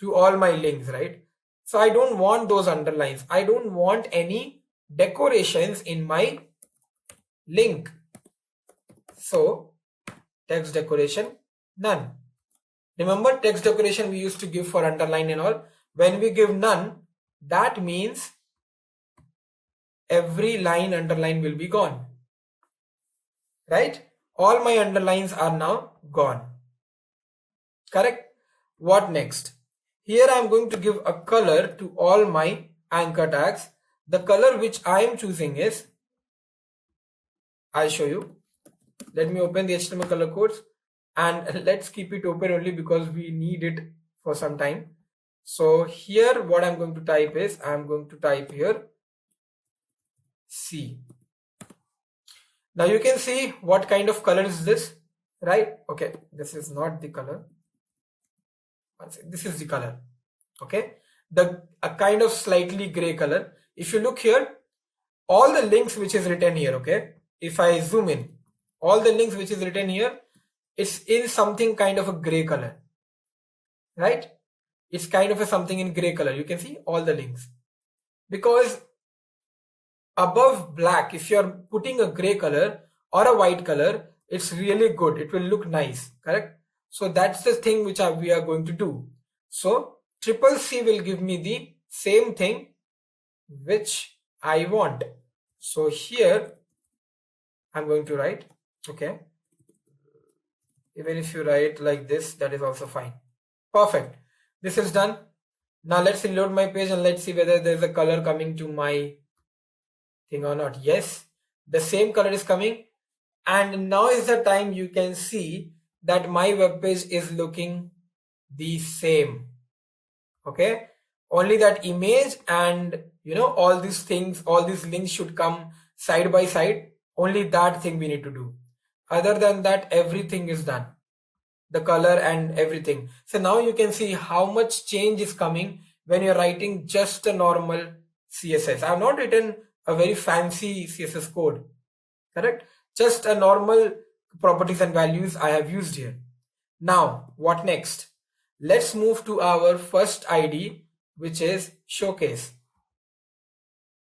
to all my links, right? So I don't want those underlines. I don't want any decorations in my link. So text decoration, none. Remember, text decoration we used to give for underline and all. When we give none, that means every line underline will be gone, right? All my underlines are now gone. Correct? What next? Here I am going to give a color to all my anchor tags. The color which I am choosing is, I'll show you. Let me open the HTML color codes and let's keep it open only because we need it for some time. So here what I'm going to type is, I'm going to type here C. Now you can see what kind of color is this, right? Okay, this is not the color. This is the color. Okay, a kind of slightly gray color. If you look here, all the links which is written here, okay, if I zoom in, all the links which is written here, it's in something kind of a gray color, right? It's kind of a something in gray color. You can see all the links because above black, if you're putting a gray color or a white color, it's really good. It will look nice, correct? So that's the thing which we are going to do. So CCC will give me the same thing which I want. So here I'm going to write, okay, even if you write like this, that is also fine. Perfect. This is done. Now let's reload my page and let's see whether there's a color coming to my thing or not. Yes, the same color is coming. And now is the time you can see that my web page is looking the same. Okay, only that image and all these things, all these links should come side by side. Only that thing we need to do. Other than that, everything is done. The color and everything. So now you can see how much change is coming when you're writing just a normal CSS. I have not written a very fancy CSS code, correct? Just a normal properties and values I have used here. Now, what next? Let's move to our first ID, which is showcase.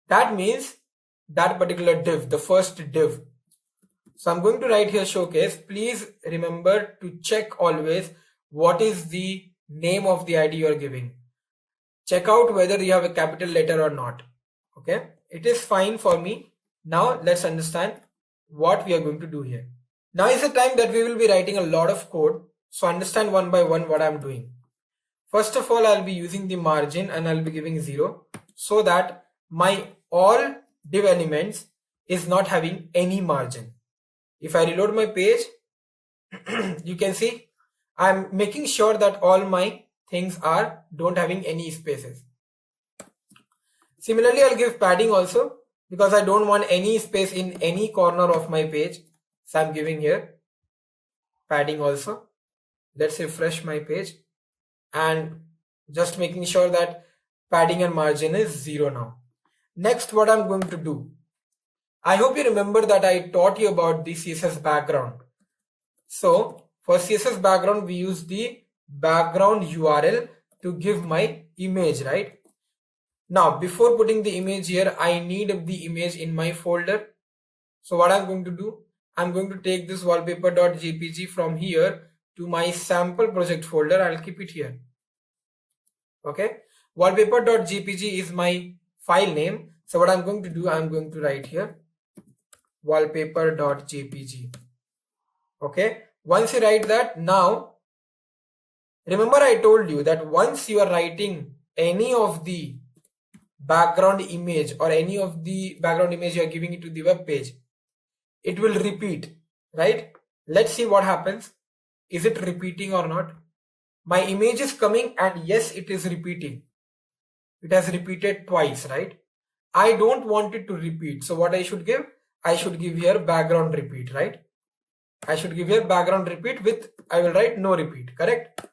That means that particular div, the first div. So I'm going to write here showcase. Please remember to check always what is the name of the ID you are giving. Check out whether you have a capital letter or not. Okay, it is fine for me. Now let's understand. what we are going to do here. Now is the time that we will be writing a lot of code. So understand one by one what I'm doing. First of all, I'll be using the margin and I'll be giving 0 so that my all div elements is not having any margin. If I reload my page, you can see I'm making sure that all my things don't having any spaces. Similarly, I'll give padding also because I don't want any space in any corner of my page. So I'm giving here padding also. Let's refresh my page and just making sure that padding and margin is 0 now. Next, what I'm going to do, I hope you remember that I taught you about the CSS background. So for CSS background, we use the background URL to give my image, right? Now, before putting the image here, I need the image in my folder. So what I'm going to do, I'm going to take this wallpaper.jpg from here to my sample project folder. I'll keep it here. Okay, wallpaper.jpg is my file name. So what I'm going to do, I'm going to write here wallpaper.jpg. Okay, once you write that, now remember I told you that once you are writing any of the background image or any of the background image you are giving it to the web page, it will repeat, right? Let's see what happens. Is it repeating or not? My image is coming and yes, it is repeating. It has repeated twice, right? I don't want it to repeat. So what I should give? I should give here background repeat, right? I should give here background repeat with, I will write no repeat, correct?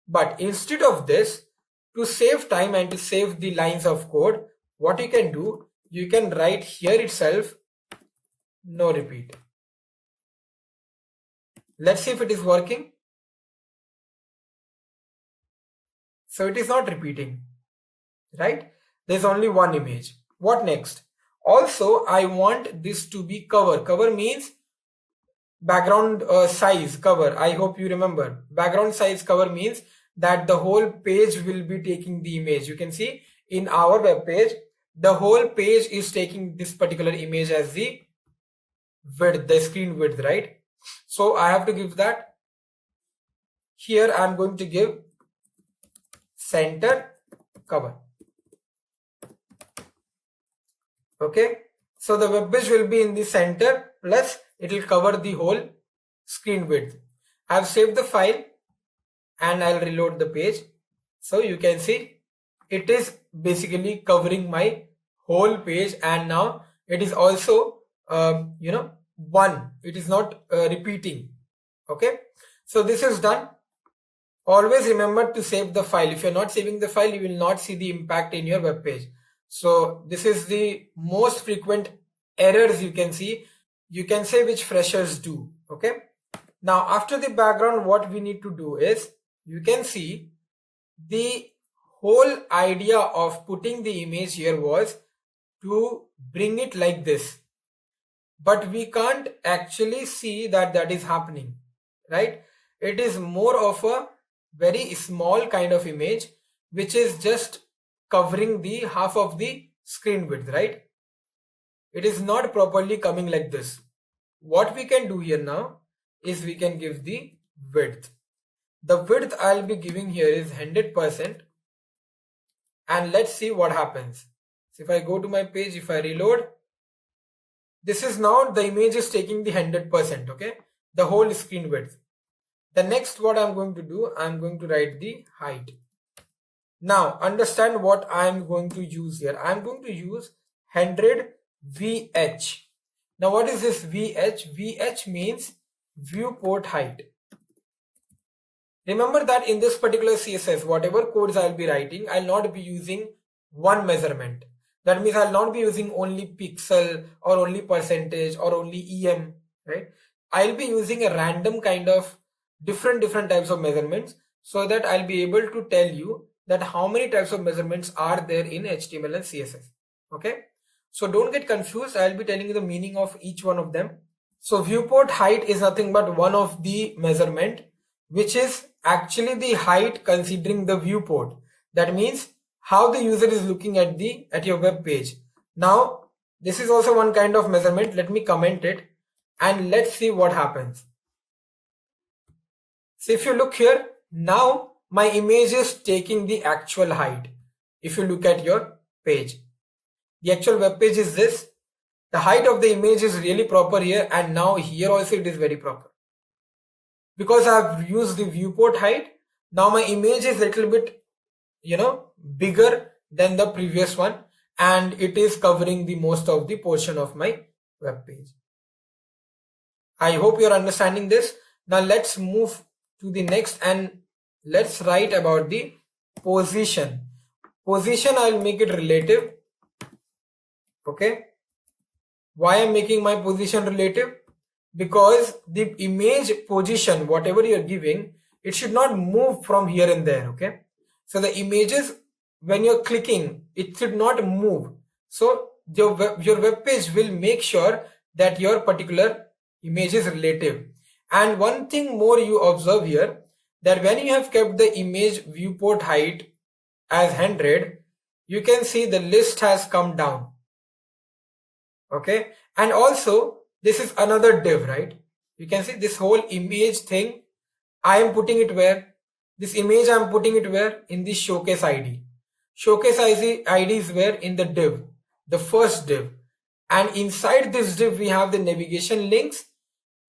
But instead of this, to save time and to save the lines of code, what you can do, you can write here itself no repeat. Let's see if it is working. So it is not repeating, right? There's only one image. What next? Also, I want this to be cover. Cover means background size cover. I hope you remember. Background size cover means that the whole page will be taking the image. You can see in our web page, the whole page is taking this particular image as the width, the screen width, right? So I have to give that. Here I'm going to give center cover. Okay, so the web page will be in the center plus it will cover the whole screen width. I've saved the file and I'll reload the page. So you can see it is basically covering my whole page, and now it is also one, it is not repeating. Okay, so this is done. Always remember to save the file. If you're not saving the file, you will not see the impact in your web page. So this is the most frequent errors you can see. You can say which freshers do. Okay, now after the background, what we need to do is, you can see the whole idea of putting the image here was to bring it like this, but we can't actually see that that is happening, right? It is more of a very small kind of image which is just covering the half of the screen width, right? It is not properly coming like this. What we can do here now is we can give the width. The width I'll be giving here is 100%, and let's see what happens. So if I go to my page, if I reload, this is now the image is taking the 100%, okay? The whole screen width. The next what I'm going to do, I'm going to write the height. Now understand what I'm going to use here. I'm going to use 100 VH. Now what is this VH? VH means viewport height. Remember that in this particular CSS, whatever codes I'll be writing, I'll not be using one measurement. That means I'll not be using only pixel or only percentage or only EM, right? I'll be using a random kind of different types of measurements, so that I'll be able to tell you that how many types of measurements are there in HTML and CSS. Okay, so don't get confused. I'll be telling you the meaning of each one of them. So viewport height is nothing but one of the measurement, which is actually the height considering the viewport. That means how the user is looking at your web page. Now This is also one kind of measurement. Let me comment it and let's see what happens. So if you look here, now my image is taking the actual height. If you look at your page, the actual web page is this. The height of the image is really proper here, and now here also it is very proper. Because I have used the viewport height, now my image is a little bit, bigger than the previous one, and it is covering the most of the portion of my web page. I hope you're understanding this. Now let's move to the next and let's write about the position. Position, I'll make it relative. Okay. Why I'm making my position relative? Because the image position, whatever you're giving, it should not move from here and there. Okay. So the images, when you're clicking, it should not move. So your web page will make sure that your particular image is relative. And one thing more you observe here, that when you have kept the image viewport height as 100, you can see the list has come down. Okay. And also this is another div, right? You can see this whole image thing. I am putting it where? This image I am putting it where? In the showcase ID. Showcase ID is where? In the div, the first div. And inside this div we have the navigation links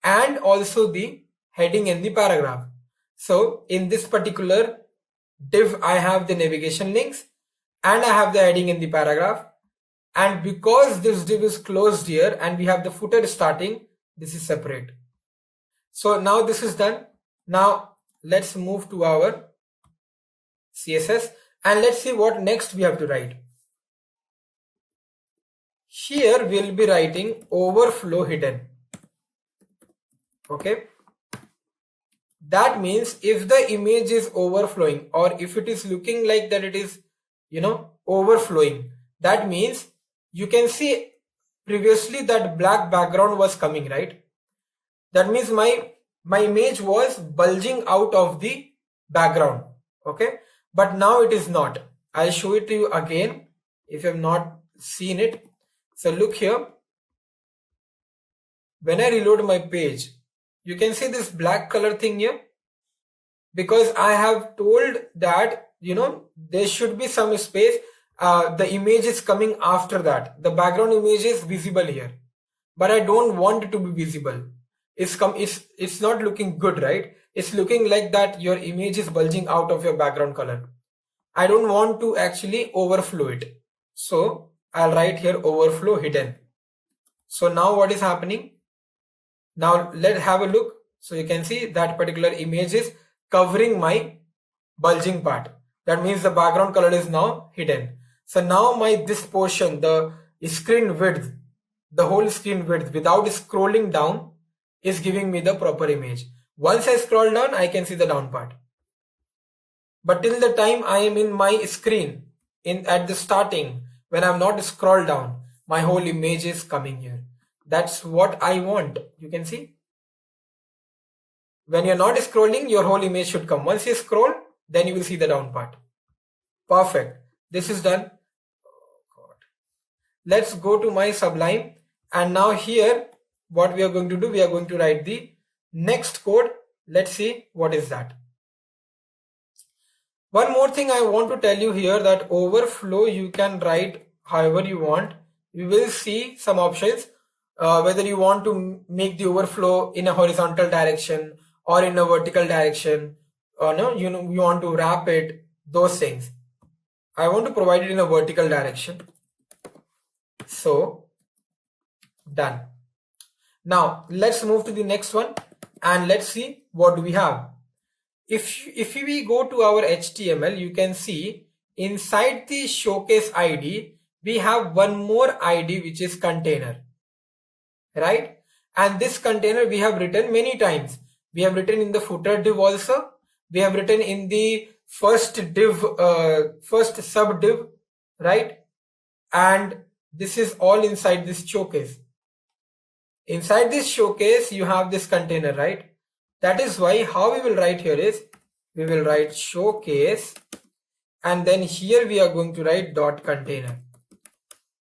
and also the heading and the paragraph. So in this particular div I have the navigation links and I have the heading and the paragraph. And because this div is closed here and we have the footer starting, this is separate. So now this is done. Now let's move to our CSS and let's see what next we have to write. Here we'll be writing overflow hidden. Okay. That means if the image is overflowing or if it is looking like that it is, overflowing, that means you can see previously that black background was coming, right? That means my image was bulging out of the background. Okay. But now it is not. I'll show it to you again if you have not seen it. So look here. When I reload my page, you can see this black color thing here. Because I have told that, there should be some space. The image is coming after that. The background image is visible here. But I don't want it to be visible. It's not looking good, right? It's looking like that your image is bulging out of your background color. I don't want to actually overflow it. So I'll write here overflow hidden. So now what is happening? Now let's have a look. So you can see that particular image is covering my bulging part. That means the background color is now hidden. So now this portion, the screen width, the whole screen width without scrolling down is giving me the proper image. Once I scroll down, I can see the down part. But till the time I am in my screen, at the starting, when I'm not scrolled down, my whole image is coming here. That's what I want. You can see. When you're not scrolling, your whole image should come. Once you scroll, then you will see the down part. Perfect. This is done. Oh God. Let's go to my Sublime. And now here, what we are going to do, we are going to write the next code. Let's see what is that. One more thing I want to tell you here, that overflow you can write however you want. We will see some options, whether you want to make the overflow in a horizontal direction or in a vertical direction, or you want to wrap it, those things. I want to provide it in a vertical direction. So done. Now let's move to the next one and let's see what do we have. If we go to our HTML, you can see inside the showcase ID, we have one more ID which is container, right? And this container we have written many times. We have written in the footer div also. We have written in the first div, first sub div, right? And this is all inside this showcase. Inside this showcase, you have this container, right? That is why how we will write here is, we will write showcase and then here we are going to write dot container.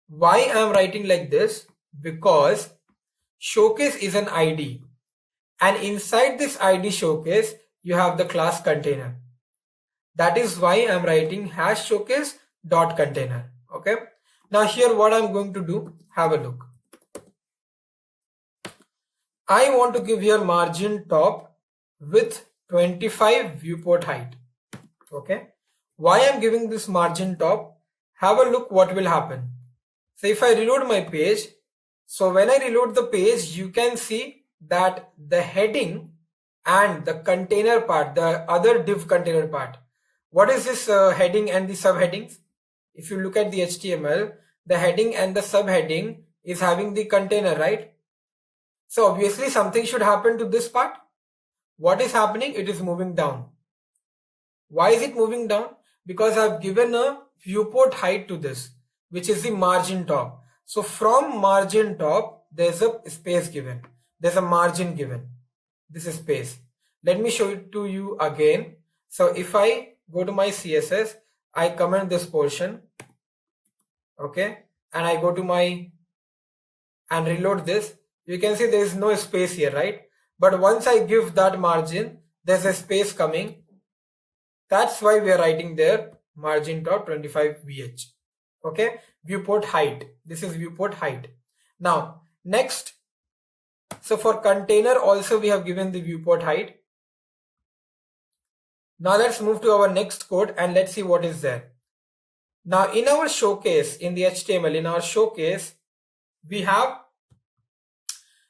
Why I am writing like this? Because showcase is an ID, and inside this ID showcase you have the class container. That is why I am writing hash showcase dot container. Okay. Now here what I'm going to do, have a look. I want to give here margin top with 25 viewport height. Okay. Why I'm giving this margin top? Have a look what will happen. So if I reload my page, so when I reload the page, you can see that the heading and the container part, the other div container part. What is this heading and the subheadings? If you look at the HTML, the heading and the subheading is having the container, right? So obviously something should happen to this part. What is happening? It is moving down. Why is it moving down? Because I've given a viewport height to this, which is the margin top. So from margin top, there's a space given. There's a margin given. This is space. Let me show it to you again. So if I go to my CSS, I comment this portion. Okay. And I go to my and reload this. You can see there is no space here, right? But once I give that margin, there's a space coming. That's why we are writing there margin top 25 VH. Okay, viewport height. This is viewport height. Now, next. So for container also we have given the viewport height. Now let's move to our next code and let's see what is there. Now in our showcase, in the HTML, in our showcase, we have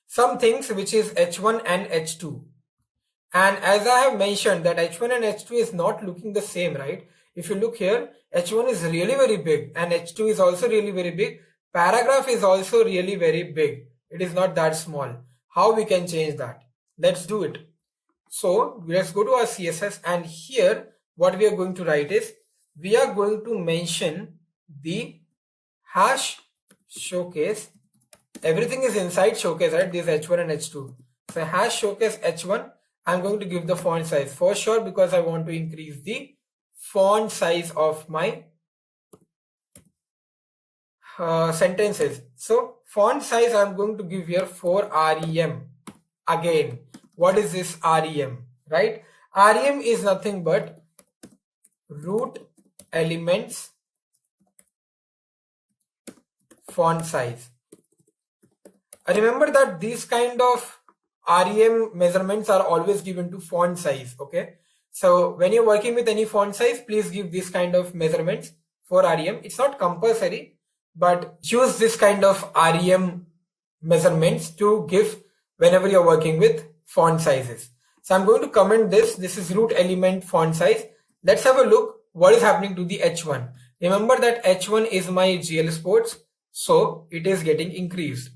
some things which is H1 and H2. And as I have mentioned that H1 and H2 is not looking the same, right? If you look here, H1 is really very big and H2 is also really very big. Paragraph is also really very big. It is not that small. How we can change that? Let's do it. So let's go to our CSS, and here what we are going to write is we are going to mention the hash showcase. Everything is inside showcase, right? This H1 and H2. So hash showcase H1. I'm going to give the font size for sure because I want to increase the font size of my sentences. So font size I'm going to give here for REM. Again, what is this REM, right? REM is nothing but root elements font size. Remember that these kind of REM measurements are always given to font size. Okay, so when you're working with any font size, please give this kind of measurements for REM. It's not compulsory, but use this kind of REM measurements to give whenever you're working with font sizes. So I'm going to comment this. This is root element font size. Let's have a look what is happening to the H1. Remember that H1 is my GL Sports, so it is getting increased,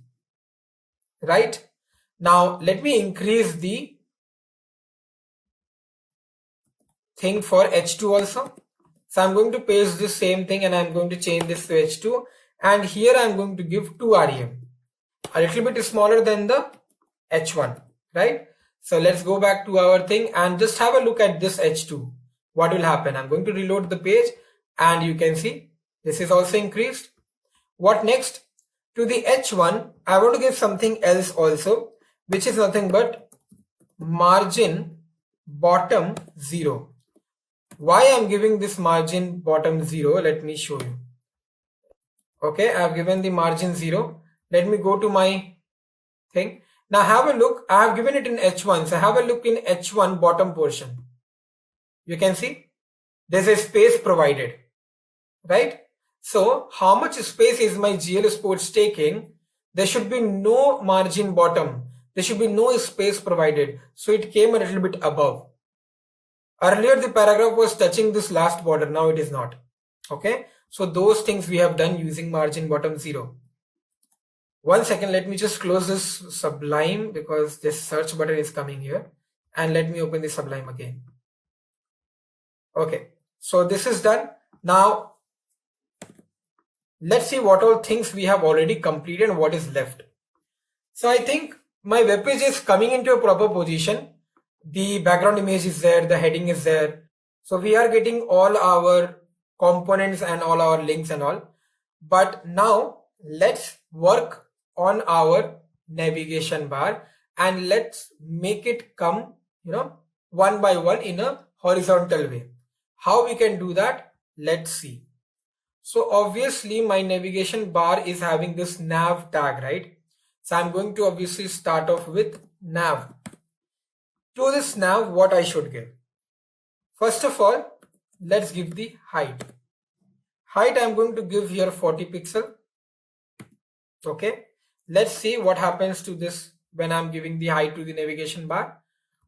right? Now let me increase the thing for H2 also. So I'm going to paste the same thing and I'm going to change this to H2, and here I'm going to give 2 REM, a little bit smaller than the H1, right? So let's go back to our thing and just have a look at this H2. What will happen? I'm going to reload the page and you can see this is also increased. What next? To the H1, I want to give something else also, which is nothing but margin bottom 0. Why I'm giving this margin bottom 0? Let me show you. Okay, I've given the margin 0. Let me go to my thing. Now have a look. I have given it in H1. So have a look in H1 bottom portion. You can see there's a space provided, right? So how much space is my GL Sports taking? There should be no margin bottom. There should be no space provided. So it came a little bit above. Earlier the paragraph was touching this last border. Now it is not. Okay. So those things we have done using margin bottom 0. 1 second. Let me just close this Sublime because this search button is coming here. And let me open the Sublime again. Okay. So this is done. Now let's see what all things we have already completed and what is left. So I think my web page is coming into a proper position. The background image is there, the heading is there. So we are getting all our components and all our links and all. But now let's work on our navigation bar and let's make it come, one by one in a horizontal way. How we can do that? Let's see. So obviously my navigation bar is having this nav tag, right? So I'm going to obviously start off with nav. To this nav, what I should give? First of all, let's give the height. Height I'm going to give here 40 pixel. Okay. Let's see what happens to this when I'm giving the height to the navigation bar.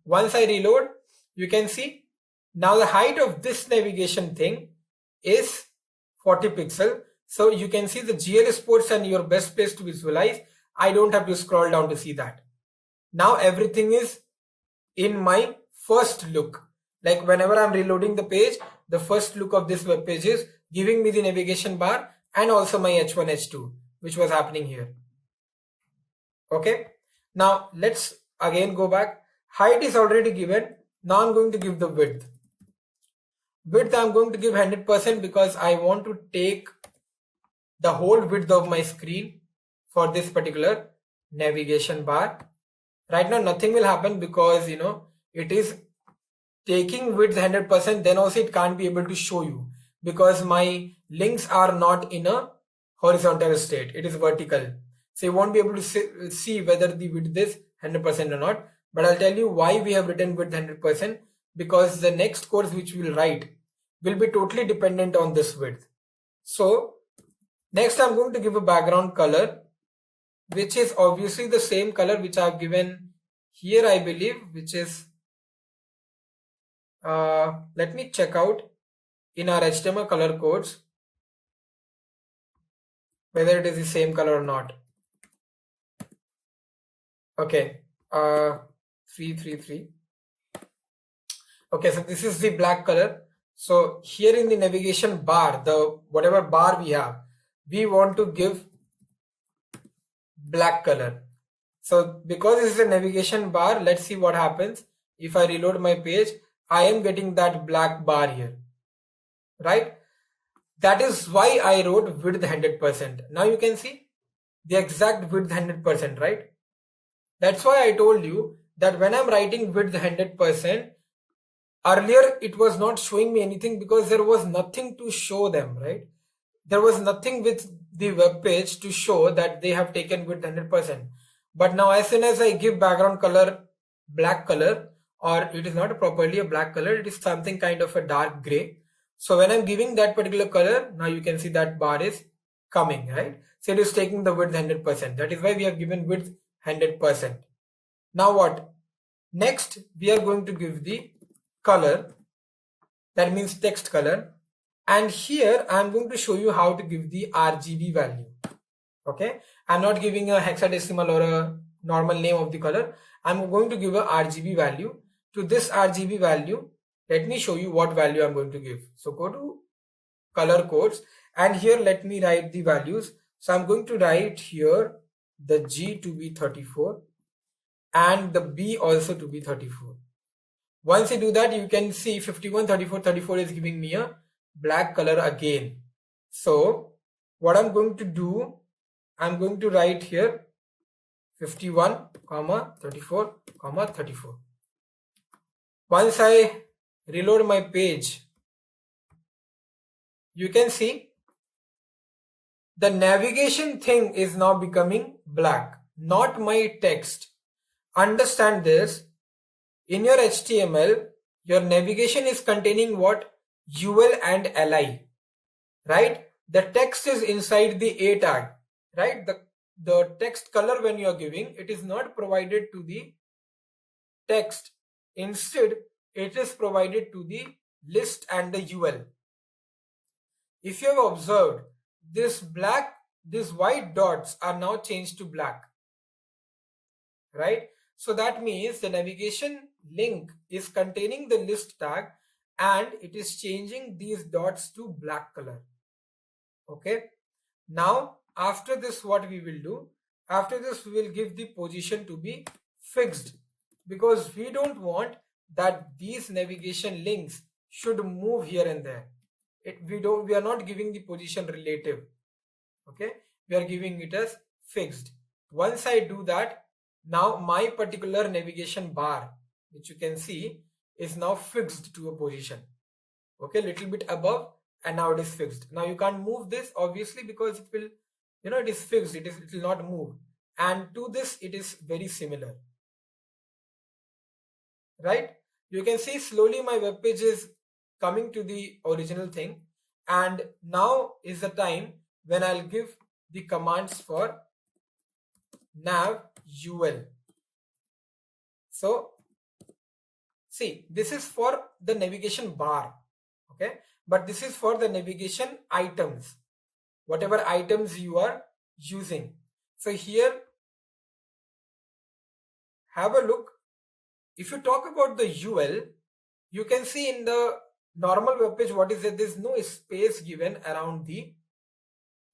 Once I reload, you can see now the height of this navigation thing is 40 pixel. So you can see the GL sports and your best place to visualize. I don't have to scroll down to see that. Now everything is in my first look. Like whenever I'm reloading the page, the first look of this web page is giving me the navigation bar and also my H1, H2, which was happening here. Okay. Now let's again go back. Height is already given. Now I'm going to give the width. Width I'm going to give 100% because I want to take the whole width of my screen for this particular navigation bar. Right now nothing will happen because it is taking width 100%, then also it can't be able to show you because my links are not in a horizontal state, it is vertical. So you won't be able to see whether the width is 100% or not. But I'll tell you why we have written width 100%, because the next course which we will write will be totally dependent on this width. So next I'm going to give a background color, which is obviously the same color which I've given here, I believe, which is let me check out in our HTML color codes whether it is the same color or not. Okay, 333. Okay, so this is the black color. So here in the navigation bar, the whatever bar we have, we want to give black color. So because this is a navigation bar, let's see what happens. If I reload my page, I am getting that black bar here, right? That is why I wrote width 100%. Now you can see the exact width 100%, right? That's why I told you that when I'm writing width 100%, earlier it was not showing me anything because there was nothing to show them, right? There was nothing with the web page to show that they have taken width 100%. But now as soon as I give background color black color, or it is not properly a black color, it is something kind of a dark gray. So when I'm giving that particular color, now you can see that bar is coming, right? So it is taking the width 100%. That is why we have given width 100%. Now what? Next, we are going to give the color, that means text color. And here I'm going to show you how to give the RGB value. Okay, I'm not giving a hexadecimal or a normal name of the color. I'm going to give a RGB value. To this RGB value, let me show you what value I'm going to give. So go to color codes and here let me write the values. So I'm going to write here the G to be 34 and the B also to be 34. Once you do that, you can see 51, 34, 34 is giving me a black color again. So what I'm going to do, I'm going to write here 51, 34, 34. Once I reload my page, you can see the navigation thing is now becoming black, not my text. Understand this. In your HTML, your navigation is containing what? UL and LI, right? The text is inside the A tag, right? The text color when you are giving, it is not provided to the text. Instead, it is provided to the list and the UL. If you have observed, these white dots are now changed to black, right? So that means the navigation link is containing the list tag and it is changing these dots to black color. Okay. Now, after this, what we will do? After this, we will give the position to be fixed because we don't want that these navigation links should move here and there. We are not giving the position relative. Okay. we are giving it as fixed. Once I do that, now my particular navigation bar, which you can see, is now fixed to a position. Okay, little bit above, and now it is fixed. Now you can't move this obviously because it will, it is fixed. It will not move. And to this, it is very similar. Right? You can see slowly my web page is coming to the original thing, and now is the time when I'll give the commands for nav ul. So see, this is for the navigation bar, okay, but this is for the navigation items, whatever items you are using. So here, have a look. If you talk about the UL, you can see in the normal web page what is it? There's no space given around the,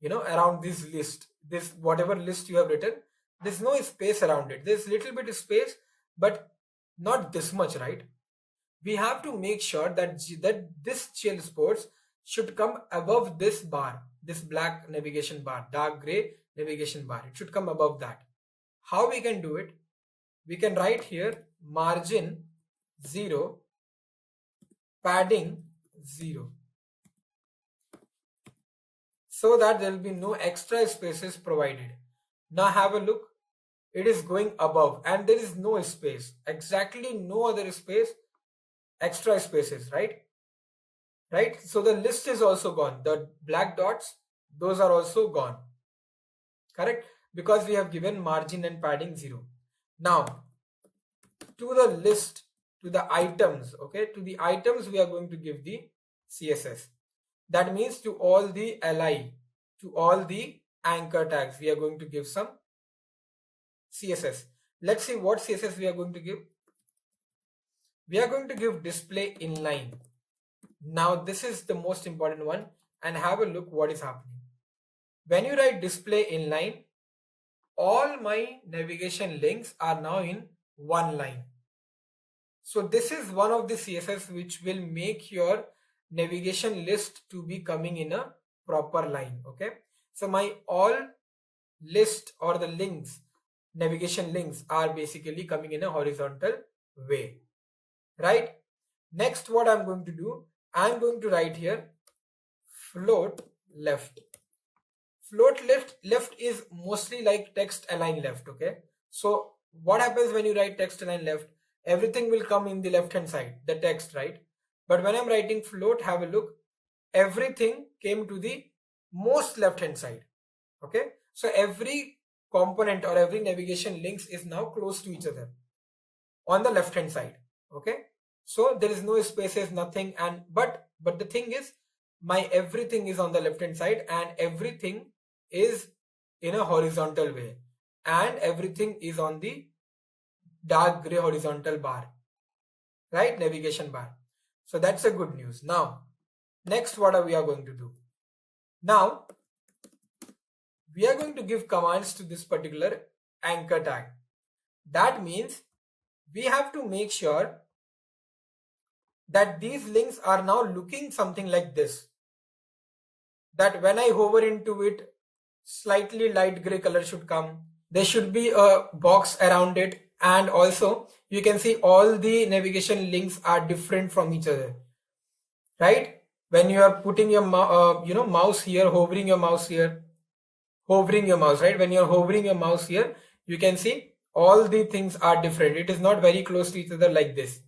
around this list, this whatever list you have written. There's no space around it. There's little bit of space, but not this much, right? We have to make sure that this chill sports should come above this bar, this black navigation bar, dark gray navigation bar. It should come above that. How we can do it? We can write here margin 0, padding 0, so that there will be no extra spaces provided. Now have a look. It is going above and there is no space, exactly no other space, extra spaces, right? Right? So the list is also gone. The black dots, those are also gone. Correct? Because we have given margin and padding 0. Now, to the list, to the items, okay, to the items we are going to give the CSS. That means to all the li, to all the anchor tags, we are going to give some CSS. Let's see what CSS we are going to give. We are going to give display inline. Now this is the most important one, and have a look what is happening. When you write display inline, all my navigation links are now in one line. So this is one of the CSS which will make your navigation list to be coming in a proper line. Okay, so my all list or the links, navigation links, are basically coming in a horizontal way, right? Next, what I'm going to do, I'm going to write here float left. Float left is mostly like text align left. Okay, so what happens when you write text align left? Everything will come in the left hand side, the text, right? But when I'm writing float, have a look, everything came to the most left hand side. Okay, so every component or every navigation links is now close to each other on the left hand side. Okay, so there is no spaces, nothing, and but the thing is, my everything is on the left hand side and everything is in a horizontal way and everything is on the dark gray horizontal bar, right? Navigation bar. So that's a good news. Now, next, what are we going to do? Now, we are going to give commands to this particular anchor tag. That means we have to make sure that these links are now looking something like this. That when I hover into it, slightly light gray color should come. There should be a box around it, and also you can see all the navigation links are different from each other, right? When you are putting your mouse here, hovering your mouse here, right? When you're hovering your mouse here, you can see all the things are different. It is not very close to each other like this.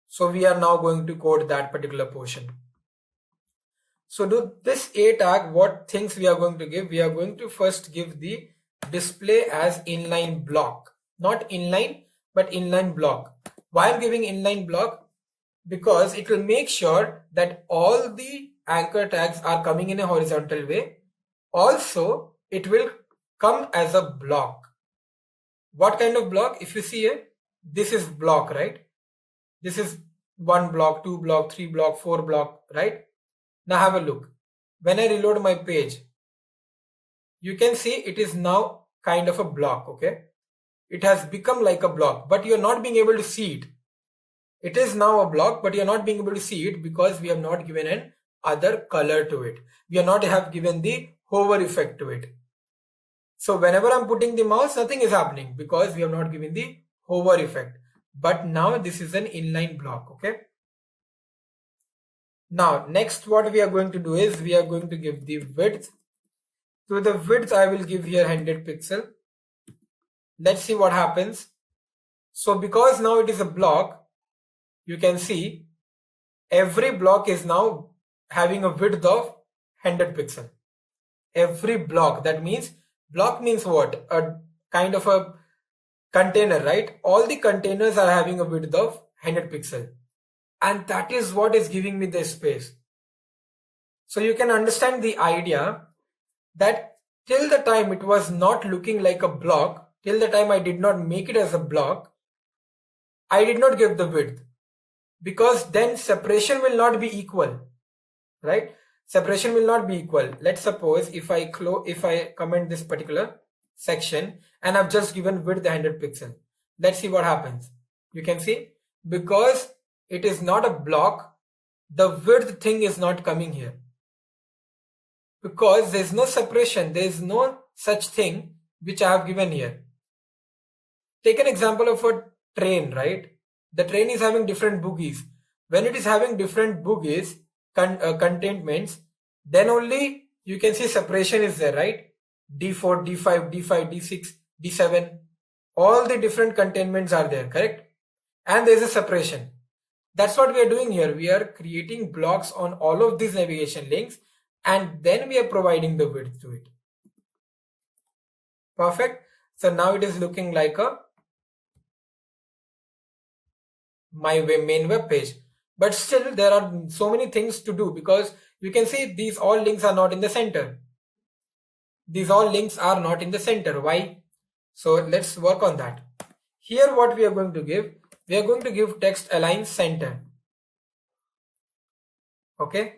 So we are now going to code that particular portion. So to this A tag, what things we are going to give? We are going to first give the display as inline block, not inline, but inline block. Why I'm giving inline block? Because it will make sure that all the anchor tags are coming in a horizontal way. Also, it will come as a block. What kind of block? If you see here, this is block, right? This is 1 block, 2 block, 3 block, 4 block, right? Now have a look. When I reload my page, you can see it is now kind of a block, okay? It has become like a block, but you're not being able to see it. It is now a block, but you're not being able to see it because we have not given an other color to it. We are not have given the hover effect to it. So whenever I'm putting the mouse, nothing is happening because we have not given the hover effect. But now this is an inline block, okay? Now, next what we are going to do is we are going to give the width. To the width, I will give here 100 pixel. Let's see what happens. So because now it is a block, you can see every block is now having a width of 100 pixel. Every block, that means block means what? A kind of a container, right? All the containers are having a width of 100 pixel. And that is what is giving me this space. So you can understand the idea that till the time it was not looking like a block, till the time I did not make it as a block, I did not give the width, because then separation will not be equal, right? Separation will not be equal. Let's suppose if I comment this particular section and I've just given width 100 pixel. Let's see what happens. You can see, because it is not a block, the width thing is not coming here. Because there's no separation, there is no such thing which I have given here. Take an example of a train, right? The train is having different bogies. When it is having different bogies, containments, then only you can see separation is there, right? D4, D5, D5, D6, D7, all the different containments are there, correct? And there is a separation. That's what we are doing here. We are creating blocks on all of these navigation links, and then we are providing the width to it. Perfect. So now it is looking like my main web page. But still there are so many things to do, because you can see these all links are not in the center. These all links are not in the center. Why? So let's work on that. Here what we are going to give, we are going to give text align center. Okay.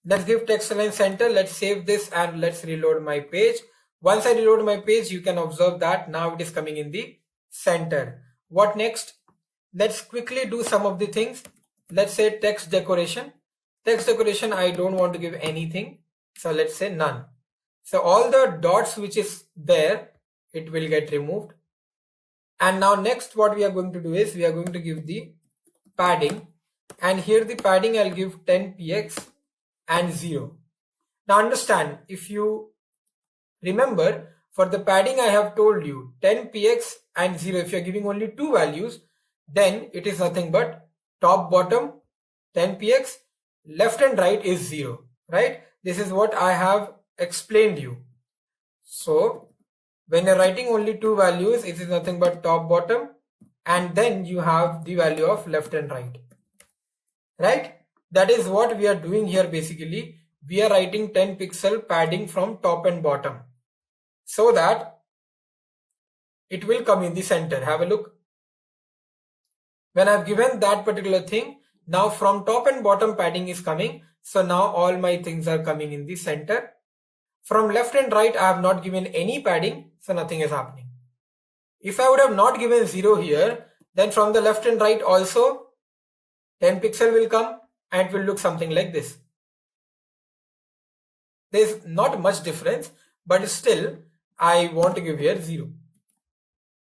Let's give text align center. Let's save this and let's reload my page. Once I reload my page, you can observe that now it is coming in the center. What next? Let's quickly do some of the things. Let's say text decoration. Text decoration, I don't want to give anything. So let's say none. So all the dots which is there, it will get removed. And now next what we are going to do is we are going to give the padding. And here the padding I'll give 10 px and 0. Now understand, if you remember, for the padding I have told you 10 px and 0. If you are giving only two values, then it is nothing but top bottom 10 px, left and right is 0, right? This is what I have explained you. So when you're writing only two values, it is nothing but top bottom, and then you have the value of left and right, right? That is what we are doing here. Basically we are writing 10 pixel padding from top and bottom so that it will come in the center. Have a look. When I've given that particular thing, now from top and bottom padding is coming. So now all my things are coming in the center. From left and right, I have not given any padding, so nothing is happening. If I would have not given 0 here, then from the left and right also 10 pixel will come and it will look something like this. There's not much difference, but still I want to give here 0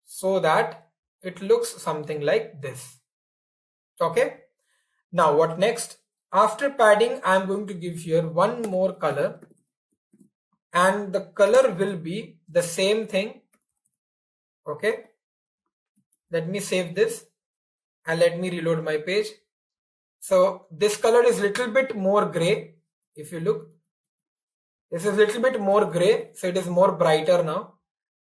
so that it looks something like this. Okay. Now what next? After padding, I'm going to give here one more color, and the color will be the same thing. Okay. Let me save this and let me reload my page. So this color is little bit more gray. If you look, this is little bit more gray, so it is more brighter now.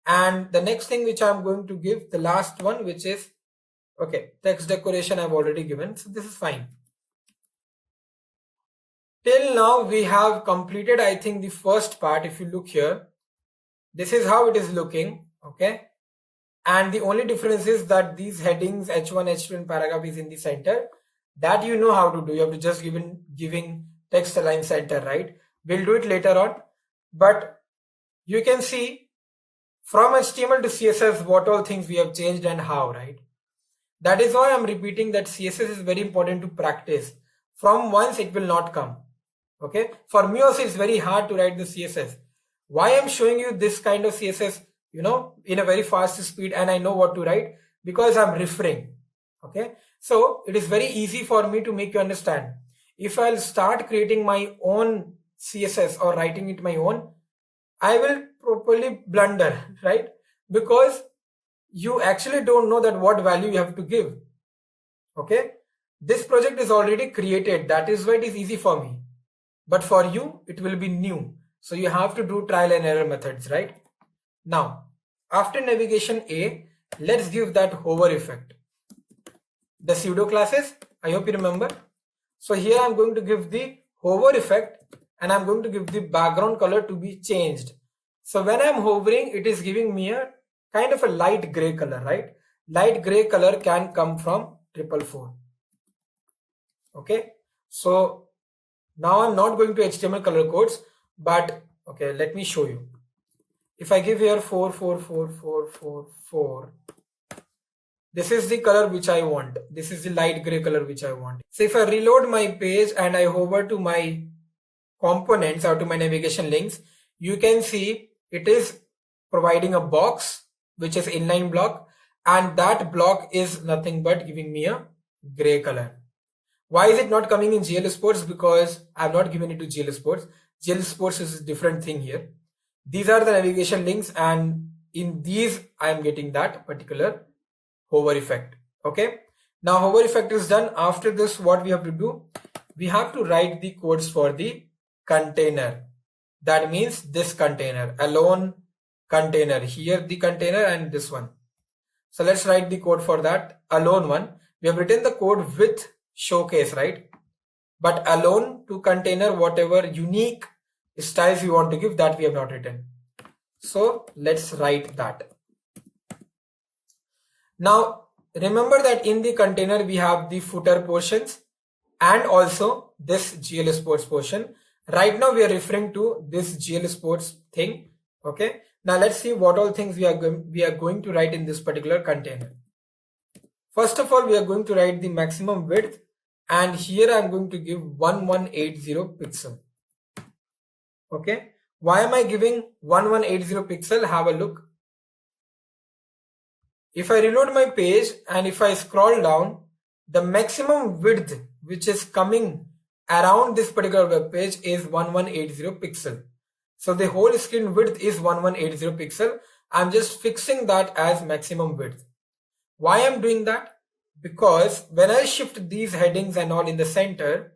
And the next thing which I'm going to give, the last one, which is okay, text decoration I've already given, so this is fine. Till now we have completed, I think, the first part. If you look here, this is how it is looking. Okay, and the only difference is that these headings h1, h2 and paragraph is in the center. That you know how to do. You have to just giving text align center, right? We'll do it later on, but you can see from HTML to CSS what all things we have changed and how, right? That is why I'm repeating that CSS is very important to practice. From once it will not come. Okay, for me also it's very hard to write the CSS. Why I'm showing you this kind of CSS, in a very fast speed, and I know what to write because I'm referring. Okay, so it is very easy for me to make you understand. If I'll start creating my own CSS or writing it my own, I will properly blunder, right? Because you actually don't know that what value you have to give. Okay, this project is already created, that is why it is easy for me, but for you it will be new, so you have to do trial and error methods, right? Now after navigation A, let's give that hover effect, the pseudo classes. I hope you remember. So here I'm going to give the hover effect, and I'm going to give the background color to be changed. So when I'm hovering, it is giving me a kind of a light gray color, right? Light gray color can come from 444. Okay, so now I'm not going to HTML color codes, but okay, let me show you. If I give here 444444, this is the color which I want. This is the light gray color which I want. So if I reload my page and I hover to my components or to my navigation links, you can see it is providing a box which is inline block, and that block is nothing but giving me a gray color. Why is it not coming in GL Sports? Because I've not given it to GL Sports. GL Sports is a different thing here. These are the navigation links, and in these I am getting that particular hover effect. Okay, now hover effect is done. After this, what we have to do? We have to write the codes for the container. That means this container, alone container, here the container and this one. So let's write the code for that alone one. We have written the code with showcase, right? But alone to container, whatever unique styles you want to give, that we have not written. So let's write that. Now remember that in the container we have the footer portions and also this GL Sports portion. Right now we are referring to this GL Sports thing. Okay, now let's see what all things we are going to write in this particular container. First of all, we are going to write the maximum width, and here I'm going to give 1180 pixel. Okay, why am I giving 1180 pixel? Have a look. If I reload my page and if I scroll down, the maximum width which is coming around this particular web page is 1180 pixel. So the whole screen width is 1180 pixel. I'm just fixing that as maximum width. Why I'm doing that? Because when I shift these headings and all in the center,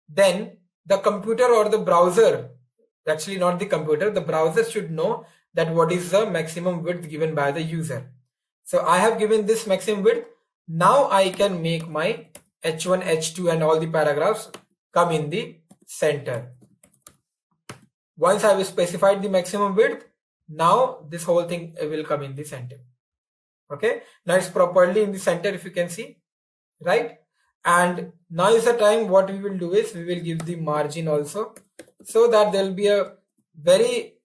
then the computer or the browser, actually not the computer, the browser should know that what is the maximum width given by the user. So I have given this maximum width. Now I can make my H1, H2 and all the paragraphs come in the center. Once I have specified the maximum width, now this whole thing will come in the center. Okay, now it's properly in the center, if you can see, right? And now is the time. What we will do is we will give the margin also, so that there will be a very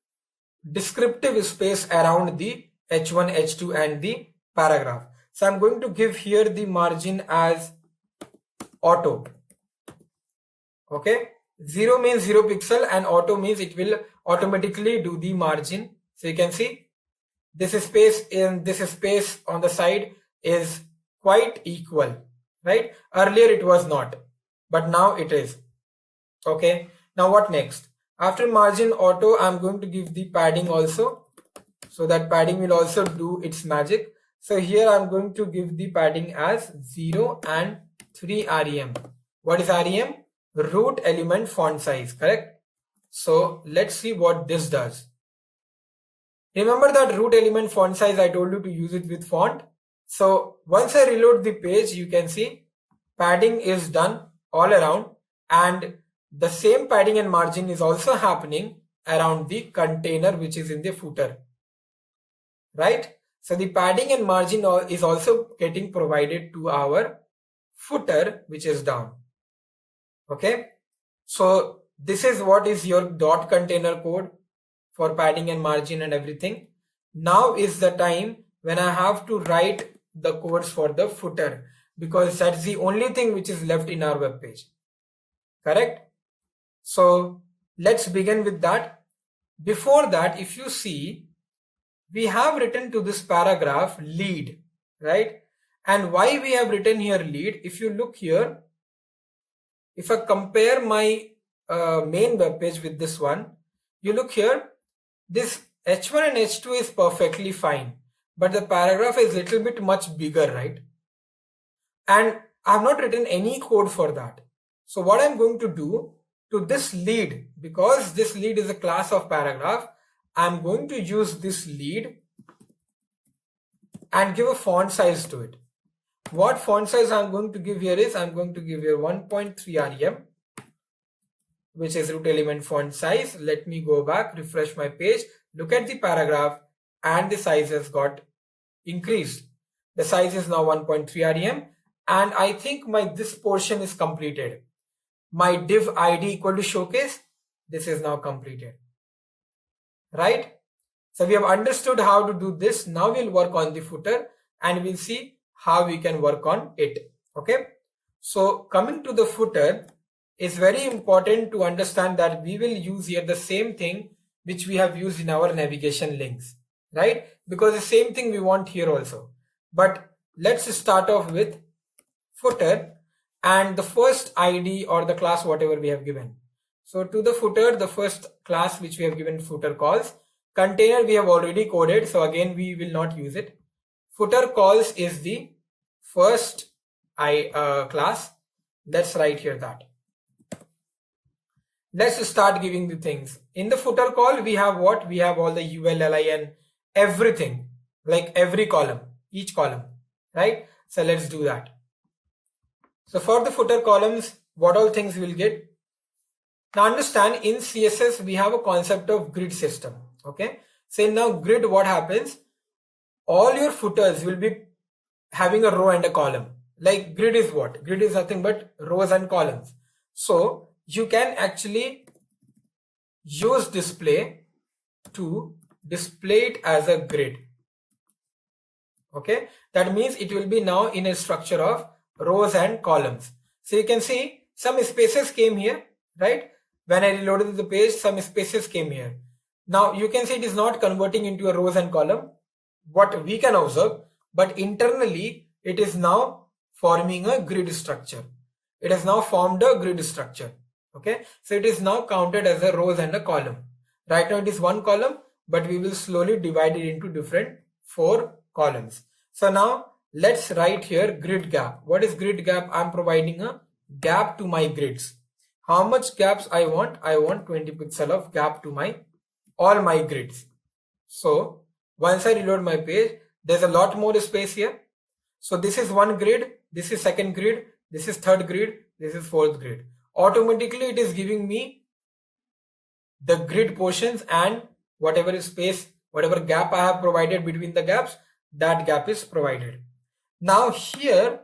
descriptive space around the H1, H2 and the paragraph. So I'm going to give here the margin as auto. Okay, 0 means 0 pixel and auto means it will automatically do the margin. So you can see this space in this space on the side is quite equal, right? Earlier it was not, but now it is. Okay, now what next? After margin auto, I'm going to give the padding also, so that padding will also do its magic. So here I'm going to give the padding as 0 and 3 rem. What is rem? Root element font size, correct? So let's see what this does. Remember that root element font size, I told you to use it with font. So once I reload the page, you can see padding is done all around, and the same padding and margin is also happening around the container which is in the footer, right? So the padding and margin is also getting provided to our footer which is down. Okay, so this is what is your dot container code for padding and margin and everything. Now is the time when I have to write the codes for the footer, because that's the only thing which is left in our web page, correct? So let's begin with that. Before that, if you see, we have written to this paragraph lead, right? And why we have written here lead, if you look here, if I compare my main web page with this one, you look here, this H1 and H2 is perfectly fine, but the paragraph is a little bit much bigger, right? And I have not written any code for that. So what I'm going to do to this lead, because this lead is a class of paragraph, I'm going to use this lead and give a font size to it. What font size I'm going to give here is, I'm going to give here 1.3 rem, which is root element font size. Let me go back, refresh my page, look at the paragraph, and the size has got increased. The size is now 1.3 rem, and I think this portion is completed. My div id equal to showcase, this is now completed, right? So we have understood how to do this. Now we'll work on the footer and we'll see how we can work on it. Okay. So coming to the footer, it's very important to understand that we will use here the same thing which we have used in our navigation links, right? Because the same thing we want here also. But let's start off with footer and the first ID or the class whatever we have given. So to the footer, the first class which we have given footer calls. Container we have already coded, so again we will not use it. Footer calls is the first class. Let's write here that. Let's start giving the things. In the footer call, we have what? We have all the UL, LIN, everything, like every column, each column, right? So let's do that. So for the footer columns, what all things we'll get? Now understand, in CSS, we have a concept of grid system. Okay. So in now grid, what happens? All your footers will be having a row and a column. Like grid is what? Grid is nothing but rows and columns. So you can actually use display to display it as a grid. Okay. That means it will be now in a structure of rows and columns. So you can see some spaces came here, right? When I reloaded the page, some spaces came here. Now you can see it is not converting into a rows and column, what we can observe, but internally it is now forming a grid structure. It has now formed a grid structure. Okay, so it is now counted as a rows and a column. Right now it is one column, but we will slowly divide it into different 4 columns. So now let's write here grid gap. What is grid gap? I'm providing a gap to my grids. How much gaps I want? I want 20 pixel of gap to all my grids. So once I reload my page, there's a lot more space here. So this is one grid, this is second grid, this is third grid, this is fourth grid. Automatically it is giving me the grid portions, and whatever space, whatever gap I have provided between the gaps, that gap is provided. Now here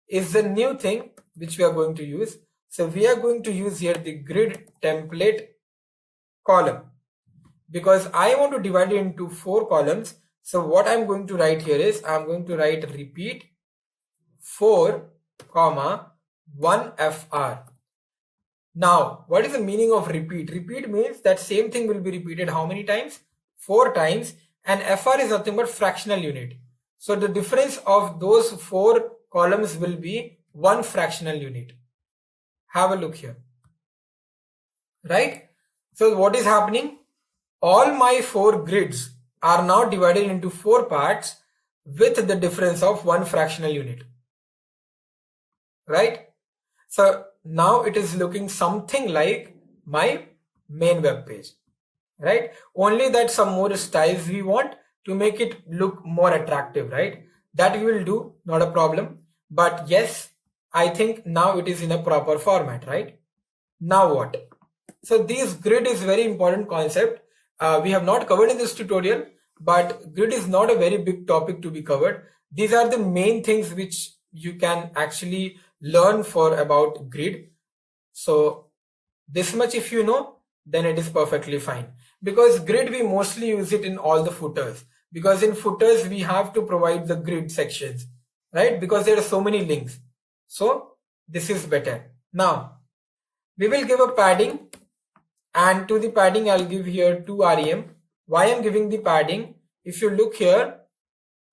is the new thing which we are going to use. So we are going to use here the grid template column, because I want to divide it into 4 columns. So what I'm going to write here is, I'm going to write repeat 4, 1 fr. Now, what is the meaning of repeat? Repeat means that same thing will be repeated how many times? 4 times, and fr is nothing but fractional unit. So the difference of those 4 columns will be 1 fractional unit. Have a look here, right? So what is happening? All my 4 grids are now divided into 4 parts with the difference of 1 fractional unit, right? So now it is looking something like my main web page, right? Only that some more styles we want to make it look more attractive, right? That we will do, not a problem. But yes, I think now it is in a proper format, right? Now what? So this grid is very important concept. We have not covered in this tutorial, but grid is not a very big topic to be covered. These are the main things which you can actually learn for about grid. So this much if you know, then it is perfectly fine. Because grid, we mostly use it in all the footers. Because in footers, we have to provide the grid sections, right? Because there are so many links. So this is better. Now, we will give a padding and to the padding I'll give here 2 rem. Why I'm giving the padding? If you look here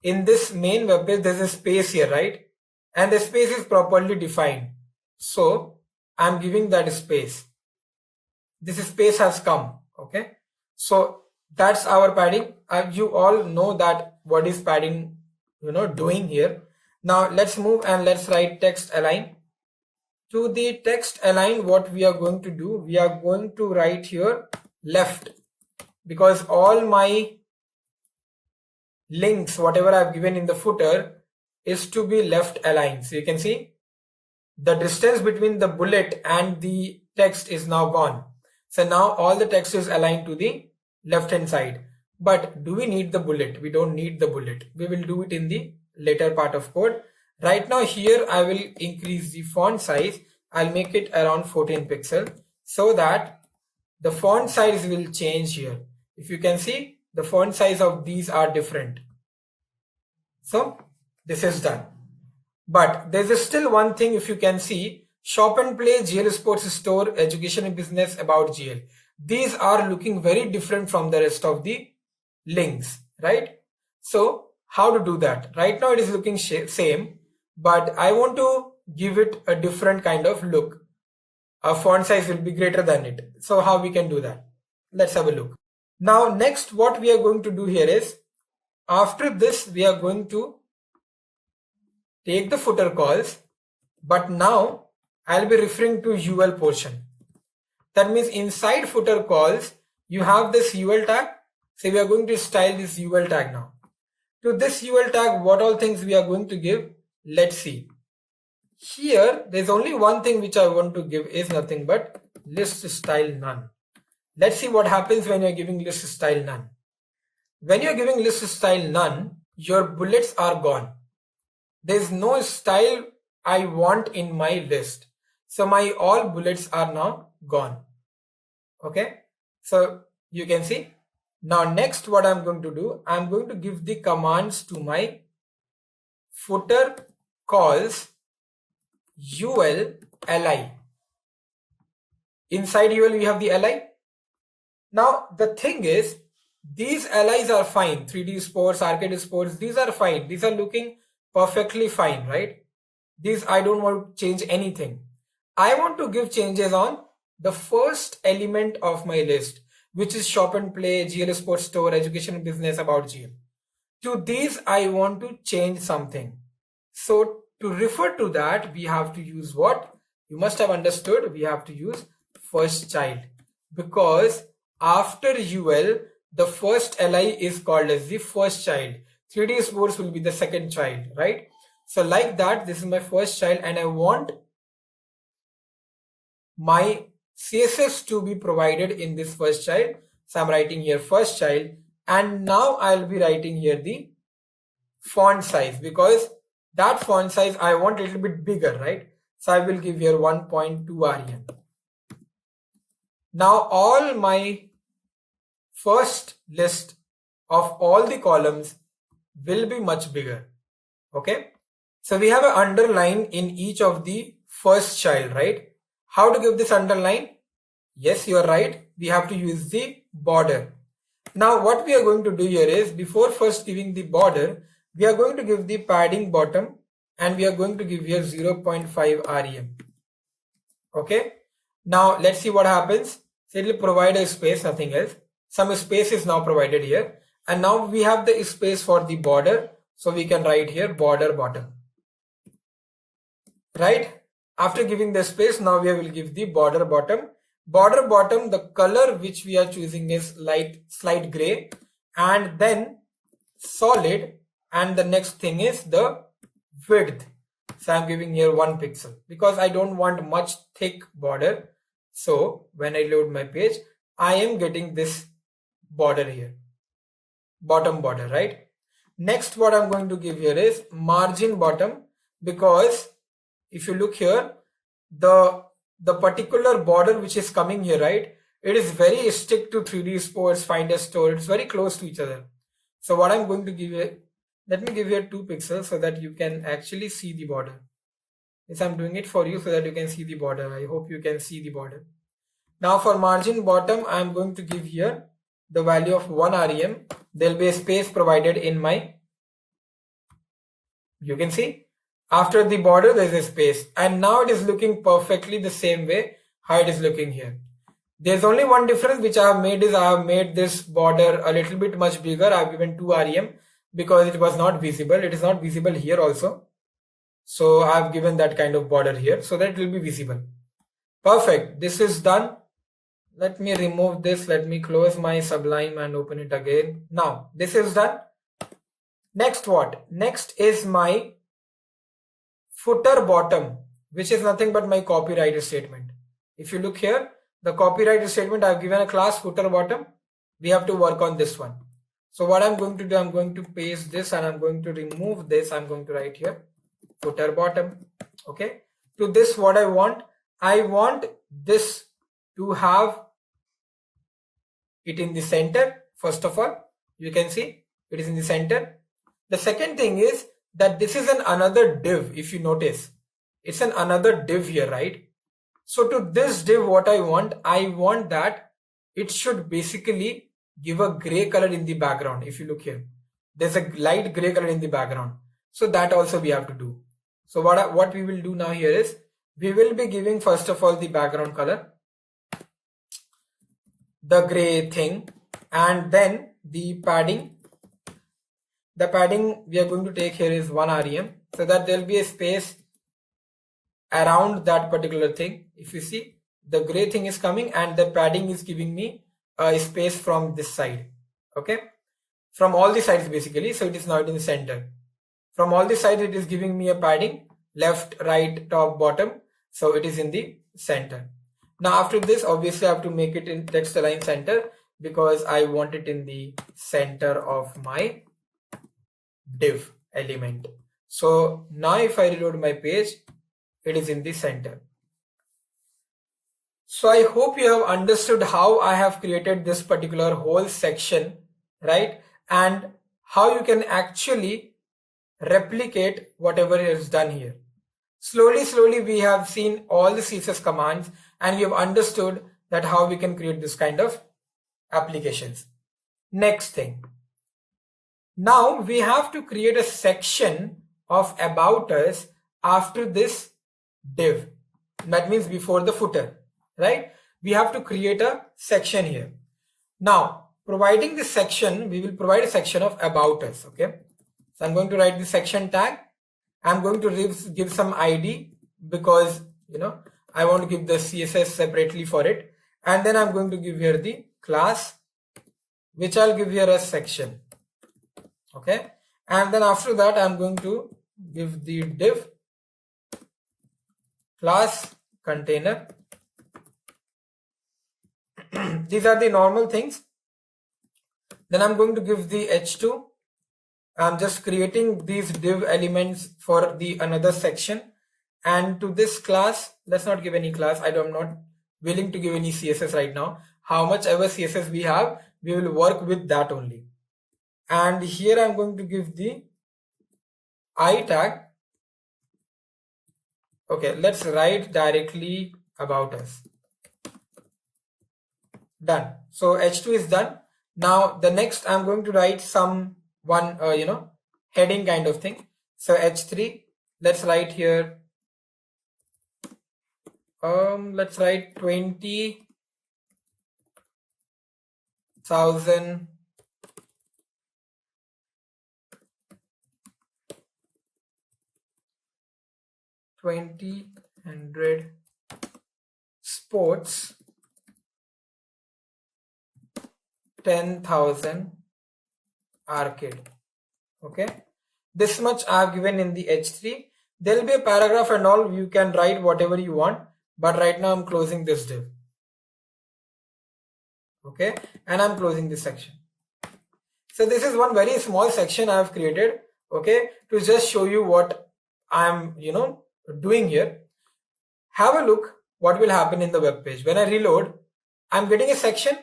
in this main web page, there's a space here, right? And the space is properly defined. So I'm giving that space. This space has come. Okay. So that's our padding. You all know that what is padding, doing here. Now let's move and let's write text align. To the text align, what we are going to do, we are going to write here left, because all my links, whatever I've given in the footer, is to be left aligned. So you can see the distance between the bullet and the text is now gone. So now all the text is aligned to the left hand side. But do we need the bullet? We don't need the bullet. We will do it in the later part of code. Right now here I will increase the font size. I'll make it around 14 pixel so that the font size will change here. If you can see, the font size of these are different. So this is done. But there's still one thing. If you can see, shop and play, GL sports store, education and business, about GL. These are looking very different from the rest of the links, right? So how to do that? Right now it is looking same, but I want to give it a different kind of look. A font size will be greater than it. So how we can do that? Let's have a look. Now next what we are going to do here is, after this we are going to take the footer calls, but now I'll be referring to UL portion. That means inside footer calls you have this UL tag. So we are going to style this UL tag now. To this UL tag, what all things we are going to give? Let's see. Here there's only one thing which I want to give, is nothing but list style none. Let's see what happens when you're giving list style none. When you're giving list style none, your bullets are gone. There's no style I want in my list. So my all bullets are now gone. Okay. So you can see. Now next what I'm going to do, I'm going to give the commands to my footer calls UL li. Inside UL we have the li. Now the thing is, these LIs are fine. 3D sports, arcade sports, these are fine. These are looking perfectly fine, right? These I don't want to change anything. I want to give changes on the first element of my list, which is shop and play, GL sports store, education and business, about GL. To these I want to change something. So to refer to that, we have to use what? You must have understood, we have to use first child, because after UL, the first li is called as the first child. 3D sports will be the second child, right? So like that, this is my first child and I want my CSS to be provided in this first child. So I'm writing here first child, and now I'll be writing here the font size, because that font size I want a little bit bigger, right? So I will give here 1.2 rem. Now all my first list of all the columns will be much bigger. Okay. So we have an underline in each of the first child, right? How to give this underline? Yes, you are right. We have to use the border. Now what we are going to do here is, before first giving the border, we are going to give the padding bottom, and we are going to give here 0.5 rem. Okay. Now let's see what happens. So it will provide a space, nothing else. Some space is now provided here, and now we have the space for the border, so we can write here border bottom, right? After giving the space, now we will give the border bottom. Border bottom, the color which we are choosing is slight gray, and then solid, and the next thing is the width. So I'm giving here 1 pixel because I don't want much thick border. So when I load my page, I am getting this border here, bottom border, right? Next what I'm going to give here is margin bottom, because if you look here, the particular border which is coming here, right, it is very stick to 3D sports, Finder store. It's very close to each other. So what I'm going to give here, let me give here 2 pixels so that you can actually see the border. Yes, I'm doing it for you so that you can see the border. I hope you can see the border. Now for margin bottom, I'm going to give here the value of 1 rem. There'll be a space provided in my, you can see after the border there's a space, and now it is looking perfectly the same way how it is looking here. There's only one difference which I have made is I have made this border a little bit much bigger. I've given 2 rem because it was not visible. It is not visible here also. So I've given that kind of border here so that it will be visible. Perfect. This is done. Let me remove this. Let me close my Sublime and open it again. Now this is done. Next what? Next is my footer bottom, which is nothing but my copyright statement. If you look here, the copyright statement, I've given a class footer bottom. We have to work on this one. So what I'm going to do, I'm going to paste this and I'm going to remove this. I'm going to write here footer bottom. Okay. To this, what I want this to have it in the center. First of all, you can see it is in the center. The second thing is that this is another div. If you notice, it's another div here, right? So to this div, what I want that it should basically give a gray color in the background. If you look here, there's a light gray color in the background. So that also we have to do. So what we will do now here is we will be giving first of all the background color, the gray thing, and then the padding. The padding we are going to take here is 1 rem so that there will be a space around that particular thing. If you see, the gray thing is coming and the padding is giving me a space from this side. Okay, from all the sides basically. So it is not in the center. From all the sides it is giving me a padding, left, right, top, bottom. So it is in the center. Now after this, obviously I have to make it in text align center because I want it in the center of my div element. So now if I reload my page, it is in the center. So I hope you have understood how I have created this particular whole section, right? And how you can actually replicate whatever is done here. Slowly we have seen all the CSS commands and we have understood that how we can create this kind of applications. Next thing. Now we have to create a section of about us after this div. That means before the footer, right? We have to create a section here. Now, providing this section, we will provide a section of about us. Okay. So I'm going to write the section tag. I'm going to give some ID because, I want to give the CSS separately for it. And then I'm going to give here the class, which I'll give here a section. Okay. And then after that, I'm going to give the div class container. These are the normal things. Then I'm going to give the h2. I'm just creating these div elements for the another section. And to this class, let's not give any class. I'm not willing to give any CSS right now. How much ever CSS we have, we will work with that only. And here I'm going to give the I tag. Okay, let's write directly about us. Done. So h2 is done. Now the next I'm going to write heading kind of thing. So h3, let's write here. Let's write 20,000 100 sports 10,000 arcade. Okay, this much I have given in the h3. There will be a paragraph and all. You can write whatever you want, but right now I'm closing this div. Okay, and I'm closing this section. So this is one very small section I have created, okay, to just show you what I'm doing here. Have a look what will happen in the web page. When I reload, I'm getting a section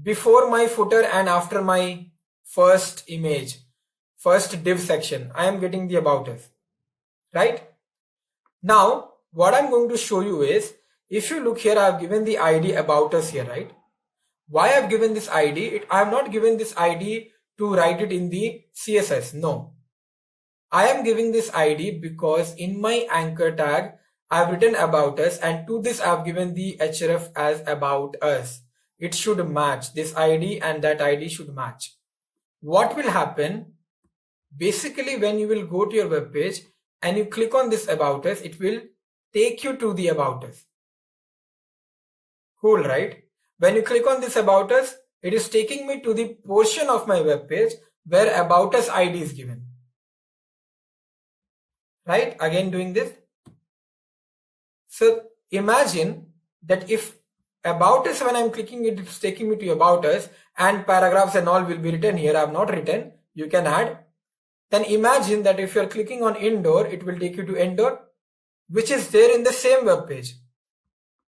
before my footer and after my first image, first div section. I am getting the about us, right? Now what I'm going to show you is If you look here, I have given the ID about us here, right? Why I've given this ID? I have not given this ID to write it in the CSS. No. I am giving this ID because in my anchor tag, I've written about us, and to this I've given the href as about us. It should match. This ID and that ID should match. What will happen? Basically, when you will go to your web page and you click on this about us, it will take you to the about us. Cool, right? When you click on this about us, it is taking me to the portion of my web page where about us ID is given. Right? Again doing this. So imagine that if about us, when I'm clicking it, it's taking me to about us, and paragraphs and all will be written here. I have not written. You can add. Then imagine that if you're clicking on indoor, it will take you to indoor, which is there in the same web page.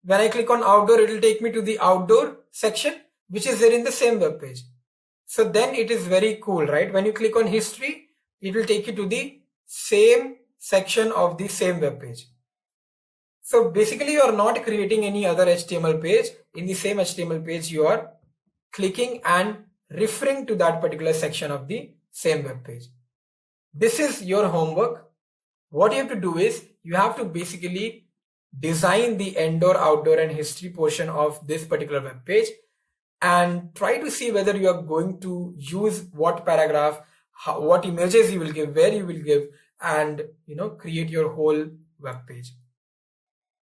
When I click on outdoor, it will take me to the outdoor section, which is there in the same web page. So then it is very cool, right? When you click on history, it will take you to the same section of the same web page. So basically you are not creating any other HTML page. In the same HTML page, you are clicking and referring to that particular section of the same web page. This is your homework. What you have to do is you have to basically design the indoor, outdoor and history portion of this particular web page and try to see whether you are going to use what paragraph, what images you will give, where you will give, and create your whole web page.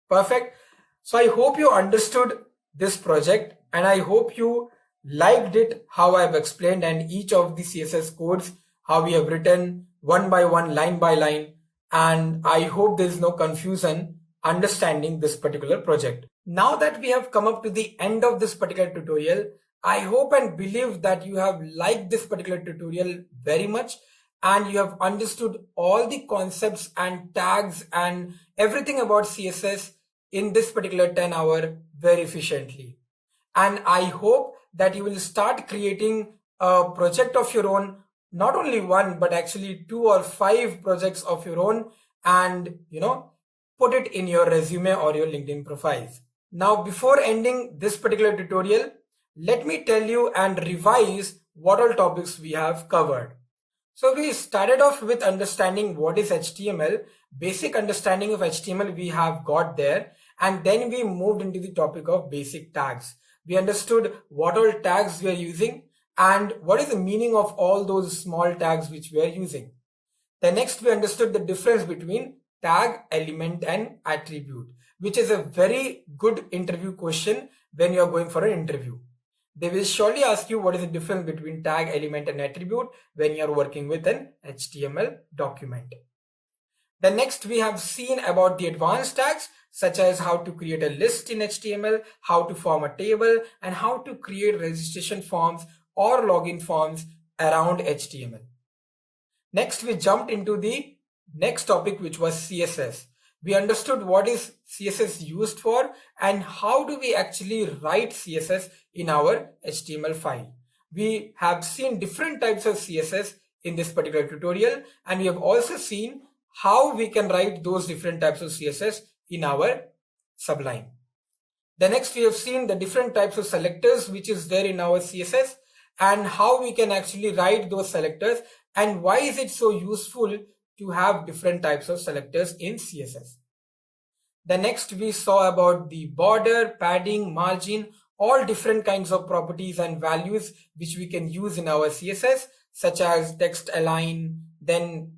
Perfect. So I hope you understood this project and I hope you liked it, how I've explained, and each of the CSS codes, how we have written one by one, line by line. And I hope there is no confusion understanding this particular project. Now that we have come up to the end of this particular tutorial, I hope and believe that you have liked this particular tutorial very much and you have understood all the concepts and tags and everything about CSS in this particular 10-hour very efficiently. And I hope that you will start creating a project of your own, not only one, but actually 2 or 5 projects of your own, and put it in your resume or your LinkedIn profiles. Now, before ending this particular tutorial, let me tell you and revise what all topics we have covered. So we started off with understanding what is HTML, basic understanding of HTML we have got there, and then we moved into the topic of basic tags. We understood what all tags we are using and what is the meaning of all those small tags which we are using. Then next we understood the difference between tag, element and attribute, which is a very good interview question when you are going for an interview. They will surely ask you what is the difference between tag, element and attribute when you are working with an HTML document. Then next we have seen about the advanced tags, such as how to create a list in HTML, how to form a table, and how to create registration forms or login forms around HTML. Next we jumped into the next topic, which was CSS. We understood what is CSS used for and how do we actually write CSS in our HTML file. We have seen different types of CSS in this particular tutorial, and we have also seen how we can write those different types of CSS in our Sublime. The next we have seen the different types of selectors which is there in our CSS and how we can actually write those selectors and why is it so useful to have different types of selectors in CSS. The next we saw about the border, padding, margin, all different kinds of properties and values which we can use in our CSS, such as text align, then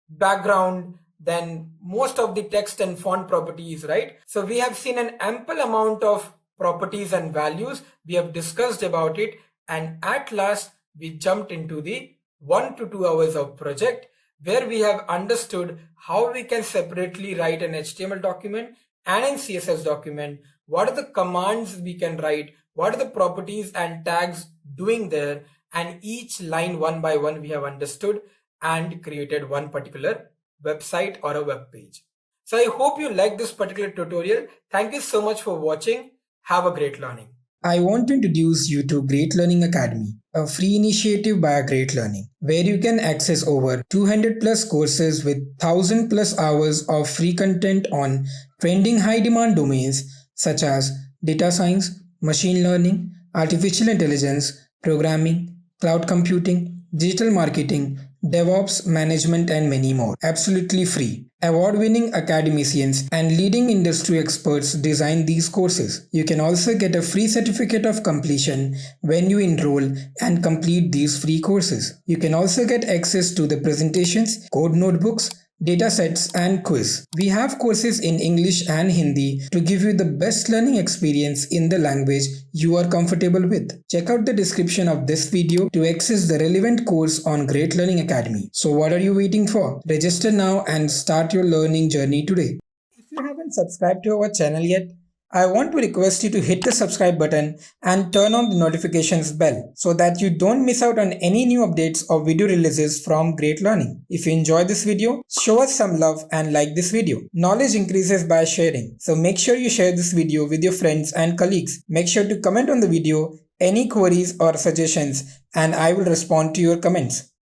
background, then most of the text and font properties, right? So we have seen an ample amount of properties and values. We have discussed about it, and at last we jumped into the 1 to 2 hours of project where we have understood how we can separately write an HTML document and an CSS document, what are the commands we can write, what are the properties and tags doing there, and each line one by one we have understood and created one particular website or a web page. So I hope you like this particular tutorial. Thank you so much for watching. Have a great learning. I want to introduce you to Great Learning Academy, a free initiative by Great Learning, where you can access over 200 plus courses with 1000 plus hours of free content on trending high demand domains such as data science, machine learning, artificial intelligence, programming, cloud computing, digital marketing, DevOps management, and many more. Absolutely free. Award winning academicians and leading industry experts design these courses. You can also get a free certificate of completion when you enroll and complete these free courses. You can also get access to the presentations, code notebooks, datasets, and quiz. We have courses in English and Hindi to give you the best learning experience in the language you are comfortable with. Check out the description of this video to access the relevant course on Great Learning Academy. So what are you waiting for? Register now and start your learning journey today. If you haven't subscribed to our channel yet, I want to request you to hit the subscribe button and turn on the notifications bell so that you don't miss out on any new updates or video releases from Great Learning. If you enjoyed this video, show us some love and like this video. Knowledge increases by sharing, so make sure you share this video with your friends and colleagues. Make sure to comment on the video any queries or suggestions, and I will respond to your comments.